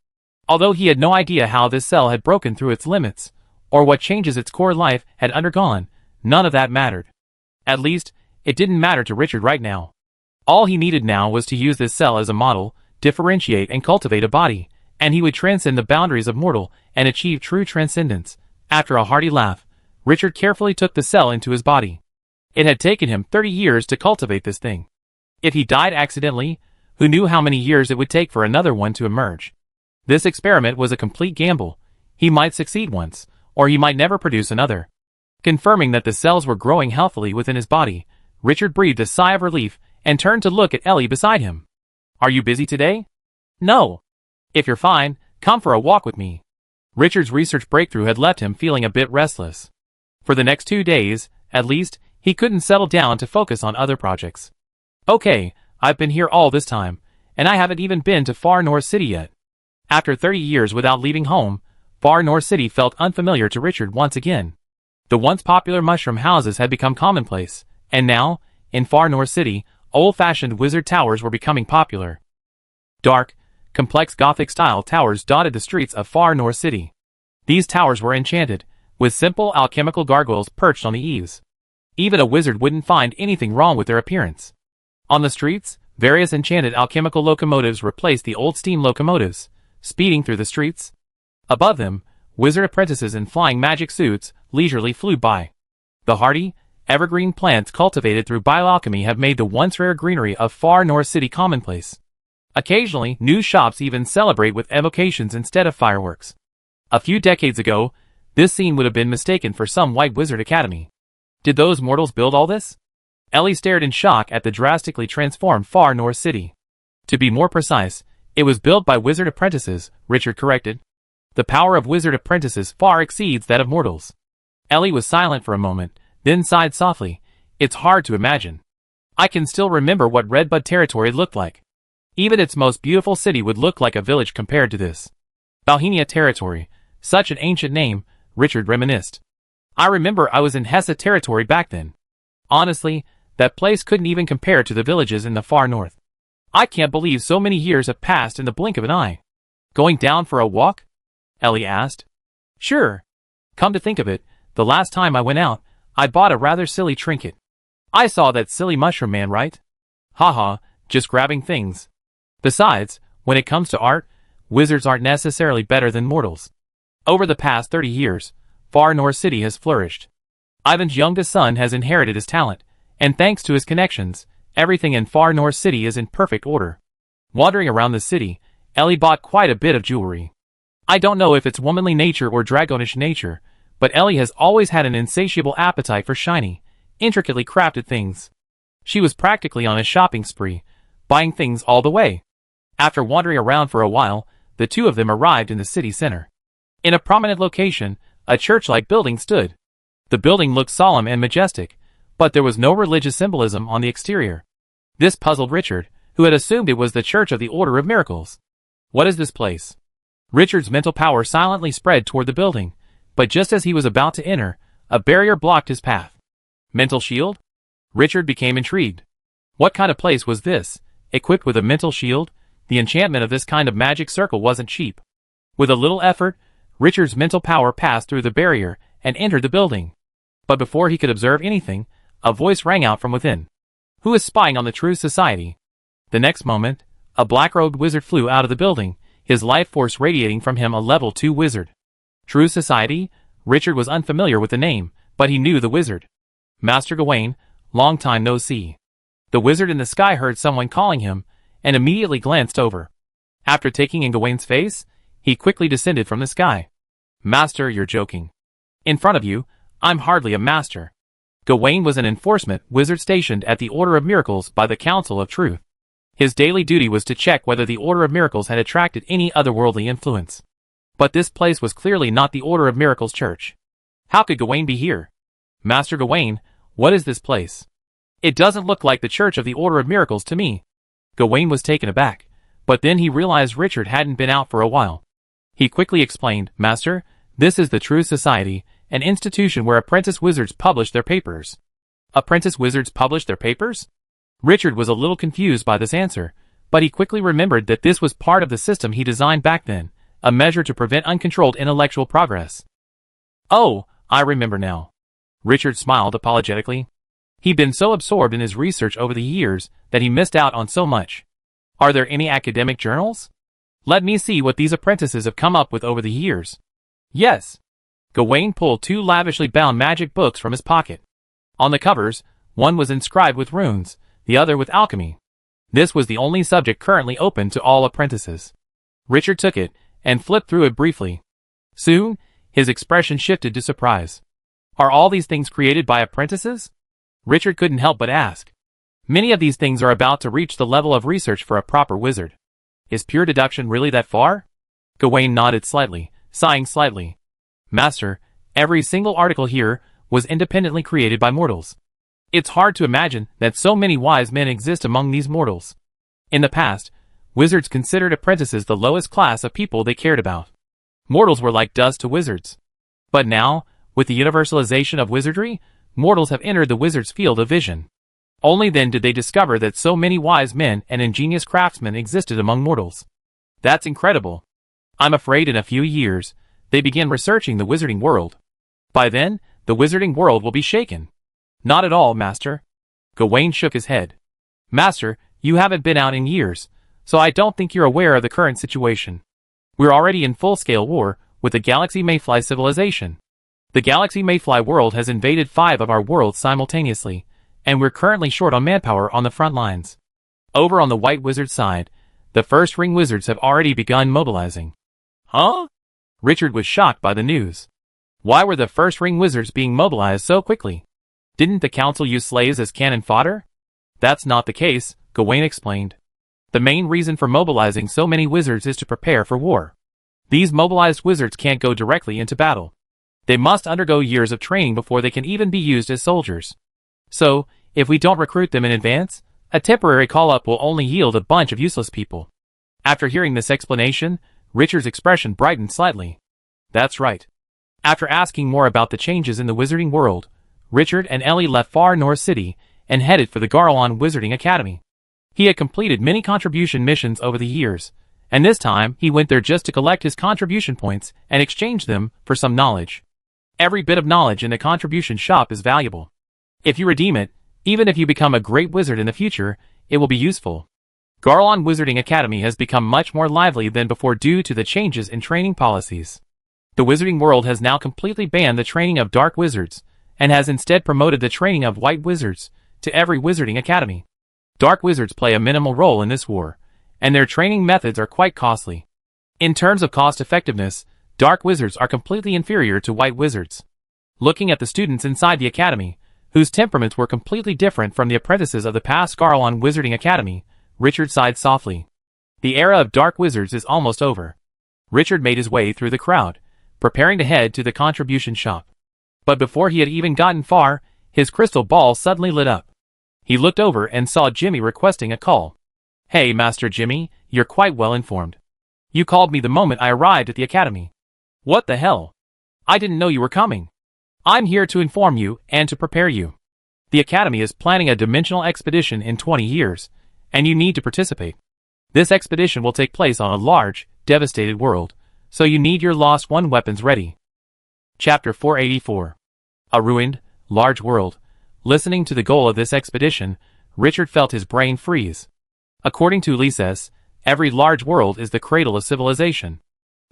Although he had no idea how this cell had broken through its limits, or what changes its core life had undergone, none of that mattered. At least, it didn't matter to Richard right now. All he needed now was to use this cell as a model, differentiate and cultivate a body, and he would transcend the boundaries of mortal and achieve true transcendence. After a hearty laugh, Richard carefully took the cell into his body. It had taken him 30 years to cultivate this thing. If he died accidentally, who knew how many years it would take for another one to emerge? This experiment was a complete gamble. He might succeed once, or he might never produce another. Confirming that the cells were growing healthily within his body, Richard breathed a sigh of relief and turned to look at Ellie beside him. Are you busy today? No. If you're fine, come for a walk with me. Richard's research breakthrough had left him feeling a bit restless. For the next 2 days, at least, he couldn't settle down to focus on other projects. Okay, I've been here all this time, and I haven't even been to Far North City yet. After 30 years without leaving home, Far North City felt unfamiliar to Richard once again. The once popular mushroom houses had become commonplace, and now, in Far North City, old-fashioned wizard towers were becoming popular. Dark, complex Gothic-style towers dotted the streets of Far North City. These towers were enchanted, with simple alchemical gargoyles perched on the eaves. Even a wizard wouldn't find anything wrong with their appearance. On the streets, various enchanted alchemical locomotives replaced the old steam locomotives, speeding through the streets. Above them, Wizard apprentices in flying magic suits leisurely flew by. The hardy, evergreen plants cultivated through bioalchemy have made the once rare greenery of far north city commonplace. Occasionally, new shops even celebrate with evocations instead of fireworks. A few decades ago, this scene would have been mistaken for some white wizard academy. Did those mortals build all this? Ellie stared in shock at the drastically transformed far north city. To be more precise, it was built by wizard apprentices, Richard corrected. The power of wizard apprentices far exceeds that of mortals. Ellie was silent for a moment, then sighed softly. It's hard to imagine. I can still remember what Redbud territory looked like. Even its most beautiful city would look like a village compared to this. Valhenia territory, such an ancient name, Richard reminisced. I remember I was in Hessa territory back then. Honestly, that place couldn't even compare to the villages in the far north. I can't believe so many years have passed in the blink of an eye. Going down for a walk? Ellie asked. Sure. Come to think of it, the last time I went out, I bought a rather silly trinket. I saw that silly mushroom man, right? Haha, just grabbing things. Besides, when it comes to art, wizards aren't necessarily better than mortals. Over the past 30 years, Far North City has flourished. Ivan's youngest son has inherited his talent, and thanks to his connections, everything in Far North City is in perfect order. Wandering around the city, Ellie bought quite a bit of jewelry. I don't know if it's womanly nature or dragonish nature, but Ellie has always had an insatiable appetite for shiny, intricately crafted things. She was practically on a shopping spree, buying things all the way. After wandering around for a while, the two of them arrived in the city center. In a prominent location, a church-like building stood. The building looked solemn and majestic, but there was no religious symbolism on the exterior. This puzzled Richard, who had assumed it was the Church of the Order of Miracles. What is this place? Richard's mental power silently spread toward the building, but just as he was about to enter, a barrier blocked his path. Mental shield? Richard became intrigued. What kind of place was this, equipped with a mental shield? The enchantment of this kind of magic circle wasn't cheap. With a little effort, Richard's mental power passed through the barrier and entered the building. But before he could observe anything, a voice rang out from within. Who is spying on the True Society? The next moment, a black-robed wizard flew out of the building, his life force radiating from him, a level 2 wizard. True Society? Richard was unfamiliar with the name, but he knew the wizard. Master Gawain, long time no see. The wizard in the sky heard someone calling him, and immediately glanced over. After taking in Gawain's face, he quickly descended from the sky. Master, you're joking. In front of you, I'm hardly a master. Gawain was an enforcement wizard stationed at the Order of Miracles by the Council of Truth. His daily duty was to check whether the Order of Miracles had attracted any otherworldly influence. But this place was clearly not the Order of Miracles church. How could Gawain be here? Master Gawain, what is this place? It doesn't look like the Church of the Order of Miracles to me. Gawain was taken aback, but then he realized Richard hadn't been out for a while. He quickly explained, Master, this is the True Society, an institution where apprentice wizards publish their papers. Apprentice wizards publish their papers? Richard was a little confused by this answer, but he quickly remembered that this was part of the system he designed back then, a measure to prevent uncontrolled intellectual progress. Oh, I remember now. Richard smiled apologetically. He'd been so absorbed in his research over the years that he missed out on so much. Are there any academic journals? Let me see what these apprentices have come up with over the years. Yes. Gawain pulled 2 lavishly bound magic books from his pocket. On the covers, one was inscribed with runes, the other with alchemy. This was the only subject currently open to all apprentices. Richard took it and flipped through it briefly. Soon, his expression shifted to surprise. Are all these things created by apprentices? Richard couldn't help but ask. Many of these things are about to reach the level of research for a proper wizard. Is pure deduction really that far? Gawain nodded slightly, sighing slightly. Master, every single article here was independently created by mortals. It's hard to imagine that so many wise men exist among these mortals. In the past, wizards considered apprentices the lowest class of people they cared about. Mortals were like dust to wizards. But now, with the universalization of wizardry, mortals have entered the wizard's field of vision. Only then did they discover that so many wise men and ingenious craftsmen existed among mortals. That's incredible. I'm afraid in a few years, they begin researching the wizarding world. By then, the wizarding world will be shaken. Not at all, Master. Gawain shook his head. Master, you haven't been out in years, so I don't think you're aware of the current situation. We're already in full-scale war, with the Galaxy Mayfly civilization. The Galaxy Mayfly world has invaded 5 of our worlds simultaneously, and we're currently short on manpower on the front lines. Over on the White Wizard side, the first ring wizards have already begun mobilizing. Huh? Richard was shocked by the news. Why were the first ring wizards being mobilized so quickly? Didn't the council use slaves as cannon fodder? That's not the case, Gawain explained. The main reason for mobilizing so many wizards is to prepare for war. These mobilized wizards can't go directly into battle. They must undergo years of training before they can even be used as soldiers. So, if we don't recruit them in advance, a temporary call-up will only yield a bunch of useless people. After hearing this explanation, Richard's expression brightened slightly. That's right. After asking more about the changes in the wizarding world, Richard and Ellie left Far North City and headed for the Garlon Wizarding Academy. He had completed many contribution missions over the years, and this time he went there just to collect his contribution points and exchange them for some knowledge. Every bit of knowledge in the contribution shop is valuable. If you redeem it, even if you become a great wizard in the future, it will be useful. Garlon Wizarding Academy has become much more lively than before due to the changes in training policies. The wizarding world has now completely banned the training of dark wizards, and has instead promoted the training of white wizards to every wizarding academy. Dark wizards play a minimal role in this war, and their training methods are quite costly. In terms of cost effectiveness, dark wizards are completely inferior to white wizards. Looking at the students inside the academy, whose temperaments were completely different from the apprentices of the past Garlon Wizarding Academy, Richard sighed softly. The era of dark wizards is almost over. Richard made his way through the crowd, preparing to head to the contribution shop. But before he had even gotten far, his crystal ball suddenly lit up. He looked over and saw Jimmy requesting a call. Hey, Master Jimmy, you're quite well informed. You called me the moment I arrived at the academy. What the hell? I didn't know you were coming. I'm here to inform you and to prepare you. The academy is planning a dimensional expedition in 20 years, and you need to participate. This expedition will take place on a large, devastated world, so you need your Lost One weapons ready. Chapter 484. A ruined, large world. Listening to the goal of this expedition, Richard felt his brain freeze. According to Lises, every large world is the cradle of civilization.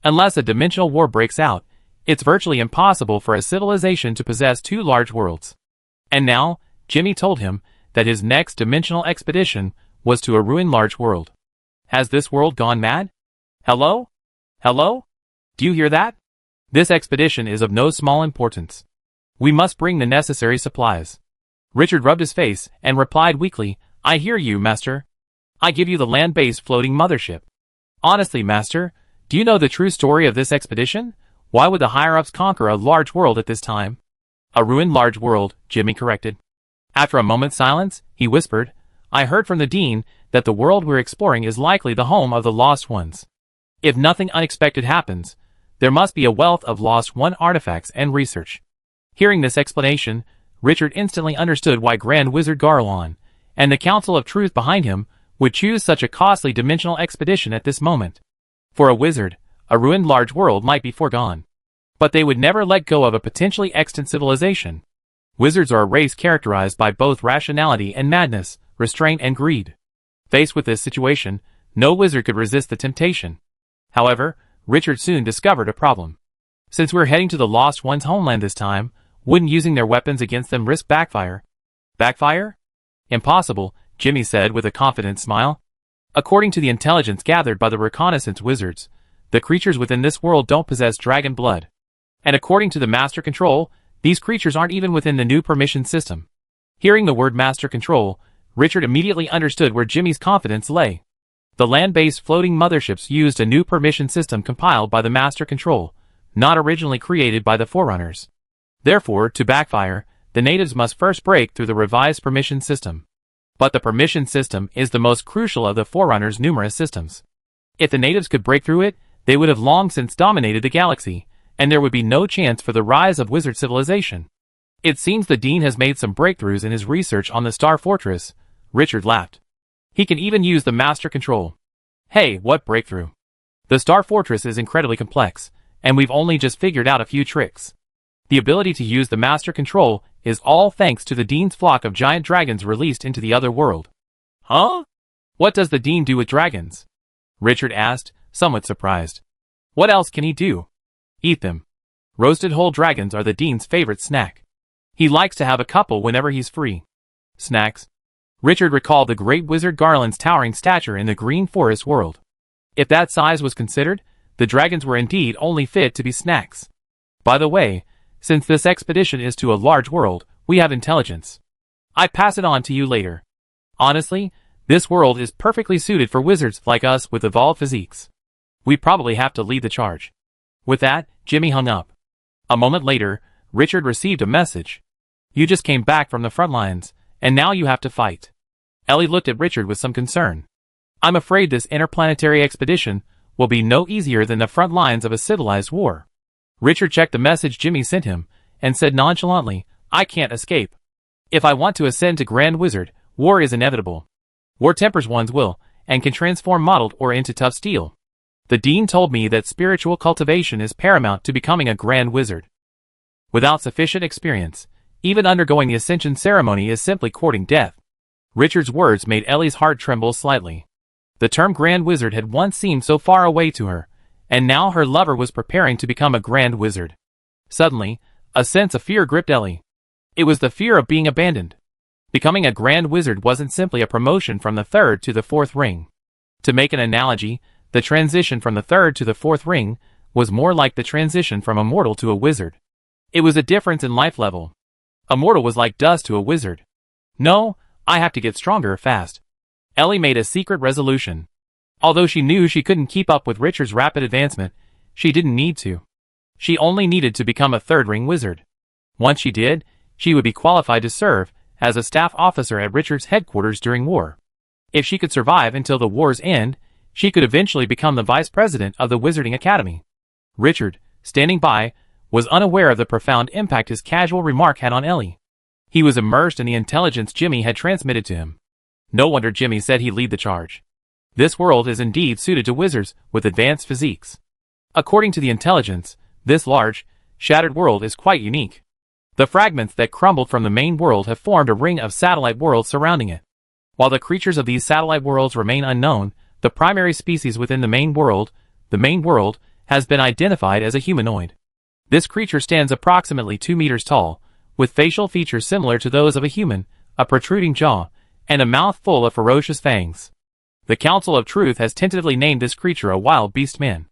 Unless a dimensional war breaks out, it's virtually impossible for a civilization to possess 2 large worlds. And now, Jimmy told him that his next dimensional expedition was to a ruined large world. Has this world gone mad? Hello? Hello? Do you hear that? This expedition is of no small importance. We must bring the necessary supplies. Richard rubbed his face and replied weakly, I hear you, Master. I give you the land-based floating mothership. Honestly, Master, do you know the true story of this expedition? Why would the higher-ups conquer a large world at this time? A ruined large world, Jimmy corrected. After a moment's silence, he whispered, I heard from the Dean that the world we're exploring is likely the home of the Lost Ones. If nothing unexpected happens, there must be a wealth of Lost One artifacts and research. Hearing this explanation, Richard instantly understood why Grand Wizard Garlon, and the Council of Truth behind him, would choose such a costly dimensional expedition at this moment. For a wizard, a ruined large world might be foregone. But they would never let go of a potentially extant civilization. Wizards are a race characterized by both rationality and madness, restraint and greed. Faced with this situation, no wizard could resist the temptation. However, Richard soon discovered a problem. Since we're heading to the Lost One's homeland this time, wouldn't using their weapons against them risk backfire? Backfire? Impossible, Jimmy said with a confident smile. According to the intelligence gathered by the reconnaissance wizards, the creatures within this world don't possess dragon blood. And according to the Master Control, these creatures aren't even within the new permission system. Hearing the word Master Control, Richard immediately understood where Jimmy's confidence lay. The land-based floating motherships used a new permission system compiled by the Master Control, not originally created by the Forerunners. Therefore, to backfire, the natives must first break through the revised permission system. But the permission system is the most crucial of the Forerunners' numerous systems. If the natives could break through it, they would have long since dominated the galaxy, and there would be no chance for the rise of wizard civilization. It seems the Dean has made some breakthroughs in his research on the Star Fortress, Richard laughed. He can even use the Master Control. Hey, what breakthrough? The Star Fortress is incredibly complex, and we've only just figured out a few tricks. The ability to use the Master Control is all thanks to the Dean's flock of giant dragons released into the other world. Huh? What does the Dean do with dragons? Richard asked, somewhat surprised. What else can he do? Eat them. Roasted whole dragons are the Dean's favorite snack. He likes to have a couple whenever he's free. Snacks. Richard recalled the great wizard Garland's towering stature in the Green Forest world. If that size was considered, the dragons were indeed only fit to be snacks. By the way, since this expedition is to a large world, we have intelligence. I pass it on to you later. Honestly, this world is perfectly suited for wizards like us with evolved physiques. We probably have to lead the charge. With that, Jimmy hung up. A moment later, Richard received a message. You just came back from the front lines, and now you have to fight. Ellie looked at Richard with some concern. I'm afraid this interplanetary expedition will be no easier than the front lines of a civilized war. Richard checked the message Jimmy sent him, and said nonchalantly, I can't escape. If I want to ascend to Grand Wizard, war is inevitable. War tempers one's will, and can transform mottled ore into tough steel. The Dean told me that spiritual cultivation is paramount to becoming a Grand Wizard. Without sufficient experience, even undergoing the ascension ceremony is simply courting death. Richard's words made Ellie's heart tremble slightly. The term Grand Wizard had once seemed so far away to her, and now her lover was preparing to become a Grand Wizard. Suddenly, a sense of fear gripped Ellie. It was the fear of being abandoned. Becoming a Grand Wizard wasn't simply a promotion from the third to the fourth ring. To make an analogy, the transition from the third to the fourth ring was more like the transition from a mortal to a wizard. It was a difference in life level. A mortal was like dust to a wizard. No, I have to get stronger fast. Ellie made a secret resolution. Although she knew she couldn't keep up with Richard's rapid advancement, she didn't need to. She only needed to become a third-ring wizard. Once she did, she would be qualified to serve as a staff officer at Richard's headquarters during war. If she could survive until the war's end, she could eventually become the vice president of the Wizarding Academy. Richard, standing by, was unaware of the profound impact his casual remark had on Ellie. He was immersed in the intelligence Jimmy had transmitted to him. No wonder Jimmy said he'd lead the charge. This world is indeed suited to wizards with advanced physiques. According to the intelligence, this large, shattered world is quite unique. The fragments that crumbled from the main world have formed a ring of satellite worlds surrounding it. While the creatures of these satellite worlds remain unknown, the primary species within the main world, has been identified as a humanoid. This creature stands approximately 2 meters tall, with facial features similar to those of a human, a protruding jaw, and a mouth full of ferocious fangs. The Council of Truth has tentatively named this creature a wild beast man.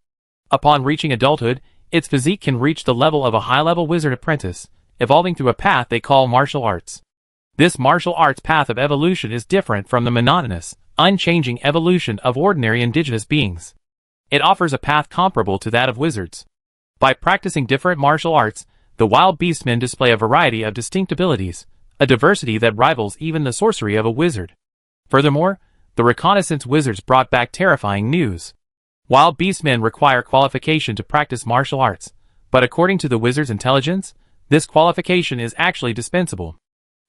Upon reaching adulthood, its physique can reach the level of a high-level wizard apprentice, evolving through a path they call martial arts. This martial arts path of evolution is different from the monotonous, unchanging evolution of ordinary indigenous beings. It offers a path comparable to that of wizards. By practicing different martial arts, the wild beastmen display a variety of distinct abilities, a diversity that rivals even the sorcery of a wizard. Furthermore, the reconnaissance wizards brought back terrifying news. Wild beastmen require qualification to practice martial arts, but according to the wizard's intelligence, this qualification is actually dispensable.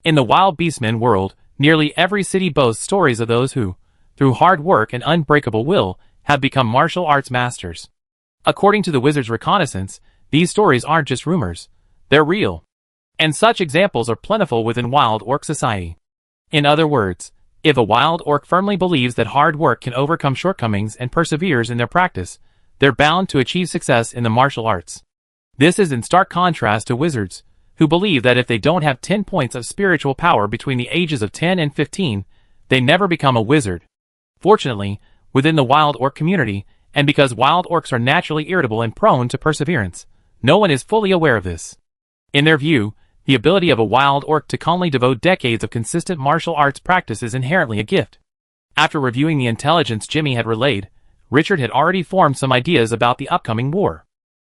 In the wild beastmen world, nearly every city boasts stories of those who, through hard work and unbreakable will, have become martial arts masters. According to the wizard's reconnaissance, these stories aren't just rumors, they're real. And such examples are plentiful within wild orc society. In other words, if a wild orc firmly believes that hard work can overcome shortcomings and perseveres in their practice, they're bound to achieve success in the martial arts. This is in stark contrast to wizards, who believe that if they don't have 10 points of spiritual power between the ages of 10 and 15, they never become a wizard. Fortunately, within the wild orc community, and because wild orcs are naturally irritable and prone to perseverance, no one is fully aware of this. In their view, the ability of a wild orc to calmly devote decades of consistent martial arts practice is inherently a gift. After reviewing the intelligence Jimmy had relayed, Richard had already formed some ideas about the upcoming war.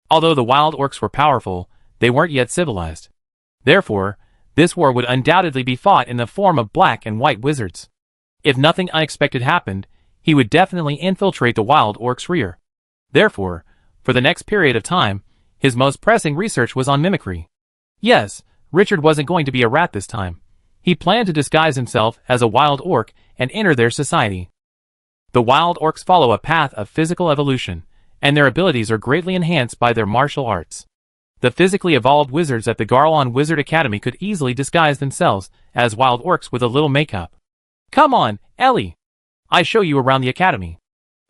Although the wild orcs were powerful, they weren't yet civilized. Therefore, this war would undoubtedly be fought in the form of black and white wizards. If nothing unexpected happened, he would definitely infiltrate the wild orcs' rear. Therefore, for the next period of time, his most pressing research was on mimicry. Yes, Richard wasn't going to be a rat this time. He planned to disguise himself as a wild orc and enter their society. The wild orcs follow a path of physical evolution, and their abilities are greatly enhanced by their martial arts. The physically evolved wizards at the Garlon Wizard Academy could easily disguise themselves as wild orcs with a little makeup. Come on, Ellie! I show you around the academy.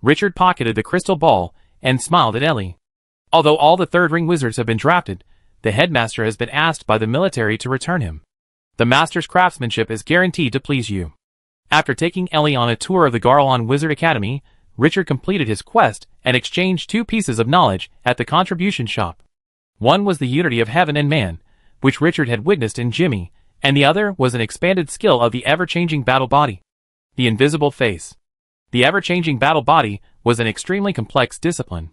Richard pocketed the crystal ball and smiled at Ellie. Although all the third-ring wizards have been drafted, the headmaster has been asked by the military to return him. The master's craftsmanship is guaranteed to please you. After taking Ellie on a tour of the Garlon Wizard Academy, Richard completed his quest and exchanged 2 pieces of knowledge at the contribution shop. One was the unity of heaven and man, which Richard had witnessed in Jimmy, and the other was an expanded skill of the ever-changing battle body. The invisible face. The ever-changing battle body was an extremely complex discipline.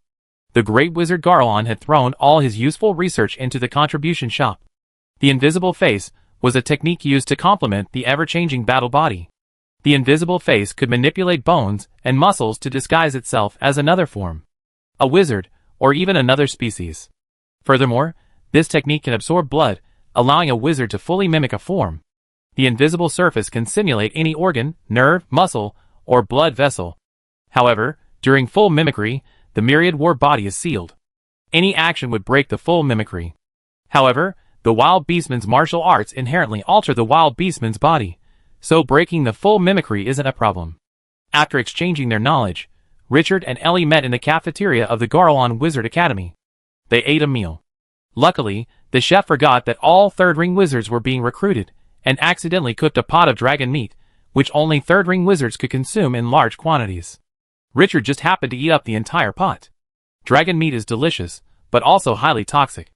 The great wizard Garlon had thrown all his useful research into the contribution shop. The invisible face was a technique used to complement the ever-changing battle body. The invisible face could manipulate bones and muscles to disguise itself as another form, a wizard, or even another species. Furthermore, this technique can absorb blood, allowing a wizard to fully mimic a form. The invisible surface can simulate any organ, nerve, muscle, or blood vessel. However, during full mimicry, the myriad war body is sealed. Any action would break the full mimicry. However, the wild beastman's martial arts inherently alter the wild beastman's body, so breaking the full mimicry isn't a problem. After exchanging their knowledge, Richard and Ellie met in the cafeteria of the Garlon Wizard Academy. They ate a meal. Luckily, the chef forgot that all third-ring wizards were being recruited, and accidentally cooked a pot of dragon meat, which only third-ring wizards could consume in large quantities. Richard just happened to eat up the entire pot. Dragon meat is delicious, but also highly toxic.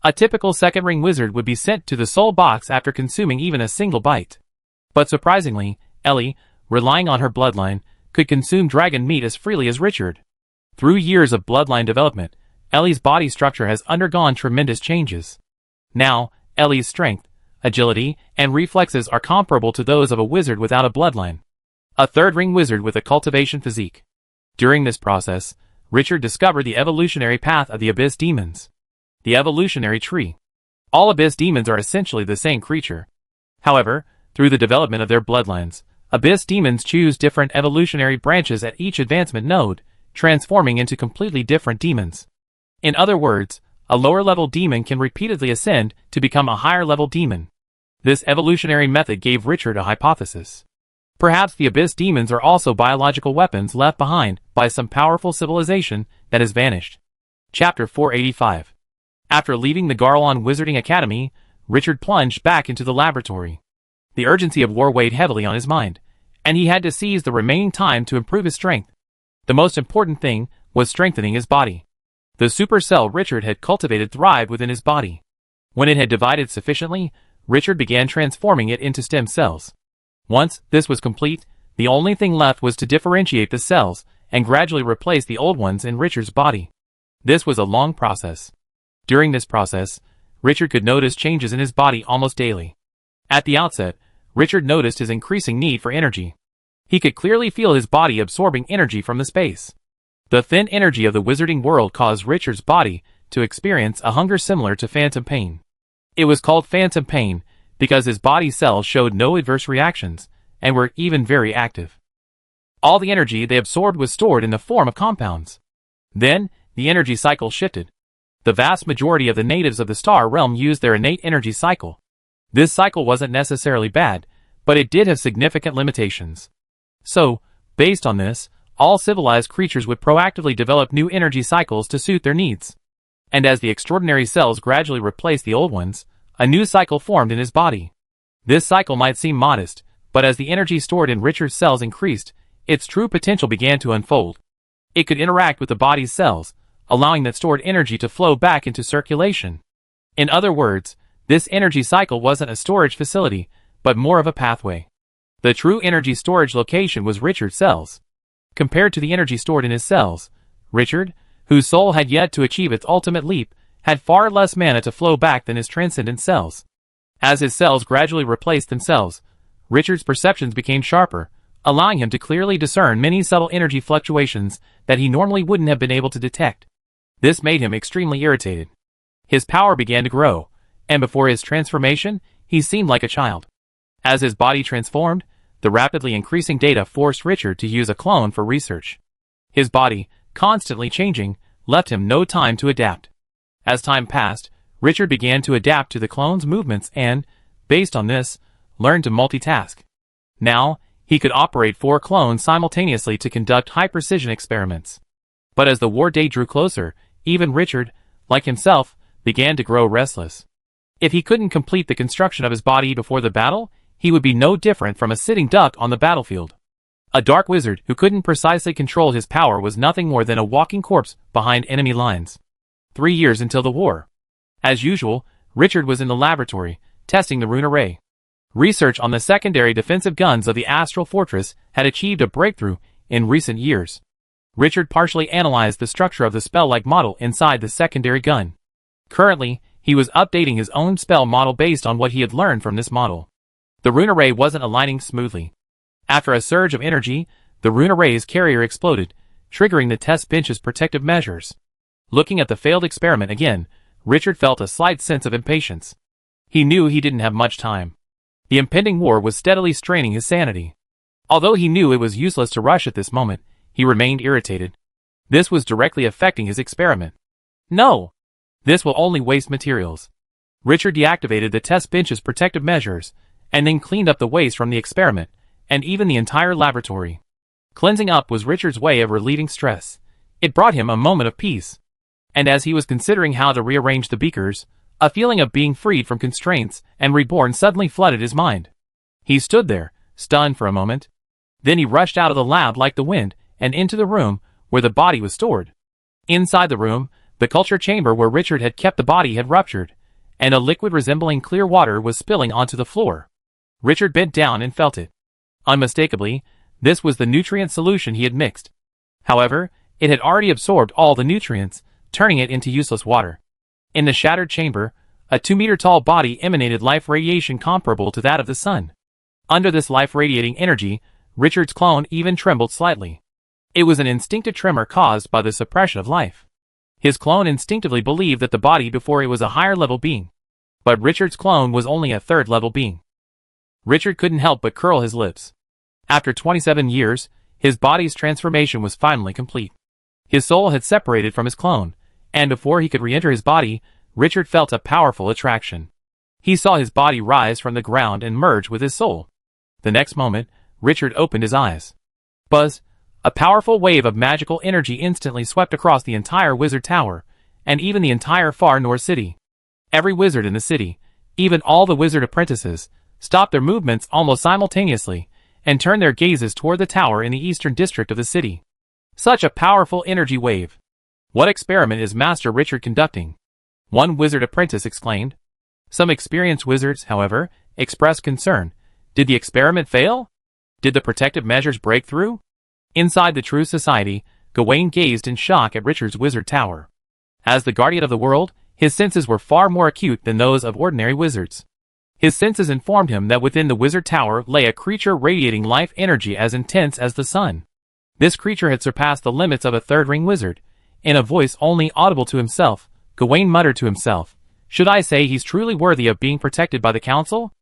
A typical second-ring wizard would be sent to the soul box after consuming even a single bite. But surprisingly, Ellie, relying on her bloodline, could consume dragon meat as freely as Richard. Through years of bloodline development, Ellie's body structure has undergone tremendous changes. Now, Ellie's strength, agility, and reflexes are comparable to those of a wizard without a bloodline. A third-ring wizard with a cultivation physique. During this process, Richard discovered the evolutionary path of the Abyss Demons. The evolutionary tree. All Abyss Demons are essentially the same creature. However, through the development of their bloodlines, Abyss Demons choose different evolutionary branches at each advancement node, transforming into completely different demons. In other words, a lower-level demon can repeatedly ascend to become a higher-level demon. This evolutionary method gave Richard a hypothesis. Perhaps the Abyss Demons are also biological weapons left behind by some powerful civilization that has vanished. Chapter 485. After leaving the Garlon Wizarding Academy, Richard plunged back into the laboratory. The urgency of war weighed heavily on his mind, and he had to seize the remaining time to improve his strength. The most important thing was strengthening his body. The supercell Richard had cultivated thrived within his body. When it had divided sufficiently, Richard began transforming it into stem cells. Once this was complete, the only thing left was to differentiate the cells and gradually replace the old ones in Richard's body. This was a long process. During this process, Richard could notice changes in his body almost daily. At the outset, Richard noticed his increasing need for energy. He could clearly feel his body absorbing energy from the space. The thin energy of the wizarding world caused Richard's body to experience a hunger similar to phantom pain. It was called phantom pain because his body cells showed no adverse reactions and were even very active. All the energy they absorbed was stored in the form of compounds. Then, the energy cycle shifted. The vast majority of the natives of the Star Realm used their innate energy cycle. This cycle wasn't necessarily bad, but it did have significant limitations. So, based on this, all civilized creatures would proactively develop new energy cycles to suit their needs. And as the extraordinary cells gradually replaced the old ones, a new cycle formed in his body. This cycle might seem modest, but as the energy stored in Richard's cells increased, its true potential began to unfold. It could interact with the body's cells, allowing that stored energy to flow back into circulation. In other words, this energy cycle wasn't a storage facility, but more of a pathway. The true energy storage location was Richard's cells. Compared to the energy stored in his cells, Richard, whose soul had yet to achieve its ultimate leap, had far less mana to flow back than his transcendent cells. As his cells gradually replaced themselves, Richard's perceptions became sharper, allowing him to clearly discern many subtle energy fluctuations that he normally wouldn't have been able to detect. This made him extremely irritated. His power began to grow, and before his transformation, he seemed like a child. As his body transformed, the rapidly increasing data forced Richard to use a clone for research. His body, constantly changing, left him no time to adapt. As time passed, Richard began to adapt to the clone's movements and, based on this, learned to multitask. Now, he could operate 4 clones simultaneously to conduct high-precision experiments. But as the war day drew closer, Even Richard, like himself, began to grow restless. If he couldn't complete the construction of his body before the battle, he would be no different from a sitting duck on the battlefield. A dark wizard who couldn't precisely control his power was nothing more than a walking corpse behind enemy lines. 3 years until the war. As usual, Richard was in the laboratory, testing the rune array. Research on the secondary defensive guns of the Astral Fortress had achieved a breakthrough in recent years. Richard partially analyzed the structure of the spell-like model inside the secondary gun. Currently, he was updating his own spell model based on what he had learned from this model. The rune array wasn't aligning smoothly. After a surge of energy, the rune array's carrier exploded, triggering the test bench's protective measures. Looking at the failed experiment again, Richard felt a slight sense of impatience. He knew he didn't have much time. The impending war was steadily straining his sanity. Although he knew it was useless to rush at this moment, he remained irritated. This was directly affecting his experiment. No! This will only waste materials. Richard deactivated the test bench's protective measures, and then cleaned up the waste from the experiment, and even the entire laboratory. Cleansing up was Richard's way of relieving stress. It brought him a moment of peace. And as he was considering how to rearrange the beakers, a feeling of being freed from constraints and reborn suddenly flooded his mind. He stood there, stunned for a moment. Then he rushed out of the lab like the wind and into the room where the body was stored. Inside the room, the culture chamber where Richard had kept the body had ruptured, and a liquid resembling clear water was spilling onto the floor. Richard bent down and felt it. Unmistakably, this was the nutrient solution he had mixed. However, it had already absorbed all the nutrients, turning it into useless water. In the shattered chamber, a 2-meter-tall body emanated life radiation comparable to that of the sun. Under this life-radiating energy, Richard's clone even trembled slightly. It was an instinctive tremor caused by the suppression of life. His clone instinctively believed that the body before it was a higher-level being. But Richard's clone was only a third-level being. Richard couldn't help but curl his lips. After 27 years, his body's transformation was finally complete. His soul had separated from his clone, and before he could re-enter his body, Richard felt a powerful attraction. He saw his body rise from the ground and merge with his soul. The next moment, Richard opened his eyes. Buzz! A powerful wave of magical energy instantly swept across the entire wizard tower, and even the entire far north city. Every wizard in the city, even all the wizard apprentices, stopped their movements almost simultaneously, and turned their gazes toward the tower in the eastern district of the city. Such a powerful energy wave! What experiment is Master Richard conducting? One wizard apprentice exclaimed. Some experienced wizards, however, expressed concern. Did the experiment fail? Did the protective measures break through? Inside the True Society, Gawain gazed in shock at Richard's wizard tower. As the guardian of the world, his senses were far more acute than those of ordinary wizards. His senses informed him that within the wizard tower lay a creature radiating life energy as intense as the sun. This creature had surpassed the limits of a third-ring wizard. In a voice only audible to himself, Gawain muttered to himself, "Should I say he's truly worthy of being protected by the council?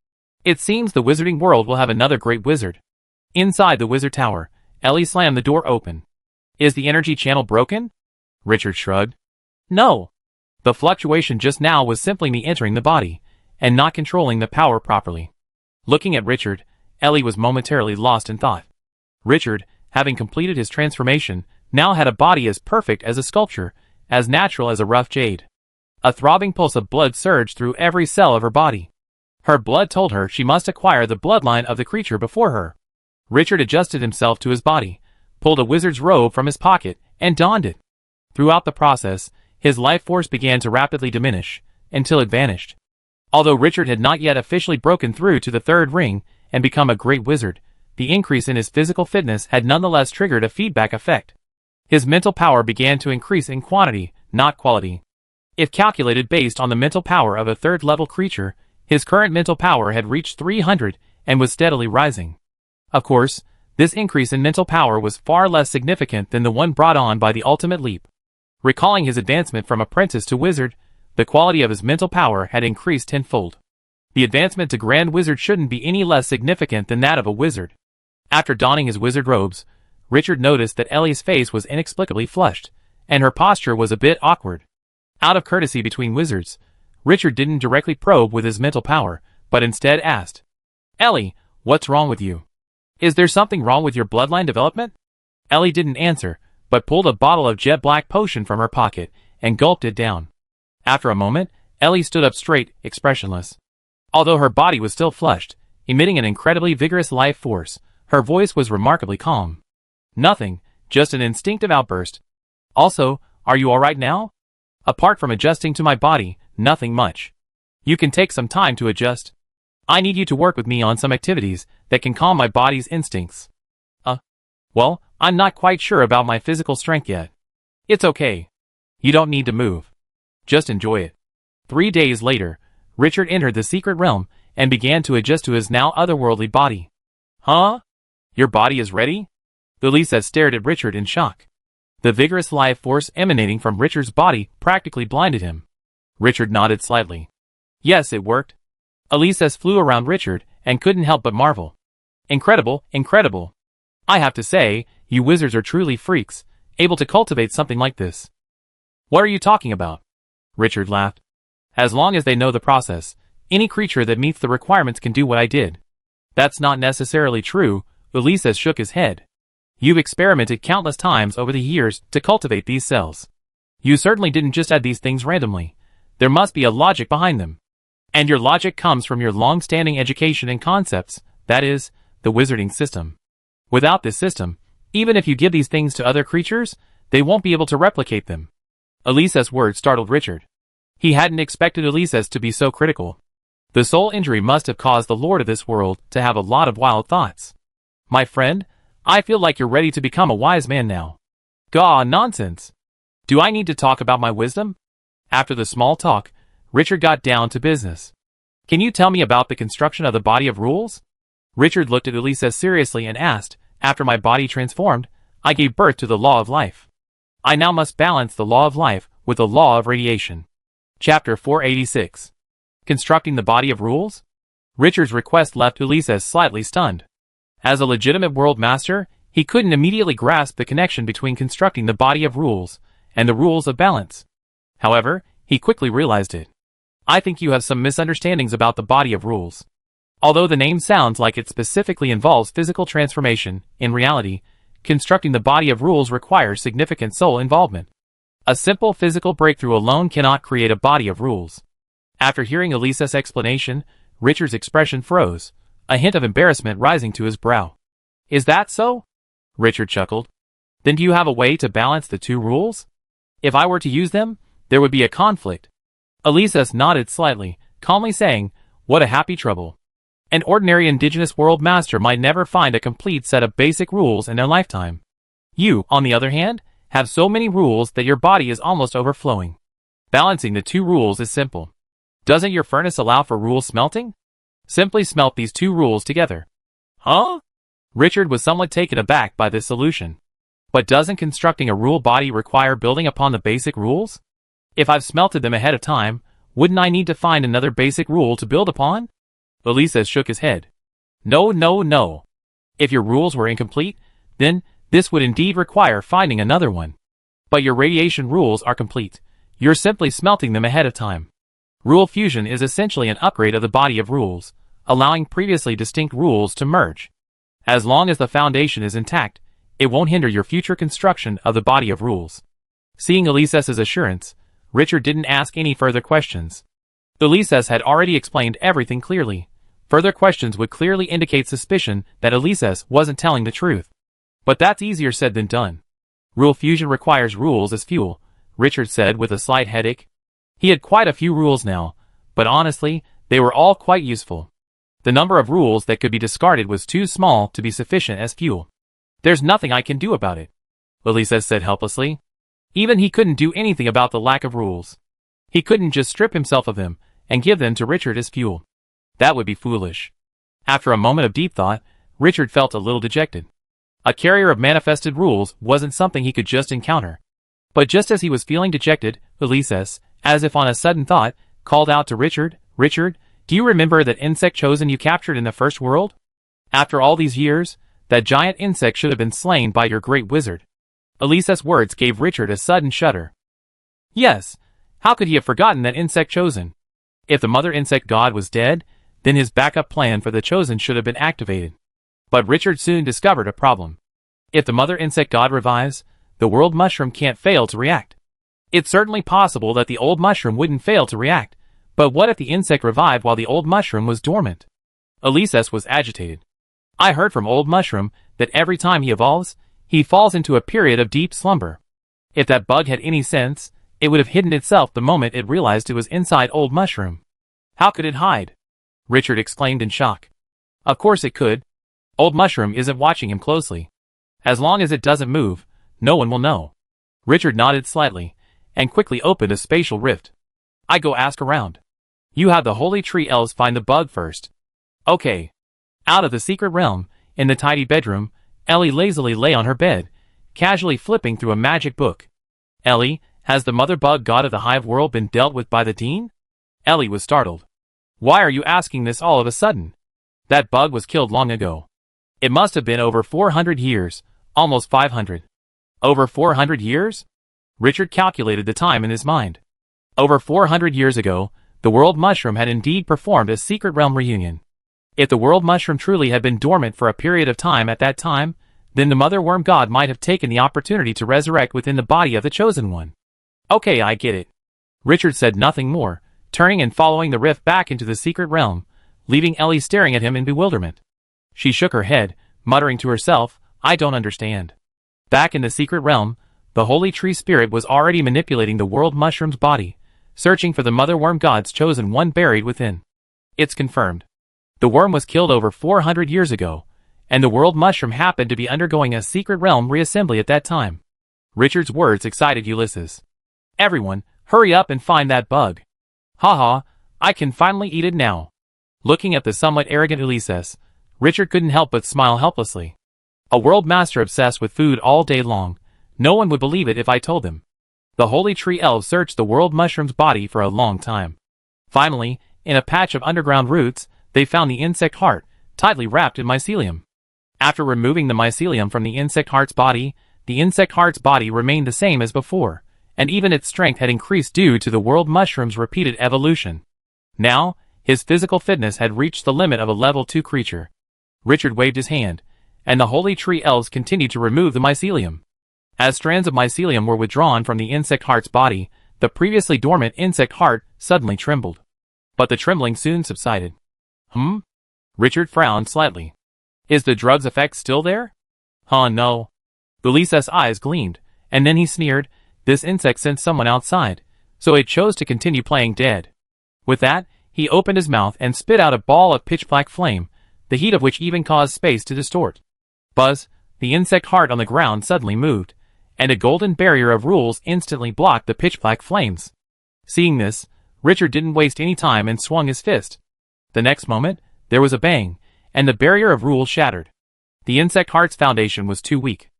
It seems the wizarding world will have another great wizard." Inside the wizard tower, Ellie slammed the door open. "Is the energy channel broken?" Richard shrugged. "No. The fluctuation just now was simply me entering the body, and not controlling the power properly." Looking at Richard, Ellie was momentarily lost in thought. Richard, having completed his transformation, now had a body as perfect as a sculpture, as natural as a rough jade. A throbbing pulse of blood surged through every cell of her body. Her blood told her she must acquire the bloodline of the creature before her. Richard adjusted himself to his body, pulled a wizard's robe from his pocket, and donned it. Throughout the process, his life force began to rapidly diminish, until it vanished. Although Richard had not yet officially broken through to the third ring and become a great wizard, the increase in his physical fitness had nonetheless triggered a feedback effect. His mental power began to increase in quantity, not quality. If calculated based on the mental power of a third-level creature, his current mental power had reached 300 and was steadily rising. Of course, this increase in mental power was far less significant than the one brought on by the ultimate leap. Recalling his advancement from apprentice to wizard, the quality of his mental power had increased tenfold. The advancement to Grand Wizard shouldn't be any less significant than that of a wizard. After donning his wizard robes, Richard noticed that Ellie's face was inexplicably flushed, and her posture was a bit awkward. Out of courtesy between wizards, Richard didn't directly probe with his mental power, but instead asked, "Ellie, what's wrong with you? Is there something wrong with your bloodline development?" Ellie didn't answer, but pulled a bottle of jet black potion from her pocket and gulped it down. After a moment, Ellie stood up straight, expressionless. Although her body was still flushed, emitting an incredibly vigorous life force, her voice was remarkably calm. Nothing, just an instinctive outburst. Also, are you alright now? Apart from adjusting to my body, nothing much. You can take some time to adjust. I need you to work with me on some activities that can calm my body's instincts. Well, I'm not quite sure about my physical strength yet. It's okay. You don't need to move. Just enjoy it. 3 days later, Richard entered the secret realm and began to adjust to his now otherworldly body. Huh? Your body is ready? Elisa stared at Richard in shock. The vigorous life force emanating from Richard's body practically blinded him. Richard nodded slightly. Yes, it worked. Elisa flew around Richard and couldn't help but marvel. Incredible, incredible. I have to say, you wizards are truly freaks, able to cultivate something like this. What are you talking about? Richard laughed. As long as they know the process, any creature that meets the requirements can do what I did. That's not necessarily true, Elisa shook his head. You've experimented countless times over the years to cultivate these cells. You certainly didn't just add these things randomly. There must be a logic behind them. And your logic comes from your long-standing education and concepts, that is, the wizarding system. Without this system, even if you give these things to other creatures, they won't be able to replicate them. Elisa's words startled Richard. He hadn't expected Elisa to be so critical. The soul injury must have caused the lord of this world to have a lot of wild thoughts. My friend, I feel like you're ready to become a wise man now. Gah, nonsense. Do I need to talk about my wisdom? After the small talk, Richard got down to business. Can you tell me about the construction of the body of rules? Richard looked at Elisa seriously and asked, after my body transformed, I gave birth to the law of life. I now must balance the law of life with the law of radiation. Chapter 486. Constructing the body of rules? Richard's request left Elisa slightly stunned. As a legitimate world master, he couldn't immediately grasp the connection between constructing the body of rules and the rules of balance. However, he quickly realized it. I think you have some misunderstandings about the body of rules. Although the name sounds like it specifically involves physical transformation, in reality, constructing the body of rules requires significant soul involvement. A simple physical breakthrough alone cannot create a body of rules. After hearing Elisa's explanation, Richard's expression froze, a hint of embarrassment rising to his brow. Is that so? Richard chuckled. Then do you have a way to balance the two rules? If I were to use them, there would be a conflict. Elisa nodded slightly, calmly saying, What a happy trouble. An ordinary indigenous world master might never find a complete set of basic rules in their lifetime. You, on the other hand, have so many rules that your body is almost overflowing. Balancing the two rules is simple. Doesn't your furnace allow for rule smelting? Simply smelt these two rules together. Huh? Richard was somewhat taken aback by this solution. But doesn't constructing a rule body require building upon the basic rules? If I've smelted them ahead of time, wouldn't I need to find another basic rule to build upon? Elisa shook his head. No, no, no. If your rules were incomplete, then this would indeed require finding another one. But your radiation rules are complete. You're simply smelting them ahead of time. Rule fusion is essentially an upgrade of the body of rules, allowing previously distinct rules to merge. As long as the foundation is intact, it won't hinder your future construction of the body of rules. Seeing Elisa's assurance, Richard didn't ask any further questions. Elisa had already explained everything clearly. Further questions would clearly indicate suspicion that Elisa wasn't telling the truth. But that's easier said than done. Rule fusion requires rules as fuel, Richard said with a slight headache. He had quite a few rules now, but honestly, they were all quite useful. The number of rules that could be discarded was too small to be sufficient as fuel. There's nothing I can do about it, Elisa said helplessly. Even he couldn't do anything about the lack of rules. He couldn't just strip himself of them and give them to Richard as fuel. That would be foolish. After a moment of deep thought, Richard felt a little dejected. A carrier of manifested rules wasn't something he could just encounter. But just as he was feeling dejected, Elisa, as if on a sudden thought, called out to Richard, Richard, do you remember that insect chosen you captured in the first world? After all these years, that giant insect should have been slain by your great wizard. Elisa's words gave Richard a sudden shudder. Yes, how could he have forgotten that insect chosen? If the mother insect god was dead, then his backup plan for the chosen should have been activated. But Richard soon discovered a problem. If the mother insect god revives, the world mushroom can't fail to react. It's certainly possible that the old mushroom wouldn't fail to react, but what if the insect revived while the old mushroom was dormant? Elises was agitated. I heard from old mushroom that every time he evolves, he falls into a period of deep slumber. If that bug had any sense, it would have hidden itself the moment it realized it was inside old mushroom. How could it hide? Richard exclaimed in shock. Of course it could. Old mushroom isn't watching him closely. As long as it doesn't move, no one will know. Richard nodded slightly, and quickly opened a spatial rift. I go ask around. You have the holy tree elves find the bug first. Okay. Out of the secret realm, in the tidy bedroom, Ellie lazily lay on her bed, casually flipping through a magic book. Ellie, has the mother bug god of the hive world been dealt with by the dean? Ellie was startled. Why are you asking this all of a sudden? That bug was killed long ago. It must have been over 400 years, almost 500. Over 400 years? Richard calculated the time in his mind. Over 400 years ago, the world mushroom had indeed performed a secret realm reunion. If the world mushroom truly had been dormant for a period of time at that time, then the mother worm god might have taken the opportunity to resurrect within the body of the chosen one. Okay, I get it. Richard said nothing more, turning and following the rift back into the secret realm, leaving Ellie staring at him in bewilderment. She shook her head, muttering to herself, I don't understand. Back in the secret realm, the holy tree spirit was already manipulating the world mushroom's body, searching for the mother worm god's chosen one buried within. It's confirmed. The worm was killed over 400 years ago, and the world mushroom happened to be undergoing a secret realm reassembly at that time. Richard's words excited Ulysses. Everyone, hurry up and find that bug. Haha, I can finally eat it now. Looking at the somewhat arrogant Ulysses, Richard couldn't help but smile helplessly. A world master obsessed with food all day long, no one would believe it if I told them. The holy tree elves searched the world mushroom's body for a long time. Finally, in a patch of underground roots, they found the insect heart, tightly wrapped in mycelium. After removing the mycelium from the insect heart's body remained the same as before, and even its strength had increased due to the world mushroom's repeated evolution. Now, his physical fitness had reached the limit of a level 2 creature. Richard waved his hand, and the holy tree elves continued to remove the mycelium. As strands of mycelium were withdrawn from the insect heart's body, the previously dormant insect heart suddenly trembled. But the trembling soon subsided. Richard frowned slightly. Is the drug's effect still there? No. Ulysses' eyes gleamed, and then he sneered. This insect sensed someone outside, so it chose to continue playing dead. With that, he opened his mouth and spit out a ball of pitch-black flame, the heat of which even caused space to distort. Buzz, the insect heart on the ground suddenly moved, and a golden barrier of rules instantly blocked the pitch-black flames. Seeing this, Richard didn't waste any time and swung his fist. The next moment, there was a bang, and the barrier of rules shattered. The insect heart's foundation was too weak.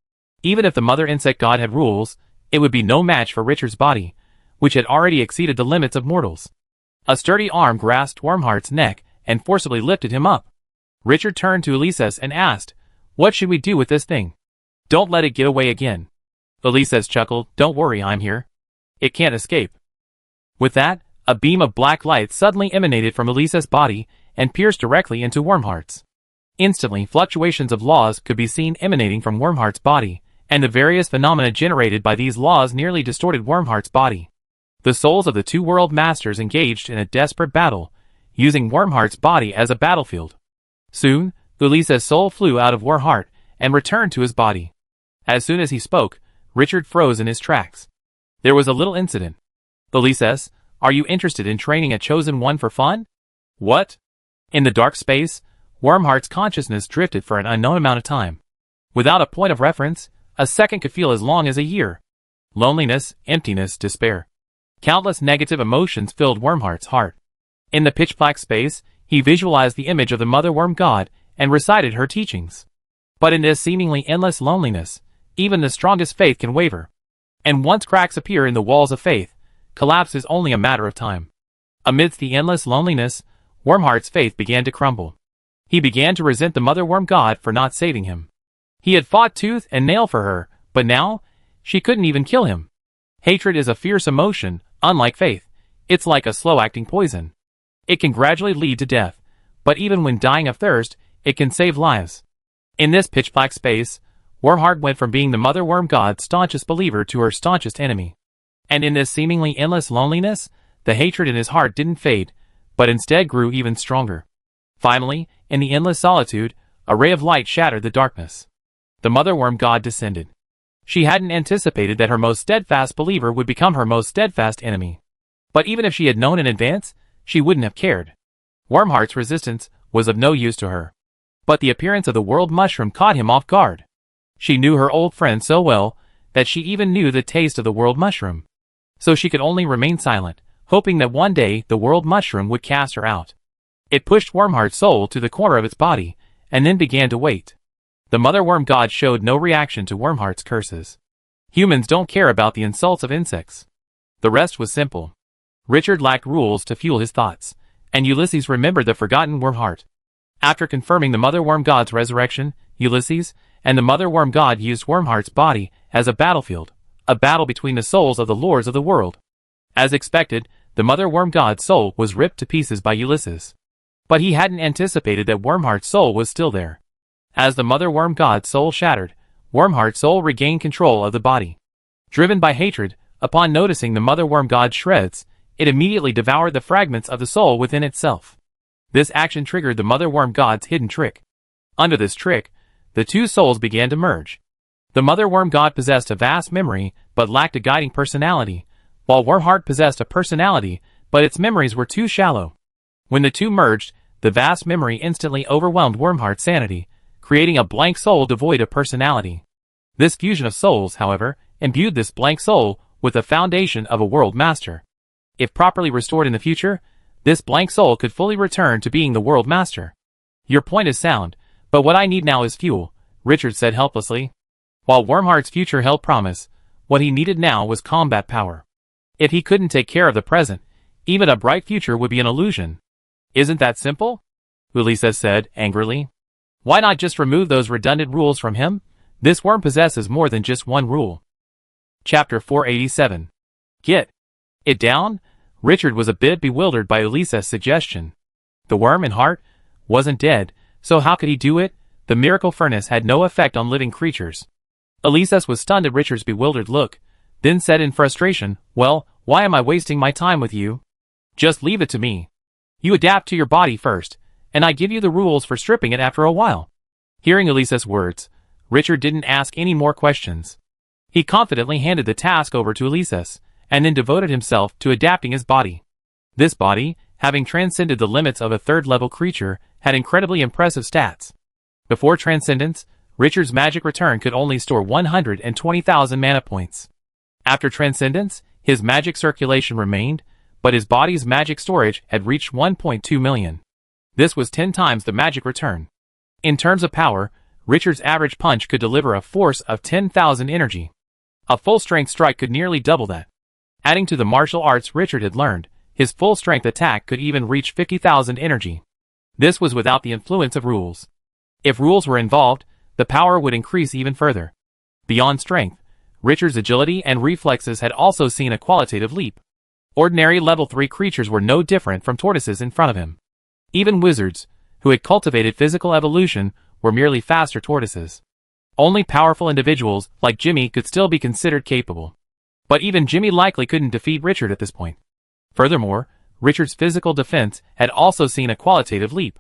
Even if the mother insect god had rules, it would be no match for Richard's body, which had already exceeded the limits of mortals. A sturdy arm grasped Wormheart's neck and forcibly lifted him up. Richard turned to Ulysses and asked, What should we do with this thing? Don't let it get away again. Ulysses chuckled, Don't worry, I'm here. It can't escape. With that, a beam of black light suddenly emanated from Ulysses' body and pierced directly into Wormheart's. Instantly, fluctuations of laws could be seen emanating from Wormheart's body, and the various phenomena generated by these laws nearly distorted Wormheart's body. The souls of the two world masters engaged in a desperate battle, using Wormheart's body as a battlefield. Soon, Ulysses' soul flew out of Wormheart and returned to his body. As soon as he spoke, Richard froze in his tracks. There was a little incident. Ulysses, are you interested in training a chosen one for fun? What? In the dark space, Wormheart's consciousness drifted for an unknown amount of time. Without a point of reference, a second could feel as long as a year. Loneliness, emptiness, despair. Countless negative emotions filled Wormheart's heart. In the pitch-black space, he visualized the image of the mother worm god and recited her teachings. But in this seemingly endless loneliness, even the strongest faith can waver. And once cracks appear in the walls of faith, collapse is only a matter of time. Amidst the endless loneliness, Wormheart's faith began to crumble. He began to resent the mother worm god for not saving him. He had fought tooth and nail for her, but now, she couldn't even kill him. Hatred is a fierce emotion, unlike faith. It's like a slow-acting poison. It can gradually lead to death, but even when dying of thirst, it can save lives. In this pitch-black space, Wormheart went from being the mother worm god's staunchest believer to her staunchest enemy. And in this seemingly endless loneliness, the hatred in his heart didn't fade, but instead grew even stronger. Finally, in the endless solitude, a ray of light shattered the darkness. The mother worm god descended. She hadn't anticipated that her most steadfast believer would become her most steadfast enemy. But even if she had known in advance, she wouldn't have cared. Wormheart's resistance was of no use to her. But the appearance of the world mushroom caught him off guard. She knew her old friend so well that she even knew the taste of the world mushroom. So she could only remain silent, hoping that one day the world mushroom would cast her out. It pushed Wormheart's soul to the corner of its body, and then began to wait. The mother worm god showed no reaction to Wormheart's curses. Humans don't care about the insults of insects. The rest was simple. Richard lacked rules to fuel his thoughts, and Ulysses remembered the forgotten Wormheart. After confirming the mother worm god's resurrection, Ulysses and the mother worm god used Wormheart's body as a battlefield, a battle between the souls of the lords of the world. As expected, the mother worm god's soul was ripped to pieces by Ulysses. But he hadn't anticipated that Wormheart's soul was still there. As the mother worm god's soul shattered, Wormheart's soul regained control of the body. Driven by hatred, upon noticing the mother worm god's shreds, it immediately devoured the fragments of the soul within itself. This action triggered the mother worm god's hidden trick. Under this trick, the two souls began to merge. The mother worm god possessed a vast memory, but lacked a guiding personality, while Wormheart possessed a personality, but its memories were too shallow. When the two merged, the vast memory instantly overwhelmed Wormheart's sanity, creating a blank soul devoid of personality. This fusion of souls, however, imbued this blank soul with the foundation of a world master. If properly restored in the future, this blank soul could fully return to being the world master. Your point is sound, but what I need now is fuel, Richard said helplessly. While Wormheart's future held promise, what he needed now was combat power. If he couldn't take care of the present, even a bright future would be an illusion. Isn't that simple? Ulysses said, angrily. Why not just remove those redundant rules from him? This worm possesses more than just one rule. Chapter 487. Get it down? Richard was a bit bewildered by Ulysses' suggestion. The worm in heart wasn't dead, so how could he do it? The miracle furnace had no effect on living creatures. Ulysses was stunned at Richard's bewildered look, then said in frustration, well, why am I wasting my time with you? Just leave it to me. You adapt to your body first, and I give you the rules for stripping it after a while. Hearing Ulysses' words, Richard didn't ask any more questions. He confidently handed the task over to Ulysses, and then devoted himself to adapting his body. This body, having transcended the limits of a third-level creature, had incredibly impressive stats. Before transcendence, Richard's magic return could only store 120,000 mana points. After transcendence, his magic circulation remained, but his body's magic storage had reached 1.2 million. This was 10 times the magic return. In terms of power, Richard's average punch could deliver a force of 10,000 energy. A full-strength strike could nearly double that. Adding to the martial arts Richard had learned, his full-strength attack could even reach 50,000 energy. This was without the influence of rules. If rules were involved, the power would increase even further. Beyond strength, Richard's agility and reflexes had also seen a qualitative leap. Ordinary level 3 creatures were no different from tortoises in front of him. Even wizards, who had cultivated physical evolution, were merely faster tortoises. Only powerful individuals like Jimmy could still be considered capable. But even Jimmy likely couldn't defeat Richard at this point. Furthermore, Richard's physical defense had also seen a qualitative leap.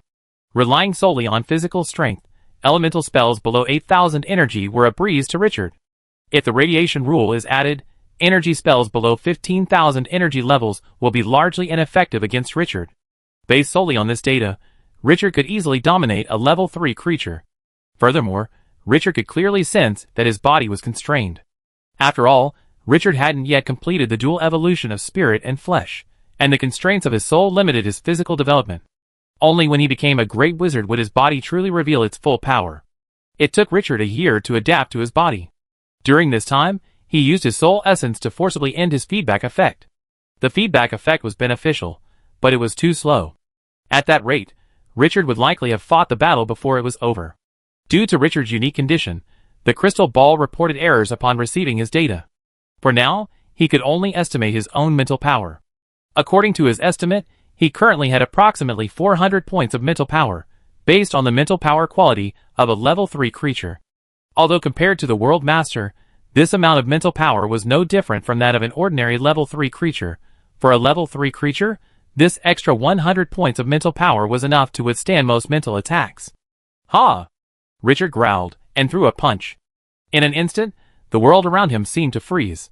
Relying solely on physical strength, elemental spells below 8,000 energy were a breeze to Richard. If the radiation rule is added, energy spells below 15,000 energy levels will be largely ineffective against Richard. Based solely on this data, Richard could easily dominate a level 3 creature. Furthermore, Richard could clearly sense that his body was constrained. After all, Richard hadn't yet completed the dual evolution of spirit and flesh, and the constraints of his soul limited his physical development. Only when he became a great wizard would his body truly reveal its full power. It took Richard a year to adapt to his body. During this time, he used his soul essence to forcibly end his feedback effect. The feedback effect was beneficial, but it was too slow. At that rate, Richard would likely have fought the battle before it was over. Due to Richard's unique condition, the crystal ball reported errors upon receiving his data. For now, he could only estimate his own mental power. According to his estimate, he currently had approximately 400 points of mental power, based on the mental power quality of a level 3 creature. Although compared to the World Master, This amount of mental power was no different from that of an ordinary level 3 creature. For a level 3 creature, this extra 100 points of mental power was enough to withstand most mental attacks. Ha! Richard growled, and threw a punch. In an instant, the world around him seemed to freeze.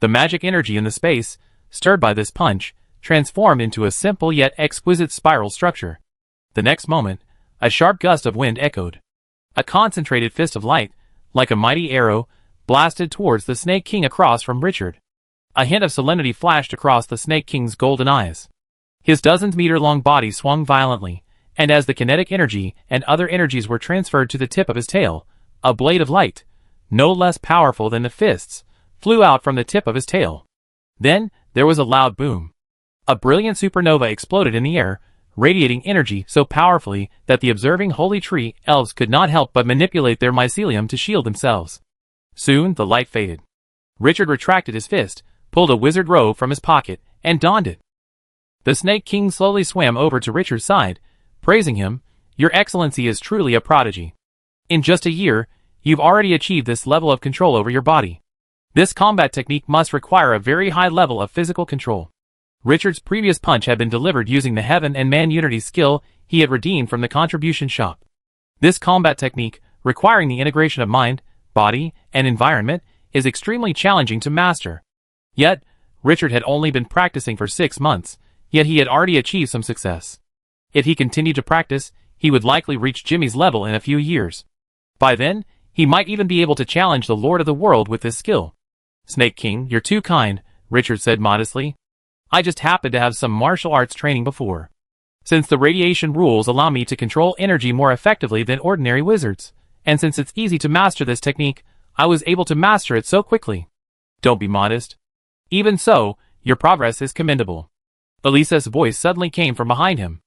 The magic energy in the space, stirred by this punch, transformed into a simple yet exquisite spiral structure. The next moment, a sharp gust of wind echoed. A concentrated fist of light, like a mighty arrow, blasted towards the Snake King across from Richard. A hint of solemnity flashed across the Snake King's golden eyes. His dozens-meter-long body swung violently, and as the kinetic energy and other energies were transferred to the tip of his tail, a blade of light, no less powerful than the fists, flew out from the tip of his tail. Then, there was a loud boom. A brilliant supernova exploded in the air, radiating energy so powerfully that the observing holy tree elves could not help but manipulate their mycelium to shield themselves. Soon, the light faded. Richard retracted his fist, pulled a wizard robe from his pocket, and donned it. The Snake King slowly swam over to Richard's side, praising him. "Your Excellency is truly a prodigy. In just a year, you've already achieved this level of control over your body. This combat technique must require a very high level of physical control." Richard's previous punch had been delivered using the Heaven and Man Unity skill he had redeemed from the contribution shop. This combat technique, requiring the integration of mind, body, and environment, is extremely challenging to master. Yet, Richard had only been practicing for 6 months, yet he had already achieved some success. If he continued to practice, he would likely reach Jimmy's level in a few years. By then, he might even be able to challenge the Lord of the World with this skill. "Snake King, you're too kind," Richard said modestly. "I just happened to have some martial arts training before. Since the radiation rules allow me to control energy more effectively than ordinary wizards, and since it's easy to master this technique, I was able to master it so quickly." "Don't be modest. Even so, your progress is commendable." Elisa's voice suddenly came from behind him.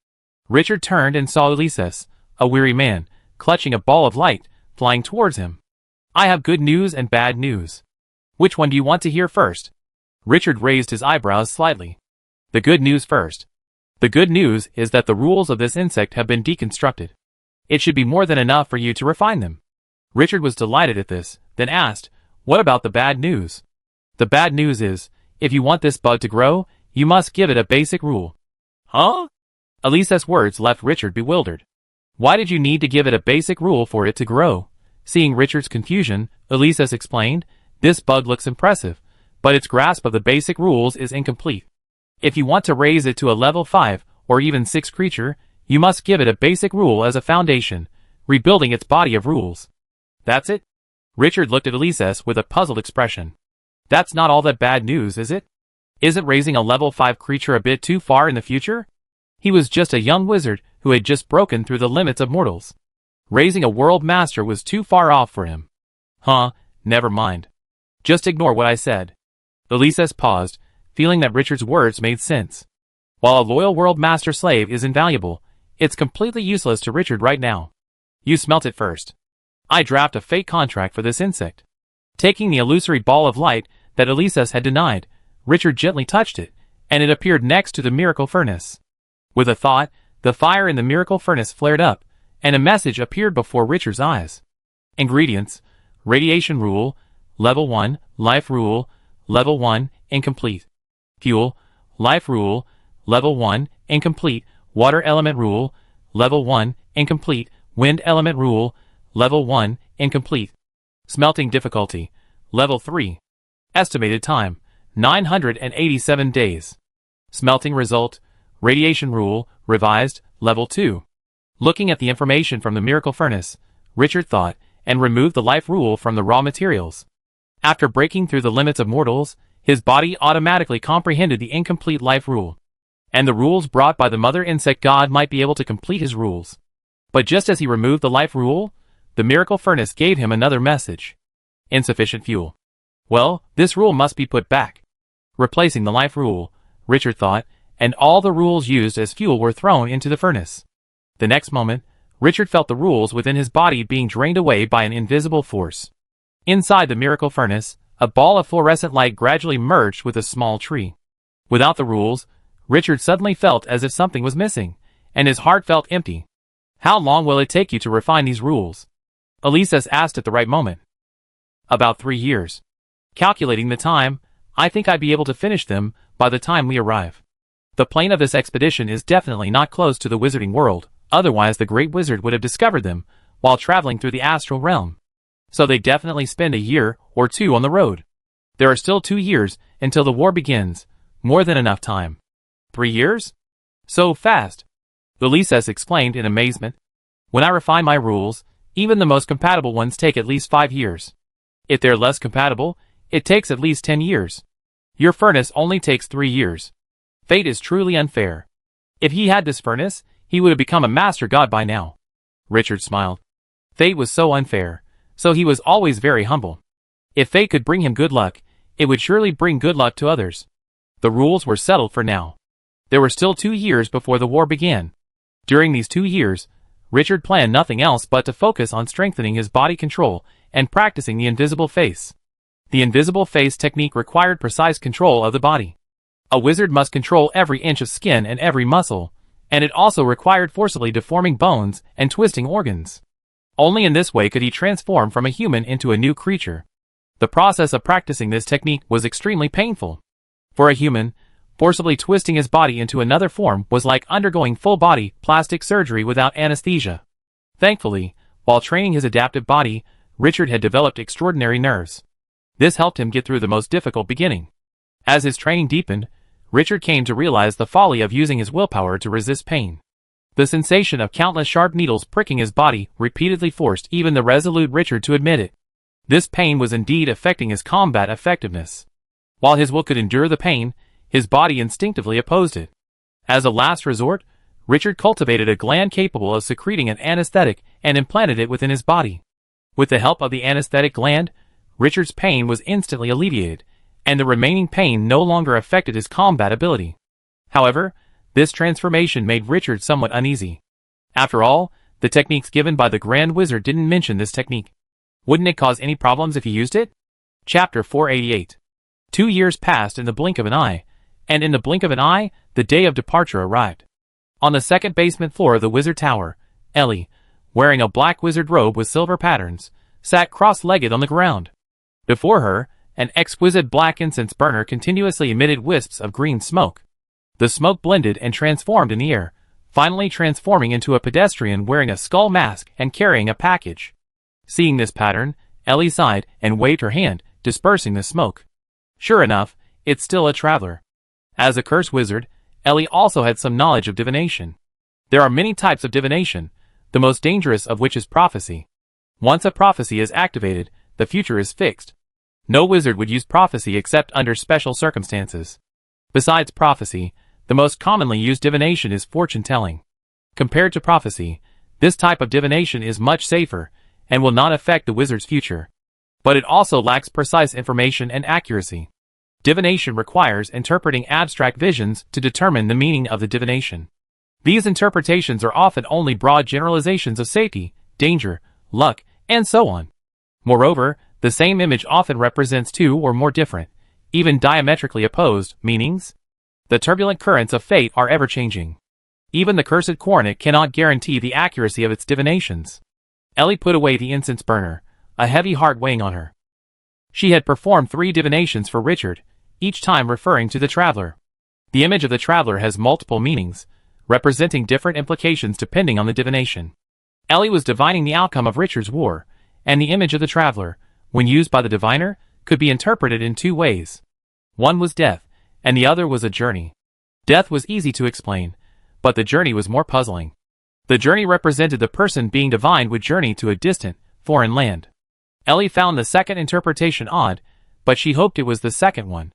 Richard turned and saw Ulises, a weary man, clutching a ball of light, flying towards him. "I have good news and bad news. Which one do you want to hear first?" Richard raised his eyebrows slightly. "The good news first. The good news is that the rules of this insect have been deconstructed. It should be more than enough for you to refine them." Richard was delighted at this, then asked, "What about the bad news?" "The bad news is, if you want this bug to grow, you must give it a basic rule." "Huh?" Elisa's words left Richard bewildered. "Why did you need to give it a basic rule for it to grow?" Seeing Richard's confusion, Elisa's explained, "This bug looks impressive, but its grasp of the basic rules is incomplete. If you want to raise it to a level 5 or even 6 creature, you must give it a basic rule as a foundation, rebuilding its body of rules." "That's it?" Richard looked at Elises with a puzzled expression. "That's not all that bad news, is it? Isn't raising a level 5 creature a bit too far in the future? He was just a young wizard who had just broken through the limits of mortals. Raising a world master was too far off for him." "Huh, never mind. Just ignore what I said." Elises paused, feeling that Richard's words made sense. While a loyal world master slave is invaluable, it's completely useless to Richard right now. "You smelt it first. I draft a fake contract for this insect." Taking the illusory ball of light that Elises had denied, Richard gently touched it, and it appeared next to the miracle furnace. With a thought, the fire in the miracle furnace flared up, and a message appeared before Richard's eyes. Ingredients: Radiation Rule, Level 1, Life Rule, Level 1, Incomplete. Fuel, Life Rule, Level 1, Incomplete. Water Element Rule, Level 1, Incomplete. Wind Element Rule, Level 1, Incomplete. Smelting Difficulty, Level 3. Estimated Time, 987 days. Smelting Result, Radiation Rule, Revised, Level 2. Looking at the information from the miracle furnace, Richard thought, and removed the life rule from the raw materials. After breaking through the limits of mortals, his body automatically comprehended the incomplete life rule. And the rules brought by the mother insect god might be able to complete his rules. But just as he removed the life rule, the miracle furnace gave him another message. Insufficient fuel. Well, this rule must be put back. Replacing the life rule, Richard thought, and all the rules used as fuel were thrown into the furnace. The next moment, Richard felt the rules within his body being drained away by an invisible force. Inside the miracle furnace, a ball of fluorescent light gradually merged with a small tree. Without the rules, Richard suddenly felt as if something was missing, and his heart felt empty. "How long will it take you to refine these rules?" Elises asked at the right moment. "About 3 years. Calculating the time, I think I'd be able to finish them by the time we arrive. The plane of this expedition is definitely not close to the wizarding world, otherwise the great wizard would have discovered them while traveling through the astral realm. So they definitely spend a year or two on the road. There are still 2 years until the war begins, more than enough time. 3 years? So fast. Ulysses explained in amazement. When I refine my rules, even the most compatible ones take at least 5 years. If they're less compatible, it takes at least 10 years. Your furnace only takes 3 years. Fate is truly unfair. If he had this furnace, he would have become a master god by now. Richard smiled. Fate was so unfair, so he was always very humble. If fate could bring him good luck, it would surely bring good luck to others. The rules were settled for now. There were still 2 years before the war began. During these 2 years, Richard planned nothing else but to focus on strengthening his body control and practicing the invisible face. The invisible face technique required precise control of the body. A wizard must control every inch of skin and every muscle, and it also required forcibly deforming bones and twisting organs. Only in this way could he transform from a human into a new creature. The process of practicing this technique was extremely painful. For a human, forcibly twisting his body into another form was like undergoing full-body plastic surgery without anesthesia. Thankfully, while training his adaptive body, Richard had developed extraordinary nerves. This helped him get through the most difficult beginning. As his training deepened, Richard came to realize the folly of using his willpower to resist pain. The sensation of countless sharp needles pricking his body repeatedly forced even the resolute Richard to admit it. This pain was indeed affecting his combat effectiveness. While his will could endure the pain, his body instinctively opposed it. As a last resort, Richard cultivated a gland capable of secreting an anesthetic and implanted it within his body. With the help of the anesthetic gland, Richard's pain was instantly alleviated, and the remaining pain no longer affected his combat ability. However, this transformation made Richard somewhat uneasy. After all, the techniques given by the Grand Wizard didn't mention this technique. Wouldn't it cause any problems if he used it? Chapter 488. 2 years passed in the blink of an eye, and in the blink of an eye, the day of departure arrived. On the second basement floor of the wizard tower, Ellie, wearing a black wizard robe with silver patterns, sat cross-legged on the ground. Before her, an exquisite black incense burner continuously emitted wisps of green smoke. The smoke blended and transformed in the air, finally transforming into a pedestrian wearing a skull mask and carrying a package. Seeing this pattern, Ellie sighed and waved her hand, dispersing the smoke. Sure enough, it's still a traveler. As a curse wizard, Ellie also had some knowledge of divination. There are many types of divination, the most dangerous of which is prophecy. Once a prophecy is activated, the future is fixed. No wizard would use prophecy except under special circumstances. Besides prophecy, the most commonly used divination is fortune-telling. Compared to prophecy, this type of divination is much safer, and will not affect the wizard's future. But it also lacks precise information and accuracy. Divination requires interpreting abstract visions to determine the meaning of the divination. These interpretations are often only broad generalizations of safety, danger, luck, and so on. Moreover, the same image often represents 2 or more different, even diametrically opposed, meanings. The turbulent currents of fate are ever-changing. Even the cursed coronet cannot guarantee the accuracy of its divinations. Ellie put away the incense burner, a heavy heart weighing on her. She had performed 3 divinations for Richard, each time referring to the traveler. The image of the traveler has multiple meanings, representing different implications depending on the divination. Ellie was divining the outcome of Richard's war, and the image of the traveler, when used by the diviner, could be interpreted in 2 ways. One was death, and the other was a journey. Death was easy to explain, but the journey was more puzzling. The journey represented the person being divined would journey to a distant, foreign land. Ellie found the second interpretation odd, but she hoped it was the second one.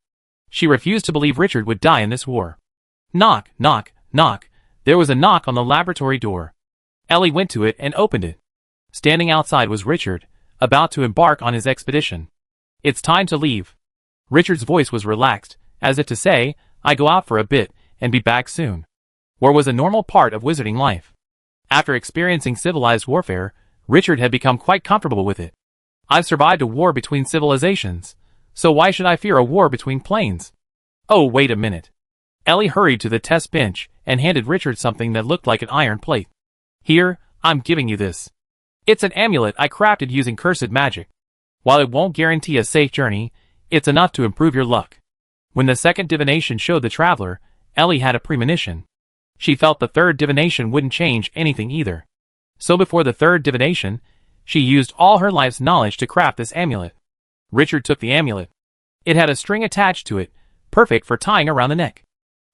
She refused to believe Richard would die in this war. Knock, knock, knock. There was a knock on the laboratory door. Ellie went to it and opened it. Standing outside was Richard, about to embark on his expedition. It's time to leave. Richard's voice was relaxed, as if to say, I go out for a bit, and be back soon. War was a normal part of wizarding life. After experiencing civilized warfare, Richard had become quite comfortable with it. I've survived a war between civilizations, so why should I fear a war between planes? Oh, wait a minute. Ellie hurried to the test bench and handed Richard something that looked like an iron plate. Here, I'm giving you this. It's an amulet I crafted using cursed magic. While it won't guarantee a safe journey, It's enough to improve your luck. When the second divination showed the traveler, Ellie had a premonition. She felt the third divination wouldn't change anything either. So before the third divination, she used all her life's knowledge to craft this amulet. Richard took the amulet. It had a string attached to it, perfect for tying around the neck.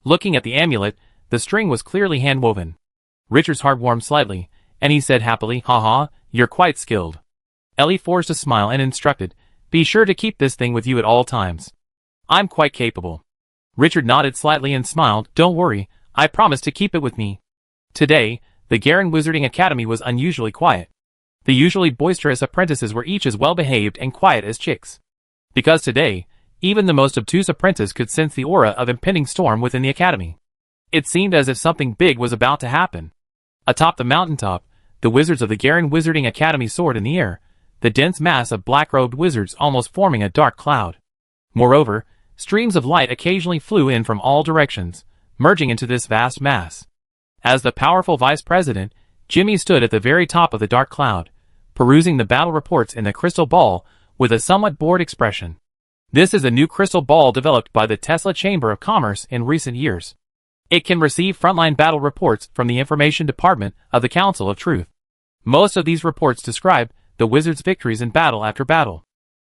Looking at the amulet, the string was clearly hand-woven. Richard's heart warmed slightly, and he said happily, "Haha, you're quite skilled." Ellie forced a smile and instructed, "Be sure to keep this thing with you at all times." "I'm quite capable." Richard nodded slightly and smiled, "Don't worry, I promise to keep it with me." Today, the Garen Wizarding Academy was unusually quiet. The usually boisterous apprentices were each as well-behaved and quiet as chicks. Because today, even the most obtuse apprentice could sense the aura of impending storm within the academy. It seemed as if something big was about to happen. Atop the mountaintop, the wizards of the Garen Wizarding Academy soared in the air, the dense mass of black-robed wizards almost forming a dark cloud. Moreover, streams of light occasionally flew in from all directions, merging into this vast mass. As the powerful vice president, Jimmy stood at the very top of the dark cloud, perusing the battle reports in the crystal ball with a somewhat bored expression. This is a new crystal ball developed by the Tesla Chamber of Commerce in recent years. It can receive frontline battle reports from the Information Department of the Council of Truth. Most of these reports describe the wizards' victories in battle after battle.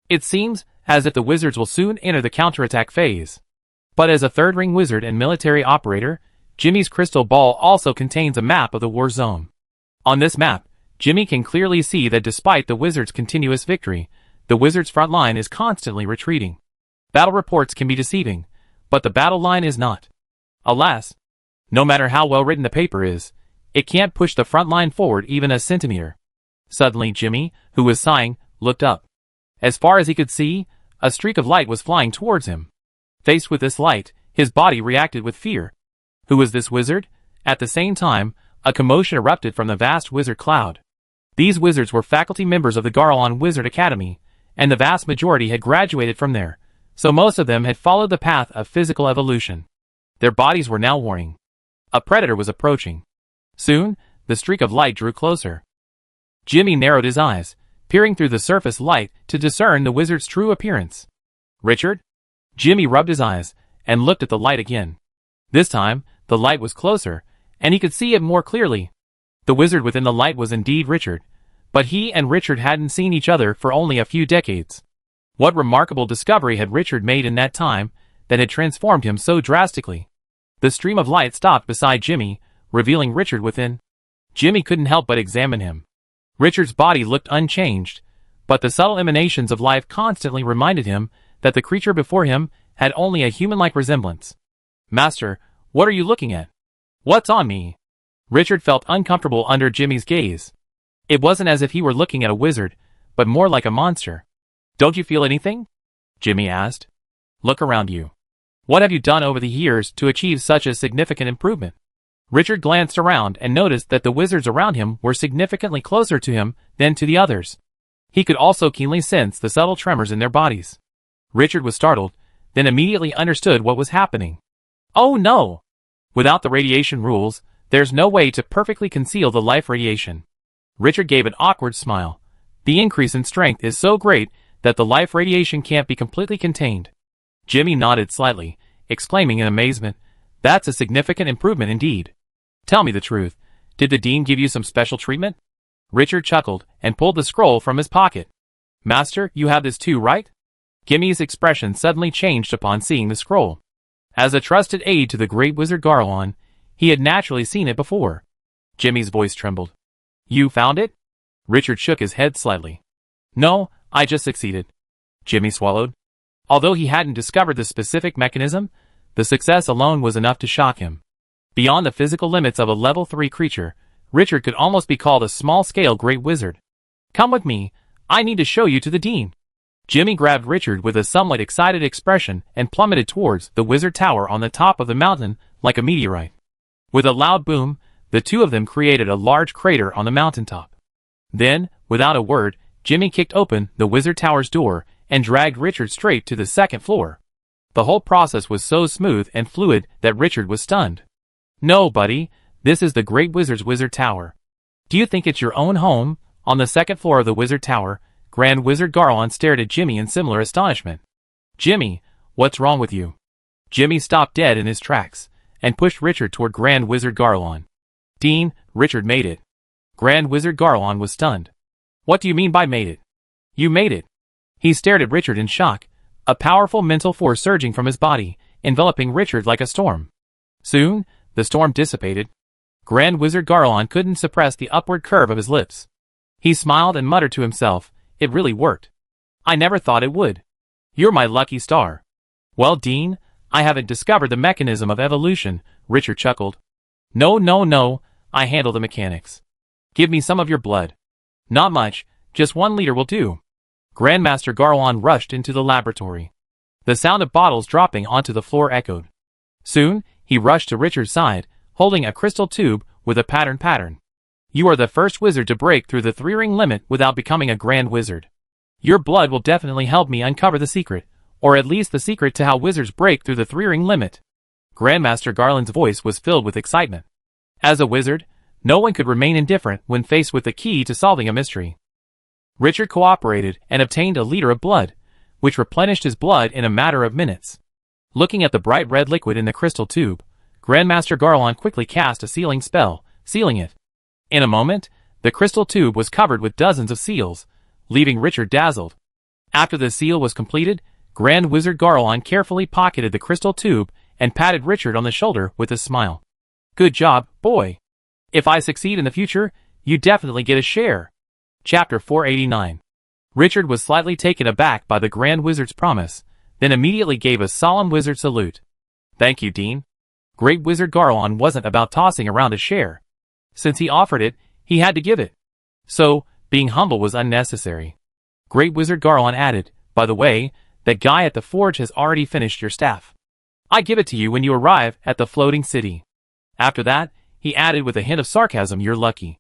It seems as if the wizards will soon enter the counterattack phase. But as a third-ring wizard and military operator, Jimmy's crystal ball also contains a map of the war zone. On this map, Jimmy can clearly see that despite the wizards' continuous victory, the wizards' front line is constantly retreating. Battle reports can be deceiving, but the battle line is not. Alas, no matter how well written the paper is, it can't push the front line forward even a centimeter. Suddenly Jimmy, who was sighing, looked up. As far as he could see, a streak of light was flying towards him. Faced with this light, his body reacted with fear. Who was this wizard? At the same time, a commotion erupted from the vast wizard cloud. These wizards were faculty members of the Garlon Wizard Academy, and the vast majority had graduated from there, so most of them had followed the path of physical evolution. Their bodies were now warring. A predator was approaching. Soon, the streak of light drew closer. Jimmy narrowed his eyes, peering through the surface light to discern the wizard's true appearance. "Richard?" Jimmy rubbed his eyes and looked at the light again. This time, the light was closer, and he could see it more clearly. The wizard within the light was indeed Richard, but he and Richard hadn't seen each other for only a few decades. What remarkable discovery had Richard made in that time that had transformed him so drastically? The stream of light stopped beside Jimmy, revealing Richard within. Jimmy couldn't help but examine him. Richard's body looked unchanged, but the subtle emanations of life constantly reminded him that the creature before him had only a human-like resemblance. "Master, what are you looking at? What's on me?" Richard felt uncomfortable under Jimmy's gaze. It wasn't as if he were looking at a wizard, but more like a monster. "Don't you feel anything?" Jimmy asked. "Look around you. What have you done over the years to achieve such a significant improvement?" Richard glanced around and noticed that the wizards around him were significantly closer to him than to the others. He could also keenly sense the subtle tremors in their bodies. Richard was startled, then immediately understood what was happening. "Oh no! Without the radiation rules, there's no way to perfectly conceal the life radiation." Richard gave an awkward smile. "The increase in strength is so great that the life radiation can't be completely contained." Jimmy nodded slightly, exclaiming in amazement, "That's a significant improvement indeed. Tell me the truth, did the dean give you some special treatment?" Richard chuckled and pulled the scroll from his pocket. "Master, you have this too, right?" Jimmy's expression suddenly changed upon seeing the scroll. As a trusted aide to the great wizard Garlon, he had naturally seen it before. Jimmy's voice trembled. "You found it?" Richard shook his head slightly. "No, I just succeeded." Jimmy swallowed. Although he hadn't discovered the specific mechanism, the success alone was enough to shock him. Beyond the physical limits of a level 3 creature, Richard could almost be called a small-scale great wizard. "Come with me, I need to show you to the dean." Jimmy grabbed Richard with a somewhat excited expression and plummeted towards the wizard tower on the top of the mountain like a meteorite. With a loud boom, the two of them created a large crater on the mountaintop. Then, without a word, Jimmy kicked open the wizard tower's door and dragged Richard straight to the second floor. The whole process was so smooth and fluid that Richard was stunned. "No, buddy, this is the Great Wizard's Wizard Tower. Do you think it's your own home?" On the second floor of the Wizard Tower, Grand Wizard Garlon stared at Jimmy in similar astonishment. Jimmy, what's wrong with you? Jimmy stopped dead in his tracks, and pushed Richard toward Grand Wizard Garlon. Dean, Richard made it. Grand Wizard Garlon was stunned. What do you mean by made it? You made it. He stared at Richard in shock, a powerful mental force surging from his body, enveloping Richard like a storm. Soon, the storm dissipated. Grand Wizard Garlon couldn't suppress the upward curve of his lips. He smiled and muttered to himself, it really worked. I never thought it would. You're my lucky star. Well, Dean, I haven't discovered the mechanism of evolution, Richard chuckled. No, I handle the mechanics. Give me some of your blood. Not much, just 1 liter will do. Grandmaster Garlon rushed into the laboratory. The sound of bottles dropping onto the floor echoed. Soon, he rushed to Richard's side, holding a crystal tube with a pattern. You are the first wizard to break through the 3-ring limit without becoming a Grand Wizard. Your blood will definitely help me uncover the secret, or at least the secret to how wizards break through the 3-ring limit. Grandmaster Garland's voice was filled with excitement. As a wizard, no one could remain indifferent when faced with the key to solving a mystery. Richard cooperated and obtained a liter of blood, which replenished his blood in a matter of minutes. Looking at the bright red liquid in the crystal tube, Grandmaster Garlon quickly cast a sealing spell, sealing it. In a moment, the crystal tube was covered with dozens of seals, leaving Richard dazzled. After the seal was completed, Grand Wizard Garlon carefully pocketed the crystal tube and patted Richard on the shoulder with a smile. Good job, boy. If I succeed in the future, you definitely get a share. Chapter 489. Richard was slightly taken aback by the Grand Wizard's promise, then immediately gave a solemn wizard salute. Thank you, Dean. Great Wizard Garlon wasn't about tossing around a share. Since he offered it, he had to give it. So, being humble was unnecessary. Great Wizard Garlon added, by the way, that guy at the forge has already finished your staff. I give it to you when you arrive at the floating city. After that, he added with a hint of sarcasm, you're lucky.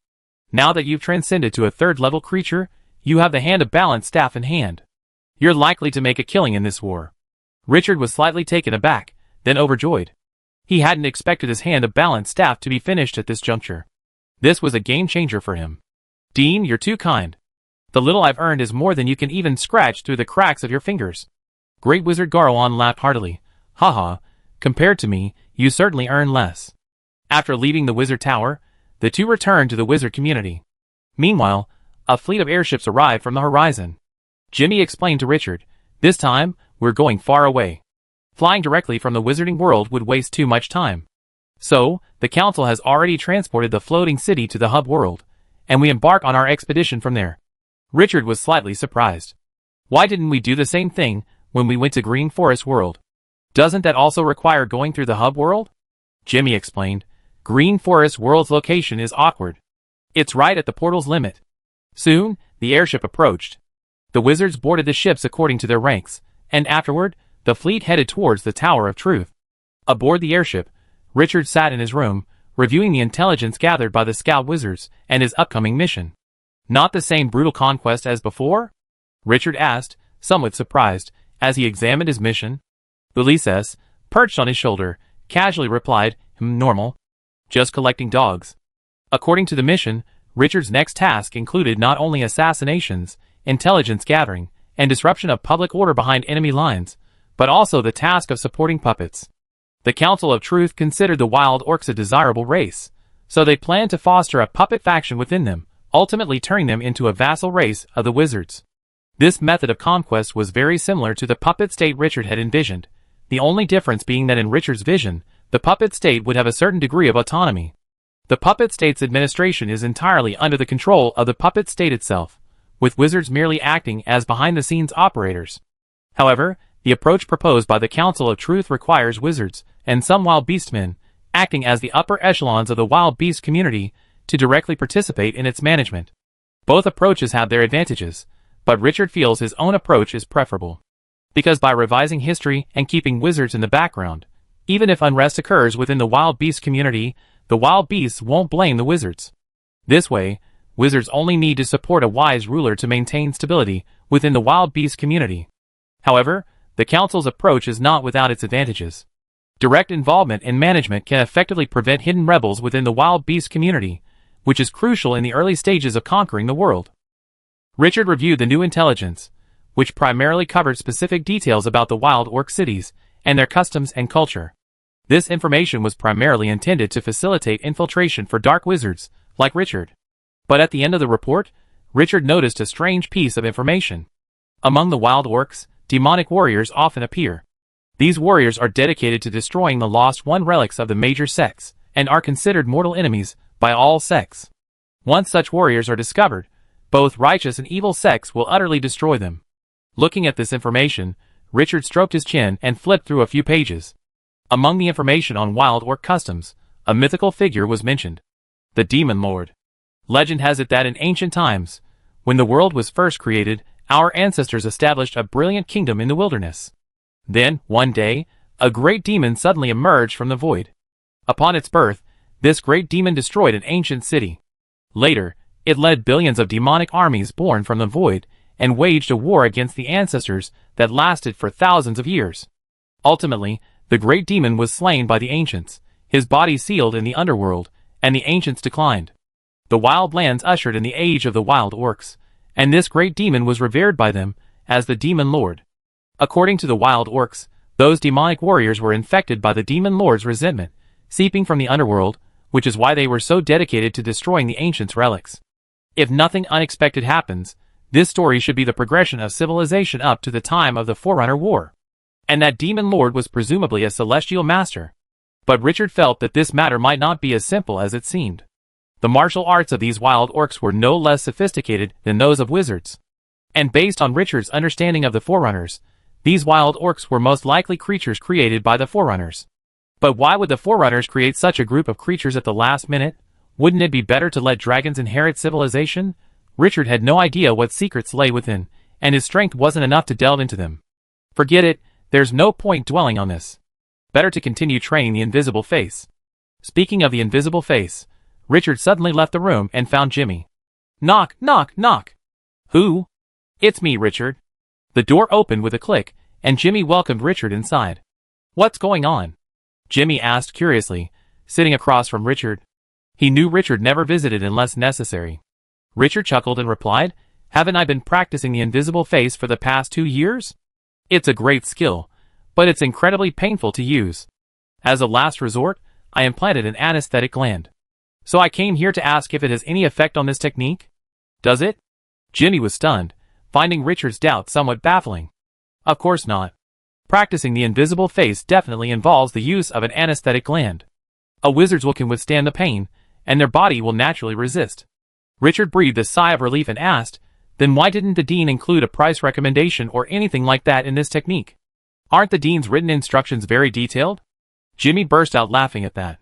Now that you've transcended to a 3rd-level creature, you have the Hand of Balance staff in hand. You're likely to make a killing in this war. Richard was slightly taken aback, then overjoyed. He hadn't expected his Hand of Balance staff to be finished at this juncture. This was a game-changer for him. Dean, you're too kind. The little I've earned is more than you can even scratch through the cracks of your fingers. Great Wizard Garlon laughed heartily. Haha, compared to me, you certainly earn less. After leaving the Wizard Tower, the two returned to the Wizard community. Meanwhile, a fleet of airships arrived from the horizon. Jimmy explained to Richard, this time, we're going far away. Flying directly from the wizarding world would waste too much time. So, the Council has already transported the floating city to the hub world, and we embark on our expedition from there. Richard was slightly surprised. Why didn't we do the same thing when we went to Green Forest World? Doesn't that also require going through the hub world? Jimmy explained, Green Forest World's location is awkward. It's right at the portal's limit. Soon, the airship approached. The wizards boarded the ships according to their ranks, and afterward, the fleet headed towards the Tower of Truth. Aboard the airship, Richard sat in his room, reviewing the intelligence gathered by the scout wizards and his upcoming mission. Not the same brutal conquest as before? Richard asked, somewhat surprised, as he examined his mission. Ulises, perched on his shoulder, casually replied, normal. Just collecting dogs. According to the mission, Richard's next task included not only assassinations, intelligence gathering, and disruption of public order behind enemy lines, but also the task of supporting puppets. The Council of Truth considered the wild orcs a desirable race, so they planned to foster a puppet faction within them, ultimately turning them into a vassal race of the wizards. This method of conquest was very similar to the puppet state Richard had envisioned, the only difference being that in Richard's vision, the puppet state would have a certain degree of autonomy. The puppet state's administration is entirely under the control of the puppet state itself, with wizards merely acting as behind-the-scenes operators. However, the approach proposed by the Council of Truth requires wizards, and some wild beastmen, acting as the upper echelons of the wild beast community, to directly participate in its management. Both approaches have their advantages, but Richard feels his own approach is preferable. Because by revising history and keeping wizards in the background, even if unrest occurs within the wild beast community, the wild beasts won't blame the wizards. This way, wizards only need to support a wise ruler to maintain stability within the wild beast community. However, the Council's approach is not without its advantages. Direct involvement in management can effectively prevent hidden rebels within the wild beast community, which is crucial in the early stages of conquering the world. Richard reviewed the new intelligence, which primarily covered specific details about the wild orc cities and their customs and culture. This information was primarily intended to facilitate infiltration for dark wizards, like Richard. But at the end of the report, Richard noticed a strange piece of information. Among the wild orcs, demonic warriors often appear. These warriors are dedicated to destroying the Lost One relics of the major sects, and are considered mortal enemies by all sects. Once such warriors are discovered, both righteous and evil sects will utterly destroy them. Looking at this information, Richard stroked his chin and flipped through a few pages. Among the information on wild orc customs, a mythical figure was mentioned. The Demon Lord. Legend has it that in ancient times, when the world was first created, our ancestors established a brilliant kingdom in the wilderness. Then, one day, a great demon suddenly emerged from the void. Upon its birth, this great demon destroyed an ancient city. Later, it led billions of demonic armies born from the void and waged a war against the ancestors that lasted for thousands of years. Ultimately, the great demon was slain by the ancients, his body sealed in the underworld, and the ancients declined. The wild lands ushered in the age of the wild orcs, and this great demon was revered by them as the Demon Lord. According to the wild orcs, those demonic warriors were infected by the Demon Lord's resentment, seeping from the underworld, which is why they were so dedicated to destroying the ancients' relics. If nothing unexpected happens, this story should be the progression of civilization up to the time of the Forerunner War. And that Demon Lord was presumably a celestial master. But Richard felt that this matter might not be as simple as it seemed. The martial arts of these wild orcs were no less sophisticated than those of wizards. And based on Richard's understanding of the Forerunners, these wild orcs were most likely creatures created by the Forerunners. But why would the Forerunners create such a group of creatures at the last minute? Wouldn't it be better to let dragons inherit civilization? Richard had no idea what secrets lay within, and his strength wasn't enough to delve into them. Forget it, there's no point dwelling on this. Better to continue training the invisible face. Speaking of the invisible face, Richard suddenly left the room and found Jimmy. Knock, knock, knock. Who? It's me, Richard. The door opened with a click, and Jimmy welcomed Richard inside. What's going on? Jimmy asked curiously, sitting across from Richard. He knew Richard never visited unless necessary. Richard chuckled and replied, Haven't I been practicing the invisible face for the past 2 years? It's a great skill, but it's incredibly painful to use. As a last resort, I implanted an anesthetic gland. So I came here to ask if it has any effect on this technique? Does it? Jimmy was stunned, finding Richard's doubt somewhat baffling. Of course not. Practicing the invisible face definitely involves the use of an anesthetic gland. A wizard's will can withstand the pain, and their body will naturally resist. Richard breathed a sigh of relief and asked, Then why didn't the dean include a price recommendation or anything like that in this technique? Aren't the dean's written instructions very detailed? Jimmy burst out laughing at that.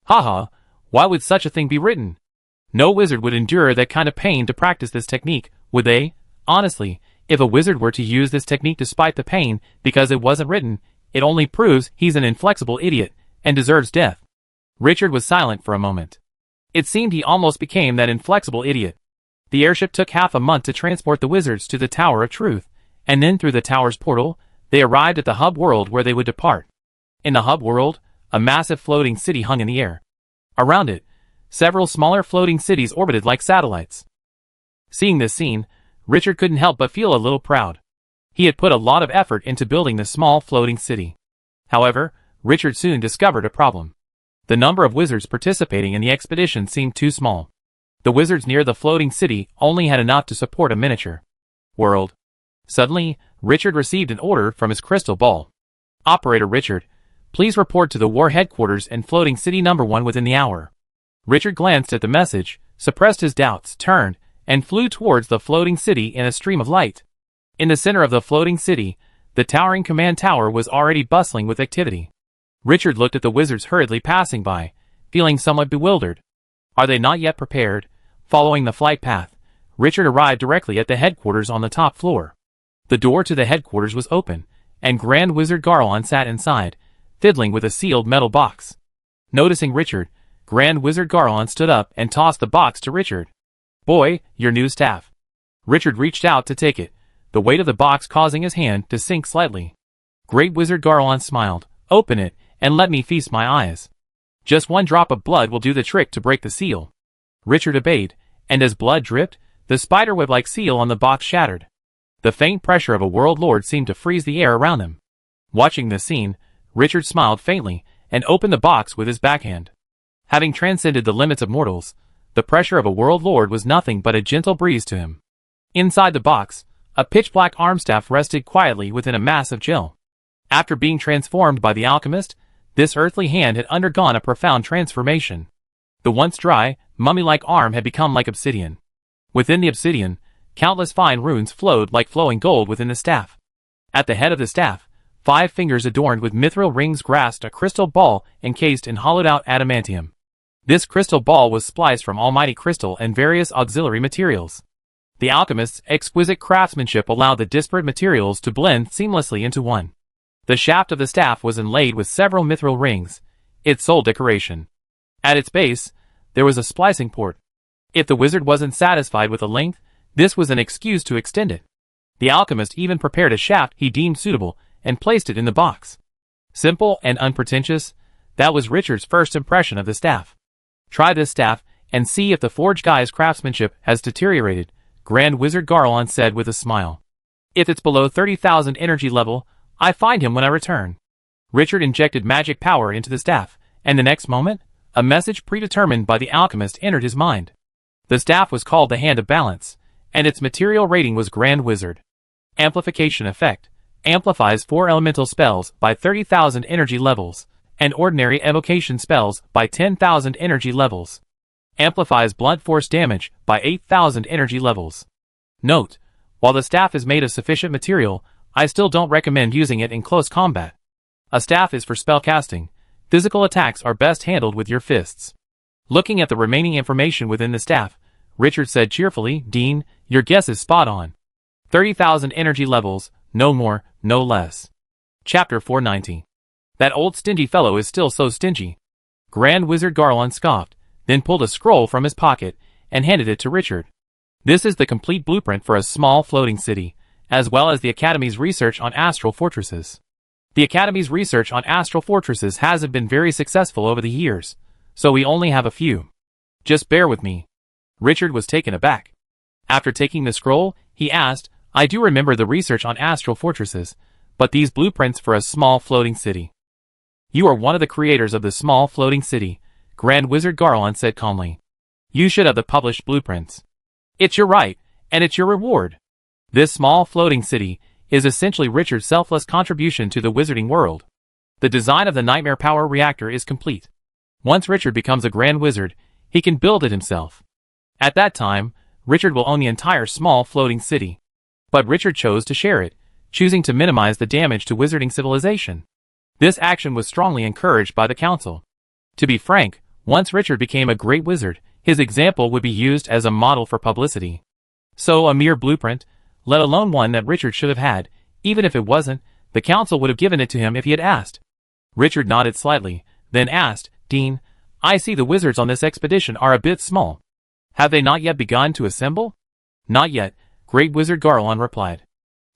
Haha, why would such a thing be written? No wizard would endure that kind of pain to practice this technique, would they? Honestly, if a wizard were to use this technique despite the pain because it wasn't written, it only proves he's an inflexible idiot and deserves death. Richard was silent for a moment. It seemed he almost became that inflexible idiot. The airship took half a month to transport the wizards to the Tower of Truth, and then through the tower's portal, they arrived at the hub world where they would depart. In the hub world, a massive floating city hung in the air. Around it, several smaller floating cities orbited like satellites. Seeing this scene, Richard couldn't help but feel a little proud. He had put a lot of effort into building this small floating city. However, Richard soon discovered a problem. The number of wizards participating in the expedition seemed too small. The wizards near the floating city only had enough to support a miniature world. Suddenly, Richard received an order from his crystal ball. Operator Richard, please report to the war headquarters and floating city number 1 within the hour. Richard glanced at the message, suppressed his doubts, turned, and flew towards the floating city in a stream of light. In the center of the floating city, the towering command tower was already bustling with activity. Richard looked at the wizards hurriedly passing by, feeling somewhat bewildered. Are they not yet prepared? Following the flight path, Richard arrived directly at the headquarters on the top floor. The door to the headquarters was open, and Grand Wizard Garlon sat inside, fiddling with a sealed metal box. Noticing Richard, Grand Wizard Garlon stood up and tossed the box to Richard. Boy, your new staff. Richard reached out to take it, the weight of the box causing his hand to sink slightly. Great Wizard Garlon smiled. Open it, and let me feast my eyes. Just 1 drop of blood will do the trick to break the seal. Richard obeyed, and as blood dripped, the spiderweb-like seal on the box shattered. The faint pressure of a world lord seemed to freeze the air around them. Watching this scene, Richard smiled faintly and opened the box with his backhand. Having transcended the limits of mortals, the pressure of a world lord was nothing but a gentle breeze to him. Inside the box, a pitch-black armstaff rested quietly within a mass of gel. After being transformed by the alchemist, this earthly hand had undergone a profound transformation. The once dry, mummy-like arm had become like obsidian. Within the obsidian, countless fine runes flowed like flowing gold within the staff. At the head of the staff, 5 fingers adorned with mithril rings grasped a crystal ball encased in hollowed-out adamantium. This crystal ball was spliced from almighty crystal and various auxiliary materials. The alchemist's exquisite craftsmanship allowed the disparate materials to blend seamlessly into one. The shaft of the staff was inlaid with several mithril rings, its sole decoration. At its base, there was a splicing port. If the wizard wasn't satisfied with the length, this was an excuse to extend it. The alchemist even prepared a shaft he deemed suitable and placed it in the box. Simple and unpretentious, that was Richard's first impression of the staff. Try this staff and see if the forge guy's craftsmanship has deteriorated, Grand Wizard Garlon said with a smile. If it's below 30,000 energy level, I find him when I return. Richard injected magic power into the staff, and the next moment, a message predetermined by the alchemist entered his mind. The staff was called the Hand of Balance, and its material rating was Grand Wizard. Amplification effect. Amplifies 4 elemental spells by 30,000 energy levels, and ordinary evocation spells by 10,000 energy levels. Amplifies blunt force damage by 8,000 energy levels. Note, while the staff is made of sufficient material, I still don't recommend using it in close combat. A staff is for spellcasting. Physical attacks are best handled with your fists. Looking at the remaining information within the staff, Richard said cheerfully, Dean, your guess is spot on. 30,000 energy levels, no more, no less. Chapter 490. That old stingy fellow is still so stingy. Grand Wizard Garlon scoffed, then pulled a scroll from his pocket and handed it to Richard. This is the complete blueprint for a small floating city, as well as the Academy's research on astral fortresses. The Academy's research on astral fortresses hasn't been very successful over the years, so we only have a few. Just bear with me. Richard was taken aback. After taking the scroll, he asked, I do remember the research on astral fortresses, but these blueprints for a small floating city. You are one of the creators of the small floating city, Grand Wizard Garlon said calmly. You should have the published blueprints. It's your right, and it's your reward. This small floating city is essentially Richard's selfless contribution to the wizarding world. The design of the Nightmare Power Reactor is complete. Once Richard becomes a Grand Wizard, he can build it himself. At that time, Richard will own the entire small floating city. But Richard chose to share it, choosing to minimize the damage to wizarding civilization. This action was strongly encouraged by the council. To be frank, once Richard became a great wizard, his example would be used as a model for publicity. So a mere blueprint, let alone one that Richard should have had, even if it wasn't, the council would have given it to him if he had asked. Richard nodded slightly, then asked, Dean, I see the wizards on this expedition are a bit small. Have they not yet begun to assemble? Not yet, Great Wizard Garlon replied.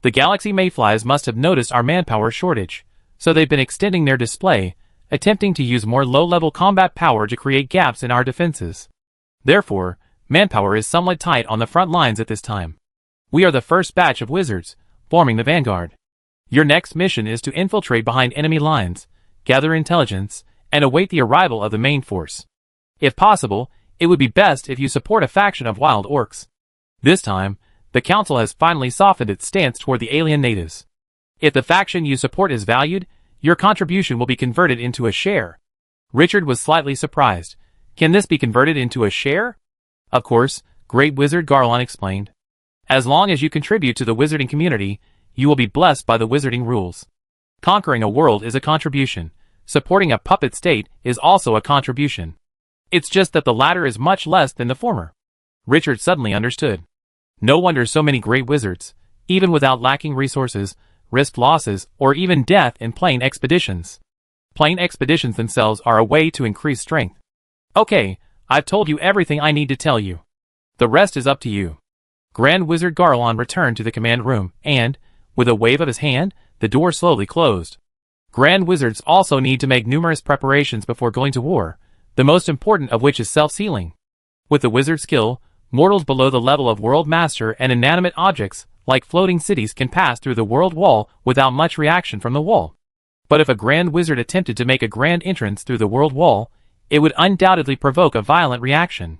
The galaxy mayflies must have noticed our manpower shortage, so they've been extending their display, attempting to use more low-level combat power to create gaps in our defenses. Therefore, manpower is somewhat tight on the front lines at this time. We are the first batch of wizards, forming the vanguard. Your next mission is to infiltrate behind enemy lines, gather intelligence, and await the arrival of the main force. If possible, it would be best if you support a faction of wild orcs. This time, the council has finally softened its stance toward the alien natives. If the faction you support is valued, your contribution will be converted into a share. Richard was slightly surprised. Can this be converted into a share? Of course, Great Wizard Garlon explained. As long as you contribute to the wizarding community, you will be blessed by the wizarding rules. Conquering a world is a contribution. Supporting a puppet state is also a contribution. It's just that the latter is much less than the former. Richard suddenly understood. No wonder so many great wizards, even without lacking resources, risk losses, or even death in plane expeditions. Plane expeditions themselves are a way to increase strength. Okay, I've told you everything I need to tell you. The rest is up to you. Grand Wizard Garlon returned to the command room, and, with a wave of his hand, the door slowly closed. Grand Wizards also need to make numerous preparations before going to war, the most important of which is self-sealing. With the wizard skill, mortals below the level of World Master and inanimate objects like floating cities, can pass through the world wall without much reaction from the wall. But if a Grand Wizard attempted to make a grand entrance through the world wall, it would undoubtedly provoke a violent reaction.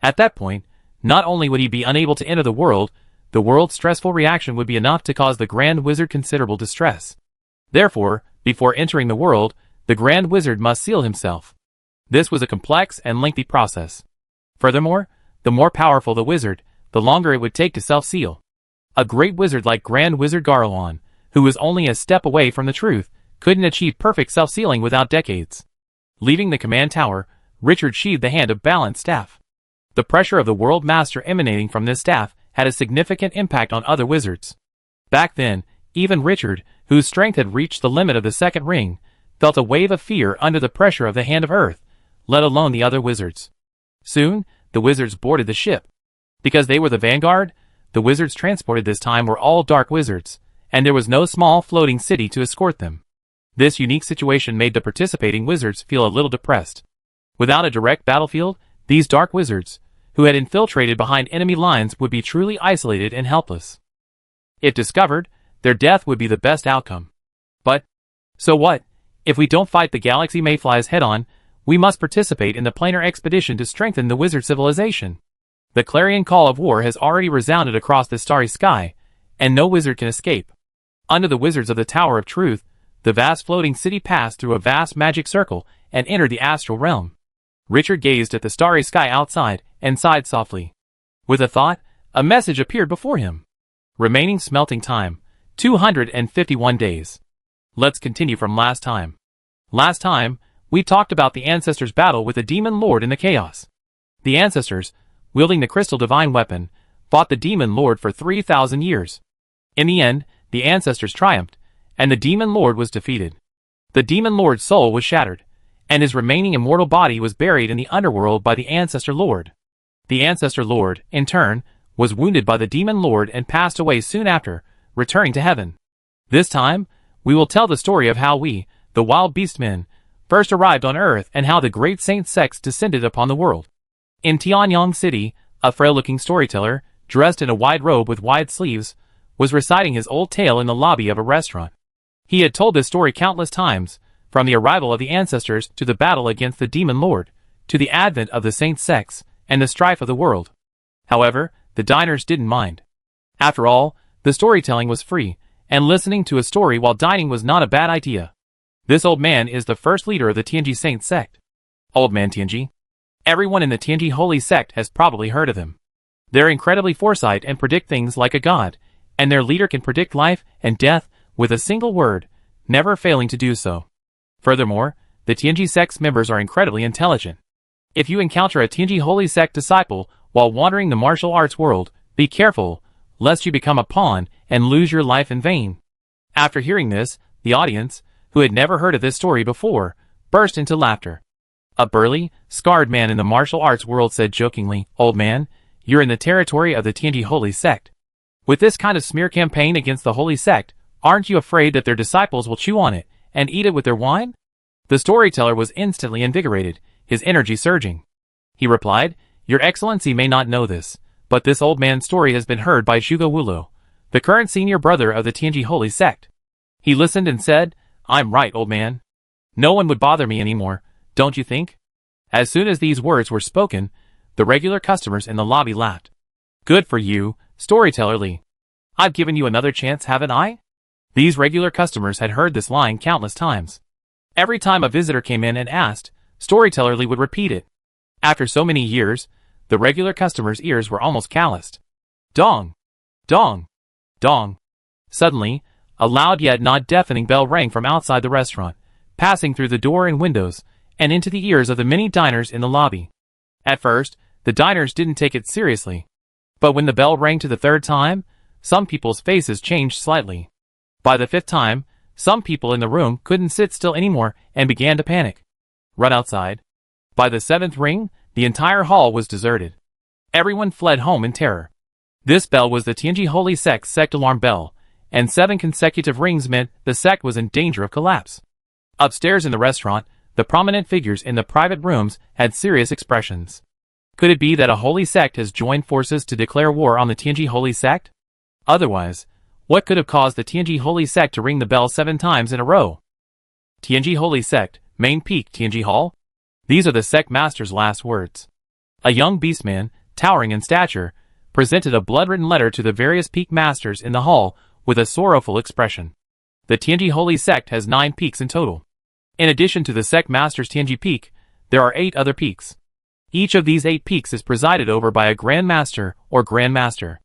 At that point, not only would he be unable to enter the world's stressful reaction would be enough to cause the Grand Wizard considerable distress. Therefore, before entering the world, the Grand Wizard must seal himself. This was a complex and lengthy process. Furthermore, the more powerful the wizard, the longer it would take to self-seal. A great wizard like Grand Wizard Garlowan, who was only a step away from the truth, couldn't achieve perfect self-sealing without decades. Leaving the command tower, Richard sheathed the hand of balanced staff. The pressure of the World Master emanating from this staff had a significant impact on other wizards. Back then, even Richard, whose strength had reached the limit of the second ring, felt a wave of fear under the pressure of the Hand of Earth, let alone the other wizards. Soon, the wizards boarded the ship. Because they were the vanguard, the wizards transported this time were all dark wizards, and there was no small floating city to escort them. This unique situation made the participating wizards feel a little depressed. Without a direct battlefield, these dark wizards, who had infiltrated behind enemy lines, would be truly isolated and helpless. If discovered, their death would be the best outcome. But, so what? If we don't fight the galaxy mayflies head-on, we must participate in the planar expedition to strengthen the wizard civilization. The clarion call of war has already resounded across the starry sky, and no wizard can escape. Under the wizards of the Tower of Truth, the vast floating city passed through a vast magic circle and entered the astral realm. Richard gazed at the starry sky outside and sighed softly. With a thought, a message appeared before him. Remaining smelting time, 251 days. Let's continue from last time. Last time, we talked about the Ancestors' battle with the Demon Lord in the Chaos. The Ancestors, wielding the Crystal Divine Weapon, fought the Demon Lord for 3,000 years. In the end, the Ancestors triumphed, and the Demon Lord was defeated. The Demon Lord's soul was shattered, and his remaining immortal body was buried in the underworld by the Ancestor Lord. The Ancestor Lord, in turn, was wounded by the Demon Lord and passed away soon after, returning to heaven. This time, we will tell the story of how we, the Wild Beastmen, first arrived on Earth and how the great Saint Sex descended upon the world. In Tianyang City, a frail-looking storyteller, dressed in a wide robe with wide sleeves, was reciting his old tale in the lobby of a restaurant. He had told this story countless times, from the arrival of the Ancestors to the battle against the Demon Lord, to the advent of the Saint Sex, and the strife of the world. However, the diners didn't mind. After all, the storytelling was free, and listening to a story while dining was not a bad idea. This old man is the first leader of the Tianji Saint Sect. Old Man Tianji. Everyone in the Tianji Holy Sect has probably heard of him. They're incredibly foresight and predict things like a god, and their leader can predict life and death with a single word, never failing to do so. Furthermore, the Tianji Sect's members are incredibly intelligent. If you encounter a Tianji Holy Sect disciple while wandering the martial arts world, be careful, lest you become a pawn and lose your life in vain. After hearing this, the audience, who had never heard of this story before, burst into laughter. A burly, scarred man in the martial arts world said jokingly, "Old man, you're in the territory of the Tianji Holy Sect. With this kind of smear campaign against the Holy Sect, aren't you afraid that their disciples will chew on it and eat it with their wine?" The storyteller was instantly invigorated, his energy surging. He replied, "Your Excellency may not know this, but this old man's story has been heard by Zhuge Wulo, the current senior brother of the Tianji Holy Sect." He listened and said, "I'm right, old man. No one would bother me anymore, don't you think?" As soon as these words were spoken, the regular customers in the lobby laughed. "Good for you, Storyteller Lee. I've given you another chance, haven't I?" These regular customers had heard this line countless times. Every time a visitor came in and asked, Storyteller Lee would repeat it. After so many years, the regular customers' ears were almost calloused. Dong! Dong! Dong! Suddenly, a loud yet not deafening bell rang from outside the restaurant, passing through the door and windows, and into the ears of the many diners in the lobby. At first, the diners didn't take it seriously. But when the bell rang to the third time, some people's faces changed slightly. By the fifth time, some people in the room couldn't sit still anymore and began to panic. Run outside. By the seventh ring, the entire hall was deserted. Everyone fled home in terror. This bell was the Tianji Holy Sect's sect alarm bell, and 7 consecutive rings meant the sect was in danger of collapse. Upstairs in the restaurant, the prominent figures in the private rooms had serious expressions. Could it be that a holy sect has joined forces to declare war on the Tianji Holy Sect? Otherwise, what could have caused the TNG Holy Sect to ring the bell 7 times in a row? TNG Holy Sect, Main Peak TNG Hall? These are the Sect Master's last words. A young beastman, towering in stature, presented a blood-written letter to the various peak masters in the hall with a sorrowful expression. The TNG Holy Sect has 9 peaks in total. In addition to the Sect Master's TNG peak, there are 8 other peaks. Each of these 8 peaks is presided over by a Grand Master or Grand Master.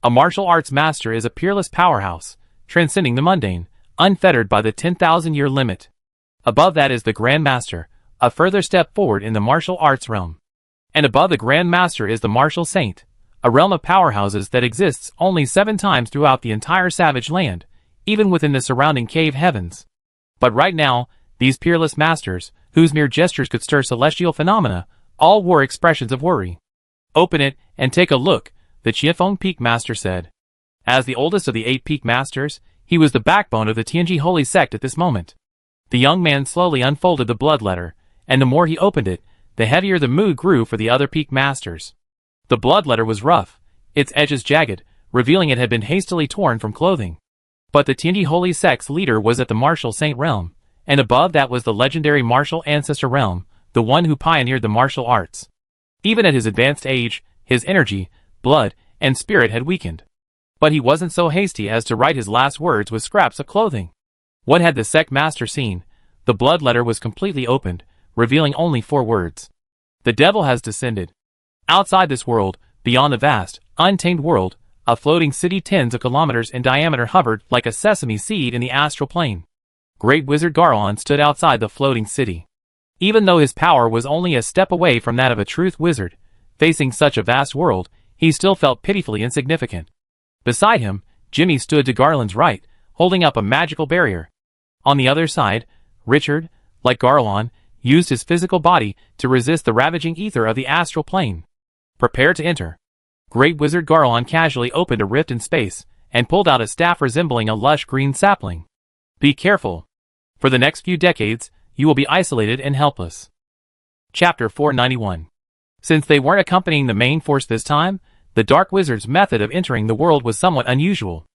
A martial arts master is a peerless powerhouse, transcending the mundane, unfettered by the 10,000-year limit. Above that is the Grand Master, a further step forward in the martial arts realm. And above the Grand Master is the Martial Saint, a realm of powerhouses that exists only 7 times throughout the entire Savage Land, even within the surrounding cave heavens. But right now, these peerless masters, whose mere gestures could stir celestial phenomena, all wore expressions of worry. "Open it, and take a look," the Chiefeng Peak Master said. As the oldest of the 8 Peak Masters, he was the backbone of the TNG Holy Sect at this moment. The young man slowly unfolded the blood letter, and the more he opened it, the heavier the mood grew for the other Peak Masters. The blood letter was rough, its edges jagged, revealing it had been hastily torn from clothing. But the TNG Holy Sect's leader was at the Martial Saint realm, and above that was the legendary Martial Ancestor realm, the one who pioneered the martial arts. Even at his advanced age, his energy, blood, and spirit had weakened. But he wasn't so hasty as to write his last words with scraps of clothing. What had the Sect Master seen? The blood letter was completely opened, revealing only 4 words. The devil has descended. Outside this world, beyond the vast, untamed world, a floating city tens of kilometers in diameter hovered like a sesame seed in the astral plane. Great Wizard Garlon stood outside the floating city. Even though his power was only a step away from that of a truth wizard, facing such a vast world, he still felt pitifully insignificant. Beside him, Jimmy stood to Garland's right, holding up a magical barrier. On the other side, Richard, like Garlon, used his physical body to resist the ravaging ether of the astral plane. Prepare to enter. Great Wizard Garlon casually opened a rift in space, and pulled out a staff resembling a lush green sapling. Be careful. For the next few decades, you will be isolated and helpless. Chapter 491. Since they weren't accompanying the main force this time, the Dark Wizard's method of entering the world was somewhat unusual.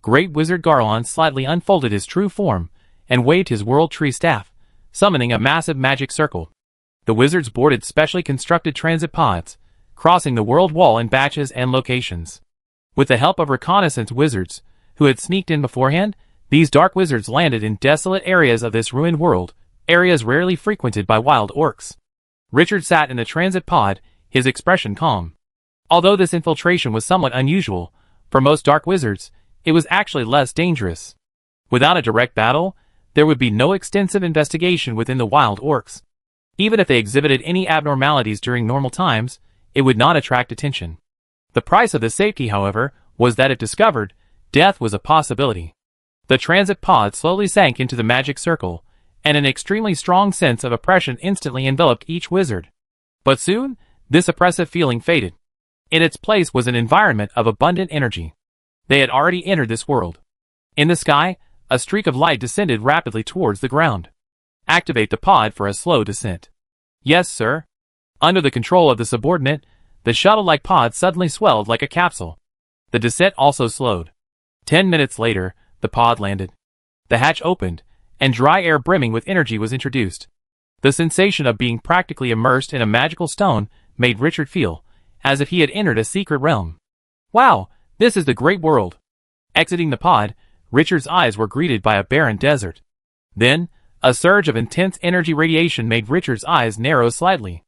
Great Wizard Garlon slightly unfolded his true form, and waved his World Tree staff, summoning a massive magic circle. The wizards boarded specially constructed transit pods, crossing the world wall in batches and locations. With the help of reconnaissance wizards, who had sneaked in beforehand, these dark wizards landed in desolate areas of this ruined world, areas rarely frequented by wild orcs. Richard sat in the transit pod, his expression calm. Although this infiltration was somewhat unusual, for most dark wizards, it was actually less dangerous. Without a direct battle, there would be no extensive investigation within the wild orcs. Even if they exhibited any abnormalities during normal times, it would not attract attention. The price of the safety, however, was that if discovered, death was a possibility. The transit pod slowly sank into the magic circle, and an extremely strong sense of oppression instantly enveloped each wizard. But soon, this oppressive feeling faded. In its place was an environment of abundant energy. They had already entered this world. In the sky, a streak of light descended rapidly towards the ground. Activate the pod for a slow descent. Yes, sir. Under the control of the subordinate, the shuttle-like pod suddenly swelled like a capsule. The descent also slowed. 10 minutes later, the pod landed. The hatch opened, and dry air brimming with energy was introduced. The sensation of being practically immersed in a magical stone made Richard feel as if he had entered a secret realm. Wow, this is the great world. Exiting the pod, Richard's eyes were greeted by a barren desert. Then, a surge of intense energy radiation made Richard's eyes narrow slightly.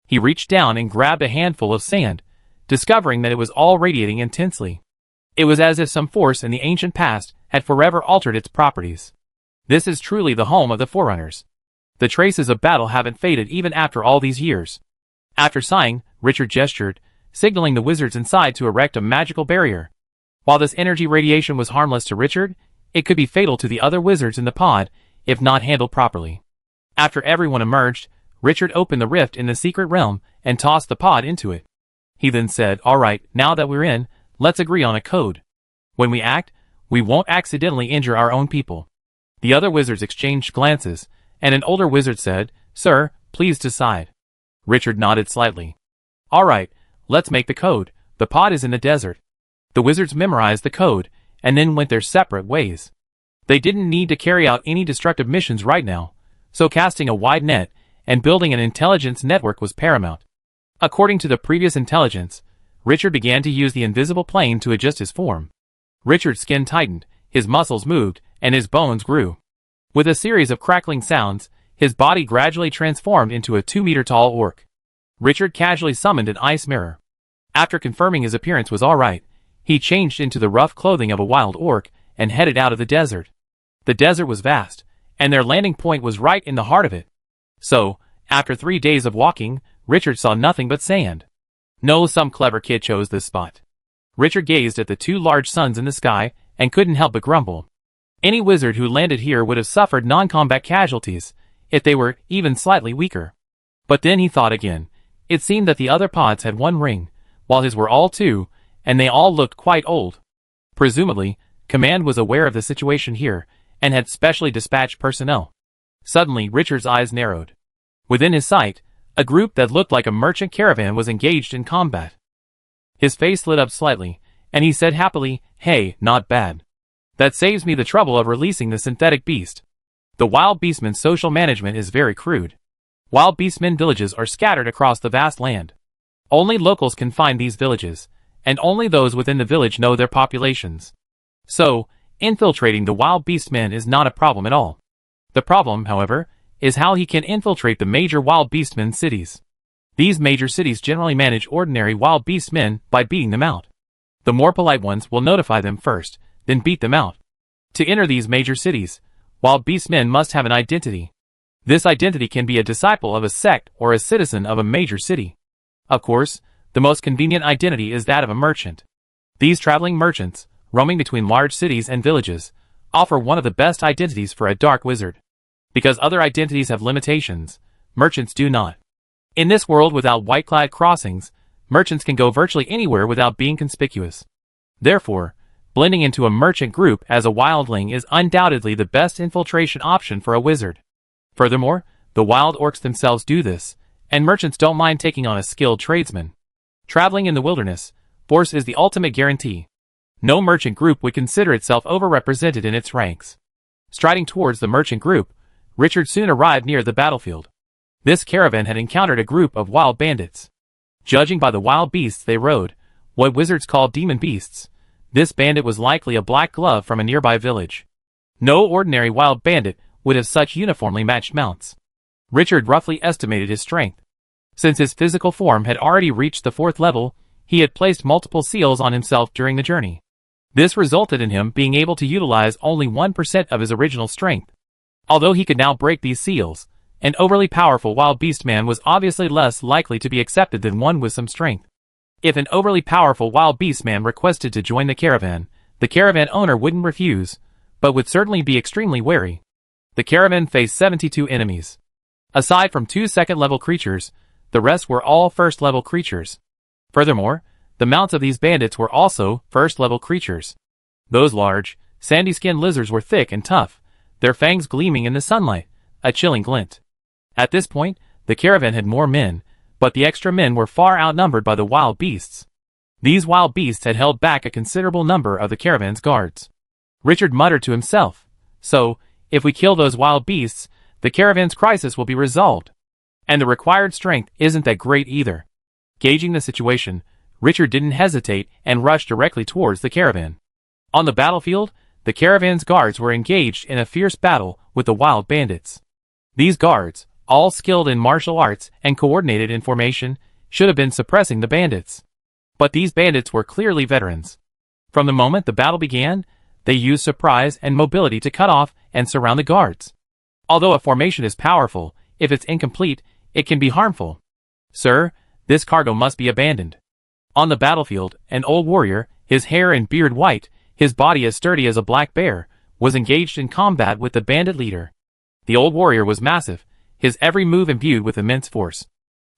He reached down and grabbed a handful of sand, discovering that it was all radiating intensely. It was as if some force in the ancient past had forever altered its properties. This is truly the home of the Forerunners. The traces of battle haven't faded even after all these years. After sighing, Richard gestured, signaling the wizards inside to erect a magical barrier. While this energy radiation was harmless to Richard, it could be fatal to the other wizards in the pod if not handled properly. After everyone emerged, Richard opened the rift in the secret realm and tossed the pod into it. He then said, "All right, now that we're in, let's agree on a code. When we act, we won't accidentally injure our own people." The other wizards exchanged glances, and an older wizard said, "Sir, please decide." Richard nodded slightly. "All right, let's make the code. The pod is in the desert. The wizards memorized the code, and then went their separate ways. They didn't need to carry out any destructive missions right now, so casting a wide net and building an intelligence network was paramount. According to the previous intelligence, Richard began to use the invisible plane to adjust his form. Richard's skin tightened, his muscles moved, and his bones grew. With a series of crackling sounds, his body gradually transformed into a 2-meter-tall orc. Richard casually summoned an ice mirror. After confirming his appearance was alright, he changed into the rough clothing of a wild orc and headed out of the desert. The desert was vast, and their landing point was right in the heart of it. So, after 3 days of walking, Richard saw nothing but sand. No, some clever kid chose this spot. Richard gazed at the 2 large suns in the sky and couldn't help but grumble. Any wizard who landed here would have suffered non-combat casualties, if they were even slightly weaker. But then he thought again. It seemed that the other pods had 1 ring, while his were all 2, and they all looked quite old. Presumably, Command was aware of the situation here, and had specially dispatched personnel. Suddenly, Richard's eyes narrowed. Within his sight, a group that looked like a merchant caravan was engaged in combat. His face lit up slightly, and he said happily, "Hey, not bad. That saves me the trouble of releasing the synthetic beast. The wild beastman's social management is very crude. Wild beastmen villages are scattered across the vast land. Only locals can find these villages, and only those within the village know their populations. So, infiltrating the wild beastmen is not a problem at all. The problem, however, is how he can infiltrate the major wild beastmen cities. These major cities generally manage ordinary wild beastmen by beating them out. The more polite ones will notify them first, then beat them out. To enter these major cities, wild beastmen must have an identity. This identity can be a disciple of a sect or a citizen of a major city. Of course, the most convenient identity is that of a merchant. These traveling merchants, roaming between large cities and villages, offer one of the best identities for a dark wizard. Because other identities have limitations, merchants do not. In this world without white-clad crossings, merchants can go virtually anywhere without being conspicuous. Therefore, blending into a merchant group as a wildling is undoubtedly the best infiltration option for a wizard. Furthermore, the wild orcs themselves do this, and merchants don't mind taking on a skilled tradesman. Traveling in the wilderness, force is the ultimate guarantee. No merchant group would consider itself overrepresented in its ranks. Striding towards the merchant group, Richard soon arrived near the battlefield. This caravan had encountered a group of wild bandits. Judging by the wild beasts they rode, what wizards call demon beasts, this bandit was likely a black glove from a nearby village. No ordinary wild bandit would have such uniformly matched mounts. Richard roughly estimated his strength. Since his physical form had already reached the 4th level, he had placed multiple seals on himself during the journey. This resulted in him being able to utilize only 1% of his original strength. Although he could now break these seals, an overly powerful wild beast man was obviously less likely to be accepted than one with some strength. If an overly powerful wild beast man requested to join the caravan owner wouldn't refuse, but would certainly be extremely wary. The caravan faced 72 enemies. Aside from 2 second-level creatures, the rest were all first-level creatures. Furthermore, the mounts of these bandits were also first-level creatures. Those large, sandy-skinned lizards were thick and tough, their fangs gleaming in the sunlight, a chilling glint. At this point, the caravan had more men, but the extra men were far outnumbered by the wild beasts. These wild beasts had held back a considerable number of the caravan's guards. Richard muttered to himself, "So, if we kill those wild beasts, the caravan's crisis will be resolved. And the required strength isn't that great either." Gauging the situation, Richard didn't hesitate and rushed directly towards the caravan. On the battlefield, the caravan's guards were engaged in a fierce battle with the wild bandits. These guards, all skilled in martial arts and coordinated in formation, should have been suppressing the bandits. But these bandits were clearly veterans. From the moment the battle began, they used surprise and mobility to cut off and surround the guards. Although a formation is powerful, if it's incomplete, it can be harmful. "Sir, this cargo must be abandoned." On the battlefield, an old warrior, his hair and beard white, his body as sturdy as a black bear, was engaged in combat with the bandit leader. The old warrior was massive, his every move imbued with immense force.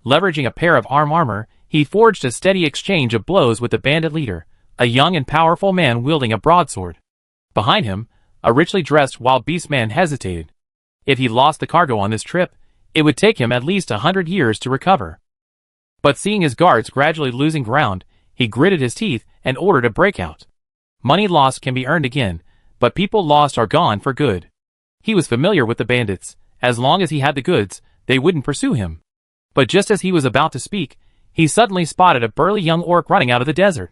Leveraging a pair of armor, he forged a steady exchange of blows with the bandit leader, a young and powerful man wielding a broadsword. Behind him, a richly dressed wild beast man hesitated. If he lost the cargo on this trip, it would take him at least 100 years to recover. But seeing his guards gradually losing ground, He gritted his teeth and ordered a breakout. Money lost can be earned again, but people lost are gone for good. He was familiar with the bandits. As long as he had the goods, they wouldn't pursue him. But just as he was about to speak, he suddenly spotted a burly young orc running out of the desert.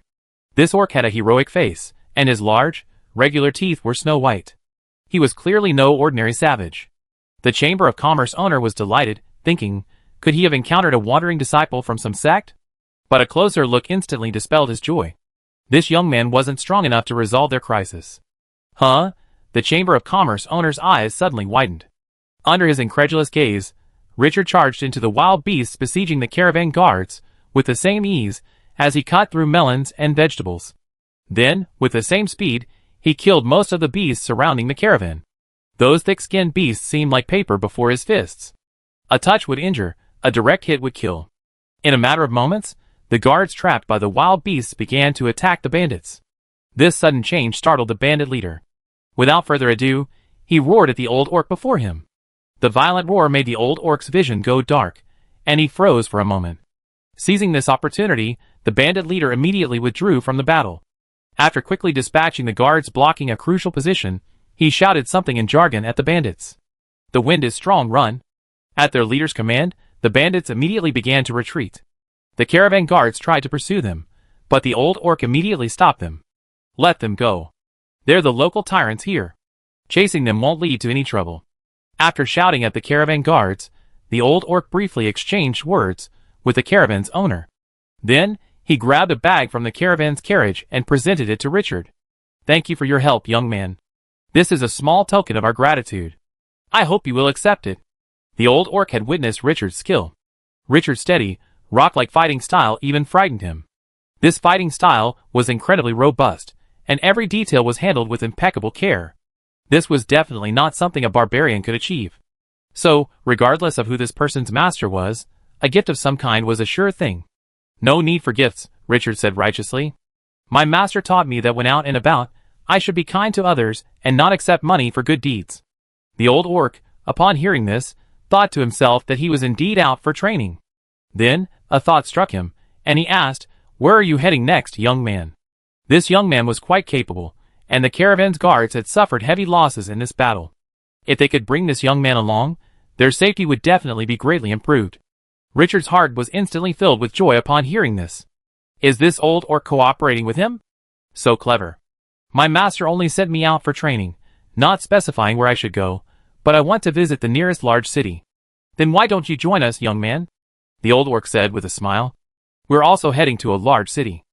This orc had a heroic face, and his large, regular teeth were snow white. He was clearly no ordinary savage. The Chamber of Commerce owner was delighted, thinking, could he have encountered a wandering disciple from some sect? But a closer look instantly dispelled his joy. This young man wasn't strong enough to resolve their crisis. Huh? The Chamber of Commerce owner's eyes suddenly widened. Under his incredulous gaze, Richard charged into the wild beasts besieging the caravan guards, with the same ease, as he cut through melons and vegetables. Then, with the same speed, he killed most of the beasts surrounding the caravan. Those thick-skinned beasts seemed like paper before his fists. A touch would injure, a direct hit would kill. In a matter of moments, the guards trapped by the wild beasts began to attack the bandits. This sudden change startled the bandit leader. Without further ado, he roared at the old orc before him. The violent roar made the old orc's vision go dark, and he froze for a moment. Seizing this opportunity, the bandit leader immediately withdrew from the battle. After quickly dispatching the guards blocking a crucial position, he shouted something in jargon at the bandits. The wind is strong, run. At their leader's command, the bandits immediately began to retreat. The caravan guards tried to pursue them, but the old orc immediately stopped them. Let them go. They're the local tyrants here. Chasing them won't lead to any trouble. After shouting at the caravan guards, the old orc briefly exchanged words with the caravan's owner. Then, he grabbed a bag from the caravan's carriage and presented it to Richard. Thank you for your help, young man. This is a small token of our gratitude. I hope you will accept it. The old orc had witnessed Richard's skill. Richard's steady, rock-like fighting style even frightened him. This fighting style was incredibly robust, and every detail was handled with impeccable care. This was definitely not something a barbarian could achieve. So, regardless of who this person's master was, a gift of some kind was a sure thing. No need for gifts, Richard said righteously. My master taught me that when out and about, I should be kind to others and not accept money for good deeds. The old orc, upon hearing this, thought to himself that he was indeed out for training. Then, a thought struck him, and he asked, Where are you heading next, young man? This young man was quite capable, and the caravan's guards had suffered heavy losses in this battle. If they could bring this young man along, their safety would definitely be greatly improved. Richard's heart was instantly filled with joy upon hearing this. Is this old orc cooperating with him? So clever. My master only sent me out for training, not specifying where I should go, but I want to visit the nearest large city. Then why don't you join us, young man? The old orc said with a smile. We're also heading to a large city.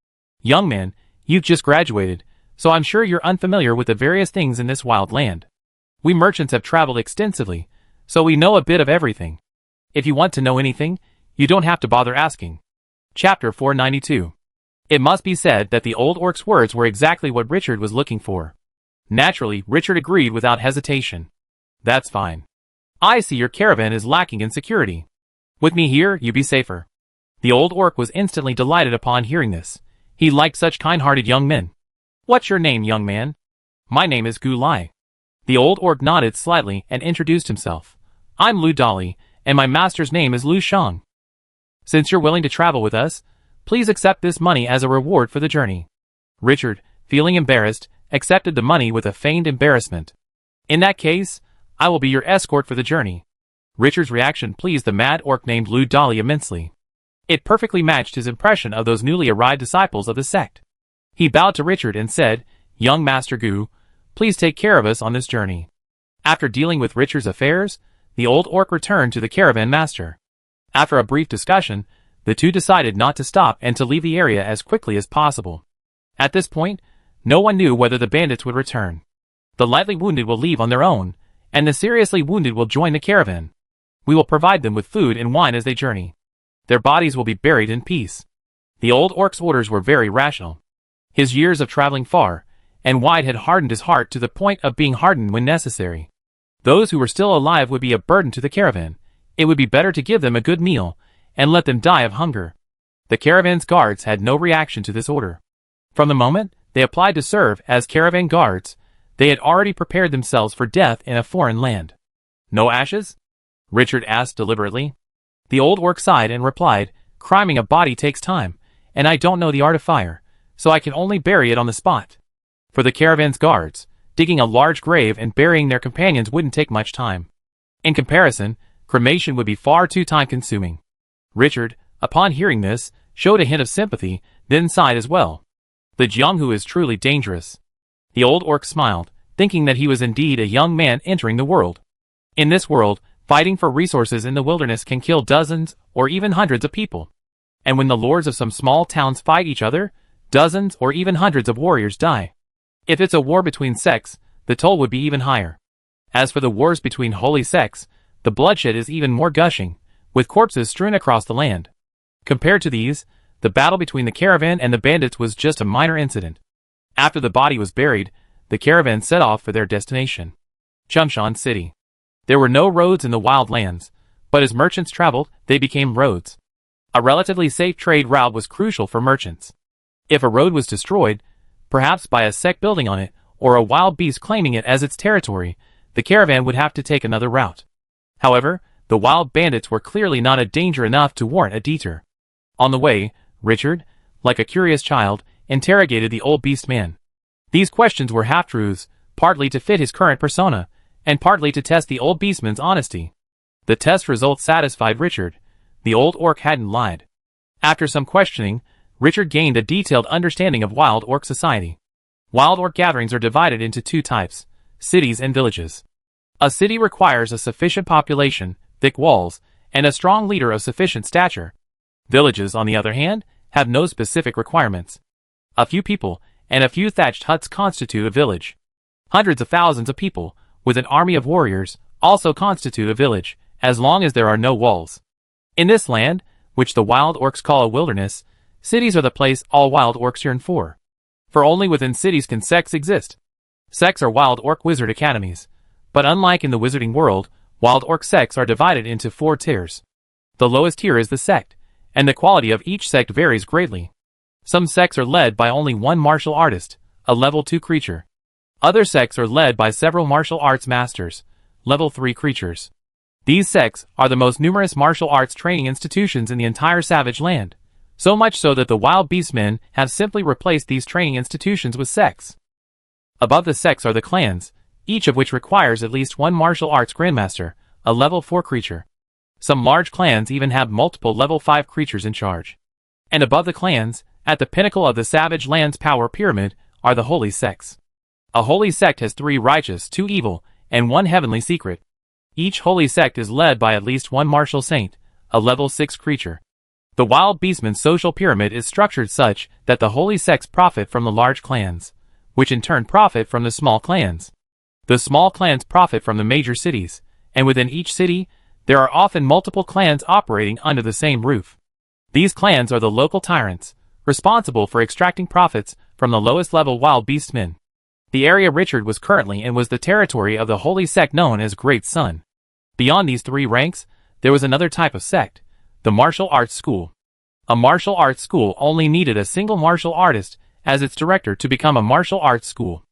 Young man, you've just graduated, so I'm sure you're unfamiliar with the various things in this wild land. We merchants have traveled extensively, so we know a bit of everything. If you want to know anything, you don't have to bother asking. Chapter 492. It must be said that the old orc's words were exactly what Richard was looking for. Naturally, Richard agreed without hesitation. That's fine. I see your caravan is lacking in security. With me here, you be safer. The old orc was instantly delighted upon hearing this. He liked such kind-hearted young men. What's your name, young man? My name is Gu Lai. The old orc nodded slightly and introduced himself. I'm Lu Dali, and my master's name is Lu Shang. Since you're willing to travel with us, please accept this money as a reward for the journey. Richard, feeling embarrassed, accepted the money with a feigned embarrassment. In that case, I will be your escort for the journey. Richard's reaction pleased the mad orc named Lu Dali immensely. It perfectly matched his impression of those newly arrived disciples of the sect. He bowed to Richard and said, Young Master Gu, please take care of us on this journey. After dealing with Richard's affairs, the old orc returned to the caravan master. After a brief discussion, the two decided not to stop and to leave the area as quickly as possible. At this point, no one knew whether the bandits would return. The lightly wounded will leave on their own, and the seriously wounded will join the caravan. We will provide them with food and wine as they journey. Their bodies will be buried in peace. The old orc's orders were very rational. His years of traveling far and wide had hardened his heart to the point of being hardened when necessary. Those who were still alive would be a burden to the caravan. It would be better to give them a good meal and let them die of hunger. The caravan's guards had no reaction to this order. From the moment they applied to serve as caravan guards, they had already prepared themselves for death in a foreign land. No ashes? Richard asked deliberately. The old orc sighed and replied, Criming a body takes time, and I don't know the art of fire, so I can only bury it on the spot. For the caravan's guards, digging a large grave and burying their companions wouldn't take much time. In comparison, cremation would be far too time-consuming. Richard, upon hearing this, showed a hint of sympathy, then sighed as well. The Jianghu is truly dangerous. The old orc smiled, thinking that he was indeed a young man entering the world. In this world, fighting for resources in the wilderness can kill dozens or even hundreds of people. And when the lords of some small towns fight each other, dozens or even hundreds of warriors die. If it's a war between sects, the toll would be even higher. As for the wars between holy sects, the bloodshed is even more gushing, with corpses strewn across the land. Compared to these, the battle between the caravan and the bandits was just a minor incident. After the body was buried, the caravan set off for their destination, Chumshan City. There were no roads in the wild lands, but as merchants traveled, they became roads. A relatively safe trade route was crucial for merchants. If a road was destroyed, perhaps by a sect building on it, or a wild beast claiming it as its territory, the caravan would have to take another route. However, the wild bandits were clearly not a danger enough to warrant a detour. On the way, Richard, like a curious child, interrogated the old beast man. These questions were half-truths, partly to fit his current persona, and partly to test the old beastman's honesty. The test results satisfied Richard. The old orc hadn't lied. After some questioning, Richard gained a detailed understanding of wild orc society. Wild orc gatherings are divided into two types, cities and villages. A city requires a sufficient population, thick walls, and a strong leader of sufficient stature. Villages, on the other hand, have no specific requirements. A few people and a few thatched huts constitute a village. Hundreds of thousands of people, with an army of warriors, also constitute a village, as long as there are no walls. In this land, which the wild orcs call a wilderness, cities are the place all wild orcs yearn for. For only within cities can sects exist. Sects are wild orc wizard academies. But unlike in the wizarding world, wild orc sects are divided into 4 tiers. The lowest tier is the sect, and the quality of each sect varies greatly. Some sects are led by only one martial artist, a level 2 creature. Other sects are led by several martial arts masters, level 3 creatures. These sects are the most numerous martial arts training institutions in the entire Savage Land, so much so that the wild beastmen have simply replaced these training institutions with sects. Above the sects are the clans, each of which requires at least one martial arts grandmaster, a level 4 creature. Some large clans even have multiple level 5 creatures in charge. And above the clans, at the pinnacle of the Savage Land's power pyramid, are the holy sects. A holy sect has 3 righteous, 2 evil, and 1 heavenly secret. Each holy sect is led by at least one martial saint, a level 6 creature. The wild beastman's social pyramid is structured such that the holy sects profit from the large clans, which in turn profit from the small clans. The small clans profit from the major cities, and within each city, there are often multiple clans operating under the same roof. These clans are the local tyrants, responsible for extracting profits from the lowest level wild beastmen. The area Richard was currently in was the territory of the holy sect known as Great Sun. Beyond these 3 ranks, there was another type of sect, the martial arts school. A martial arts school only needed a single martial artist as its director to become a martial arts school.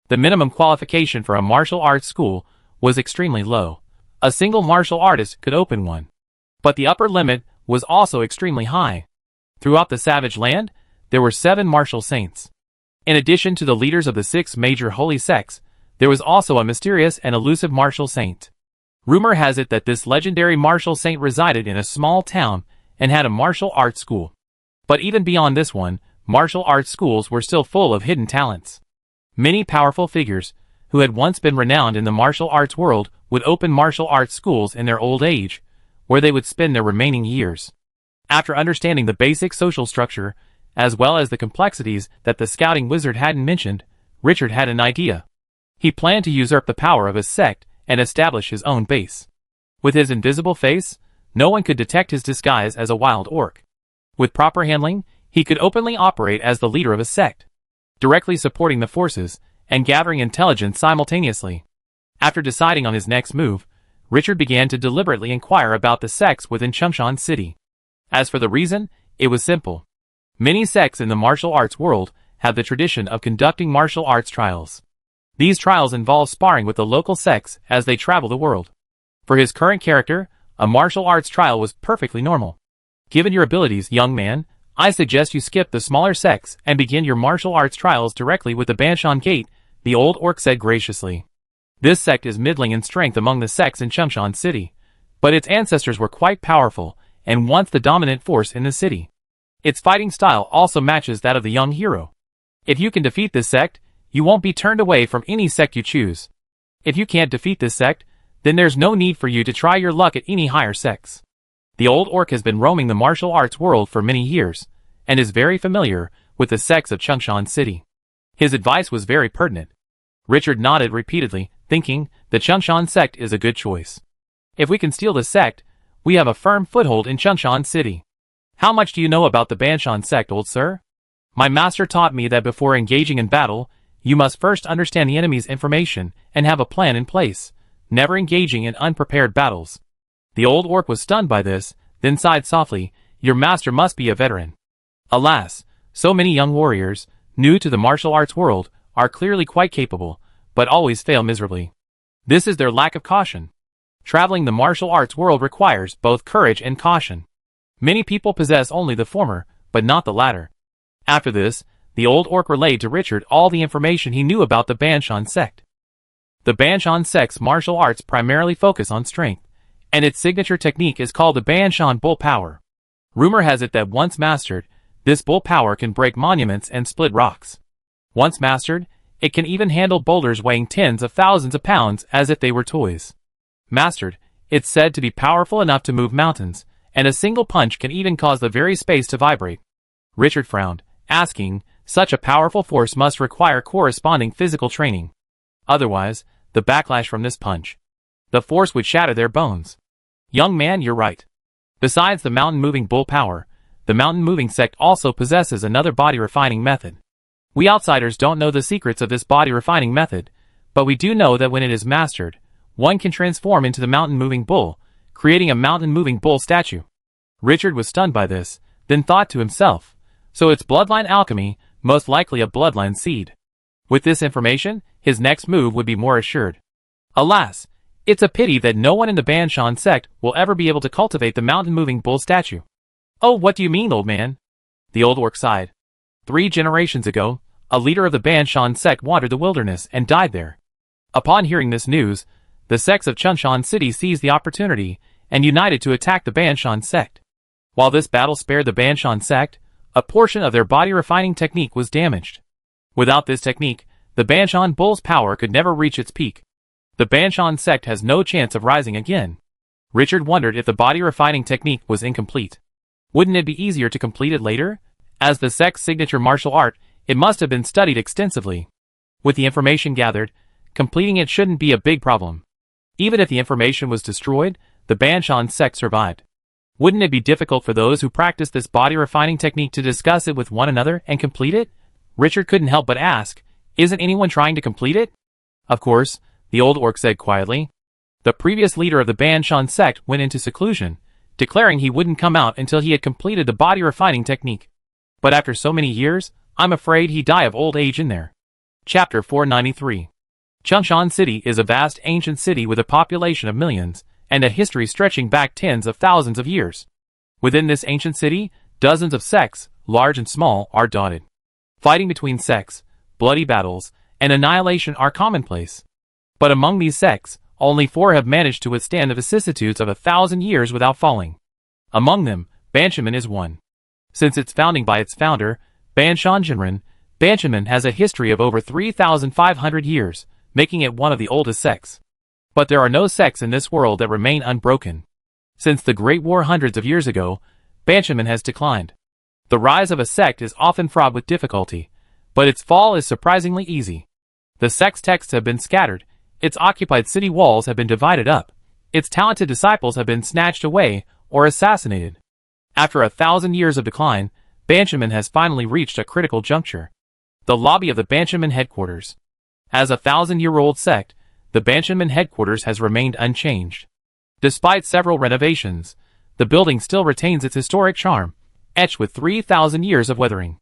The minimum qualification for a martial arts school was extremely low. A single martial artist could open one. But the upper limit was also extremely high. Throughout the Savage Land, there were 7 martial saints. In addition to the leaders of the 6 major holy sects, there was also a mysterious and elusive martial saint. Rumor has it that this legendary martial saint resided in a small town and had a martial arts school. But even beyond this one, martial arts schools were still full of hidden talents. Many powerful figures, who had once been renowned in the martial arts world, would open martial arts schools in their old age, where they would spend their remaining years. After understanding the basic social structure, as well as the complexities that the scouting wizard hadn't mentioned, Richard had an idea. He planned to usurp the power of his sect and establish his own base. With his invisible face, no one could detect his disguise as a wild orc. With proper handling, he could openly operate as the leader of a sect, directly supporting the forces and gathering intelligence simultaneously. After deciding on his next move, Richard began to deliberately inquire about the sects within Chumshan City. As for the reason, it was simple. Many sects in the martial arts world have the tradition of conducting martial arts trials. These trials involve sparring with the local sects as they travel the world. For his current character, a martial arts trial was perfectly normal. Given your abilities, young man, I suggest you skip the smaller sects and begin your martial arts trials directly with the Banshan Gate, the old orc said graciously. This sect is middling in strength among the sects in Chungshan City, but its ancestors were quite powerful and once the dominant force in the city. Its fighting style also matches that of the young hero. If you can defeat this sect, you won't be turned away from any sect you choose. If you can't defeat this sect, then there's no need for you to try your luck at any higher sects. The old orc has been roaming the martial arts world for many years, and is very familiar with the sects of Chungshan City. His advice was very pertinent. Richard nodded repeatedly, thinking the Chungshan sect is a good choice. If we can steal this sect, we have a firm foothold in Chungshan City. How much do you know about the Banshan sect, old sir? My master taught me that before engaging in battle, you must first understand the enemy's information and have a plan in place, never engaging in unprepared battles. The old orc was stunned by this, then sighed softly, your master must be a veteran. Alas, so many young warriors, new to the martial arts world, are clearly quite capable, but always fail miserably. This is their lack of caution. Traveling the martial arts world requires both courage and caution. Many people possess only the former, but not the latter. After this, the old orc relayed to Richard all the information he knew about the Banshan sect. The Banshan sect's martial arts primarily focus on strength, and its signature technique is called the Banshan Bull Power. Rumor has it that once mastered, this bull power can break monuments and split rocks. Once mastered, it can even handle boulders weighing tens of thousands of pounds as if they were toys. Mastered, it's said to be powerful enough to move mountains, and a single punch can even cause the very space to vibrate. Richard frowned, asking, such a powerful force must require corresponding physical training. Otherwise, the backlash from this punch, the force would shatter their bones. Young man, you're right. Besides the mountain-moving bull power, the mountain-moving sect also possesses another body-refining method. We outsiders don't know the secrets of this body-refining method, but we do know that when it is mastered, one can transform into the mountain-moving bull, creating a mountain-moving bull statue. Richard was stunned by this, then thought to himself, so it's bloodline alchemy, most likely a bloodline seed. With this information, his next move would be more assured. Alas, it's a pity that no one in the Banshan sect will ever be able to cultivate the mountain-moving bull statue. Oh, what do you mean, old man? The old orc sighed. 3 generations ago, a leader of the Banshan sect wandered the wilderness and died there. Upon hearing this news, the sects of Chungshan City seized the opportunity and united to attack the Banshan sect. While this battle spared the Banshan sect, a portion of their body-refining technique was damaged. Without this technique, the Banshan bull's power could never reach its peak. The Banshan sect has no chance of rising again. Richard wondered if the body-refining technique was incomplete. Wouldn't it be easier to complete it later? As the sect's signature martial art, it must have been studied extensively. With the information gathered, completing it shouldn't be a big problem. Even if the information was destroyed, the Banshan sect survived. Wouldn't it be difficult for those who practice this body-refining technique to discuss it with one another and complete it? Richard couldn't help but ask, isn't anyone trying to complete it? Of course, the old orc said quietly. The previous leader of the Banshan sect went into seclusion, declaring he wouldn't come out until he had completed the body-refining technique. But after so many years, I'm afraid he'd die of old age in there. Chapter 493. Chungshan City is a vast ancient city with a population of millions, and a history stretching back tens of thousands of years. Within this ancient city, dozens of sects, large and small, are dotted. Fighting between sects, bloody battles, and annihilation are commonplace. But among these sects, only 4 have managed to withstand the vicissitudes of 1,000 years without falling. Among them, Banshan is one. Since its founding by its founder, Banshan Jinren, Banshan has a history of over 3,500 years, making it one of the oldest sects. But there are no sects in this world that remain unbroken. Since the Great War hundreds of years ago, Banshan has declined. The rise of a sect is often fraught with difficulty, but its fall is surprisingly easy. The sect's texts have been scattered, its occupied city walls have been divided up, its talented disciples have been snatched away or assassinated. After 1,000 years of decline, Banshan has finally reached a critical juncture. The lobby of the Banshan headquarters. As a 1,000-year-old sect, the Banshan headquarters has remained unchanged. Despite several renovations, the building still retains its historic charm, etched with 3,000 years of weathering.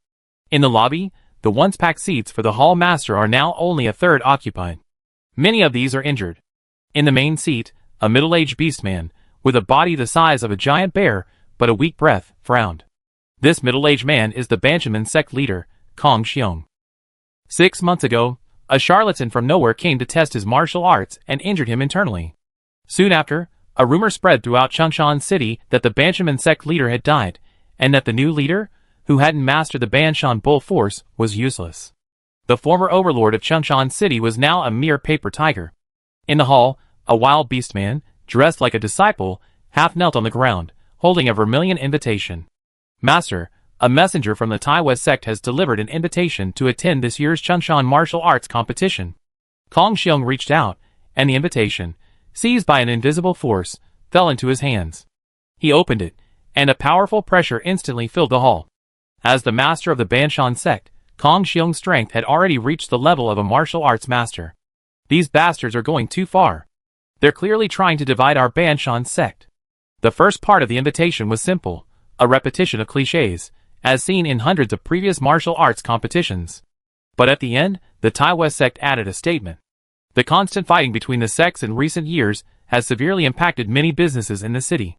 In the lobby, the once packed seats for the hall master are now only a third occupied. Many of these are injured. In the main seat, a middle-aged beastman, with a body the size of a giant bear, but a weak breath, frowned. This middle-aged man is the Banshaman sect leader, Kong Xiong. 6 months ago, a charlatan from nowhere came to test his martial arts and injured him internally. Soon after, a rumor spread throughout Changshan City that the Banshaman sect leader had died, and that the new leader, who hadn't mastered the Banshan bull force, was useless. The former overlord of Changshan City was now a mere paper tiger. In the hall, a wild beast man, dressed like a disciple, half knelt on the ground, holding a vermilion invitation. Master, a messenger from the Tai West sect has delivered an invitation to attend this year's Changshan martial arts competition. Kong Xiong reached out, and the invitation, seized by an invisible force, fell into his hands. He opened it, and a powerful pressure instantly filled the hall. As the master of the Banshan sect, Kong Xiong's strength had already reached the level of a martial arts master. These bastards are going too far. They're clearly trying to divide our Banshan sect. The first part of the invitation was simple, a repetition of clichés, as seen in hundreds of previous martial arts competitions. But at the end, the Tai West sect added a statement. The constant fighting between the sects in recent years has severely impacted many businesses in the city.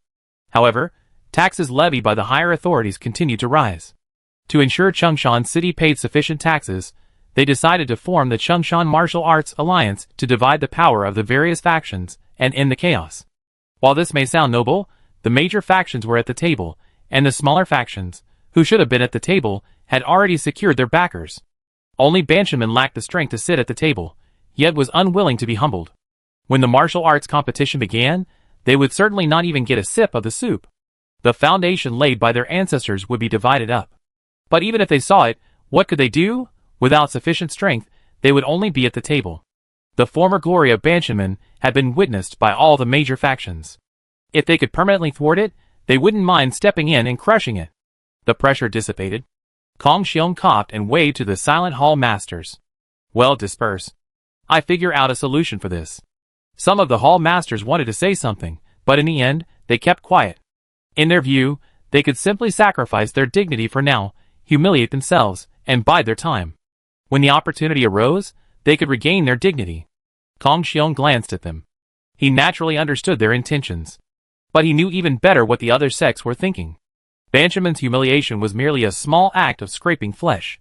However, taxes levied by the higher authorities continued to rise. To ensure Changshan City paid sufficient taxes, they decided to form the Changshan Martial Arts Alliance to divide the power of the various factions and end the chaos. While this may sound noble, the major factions were at the table, and the smaller factions, who should have been at the table, had already secured their backers. Only Banshaman lacked the strength to sit at the table, yet was unwilling to be humbled. When the martial arts competition began, they would certainly not even get a sip of the soup. The foundation laid by their ancestors would be divided up. But even if they saw it, what could they do? Without sufficient strength, they would only be at the table. The former glory of Banshaman had been witnessed by all the major factions. If they could permanently thwart it, they wouldn't mind stepping in and crushing it. The pressure dissipated. Kong Xiong coughed and waved to the silent hall masters. Well, disperse. I figure out a solution for this. Some of the hall masters wanted to say something, but in the end, they kept quiet. In their view, they could simply sacrifice their dignity for now, humiliate themselves, and bide their time. When the opportunity arose, they could regain their dignity. Kong Xiong glanced at them. He naturally understood their intentions. But he knew even better what the other sects were thinking. Banshaman's humiliation was merely a small act of scraping flesh.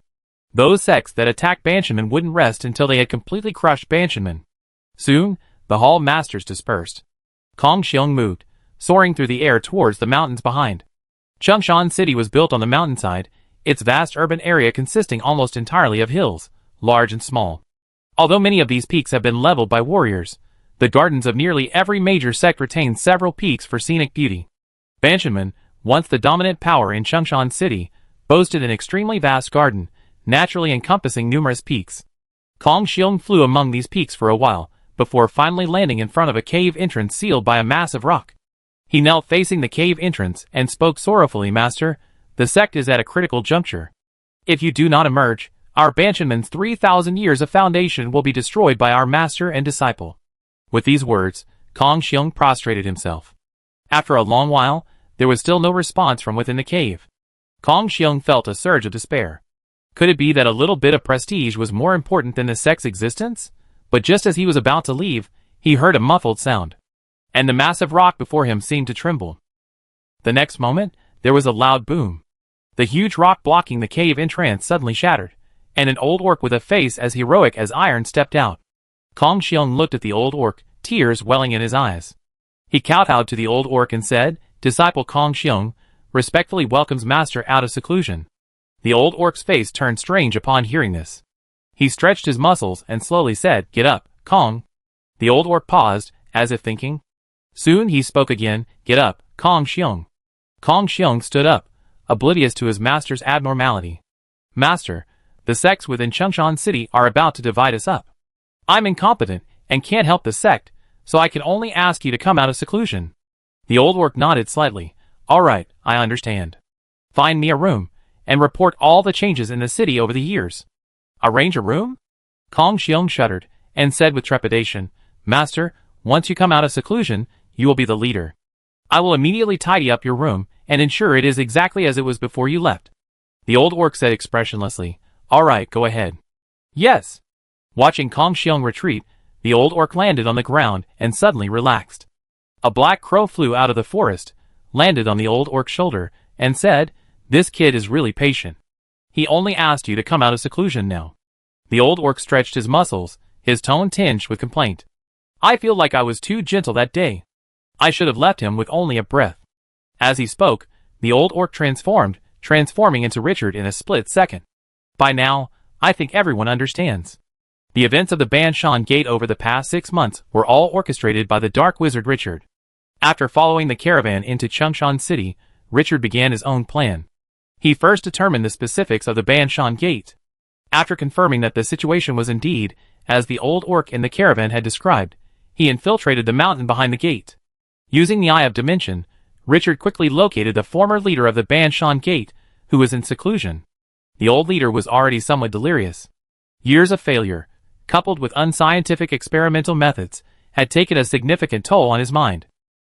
Those sects that attacked Banshaman wouldn't rest until they had completely crushed Banshaman. Soon, the hall masters dispersed. Kong Xiong moved, soaring through the air towards the mountains behind. Changshan City was built on the mountainside, its vast urban area consisting almost entirely of hills, large and small. Although many of these peaks have been leveled by warriors, the gardens of nearly every major sect retain several peaks for scenic beauty. Banshaman, once the dominant power in Changshan City, boasted an extremely vast garden, naturally encompassing numerous peaks. Kong Xiong flew among these peaks for a while, before finally landing in front of a cave entrance sealed by a massive rock. He knelt facing the cave entrance and spoke sorrowfully, Master, the sect is at a critical juncture. If you do not emerge, our Banshaman's 3,000 years of foundation will be destroyed by our master and disciple. With these words, Kong Xiong prostrated himself. After a long while, there was still no response from within the cave. Kong Xiong felt a surge of despair. Could it be that a little bit of prestige was more important than the sect's existence? But just as he was about to leave, he heard a muffled sound. And the massive rock before him seemed to tremble. The next moment, there was a loud boom. The huge rock blocking the cave entrance suddenly shattered, and an old orc with a face as heroic as iron stepped out. Kong Xiong looked at the old orc, tears welling in his eyes. He kowtowed to the old orc and said, Disciple Kong Xiong, respectfully welcomes master out of seclusion. The old orc's face turned strange upon hearing this. He stretched his muscles and slowly said, Get up, Kong. The old orc paused, as if thinking. Soon he spoke again, Get up, Kong Xiong. Kong Xiong stood up, oblivious to his master's abnormality. Master, the sects within Changshan City are about to divide us up. I'm incompetent and can't help the sect, so I can only ask you to come out of seclusion. The old orc nodded slightly. All right, I understand. Find me a room, and report all the changes in the city over the years. Arrange a room? Kong Xiong shuddered, and said with trepidation, Master, once you come out of seclusion, you will be the leader. I will immediately tidy up your room, and ensure it is exactly as it was before you left. The old orc said expressionlessly, All right, go ahead. Yes. Watching Kong Xiong retreat, the old orc landed on the ground and suddenly relaxed. A black crow flew out of the forest, landed on the old orc's shoulder, and said, This kid is really patient. He only asked you to come out of seclusion now. The old orc stretched his muscles, his tone tinged with complaint. I feel like I was too gentle that day. I should have left him with only a breath. As he spoke, the old orc transforming into Richard in a split second. By now, I think everyone understands. The events of the Banshan Gate over the past 6 months were all orchestrated by the Dark Wizard Richard. After following the caravan into Chungshan City, Richard began his own plan. He first determined the specifics of the Banshan Gate. After confirming that the situation was indeed, as the old orc in the caravan had described, he infiltrated the mountain behind the gate. Using the Eye of Dimension, Richard quickly located the former leader of the Banshan Gate, who was in seclusion. The old leader was already somewhat delirious. Years of failure, coupled with unscientific experimental methods, had taken a significant toll on his mind.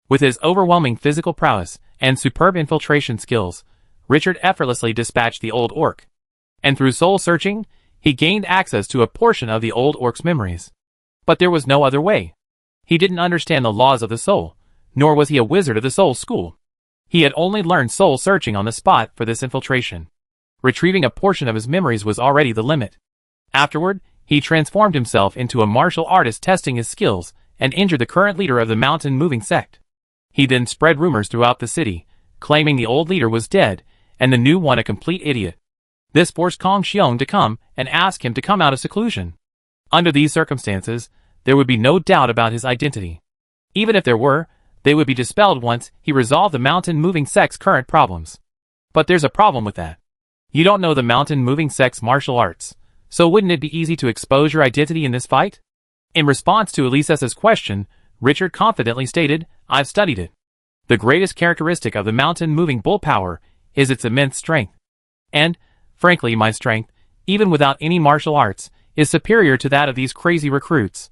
With his overwhelming physical prowess and superb infiltration skills, Richard effortlessly dispatched the old orc. And through soul searching, he gained access to a portion of the old orc's memories. But there was no other way. He didn't understand the laws of the soul, nor was he a wizard of the soul school. He had only learned soul searching on the spot for this infiltration. Retrieving a portion of his memories was already the limit. Afterward, he transformed himself into a martial artist testing his skills and injured the current leader of the mountain-moving sect. He then spread rumors throughout the city, claiming the old leader was dead and the new one a complete idiot. This forced Kong Xiong to come and ask him to come out of seclusion. Under these circumstances, there would be no doubt about his identity. Even if there were, they would be dispelled once he resolved the mountain-moving sect's current problems. But there's a problem with that. You don't know the mountain-moving sect's martial arts, so wouldn't it be easy to expose your identity in this fight? In response to Elisa's question, Richard confidently stated, I've studied it. The greatest characteristic of the mountain-moving bull power is its immense strength. And, frankly, my strength, even without any martial arts, is superior to that of these crazy recruits.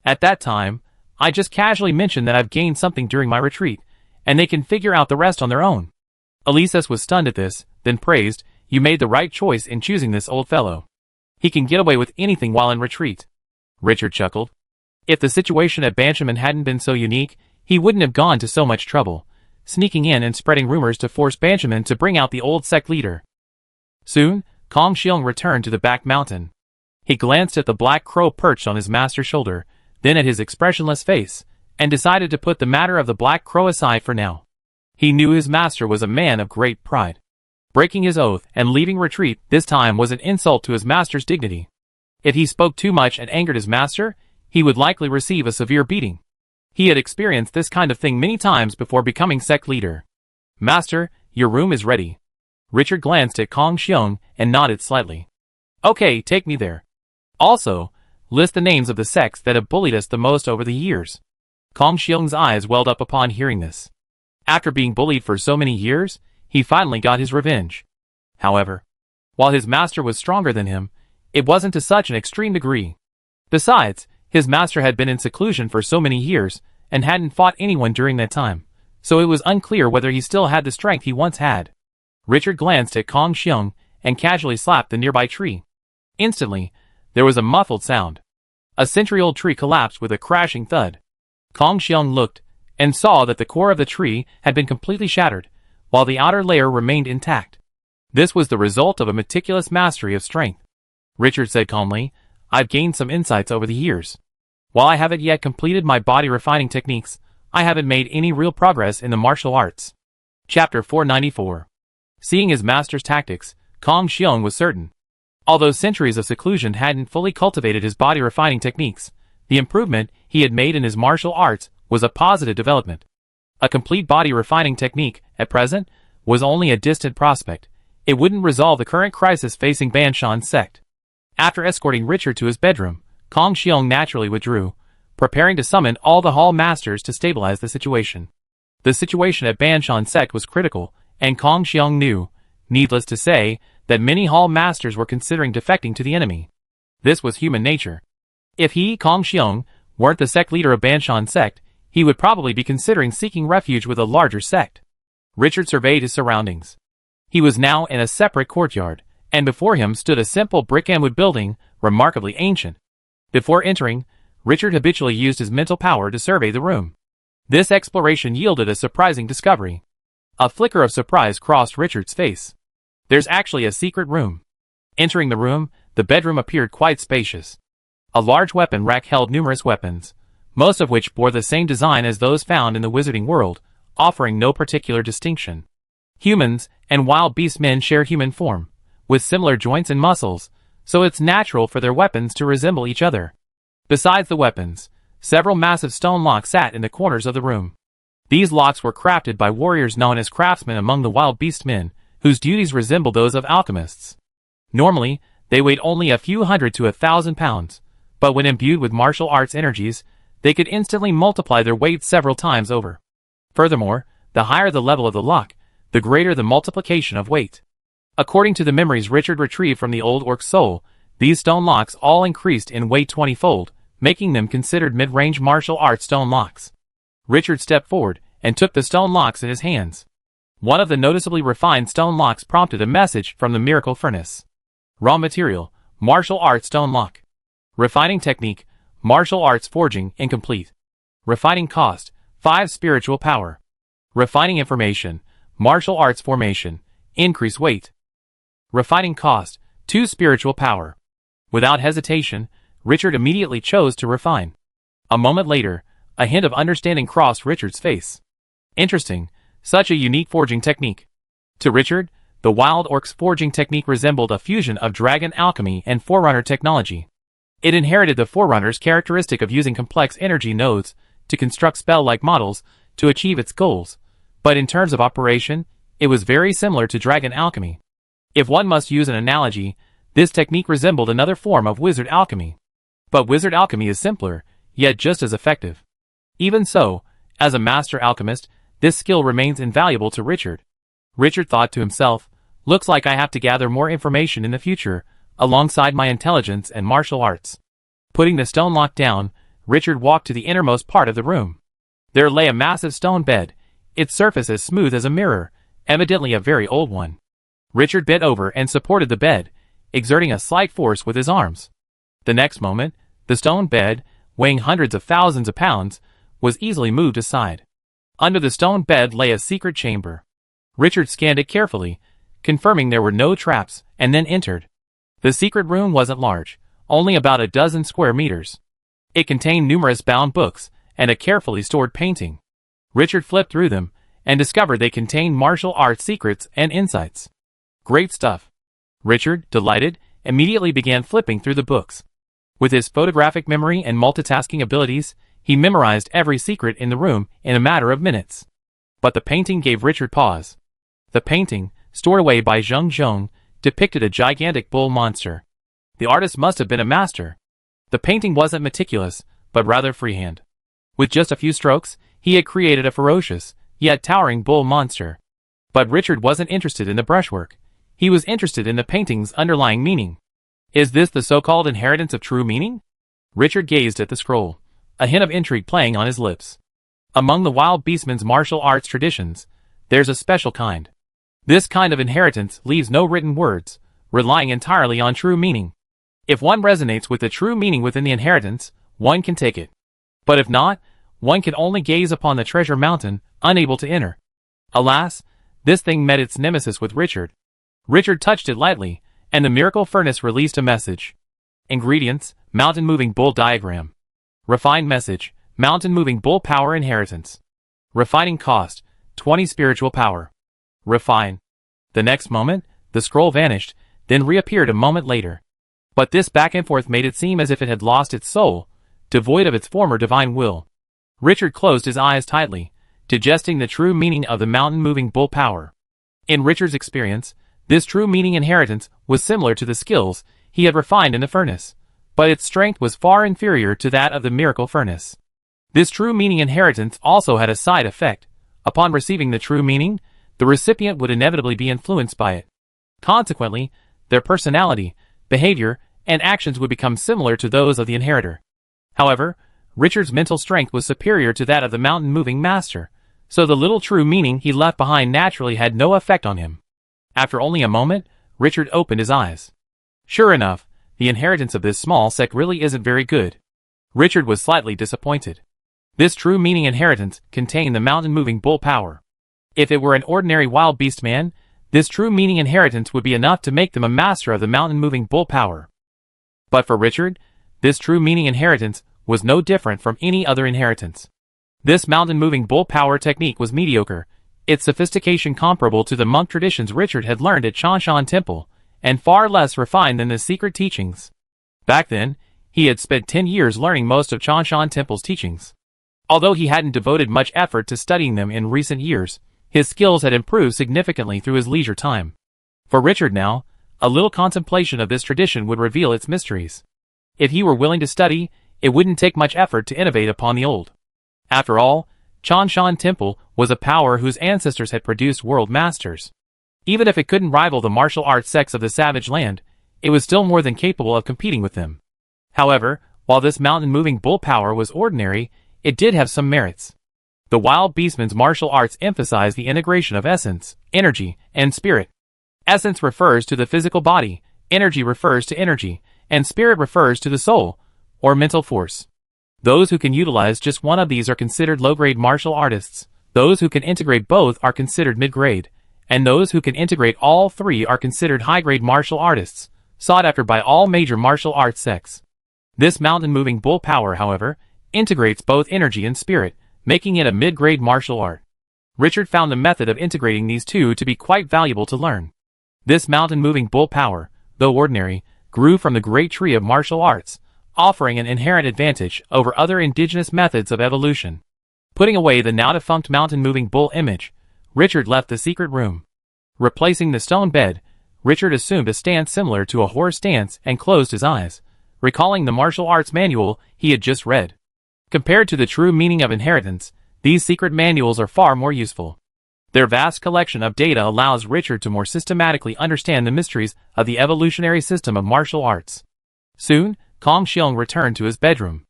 At that time, I just casually mentioned that I've gained something during my retreat, and they can figure out the rest on their own. Elisa was stunned at this, then praised, You made the right choice in choosing this old fellow. He can get away with anything while in retreat. Richard chuckled. If the situation at Banshaman hadn't been so unique, he wouldn't have gone to so much trouble, sneaking in and spreading rumors to force Banshaman to bring out the old sect leader. Soon, Kong Xiong returned to the back mountain. He glanced at the black crow perched on his master's shoulder, then at his expressionless face, and decided to put the matter of the black crow aside for now. He knew his master was a man of great pride. Breaking his oath and leaving retreat this time was an insult to his master's dignity. If he spoke too much and angered his master, he would likely receive a severe beating. He had experienced this kind of thing many times before becoming sect leader. Master, your room is ready. Richard glanced at Kong Xiong and nodded slightly. Okay, take me there. Also, list the names of the sects that have bullied us the most over the years. Kong Xiong's eyes welled up upon hearing this. After being bullied for so many years, he finally got his revenge. However, while his master was stronger than him, it wasn't to such an extreme degree. Besides, his master had been in seclusion for so many years, and hadn't fought anyone during that time, so it was unclear whether he still had the strength he once had. Richard glanced at Kong Xiong, and casually slapped the nearby tree. Instantly, there was a muffled sound. A century-old tree collapsed with a crashing thud. Kong Xiong looked, and saw that the core of the tree had been completely shattered, while the outer layer remained intact. This was the result of a meticulous mastery of strength. Richard said calmly, I've gained some insights over the years. While I haven't yet completed my body refining techniques, I haven't made any real progress in the martial arts. Chapter 494. Seeing his master's tactics, Kong Xiong was certain. Although centuries of seclusion hadn't fully cultivated his body refining techniques, the improvement he had made in his martial arts was a positive development. A complete body refining technique, at present, was only a distant prospect. It wouldn't resolve the current crisis facing Banshan sect. After escorting Richard to his bedroom, Kong Xiong naturally withdrew, preparing to summon all the hall masters to stabilize the situation. The situation at Banshan sect was critical, and Kong Xiong knew, needless to say, that many hall masters were considering defecting to the enemy. This was human nature. If he, Kong Xiong, weren't the sect leader of Banshan sect, he would probably be considering seeking refuge with a larger sect. Richard surveyed his surroundings. He was now in a separate courtyard, and before him stood a simple brick and wood building, remarkably ancient. Before entering, Richard habitually used his mental power to survey the room. This exploration yielded a surprising discovery. A flicker of surprise crossed Richard's face. There's actually a secret room. Entering the room, the bedroom appeared quite spacious. A large weapon rack held numerous weapons, most of which bore the same design as those found in the wizarding world, offering no particular distinction. Humans and wild beast men share human form, with similar joints and muscles, so it's natural for their weapons to resemble each other. Besides the weapons, several massive stone locks sat in the corners of the room. These locks were crafted by warriors known as craftsmen among the wild beast men, whose duties resemble those of alchemists. Normally, they weighed only a few hundred to 1,000 pounds, but when imbued with martial arts energies, they could instantly multiply their weight several times over. Furthermore, the higher the level of the lock, the greater the multiplication of weight. According to the memories Richard retrieved from the old orc soul, these stone locks all increased in weight 20-fold, making them considered mid-range martial arts stone locks. Richard stepped forward and took the stone locks in his hands. One of the noticeably refined stone locks prompted a message from the miracle furnace. Raw material, martial arts stone lock. Refining technique, martial arts forging incomplete. Refining cost, 5 spiritual power. Refining information, martial arts formation, increase weight. Refining cost, 2 spiritual power. Without hesitation, Richard immediately chose to refine. A moment later, a hint of understanding crossed Richard's face. Interesting, such a unique forging technique. To Richard, the wild orc's forging technique resembled a fusion of dragon alchemy and Forerunner technology. It inherited the Forerunner's characteristic of using complex energy nodes to construct spell-like models to achieve its goals, but in terms of operation, it was very similar to dragon alchemy. If one must use an analogy, this technique resembled another form of wizard alchemy. But wizard alchemy is simpler, yet just as effective. Even so, as a master alchemist, this skill remains invaluable to Richard. Richard thought to himself, looks like I have to gather more information in the future, alongside my intelligence and martial arts. Putting the stone lock down, Richard walked to the innermost part of the room. There lay a massive stone bed, its surface as smooth as a mirror, evidently a very old one. Richard bent over and supported the bed, exerting a slight force with his arms. The next moment, the stone bed, weighing hundreds of thousands of pounds, was easily moved aside. Under the stone bed lay a secret chamber. Richard scanned it carefully, confirming there were no traps, and then entered. The secret room wasn't large, only about a dozen square meters. It contained numerous bound books, and a carefully stored painting. Richard flipped through them, and discovered they contained martial arts secrets and insights. Great stuff. Richard, delighted, immediately began flipping through the books. With his photographic memory and multitasking abilities, he memorized every secret in the room in a matter of minutes. But the painting gave Richard pause. The painting, stored away by Zheng, depicted a gigantic bull monster. The artist must have been a master. The painting wasn't meticulous, but rather freehand. With just a few strokes, he had created a ferocious, yet towering bull monster. But Richard wasn't interested in the brushwork. He was interested in the painting's underlying meaning. Is this the so-called inheritance of true meaning? Richard gazed at the scroll, a hint of intrigue playing on his lips. Among the wild beastmen's martial arts traditions, there's a special kind. This kind of inheritance leaves no written words, relying entirely on true meaning. If one resonates with the true meaning within the inheritance, one can take it. But if not, one can only gaze upon the treasure mountain, unable to enter. Alas, this thing met its nemesis with Richard. Richard touched it lightly, and the miracle furnace released a message. Ingredients, mountain moving bull diagram. Refined message, mountain moving bull power inheritance. Refining cost, 20 spiritual power. Refine. The next moment, the scroll vanished, then reappeared a moment later. But this back and forth made it seem as if it had lost its soul, devoid of its former divine will. Richard closed his eyes tightly, digesting the true meaning of the mountain-moving bull power. In Richard's experience, this true meaning inheritance was similar to the skills he had refined in the furnace, but its strength was far inferior to that of the miracle furnace. This true meaning inheritance also had a side effect. Upon receiving the true meaning, the recipient would inevitably be influenced by it. Consequently, their personality, behavior, and actions would become similar to those of the inheritor. However, Richard's mental strength was superior to that of the mountain-moving master, so the little true meaning he left behind naturally had no effect on him. After only a moment, Richard opened his eyes. Sure enough, the inheritance of this small sect really isn't very good. Richard was slightly disappointed. This true meaning inheritance contained the mountain-moving bull power. If it were an ordinary wild beast man, This true meaning inheritance would be enough to make them a master of the mountain-moving bull power. But for Richard, this true meaning inheritance was no different from any other inheritance. This mountain-moving bull power technique was mediocre, its sophistication comparable to the monk traditions Richard had learned at Chanshan Temple, and far less refined than the secret teachings. Back then, he had spent 10 years learning most of Chanshan Temple's teachings. Although he hadn't devoted much effort to studying them in recent years, his skills had improved significantly through his leisure time. For Richard now, a little contemplation of this tradition would reveal its mysteries. If he were willing to study, it wouldn't take much effort to innovate upon the old. After all, Chanshan Temple was a power whose ancestors had produced world masters. Even if it couldn't rival the martial arts sects of the savage land, it was still more than capable of competing with them. However, while this mountain-moving bull power was ordinary, it did have some merits. The wild beastman's martial arts emphasize the integration of essence, energy, and spirit. Essence refers to the physical body, energy refers to energy, and spirit refers to the soul, or mental force. Those who can utilize just one of these are considered low-grade martial artists, those who can integrate both are considered mid-grade, and those who can integrate all three are considered high-grade martial artists, sought after by all major martial arts sects. This mountain-moving bull power, however, integrates both energy and spirit, making it a mid-grade martial art. Richard found the method of integrating these two to be quite valuable to learn. This mountain-moving bull power, though ordinary, grew from the great tree of martial arts, offering an inherent advantage over other indigenous methods of evolution. Putting away the now-defunct mountain-moving bull image, Richard left the secret room. Replacing the stone bed, Richard assumed a stance similar to a horse stance and closed his eyes, recalling the martial arts manual he had just read. Compared to the true meaning of inheritance, these secret manuals are far more useful. Their vast collection of data allows Richard to more systematically understand the mysteries of the evolutionary system of martial arts. Soon, Kong Xiong returned to his bedroom.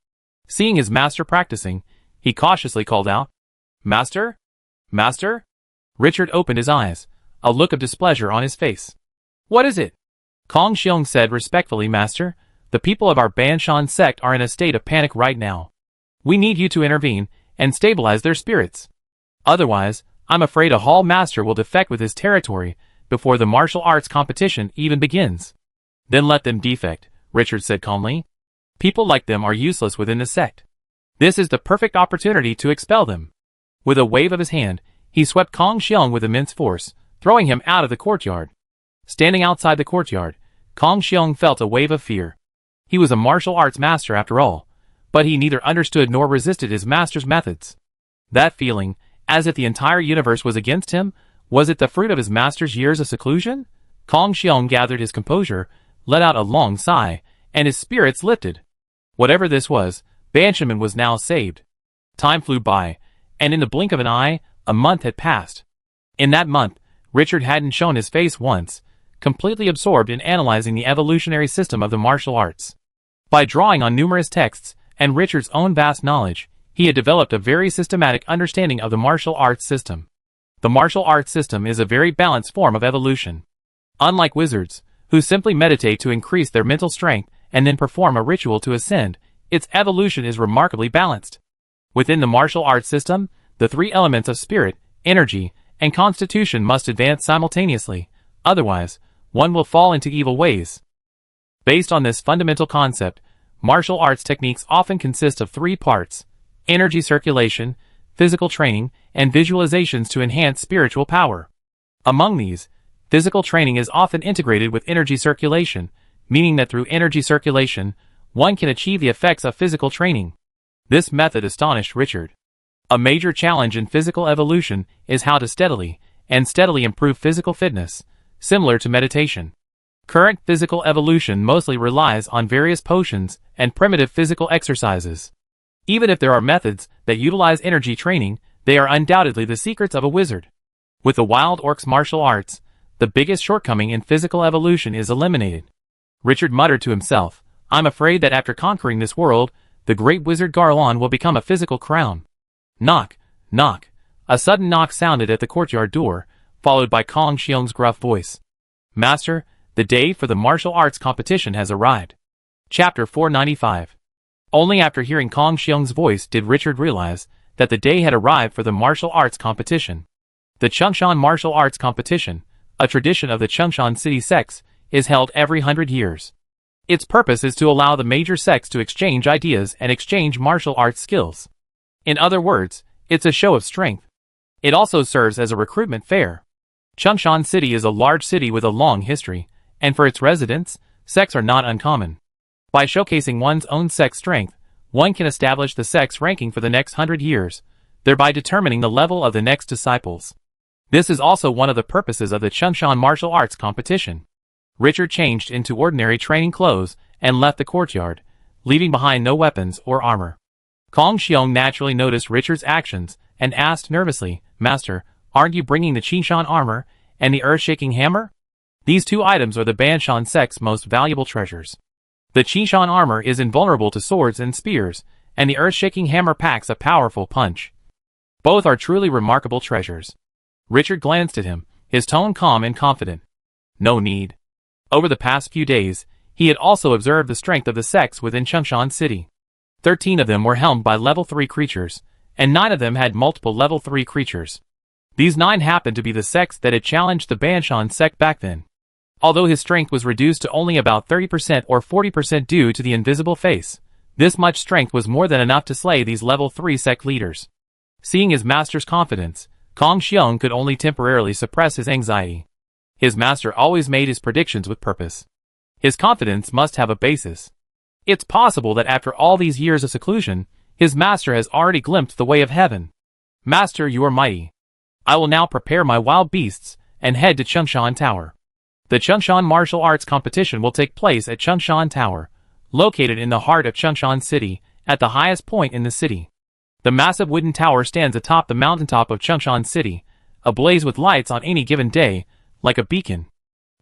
Seeing his master practicing, he cautiously called out, "Master? Master?" Richard opened his eyes, a look of displeasure on his face. "What is it?" Kong Xiong said respectfully, "Master, the people of our Banshan sect are in a state of panic right now. We need you to intervene and stabilize their spirits. Otherwise, I'm afraid a hall master will defect with his territory before the martial arts competition even begins." "Then let them defect," Richard said calmly. "People like them are useless within the sect. This is the perfect opportunity to expel them." With a wave of his hand, he swept Kong Xiong with immense force, throwing him out of the courtyard. Standing outside the courtyard, Kong Xiong felt a wave of fear. He was a martial arts master after all, but he neither understood nor resisted his master's methods. That feeling, as if the entire universe was against him, was it the fruit of his master's years of seclusion? Kong Xiong gathered his composure, let out a long sigh, and his spirits lifted. Whatever this was, Banshaman was now saved. Time flew by, and in the blink of an eye, a month had passed. In that month, Richard hadn't shown his face once, completely absorbed in analyzing the evolutionary system of the martial arts. By drawing on numerous texts and Richard's own vast knowledge, he had developed a very systematic understanding of the martial arts system. The martial arts system is a very balanced form of evolution. Unlike wizards, who simply meditate to increase their mental strength and then perform a ritual to ascend, its evolution is remarkably balanced. Within the martial arts system, the three elements of spirit, energy, and constitution must advance simultaneously, otherwise, one will fall into evil ways. Based on this fundamental concept, martial arts techniques often consist of three parts: energy circulation, physical training, and visualizations to enhance spiritual power. Among these, physical training is often integrated with energy circulation, meaning that through energy circulation, one can achieve the effects of physical training. This method astonished Richard. A major challenge in physical evolution is how to steadily improve physical fitness, similar to meditation. Current physical evolution mostly relies on various potions and primitive physical exercises. Even if there are methods that utilize energy training, they are undoubtedly the secrets of a wizard. With the wild orcs martial arts, the biggest shortcoming in physical evolution is eliminated. Richard muttered to himself, "I'm afraid that after conquering this world, the great wizard Garlon will become a physical crown." Knock, knock. A sudden knock sounded at the courtyard door, followed by Kong Xiong's gruff voice. "Master, the day for the martial arts competition has arrived." Chapter 495. Only after hearing Kong Xiong's voice did Richard realize that the day had arrived for the martial arts competition. The Changshan Martial Arts Competition, a tradition of the Changshan City sects, is held every 100 years. Its purpose is to allow the major sects to exchange ideas and exchange martial arts skills. In other words, it's a show of strength. It also serves as a recruitment fair. Changshan City is a large city with a long history, and for its residents, sects are not uncommon. By showcasing one's own sect's strength, one can establish the sect's ranking for the next 100 years, thereby determining the level of the next disciples. This is also one of the purposes of the Changshan martial arts competition. Richard changed into ordinary training clothes and left the courtyard, leaving behind no weapons or armor. Kong Xiong naturally noticed Richard's actions and asked nervously, "Master, aren't you bringing the Qingshan armor and the earth-shaking hammer? These two items are the Banshan sect's most valuable treasures. The Qingshan armor is invulnerable to swords and spears, and the earth-shaking hammer packs a powerful punch. Both are truly remarkable treasures." Richard glanced at him, his tone calm and confident. No need. Over the past few days, he had also observed the strength of the sects within Changshan City. 13 of them were helmed by level 3 creatures, and 9 of them had multiple level 3 creatures. These 9 happened to be the sects that had challenged the Banshan sect back then. Although his strength was reduced to only about 30% or 40% due to the invisible face, this much strength was more than enough to slay these level 3 sect leaders. Seeing his master's confidence, Kong Xiong could only temporarily suppress his anxiety. His master always made his predictions with purpose. His confidence must have a basis. It's possible that after all these years of seclusion, his master has already glimpsed the way of heaven. "Master, you are mighty. I will now prepare my wild beasts and head to Changshan Tower." The Changshan martial arts competition will take place at Changshan Tower, located in the heart of Changshan City, at the highest point in the city. The massive wooden tower stands atop the mountaintop of Changshan City, ablaze with lights on any given day, like a beacon.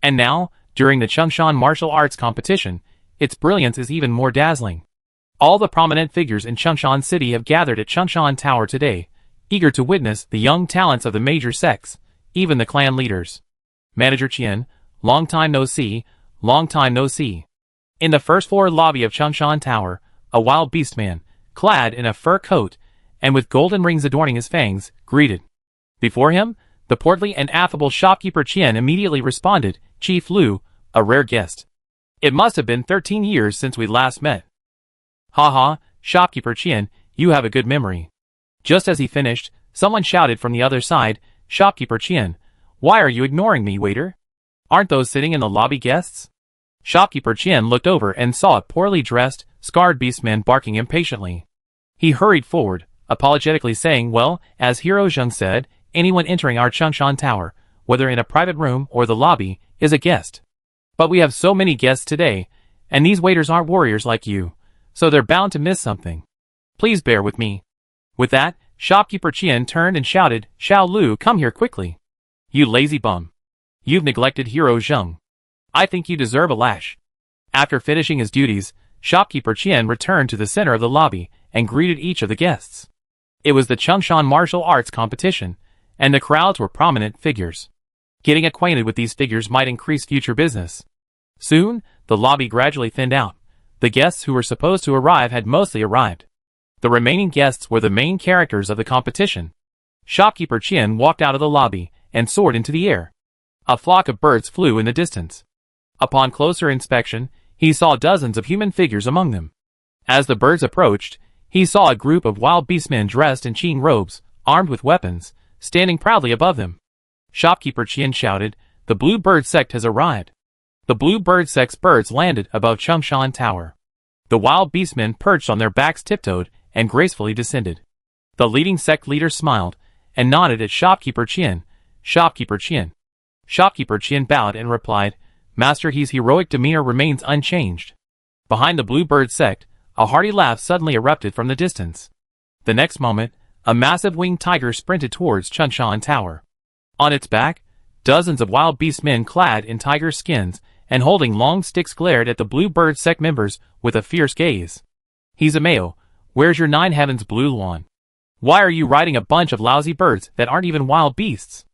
And now, during the Changshan martial arts competition, its brilliance is even more dazzling. All the prominent figures in Changshan City have gathered at Changshan Tower today, eager to witness the young talents of the major sects, even the clan leaders. Manager Qian, long time no see, long time no see. In the first floor lobby of Changshan Tower, a wild beast man, clad in a fur coat, and with golden rings adorning his fangs, greeted. Before him, the portly and affable shopkeeper Qian immediately responded, "Chief Lu, a rare guest. It must have been 13 years since we last met." "Ha, shopkeeper Qian, you have a good memory." Just as he finished, someone shouted from the other side, "Shopkeeper Qian, why are you ignoring me, waiter? Aren't those sitting in the lobby guests?" Shopkeeper Qian looked over and saw a poorly dressed, scarred beastman barking impatiently. He hurried forward, apologetically saying, "Well, as Hero Zheng said, anyone entering our Changshan Tower, whether in a private room or the lobby, is a guest. But we have so many guests today, and these waiters aren't warriors like you, so they're bound to miss something. Please bear with me." With that, Shopkeeper Qian turned and shouted, "Xiao Lu, come here quickly. You lazy bum. You've neglected Hero Zheng. I think you deserve a lash." After finishing his duties, Shopkeeper Qian returned to the center of the lobby and greeted each of the guests. It was the Changshan martial arts competition, and the crowds were prominent figures. Getting acquainted with these figures might increase future business. Soon, the lobby gradually thinned out. The guests who were supposed to arrive had mostly arrived. The remaining guests were the main characters of the competition. Shopkeeper Qian walked out of the lobby and soared into the air. A flock of birds flew in the distance. Upon closer inspection, he saw dozens of human figures among them. As the birds approached, he saw a group of wild beastmen dressed in Qing robes, armed with weapons, standing proudly above them. Shopkeeper Qian shouted, "The Blue Bird sect has arrived." The Blue Bird sect's birds landed above Changshan Tower. The wild beastmen perched on their backs, tiptoed, and gracefully descended. The leading sect leader smiled, and nodded at Shopkeeper Qian. "Shopkeeper Qian." Shopkeeper Qian bowed and replied, "Master, his heroic demeanor remains unchanged." Behind the Blue Bird sect, a hearty laugh suddenly erupted from the distance. The next moment, a massive winged tiger sprinted towards Changshan Tower. On its back, dozens of wild beast men clad in tiger skins and holding long sticks glared at the Blue Bird sect members with a fierce gaze. "Hizameo, where's your Nine Heavens Blue Lawn? Why are you riding a bunch of lousy birds that aren't even wild beasts?"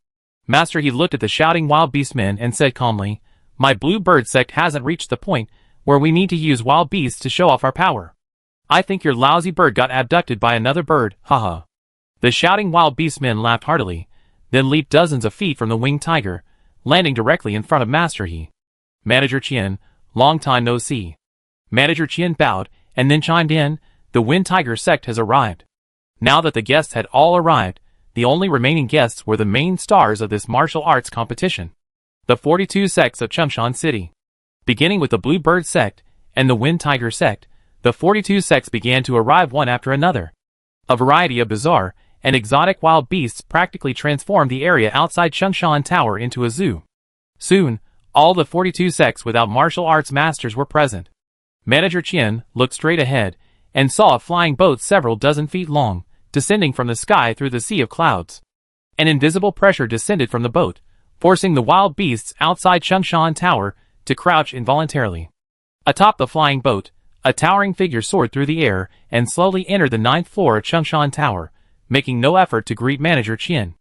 Master, he looked at the shouting wild beast men and said calmly, "My Blue Bird sect hasn't reached the point where we need to use wild beasts to show off our power. I think your lousy bird got abducted by another bird, haha." The shouting wild beast men laughed heartily, then leaped dozens of feet from the winged tiger, landing directly in front of Master He. "Manager Qian, long time no see." Manager Qian bowed, and then chimed in, "The Wind Tiger sect has arrived." Now that the guests had all arrived, the only remaining guests were the main stars of this martial arts competition. The 42 sects of Chungshan City. Beginning with the Blue Bird sect and the Wind Tiger sect, the 42 sects began to arrive one after another. A variety of bizarre and exotic wild beasts practically transformed the area outside Chungshan Tower into a zoo. Soon, all the 42 sects without martial arts masters were present. Manager Qian looked straight ahead and saw a flying boat several dozen feet long, descending from the sky through the sea of clouds. An invisible pressure descended from the boat, forcing the wild beasts outside Chungshan Tower to crouch involuntarily. Atop the flying boat, a towering figure soared through the air and slowly entered the 9th floor of Chungshan Tower, making no effort to greet Manager Qian.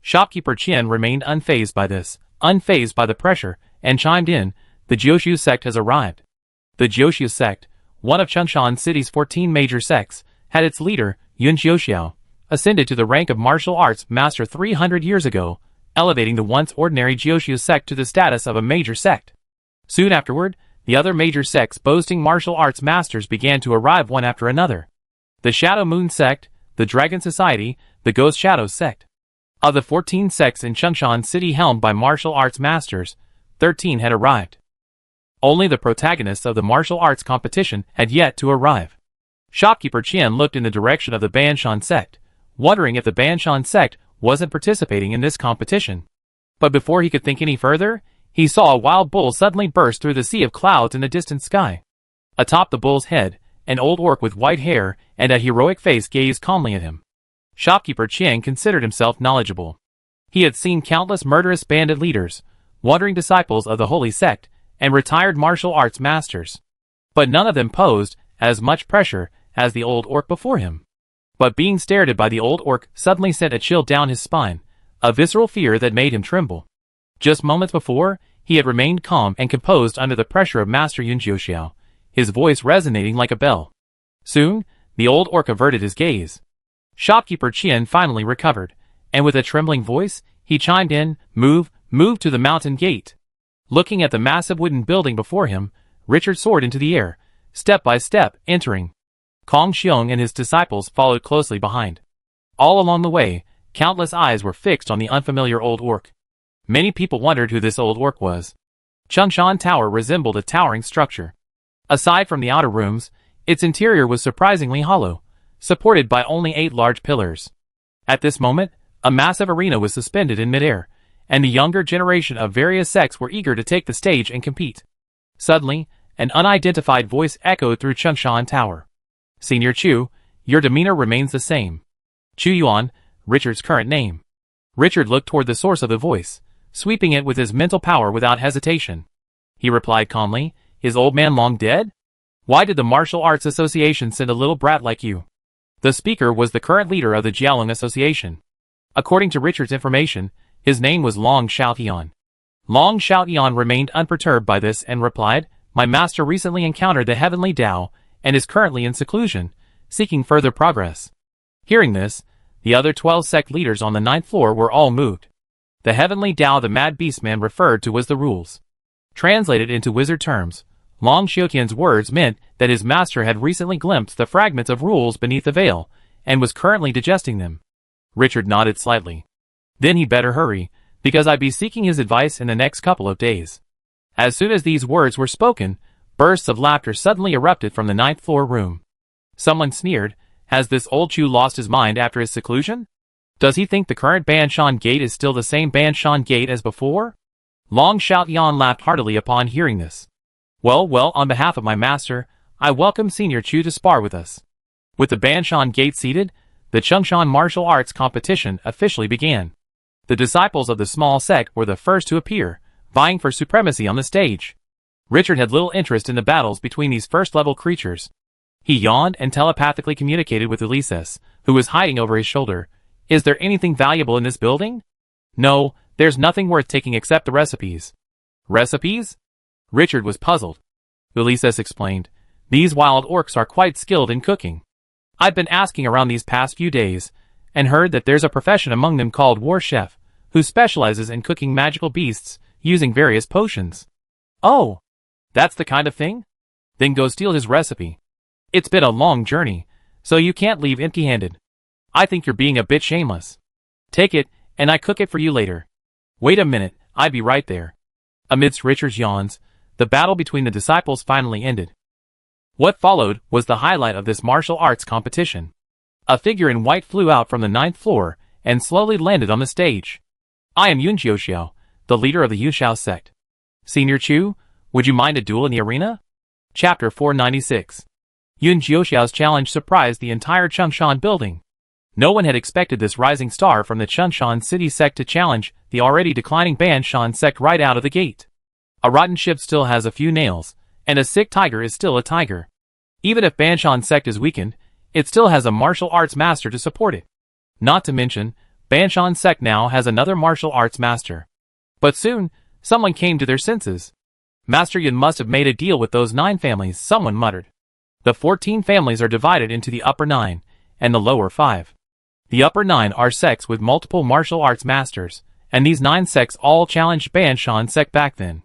Shopkeeper Qian remained unfazed by this, unfazed by the pressure, and chimed in, "The Jioshu sect has arrived." The Jioshu sect, one of Chungshan City's 14 major sects, had its leader, Yun Jiuxiao, ascended to the rank of martial arts master 300 years ago, elevating the once ordinary Jioshu sect to the status of a major sect. Soon afterward, the other major sects boasting martial arts masters began to arrive one after another. The Shadow Moon sect, the Dragon Society, the Ghost Shadows sect. Of the 14 sects in Chungshan City helmed by martial arts masters, 13 had arrived. Only the protagonists of the martial arts competition had yet to arrive. Shopkeeper Qian looked in the direction of the Banshan sect, wondering if the Banshan sect wasn't participating in this competition. But before he could think any further, he saw a wild bull suddenly burst through the sea of clouds in the distant sky. Atop the bull's head, an old orc with white hair and a heroic face gazed calmly at him. Shopkeeper Qian considered himself knowledgeable. He had seen countless murderous bandit leaders, wandering disciples of the holy sect, and retired martial arts masters. But none of them posed as much pressure as the old orc before him. But being stared at by the old orc suddenly sent a chill down his spine, a visceral fear that made him tremble. Just moments before, he had remained calm and composed under the pressure of Master Yun Jiuxiao, his voice resonating like a bell. Soon, the old orc averted his gaze. Shopkeeper Qian finally recovered, and with a trembling voice, he chimed in, move to the mountain gate." Looking at the massive wooden building before him, Richard soared into the air, step by step, entering. Kong Xiong and his disciples followed closely behind. All along the way, countless eyes were fixed on the unfamiliar old orc. Many people wondered who this old orc was. Chungshan Tower resembled a towering structure. Aside from the outer rooms, its interior was surprisingly hollow, supported by only 8 large pillars. At this moment, a massive arena was suspended in midair, and the younger generation of various sects were eager to take the stage and compete. Suddenly, an unidentified voice echoed through Chungshan Tower. "Senior Chu, your demeanor remains the same." Chu Yuan, Richard's current name. Richard looked toward the source of the voice, sweeping it with his mental power without hesitation. He replied calmly, "Is old man long dead? Why did the Martial Arts Association send a little brat like you?" The speaker was the current leader of the Jiaolong Association. According to Richard's information, his name was Long Xiaotian. Long Xiaotian remained unperturbed by this and replied, "My master recently encountered the Heavenly Tao and is currently in seclusion, seeking further progress." Hearing this, the other 12 sect leaders on the 9th floor were all moved. The Heavenly Tao the Mad Beastman referred to was the rules. Translated into wizard terms, Long Xiaotian's words meant that his master had recently glimpsed the fragments of rules beneath the veil, and was currently digesting them. Richard nodded slightly. Then he'd better hurry, because I'd be seeking his advice in the next couple of days. As soon as these words were spoken, bursts of laughter suddenly erupted from the 9th floor room. Someone sneered, "Has this old Chu lost his mind after his seclusion? Does he think the current Banshan Gate is still the same Banshan Gate as before?" Long Xiaotian laughed heartily upon hearing this. Well, on behalf of my master, I welcome Senior Chu to spar with us." With the Banshan Gate seated, the Chungshan martial arts competition officially began. The disciples of the small sect were the first to appear, vying for supremacy on the stage. Richard had little interest in the battles between these first-level creatures. He yawned and telepathically communicated with Ulysses, who was hiding over his shoulder. "Is there anything valuable in this building?" "No, there's nothing worth taking except the recipes." "Recipes?" Richard was puzzled. Ulysses explained, "These wild orcs are quite skilled in cooking. I've been asking around these past few days, and heard that there's a profession among them called war chef, who specializes in cooking magical beasts using various potions. Oh, that's the kind of thing? Then go steal his recipe. It's been a long journey, so you can't leave empty-handed. I think you're being a bit shameless. Take it, and I cook it for you later. Wait a minute, I'd be right there. Amidst Richard's yawns, the battle between the disciples finally ended. What followed was the highlight of this martial arts competition. A figure in white flew out from the 9th floor and slowly landed on the stage. I am Yun Jiuxiao, the leader of the Yuxiao sect. Senior Chu, would you mind a duel in the arena? Chapter 496. Yun Jiuxiao's challenge surprised the entire Changshan building. No one had expected this rising star from the Changshan city sect to challenge the already declining Banshan sect right out of the gate. A rotten ship still has a few nails, and a sick tiger is still a tiger. Even if Banshan sect is weakened, it still has a martial arts master to support it. Not to mention, Banshan sect now has another martial arts master. But soon, someone came to their senses. Master Yun must have made a deal with those 9 families, someone muttered. The 14 families are divided into the upper 9, and the lower 5. The upper 9 are sects with multiple martial arts masters, and these 9 sects all challenged Banshan sect back then.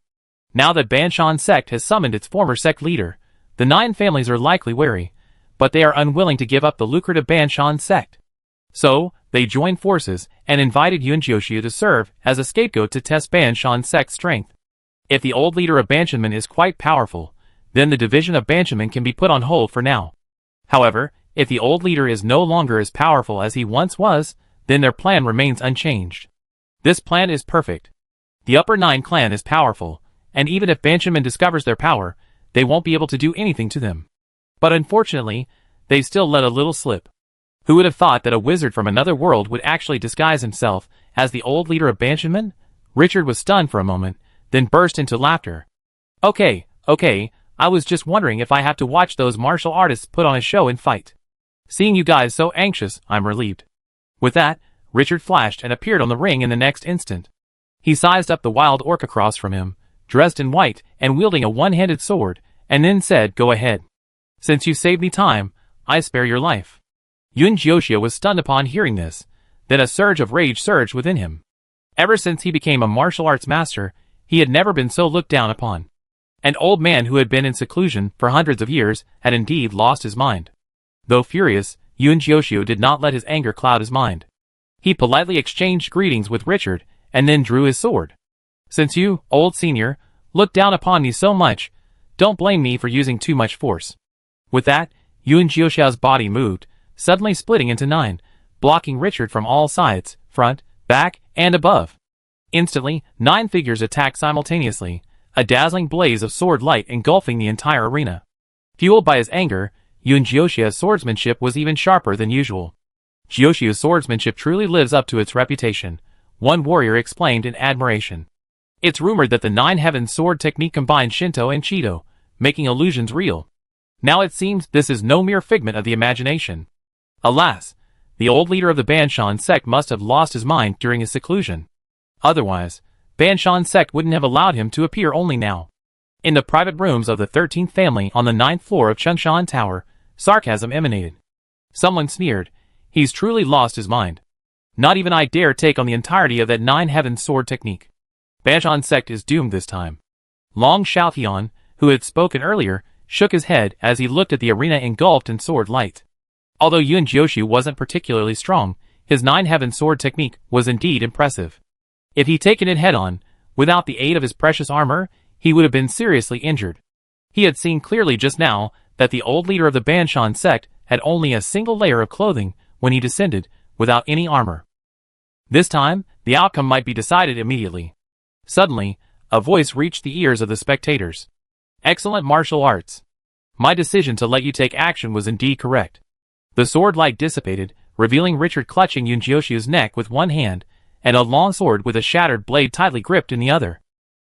Now that Banshan sect has summoned its former sect leader, the 9 families are likely wary, but they are unwilling to give up the lucrative Banshan sect. So, they joined forces and invited Yun Jiuxiao to serve as a scapegoat to test Banshan sect's strength. If the old leader of Banshanmen is quite powerful, then the division of Banshanmen can be put on hold for now. However, if the old leader is no longer as powerful as he once was, then their plan remains unchanged. This plan is perfect. The upper 9 clan is powerful, and even if Banshanmen discovers their power, they won't be able to do anything to them. But unfortunately, they still let a little slip. Who would have thought that a wizard from another world would actually disguise himself as the old leader of Banshanmen? Richard was stunned for a moment, then burst into laughter. Okay, I was just wondering if I have to watch those martial artists put on a show and fight. Seeing you guys so anxious, I'm relieved. With that, Richard flashed and appeared on the ring in the next instant. He sized up the wild orc across from him, dressed in white and wielding a one-handed sword, and then said, "Go ahead. Since you saved me time, I spare your life." Yun Jiuxiao was stunned upon hearing this, then a surge of rage surged within him. Ever since he became a martial arts master, he had never been so looked down upon. An old man who had been in seclusion for hundreds of years had indeed lost his mind. Though furious, Yun Jiuxiao did not let his anger cloud his mind. He politely exchanged greetings with Richard, and then drew his sword. "Since you, old senior, look down upon me so much, don't blame me for using too much force." With that, Yun Jiuxiao's body moved, suddenly splitting into 9, blocking Richard from all sides, front, back, and above. Instantly, 9 figures attacked simultaneously, a dazzling blaze of sword light engulfing the entire arena. Fueled by his anger, Yun Jiuxiao's swordsmanship was even sharper than usual. Jiuxiao's swordsmanship truly lives up to its reputation, one warrior exclaimed in admiration. It's rumored that the 9 Heavens sword technique combines Shinto and Chido, making illusions real. Now it seems this is no mere figment of the imagination. Alas, the old leader of the Banshan sect must have lost his mind during his seclusion. Otherwise, Banshan sect wouldn't have allowed him to appear only now. In the private rooms of the 13th family on the 9th floor of Changshan Tower, sarcasm emanated. Someone sneered, "He's truly lost his mind. Not even I dare take on the entirety of that 9 Heavens sword technique. Banshan sect is doomed this time." Long Xiaotian, who had spoken earlier, shook his head as he looked at the arena engulfed in sword light. Although Yun Jiuxiao wasn't particularly strong, his 9 Heavens sword technique was indeed impressive. If he'd taken it head-on, without the aid of his precious armor, he would have been seriously injured. He had seen clearly just now that the old leader of the Banshan sect had only a single layer of clothing when he descended, without any armor. This time, the outcome might be decided immediately. Suddenly, a voice reached the ears of the spectators. "Excellent martial arts. My decision to let you take action was indeed correct." The sword light dissipated, revealing Richard clutching Yun Jiuxiao's neck with one hand, and a long sword with a shattered blade tightly gripped in the other.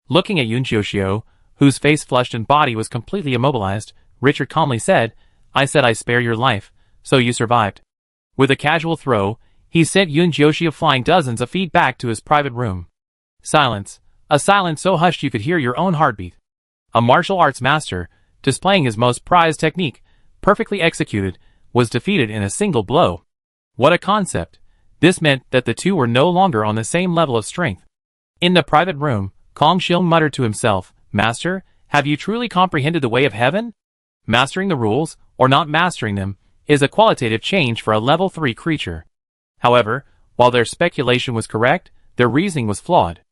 Looking at Yun Jiuxiao, whose face flushed and body was completely immobilized, Richard calmly said, I spare your life, so you survived." With a casual throw, he sent Yun Jiuxiao flying dozens of feet back to his private room. Silence. A silence so hushed you could hear your own heartbeat. A martial arts master, displaying his most prized technique, perfectly executed, was defeated in a single blow. What a concept! This meant that the two were no longer on the same level of strength. In the private room, Kong Shil muttered to himself, "Master, have you truly comprehended the way of heaven? Mastering the rules, or not mastering them, is a qualitative change for a level 3 creature." However, while their speculation was correct, their reasoning was flawed.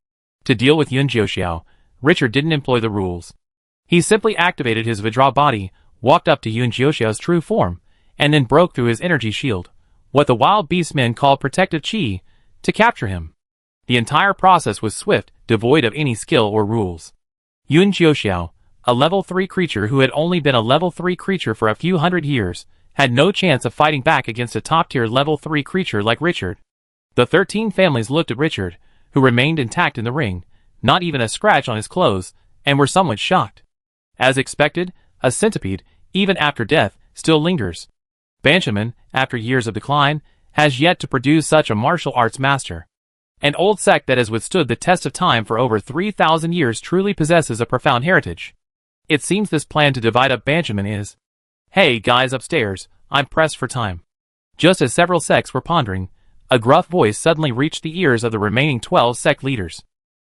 To deal with Yun Jiuxiao, Richard didn't employ the rules. He simply activated his Vajra body, walked up to Yun Jiuxiao's true form, and then broke through his energy shield, what the wild beastmen call protective chi, to capture him. The entire process was swift, devoid of any skill or rules. Yun Jiuxiao, a level 3 creature who had only been a level 3 creature for a few hundred years, had no chance of fighting back against a top-tier level 3 creature like Richard. The 13 families looked at Richard, who remained intact in the ring, not even a scratch on his clothes, and were somewhat shocked. As expected, a centipede, even after death, still lingers. Banshaman, after years of decline, has yet to produce such a martial arts master. An old sect that has withstood the test of time for over 3,000 years truly possesses a profound heritage. It seems this plan to divide up Banshaman is, "Hey guys upstairs, I'm pressed for time." Just as several sects were pondering, a gruff voice suddenly reached the ears of the remaining 12 sect leaders.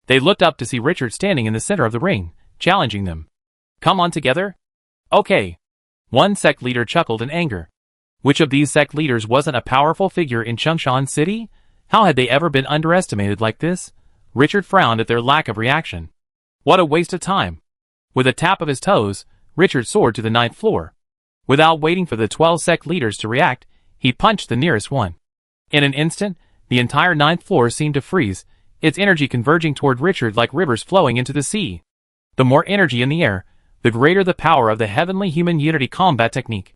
They looked up to see Richard standing in the center of the ring, challenging them. "Come on together?" "Okay." One sect leader chuckled in anger. Which of these sect leaders wasn't a powerful figure in Changshan City? How had they ever been underestimated like this? Richard frowned at their lack of reaction. What a waste of time. With a tap of his toes, Richard soared to the 9th floor. Without waiting for the 12 sect leaders to react, he punched the nearest one. In an instant, the entire 9th floor seemed to freeze, its energy converging toward Richard like rivers flowing into the sea. The more energy in the air, the greater the power of the heavenly human unity combat technique.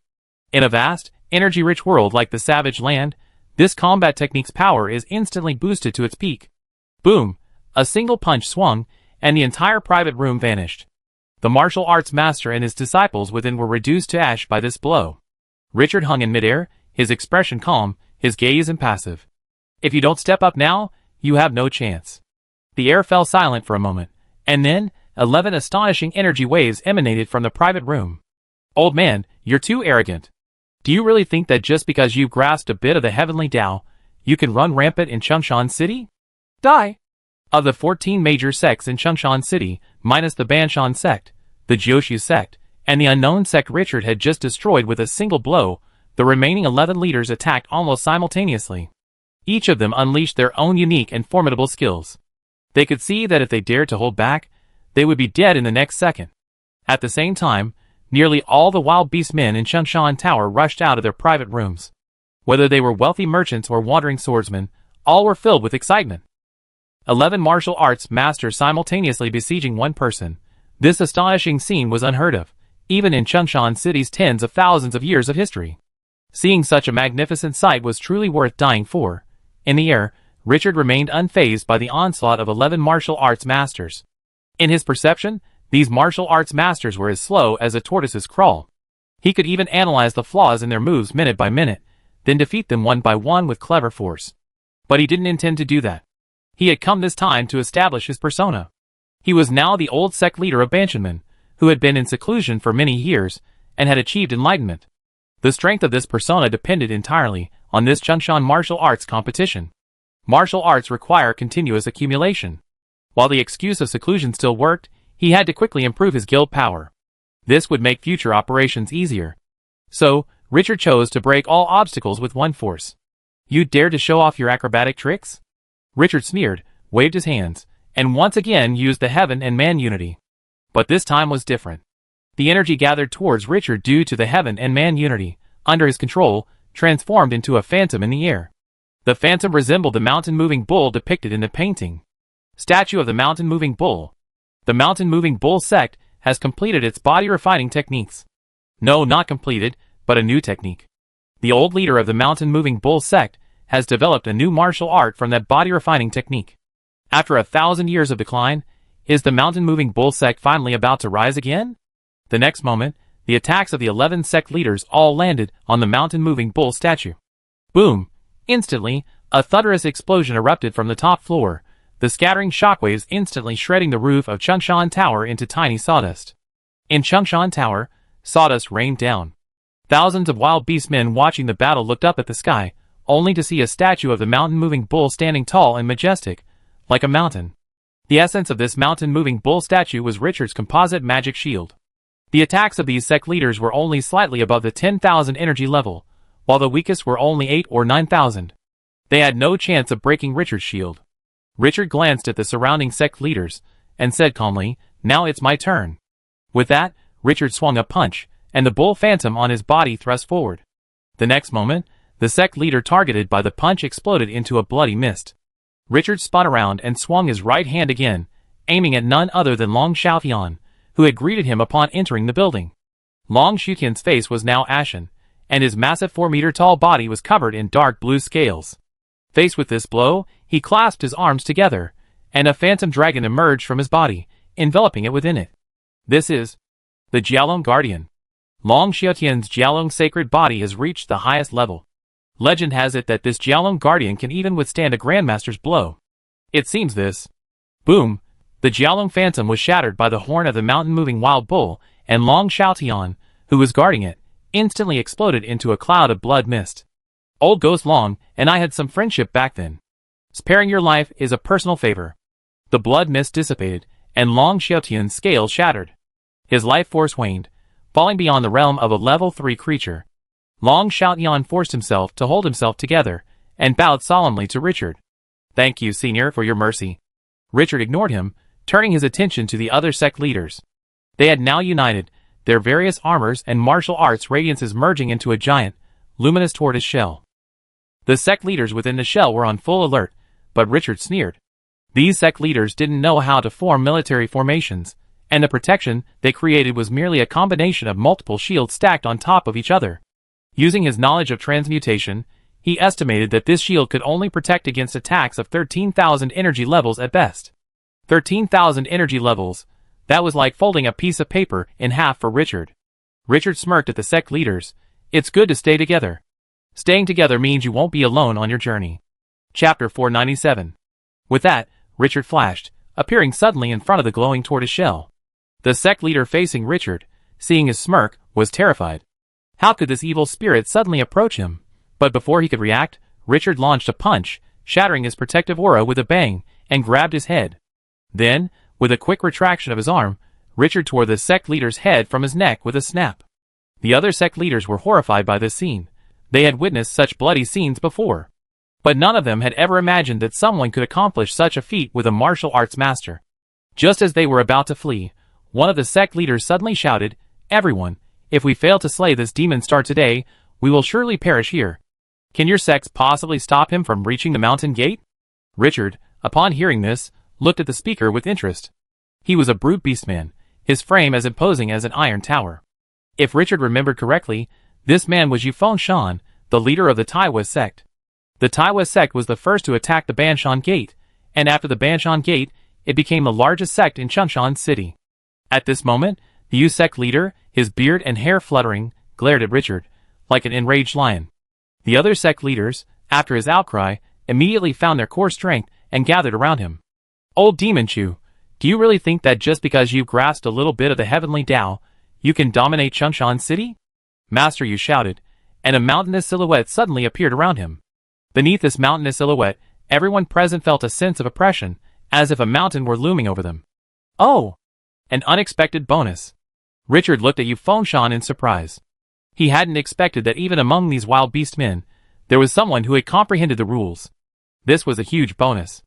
In a vast, energy-rich world like the Savage Land, this combat technique's power is instantly boosted to its peak. Boom! A single punch swung, and the entire private room vanished. The martial arts master and his disciples within were reduced to ash by this blow. Richard hung in midair, his expression calm, his gaze impassive. If you don't step up now, you have no chance. The air fell silent for a moment, and then, 11 astonishing energy waves emanated from the private room. Old man, you're too arrogant. Do you really think that just because you've grasped a bit of the heavenly Tao, you can run rampant in Changshan City? Die! Of the 14 major sects in Changshan City, minus the Banshan sect, the Jiuxiu sect, and the unknown sect Richard had just destroyed with a single blow, the remaining 11 leaders attacked almost simultaneously. Each of them unleashed their own unique and formidable skills. They could see that if they dared to hold back, they would be dead in the next second. At the same time, nearly all the wild beast men in Changshan Tower rushed out of their private rooms. Whether they were wealthy merchants or wandering swordsmen, all were filled with excitement. 11 martial arts masters simultaneously besieging one person. This astonishing scene was unheard of, even in Changshan City's tens of thousands of years of history. Seeing such a magnificent sight was truly worth dying for. In the air, Richard remained unfazed by the onslaught of 11 martial arts masters. In his perception, these martial arts masters were as slow as a tortoise's crawl. He could even analyze the flaws in their moves minute by minute, then defeat them one by one with clever force. But he didn't intend to do that. He had come this time to establish his persona. He was now the old sect leader of Banshanman, who had been in seclusion for many years, and had achieved enlightenment. The strength of this persona depended entirely on this Changshan martial arts competition. Martial arts require continuous accumulation. While the excuse of seclusion still worked, he had to quickly improve his guild power. This would make future operations easier. So, Richard chose to break all obstacles with one force. You dare to show off your acrobatic tricks? Richard sneered, waved his hands, and once again used the heaven and man unity. But this time was different. The energy gathered towards Richard due to the heaven and man unity, under his control, transformed into a phantom in the air. The phantom resembled the mountain-moving bull depicted in the painting. Statue of the mountain-moving bull. The mountain-moving bull sect has completed its body-refining techniques. No, not completed, but a new technique. The old leader of the mountain-moving bull sect has developed a new martial art from that body-refining technique. After 1,000 years of decline, is the mountain-moving bull sect finally about to rise again? The next moment, the attacks of the 11 sect leaders all landed on the mountain-moving bull statue. Boom! Instantly, a thunderous explosion erupted from the top floor, the scattering shockwaves instantly shredding the roof of Changshan Tower into tiny sawdust. In Changshan Tower, sawdust rained down. Thousands of wild beast men watching the battle looked up at the sky, only to see a statue of the mountain-moving bull standing tall and majestic, like a mountain. The essence of this mountain-moving bull statue was Richard's composite magic shield. The attacks of these sect leaders were only slightly above the 10,000 energy level, while the weakest were only 8 or 9,000. They had no chance of breaking Richard's shield. Richard glanced at the surrounding sect leaders, and said calmly, "Now it's my turn." With that, Richard swung a punch, and the bull phantom on his body thrust forward. The next moment, the sect leader targeted by the punch exploded into a bloody mist. Richard spun around and swung his right hand again, aiming at none other than Long Xiaotian, who had greeted him upon entering the building. Long Xiaotian's face was now ashen, and his massive 4-meter-tall body was covered in dark blue scales. Faced with this blow, he clasped his arms together, and a phantom dragon emerged from his body, enveloping it within it. This is the Jialong Guardian. Long Xiaotian's Jialong sacred body has reached the highest level. Legend has it that this Jialong Guardian can even withstand a Grandmaster's blow. It seems this. Boom! The Jialong Phantom was shattered by the horn of the mountain-moving wild bull, and Long Xiaotian, who was guarding it, instantly exploded into a cloud of blood mist. Old Ghost Long and I had some friendship back then. Sparing your life is a personal favor. The blood mist dissipated, and Long Xiaotian's scales shattered. His life force waned, falling beyond the realm of a level 3 creature. Long Xiaotian forced himself to hold himself together, and bowed solemnly to Richard. "Thank you, Senior, for your mercy." Richard ignored him, turning his attention to the other sect leaders. They had now united, their various armors and martial arts radiances merging into a giant, luminous tortoise shell. The sect leaders within the shell were on full alert, but Richard sneered. These sect leaders didn't know how to form military formations, and the protection they created was merely a combination of multiple shields stacked on top of each other. Using his knowledge of transmutation, he estimated that this shield could only protect against attacks of 13,000 energy levels at best. 13,000 energy levels, that was like folding a piece of paper in half for Richard. Richard smirked at the sect leaders. "It's good to stay together. Staying together means you won't be alone on your journey." Chapter 497. With that, Richard flashed, appearing suddenly in front of the glowing tortoise shell. The sect leader facing Richard, seeing his smirk, was terrified. How could this evil spirit suddenly approach him? But before he could react, Richard launched a punch, shattering his protective aura with a bang, and grabbed his head. Then, with a quick retraction of his arm, Richard tore the sect leader's head from his neck with a snap. The other sect leaders were horrified by this scene. They had witnessed such bloody scenes before. But none of them had ever imagined that someone could accomplish such a feat with a martial arts master. Just as they were about to flee, one of the sect leaders suddenly shouted, "Everyone, if we fail to slay this demon star today, we will surely perish here. Can your sects possibly stop him from reaching the mountain gate?" Richard, upon hearing this, looked at the speaker with interest. He was a brute beastman, his frame as imposing as an iron tower. If Richard remembered correctly, this man was Yufeng Shan, the leader of the Taiwa sect. The Taiwa sect was the first to attack the Banshan Gate, and after the Banshan Gate, it became the largest sect in Changshan City. At this moment, the Yu sect leader, his beard and hair fluttering, glared at Richard, like an enraged lion. The other sect leaders, after his outcry, immediately found their core strength and gathered around him. "Old Demon Chu, do you really think that just because you've grasped a little bit of the heavenly Tao, you can dominate Changshan City?" "Master," Yu shouted, and a mountainous silhouette suddenly appeared around him. Beneath this mountainous silhouette, everyone present felt a sense of oppression, as if a mountain were looming over them. "Oh! An unexpected bonus." Richard looked at Yufeng Shan in surprise. He hadn't expected that even among these wild beast men, there was someone who had comprehended the rules. This was a huge bonus.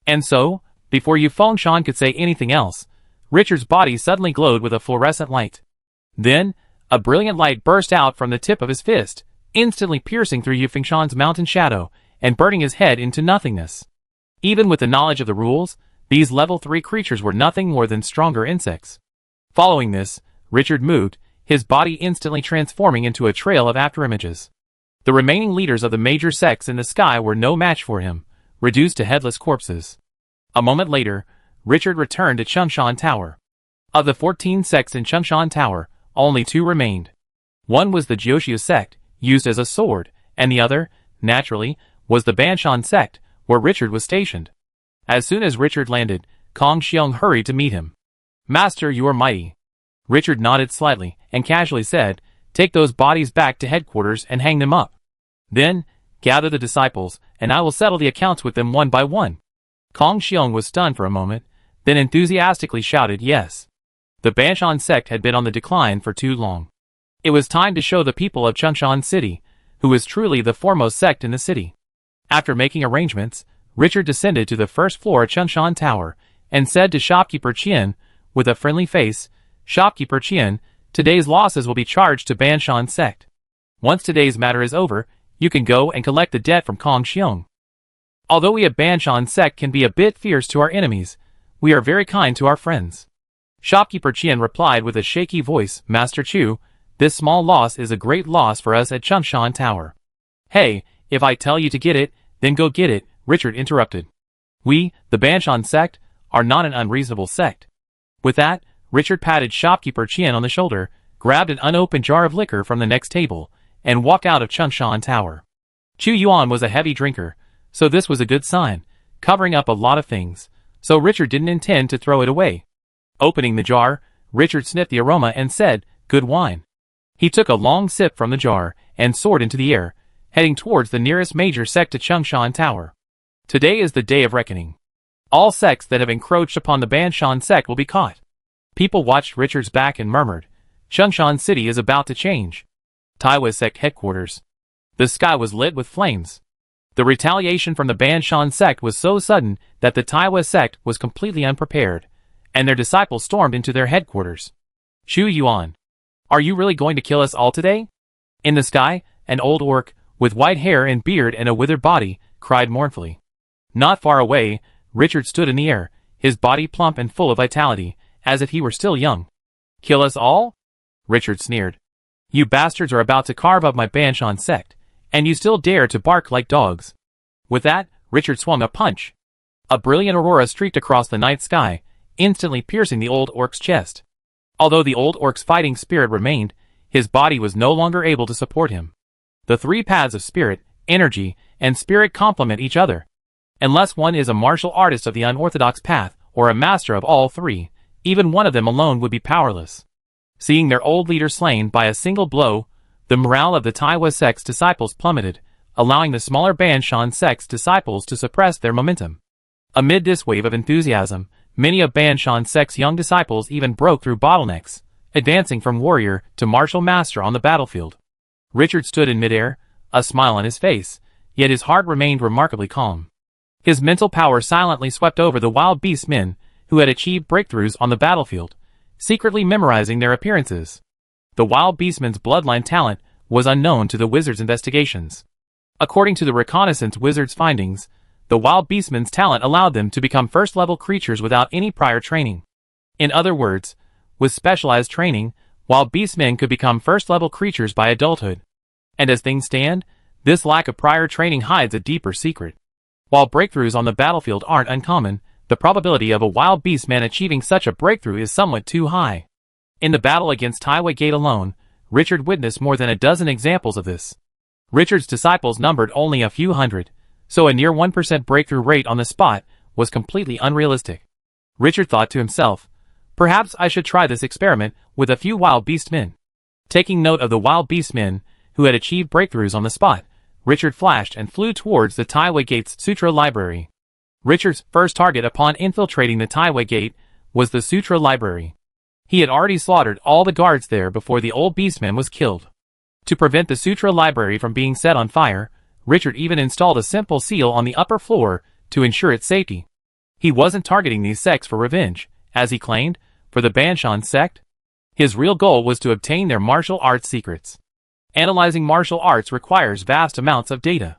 And so, before Yufeng Shan could say anything else, Richard's body suddenly glowed with a fluorescent light. Then, a brilliant light burst out from the tip of his fist, instantly piercing through Yufeng Shan's mountain shadow and burning his head into nothingness. Even with the knowledge of the rules, these level 3 creatures were nothing more than stronger insects. Following this, Richard moved, his body instantly transforming into a trail of afterimages. The remaining leaders of the major sects in the sky were no match for him, reduced to headless corpses. A moment later, Richard returned to Changshan Tower. Of the 14 sects in Changshan Tower, only 2 remained. One was the Jioshu sect, used as a sword, and the other, naturally, was the Banshan sect, where Richard was stationed. As soon as Richard landed, Kong Xiong hurried to meet him. "Master, you are mighty." Richard nodded slightly, and casually said, "Take those bodies back to headquarters and hang them up. Then, gather the disciples, and I will settle the accounts with them one by one. Kong Xiong was stunned for a moment, then enthusiastically shouted yes. The Banshan sect had been on the decline for too long. It was time to show the people of Changshan City, who was truly the foremost sect in the city. After making arrangements, Richard descended to the first floor of Changshan Tower, and said to shopkeeper Qian, with a friendly face, "Shopkeeper Qian, today's losses will be charged to Banshan sect. Once today's matter is over, you can go and collect the debt from Kong Xiong. Although we of Banshan sect can be a bit fierce to our enemies, we are very kind to our friends." Shopkeeper Qian replied with a shaky voice, "Master Chu, this small loss is a great loss for us at Changshan Tower." "Hey, if I tell you to get it, then go get it," Richard interrupted. "We, the Banshan sect, are not an unreasonable sect." With that, Richard patted shopkeeper Qian on the shoulder, grabbed an unopened jar of liquor from the next table, and walked out of Changshan Tower. Chu Yuan was a heavy drinker, so this was a good sign, covering up a lot of things, so Richard didn't intend to throw it away. Opening the jar, Richard sniffed the aroma and said, "Good wine." He took a long sip from the jar, and soared into the air, heading towards the nearest major sect to Changshan Tower. Today is the day of reckoning. All sects that have encroached upon the Banshan sect will be caught. People watched Richard's back and murmured, "Changshan City is about to change." Taiwa sect headquarters. The sky was lit with flames. The retaliation from the Banshan sect was so sudden that the Taiwa sect was completely unprepared, and their disciples stormed into their headquarters. "Chu Yuan, are you really going to kill us all today?" In the sky, an old orc, with white hair and beard and a withered body, cried mournfully. Not far away, Richard stood in the air, his body plump and full of vitality, as if he were still young. "Kill us all?" Richard sneered. "You bastards are about to carve up my Banshan sect, and you still dare to bark like dogs." With that, Richard swung a punch. A brilliant aurora streaked across the night sky, instantly piercing the old orc's chest. Although the old orc's fighting spirit remained, his body was no longer able to support him. The three paths of spirit, energy, and spirit complement each other. Unless one is a martial artist of the unorthodox path, or a master of all three, even one of them alone would be powerless. Seeing their old leader slain by a single blow, the morale of the Taiwa sect's disciples plummeted, allowing the smaller Banshan sect's disciples to suppress their momentum. Amid this wave of enthusiasm, many of Banshan sect's young disciples even broke through bottlenecks, advancing from warrior to martial master on the battlefield. Richard stood in midair, a smile on his face, yet his heart remained remarkably calm. His mental power silently swept over the wild beast men who had achieved breakthroughs on the battlefield, secretly memorizing their appearances. The wild beastman's bloodline talent was unknown to the wizard's investigations. According to the reconnaissance wizard's findings, the wild beastman's talent allowed them to become first-level creatures without any prior training. In other words, with specialized training, wild beastmen could become first-level creatures by adulthood. And as things stand, this lack of prior training hides a deeper secret. While breakthroughs on the battlefield aren't uncommon, the probability of a wild beastman achieving such a breakthrough is somewhat too high. In the battle against Taiwa Gate alone, Richard witnessed more than a dozen examples of this. Richard's disciples numbered only a few hundred, so a near 1% breakthrough rate on the spot was completely unrealistic. Richard thought to himself, perhaps I should try this experiment with a few wild beast men. Taking note of the wild beast men who had achieved breakthroughs on the spot, Richard flashed and flew towards the Taiwa Gate's Sutra Library. Richard's first target upon infiltrating the Taiwa Gate was the Sutra Library. He had already slaughtered all the guards there before the old beastman was killed. To prevent the Sutra Library from being set on fire, Richard even installed a simple seal on the upper floor to ensure its safety. He wasn't targeting these sects for revenge, as he claimed, for the Banshan sect. His real goal was to obtain their martial arts secrets. Analyzing martial arts requires vast amounts of data.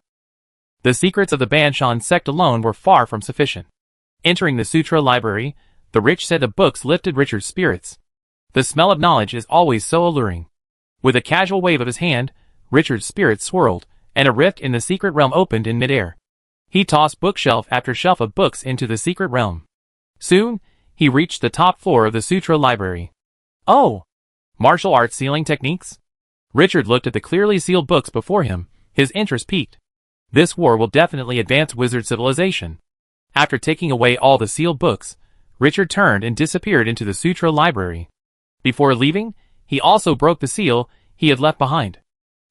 The secrets of the Banshan sect alone were far from sufficient. Entering the Sutra Library, the rich set of books lifted Richard's spirits. The smell of knowledge is always so alluring. With a casual wave of his hand, Richard's spirits swirled, and a rift in the secret realm opened in midair. He tossed bookshelf after shelf of books into the secret realm. Soon, he reached the top floor of the Sutra Library. Oh! Martial arts sealing techniques? Richard looked at the clearly sealed books before him, his interest piqued. This war will definitely advance wizard civilization. After taking away all the sealed books, Richard turned and disappeared into the Sutra Library. Before leaving, he also broke the seal he had left behind.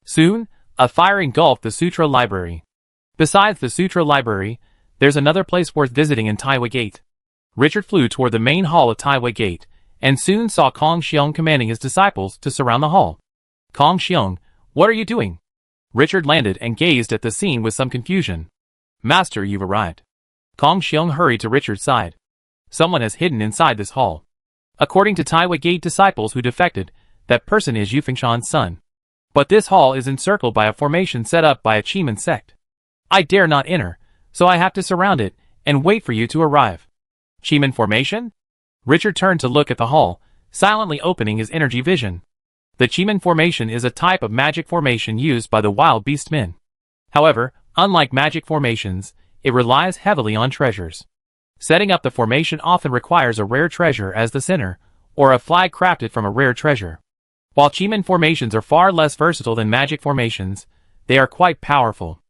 Soon, A fire engulfed the Sutra Library. Besides the Sutra Library, there's another place worth visiting in Taiwa Gate. Richard flew toward the main hall of Taiwa Gate, and soon saw Kong Xiong commanding his disciples to surround the hall. Kong Xiong, what are you doing? Richard landed and gazed at the scene with some confusion. Master, you've arrived. Kong Xiong hurried to Richard's side. Someone has hidden inside this hall. According to Taiwa Gate disciples who defected, that person is Yu Fengshan's son. But this hall is encircled by a formation set up by a Chiman sect. I dare not enter, so I have to surround it and wait for you to arrive. Chiman formation? Richard turned to look at the hall, silently opening his energy vision. The Chiman formation is a type of magic formation used by the wild beast men. However, unlike magic formations, it relies heavily on treasures. Setting up the formation often requires a rare treasure as the center, or a flag crafted from a rare treasure. While Chiman formations are far less versatile than magic formations, they are quite powerful.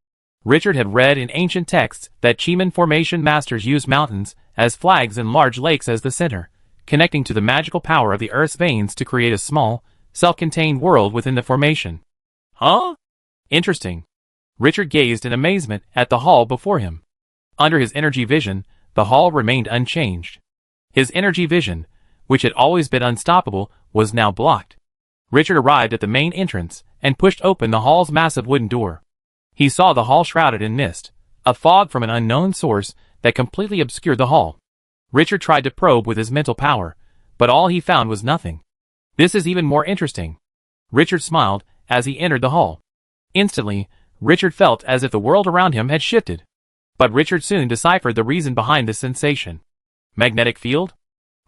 Richard had read in ancient texts that Chiman formation masters use mountains as flags and large lakes as the center, connecting to the magical power of the earth's veins to create a small, self-contained world within the formation. Huh? Interesting. Richard gazed in amazement at the hall before him. Under his energy vision, the hall remained unchanged. His energy vision, which had always been unstoppable, was now blocked. Richard arrived at the main entrance and pushed open the hall's massive wooden door. He saw the hall shrouded in mist, a fog from an unknown source that completely obscured the hall. Richard tried to probe with his mental power, but all he found was nothing. This is even more interesting. Richard smiled as he entered the hall. Instantly, Richard felt as if the world around him had shifted. But Richard soon deciphered the reason behind this sensation. Magnetic field?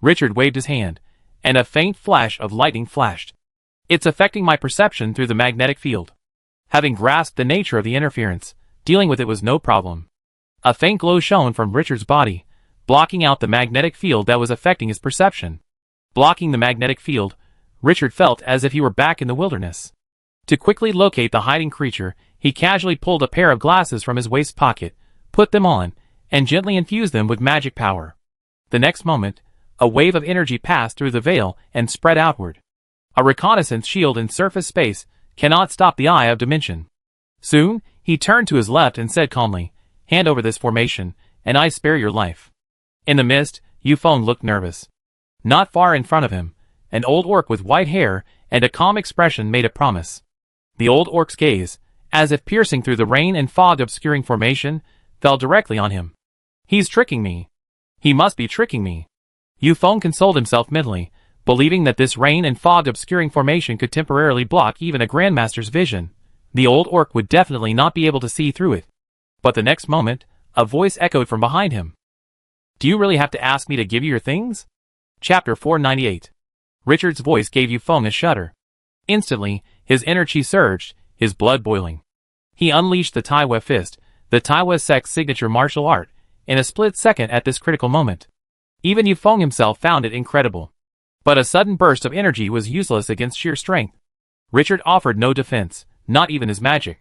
Richard waved his hand, and a faint flash of lightning flashed. It's affecting my perception through the magnetic field. Having grasped the nature of the interference, dealing with it was no problem. A faint glow shone from Richard's body, blocking out the magnetic field that was affecting his perception. Blocking the magnetic field, Richard felt as if he were back in the wilderness. To quickly locate the hiding creature, he casually pulled a pair of glasses from his waist pocket, put them on, and gently infused them with magic power. The next moment, a wave of energy passed through the veil and spread outward. A reconnaissance shield in surface space cannot stop the eye of dimension. Soon, he turned to his left and said calmly, "Hand over this formation, and I spare your life." In the mist, Yu Feng looked nervous. Not far in front of him, an old orc with white hair and a calm expression made a promise. The old orc's gaze, as if piercing through the rain and fog obscuring formation, fell directly on him. He's tricking me. He must be tricking me. Yu Feng consoled himself mentally, believing that this rain and fog obscuring formation could temporarily block even a grandmaster's vision. The old orc would definitely not be able to see through it. But the next moment, a voice echoed from behind him. Do you really have to ask me to give you your things? Chapter 498. Richard's voice gave Yu Feng a shudder. Instantly, his inner chi surged, his blood boiling. He unleashed the Taiwa Fist, the Taiwa sect's signature martial art, in a split second at this critical moment. Even Yu Feng himself found it incredible. But a sudden burst of energy was useless against sheer strength. Richard offered no defense, not even his magic.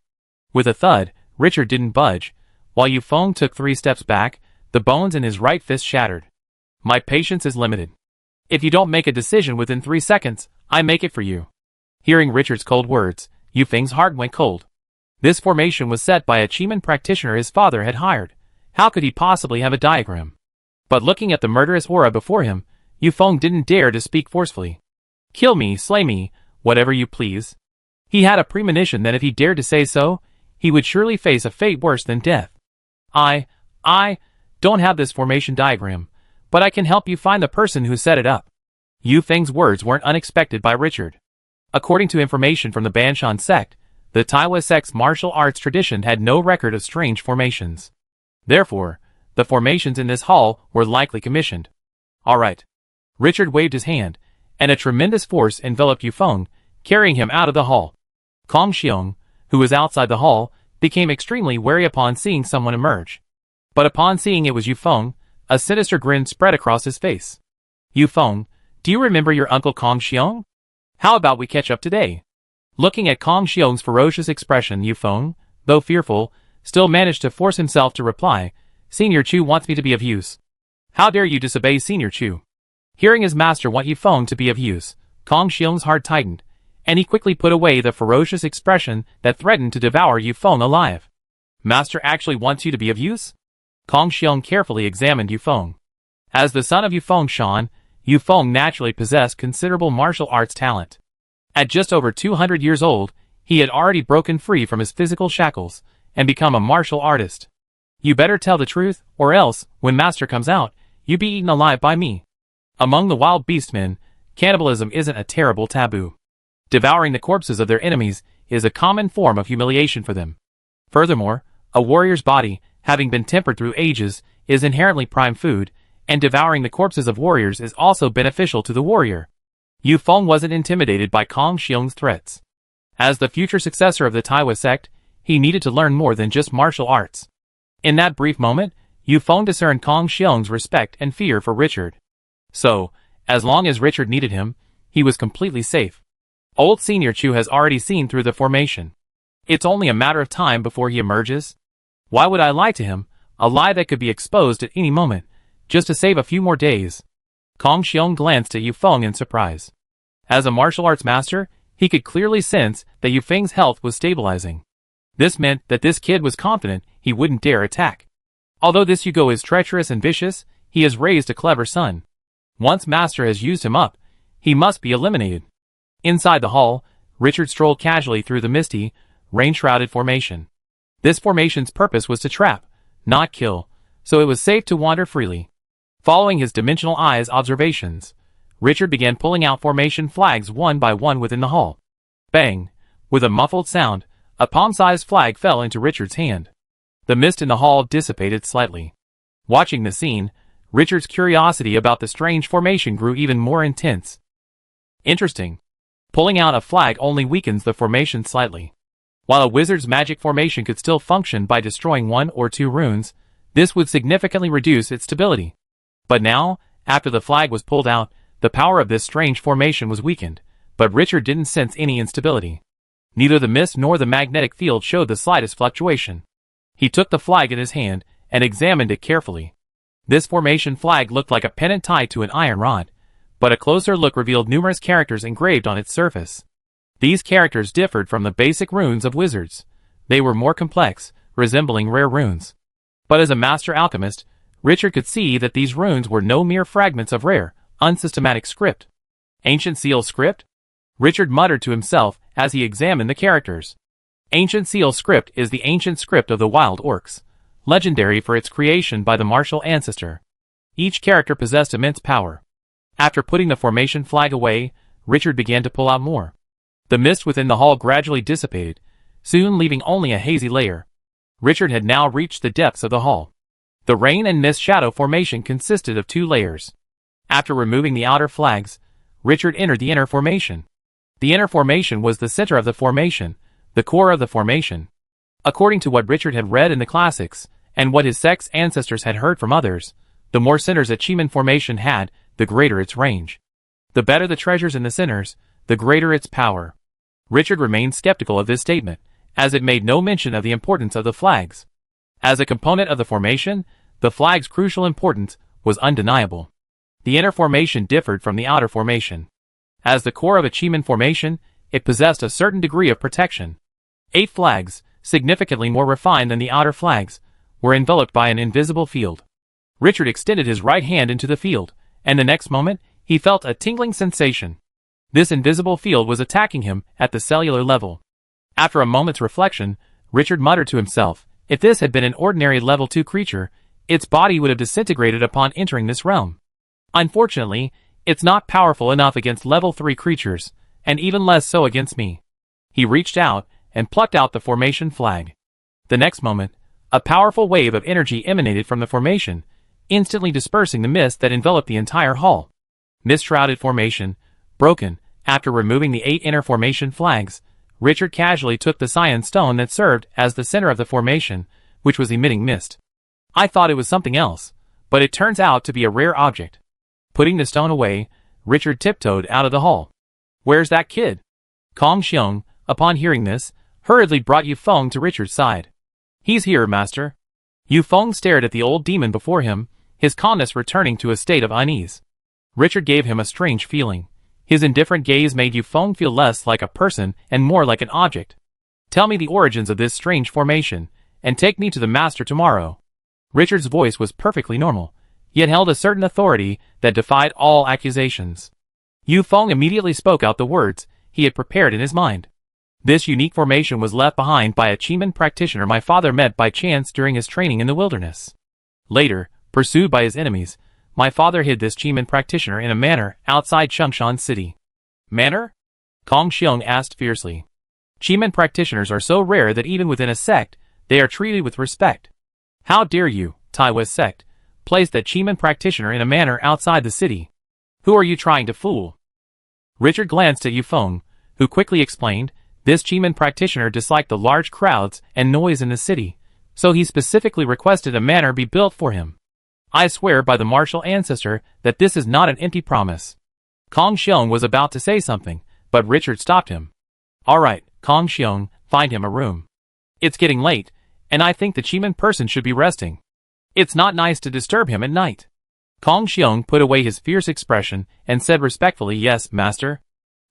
With a thud, Richard didn't budge. While Yu Feng took 3 steps back, the bones in his right fist shattered. My patience is limited. If you don't make a decision within 3 seconds, I make it for you. Hearing Richard's cold words, Yu Feng's heart went cold. This formation was set by a Chiman practitioner his father had hired. How could he possibly have a diagram? But looking at the murderous aura before him, Yu Feng didn't dare to speak forcefully. Kill me, slay me, whatever you please. He had a premonition that if he dared to say so, he would surely face a fate worse than death. I don't have this formation diagram, but I can help you find the person who set it up. Yu Feng's words weren't unexpected by Richard. According to information from the Banshan sect, the Taiwa sect's martial arts tradition had no record of strange formations. Therefore, the formations in this hall were likely commissioned. All right. Richard waved his hand, and a tremendous force enveloped Yu Feng, carrying him out of the hall. Kong Xiong, who was outside the hall, became extremely wary upon seeing someone emerge. But upon seeing it was Yu Feng, a sinister grin spread across his face. Yu Feng, do you remember your uncle Kong Xiong? How about we catch up today? Looking at Kong Xiong's ferocious expression, Yu Feng, though fearful, still managed to force himself to reply, Senior Chu wants me to be of use. How dare you disobey Senior Chu? Hearing his master want Yu Feng to be of use, Kong Xiong's heart tightened, and he quickly put away the ferocious expression that threatened to devour Yufeng alive. Master actually wants you to be of use? Kong Xiong carefully examined Yufeng. As the son of Yufeng Shan, Yufeng naturally possessed considerable martial arts talent. At just over 200 years old, he had already broken free from his physical shackles and become a martial artist. You better tell the truth, or else, when Master comes out, you be eaten alive by me. Among the wild beastmen, cannibalism isn't a terrible taboo. Devouring the corpses of their enemies is a common form of humiliation for them. Furthermore, a warrior's body, having been tempered through ages, is inherently prime food, and devouring the corpses of warriors is also beneficial to the warrior. Yufeng wasn't intimidated by Kong Xiong's threats. As the future successor of the Taiwa sect, he needed to learn more than just martial arts. In that brief moment, Yufeng discerned Kong Xiong's respect and fear for Richard. So, as long as Richard needed him, he was completely safe. Old Senior Chu has already seen through the formation. It's only a matter of time before he emerges. Why would I lie to him, a lie that could be exposed at any moment, just to save a few more days? Kong Xiong glanced at Yufeng in surprise. As a martial arts master, he could clearly sense that Yufeng's health was stabilizing. This meant that this kid was confident he wouldn't dare attack. Although this Hugo is treacherous and vicious, he has raised a clever son. Once Master has used him up, he must be eliminated. Inside the hall, Richard strolled casually through the misty, rain-shrouded formation. This formation's purpose was to trap, not kill, so it was safe to wander freely. Following his dimensional eye's observations, Richard began pulling out formation flags one by one within the hall. Bang! With a muffled sound, a palm-sized flag fell into Richard's hand. The mist in the hall dissipated slightly. Watching the scene, Richard's curiosity about the strange formation grew even more intense. Interesting. Pulling out a flag only weakens the formation slightly. While a wizard's magic formation could still function by destroying 1 or 2 runes, this would significantly reduce its stability. But now, after the flag was pulled out, the power of this strange formation was weakened, but Richard didn't sense any instability. Neither the mist nor the magnetic field showed the slightest fluctuation. He took the flag in his hand and examined it carefully. This formation flag looked like a pennant tied to an iron rod, but a closer look revealed numerous characters engraved on its surface. These characters differed from the basic runes of wizards. They were more complex, resembling rare runes. But as a master alchemist, Richard could see that these runes were no mere fragments of rare, unsystematic script. Ancient Seal script? Richard muttered to himself as he examined the characters. Ancient Seal script is the ancient script of the wild orcs, legendary for its creation by the martial ancestor. Each character possessed immense power. After putting the formation flag away, Richard began to pull out more. The mist within the hall gradually dissipated, soon leaving only a hazy layer. Richard had now reached the depths of the hall. The rain and mist shadow formation consisted of 2 layers. After removing the outer flags, Richard entered the inner formation. The inner formation was the center of the formation, the core of the formation. According to what Richard had read in the classics, and what his sect's ancestors had heard from others, the more centers a Chiman formation had, the greater its range. The better the treasures in the centers, the greater its power. Richard remained skeptical of this statement, as it made no mention of the importance of the flags. As a component of the formation, the flag's crucial importance was undeniable. The inner formation differed from the outer formation. As the core of a Chiman formation, it possessed a certain degree of protection. 8 flags, significantly more refined than the outer flags, were enveloped by an invisible field. Richard extended his right hand into the field, and the next moment, he felt a tingling sensation. This invisible field was attacking him at the cellular level. After a moment's reflection, Richard muttered to himself, if this had been an ordinary level 2 creature, its body would have disintegrated upon entering this realm. Unfortunately, it's not powerful enough against level 3 creatures, and even less so against me. He reached out and plucked out the formation flag. The next moment, a powerful wave of energy emanated from the formation, instantly dispersing the mist that enveloped the entire hall. Mist-shrouded formation, broken. After removing the 8 inner formation flags, Richard casually took the cyan stone that served as the center of the formation, which was emitting mist. I thought it was something else, but it turns out to be a rare object. Putting the stone away, Richard tiptoed out of the hall. Where's that kid? Kong Xiong, upon hearing this, hurriedly brought Yufeng to Richard's side. He's here, master. Yufeng stared at the old demon before him, his calmness returning to a state of unease. Richard gave him a strange feeling. His indifferent gaze made Yufeng feel less like a person and more like an object. Tell me the origins of this strange formation, and take me to the master tomorrow. Richard's voice was perfectly normal, yet held a certain authority that defied all accusations. Yufeng immediately spoke out the words he had prepared in his mind. This unique formation was left behind by a Cheeman practitioner my father met by chance during his training in the wilderness. Later, pursued by his enemies, my father hid this Cheeman practitioner in a manor outside Changshan City. Manor? Kong Xiong asked fiercely. Cheeman practitioners are so rare that even within a sect, they are treated with respect. How dare you, Taiwa's sect, place that Cheeman practitioner in a manor outside the city? Who are you trying to fool? Richard glanced at Yufeng, who quickly explained, this Cheeman practitioner disliked the large crowds and noise in the city, so he specifically requested a manor be built for him. I swear by the martial ancestor that this is not an empty promise. Kong Xiong was about to say something, but Richard stopped him. Alright, Kong Xiong, find him a room. It's getting late, and I think the Cheeman person should be resting. It's not nice to disturb him at night. Kong Xiong put away his fierce expression and said respectfully, yes, master.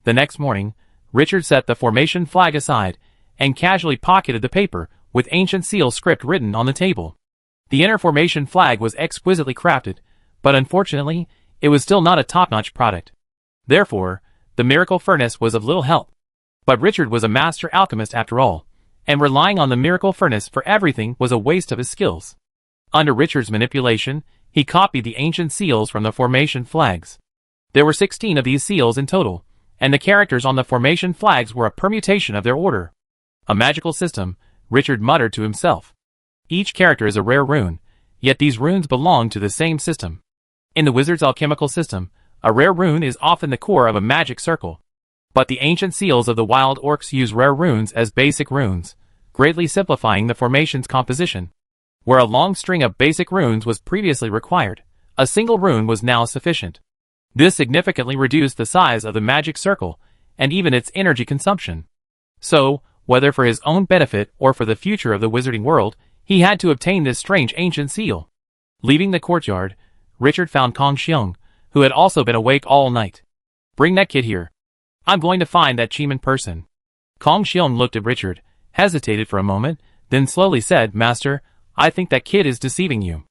The next morning, Richard set the formation flag aside and casually pocketed the paper with ancient seal script written on the table. The inner formation flag was exquisitely crafted, but unfortunately, it was still not a top-notch product. Therefore, the miracle furnace was of little help. But Richard was a master alchemist after all, and relying on the miracle furnace for everything was a waste of his skills. Under Richard's manipulation, he copied the ancient seals from the formation flags. There were 16 of these seals in total, and the characters on the formation flags were a permutation of their order. A magical system, Richard muttered to himself. Each character is a rare rune, yet these runes belong to the same system. In the wizard's alchemical system, a rare rune is often the core of a magic circle. But the ancient seals of the wild orcs use rare runes as basic runes, greatly simplifying the formation's composition. Where a long string of basic runes was previously required, a single rune was now sufficient. This significantly reduced the size of the magic circle, and even its energy consumption. So, whether for his own benefit or for the future of the wizarding world, he had to obtain this strange ancient seal. Leaving the courtyard, Richard found Kong Xiong, who had also been awake all night. Bring that kid here. I'm going to find that Cheeman person. Kong Xiong looked at Richard, hesitated for a moment, then slowly said, Master, I think that kid is deceiving you.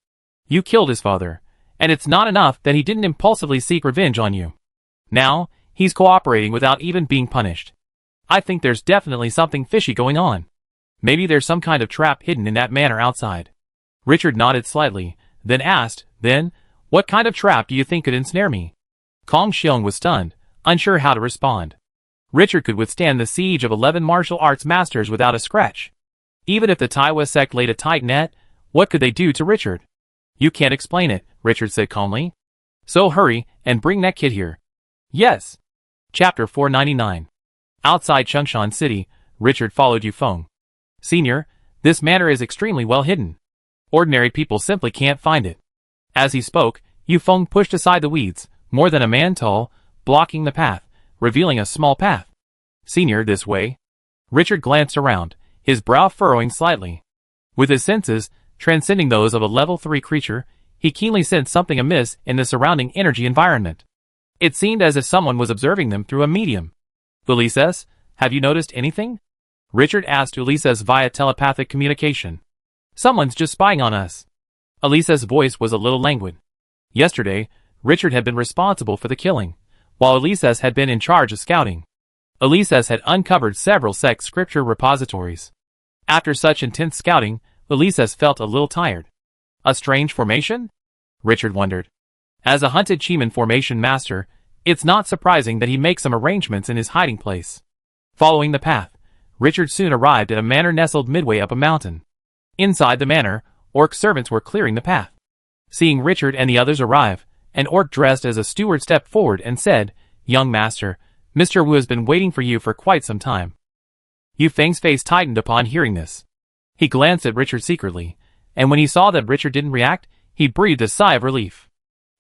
You killed his father, and it's not enough that he didn't impulsively seek revenge on you. Now, he's cooperating without even being punished. I think there's definitely something fishy going on. Maybe there's some kind of trap hidden in that manor outside. Richard nodded slightly, then asked, Then, what kind of trap do you think could ensnare me? Kong Xiong was stunned, unsure how to respond. Richard could withstand the siege of 11 martial arts masters without a scratch. Even if the Taiwa sect laid a tight net, what could they do to Richard? You can't explain it, Richard said calmly. So hurry, and bring that kid here. Yes. Chapter 499. Outside Changshan City, Richard followed Yufeng. Senior, this manor is extremely well hidden. Ordinary people simply can't find it. As he spoke, Yufeng pushed aside the weeds, more than a man tall, blocking the path, revealing a small path. Senior, this way. Richard glanced around, his brow furrowing slightly. With his senses, transcending those of a level 3 creature, he keenly sensed something amiss in the surrounding energy environment. It seemed as if someone was observing them through a medium. Ulises, have you noticed anything? Richard asked Ulises via telepathic communication. Someone's just spying on us. Ulises' voice was a little languid. Yesterday, Richard had been responsible for the killing, while Ulises had been in charge of scouting. Ulises had uncovered several sect scripture repositories. After such intense scouting, Ulises felt a little tired. A strange formation? Richard wondered. As a hunted Cheeman formation master, it's not surprising that he makes some arrangements in his hiding place. Following the path, Richard soon arrived at a manor nestled midway up a mountain. Inside the manor, orc servants were clearing the path. Seeing Richard and the others arrive, an orc dressed as a steward stepped forward and said, Young master, Mr. Wu has been waiting for you for quite some time. Yufeng's face tightened upon hearing this. He glanced at Richard secretly, and when he saw that Richard didn't react, he breathed a sigh of relief.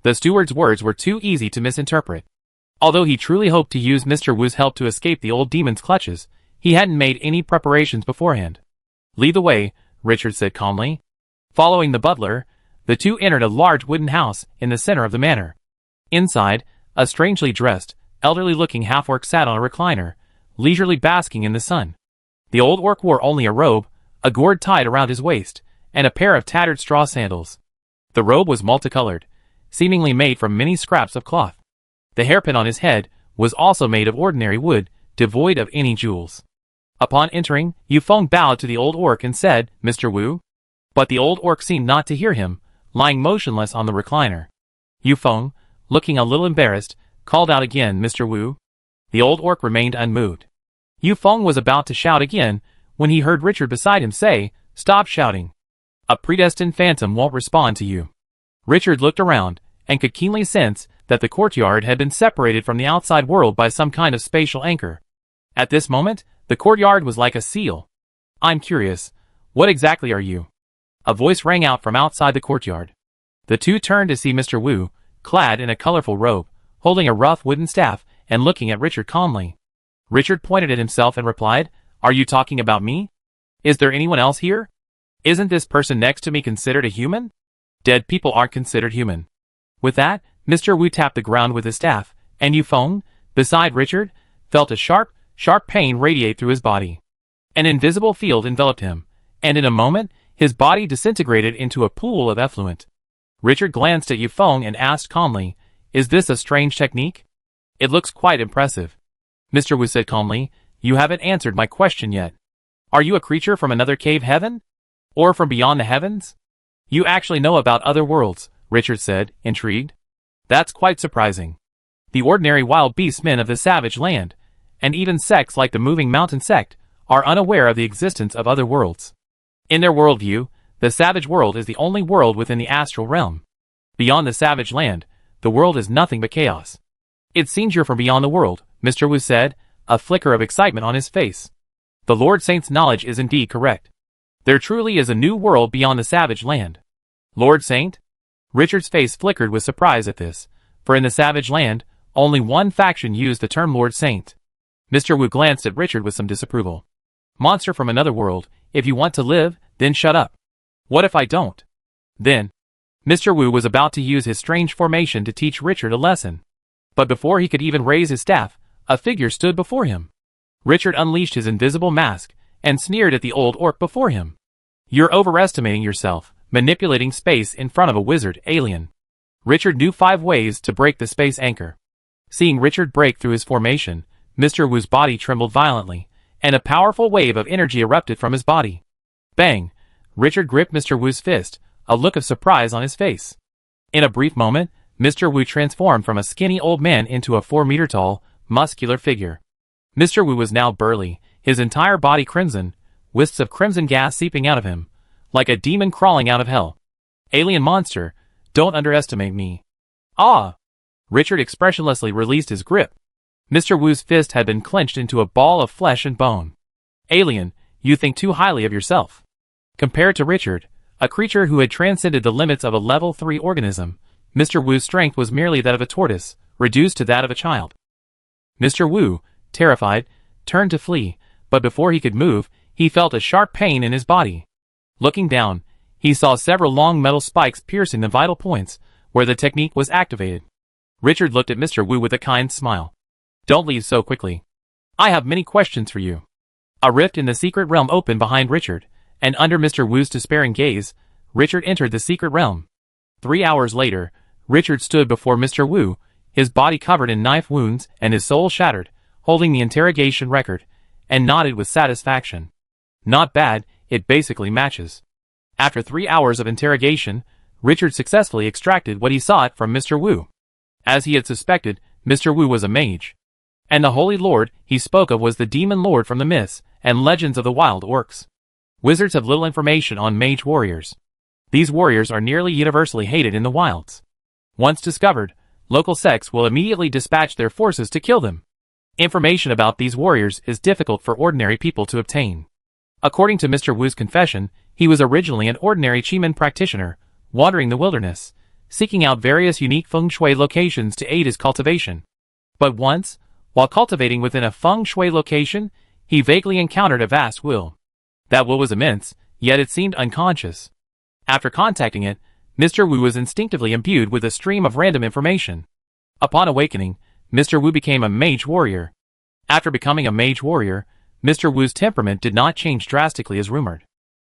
The steward's words were too easy to misinterpret. Although he truly hoped to use Mr. Wu's help to escape the old demon's clutches, he hadn't made any preparations beforehand. Lead the way, Richard said calmly. Following the butler, the two entered a large wooden house in the center of the manor. Inside, a strangely dressed, elderly-looking half-orc sat on a recliner, leisurely basking in the sun. The old orc wore only a robe, a gourd tied around his waist, and a pair of tattered straw sandals. The robe was multicolored, seemingly made from many scraps of cloth. The hairpin on his head was also made of ordinary wood, devoid of any jewels. Upon entering, Yufeng bowed to the old orc and said, "Mr. Wu?" But the old orc seemed not to hear him, lying motionless on the recliner. Yufeng, looking a little embarrassed, called out again, "Mr. Wu?" The old orc remained unmoved. Yufeng was about to shout again, when he heard Richard beside him say, "Stop shouting. A predestined phantom won't respond to you." Richard looked around, and could keenly sense that the courtyard had been separated from the outside world by some kind of spatial anchor. At this moment, the courtyard was like a seal. "I'm curious, what exactly are you?" A voice rang out from outside the courtyard. The two turned to see Mr. Wu, clad in a colorful robe, holding a rough wooden staff, and looking at Richard calmly. Richard pointed at himself and replied, "Are you talking about me? Is there anyone else here? Isn't this person next to me considered a human? Dead people aren't considered human." With that, Mr. Wu tapped the ground with his staff, and Yufeng, beside Richard, felt a sharp pain radiate through his body. An invisible field enveloped him, and in a moment, his body disintegrated into a pool of effluent. Richard glanced at Yufeng and asked calmly, "Is this a strange technique? It looks quite impressive." Mr. Wu said calmly, "You haven't answered my question yet. Are you a creature from another cave heaven? Or from beyond the heavens?" "You actually know about other worlds," Richard said, intrigued. "That's quite surprising. The ordinary wild beast men of the savage land, and even sects like the Moving Mountain sect, are unaware of the existence of other worlds. In their worldview, the savage world is the only world within the astral realm. Beyond the savage land, the world is nothing but chaos." "It seems you're from beyond the world," Mr. Wu said, a flicker of excitement on his face. "The Lord Saint's knowledge is indeed correct. There truly is a new world beyond the savage land." "Lord Saint?" Richard's face flickered with surprise at this, for in the savage land, only one faction used the term Lord Saint. Mr. Wu glanced at Richard with some disapproval. "Monster from another world, if you want to live, then shut up." "What if I don't?" "Then." Mr. Wu was about to use his strange formation to teach Richard a lesson. But before he could even raise his staff, a figure stood before him. Richard unleashed his invisible mask, and sneered at the old orc before him. "You're overestimating yourself, manipulating space in front of a wizard alien." Richard knew 5 ways to break the space anchor. Seeing Richard break through his formation, Mr. Wu's body trembled violently, and a powerful wave of energy erupted from his body. Bang! Richard gripped Mr. Wu's fist, a look of surprise on his face. In a brief moment, Mr. Wu transformed from a skinny old man into a 4-meter-tall, muscular figure. Mr. Wu was now burly, his entire body crimson, wisps of crimson gas seeping out of him, like a demon crawling out of hell. "Alien monster, don't underestimate me." "Ah!" Richard expressionlessly released his grip. Mr. Wu's fist had been clenched into a ball of flesh and bone. "Alien, you think too highly of yourself." Compared to Richard, a creature who had transcended the limits of a level 3 organism, Mr. Wu's strength was merely that of a tortoise, reduced to that of a child. Mr. Wu, terrified, turned to flee, but before he could move, he felt a sharp pain in his body. Looking down, he saw several long metal spikes piercing the vital points, where the technique was activated. Richard looked at Mr. Wu with a kind smile. "Don't leave so quickly. I have many questions for you." A rift in the secret realm opened behind Richard, and under Mr. Wu's despairing gaze, Richard entered the secret realm. 3 hours later, Richard stood before Mr. Wu, his body covered in knife wounds and his soul shattered, holding the interrogation record, and nodded with satisfaction. "Not bad, it basically matches." After 3 hours of interrogation, Richard successfully extracted what he sought from Mr. Wu. As he had suspected, Mr. Wu was a mage. And the Holy Lord he spoke of was the demon lord from the myths and legends of the wild orcs. Wizards have little information on mage warriors. These warriors are nearly universally hated in the wilds. Once discovered, local sects will immediately dispatch their forces to kill them. Information about these warriors is difficult for ordinary people to obtain. According to Mr. Wu's confession, he was originally an ordinary Chiman practitioner, wandering the wilderness, seeking out various unique feng shui locations to aid his cultivation. But once, while cultivating within a feng shui location, he vaguely encountered a vast will. That will was immense, yet it seemed unconscious. After contacting it, Mr. Wu was instinctively imbued with a stream of random information. Upon awakening, Mr. Wu became a mage warrior. After becoming a mage warrior, Mr. Wu's temperament did not change drastically as rumored.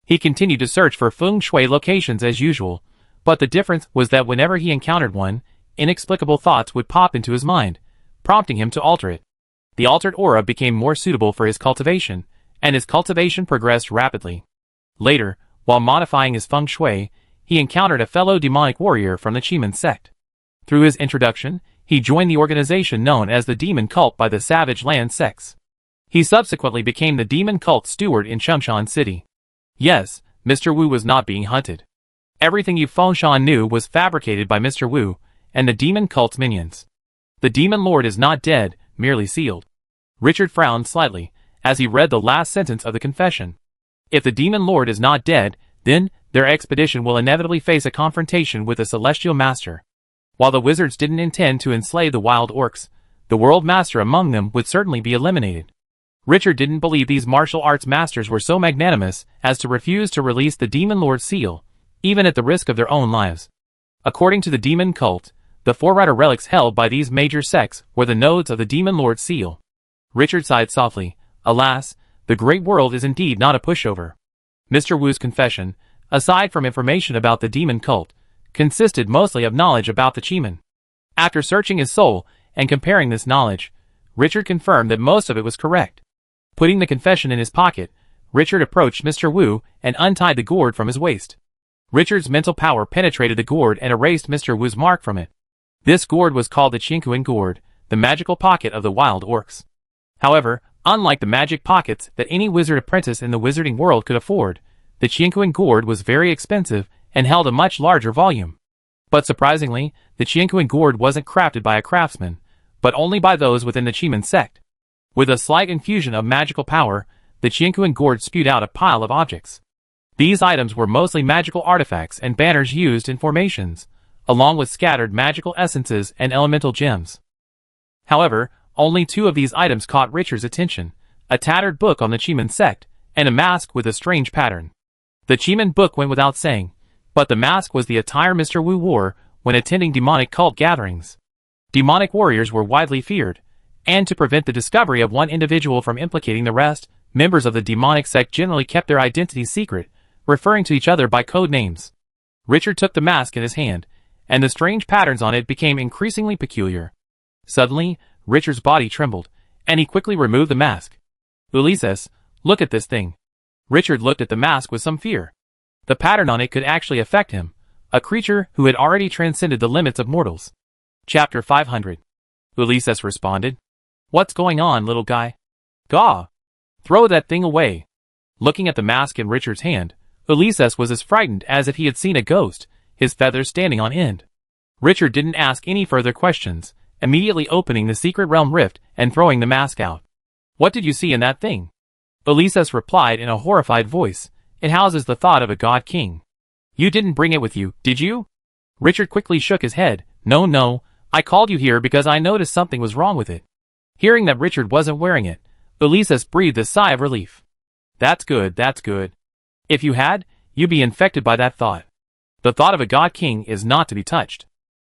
He continued to search for feng shui locations as usual, but the difference was that whenever he encountered one, inexplicable thoughts would pop into his mind, prompting him to alter it. The altered aura became more suitable for his cultivation, and his cultivation progressed rapidly. Later, while modifying his feng shui, he encountered a fellow demonic warrior from the Chiman sect. Through his introduction, he joined the organization known as the Demon Cult by the Savage Land sects. He subsequently became the Demon Cult steward in Chungshan City. Yes, Mr. Wu was not being hunted. Everything Yu Fengshan knew was fabricated by Mr. Wu and the Demon Cult's minions. The Demon Lord is not dead, merely sealed. Richard frowned slightly as he read the last sentence of the confession. If the Demon Lord is not dead, then their expedition will inevitably face a confrontation with the Celestial Master. While the wizards didn't intend to enslave the wild orcs, the World Master among them would certainly be eliminated. Richard didn't believe these martial arts masters were so magnanimous as to refuse to release the Demon Lord's seal, even at the risk of their own lives. According to the Demon Cult, the Forerunner relics held by these major sects were the nodes of the Demon Lord's seal. Richard sighed softly. Alas, the great world is indeed not a pushover. Mr. Wu's confession, aside from information about the Demon Cult, consisted mostly of knowledge about the Chiman. After searching his soul and comparing this knowledge, Richard confirmed that most of it was correct. Putting the confession in his pocket, Richard approached Mr. Wu and untied the gourd from his waist. Richard's mental power penetrated the gourd and erased Mr. Wu's mark from it. This gourd was called the Qianquan gourd, the magical pocket of the wild orcs. However, unlike the magic pockets that any wizard apprentice in the wizarding world could afford, the Qianquan gourd was very expensive and held a much larger volume. But surprisingly, the Qianquan gourd wasn't crafted by a craftsman, but only by those within the Chiman sect. With a slight infusion of magical power, the Qianquan gourd spewed out a pile of objects. These items were mostly magical artifacts and banners used in formations, along with scattered magical essences and elemental gems. However, only two of these items caught Richard's attention, a tattered book on the Chiman sect, and a mask with a strange pattern. The Chiman book went without saying, but the mask was the attire Mr. Wu wore when attending demonic cult gatherings. Demonic warriors were widely feared, and to prevent the discovery of one individual from implicating the rest, members of the demonic sect generally kept their identities secret, referring to each other by code names. Richard took the mask in his hand, and the strange patterns on it became increasingly peculiar. Suddenly, Richard's body trembled, and he quickly removed the mask. Ulysses, look at this thing. Richard looked at the mask with some fear. The pattern on it could actually affect him, a creature who had already transcended the limits of mortals. Chapter 500. Ulysses responded. What's going on, little guy? Gaw! Throw that thing away. Looking at the mask in Richard's hand, Ulysses was as frightened as if he had seen a ghost, his feathers standing on end. Richard didn't ask any further questions, immediately opening the secret realm rift and throwing the mask out. What did you see in that thing? Ulysses replied in a horrified voice. It houses the thought of a god king. You didn't bring it with you, did you? Richard quickly shook his head. No, I called you here because I noticed something was wrong with it. Hearing that Richard wasn't wearing it, Ulysses breathed a sigh of relief. That's good. If you had, you'd be infected by that thought. The thought of a god king is not to be touched.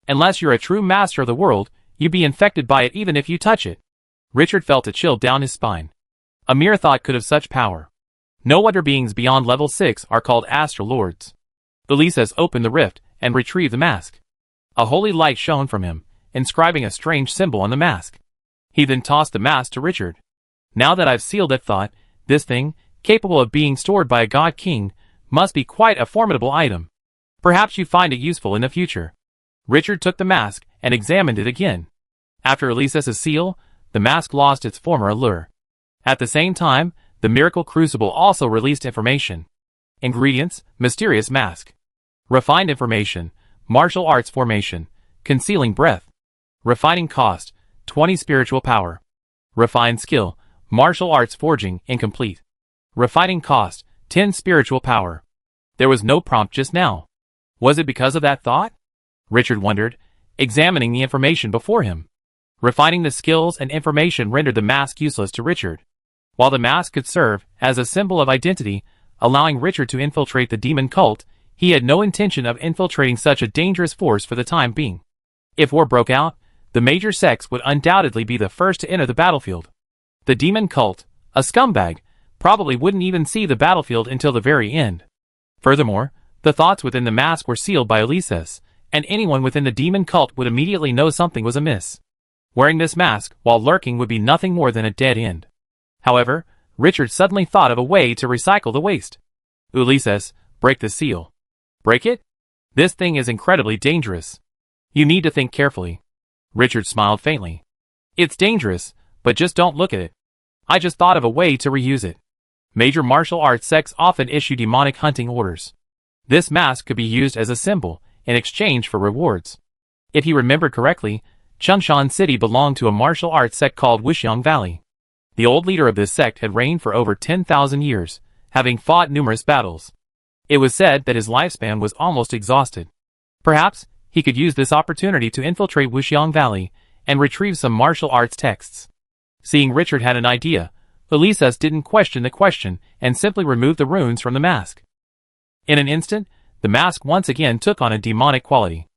Unless you're a true master of the world, you'd be infected by it even if you touch it. Richard felt a chill down his spine. A mere thought could have such power. No wonder beings beyond level 6 are called astral lords. Ulysses opened the rift and retrieved the mask. A holy light shone from him, inscribing a strange symbol on the mask. He then tossed the mask to Richard. Now that I've sealed that thought, this thing, capable of being stored by a god king, must be quite a formidable item. Perhaps you find it useful in the future. Richard took the mask and examined it again. After Ulysses' seal, the mask lost its former allure. At the same time, the miracle Crucible also released information. Ingredients: mysterious mask. Refined information: martial arts formation, concealing breath. Refining cost: 20 spiritual power. Refined skill: martial arts forging, incomplete. Refining cost: 10 spiritual power. There was no prompt just now. Was it because of that thought? Richard wondered, examining the information before him. Refining the skills and information rendered the mask useless to Richard. While the mask could serve as a symbol of identity, allowing Richard to infiltrate the demon cult, he had no intention of infiltrating such a dangerous force for the time being. If war broke out, the major sects would undoubtedly be the first to enter the battlefield. The demon cult, a scumbag, probably wouldn't even see the battlefield until the very end. Furthermore, the thoughts within the mask were sealed by Ulysses, and anyone within the demon cult would immediately know something was amiss. Wearing this mask while lurking would be nothing more than a dead end. However, Richard suddenly thought of a way to recycle the waste. Ulysses, break the seal. Break it? This thing is incredibly dangerous. You need to think carefully. Richard smiled faintly. It's dangerous, but just don't look at it. I just thought of a way to reuse it. Major martial arts sects often issue demonic hunting orders. This mask could be used as a symbol in exchange for rewards. If he remembered correctly, Changshan City belonged to a martial arts sect called Wuxiang Valley. The old leader of this sect had reigned for over 10,000 years, having fought numerous battles. It was said that his lifespan was almost exhausted. Perhaps he could use this opportunity to infiltrate Wuxiang Valley and retrieve some martial arts texts. Seeing Richard had an idea, Ulysses didn't question the question and simply removed the runes from the mask. In an instant, the mask once again took on a demonic quality.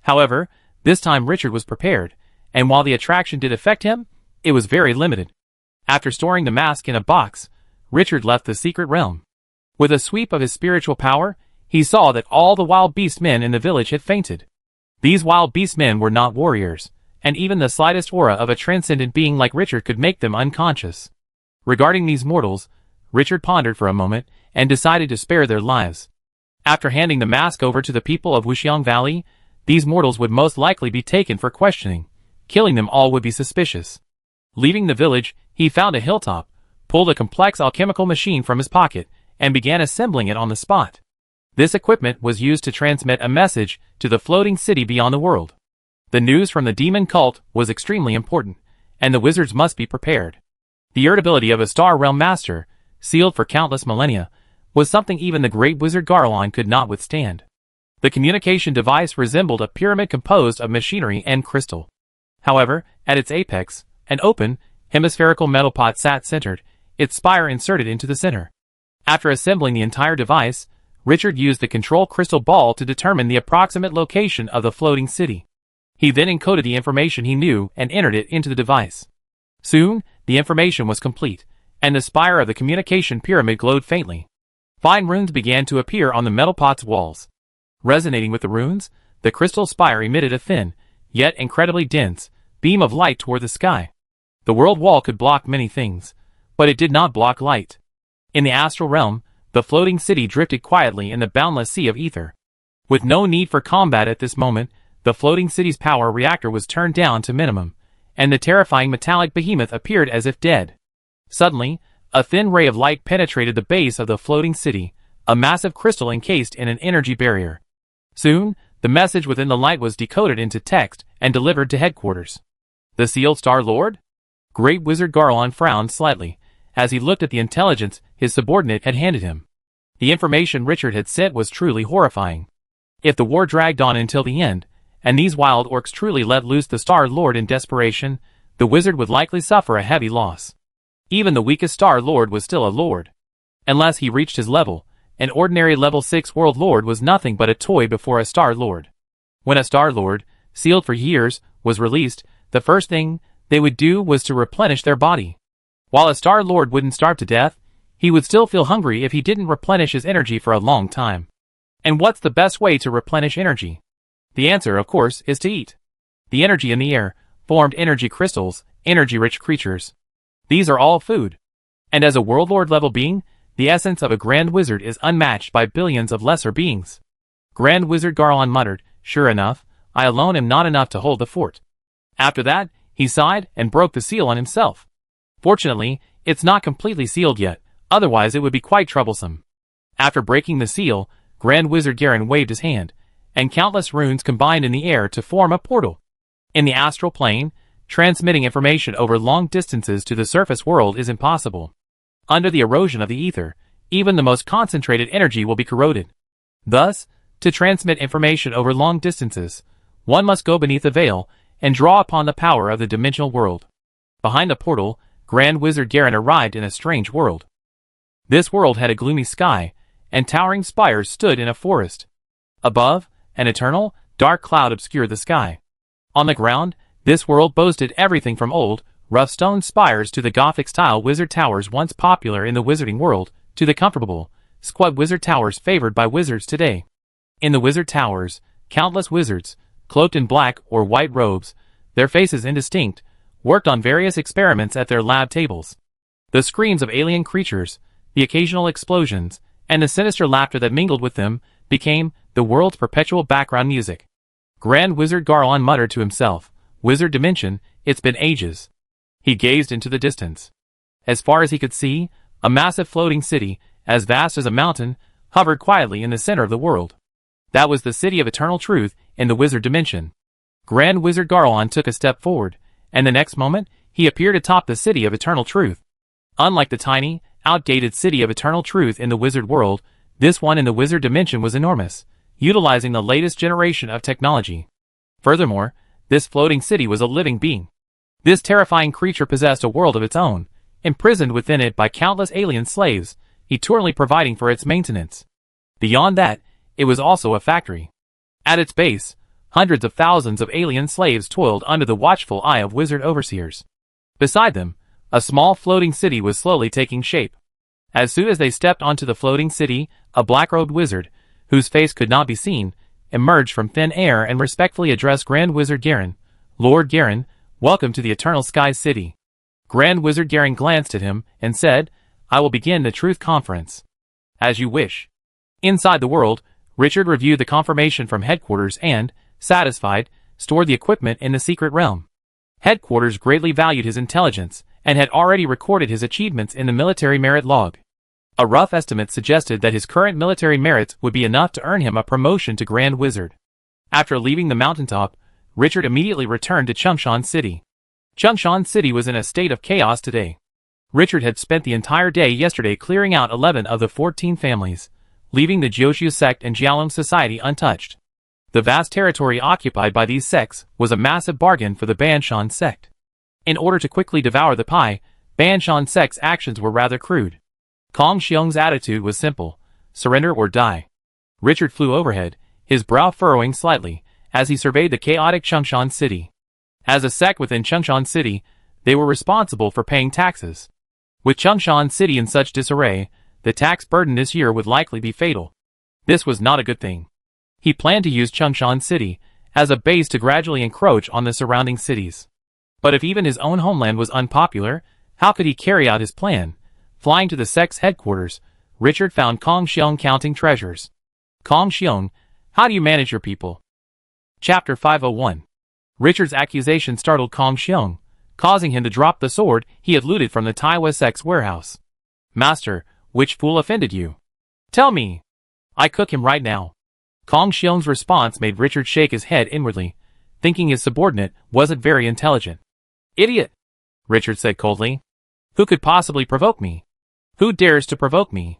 However, this time Richard was prepared, and while the attraction did affect him, it was very limited. After storing the mask in a box, Richard left the secret realm. With a sweep of his spiritual power, he saw that all the wild beast men in the village had fainted. These wild beast men were not warriors, and even the slightest aura of a transcendent being like Richard could make them unconscious. Regarding these mortals, Richard pondered for a moment and decided to spare their lives. After handing the mask over to the people of Wuxiang Valley, these mortals would most likely be taken for questioning. Killing them all would be suspicious. Leaving the village, he found a hilltop, pulled a complex alchemical machine from his pocket, and began assembling it on the spot. This equipment was used to transmit a message to the floating city beyond the world. The news from the demon cult was extremely important, and the wizards must be prepared. The irritability of a Star Realm Master, sealed for countless millennia, was something even the great wizard Garlon could not withstand. The communication device resembled a pyramid composed of machinery and crystal. However, at its apex, an open, hemispherical metal pot sat centered, its spire inserted into the center. After assembling the entire device, Richard used the control crystal ball to determine the approximate location of the floating city. He then encoded the information he knew and entered it into the device. Soon, the information was complete, and the spire of the communication pyramid glowed faintly. Fine runes began to appear on the metal pot's walls. Resonating with the runes, the crystal spire emitted a thin, yet incredibly dense, beam of light toward the sky. The world wall could block many things, but it did not block light. In the astral realm, the floating city drifted quietly in the boundless sea of ether. With no need for combat at this moment, the floating city's power reactor was turned down to minimum, and the terrifying metallic behemoth appeared as if dead. Suddenly, a thin ray of light penetrated the base of the floating city, a massive crystal encased in an energy barrier. Soon, the message within the light was decoded into text and delivered to headquarters. The sealed Star Lord? Great Wizard Garlon frowned slightly as he looked at the intelligence his subordinate had handed him. The information Richard had sent was truly horrifying. If the war dragged on until the end, and these wild orcs truly let loose the Star Lord in desperation, the wizard would likely suffer a heavy loss. Even the weakest Star Lord was still a lord. Unless he reached his level, an ordinary level 6 World Lord was nothing but a toy before a Star Lord. When a Star Lord, sealed for years, was released, the first thing they would do was to replenish their body. While a Star Lord wouldn't starve to death, he would still feel hungry if he didn't replenish his energy for a long time. And what's the best way to replenish energy? The answer, of course, is to eat. The energy in the air formed energy crystals, energy-rich creatures. These are all food. And as a World Lord level being, the essence of a Grand Wizard is unmatched by billions of lesser beings. Grand Wizard Garlon muttered, "Sure enough, I alone am not enough to hold the fort." After that, he sighed and broke the seal on himself. Fortunately, it's not completely sealed yet, otherwise it would be quite troublesome. After breaking the seal, Grand Wizard Garen waved his hand, and countless runes combined in the air to form a portal. In the astral plane, transmitting information over long distances to the surface world is impossible. Under the erosion of the ether, even the most concentrated energy will be corroded. Thus, to transmit information over long distances, one must go beneath the veil and draw upon the power of the dimensional world. Behind the portal, Grand Wizard Garen arrived in a strange world. This world had a gloomy sky, and towering spires stood in a forest. Above, an eternal, dark cloud obscured the sky. On the ground, This world boasted everything from old, rough stone spires to the Gothic-style wizard towers once popular in the wizarding world, to the comfortable, squat wizard towers favored by wizards today. In the wizard towers, countless wizards, cloaked in black or white robes, their faces indistinct, worked on various experiments at their lab tables. The screams of alien creatures, the occasional explosions, and the sinister laughter that mingled with them, became the world's perpetual background music. Grand Wizard Garlon muttered to himself, "Wizard Dimension, it's been ages." He gazed into the distance. As far as he could see, a massive floating city, as vast as a mountain, hovered quietly in the center of the world. That was the City of Eternal Truth in the Wizard Dimension. Grand Wizard Garlon took a step forward, and the next moment, he appeared atop the City of Eternal Truth. Unlike the tiny, outdated City of Eternal Truth in the Wizard world, this one in the Wizard Dimension was enormous, utilizing the latest generation of technology. Furthermore, this floating city was a living being. This terrifying creature possessed a world of its own, imprisoned within it by countless alien slaves, eternally providing for its maintenance. Beyond that, it was also a factory. At its base, hundreds of thousands of alien slaves toiled under the watchful eye of wizard overseers. Beside them, a small floating city was slowly taking shape. As soon as they stepped onto the floating city, a black-robed wizard, whose face could not be seen, emerged from thin air and respectfully addressed Grand Wizard Garen. "Lord Garen, welcome to the Eternal Skies City." Grand Wizard Garen glanced at him and said, "I will begin the Truth Conference." "As you wish." Inside the world, Richard reviewed the confirmation from headquarters and, satisfied, stored the equipment in the secret realm. Headquarters greatly valued his intelligence and had already recorded his achievements in the military merit log. A rough estimate suggested that his current military merits would be enough to earn him a promotion to Grand Wizard. After leaving the mountaintop, Richard immediately returned to Chungshan City. Chungshan City was in a state of chaos today. Richard had spent the entire day yesterday clearing out 11 of the 14 families, leaving the Jioshu sect and Jialong society untouched. The vast territory occupied by these sects was a massive bargain for the Banshan sect. In order to quickly devour the pie, Banshan sect's actions were rather crude. Kong Xiong's attitude was simple: surrender or die. Richard flew overhead, his brow furrowing slightly, as he surveyed the chaotic Chungshan City. As a sect within Chungshan City, they were responsible for paying taxes. With Chungshan City in such disarray, the tax burden this year would likely be fatal. This was not a good thing. He planned to use Chungshan City as a base to gradually encroach on the surrounding cities. But if even his own homeland was unpopular, how could he carry out his plan? Flying to the sect's headquarters, Richard found Kong Xiong counting treasures. "Kong Xiong, how do you manage your people?" Chapter 501. Richard's accusation startled Kong Xiong, causing him to drop the sword he had looted from the Taiwa sect's warehouse. "Master, which fool offended you? Tell me. I cook him right now." Kong Xiong's response made Richard shake his head inwardly, thinking his subordinate wasn't very intelligent. "Idiot," Richard said coldly. "Who could possibly provoke me? Who dares to provoke me?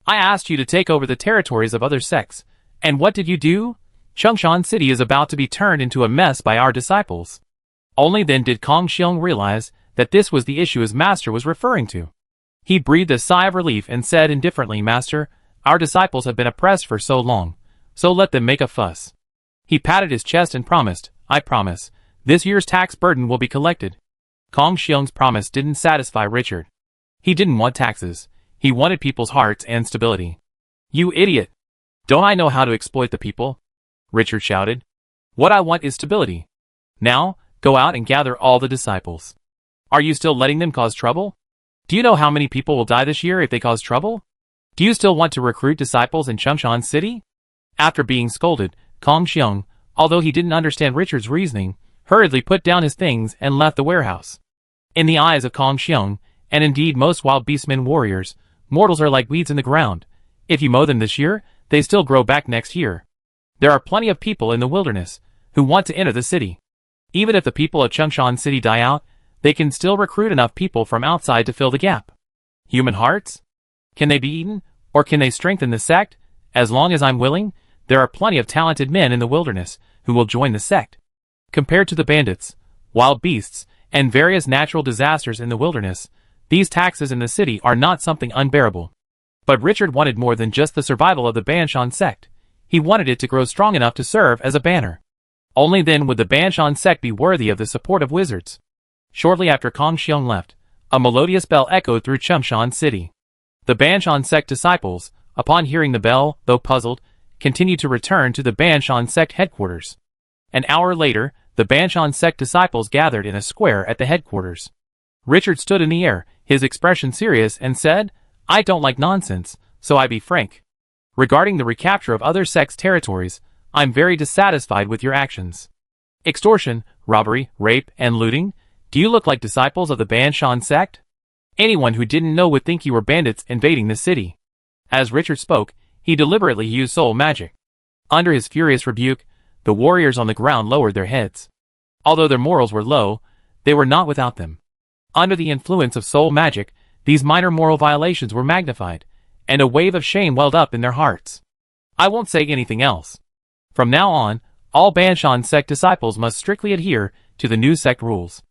I asked you to take over the territories of other sects, and what did you do? Chungshan City is about to be turned into a mess by our disciples." Only then did Kong Xiong realize that this was the issue his master was referring to. He breathed a sigh of relief and said indifferently, "Master, our disciples have been oppressed for so long, so let them make a fuss." He patted his chest and promised, "I promise, this year's tax burden will be collected." Kong Xiong's promise didn't satisfy Richard. He didn't want taxes. He wanted people's hearts and stability. "You idiot! Don't I know how to exploit the people?" Richard shouted. "What I want is stability. Now, go out and gather all the disciples. Are you still letting them cause trouble? Do you know how many people will die this year if they cause trouble? Do you still want to recruit disciples in Chungshan City?" After being scolded, Kong Xiong, although he didn't understand Richard's reasoning, hurriedly put down his things and left the warehouse. In the eyes of Kong Xiong, and indeed most wild beastmen warriors, mortals are like weeds in the ground. If you mow them this year, they still grow back next year. There are plenty of people in the wilderness who want to enter the city. Even if the people of Chungshan City die out, they can still recruit enough people from outside to fill the gap. Human hearts? Can they be eaten, or can they strengthen the sect? As long as I'm willing, there are plenty of talented men in the wilderness who will join the sect. Compared to the bandits, wild beasts, and various natural disasters in the wilderness, these taxes in the city are not something unbearable. But Richard wanted more than just the survival of the Banshan sect. He wanted it to grow strong enough to serve as a banner. Only then would the Banshan sect be worthy of the support of wizards. Shortly after Kong Xiong left, a melodious bell echoed through Chumshan City. The Banshan sect disciples, upon hearing the bell, though puzzled, continued to return to the Banshan sect headquarters. An hour later, the Banshan sect disciples gathered in a square at the headquarters. Richard stood in the air, his expression serious, and said, "I don't like nonsense, so I be frank. Regarding the recapture of other sects' territories, I'm very dissatisfied with your actions. Extortion, robbery, rape, and looting? Do you look like disciples of the Banshan sect? Anyone who didn't know would think you were bandits invading the city." As Richard spoke, he deliberately used soul magic. Under his furious rebuke, the warriors on the ground lowered their heads. Although their morals were low, they were not without them. Under the influence of soul magic, these minor moral violations were magnified, and a wave of shame welled up in their hearts. I won't say anything else. From now on, all Banshan sect disciples must strictly adhere to the new sect rules.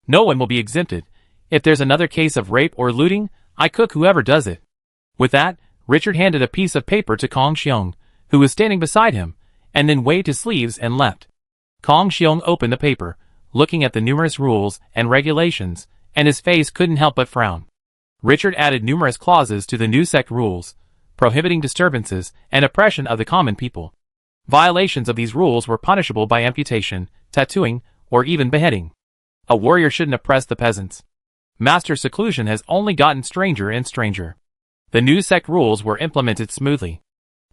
No one will be exempted. If there's another case of rape or looting, I cook whoever does it. With that, Richard handed a piece of paper to Kong Xiong, who was standing beside him, and then waved his sleeves and left. Kong Xiong opened the paper, looking at the numerous rules and regulations, and his face couldn't help but frown. Richard added numerous clauses to the new sect rules, prohibiting disturbances and oppression of the common people. Violations of these rules were punishable by amputation, tattooing, or even beheading. A warrior shouldn't oppress the peasants. Master seclusion has only gotten stranger and stranger. The new sect rules were implemented smoothly.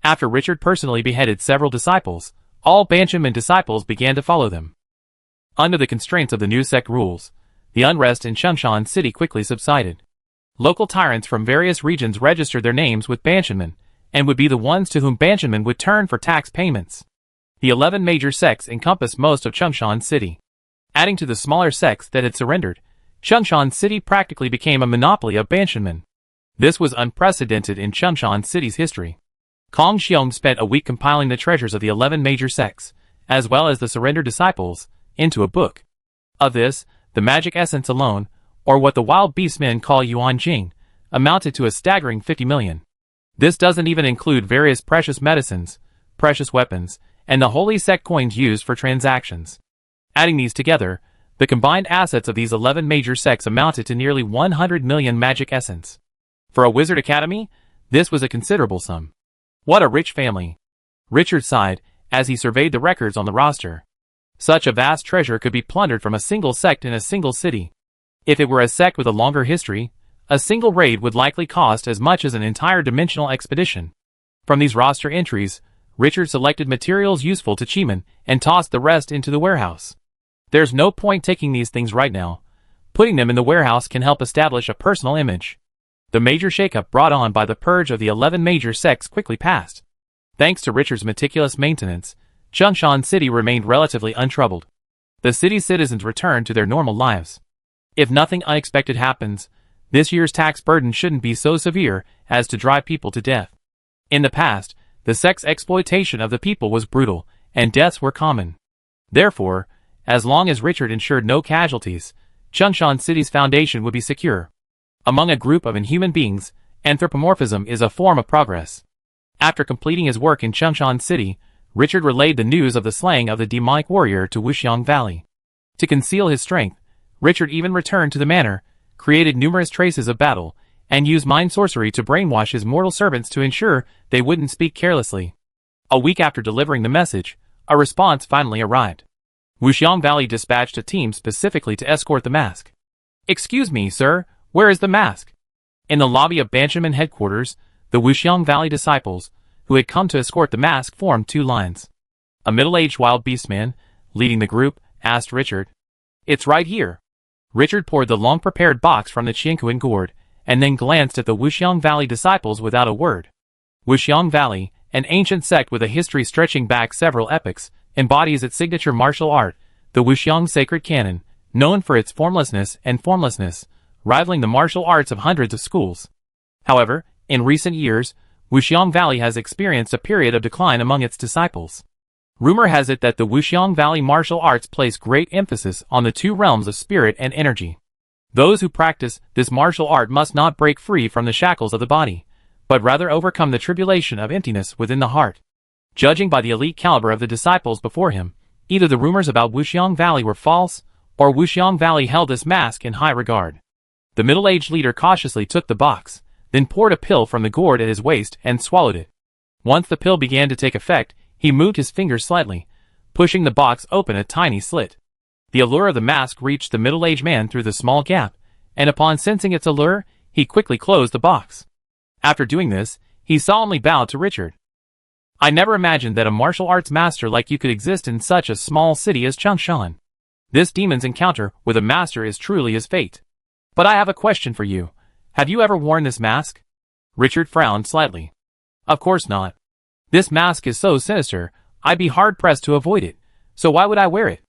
After Richard personally beheaded several disciples, all Banshan disciples began to follow them. Under the constraints of the new sect rules, the unrest in Chumshan City quickly subsided. Local tyrants from various regions registered their names with Banshan, and would be the ones to whom Banshan would turn for tax payments. The 11 major sects encompassed most of Chumshan City. Adding to the smaller sects that had surrendered, Chumshan City practically became a monopoly of Banshan. This was unprecedented in Chumshan City's history. Kong Xiong spent a week compiling the treasures of the 11 major sects, as well as the surrendered disciples, into a book. Of this, the magic essence alone, or what the wild beastmen call Yuan Jing, amounted to a staggering 50 million. This doesn't even include various precious medicines, precious weapons, and the holy sect coins used for transactions. Adding these together, the combined assets of these 11 major sects amounted to nearly 100 million magic essence. For a wizard academy, this was a considerable sum. What a rich family. Richard sighed as he surveyed the records on the roster. Such a vast treasure could be plundered from a single sect in a single city. If it were a sect with a longer history, a single raid would likely cost as much as an entire dimensional expedition. From these roster entries, Richard selected materials useful to Chiman and tossed the rest into the warehouse. There's no point taking these things right now. Putting them in the warehouse can help establish a personal image. The major shakeup brought on by the purge of the 11 major sects quickly passed. Thanks to Richard's meticulous maintenance, Chumshan City remained relatively untroubled. The city's citizens returned to their normal lives. If nothing unexpected happens, this year's tax burden shouldn't be so severe as to drive people to death. In the past, the sect's exploitation of the people was brutal, and deaths were common. Therefore, as long as Richard ensured no casualties, Chumshan City's foundation would be secure. Among a group of inhuman beings, anthropomorphism is a form of progress. After completing his work in Chumshan City, Richard relayed the news of the slaying of the demonic warrior to Wuxiang Valley. To conceal his strength, Richard even returned to the manor, created numerous traces of battle, and used mind sorcery to brainwash his mortal servants to ensure they wouldn't speak carelessly. A week after delivering the message, a response finally arrived. Wuxiang Valley dispatched a team specifically to escort the mask. "Excuse me, sir. Where is the mask?" In the lobby of Banshan headquarters, the Wuxiang Valley disciples, who had come to escort the mask, formed two lines. A middle-aged wild beastman, leading the group, asked Richard. "It's right here." Richard poured the long-prepared box from the Qianquan gourd, and then glanced at the Wuxiang Valley disciples without a word. Wuxiang Valley, an ancient sect with a history stretching back several epochs, embodies its signature martial art, the Wuxiang Sacred Canon, known for its formlessness and formlessness, rivaling the martial arts of hundreds of schools. However, in recent years, Wuxiang Valley has experienced a period of decline among its disciples. Rumor has it that the Wuxiang Valley martial arts place great emphasis on the two realms of spirit and energy. Those who practice this martial art must not break free from the shackles of the body, but rather overcome the tribulation of emptiness within the heart. Judging by the elite caliber of the disciples before him, Either the rumors about Wuxiang Valley were false, or Wuxiang Valley held this mask in high regard. The middle-aged leader cautiously took the box, then poured a pill from the gourd at his waist and swallowed it. Once the pill began to take effect, he moved his fingers slightly, pushing the box open a tiny slit. The allure of the mask reached the middle-aged man through the small gap, and upon sensing its allure, he quickly closed the box. After doing this, he solemnly bowed to Richard. I never imagined that a martial arts master like you could exist in such a small city as Changshan. This demon's encounter with a master is truly his fate. But I have a question for you. Have you ever worn this mask? Richard frowned slightly. Of course not. This mask is so sinister, I'd be hard-pressed to avoid it, so why would I wear it?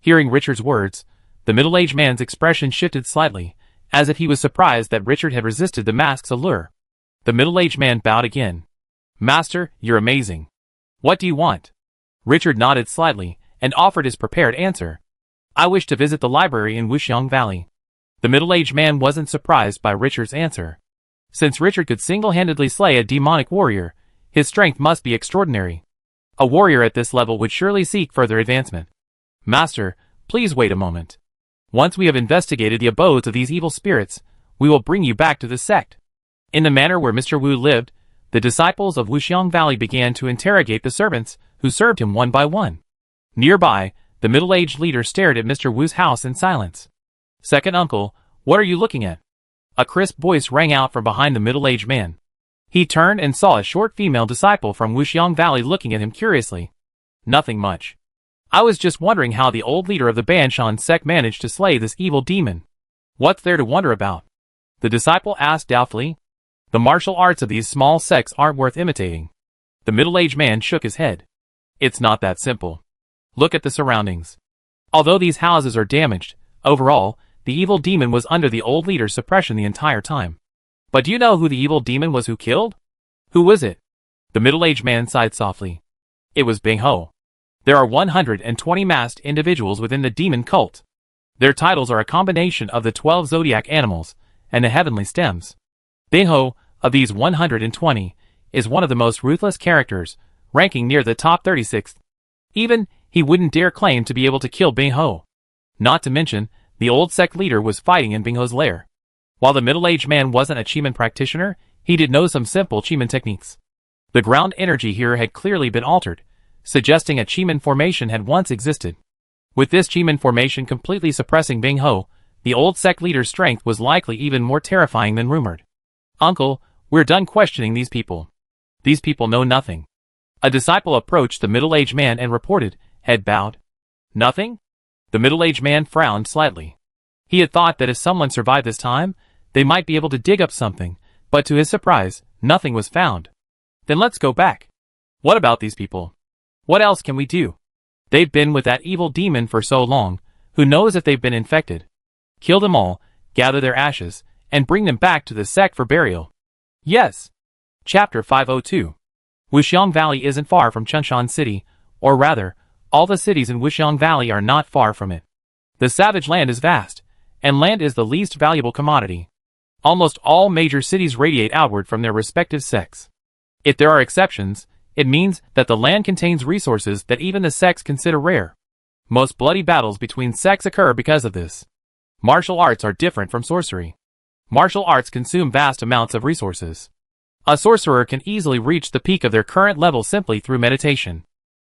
Hearing Richard's words, the middle-aged man's expression shifted slightly, as if he was surprised that Richard had resisted the mask's allure. The middle-aged man bowed again. Master, you're amazing. What do you want? Richard nodded slightly, and offered his prepared answer. I wish to visit the library in Wuxiang Valley. The middle-aged man wasn't surprised by Richard's answer. Since Richard could single-handedly slay a demonic warrior, his strength must be extraordinary. A warrior at this level would surely seek further advancement. Master, please wait a moment. Once we have investigated the abodes of these evil spirits, we will bring you back to the sect. In the manor where Mr. Wu lived, the disciples of Wuxiang Valley began to interrogate the servants, who served him one by one. Nearby, the middle-aged leader stared at Mr. Wu's house in silence. Second uncle, what are you looking at? A crisp voice rang out from behind the middle-aged man. He turned and saw a short female disciple from Wuxiang Valley looking at him curiously. Nothing much. I was just wondering how the old leader of the Banshan sect managed to slay this evil demon. What's there to wonder about? The disciple asked doubtfully. The martial arts of these small sects aren't worth imitating. The middle-aged man shook his head. It's not that simple. Look at the surroundings. Although these houses are damaged, overall, the evil demon was under the old leader's suppression the entire time. But do you know who the evil demon was who killed? Who was it? The middle-aged man sighed softly. It was Bing Ho. There are 120 masked individuals within the demon cult. Their titles are a combination of the 12 zodiac animals and the heavenly stems. Bing Ho, of these 120, is one of the most ruthless characters, ranking near the top 36th. Even, he wouldn't dare claim to be able to kill Bing Ho. Not to mention, the old sect leader was fighting in Bing Ho's lair. While the middle-aged man wasn't a Qi practitioner, he did know some simple Qi techniques. The ground energy here had clearly been altered, suggesting a Qi formation had once existed. With this Qi formation completely suppressing Bing Ho, the old sect leader's strength was likely even more terrifying than rumored. Uncle, we're done questioning these people. These people know nothing. A disciple approached the middle-aged man and reported, head bowed. Nothing? The middle-aged man frowned slightly. He had thought that if someone survived this time, they might be able to dig up something, but to his surprise, nothing was found. Then let's go back. What about these people? What else can we do? They've been with that evil demon for so long, who knows if they've been infected? Kill them all, gather their ashes, and bring them back to the sect for burial. Yes. Chapter 502. Wuxiang Valley isn't far from Changshan City, or rather, all the cities in Wuxiang Valley are not far from it. The savage land is vast, and land is the least valuable commodity. Almost all major cities radiate outward from their respective sects. If there are exceptions, it means that the land contains resources that even the sects consider rare. Most bloody battles between sects occur because of this. Martial arts are different from sorcery. Martial arts consume vast amounts of resources. A sorcerer can easily reach the peak of their current level simply through meditation.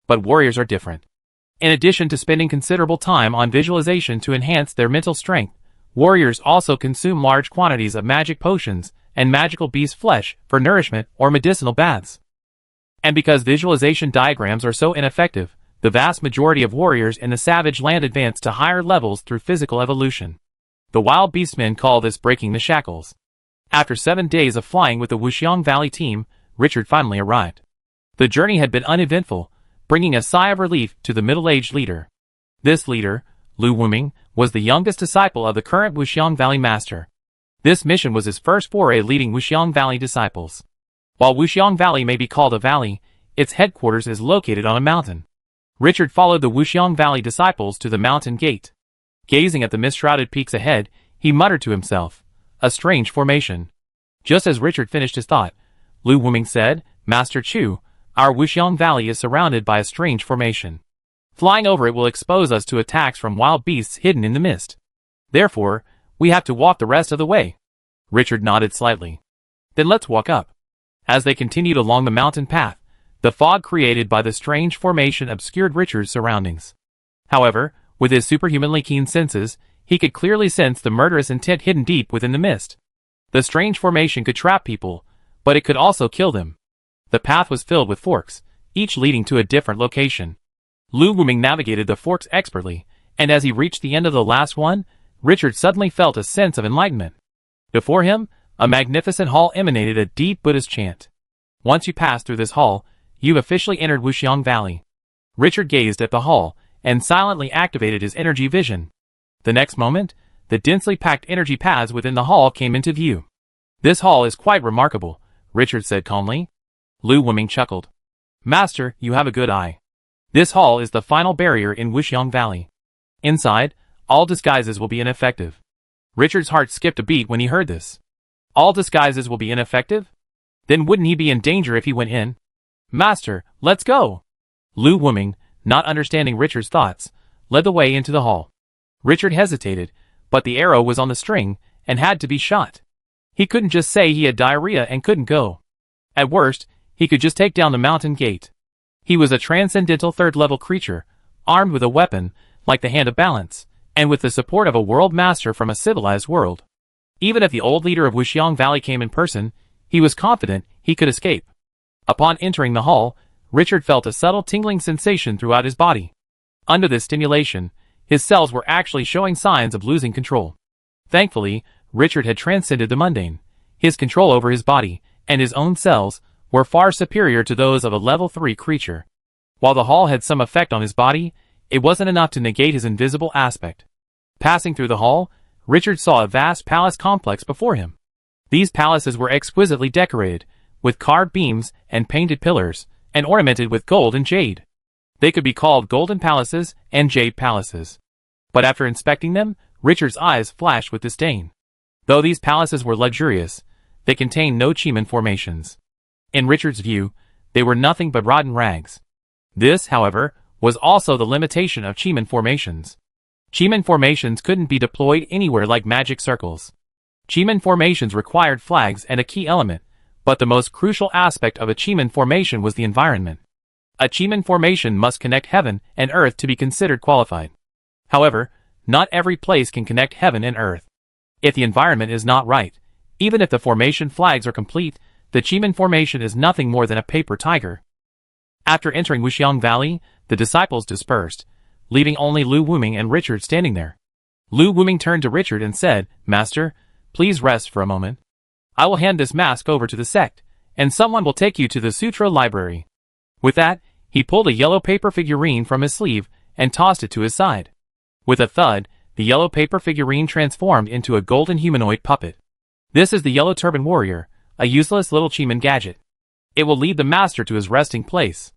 But warriors are different. In addition to spending considerable time on visualization to enhance their mental strength, warriors also consume large quantities of magic potions and magical beast flesh for nourishment or medicinal baths. And because visualization diagrams are so ineffective, the vast majority of warriors in the savage land advance to higher levels through physical evolution. The wild beastmen call this breaking the shackles. After 7 days of flying with the Wuxiang Valley team, Richard finally arrived. The journey had been uneventful, bringing a sigh of relief to the middle-aged leader. This leader, Lu Wuming, was the youngest disciple of the current Wuxiang Valley master. This mission was his first foray leading Wuxiang Valley disciples. While Wuxiang Valley may be called a valley, its headquarters is located on a mountain. Richard followed the Wuxiang Valley disciples to the mountain gate. Gazing at the mist-shrouded peaks ahead, he muttered to himself, "A strange formation." Just as Richard finished his thought, Lu Wuming said, "Master Chu, our Wuxiang Valley is surrounded by a strange formation." Flying over it will expose us to attacks from wild beasts hidden in the mist. Therefore, we have to walk the rest of the way. Richard nodded slightly. Then let's walk up. As they continued along the mountain path, the fog created by the strange formation obscured Richard's surroundings. However, with his superhumanly keen senses, he could clearly sense the murderous intent hidden deep within the mist. The strange formation could trap people, but it could also kill them. The path was filled with forks, each leading to a different location. Lu Wuming navigated the forks expertly, and as he reached the end of the last one, Richard suddenly felt a sense of enlightenment. Before him, a magnificent hall emanated a deep Buddhist chant. Once you pass through this hall, you've officially entered Wuxiang Valley. Richard gazed at the hall, and silently activated his energy vision. The next moment, the densely packed energy paths within the hall came into view. This hall is quite remarkable, Richard said calmly. Lu Wuming chuckled. Master, you have a good eye. This hall is the final barrier in Wuxiang Valley. Inside, all disguises will be ineffective. Richard's heart skipped a beat when he heard this. All disguises will be ineffective? Then wouldn't he be in danger if he went in? Master, let's go! Lu Wuming, not understanding Richard's thoughts, led the way into the hall. Richard hesitated, but the arrow was on the string, and had to be shot. He couldn't just say he had diarrhea and couldn't go. At worst, he could just take down the mountain gate. He was a transcendental third-level creature, armed with a weapon, like the Hand of Balance, and with the support of a world master from a civilized world. Even if the old leader of Wuxiang Valley came in person, he was confident he could escape. Upon entering the hall, Richard felt a subtle tingling sensation throughout his body. Under this stimulation, his cells were actually showing signs of losing control. Thankfully, Richard had transcended the mundane. His control over his body, and his own cells, were far superior to those of a level 3 creature. While the hall had some effect on his body, it wasn't enough to negate his invisible aspect. Passing through the hall, Richard saw a vast palace complex before him. These palaces were exquisitely decorated, with carved beams and painted pillars, and ornamented with gold and jade. They could be called golden palaces and jade palaces. But after inspecting them, Richard's eyes flashed with disdain. Though these palaces were luxurious, they contained no Chiman formations. In Richard's view, they were nothing but rotten rags. This, however, was also the limitation of Chiman formations. Chiman formations couldn't be deployed anywhere like magic circles. Chiman formations required flags and a key element, but the most crucial aspect of a Chiman formation was the environment. A Chiman formation must connect heaven and earth to be considered qualified. However, not every place can connect heaven and earth. If the environment is not right, even if the formation flags are complete, the Chiman formation is nothing more than a paper tiger. After entering Wuxiang Valley, the disciples dispersed, leaving only Lu Wuming and Richard standing there. Lu Wuming turned to Richard and said, Master, please rest for a moment. I will hand this mask over to the sect, and someone will take you to the Sutra Library. With that, he pulled a yellow paper figurine from his sleeve and tossed it to his side. With a thud, the yellow paper figurine transformed into a golden humanoid puppet. This is the Yellow Turban Warrior, a useless little Chiman gadget. It will lead the master to his resting place.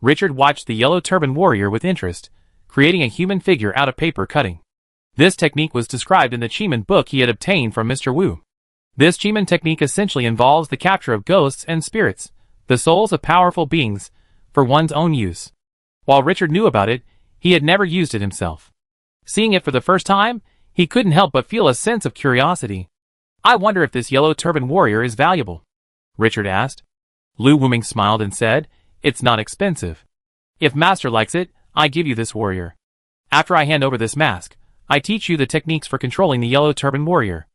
Richard watched the Yellow Turban Warrior with interest, creating a human figure out of paper cutting. This technique was described in the Chiman book he had obtained from Mr. Wu. This Chiman technique essentially involves the capture of ghosts and spirits, the souls of powerful beings, for one's own use. While Richard knew about it, he had never used it himself. Seeing it for the first time, he couldn't help but feel a sense of curiosity. I wonder if this Yellow Turban Warrior is valuable, Richard asked. Lu Wuming smiled and said, It's not expensive. If Master likes it, I give you this warrior. After I hand over this mask, I teach you the techniques for controlling the Yellow Turban Warrior.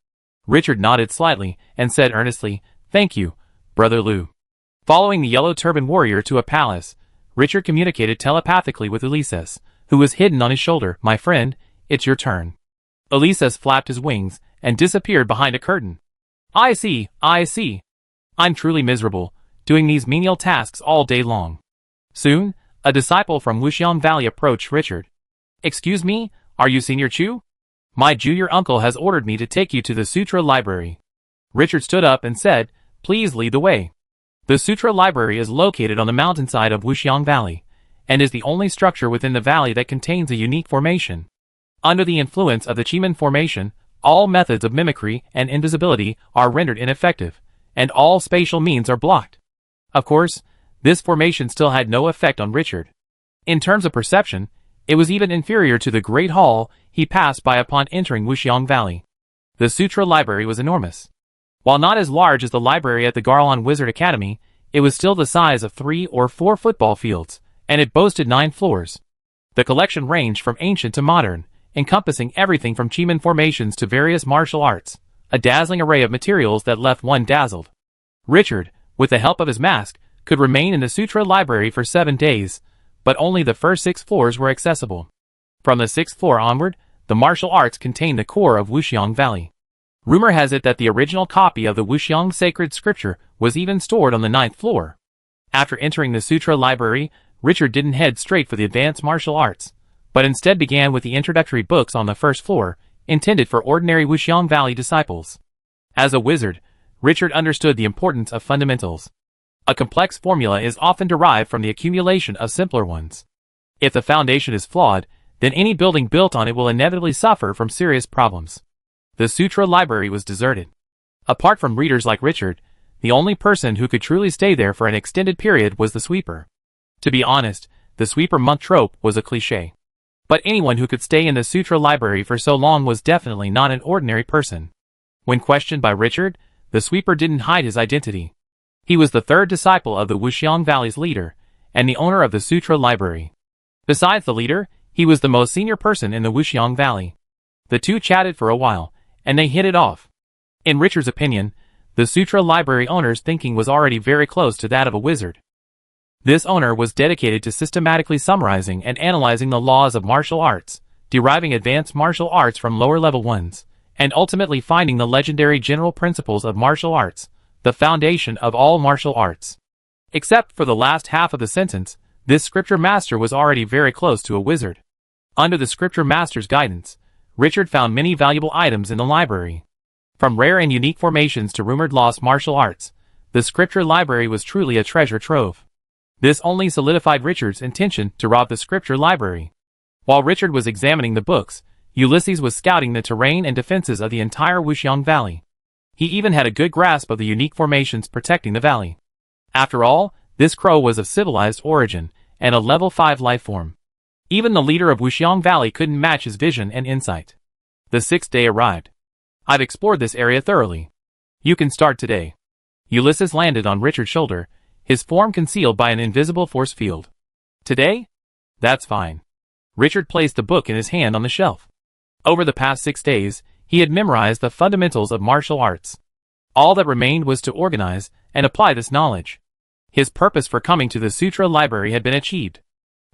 Richard nodded slightly and said earnestly, Thank you, Brother Lu. Following the Yellow Turban Warrior to a palace, Richard communicated telepathically with Ulysses, who was hidden on his shoulder. My friend, it's your turn. Ulysses flapped his wings and disappeared behind a curtain. I see. I'm truly miserable, doing these menial tasks all day long. Soon, a disciple from Wuxiang Valley approached Richard. Excuse me, are you Senior Chu? My junior uncle has ordered me to take you to the Sutra Library. Richard stood up and said, Please lead the way. The Sutra Library is located on the mountainside of Wuxiang Valley, and is the only structure within the valley that contains a unique formation. Under the influence of the Chiman formation, all methods of mimicry and invisibility are rendered ineffective, and all spatial means are blocked. Of course, this formation still had no effect on Richard. In terms of perception, It was even inferior to the great hall he passed by upon entering Wuxiang Valley. The Sutra Library was enormous. While not as large as the library at the Garlon Wizard Academy, it was still the size of 3 or 4 football fields, and it boasted 9 floors. The collection ranged from ancient to modern, encompassing everything from Chiman formations to various martial arts, a dazzling array of materials that left one dazzled. Richard, with the help of his mask, could remain in the Sutra Library for 7 days, but only the first 6 floors were accessible. From the 6th floor onward, the martial arts contained the core of Wuxiang Valley. Rumor has it that the original copy of the Wuxiang sacred scripture was even stored on the 9th floor. After entering the Sutra Library, Richard didn't head straight for the advanced martial arts, but instead began with the introductory books on the 1st floor, intended for ordinary Wuxiang Valley disciples. As a wizard, Richard understood the importance of fundamentals. A complex formula is often derived from the accumulation of simpler ones. If the foundation is flawed, then any building built on it will inevitably suffer from serious problems. The Sutra Library was deserted. Apart from readers like Richard, the only person who could truly stay there for an extended period was the sweeper. To be honest, the sweeper monk trope was a cliché. But anyone who could stay in the Sutra Library for so long was definitely not an ordinary person. When questioned by Richard, the sweeper didn't hide his identity. He was the 3rd disciple of the Wuxiang Valley's leader, and the owner of the Sutra Library. Besides the leader, he was the most senior person in the Wuxiang Valley. The two chatted for a while, and they hit it off. In Richard's opinion, the Sutra Library owner's thinking was already very close to that of a wizard. This owner was dedicated to systematically summarizing and analyzing the laws of martial arts, deriving advanced martial arts from lower-level ones, and ultimately finding the legendary general principles of martial arts, the foundation of all martial arts. Except for the last half of the sentence, this scripture master was already very close to a wizard. Under the scripture master's guidance, Richard found many valuable items in the library. From rare and unique formations to rumored lost martial arts, the scripture library was truly a treasure trove. This only solidified Richard's intention to rob the scripture library. While Richard was examining the books, Ulysses was scouting the terrain and defenses of the entire Wuxiang Valley. He even had a good grasp of the unique formations protecting the valley. After all, this crow was of civilized origin, and a level 5 life form. Even the leader of Wuxiang Valley couldn't match his vision and insight. The 6th day arrived. I've explored this area thoroughly. You can start today. Ulysses landed on Richard's shoulder, his form concealed by an invisible force field. Today? That's fine. Richard placed the book in his hand on the shelf. Over the past 6 days, he had memorized the fundamentals of martial arts. All that remained was to organize and apply this knowledge. His purpose for coming to the Sutra Library had been achieved.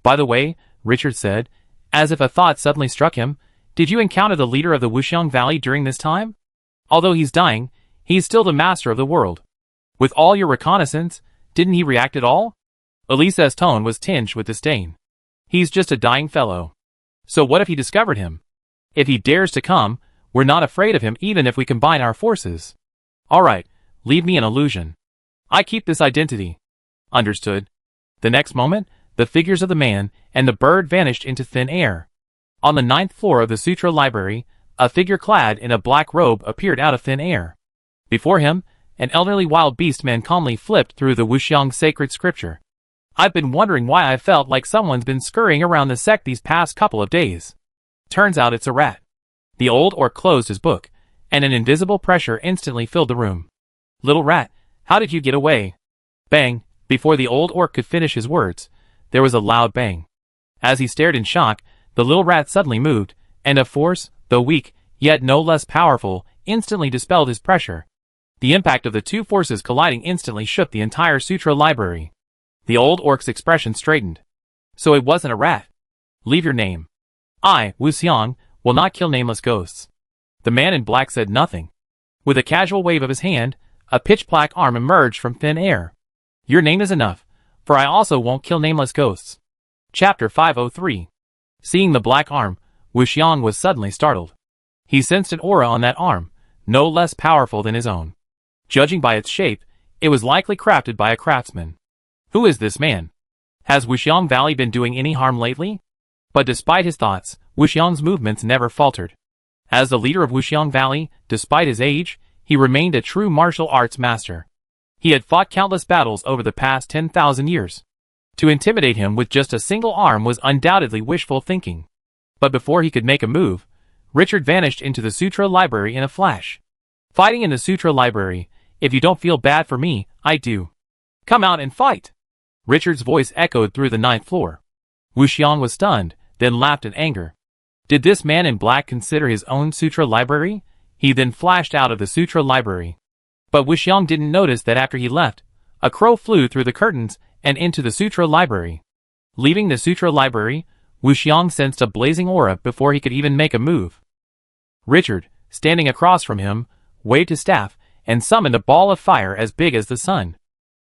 By the way, Richard said, as if a thought suddenly struck him, did you encounter the leader of the Wuxiang Valley during this time? Although he's dying, he's still the master of the world. With all your reconnaissance, didn't he react at all? Elisa's tone was tinged with disdain. He's just a dying fellow. So what if he discovered him? If he dares to come, we're not afraid of him even if we combine our forces. Alright, leave me an illusion. I keep this identity. Understood. The next moment, the figures of the man and the bird vanished into thin air. On the 9th floor of the Sutra Library, a figure clad in a black robe appeared out of thin air. Before him, an elderly wild beast man calmly flipped through the Wuxiang sacred scripture. I've been wondering why I felt like someone's been scurrying around the sect these past couple of days. Turns out it's a rat. The old orc closed his book, and an invisible pressure instantly filled the room. Little rat, how did you get away? Bang! Before the old orc could finish his words, there was a loud bang. As he stared in shock, the little rat suddenly moved, and a force, though weak, yet no less powerful, instantly dispelled his pressure. The impact of the two forces colliding instantly shook the entire Sutra Library. The old orc's expression straightened. So it wasn't a rat. Leave your name. I, Wuxiang, will not kill nameless ghosts. The man in black said nothing. With a casual wave of his hand, a pitch-black arm emerged from thin air. Your name is enough, for I also won't kill nameless ghosts. Chapter 503. Seeing the black arm, Wuxiang was suddenly startled. He sensed an aura on that arm, no less powerful than his own. Judging by its shape, it was likely crafted by a craftsman. Who is this man? Has Wuxiang Valley been doing any harm lately? But despite his thoughts, Wuxiang's movements never faltered. As the leader of Wuxiang Valley, despite his age, he remained a true martial arts master. He had fought countless battles over the past 10,000 years. To intimidate him with just a single arm was undoubtedly wishful thinking. But before he could make a move, Richard vanished into the Sutra library in a flash. Fighting in the Sutra library, if you don't feel bad for me, I do. Come out and fight! Richard's voice echoed through the 9th floor. Wuxiang was stunned, then laughed in anger. Did this man in black consider his own Sutra library? He then flashed out of the Sutra library. But Wuxiang didn't notice that after he left, a crow flew through the curtains and into the Sutra library. Leaving the Sutra library, Wuxiang sensed a blazing aura before he could even make a move. Richard, standing across from him, waved his staff and summoned a ball of fire as big as the sun.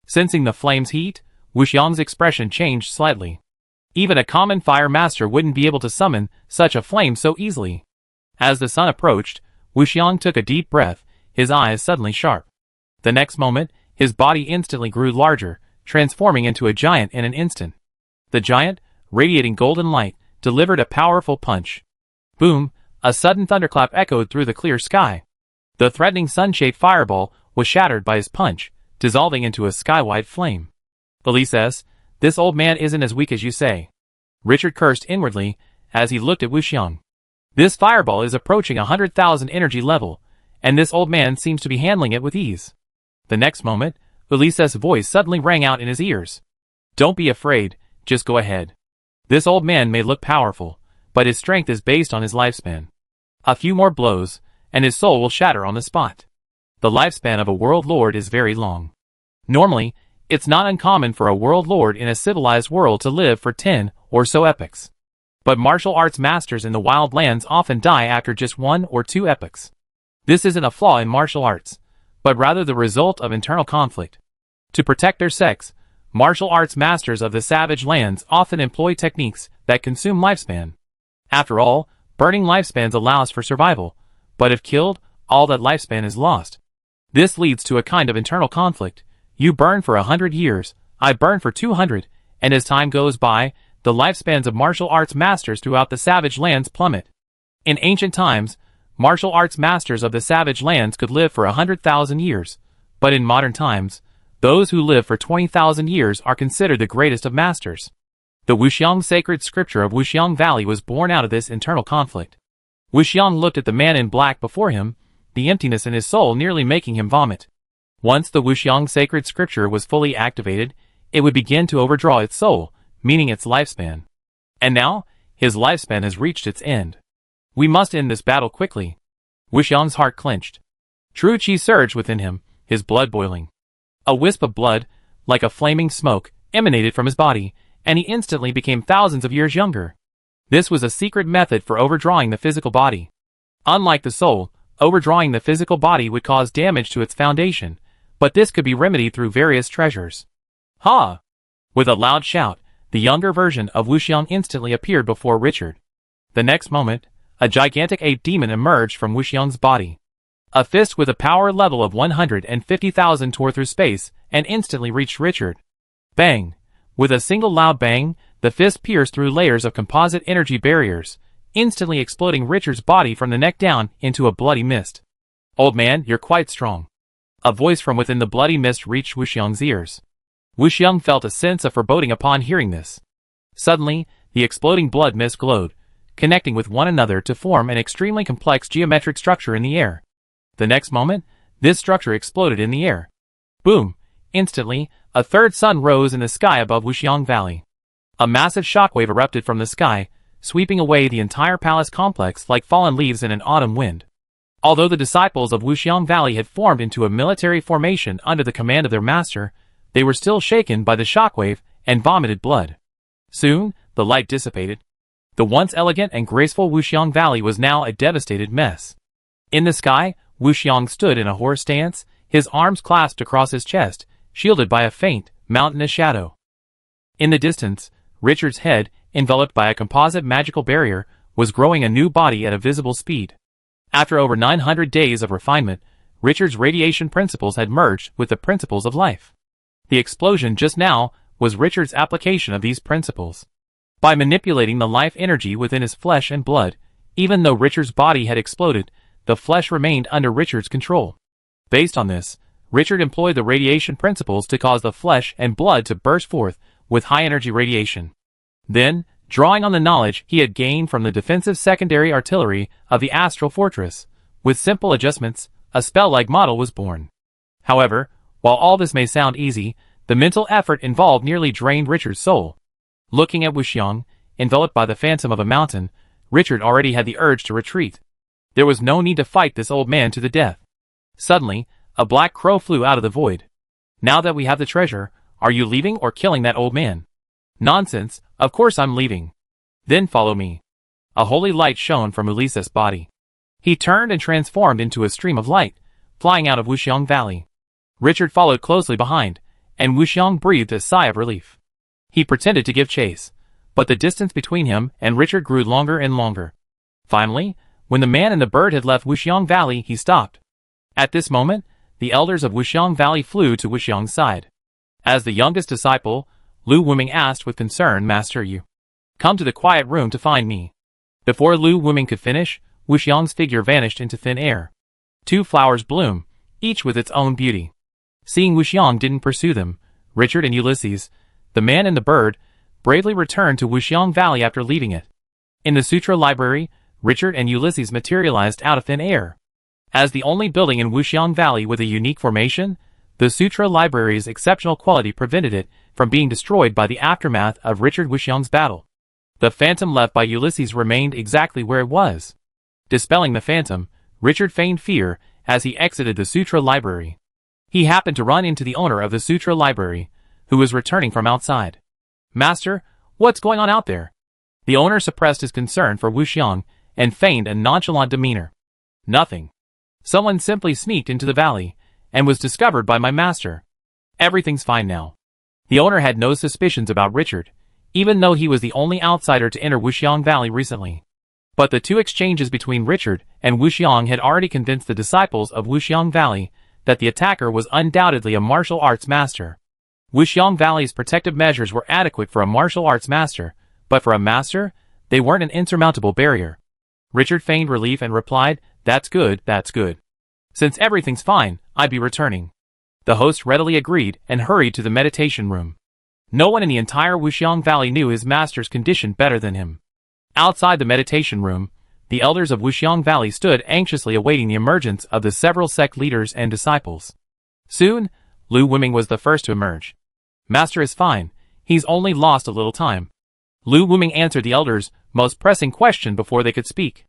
Sensing the flame's heat, Wuxiang's expression changed slightly. Even a common fire master wouldn't be able to summon such a flame so easily. As the sun approached, Wuxiang took a deep breath, his eyes suddenly sharp. The next moment, his body instantly grew larger, transforming into a giant in an instant. The giant, radiating golden light, delivered a powerful punch. Boom! A sudden thunderclap echoed through the clear sky. The threatening sun-shaped fireball was shattered by his punch, dissolving into a sky-wide flame. Elises, this old man isn't as weak as you say. Richard cursed inwardly as he looked at Wuxiang. This fireball is approaching 100,000 energy level, and this old man seems to be handling it with ease. The next moment, Elises' voice suddenly rang out in his ears. Don't be afraid, just go ahead. This old man may look powerful, but his strength is based on his lifespan. A few more blows, and his soul will shatter on the spot. The lifespan of a world lord is very long. Normally, it's not uncommon for a world lord in a civilized world to live for 10 or so epochs. But martial arts masters in the wild lands often die after just 1 or 2 epochs. This isn't a flaw in martial arts, but rather the result of internal conflict. To protect their sex, martial arts masters of the savage lands often employ techniques that consume lifespan. After all, burning lifespans allows for survival, but if killed, all that lifespan is lost. This leads to a kind of internal conflict. You burn for 100 years, I burn for 200, and as time goes by, the lifespans of martial arts masters throughout the savage lands plummet. In ancient times, martial arts masters of the savage lands could live for 100,000 years, but in modern times, those who live for 20,000 years are considered the greatest of masters. The Wuxiang sacred scripture of Wuxiang Valley was born out of this internal conflict. Wuxiang looked at the man in black before him, the emptiness in his soul nearly making him vomit. Once the Wuxiang sacred scripture was fully activated, it would begin to overdraw its soul, meaning its lifespan. And now, his lifespan has reached its end. We must end this battle quickly. Wuxiang's heart clenched. True qi surged within him, his blood boiling. A wisp of blood, like a flaming smoke, emanated from his body, and he instantly became thousands of years younger. This was a secret method for overdrawing the physical body. Unlike the soul, overdrawing the physical body would cause damage to its foundation, but this could be remedied through various treasures. Ha! With a loud shout, the younger version of Wuxiang instantly appeared before Richard. The next moment, a gigantic ape demon emerged from Wuxiang's body. A fist with a power level of 150,000 tore through space and instantly reached Richard. Bang! With a single loud bang, the fist pierced through layers of composite energy barriers, instantly exploding Richard's body from the neck down into a bloody mist. Old man, you're quite strong. A voice from within the bloody mist reached Wuxiang's ears. Wuxiang felt a sense of foreboding upon hearing this. Suddenly, the exploding blood mist glowed, connecting with one another to form an extremely complex geometric structure in the air. The next moment, this structure exploded in the air. Boom! Instantly, a third sun rose in the sky above Wuxiang Valley. A massive shockwave erupted from the sky, sweeping away the entire palace complex like fallen leaves in an autumn wind. Although the disciples of Wuxiang Valley had formed into a military formation under the command of their master, they were still shaken by the shockwave and vomited blood. Soon, the light dissipated. The once elegant and graceful Wuxiang Valley was now a devastated mess. In the sky, Wuxiang stood in a horse stance, his arms clasped across his chest, shielded by a faint, mountainous shadow. In the distance, Richard's head, enveloped by a composite magical barrier, was growing a new body at a visible speed. After over 900 days of refinement, Richard's radiation principles had merged with the principles of life. The explosion just now was Richard's application of these principles. By manipulating the life energy within his flesh and blood, even though Richard's body had exploded, the flesh remained under Richard's control. Based on this, Richard employed the radiation principles to cause the flesh and blood to burst forth with high-energy radiation. Then, drawing on the knowledge he had gained from the defensive secondary artillery of the Astral Fortress, with simple adjustments, a spell-like model was born. However, while all this may sound easy, the mental effort involved nearly drained Richard's soul. Looking at Wuxiang, enveloped by the phantom of a mountain, Richard already had the urge to retreat. There was no need to fight this old man to the death. Suddenly, a black crow flew out of the void. Now that we have the treasure, are you leaving or killing that old man? Nonsense, of course I'm leaving. Then follow me. A holy light shone from Ulises' body. He turned and transformed into a stream of light, flying out of Wuxiang Valley. Richard followed closely behind, and Wuxiang breathed a sigh of relief. He pretended to give chase, but the distance between him and Richard grew longer and longer. Finally, when the man and the bird had left Wuxiang Valley, he stopped. At this moment, the elders of Wuxiang Valley flew to Wuxiang's side. As the youngest disciple, Lu Wuming asked with concern, "Master, you come to the quiet room to find me." Before Lu Wuming could finish, Wuxiang's figure vanished into thin air. 2 flowers bloom, each with its own beauty. Seeing Wuxiang didn't pursue them, Richard and Ulysses, the man and the bird, bravely returned to Wuxiang Valley after leaving it. In the Sutra Library, Richard and Ulysses materialized out of thin air. As the only building in Wuxiang Valley with a unique formation, the Sutra Library's exceptional quality prevented it from being destroyed by the aftermath of Richard Wuxiang's battle. The phantom left by Ulysses remained exactly where it was. Dispelling the phantom, Richard feigned fear as he exited the Sutra Library. He happened to run into the owner of the Sutra Library, who was returning from outside. "Master, what's going on out there?" The owner suppressed his concern for Wuxiang and feigned a nonchalant demeanor. "Nothing. Someone simply sneaked into the valley and was discovered by my master. Everything's fine now." The owner had no suspicions about Richard, even though he was the only outsider to enter Wuxiang Valley recently. But the 2 exchanges between Richard and Wuxiang had already convinced the disciples of Wuxiang Valley that the attacker was undoubtedly a martial arts master. Wuxiang Valley's protective measures were adequate for a martial arts master, but for a master, they weren't an insurmountable barrier. Richard feigned relief and replied, "That's good, that's good. Since everything's fine, I'd be returning." The host readily agreed and hurried to the meditation room. No one in the entire Wuxiang Valley knew his master's condition better than him. Outside the meditation room, the elders of Wuxiang Valley stood anxiously awaiting the emergence of the several sect leaders and disciples. Soon, Lu Wuming was the first to emerge. "Master is fine, he's only lost a little time." Lu Wuming answered the elders' most pressing question before they could speak.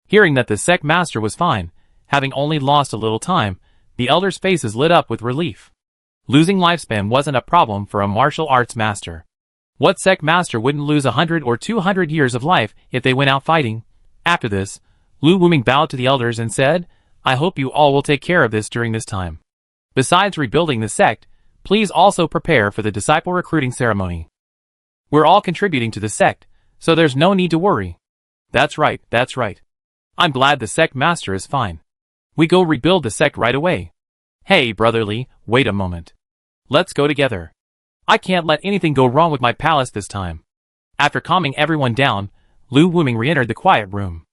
Hearing that the sect master was fine, having only lost a little time, the elders' faces lit up with relief. Losing lifespan wasn't a problem for a martial arts master. What sect master wouldn't lose 100 or 200 years of life if they went out fighting? After this, Lu Wuming bowed to the elders and said, "I hope you all will take care of this during this time. Besides rebuilding the sect, please also prepare for the disciple recruiting ceremony. We're all contributing to the sect, so there's no need to worry." That's right. I'm glad the sect master is fine. We go rebuild the sect right away." "Hey, brotherly, wait a moment. Let's go together. I can't let anything go wrong with my palace this time." After calming everyone down, Lu Wuming re-entered the quiet room.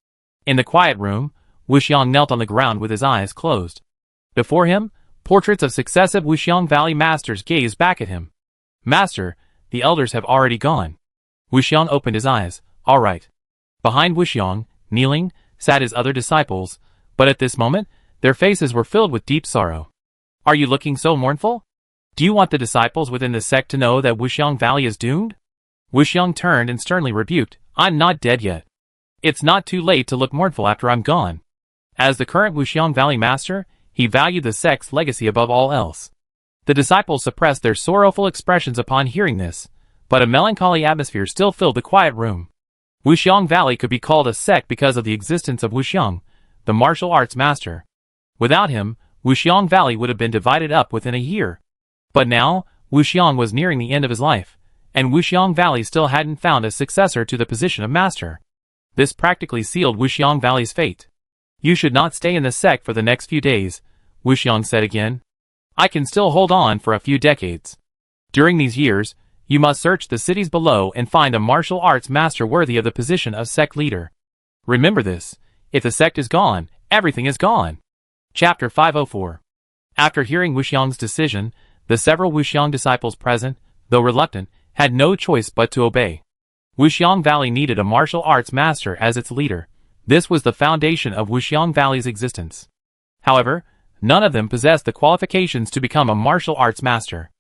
In the quiet room, Wuxiang knelt on the ground with his eyes closed. Before him, portraits of successive Wuxiang Valley masters gazed back at him. "Master, the elders have already gone." Wuxiang opened his eyes. "All right." Behind Wuxiang, kneeling, sat his other disciples, but at this moment, their faces were filled with deep sorrow. "Are you looking so mournful? Do you want the disciples within the sect to know that Wuxiang Valley is doomed?" Wuxiang turned and sternly rebuked, "I'm not dead yet. It's not too late to look mournful after I'm gone." As the current Wuxiang Valley master, he valued the sect's legacy above all else. The disciples suppressed their sorrowful expressions upon hearing this, but a melancholy atmosphere still filled the quiet room. Wuxiang Valley could be called a sect because of the existence of Wuxiang, the martial arts master. Without him, Wuxiang Valley would have been divided up within a year. But now, Wuxiang was nearing the end of his life, and Wuxiang Valley still hadn't found a successor to the position of master. This practically sealed Wuxiang Valley's fate. "You should not stay in the sect for the next few days," Wuxiang said again. "I can still hold on for a few decades. During these years, you must search the cities below and find a martial arts master worthy of the position of sect leader. Remember this, if the sect is gone, everything is gone." Chapter 504. After hearing Wuxiang's decision, the several Wuxiang disciples present, though reluctant, had no choice but to obey. Wuxiang Valley needed a martial arts master as its leader. This was the foundation of Wuxiang Valley's existence. However, none of them possessed the qualifications to become a martial arts master.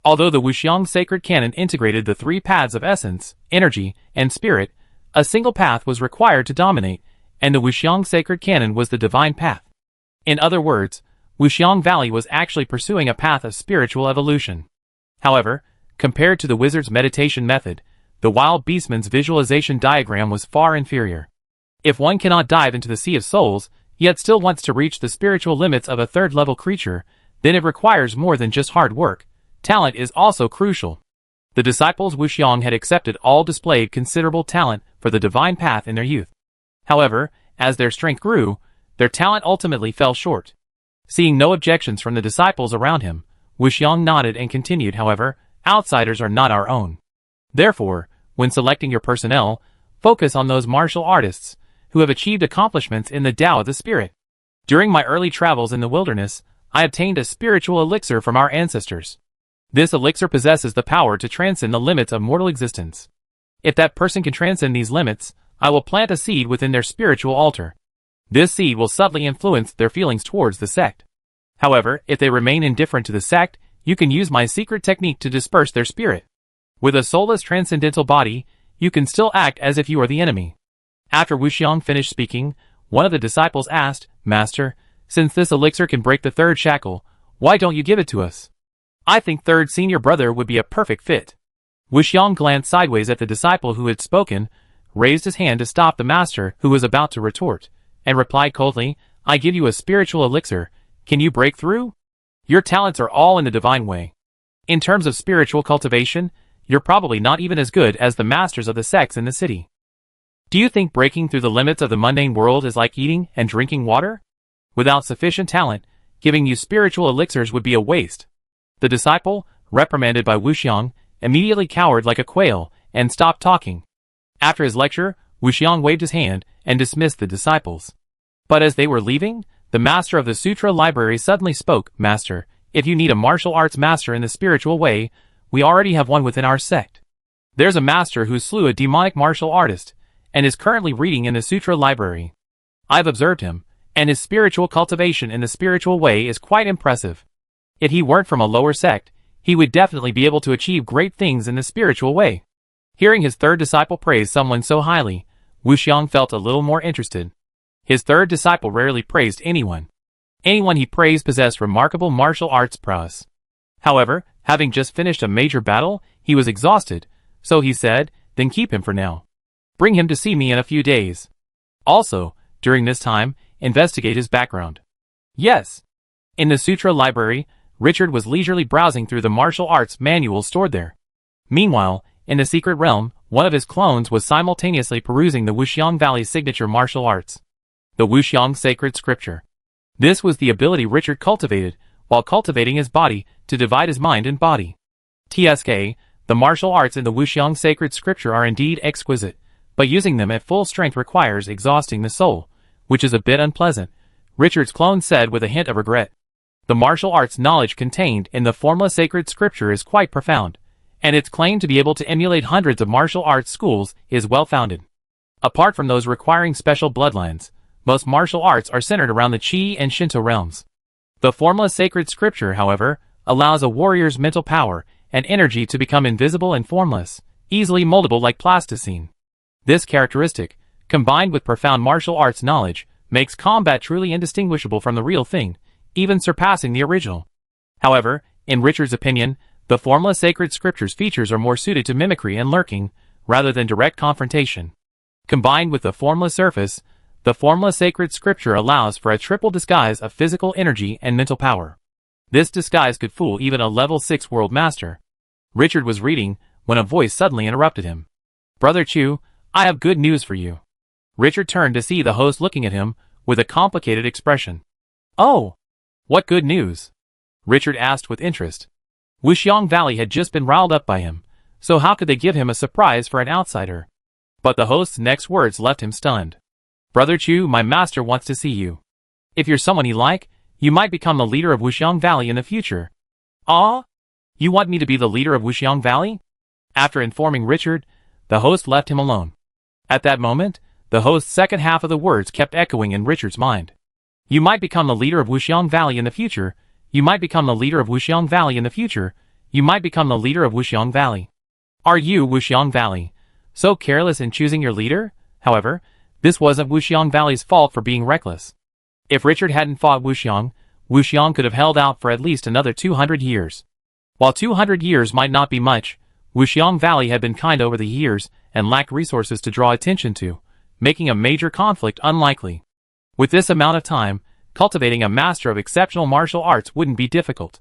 Although the Wuxiang Sacred Canon integrated the three paths of essence, energy, and spirit, a single path was required to dominate, and the Wuxiang Sacred Canon was the divine path. In other words, Wuxiang Valley was actually pursuing a path of spiritual evolution. However, compared to the wizard's meditation method, the wild beastman's visualization diagram was far inferior. If one cannot dive into the sea of souls, yet still wants to reach the spiritual limits of a third-level creature, then it requires more than just hard work. Talent is also crucial. The disciples Wuxiang had accepted all displayed considerable talent for the divine path in their youth. However, as their strength grew, their talent ultimately fell short. Seeing no objections from the disciples around him, Wuxiang nodded and continued, however, outsiders are not our own. Therefore, when selecting your personnel, focus on those martial artists who have achieved accomplishments in the Tao of the Spirit. During my early travels in the wilderness, I obtained a spiritual elixir from our ancestors. This elixir possesses the power to transcend the limits of mortal existence. If that person can transcend these limits, I will plant a seed within their spiritual altar. This seed will subtly influence their feelings towards the sect. However, if they remain indifferent to the sect, you can use my secret technique to disperse their spirit. With a soulless transcendental body, you can still act as if you are the enemy. After Wuxiang finished speaking, one of the disciples asked, Master, since this elixir can break the third shackle, why don't you give it to us? I think third senior brother would be a perfect fit. Wuxiang glanced sideways at the disciple who had spoken, raised his hand to stop the master who was about to retort, and replied coldly, I give you a spiritual elixir, can you break through? Your talents are all in the divine way. In terms of spiritual cultivation, you're probably not even as good as the masters of the sects in the city. Do you think breaking through the limits of the mundane world is like eating and drinking water? Without sufficient talent, giving you spiritual elixirs would be a waste. The disciple, reprimanded by Wuxiang, immediately cowered like a quail and stopped talking. After his lecture, Wuxiang waved his hand and dismissed the disciples. But as they were leaving, the master of the sutra library suddenly spoke, Master, if you need a martial arts master in the spiritual way, we already have one within our sect. There's a master who slew a demonic martial artist, and is currently reading in the sutra library. I've observed him, and his spiritual cultivation in the spiritual way is quite impressive. If he weren't from a lower sect, he would definitely be able to achieve great things in the spiritual way. Hearing his third disciple praise someone so highly, Wuxiang felt a little more interested. His third disciple rarely praised anyone. Anyone he praised possessed remarkable martial arts prowess. However, having just finished a major battle, he was exhausted, so he said, then keep him for now. Bring him to see me in a few days. Also, during this time, investigate his background. Yes. In the sutra library, Richard was leisurely browsing through the martial arts manuals stored there. Meanwhile, in the secret realm, one of his clones was simultaneously perusing the Wuxiang Valley's signature martial arts. The Wuxiang Sacred Scripture. This was the ability Richard cultivated, while cultivating his body, to divide his mind and body. TSK, the martial arts in the Wuxiang Sacred Scripture are indeed exquisite, but using them at full strength requires exhausting the soul, which is a bit unpleasant, Richard's clone said with a hint of regret. The martial arts knowledge contained in the Formula Sacred Scripture is quite profound, and its claim to be able to emulate hundreds of martial arts schools is well-founded. Apart from those requiring special bloodlines, most martial arts are centered around the Qi and Shinto realms. The Formula Sacred Scripture, however, allows a warrior's mental power and energy to become invisible and formless, easily moldable like plasticine. This characteristic, combined with profound martial arts knowledge, makes combat truly indistinguishable from the real thing, even surpassing the original. However, in Richard's opinion, the Formula Sacred Scripture's features are more suited to mimicry and lurking, rather than direct confrontation. Combined with the Formula Surface, the Formula Sacred Scripture allows for a triple disguise of physical energy and mental power. This disguise could fool even a level 6 world master. Richard was reading, when a voice suddenly interrupted him. Brother Chu, I have good news for you. Richard turned to see the host looking at him, with a complicated expression. Oh! What good news? Richard asked with interest. Wuxiang Valley had just been riled up by him, so how could they give him a surprise for an outsider? But the host's next words left him stunned. Brother Chu, my master wants to see you. If you're someone he like, you might become the leader of Wuxiang Valley in the future. Ah? You want me to be the leader of Wuxiang Valley? After informing Richard, the host left him alone. At that moment, the host's second half of the words kept echoing in Richard's mind. You might become the leader of Wuxiang Valley in the future. You might become the leader of Wuxiang Valley in the future. You might become the leader of Wuxiang Valley. Are you, Wuxiang Valley, so careless in choosing your leader? However, this wasn't Wuxiang Valley's fault for being reckless. If Richard hadn't fought Wuxiang, Wuxiang could have held out for at least another 200 years. While 200 years might not be much, Wuxiang Valley had been kind over the years and lacked resources to draw attention to, making a major conflict unlikely. With this amount of time, cultivating a master of exceptional martial arts wouldn't be difficult.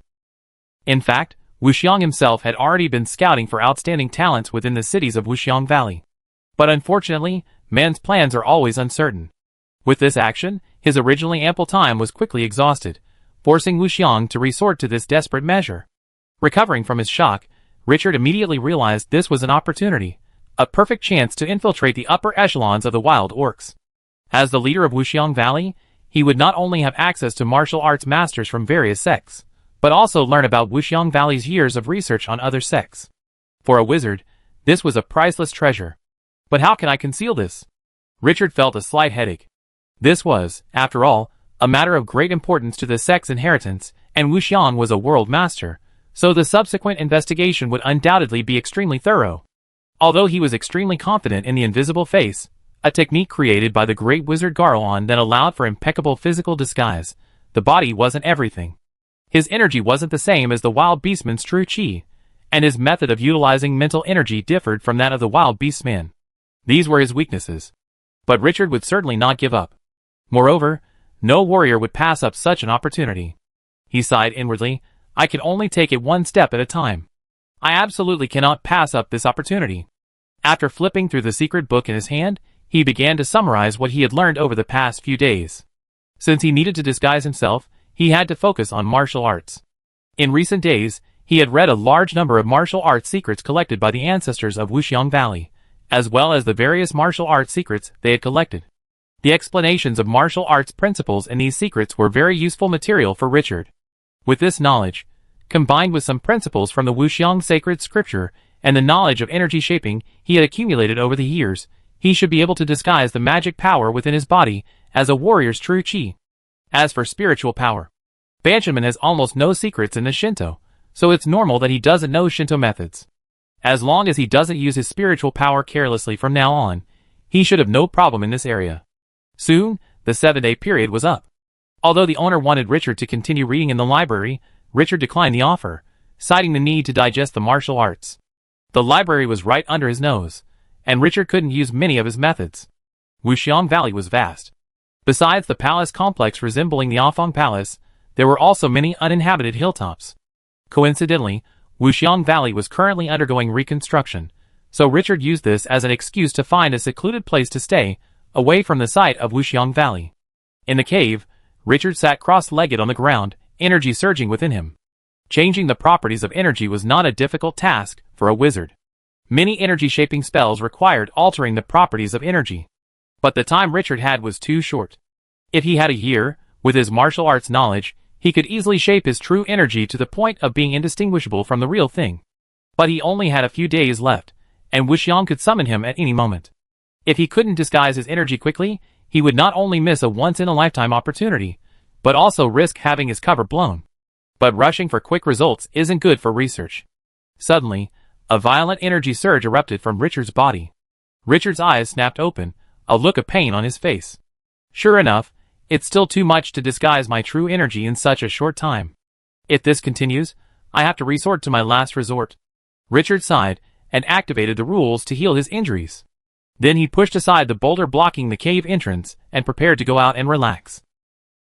In fact, Wuxiang himself had already been scouting for outstanding talents within the cities of Wuxiang Valley. But unfortunately, man's plans are always uncertain. With this action, his originally ample time was quickly exhausted, forcing Wuxiang to resort to this desperate measure. Recovering from his shock, Richard immediately realized this was an opportunity, a perfect chance to infiltrate the upper echelons of the wild orcs. As the leader of Wuxiang Valley, he would not only have access to martial arts masters from various sects, but also learn about Wuxiang Valley's years of research on other sects. For a wizard, this was a priceless treasure. But how can I conceal this? Richard felt a slight headache. This was, after all, a matter of great importance to the sect's inheritance, and Wuxiang was a world master, so the subsequent investigation would undoubtedly be extremely thorough. Although he was extremely confident in the invisible face, a technique created by the great wizard Garlon that allowed for impeccable physical disguise, the body wasn't everything. His energy wasn't the same as the wild beastman's true chi, and his method of utilizing mental energy differed from that of the wild beastman. These were his weaknesses. But Richard would certainly not give up. Moreover, no warrior would pass up such an opportunity. He sighed inwardly, I can only take it one step at a time. I absolutely cannot pass up this opportunity. After flipping through the secret book in his hand, he began to summarize what he had learned over the past few days. Since he needed to disguise himself, he had to focus on martial arts. In recent days, he had read a large number of martial arts secrets collected by the ancestors of Wuxiang Valley, as well as the various martial arts secrets they had collected. The explanations of martial arts principles in these secrets were very useful material for Richard. With this knowledge, combined with some principles from the Wuxiang sacred scripture and the knowledge of energy shaping he had accumulated over the years, he should be able to disguise the magic power within his body as a warrior's true chi. As for spiritual power, Benjamin has almost no secrets in the Shinto, so it's normal that he doesn't know Shinto methods. As long as he doesn't use his spiritual power carelessly from now on, he should have no problem in this area. Soon, the 7-day period was up. Although the owner wanted Richard to continue reading in the library, Richard declined the offer, citing the need to digest the martial arts. The library was right under his nose, and Richard couldn't use many of his methods. Wuxiang Valley was vast. Besides the palace complex resembling the Afong Palace, there were also many uninhabited hilltops. Coincidentally, Wuxiang Valley was currently undergoing reconstruction, so Richard used this as an excuse to find a secluded place to stay, away from the site of Wuxiang Valley. In the cave, Richard sat cross-legged on the ground, energy surging within him. Changing the properties of energy was not a difficult task for a wizard. Many energy-shaping spells required altering the properties of energy. But the time Richard had was too short. If he had a year, with his martial arts knowledge, he could easily shape his true energy to the point of being indistinguishable from the real thing. But he only had a few days left, and Wuxiang could summon him at any moment. If he couldn't disguise his energy quickly, he would not only miss a once-in-a-lifetime opportunity, but also risk having his cover blown. But rushing for quick results isn't good for research. Suddenly, a violent energy surge erupted from Richard's body. Richard's eyes snapped open, a look of pain on his face. Sure enough, it's still too much to disguise my true energy in such a short time. If this continues, I have to resort to my last resort. Richard sighed and activated the rules to heal his injuries. Then he pushed aside the boulder blocking the cave entrance and prepared to go out and relax.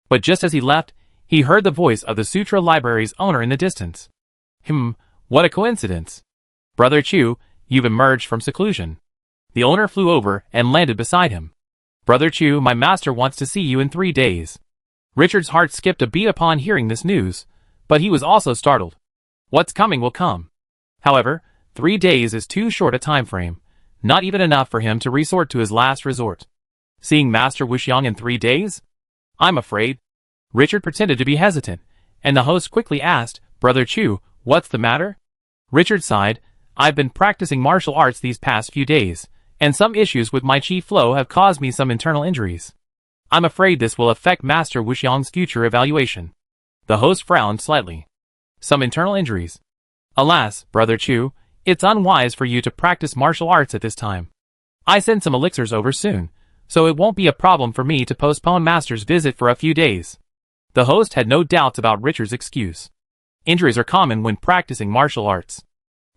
But just as he left, he heard the voice of the Sutra Library's owner in the distance. What a coincidence. Brother Chu, you've emerged from seclusion. The owner flew over and landed beside him. Brother Chu, my master wants to see you in 3 days. Richard's heart skipped a beat upon hearing this news, but he was also startled. What's coming will come. However, 3 days is too short a time frame, not even enough for him to resort to his last resort. Seeing Master Wuxiang in 3 days? I'm afraid. Richard pretended to be hesitant, and the host quickly asked, Brother Chu, what's the matter? Richard sighed, I've been practicing martial arts these past few days, and some issues with my chi flow have caused me some internal injuries. I'm afraid this will affect Master Wuxiang's future evaluation. The host frowned slightly. Some internal injuries. Alas, Brother Chu, it's unwise for you to practice martial arts at this time. I send some elixirs over soon, so it won't be a problem for me to postpone Master's visit for a few days. The host had no doubts about Richard's excuse. Injuries are common when practicing martial arts.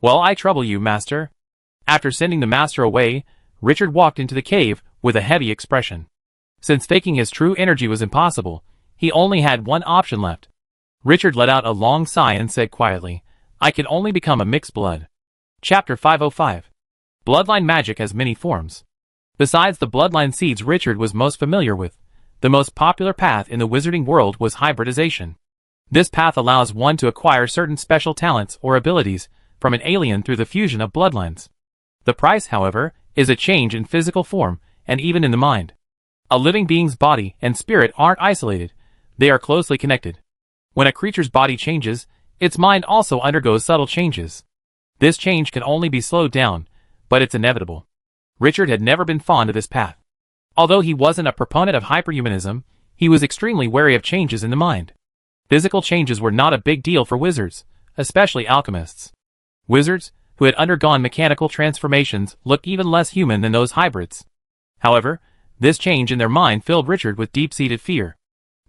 Well, I trouble you, Master. After sending the Master away, Richard walked into the cave with a heavy expression. Since faking his true energy was impossible, he only had one option left. Richard let out a long sigh and said quietly, I can only become a mixed blood. Chapter 505. Bloodline magic has many forms. Besides the bloodline seeds Richard was most familiar with, the most popular path in the wizarding world was hybridization. This path allows one to acquire certain special talents or abilities from an alien through the fusion of bloodlines. The price, however, is a change in physical form and even in the mind. A living being's body and spirit aren't isolated, they are closely connected. When a creature's body changes, its mind also undergoes subtle changes. This change can only be slowed down, but it's inevitable. Richard had never been fond of this path. Although he wasn't a proponent of hyperhumanism, he was extremely wary of changes in the mind. Physical changes were not a big deal for wizards, especially alchemists. Wizards, who had undergone mechanical transformations, looked even less human than those hybrids. However, this change in their mind filled Richard with deep-seated fear.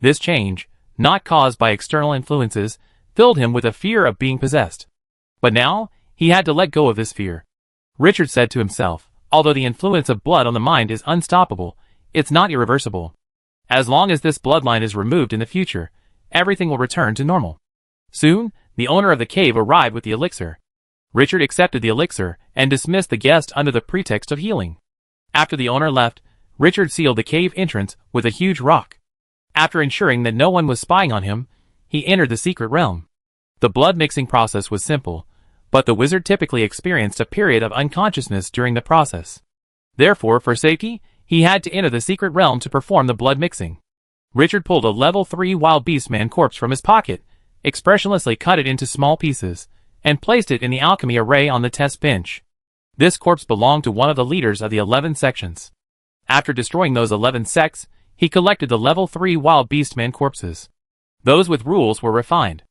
This change, not caused by external influences, filled him with a fear of being possessed. But now, he had to let go of this fear. Richard said to himself, although the influence of blood on the mind is unstoppable, it's not irreversible. As long as this bloodline is removed in the future, everything will return to normal. Soon, the owner of the cave arrived with the elixir. Richard accepted the elixir and dismissed the guest under the pretext of healing. After the owner left, Richard sealed the cave entrance with a huge rock. After ensuring that no one was spying on him, he entered the secret realm. The blood mixing process was simple, but the wizard typically experienced a period of unconsciousness during the process. Therefore, for safety, he had to enter the secret realm to perform the blood mixing. Richard pulled a level 3 wild beastman corpse from his pocket, expressionlessly cut it into small pieces, and placed it in the alchemy array on the test bench. This corpse belonged to one of the leaders of the 11 sections. After destroying those 11 sects, he collected the level 3 wild beastman corpses. Those with rules were refined.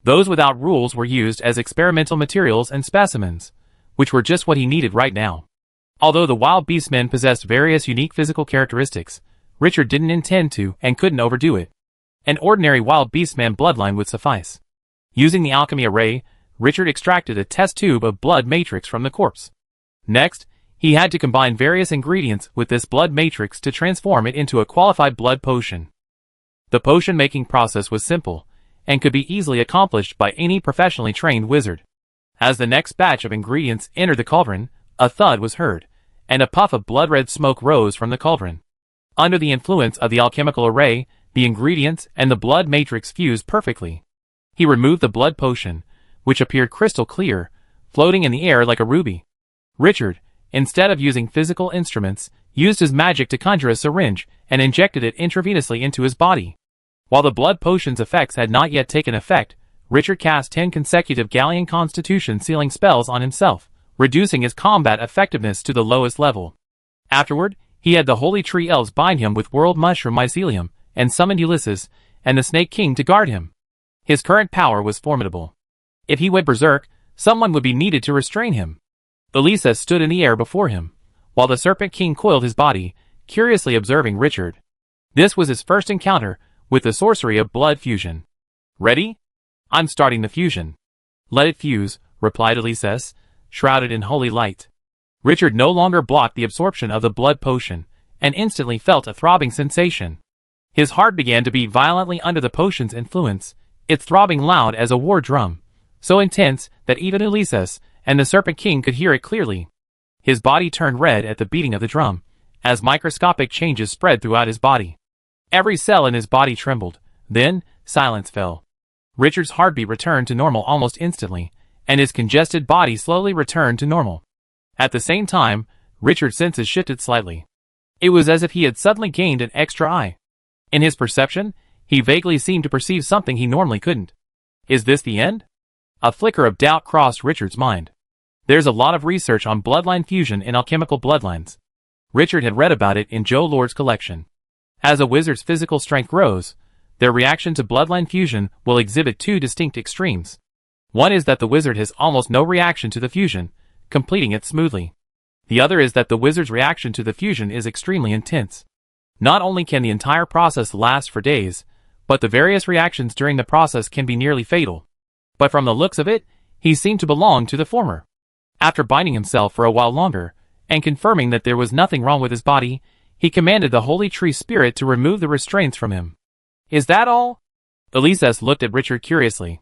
Those without rules were used as experimental materials and specimens, which were just what he needed right now. Although the wild beastmen possessed various unique physical characteristics, Richard didn't intend to and couldn't overdo it. An ordinary wild beastman bloodline would suffice. Using the alchemy array, Richard extracted a test tube of blood matrix from the corpse. Next, he had to combine various ingredients with this blood matrix to transform it into a qualified blood potion. The potion-making process was simple, and could be easily accomplished by any professionally trained wizard. As the next batch of ingredients entered the cauldron, a thud was heard, and a puff of blood-red smoke rose from the cauldron. Under the influence of the alchemical array, the ingredients and the blood matrix fused perfectly. He removed the blood potion, which appeared crystal clear, floating in the air like a ruby. Richard, instead of using physical instruments, used his magic to conjure a syringe and injected it intravenously into his body. While the blood potion's effects had not yet taken effect, Richard cast 10 consecutive Galleon Constitution sealing spells on himself, reducing his combat effectiveness to the lowest level. Afterward, he had the Holy Tree Elves bind him with World Mushroom Mycelium, and summoned Ulysses and the Snake King to guard him. His current power was formidable. If he went berserk, someone would be needed to restrain him. Ulysses stood in the air before him, while the Serpent King coiled his body, curiously observing Richard. This was his first encounter with the sorcery of blood fusion. Ready? I'm starting the fusion. Let it fuse, replied Ulysses, shrouded in holy light. Richard no longer blocked the absorption of the blood potion, and instantly felt a throbbing sensation. His heart began to beat violently under the potion's influence, its throbbing loud as a war drum, so intense that even Ulysses and the Serpent King could hear it clearly. His body turned red at the beating of the drum, as microscopic changes spread throughout his body. Every cell in his body trembled. Then, silence fell. Richard's heartbeat returned to normal almost instantly, and his congested body slowly returned to normal. At the same time, Richard's senses shifted slightly. It was as if he had suddenly gained an extra eye. In his perception, he vaguely seemed to perceive something he normally couldn't. Is this the end? A flicker of doubt crossed Richard's mind. There's a lot of research on bloodline fusion in alchemical bloodlines. Richard had read about it in Joe Lord's collection. As a wizard's physical strength grows, their reaction to bloodline fusion will exhibit two distinct extremes. One is that the wizard has almost no reaction to the fusion, completing it smoothly. The other is that the wizard's reaction to the fusion is extremely intense. Not only can the entire process last for days, but the various reactions during the process can be nearly fatal. But from the looks of it, he seemed to belong to the former. After binding himself for a while longer, and confirming that there was nothing wrong with his body, he commanded the holy tree spirit to remove the restraints from him. Is that all? Elises looked at Richard curiously.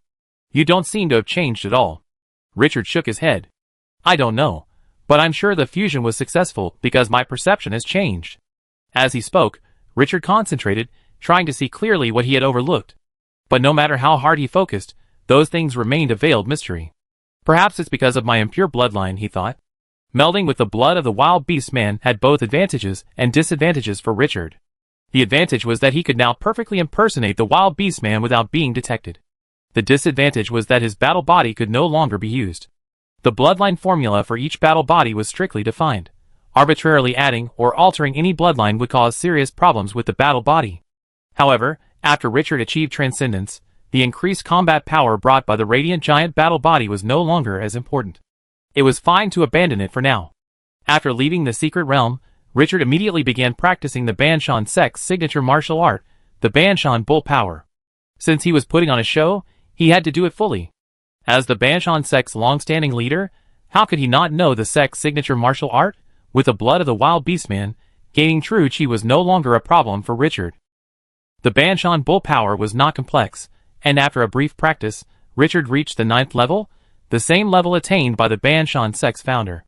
You don't seem to have changed at all. Richard shook his head. I don't know, but I'm sure the fusion was successful because my perception has changed. As he spoke, Richard concentrated, trying to see clearly what he had overlooked. But no matter how hard he focused, those things remained a veiled mystery. Perhaps it's because of my impure bloodline, he thought. Melding with the blood of the wild beast man had both advantages and disadvantages for Richard. The advantage was that he could now perfectly impersonate the wild beast man without being detected. The disadvantage was that his battle body could no longer be used. The bloodline formula for each battle body was strictly defined. Arbitrarily adding or altering any bloodline would cause serious problems with the battle body. However, after Richard achieved transcendence, the increased combat power brought by the radiant giant battle body was no longer as important. It was fine to abandon it for now. After leaving the secret realm, Richard immediately began practicing the Banshan sect's signature martial art, the Banshan Bull Power. Since he was putting on a show, he had to do it fully. As the Banshan sect's long-standing leader, how could he not know the sect's signature martial art? With the blood of the wild beastman, gaining true chi was no longer a problem for Richard. The Banshan Bull Power was not complex, and after a brief practice, Richard reached the 9th level, the same level attained by the Banshan sect's founder.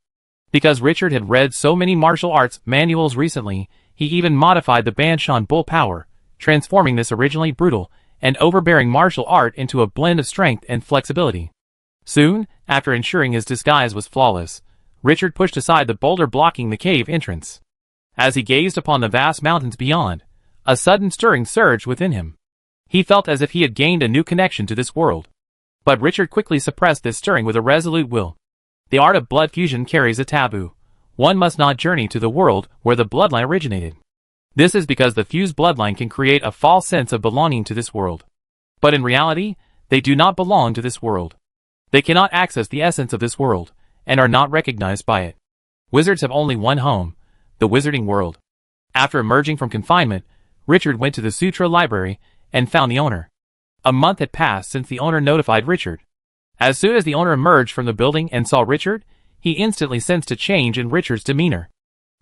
Because Richard had read so many martial arts manuals recently, he even modified the Banshan Bull Power, transforming this originally brutal and overbearing martial art into a blend of strength and flexibility. Soon, after ensuring his disguise was flawless, Richard pushed aside the boulder blocking the cave entrance. As he gazed upon the vast mountains beyond, a sudden stirring surged within him. He felt as if he had gained a new connection to this world. But Richard quickly suppressed this stirring with a resolute will. The art of blood fusion carries a taboo. One must not journey to the world where the bloodline originated. This is because the fused bloodline can create a false sense of belonging to this world. But in reality, they do not belong to this world. They cannot access the essence of this world, and are not recognized by it. Wizards have only one home, the wizarding world. After emerging from confinement, Richard went to the Sutra library and found the owner. A month had passed since the owner notified Richard. As soon as the owner emerged from the building and saw Richard, he instantly sensed a change in Richard's demeanor.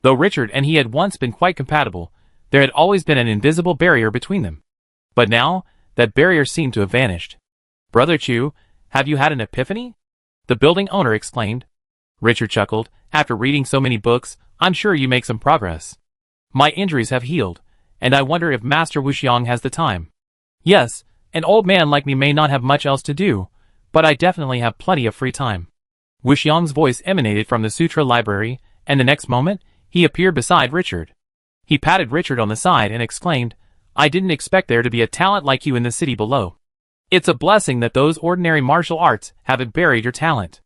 Though Richard and he had once been quite compatible, there had always been an invisible barrier between them. But now, that barrier seemed to have vanished. "Brother Chu, have you had an epiphany?" the building owner exclaimed. Richard chuckled. "After reading so many books, I'm sure you make some progress. My injuries have healed, and I wonder if Master Wuxiang has the time. Yes, an old man like me may not have much else to do, but I definitely have plenty of free time." Wuxiang's voice emanated from the Sutra library, and the next moment, he appeared beside Richard. He patted Richard on the side and exclaimed, "I didn't expect there to be a talent like you in the city below. It's a blessing that those ordinary martial arts haven't buried your talent."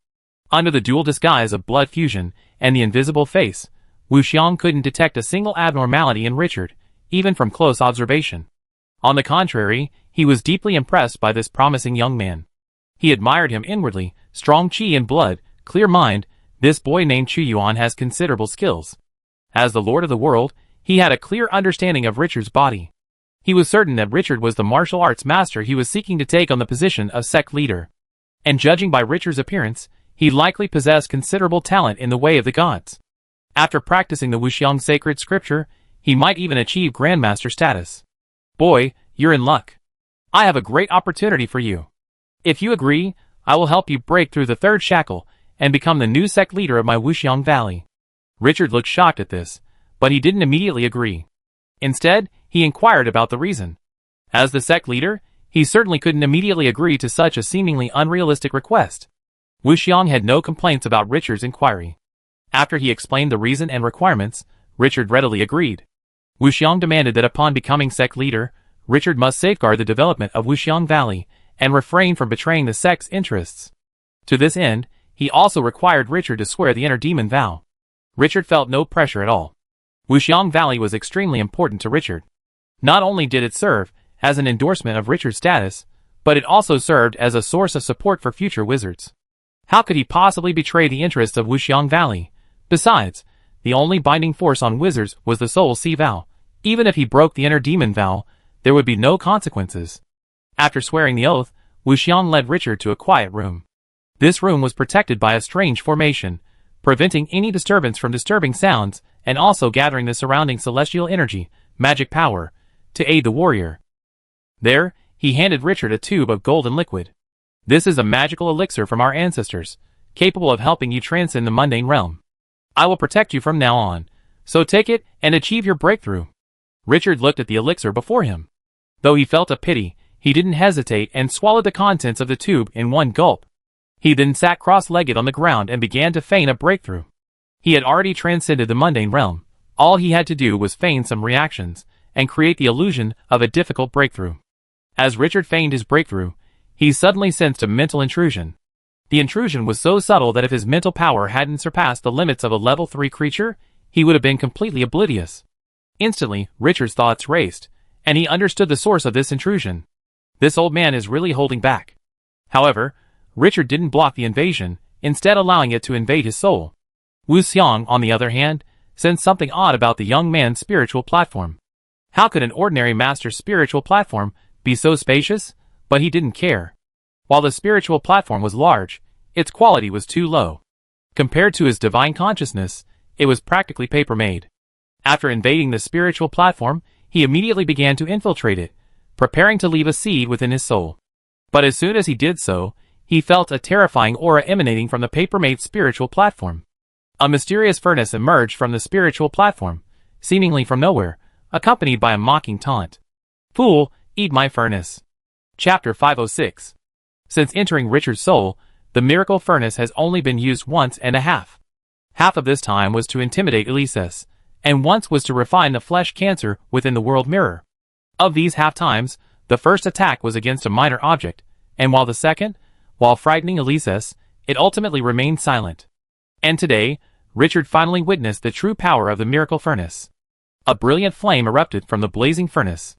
Under the dual disguise of blood fusion and the invisible face, Wuxiang couldn't detect a single abnormality in Richard, even from close observation. On the contrary, he was deeply impressed by this promising young man. He admired him inwardly, strong chi and blood, clear mind. This boy named Chu Yuan has considerable skills. As the lord of the world, he had a clear understanding of Richard's body. He was certain that Richard was the martial arts master he was seeking to take on the position of sect leader. And judging by Richard's appearance, he likely possessed considerable talent in the way of the gods. After practicing the Wuxiang sacred scripture, he might even achieve grandmaster status. "Boy, you're in luck. I have a great opportunity for you. If you agree, I will help you break through the third shackle and become the new sect leader of my Wuxiang Valley." Richard looked shocked at this, but he didn't immediately agree. Instead, he inquired about the reason. As the sect leader, he certainly couldn't immediately agree to such a seemingly unrealistic request. Wuxiang had no complaints about Richard's inquiry. After he explained the reason and requirements, Richard readily agreed. Wuxiang demanded that upon becoming sect leader, Richard must safeguard the development of Wuxiang Valley and refrain from betraying the sect's interests. To this end, he also required Richard to swear the inner demon vow. Richard felt no pressure at all. Wuxiang Valley was extremely important to Richard. Not only did it serve as an endorsement of Richard's status, but it also served as a source of support for future wizards. How could he possibly betray the interests of Wuxiang Valley? Besides, the only binding force on wizards was the Soul Sea vow. Even if he broke the inner demon vow, there would be no consequences. After swearing the oath, Wuxiang led Richard to a quiet room. This room was protected by a strange formation, preventing any disturbance from disturbing sounds, and also gathering the surrounding celestial energy, magic power, to aid the warrior. There, he handed Richard a tube of golden liquid. This is a magical elixir from our ancestors, capable of helping you transcend the mundane realm. I will protect you from now on, so take it and achieve your breakthrough. Richard looked at the elixir before him. Though he felt a pity, he didn't hesitate and swallowed the contents of the tube in one gulp. He then sat cross-legged on the ground and began to feign a breakthrough. He had already transcended the mundane realm. All he had to do was feign some reactions, and create the illusion of a difficult breakthrough. As Richard feigned his breakthrough, he suddenly sensed a mental intrusion. The intrusion was so subtle that if his mental power hadn't surpassed the limits of a level 3 creature, he would have been completely oblivious. Instantly, Richard's thoughts raced, and he understood the source of this intrusion. This old man is really holding back. However, Richard didn't block the invasion, instead allowing it to invade his soul. Wuxiang, on the other hand, sensed something odd about the young man's spiritual platform. How could an ordinary master's spiritual platform be so spacious? But he didn't care. While the spiritual platform was large, its quality was too low. Compared to his divine consciousness, it was practically paper-made. After invading the spiritual platform, he immediately began to infiltrate it, preparing to leave a seed within his soul. But as soon as he did so, he felt a terrifying aura emanating from the paper-made spiritual platform. A mysterious furnace emerged from the spiritual platform, seemingly from nowhere, accompanied by a mocking taunt. "Fool, eat my furnace." Chapter 506. Since entering Richard's soul, the miracle furnace has only been used once and a half. Half of this time was to intimidate Elises, and once was to refine the flesh cancer within the world mirror. Of these half times, the first attack was against a minor object, and while the second, while frightening Elises, it ultimately remained silent. And today, Richard finally witnessed the true power of the miracle furnace. A brilliant flame erupted from the blazing furnace.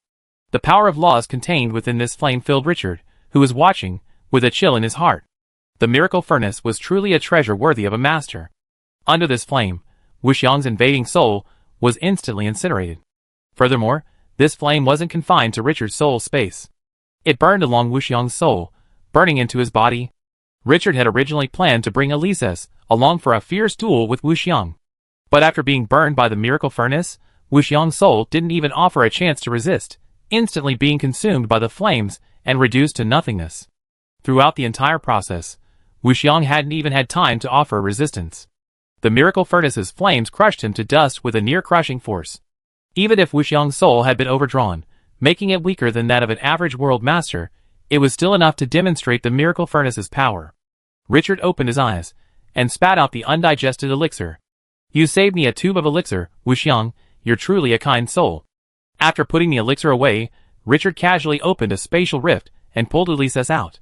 The power of laws contained within this flame filled Richard, who was watching, with a chill in his heart. The miracle furnace was truly a treasure worthy of a master. Under this flame, Wuxiang's invading soul was instantly incinerated. Furthermore, this flame wasn't confined to Richard's soul space. It burned along Wuxiang's soul, burning into his body. Richard had originally planned to bring Elises along for a fierce duel with Wuxiang. But after being burned by the miracle furnace, Wuxiang's soul didn't even offer a chance to resist, instantly being consumed by the flames and reduced to nothingness. Throughout the entire process, Wuxiang hadn't even had time to offer resistance. The miracle furnace's flames crushed him to dust with a near-crushing force. Even if Wuxiang's soul had been overdrawn, making it weaker than that of an average world master, it was still enough to demonstrate the miracle furnace's power. Richard opened his eyes, and spat out the undigested elixir. "You saved me a tube of elixir, Wuxiang, you're truly a kind soul." After putting the elixir away, Richard casually opened a spatial rift, and pulled Elises out.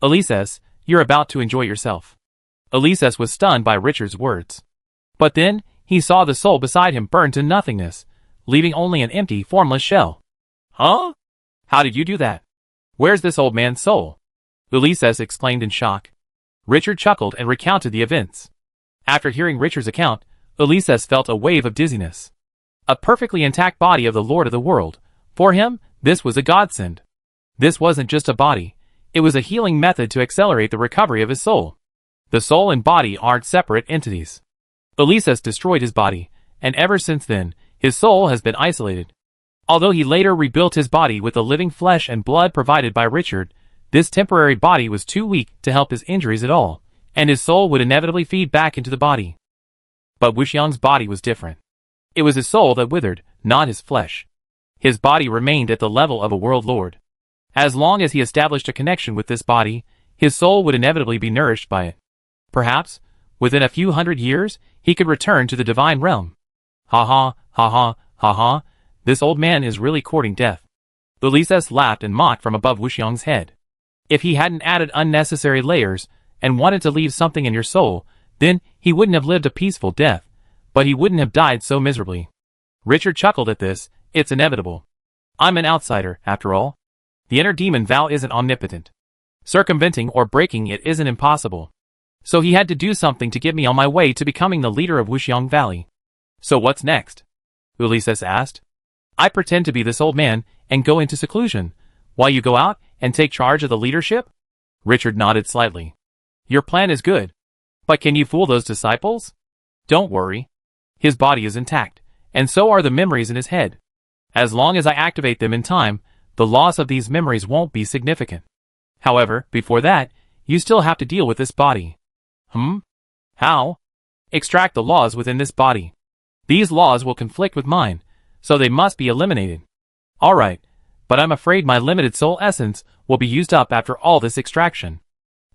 "Elises, you're about to enjoy yourself." Elises was stunned by Richard's words. But then, he saw the soul beside him burn to nothingness, leaving only an empty, formless shell. "Huh? How did you do that? Where's this old man's soul?" Elises exclaimed in shock. Richard chuckled and recounted the events. After hearing Richard's account, Elises felt a wave of dizziness. A perfectly intact body of the Lord of the World. For him, this was a godsend. This wasn't just a body, it was a healing method to accelerate the recovery of his soul. The soul and body aren't separate entities. Elises destroyed his body, and ever since then, his soul has been isolated. Although he later rebuilt his body with the living flesh and blood provided by Richard, this temporary body was too weak to help his injuries at all, and his soul would inevitably feed back into the body. But Wuxiang's body was different. It was his soul that withered, not his flesh. His body remained at the level of a world lord. As long as he established a connection with this body, his soul would inevitably be nourished by it. Perhaps, within a few hundred years, he could return to the divine realm. Ha ha, ha ha, ha ha, this old man is really courting death. Elises laughed and mocked from above Wuxiang's head. If he hadn't added unnecessary layers, and wanted to leave something in your soul, then he wouldn't have lived a peaceful death, but he wouldn't have died so miserably. Richard chuckled at this. It's inevitable. I'm an outsider, after all. The inner demon vow isn't omnipotent. Circumventing or breaking it isn't impossible. So he had to do something to get me on my way to becoming the leader of Wuxiang Valley. So what's next? Ulysses asked. I pretend to be this old man and go into seclusion, while you go out and take charge of the leadership? Richard nodded slightly. Your plan is good. But can you fool those disciples? Don't worry. His body is intact, and so are the memories in his head. As long as I activate them in time, the loss of these memories won't be significant. However, before that, you still have to deal with this body. How? Extract the laws within this body. These laws will conflict with mine, so they must be eliminated. Alright, but I'm afraid my limited soul essence will be used up after all this extraction.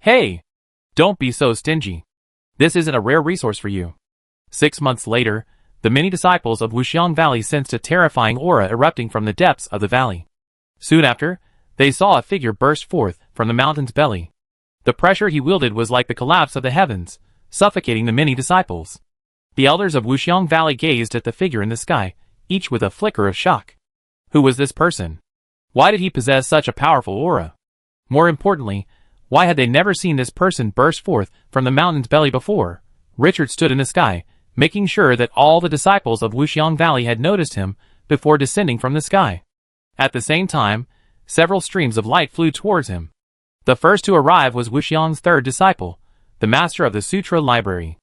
Hey! Don't be so stingy. This isn't a rare resource for you. 6 months later, the many disciples of Wuxiang Valley sensed a terrifying aura erupting from the depths of the valley. Soon after, they saw a figure burst forth from the mountain's belly. The pressure he wielded was like the collapse of the heavens, suffocating the many disciples. The elders of Wuxiang Valley gazed at the figure in the sky, each with a flicker of shock. Who was this person? Why did he possess such a powerful aura? More importantly, why had they never seen this person burst forth from the mountain's belly before? Richard stood in the sky, making sure that all the disciples of Wuxiang Valley had noticed him before descending from the sky. At the same time, several streams of light flew towards him. The first to arrive was Wuxiang's third disciple, the master of the Sutra Library.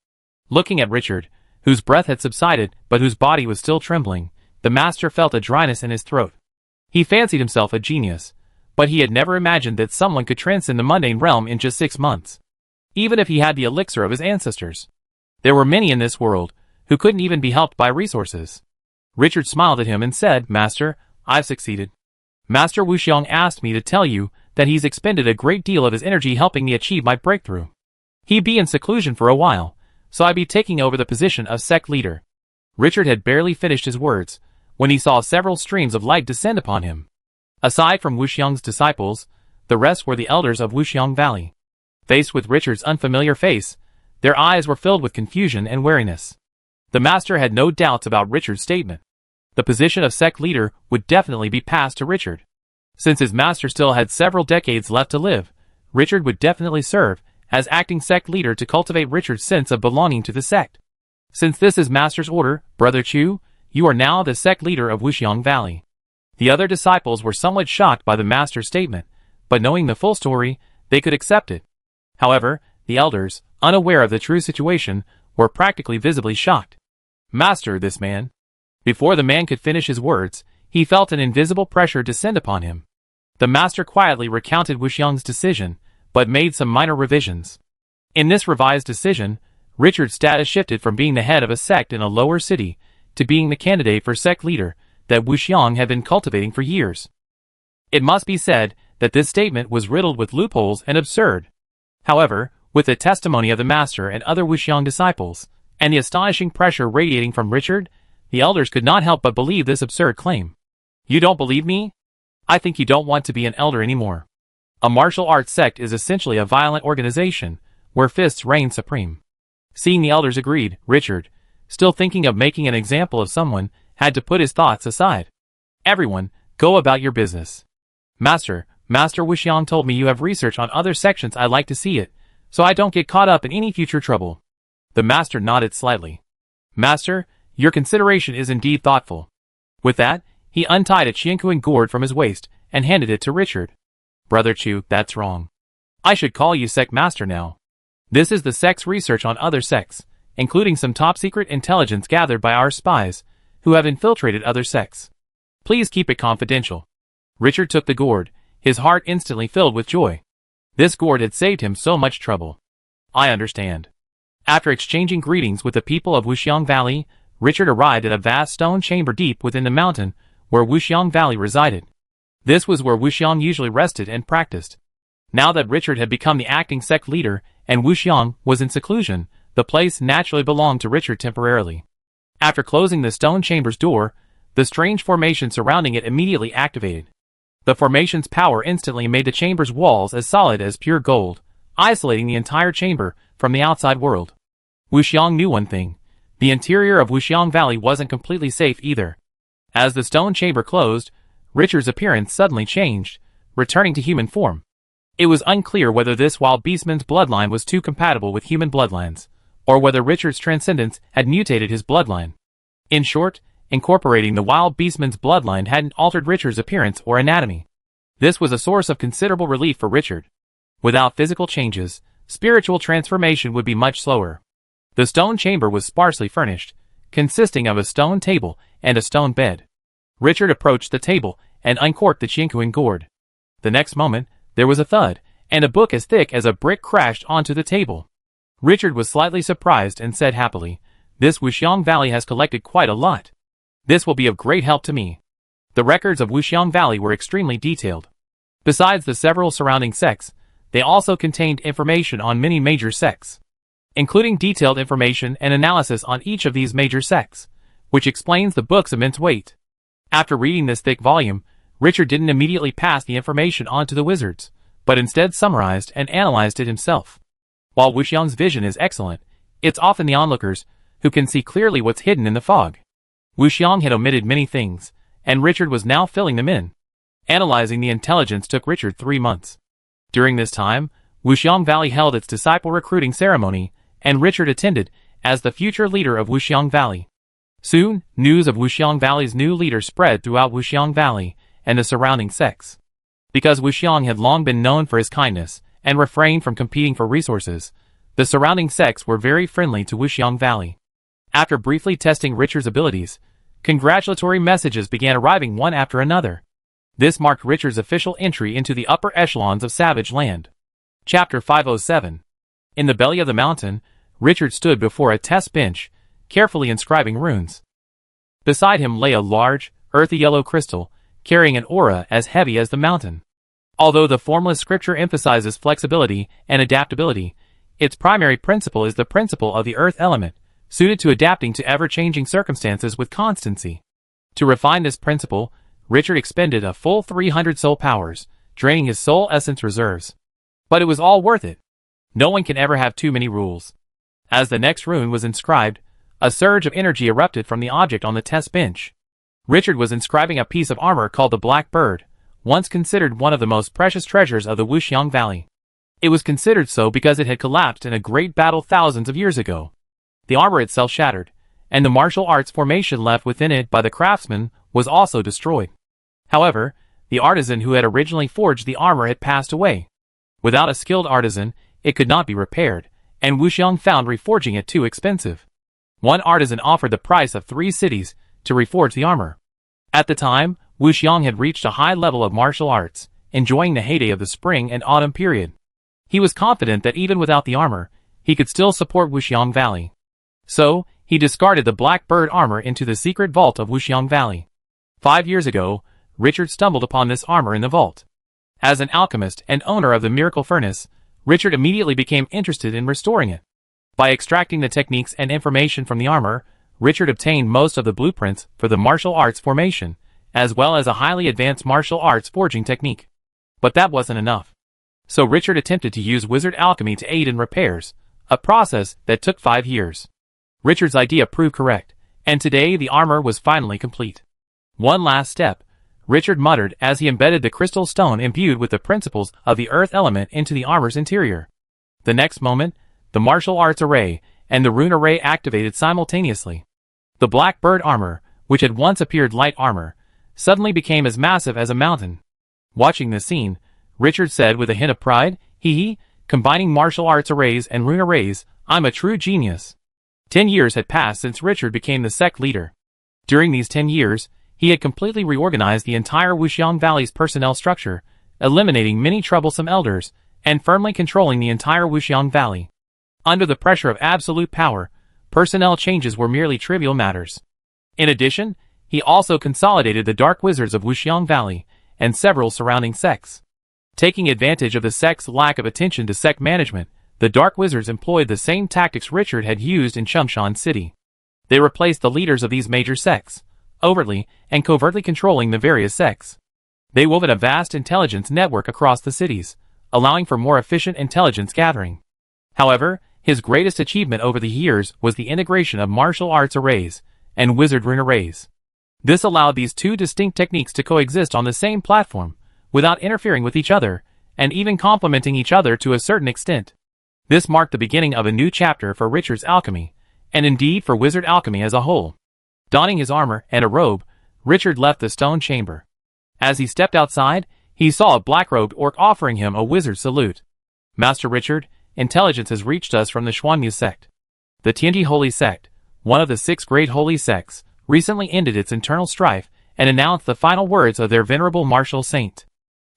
Looking at Richard, whose breath had subsided but whose body was still trembling, the master felt a dryness in his throat. He fancied himself a genius, but he had never imagined that someone could transcend the mundane realm in just 6 months. Even if he had the elixir of his ancestors. There were many in this world who couldn't even be helped by resources. Richard smiled at him and said, Master, I've succeeded. Master Wuxiang asked me to tell you that he's expended a great deal of his energy helping me achieve my breakthrough. He'd be in seclusion for a while, so I'd be taking over the position of sect leader. Richard had barely finished his words when he saw several streams of light descend upon him. Aside from Wuxiang's disciples, the rest were the elders of Wuxiang Valley. Faced with Richard's unfamiliar face, their eyes were filled with confusion and wariness. The master had no doubts about Richard's statement. The position of sect leader would definitely be passed to Richard. Since his master still had several decades left to live, Richard would definitely serve as acting sect leader to cultivate Richard's sense of belonging to the sect. Since this is master's order, Brother Chu, you are now the sect leader of Wuxiang Valley. The other disciples were somewhat shocked by the master's statement, but knowing the full story, they could accept it. However, the elders, unaware of the true situation, were practically visibly shocked. Master, this man. Before the man could finish his words, he felt an invisible pressure descend upon him. The master quietly recounted Wuxiang's decision, but made some minor revisions. In this revised decision, Richard's status shifted from being the head of a sect in a lower city to being the candidate for sect leader that Wuxiang had been cultivating for years. It must be said that this statement was riddled with loopholes and absurd. However, with the testimony of the master and other Wuxiang disciples, and the astonishing pressure radiating from Richard, the elders could not help but believe this absurd claim. You don't believe me? I think you don't want to be an elder anymore. A martial arts sect is essentially a violent organization, where fists reign supreme. Seeing the elders agreed, Richard, still thinking of making an example of someone, had to put his thoughts aside. Everyone, go about your business. Master Wuxiang told me you have research on other sections. I'd like to see it, so I don't get caught up in any future trouble. The master nodded slightly. Master, your consideration is indeed thoughtful. With that, he untied a Qiankuan gourd from his waist and handed it to Richard. Brother Chu, that's wrong. I should call you sect master now. This is the sect's research on other sects, including some top-secret intelligence gathered by our spies, who have infiltrated other sects. Please keep it confidential. Richard took the gourd, his heart instantly filled with joy. This gourd had saved him so much trouble. I understand. After exchanging greetings with the people of Wuxiang Valley, Richard arrived at a vast stone chamber deep within the mountain where Wuxiang Valley resided. This was where Wuxiang usually rested and practiced. Now that Richard had become the acting sect leader and Wuxiang was in seclusion, the place naturally belonged to Richard temporarily. After closing the stone chamber's door, the strange formation surrounding it immediately activated. The formation's power instantly made the chamber's walls as solid as pure gold, isolating the entire chamber from the outside world. Wuxiang knew one thing. The interior of Wuxiang Valley wasn't completely safe either. As the stone chamber closed, Richard's appearance suddenly changed, returning to human form. It was unclear whether this wild beastman's bloodline was too compatible with human bloodlines, or whether Richard's transcendence had mutated his bloodline. In short, incorporating the wild beastman's bloodline hadn't altered Richard's appearance or anatomy. This was a source of considerable relief for Richard. Without physical changes, spiritual transformation would be much slower. The stone chamber was sparsely furnished, consisting of a stone table and a stone bed. Richard approached the table and uncorked the Qingkuan gourd. The next moment, there was a thud, and a book as thick as a brick crashed onto the table. Richard was slightly surprised and said happily, "This Wuxiang Valley has collected quite a lot. This will be of great help to me." The records of Wuxiang Valley were extremely detailed. Besides the several surrounding sects, they also contained information on many major sects, including detailed information and analysis on each of these major sects, which explains the book's immense weight. After reading this thick volume, Richard didn't immediately pass the information on to the wizards, but instead summarized and analyzed it himself. While Wuxiang's vision is excellent, it's often the onlookers who can see clearly what's hidden in the fog. Wuxiang had omitted many things, and Richard was now filling them in. Analyzing the intelligence took Richard 3 months. During this time, Wuxiang Valley held its disciple recruiting ceremony, and Richard attended as the future leader of Wuxiang Valley. Soon, news of Wuxiang Valley's new leader spread throughout Wuxiang Valley and the surrounding sects. Because Wuxiang had long been known for his kindness and refrained from competing for resources, the surrounding sects were very friendly to Wuxiang Valley. After briefly testing Richard's abilities, congratulatory messages began arriving one after another. This marked Richard's official entry into the upper echelons of Savage Land. Chapter 507. In the belly of the mountain, Richard stood before a test bench, carefully inscribing runes. Beside him lay a large, earthy yellow crystal, carrying an aura as heavy as the mountain. Although the formless scripture emphasizes flexibility and adaptability, its primary principle is the principle of the earth element, suited to adapting to ever-changing circumstances with constancy. To refine this principle, Richard expended a full 300 soul powers, draining his soul essence reserves. But it was all worth it. No one can ever have too many rules. As the next rune was inscribed, a surge of energy erupted from the object on the test bench. Richard was inscribing a piece of armor called the Black Bird, once considered one of the most precious treasures of the Wuxiang Valley. It was considered so because it had collapsed in a great battle thousands of years ago. The armor itself shattered, and the martial arts formation left within it by the craftsman was also destroyed. However, the artisan who had originally forged the armor had passed away. Without a skilled artisan, it could not be repaired, and Wuxiang found reforging it too expensive. One artisan offered the price of 3 cities to reforge the armor. At the time, Wuxiang had reached a high level of martial arts, enjoying the heyday of the spring and autumn period. He was confident that even without the armor, he could still support Wuxiang Valley. So, he discarded the Black Bird armor into the secret vault of Wuxiang Valley. 5 years ago, Richard stumbled upon this armor in the vault. As an alchemist and owner of the Miracle Furnace, Richard immediately became interested in restoring it. By extracting the techniques and information from the armor, Richard obtained most of the blueprints for the martial arts formation, as well as a highly advanced martial arts forging technique. But that wasn't enough. So Richard attempted to use wizard alchemy to aid in repairs, a process that took 5 years. Richard's idea proved correct, and today the armor was finally complete. One last step, Richard muttered as he embedded the crystal stone imbued with the principles of the earth element into the armor's interior. The next moment, the martial arts array and the rune array activated simultaneously. The Black Bird armor, which had once appeared light armor, suddenly became as massive as a mountain. Watching this scene, Richard said with a hint of pride, "Hee, combining martial arts arrays and rune arrays, I'm a true genius." 10 years had passed since Richard became the sect leader. During these 10 years, he had completely reorganized the entire Wuxiang Valley's personnel structure, eliminating many troublesome elders, and firmly controlling the entire Wuxiang Valley. Under the pressure of absolute power, personnel changes were merely trivial matters. In addition, he also consolidated the Dark Wizards of Wuxiang Valley and several surrounding sects. Taking advantage of the sect's lack of attention to sect management, the Dark Wizards employed the same tactics Richard had used in Chumshan City. They replaced the leaders of these major sects, overtly and covertly controlling the various sects. They wove a vast intelligence network across the cities, allowing for more efficient intelligence gathering. However, his greatest achievement over the years was the integration of martial arts arrays and wizard rune arrays. This allowed these two distinct techniques to coexist on the same platform, without interfering with each other, and even complementing each other to a certain extent. This marked the beginning of a new chapter for Richard's alchemy, and indeed for wizard alchemy as a whole. Donning his armor and a robe, Richard left the stone chamber. As he stepped outside, he saw a black-robed orc offering him a wizard salute. "Master Richard, intelligence has reached us from the Xuanyu sect. The Tianji Holy Sect, one of the 6 great holy sects, recently ended its internal strife and announced the final words of their venerable martial saint.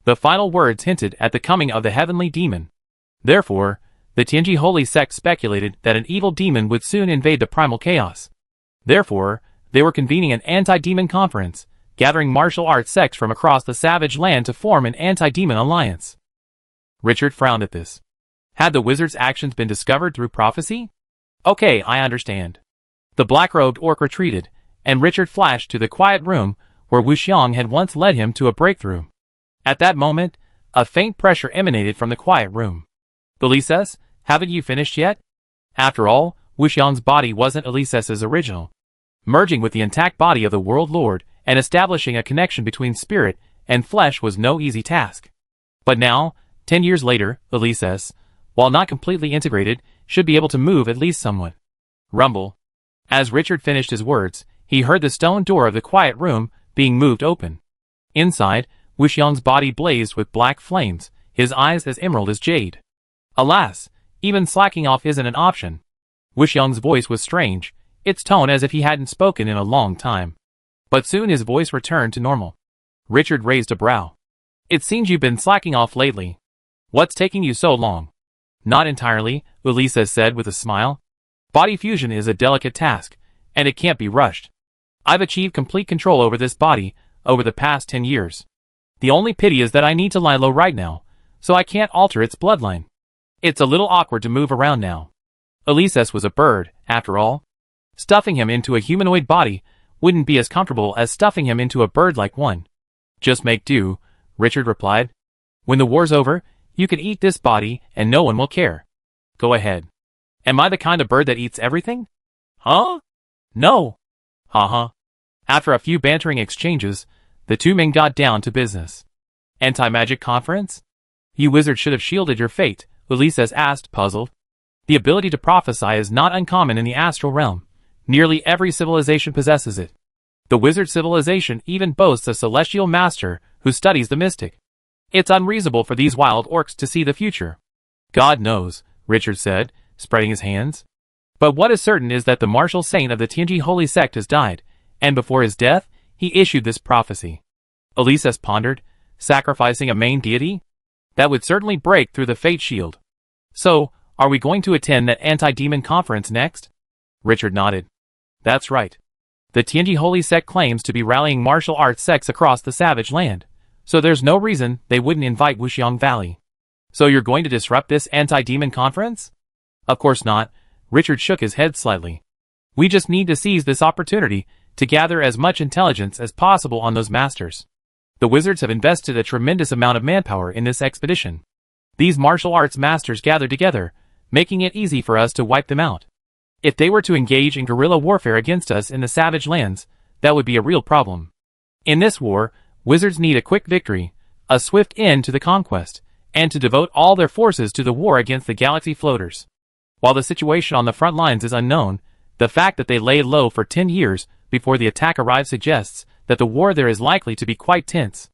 The final words hinted at the coming of the heavenly demon. Therefore, the Tianji Holy Sect speculated that an evil demon would soon invade the primal chaos. Therefore, they were convening an anti-demon conference, gathering martial arts sects from across the savage land to form an anti-demon alliance." Richard frowned at this. Had the wizard's actions been discovered through prophecy? Okay, I understand. The black-robed orc retreated, and Richard flashed to the quiet room where Wuxiang had once led him to a breakthrough. At that moment, a faint pressure emanated from the quiet room. "Elises, haven't you finished yet?" After all, Wuxiang's body wasn't Elises's original. Merging with the intact body of the World Lord and establishing a connection between spirit and flesh was no easy task. But now, 10 years later, Elises, while not completely integrated, should be able to move at least somewhat. Rumble. As Richard finished his words, he heard the stone door of the quiet room being moved open. Inside, Wuxiang's body blazed with black flames, his eyes as emerald as jade. Alas, even slacking off isn't an option. Wuxiang's voice was strange, its tone as if he hadn't spoken in a long time. But soon his voice returned to normal. Richard raised a brow. "It seems you've been slacking off lately. What's taking you so long?" "Not entirely," Elises said with a smile. "Body fusion is a delicate task, and it can't be rushed. I've achieved complete control over this body over the past 10 years. The only pity is that I need to lie low right now, so I can't alter its bloodline. It's a little awkward to move around now." Elises was a bird, after all. Stuffing him into a humanoid body wouldn't be as comfortable as stuffing him into a bird-like one. "Just make do," Richard replied. "When the war's over, you can eat this body and no one will care. Go ahead." "Am I the kind of bird that eats everything?" "Huh? No." "Haha." After a few bantering exchanges, the two men got down to business. "Anti-magic conference? You wizards should have shielded your fate," Elises asked, puzzled. "The ability to prophesy is not uncommon in the astral realm. Nearly every civilization possesses it. The wizard civilization even boasts a celestial master who studies the mystic. It's unreasonable for these wild orcs to see the future." "God knows," Richard said, spreading his hands. "But what is certain is that the martial saint of the Tianji Holy Sect has died, and before his death, he issued this prophecy." Elises pondered, "Sacrificing a main deity? That would certainly break through the fate shield. So, are we going to attend that anti-demon conference next?" Richard nodded. "That's right. The Tianji Holy Sect claims to be rallying martial arts sects across the savage land, so there's no reason they wouldn't invite Wuxiang Valley." "So you're going to disrupt this anti-demon conference?" "Of course not," Richard shook his head slightly. "We just need to seize this opportunity to gather as much intelligence as possible on those masters. The wizards have invested a tremendous amount of manpower in this expedition. These martial arts masters gathered together, making it easy for us to wipe them out. If they were to engage in guerrilla warfare against us in the savage lands, that would be a real problem. In this war, wizards need a quick victory, a swift end to the conquest, and to devote all their forces to the war against the galaxy floaters. While the situation on the front lines is unknown, the fact that they lay low for 10 years before the attack arrived suggests that the war there is likely to be quite tense.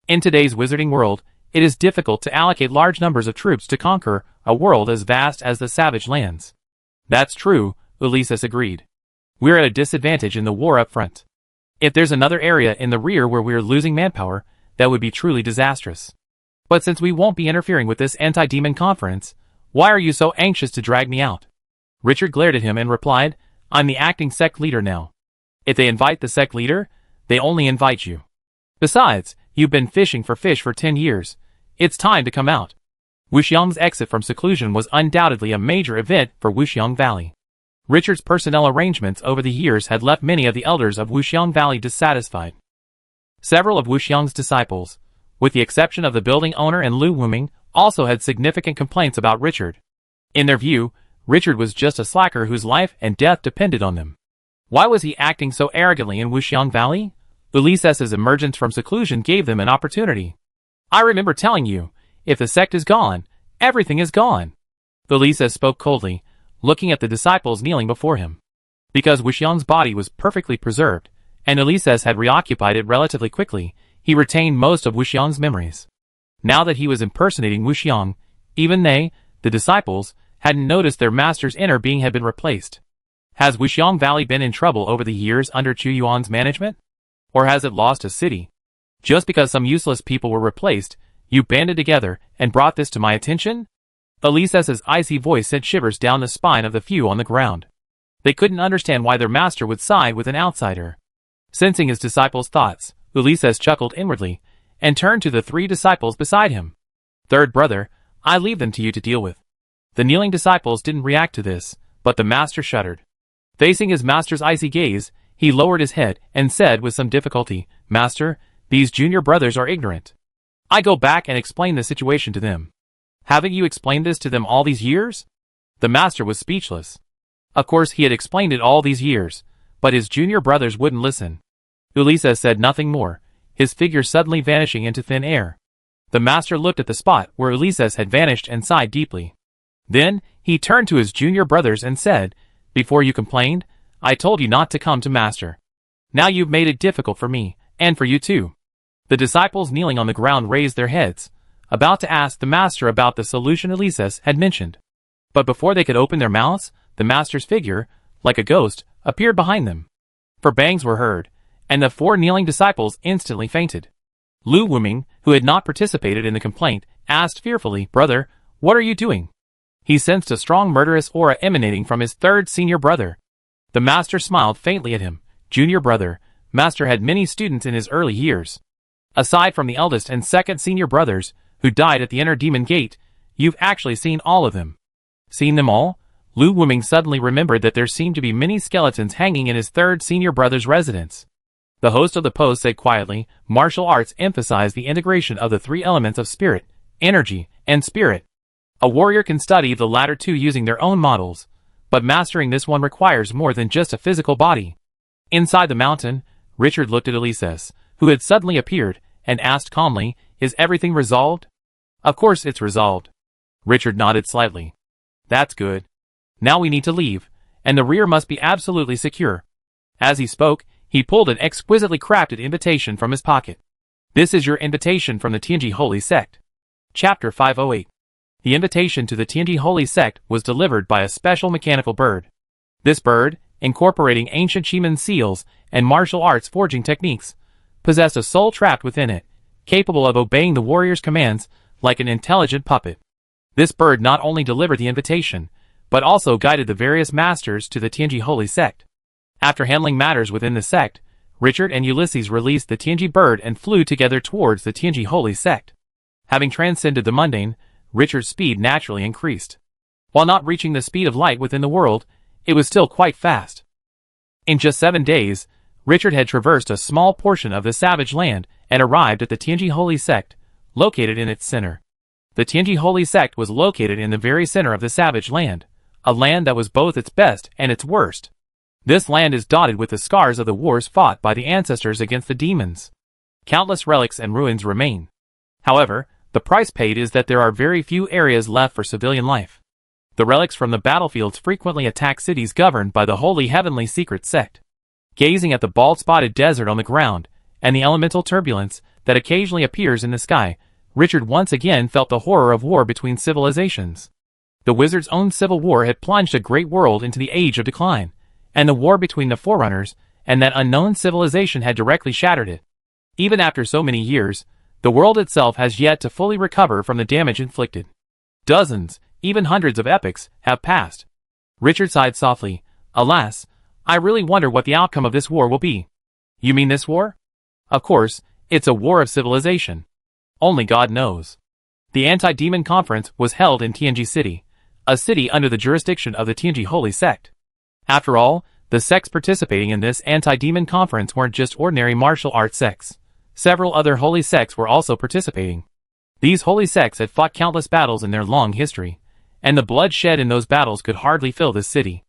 In today's wizarding world, it is difficult to allocate large numbers of troops to conquer a world as vast as the savage lands." "That's true," Elises agreed. "We're at a disadvantage in the war up front. If there's another area in the rear where we're losing manpower, that would be truly disastrous. But since we won't be interfering with this anti-demon conference, why are you so anxious to drag me out?" Richard glared at him and replied, "I'm the acting sect leader now. If they invite the sect leader, they only invite you. Besides, you've been fishing for fish for 10 years. It's time to come out." Wuxiang's exit from seclusion was undoubtedly a major event for Wuxiang Valley. Richard's personnel arrangements over the years had left many of the elders of Wuxiang Valley dissatisfied. Several of Wuxiang's disciples, with the exception of the building owner and Lu Wuming, also had significant complaints about Richard. In their view, Richard was just a slacker whose life and death depended on them. Why was he acting so arrogantly in Wuxiang Valley? Ulysses's emergence from seclusion gave them an opportunity. I remember telling you, if the sect is gone, everything is gone. Ulysses spoke coldly, looking at the disciples kneeling before him. Because Wuxiang's body was perfectly preserved, and Ulysses had reoccupied it relatively quickly, he retained most of Wuxiang's memories. Now that he was impersonating Wuxiang, even they, the disciples, hadn't noticed their master's inner being had been replaced. Has Wuxiang Valley been in trouble over the years under Chu Yuan's management? Or has it lost a city? Just because some useless people were replaced, you banded together and brought this to my attention? Ulysses's icy voice sent shivers down the spine of the few on the ground. They couldn't understand why their master would side with an outsider. Sensing his disciples' thoughts, Ulysses chuckled inwardly, and turned to the 3 disciples beside him. Third brother, I leave them to you to deal with. The kneeling disciples didn't react to this, but the master shuddered. Facing his master's icy gaze, he lowered his head and said with some difficulty, Master, these junior brothers are ignorant. I go back and explain the situation to them. Haven't you explained this to them all these years? The master was speechless. Of course he had explained it all these years, but his junior brothers wouldn't listen. Ulysses said nothing more, his figure suddenly vanishing into thin air. The master looked at the spot where Ulysses had vanished and sighed deeply. Then, he turned to his junior brothers and said, Before you complained, I told you not to come to master. Now you've made it difficult for me, and for you too. The disciples kneeling on the ground raised their heads, about to ask the master about the solution Ulysses had mentioned. But before they could open their mouths, the master's figure, like a ghost, appeared behind them. For bangs were heard, and the 4 kneeling disciples instantly fainted. Lu Wuming, who had not participated in the complaint, asked fearfully, Brother, what are you doing? He sensed a strong murderous aura emanating from his 3rd senior brother. The master smiled faintly at him. Junior brother, master had many students in his early years. Aside from the eldest and 2nd senior brothers, who died at the inner demon gate, you've actually seen all of them. Seen them all? Lu Wuming suddenly remembered that there seemed to be many skeletons hanging in his 3rd senior brother's residence. The host of the post said quietly, martial arts emphasize the integration of the 3 elements of spirit, energy, and spirit. A warrior can study the latter 2 using their own models, but mastering this one requires more than just a physical body. Inside the mountain, Richard looked at Ulysses, who had suddenly appeared, and asked calmly, Is everything resolved? Of course it's resolved. Richard nodded slightly. That's good. Now we need to leave, and the rear must be absolutely secure. As he spoke, he pulled an exquisitely crafted invitation from his pocket. This is your invitation from the Tianji Holy Sect. Chapter 508. The invitation to the Tianji Holy Sect was delivered by a special mechanical bird. This bird, incorporating ancient Shiman seals and martial arts forging techniques, possessed a soul trapped within it, capable of obeying the warrior's commands like an intelligent puppet. This bird not only delivered the invitation, but also guided the various masters to the Tianji Holy Sect. After handling matters within the sect, Richard and Ulysses released the Tianji bird and flew together towards the Tianji Holy Sect. Having transcended the mundane, Richard's speed naturally increased. While not reaching the speed of light within the world, it was still quite fast. In just 7 days, Richard had traversed a small portion of the savage land and arrived at the Tianji Holy Sect, located in its center. The Tianji Holy Sect was located in the very center of the savage land, a land that was both its best and its worst. This land is dotted with the scars of the wars fought by the ancestors against the demons. Countless relics and ruins remain. However, the price paid is that there are very few areas left for civilian life. The relics from the battlefields frequently attack cities governed by the Holy Heavenly Secret Sect. Gazing at the bald-spotted desert on the ground, and the elemental turbulence that occasionally appears in the sky, Richard once again felt the horror of war between civilizations. The wizard's own civil war had plunged a great world into the age of decline, and the war between the Forerunners and that unknown civilization had directly shattered it. Even after so many years, the world itself has yet to fully recover from the damage inflicted. Dozens, even hundreds of epochs have passed. Richard sighed softly. Alas, I really wonder what the outcome of this war will be. You mean this war? Of course, it's a war of civilization. Only God knows. The Anti-Demon Conference was held in Tianji City, a city under the jurisdiction of the Tianji Holy Sect. After all, the sects participating in this Anti-Demon Conference weren't just ordinary martial arts sects. Several other holy sects were also participating. These holy sects had fought countless battles in their long history, and the blood shed in those battles could hardly fill this city.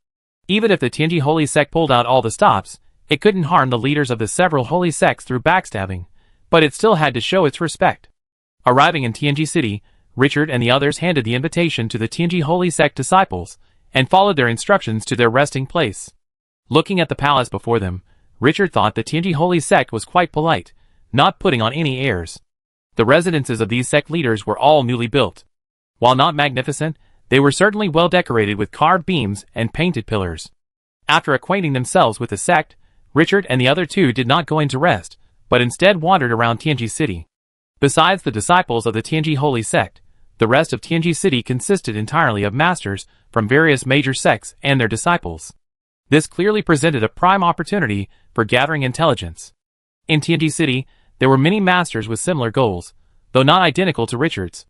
Even if the Tianji holy sect pulled out all the stops, it couldn't harm the leaders of the several holy sects through backstabbing, but it still had to show its respect. Arriving in Tianji City, Richard and the others handed the invitation to the Tianji holy sect disciples, and followed their instructions to their resting place. Looking at the palace before them, Richard thought the Tianji holy sect was quite polite, not putting on any airs. The residences of these sect leaders were all newly built. While not magnificent, they were certainly well decorated with carved beams and painted pillars. After acquainting themselves with the sect, Richard and the other two did not go into rest, but instead wandered around Tianji City. Besides the disciples of the Tianji holy sect, the rest of Tianji City consisted entirely of masters from various major sects and their disciples. This clearly presented a prime opportunity for gathering intelligence. In Tianji City, there were many masters with similar goals, though not identical to Richard's.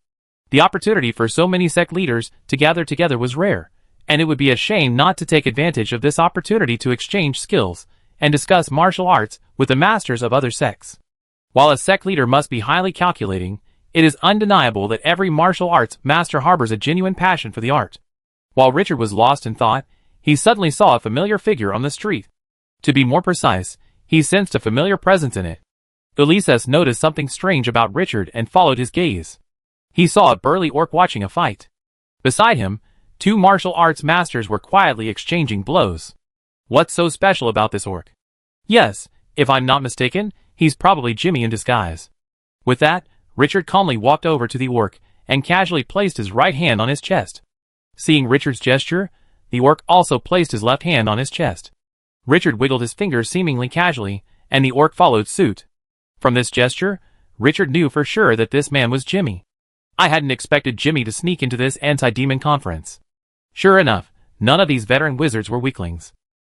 The opportunity for so many sect leaders to gather together was rare, and it would be a shame not to take advantage of this opportunity to exchange skills and discuss martial arts with the masters of other sects. While a sect leader must be highly calculating, it is undeniable that every martial arts master harbors a genuine passion for the art. While Richard was lost in thought, he suddenly saw a familiar figure on the street. To be more precise, he sensed a familiar presence in it. Ulysses noticed something strange about Richard and followed his gaze. He saw a burly orc watching a fight. Beside him, two martial arts masters were quietly exchanging blows. What's so special about this orc? Yes, if I'm not mistaken, he's probably Jimmy in disguise. With that, Richard calmly walked over to the orc and casually placed his right hand on his chest. Seeing Richard's gesture, the orc also placed his left hand on his chest. Richard wiggled his fingers seemingly casually, and the orc followed suit. From this gesture, Richard knew for sure that this man was Jimmy. I hadn't expected Jimmy to sneak into this anti-demon conference. Sure enough, none of these veteran wizards were weaklings.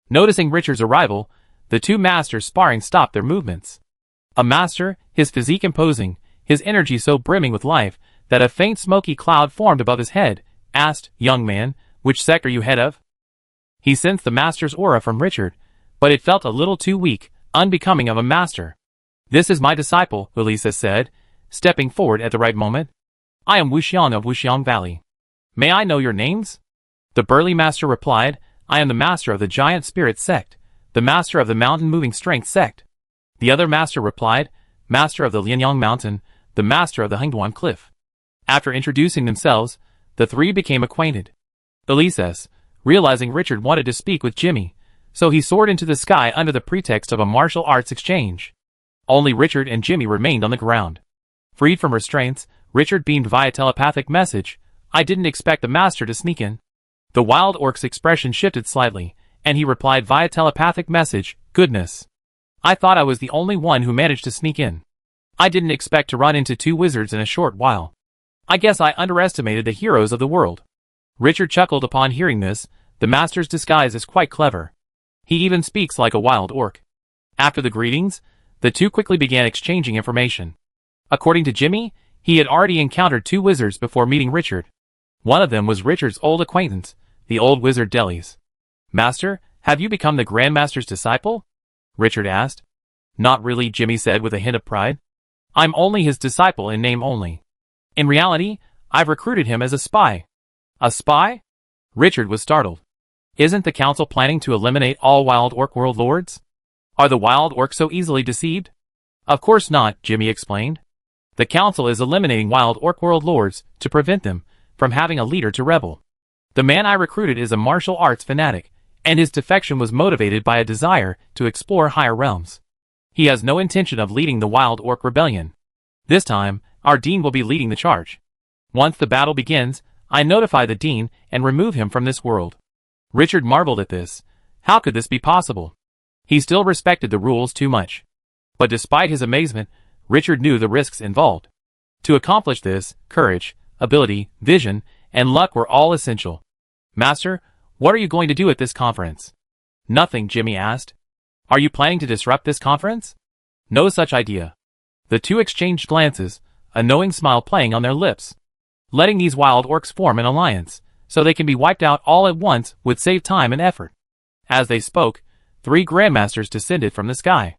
Noticing Richard's arrival, the two masters sparring stopped their movements. A master, his physique imposing, his energy so brimming with life that a faint smoky cloud formed above his head, asked, "Young man, which sect are you head of?" He sensed the master's aura from Richard, but it felt a little too weak, unbecoming of a master. "This is my disciple," Ulysses said, stepping forward at the right moment. "I am Wuxiang of Wuxiang Valley. May I know your names?" The burly master replied, "I am the master of the Giant Spirit sect, the master of the Mountain Moving Strength sect." The other master replied, "Master of the Lianyang Mountain, the master of the Hengduan Cliff." After introducing themselves, the three became acquainted. Ulysses, realizing Richard wanted to speak with Jimmy, so he soared into the sky under the pretext of a martial arts exchange. Only Richard and Jimmy remained on the ground. Freed from restraints, Richard beamed via telepathic message, "I didn't expect the master to sneak in." The wild orc's expression shifted slightly, and he replied via telepathic message, "Goodness. I thought I was the only one who managed to sneak in. I didn't expect to run into two wizards in a short while. I guess I underestimated the heroes of the world." Richard chuckled upon hearing this. The master's disguise is quite clever. He even speaks like a wild orc. After the greetings, the two quickly began exchanging information. According to Jimmy, he had already encountered two wizards before meeting Richard. One of them was Richard's old acquaintance, the old wizard Delis. "Master, have you become the Grandmaster's disciple?" Richard asked. "Not really," Jimmy said with a hint of pride. "I'm only his disciple in name only. In reality, I've recruited him as a spy." "A spy?" Richard was startled. "Isn't the council planning to eliminate all wild orc world lords? Are the wild orcs so easily deceived?" "Of course not," Jimmy explained. "The council is eliminating wild orc world lords to prevent them from having a leader to rebel. The man I recruited is a martial arts fanatic, and his defection was motivated by a desire to explore higher realms. He has no intention of leading the wild orc rebellion. This time, our dean will be leading the charge. Once the battle begins, I notify the dean and remove him from this world." Richard marveled at this. How could this be possible? He still respected the rules too much. But despite his amazement, Richard knew the risks involved. To accomplish this, courage, ability, vision, and luck were all essential. "Master, what are you going to do at this conference?" "Nothing," Jimmy asked. "Are you planning to disrupt this conference?" "No such idea." The two exchanged glances, a knowing smile playing on their lips. Letting these wild orcs form an alliance, so they can be wiped out all at once, would save time and effort. As they spoke, three grandmasters descended from the sky.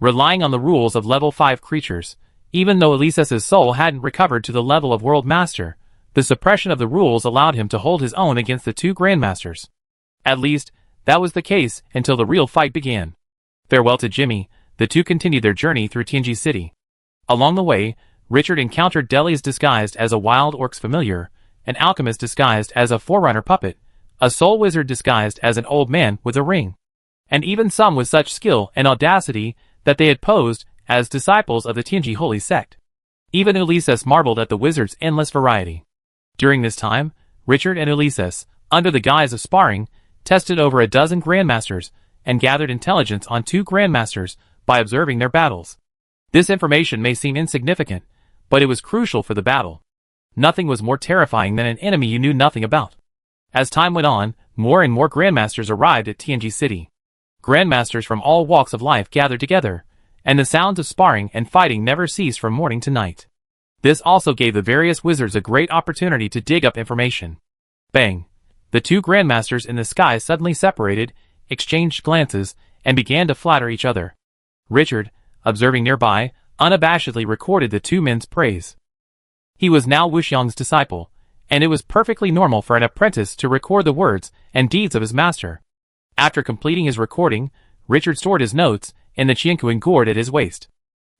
Relying on the rules of level 5 creatures, Even though Ulysses's soul hadn't recovered to the level of World Master, the suppression of the rules allowed him to hold his own against the two Grandmasters. At least, that was the case until the real fight began. Farewell to Jimmy, the two continued their journey through Tianji City. Along the way, Richard encountered delis disguised as a wild orc's familiar, an alchemist disguised as a Forerunner puppet, a soul wizard disguised as an old man with a ring, and even some with such skill and audacity that they had posed as disciples of the Tianji Holy Sect. Even Ulysses marveled at the wizard's endless variety. During this time, Richard and Ulysses, under the guise of sparring, tested over a dozen Grandmasters and gathered intelligence on two Grandmasters by observing their battles. This information may seem insignificant, but it was crucial for the battle. Nothing was more terrifying than an enemy you knew nothing about. As time went on, more and more Grandmasters arrived at Tianji City. Grandmasters from all walks of life gathered together, and the sounds of sparring and fighting never ceased from morning to night. This also gave the various wizards a great opportunity to dig up information. Bang! The two Grandmasters in the sky suddenly separated, exchanged glances, and began to flatter each other. Richard, observing nearby, unabashedly recorded the two men's praise. He was now Wuxiang's disciple, and it was perfectly normal for an apprentice to record the words and deeds of his master. After completing his recording, Richard stored his notes in the Qianquan gourd at his waist.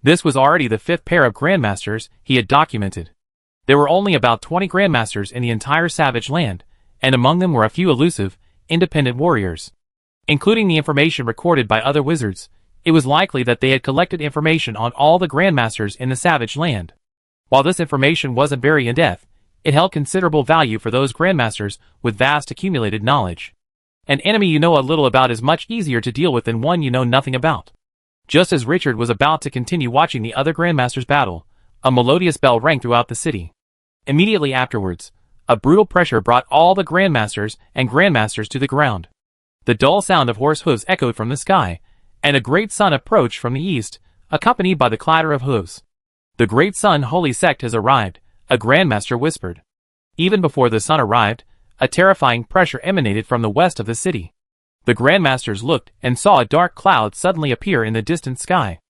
This was already the fifth pair of Grandmasters he had documented. There were only about 20 Grandmasters in the entire savage land, and among them were a few elusive, independent warriors. Including the information recorded by other wizards, it was likely that they had collected information on all the Grandmasters in the savage land. While this information wasn't very in-depth, it held considerable value for those Grandmasters with vast accumulated knowledge. An enemy you know a little about is much easier to deal with than one you know nothing about. Just as Richard was about to continue watching the other Grandmasters battle, a melodious bell rang throughout the city. Immediately afterwards, a brutal pressure brought all the Grandmasters and Grandmasters to the ground. The dull sound of horse hooves echoed from the sky, and a great sun approached from the east, accompanied by the clatter of hooves. The Great Sun Holy Sect has arrived, a Grandmaster whispered. Even before the sun arrived, a terrifying pressure emanated from the west of the city. The Grandmasters looked and saw a dark cloud suddenly appear in the distant sky.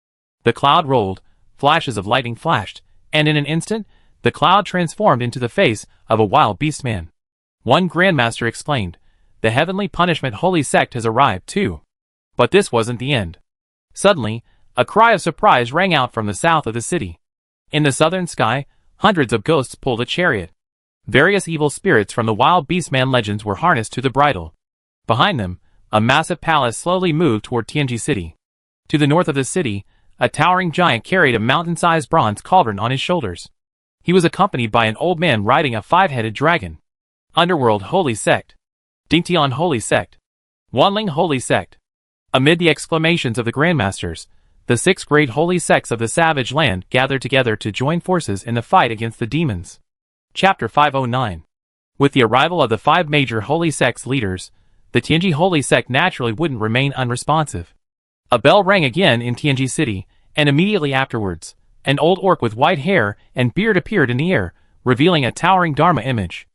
The cloud rolled, flashes of lightning flashed, and in an instant, the cloud transformed into the face of a wild beast man. One Grandmaster exclaimed, "The heavenly punishment Holy Sect has arrived too." But this wasn't the end. Suddenly, a cry of surprise rang out from the south of the city. In the southern sky, hundreds of ghosts pulled a chariot. Various evil spirits from the wild beastman legends were harnessed to the bridle. Behind them, a massive palace slowly moved toward Tianji City. To the north of the city, a towering giant carried a mountain-sized bronze cauldron on his shoulders. He was accompanied by an old man riding a five-headed dragon. Underworld Holy Sect. Dingtian Holy Sect. Wanling Holy Sect. Amid the exclamations of the Grandmasters, the 6 great holy sects of the savage land gathered together to join forces in the fight against the demons. Chapter 509. With the arrival of the 5 major holy sects leaders, the Tianji Holy Sect naturally wouldn't remain unresponsive. A bell rang again in Tianji City, and immediately afterwards, an old orc with white hair and beard appeared in the air, revealing a towering Dharma image.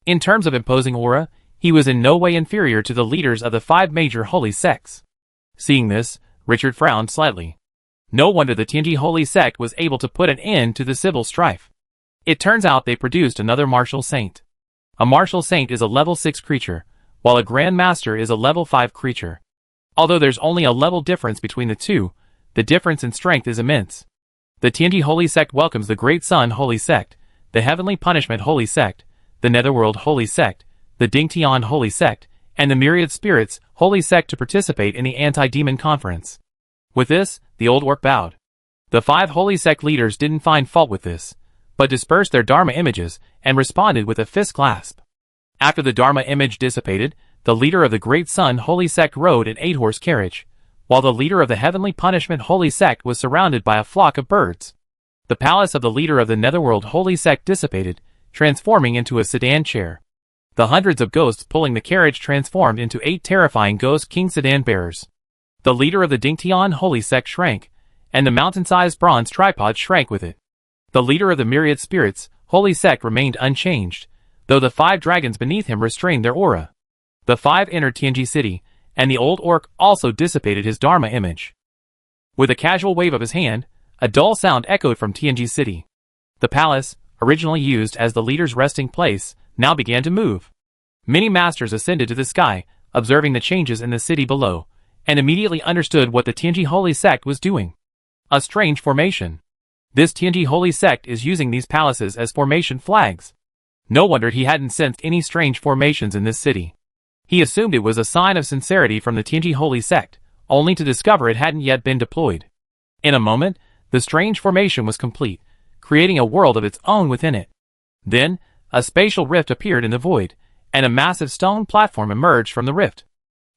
In terms of imposing aura, he was in no way inferior to the leaders of the 5 major holy sects. Seeing this, Richard frowned slightly. No wonder the Tianji Holy Sect was able to put an end to the civil strife. It turns out they produced another martial saint. A martial saint is a level 6 creature, while a Grand Master is a level 5 creature. Although there's only a level difference between the two, the difference in strength is immense. The Tianji Holy Sect welcomes the Great Sun Holy Sect, the Heavenly Punishment Holy Sect, the Netherworld Holy Sect, the Dingtian Holy Sect, and the Myriad Spirits Holy Sect to participate in the Anti-Demon Conference. With this, the old orc bowed. The 5 Holy Sect leaders didn't find fault with this, but dispersed their Dharma images and responded with a fist clasp. After the Dharma image dissipated, the leader of the Great Sun Holy Sect rode an 8-horse carriage, while the leader of the Heavenly Punishment Holy Sect was surrounded by a flock of birds. The palace of the leader of the Netherworld Holy Sect dissipated, transforming into a sedan chair. The hundreds of ghosts pulling the carriage transformed into 8 terrifying ghost king sedan bearers. The leader of the Dingtian Holy Sect shrank, and the mountain-sized bronze tripod shrank with it. The leader of the Myriad Spirits Holy Sect remained unchanged, though the 5 dragons beneath him restrained their aura. The 5 entered Tianji City, and the old orc also dissipated his Dharma image. With a casual wave of his hand, A dull sound echoed from Tianji City. The palace, originally used as the leader's resting place, now began to move. Many masters ascended to the sky, observing the changes in the city below, and immediately understood what the Tianji Holy Sect was doing. A strange formation. This Tianji Holy Sect is using these palaces as formation flags. No wonder he hadn't sensed any strange formations in this city. He assumed it was a sign of sincerity from the Tianji Holy Sect, only to discover it hadn't yet been deployed. In a moment, the strange formation was complete, creating a world of its own within it. Then, a spatial rift appeared in the void, and a massive stone platform emerged from the rift.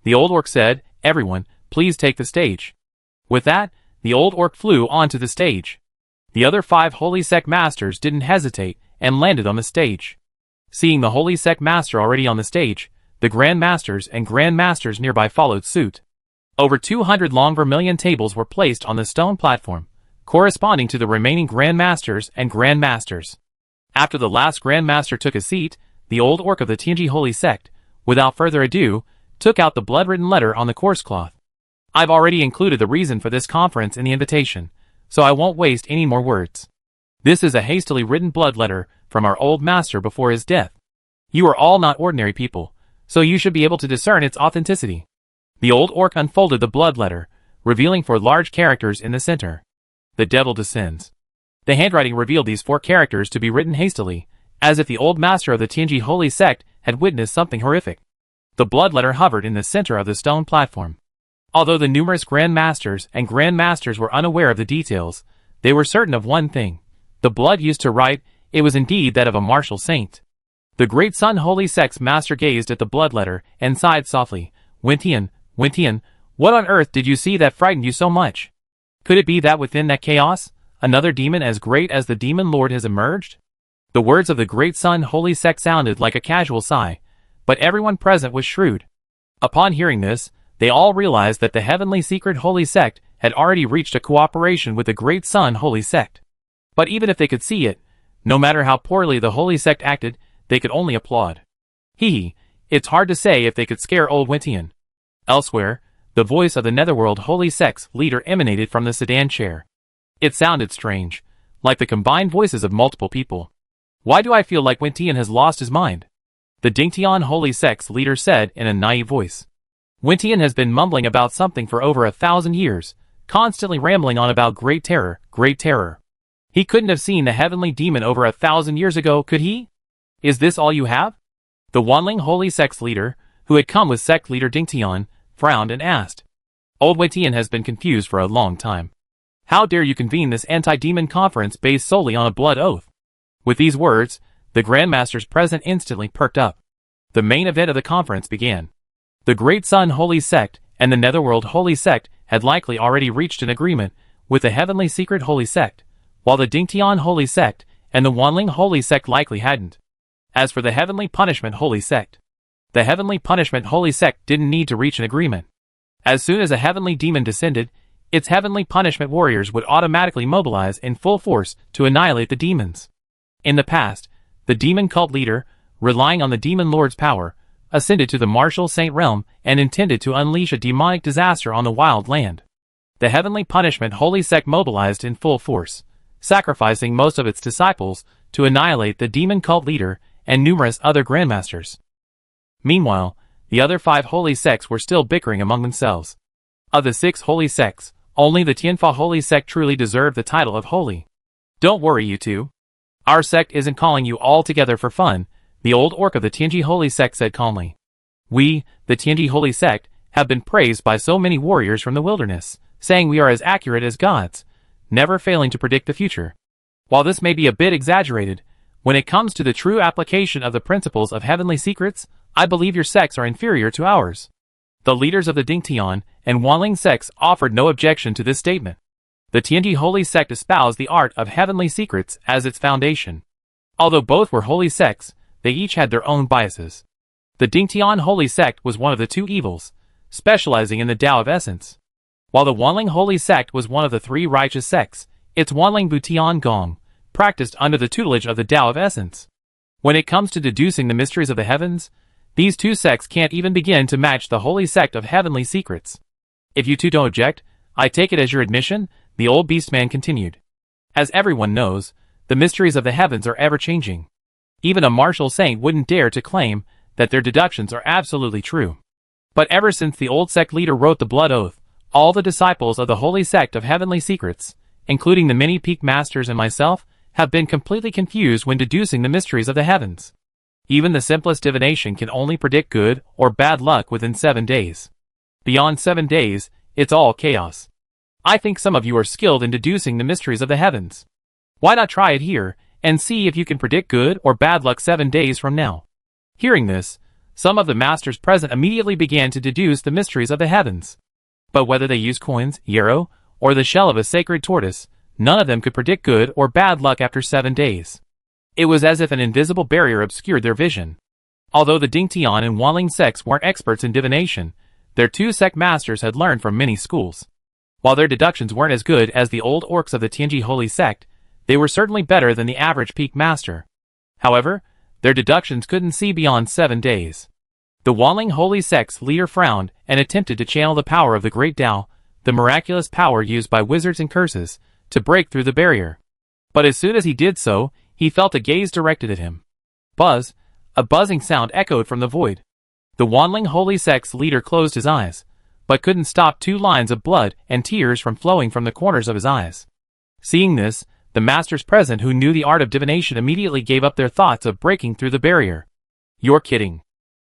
The old orc said, "Everyone, please take the stage." With that, the old orc flew onto the stage. The other 5 Holy Sect masters didn't hesitate and landed on the stage. Seeing the Holy Sect master already on the stage, the Grand Masters and Grand Masters nearby followed suit. Over 200 long vermilion tables were placed on the stone platform, corresponding to the remaining Grand Masters and Grand Masters. After the last Grand Master took a seat, the old orc of the Tianji Holy Sect, without further ado, took out the blood-written letter on the course cloth. I've already included the reason for this conference in the invitation, so I won't waste any more words. This is a hastily written blood letter from our old master before his death. You are all not ordinary people, so you should be able to discern its authenticity. The old orc unfolded the blood letter, revealing 4 large characters in the center. The devil descends. The handwriting revealed these 4 characters to be written hastily, as if the old master of the Tianji Holy Sect had witnessed something horrific. The blood letter hovered in the center of the stone platform. Although the numerous Grand Masters and Grand Masters were unaware of the details, they were certain of one thing. The blood used to write, it was indeed that of a martial saint. The Great Sun Holy Sect's master gazed at the blood letter and sighed softly. Wentian, what on earth did you see that frightened you so much? Could it be that within that chaos, another demon as great as the Demon Lord has emerged? The words of the Great Sun Holy Sect sounded like a casual sigh, but everyone present was shrewd. Upon hearing this, they all realized that the Heavenly Secret Holy Sect had already reached a cooperation with the Great Sun Holy Sect. But even if they could see it, no matter how poorly the Holy Sect acted, they could only applaud. It's hard to say if they could scare old Wentian. Elsewhere, the voice of the Netherworld Holy Sect's leader emanated from the sedan chair. It sounded strange, like the combined voices of multiple people. Why do I feel like Wentian has lost his mind? The Dingtian Holy Sect's leader said in a naive voice. Wentian has been mumbling about something for over 1,000 years, constantly rambling on about great terror, great terror. He couldn't have seen the heavenly demon over 1,000 years ago, could he? Is this all you have? The Wanling Holy Sect's leader, who had come with sect leader Dingtian, frowned and asked. Old Wentian has been confused for a long time. How dare you convene this anti-demon conference based solely on a blood oath? With these words, the Grandmasters present instantly perked up. The main event of the conference began. The Great Sun Holy Sect and the Netherworld Holy Sect had likely already reached an agreement with the Heavenly Secret Holy Sect, while the Dingtian Holy Sect and the Wanling Holy Sect likely hadn't. As for the Heavenly Punishment Holy Sect, the Heavenly Punishment Holy Sect didn't need to reach an agreement. As soon as a heavenly demon descended, its Heavenly Punishment warriors would automatically mobilize in full force to annihilate the demons. In the past, the demon cult leader, relying on the Demon Lord's power, ascended to the martial saint realm and intended to unleash a demonic disaster on the wild land. The Heavenly Punishment Holy Sect mobilized in full force, sacrificing most of its disciples to annihilate the demon cult leader and numerous other grandmasters. Meanwhile, the other 5 holy sects were still bickering among themselves. Of the 6 holy sects, only the Tianfa Holy Sect truly deserved the title of holy. Don't worry, you two. Our sect isn't calling you all together for fun, the old orc of the Tianji Holy Sect said calmly. We, the Tianji Holy Sect, have been praised by so many warriors from the wilderness, saying we are as accurate as gods, never failing to predict the future. While this may be a bit exaggerated, when it comes to the true application of the principles of heavenly secrets, I believe your sects are inferior to ours. The leaders of the Dingtian and Wanling sects offered no objection to this statement. The Tianji Holy Sect espoused the art of heavenly secrets as its foundation. Although both were holy sects, they each had their own biases. The Dingtian Holy Sect was one of the 2 evils, specializing in the Tao of Essence. While the Wanling Holy Sect was one of the 3 righteous sects, its Wanling Butian Gong practiced under the tutelage of the Tao of Essence. When it comes to deducing the mysteries of the heavens, these 2 sects can't even begin to match the Holy Sect of Heavenly Secrets. If you two don't object, I take it as your admission The old beastman continued. As everyone knows, the mysteries of the heavens are ever-changing. Even a martial saint wouldn't dare to claim that their deductions are absolutely true. But ever since the old sect leader wrote the blood oath, all the disciples of the holy sect of heavenly secrets, including the many peak masters and myself, have been completely confused when deducing the mysteries of the heavens. Even the simplest divination can only predict good or bad luck within 7 days. Beyond 7 days, it's all chaos. I think some of you are skilled in deducing the mysteries of the heavens. Why not try it here, and see if you can predict good or bad luck 7 days from now? Hearing this, some of the masters present immediately began to deduce the mysteries of the heavens. But whether they used coins, Joro, or the shell of a sacred tortoise, none of them could predict good or bad luck after 7 days. It was as if an invisible barrier obscured their vision. Although the Dingtian and Wanling sects weren't experts in divination, their 2 sect masters had learned from many schools. While their deductions weren't as good as the old orcs of the Tianji Holy Sect, they were certainly better than the average peak master. However, their deductions couldn't see beyond 7 days. The Wanling Holy Sect's leader frowned and attempted to channel the power of the Great Tao, the miraculous power used by wizards and curses, to break through the barrier. But as soon as he did so, he felt a gaze directed at him. Buzz! A buzzing sound echoed from the void. The Wanling Holy Sect's leader closed his eyes, but couldn't stop 2 lines of blood and tears from flowing from the corners of his eyes. Seeing this, the masters present who knew the art of divination immediately gave up their thoughts of breaking through the barrier. You're kidding.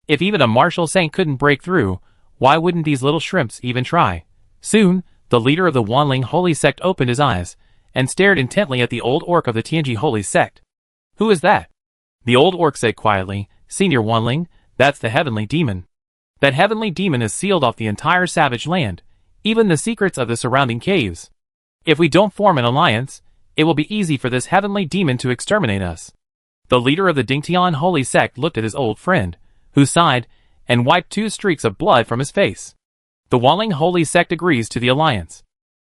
If even a martial saint couldn't break through, why wouldn't these little shrimps even try? Soon, the leader of the Wanling Holy Sect opened his eyes, and stared intently at the old orc of the Tianji Holy Sect. Who is that? The old orc said quietly, Senior Wanling, that's the heavenly demon. That heavenly demon has sealed off the entire savage land, even the secrets of the surrounding caves. If we don't form an alliance, it will be easy for this heavenly demon to exterminate us. The leader of the Dingtian Holy Sect looked at his old friend, who sighed, and wiped 2 streaks of blood from his face. The Wanling Holy Sect agrees to the alliance.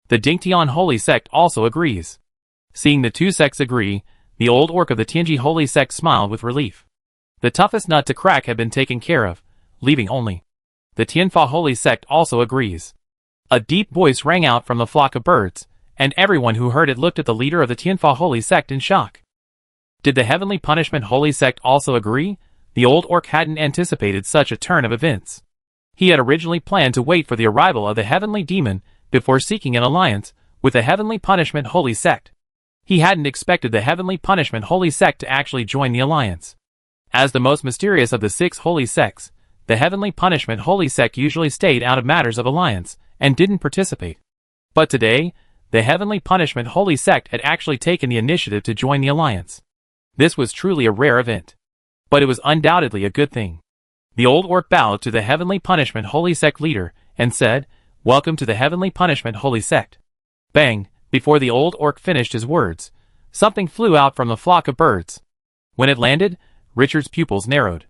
The Dingtian Holy Sect also agrees. Seeing the 2 sects agree, the old orc of the Tianji Holy Sect smiled with relief. The toughest nut to crack had been taken care of, leaving only. The Tianfa Holy Sect also agrees. A deep voice rang out from the flock of birds, and everyone who heard it looked at the leader of the Tianfa Holy Sect in shock. Did the Heavenly Punishment Holy Sect also agree? The old orc hadn't anticipated such a turn of events. He had originally planned to wait for the arrival of the heavenly demon before seeking an alliance with the Heavenly Punishment Holy Sect. He hadn't expected the Heavenly Punishment Holy Sect to actually join the alliance. As the most mysterious of the 6 holy sects, the Heavenly Punishment Holy Sect usually stayed out of matters of alliance and didn't participate. But today, the Heavenly Punishment Holy Sect had actually taken the initiative to join the alliance. This was truly a rare event. But it was undoubtedly a good thing. The old orc bowed to the Heavenly Punishment Holy Sect leader and said, Welcome to the Heavenly Punishment Holy Sect. Bang! Before the old orc finished his words, something flew out from the flock of birds. When it landed, Richard's pupils narrowed.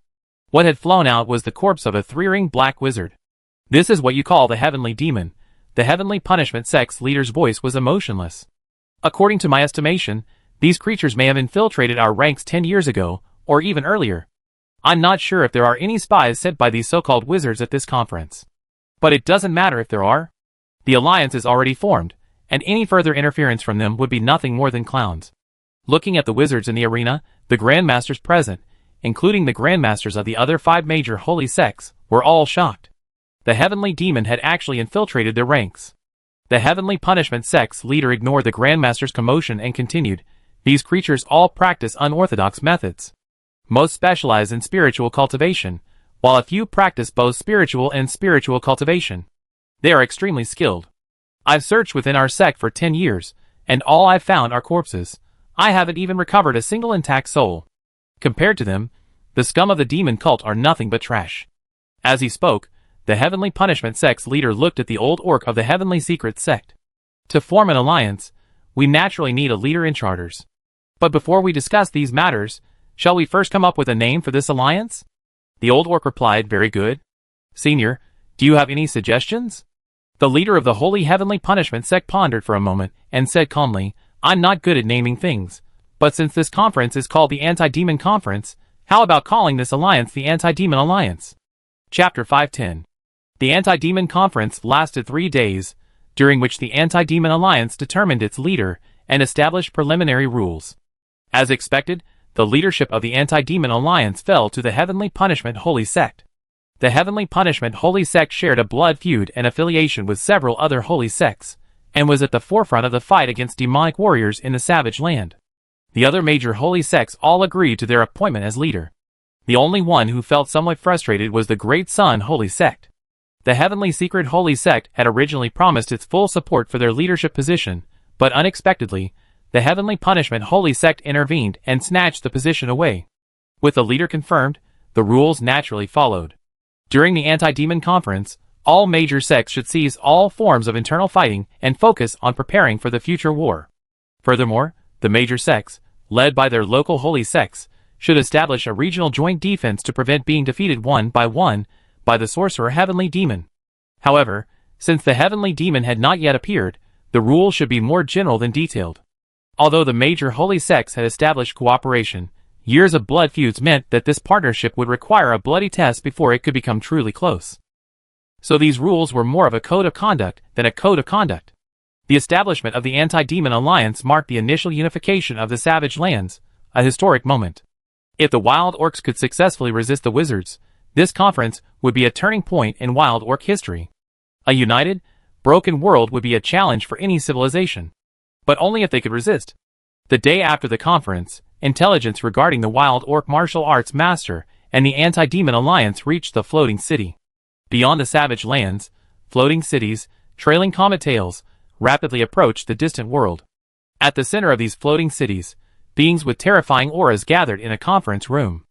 What had flown out was the corpse of a 3-ringed black wizard. This is what you call the heavenly demon. The Heavenly Punishment Sect's leader's voice was emotionless. According to my estimation, these creatures may have infiltrated our ranks 10 years ago, or even earlier. I'm not sure if there are any spies sent by these so-called wizards at this conference. But it doesn't matter if there are. The alliance is already formed, and any further interference from them would be nothing more than clowns. Looking at the wizards in the arena, the grandmasters present, including the grandmasters of the other 5 major holy sects, were all shocked. The heavenly demon had actually infiltrated their ranks. The Heavenly Punishment Sect's leader ignored the grandmaster's commotion and continued, These creatures all practice unorthodox methods. Most specialize in spiritual cultivation, while a few practice both spiritual and spiritual cultivation. They are extremely skilled. I've searched within our sect for 10 years, and all I've found are corpses. I haven't even recovered a single intact soul. Compared to them, the scum of the demon cult are nothing but trash. As he spoke, the Heavenly Punishment Sect's leader looked at the old orc of the Heavenly Secret Sect. To form an alliance, we naturally need a leader in charters. But before we discuss these matters, shall we first come up with a name for this alliance? The old orc replied, Very good. Senior, do you have any suggestions? The leader of the Holy Heavenly Punishment Sect pondered for a moment and said calmly, I'm not good at naming things, but since this conference is called the Anti-Demon Conference, how about calling this alliance the Anti-Demon Alliance? Chapter 510. The Anti-Demon Conference lasted 3 days. during which the Anti-Demon Alliance determined its leader and established preliminary rules. As expected, the leadership of the Anti-Demon Alliance fell to the Heavenly Punishment Holy Sect. The Heavenly Punishment Holy Sect shared a blood feud and affiliation with several other holy sects, and was at the forefront of the fight against demonic warriors in the Savage Land. The other major holy sects all agreed to their appointment as leader. The only one who felt somewhat frustrated was the Great Sun Holy Sect. The Heavenly Secret Holy Sect had originally promised its full support for their leadership position, but unexpectedly, the Heavenly Punishment Holy Sect intervened and snatched the position away. With the leader confirmed, the rules naturally followed. During the Anti-Demon Conference, all major sects should cease all forms of internal fighting and focus on preparing for the future war. Furthermore, the major sects, led by their local holy sects, should establish a regional joint defense to prevent being defeated one by the sorcerer Heavenly Demon. However, since the Heavenly Demon had not yet appeared, the rules should be more general than detailed. Although the major holy sects had established cooperation, years of blood feuds meant that this partnership would require a bloody test before it could become truly close. So these rules were more of a code of conduct than a code of conduct. The establishment of the Anti-Demon Alliance marked the initial unification of the Savage Lands, a historic moment. If the Wild Orcs could successfully resist the Wizards, this conference would be a turning point in Wild Orc history. A united, broken world would be a challenge for any civilization. But only if they could resist. The day after the conference, intelligence regarding the Wild Orc martial arts master and the Anti-Demon Alliance reached the floating city. Beyond the Savage Lands, floating cities, trailing comet tails, rapidly approached the distant world. At the center of these floating cities, beings with terrifying auras gathered in a conference room.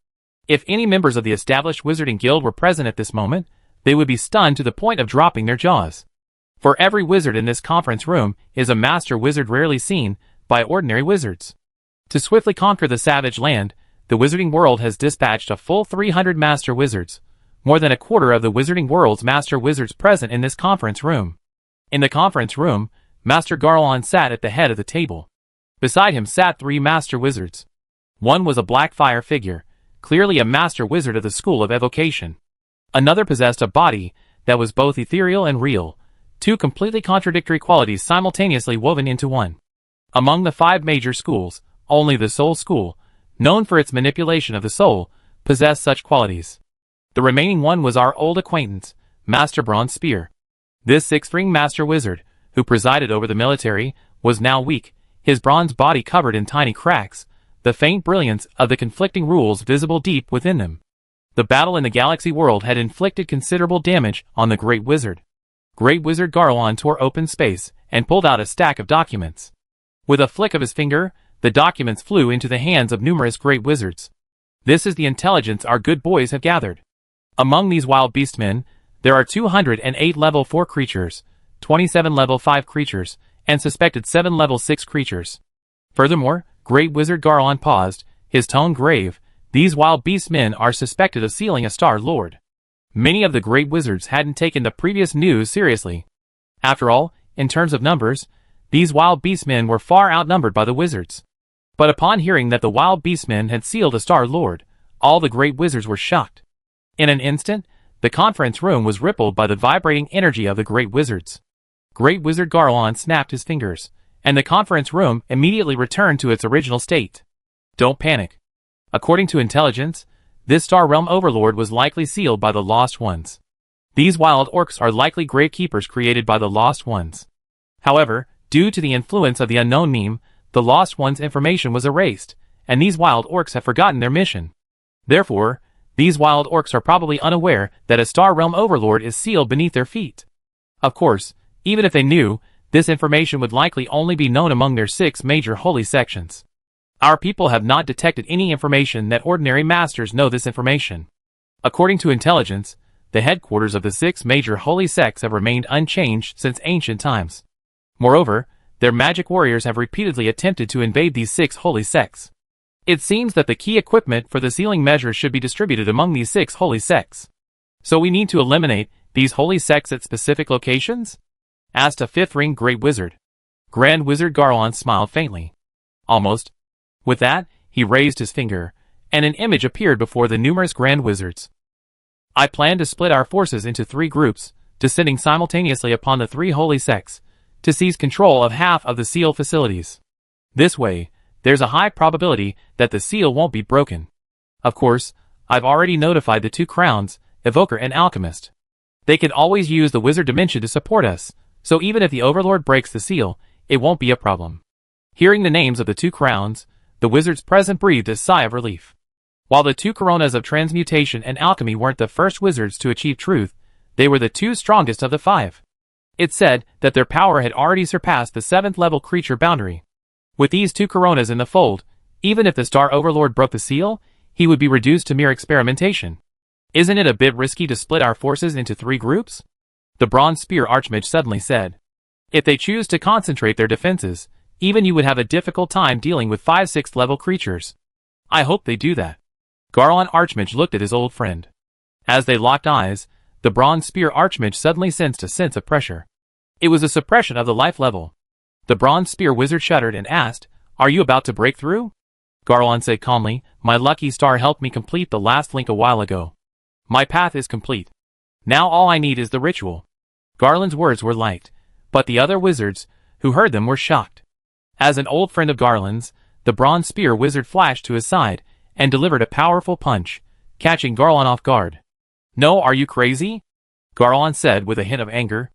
If any members of the established Wizarding Guild were present at this moment, they would be stunned to the point of dropping their jaws. For every wizard in this conference room is a master wizard rarely seen by ordinary wizards. To swiftly conquer the Savage Land, the Wizarding World has dispatched a full 300 master wizards, more than a quarter of the Wizarding World's master wizards present in this conference room. In the conference room, Master Garlon sat at the head of the table. Beside him sat 3 master wizards. One was a black fire figure, clearly a master wizard of the School of Evocation. Another possessed a body that was both ethereal and real, 2 completely contradictory qualities simultaneously woven into one. Among the 5 major schools, only the Soul School, known for its manipulation of the soul, possessed such qualities. The remaining one was our old acquaintance, Master Bronze Spear. This 6th-ring master wizard, who presided over the military, was now weak, his bronze body covered in tiny cracks, the faint brilliance of the conflicting rules visible deep within them. The battle in the galaxy world had inflicted considerable damage on the Great Wizard. Great Wizard Garlon tore open space and pulled out a stack of documents. With a flick of his finger, the documents flew into the hands of numerous Great Wizards. This is the intelligence our good boys have gathered. Among these wild beastmen, there are 208 level 4 creatures, 27 level 5 creatures, and suspected 7 level 6 creatures. Furthermore, Great Wizard Garlon paused, his tone grave. These wild beastmen are suspected of sealing a Star Lord. Many of the Great Wizards hadn't taken the previous news seriously. After all, in terms of numbers, these wild beastmen were far outnumbered by the Wizards. But upon hearing that the wild beastmen had sealed a Star Lord, all the Great Wizards were shocked. In an instant, the conference room was rippled by the vibrating energy of the Great Wizards. Great Wizard Garlon snapped his fingers, and the conference room immediately returned to its original state. Don't panic. According to intelligence, this Star Realm Overlord was likely sealed by the Lost Ones. These wild orcs are likely gravekeepers created by the Lost Ones. However, due to the influence of the unknown meme, the Lost Ones' information was erased, and these wild orcs have forgotten their mission. Therefore, these wild orcs are probably unaware that a Star Realm Overlord is sealed beneath their feet. Of course, even if they knew, this information would likely only be known among their 6 major holy sections. Our people have not detected any information that ordinary masters know this information. According to intelligence, the headquarters of the 6 major holy sects have remained unchanged since ancient times. Moreover, their magic warriors have repeatedly attempted to invade these 6 holy sects. It seems that the key equipment for the sealing measure should be distributed among these 6 holy sects. So we need to eliminate these holy sects at specific locations? Asked a 5th-ring Great Wizard. Grand Wizard Garlon smiled faintly. Almost. With that, he raised his finger, and an image appeared before the numerous Grand Wizards. I plan to split our forces into 3 groups, descending simultaneously upon the 3 holy sects, to seize control of half of the seal facilities. This way, there's a high probability that the seal won't be broken. Of course, I've already notified the 2 crowns, Evoker and Alchemist. They can always use the wizard dimension to support us, so even if the Overlord breaks the seal, it won't be a problem. Hearing the names of the 2 crowns, the wizards present breathed a sigh of relief. While the 2 coronas of transmutation and alchemy weren't the first wizards to achieve truth, they were the 2 strongest of the 5. It said that their power had already surpassed the 7th level creature boundary. With these 2 coronas in the fold, even if the Star Overlord broke the seal, he would be reduced to mere experimentation. Isn't it a bit risky to split our forces into 3 groups? The Bronze Spear Archmage suddenly said. If they choose to concentrate their defenses, even you would have a difficult time dealing with 5 6th level creatures. I hope they do that. Garlon Archmage looked at his old friend. As they locked eyes, the Bronze Spear Archmage suddenly sensed a sense of pressure. It was a suppression of the life level. The Bronze Spear Wizard shuddered and asked, "Are you about to break through?" Garlon said calmly, "My lucky star helped me complete the last link a while ago. My path is complete. Now all I need is the ritual." Garland's words were light, but the other wizards, who heard them, were shocked. As an old friend of Garland's, the Bronze Spear Wizard flashed to his side and delivered a powerful punch, catching Garland off guard. "No, are you crazy?" Garland said with a hint of anger.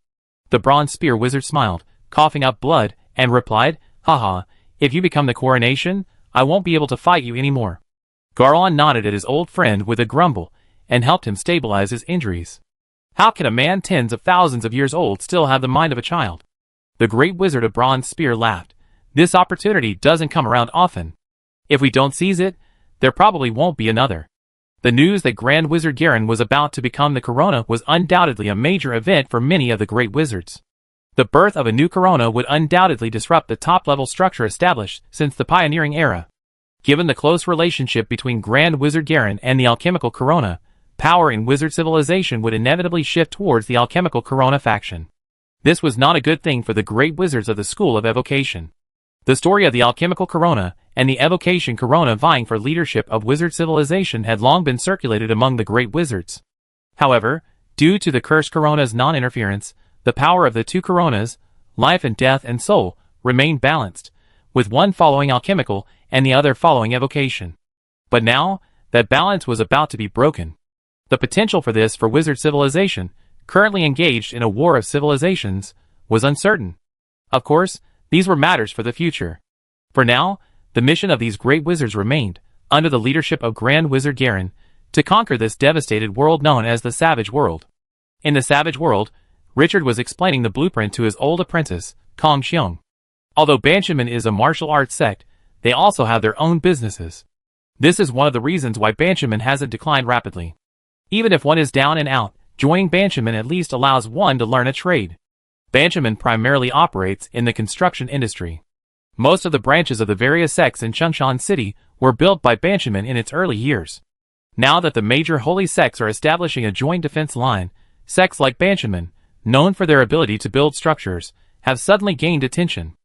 The Bronze Spear Wizard smiled, coughing up blood, and replied, "Haha, if you become the coronation, I won't be able to fight you anymore." Garland nodded at his old friend with a grumble, and helped him stabilize his injuries. How can a man tens of thousands of years old still have the mind of a child? The Great Wizard of Bronze Spear laughed. This opportunity doesn't come around often. If we don't seize it, there probably won't be another. The news that Grand Wizard Garen was about to become the Corona was undoubtedly a major event for many of the Great Wizards. The birth of a new Corona would undoubtedly disrupt the top-level structure established since the pioneering era. Given the close relationship between Grand Wizard Garen and the alchemical Corona, power in wizard civilization would inevitably shift towards the alchemical Corona faction. This was not a good thing for the great wizards of the School of Evocation. The story of the alchemical Corona and the evocation Corona vying for leadership of wizard civilization had long been circulated among the great wizards. However, due to the cursed Corona's non-interference, the power of the 2 Coronas, life and death and soul, remained balanced, with one following alchemical and the other following evocation. But now, that balance was about to be broken. The potential for this for wizard civilization, currently engaged in a war of civilizations, was uncertain. Of course, these were matters for the future. For now, the mission of these great wizards remained, under the leadership of Grand Wizard Garen, to conquer this devastated world known as the Savage World. In the Savage World, Richard was explaining the blueprint to his old apprentice, Kong Xiong. Although Banshaman is a martial arts sect, they also have their own businesses. This is one of the reasons why Banshaman hasn't declined rapidly. Even if one is down and out, joining Banshaman at least allows one to learn a trade. Banshaman primarily operates in the construction industry. Most of the branches of the various sects in Chungshan City were built by Banshaman in its early years. Now that the major holy sects are establishing a joint defense line, sects like Banshaman, known for their ability to build structures, have suddenly gained attention.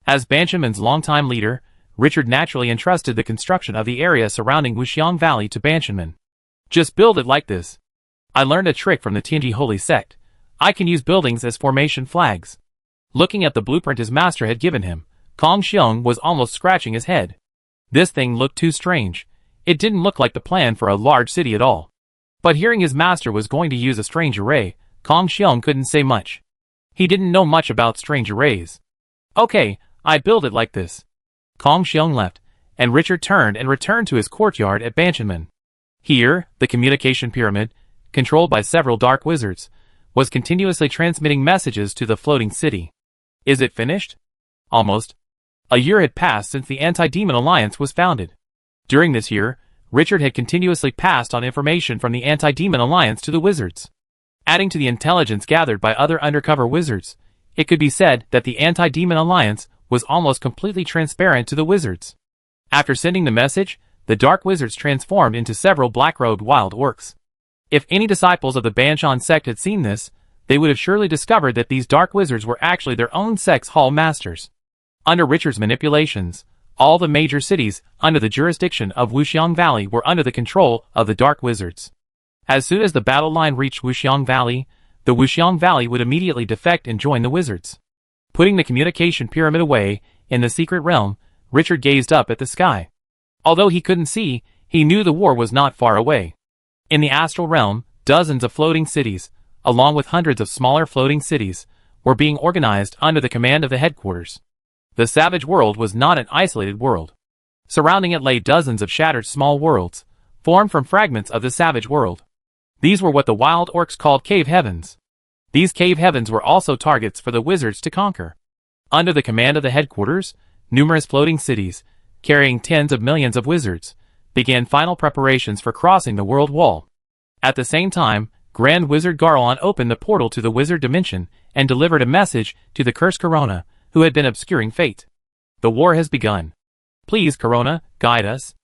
As Banshaman's longtime leader, Richard naturally entrusted the construction of the area surrounding Wuxiang Valley to Banshaman. "Just build it like this. I learned a trick from the Tianji Holy Sect. I can use buildings as formation flags." Looking at the blueprint his master had given him, Kong Xiong was almost scratching his head. This thing looked too strange. It didn't look like the plan for a large city at all. But hearing his master was going to use a strange array, Kong Xiong couldn't say much. He didn't know much about strange arrays. "Okay, I build it like this." Kong Xiong left, and Richard turned and returned to his courtyard at Banshaman. Here, the communication pyramid, controlled by several dark wizards, was continuously transmitting messages to the floating city. Is it finished? Almost. A year had passed since the Anti-Demon Alliance was founded. During this year, Richard had continuously passed on information from the Anti-Demon Alliance to the wizards. Adding to the intelligence gathered by other undercover wizards, it could be said that the Anti-Demon Alliance was almost completely transparent to the wizards. After sending the message, the dark wizards transformed into several black-robed wild orcs. If any disciples of the Banshan sect had seen this, they would have surely discovered that these dark wizards were actually their own sect's hall masters. Under Richard's manipulations, all the major cities under the jurisdiction of Wuxiang Valley were under the control of the dark wizards. As soon as the battle line reached Wuxiang Valley, the Wuxiang Valley would immediately defect and join the wizards. Putting the communication pyramid away in the secret realm, Richard gazed up at the sky. Although he couldn't see, he knew the war was not far away. In the astral realm, dozens of floating cities, along with hundreds of smaller floating cities, were being organized under the command of the headquarters. The savage world was not an isolated world. Surrounding it lay dozens of shattered small worlds, formed from fragments of the savage world. These were what the wild orcs called cave heavens. These cave heavens were also targets for the wizards to conquer. Under the command of the headquarters, numerous floating cities, carrying tens of millions of wizards, began final preparations for crossing the world wall. At the same time, Grand Wizard Garlon opened the portal to the wizard dimension and delivered a message to the cursed Corona, who had been obscuring fate. The war has begun. Please, Corona, guide us.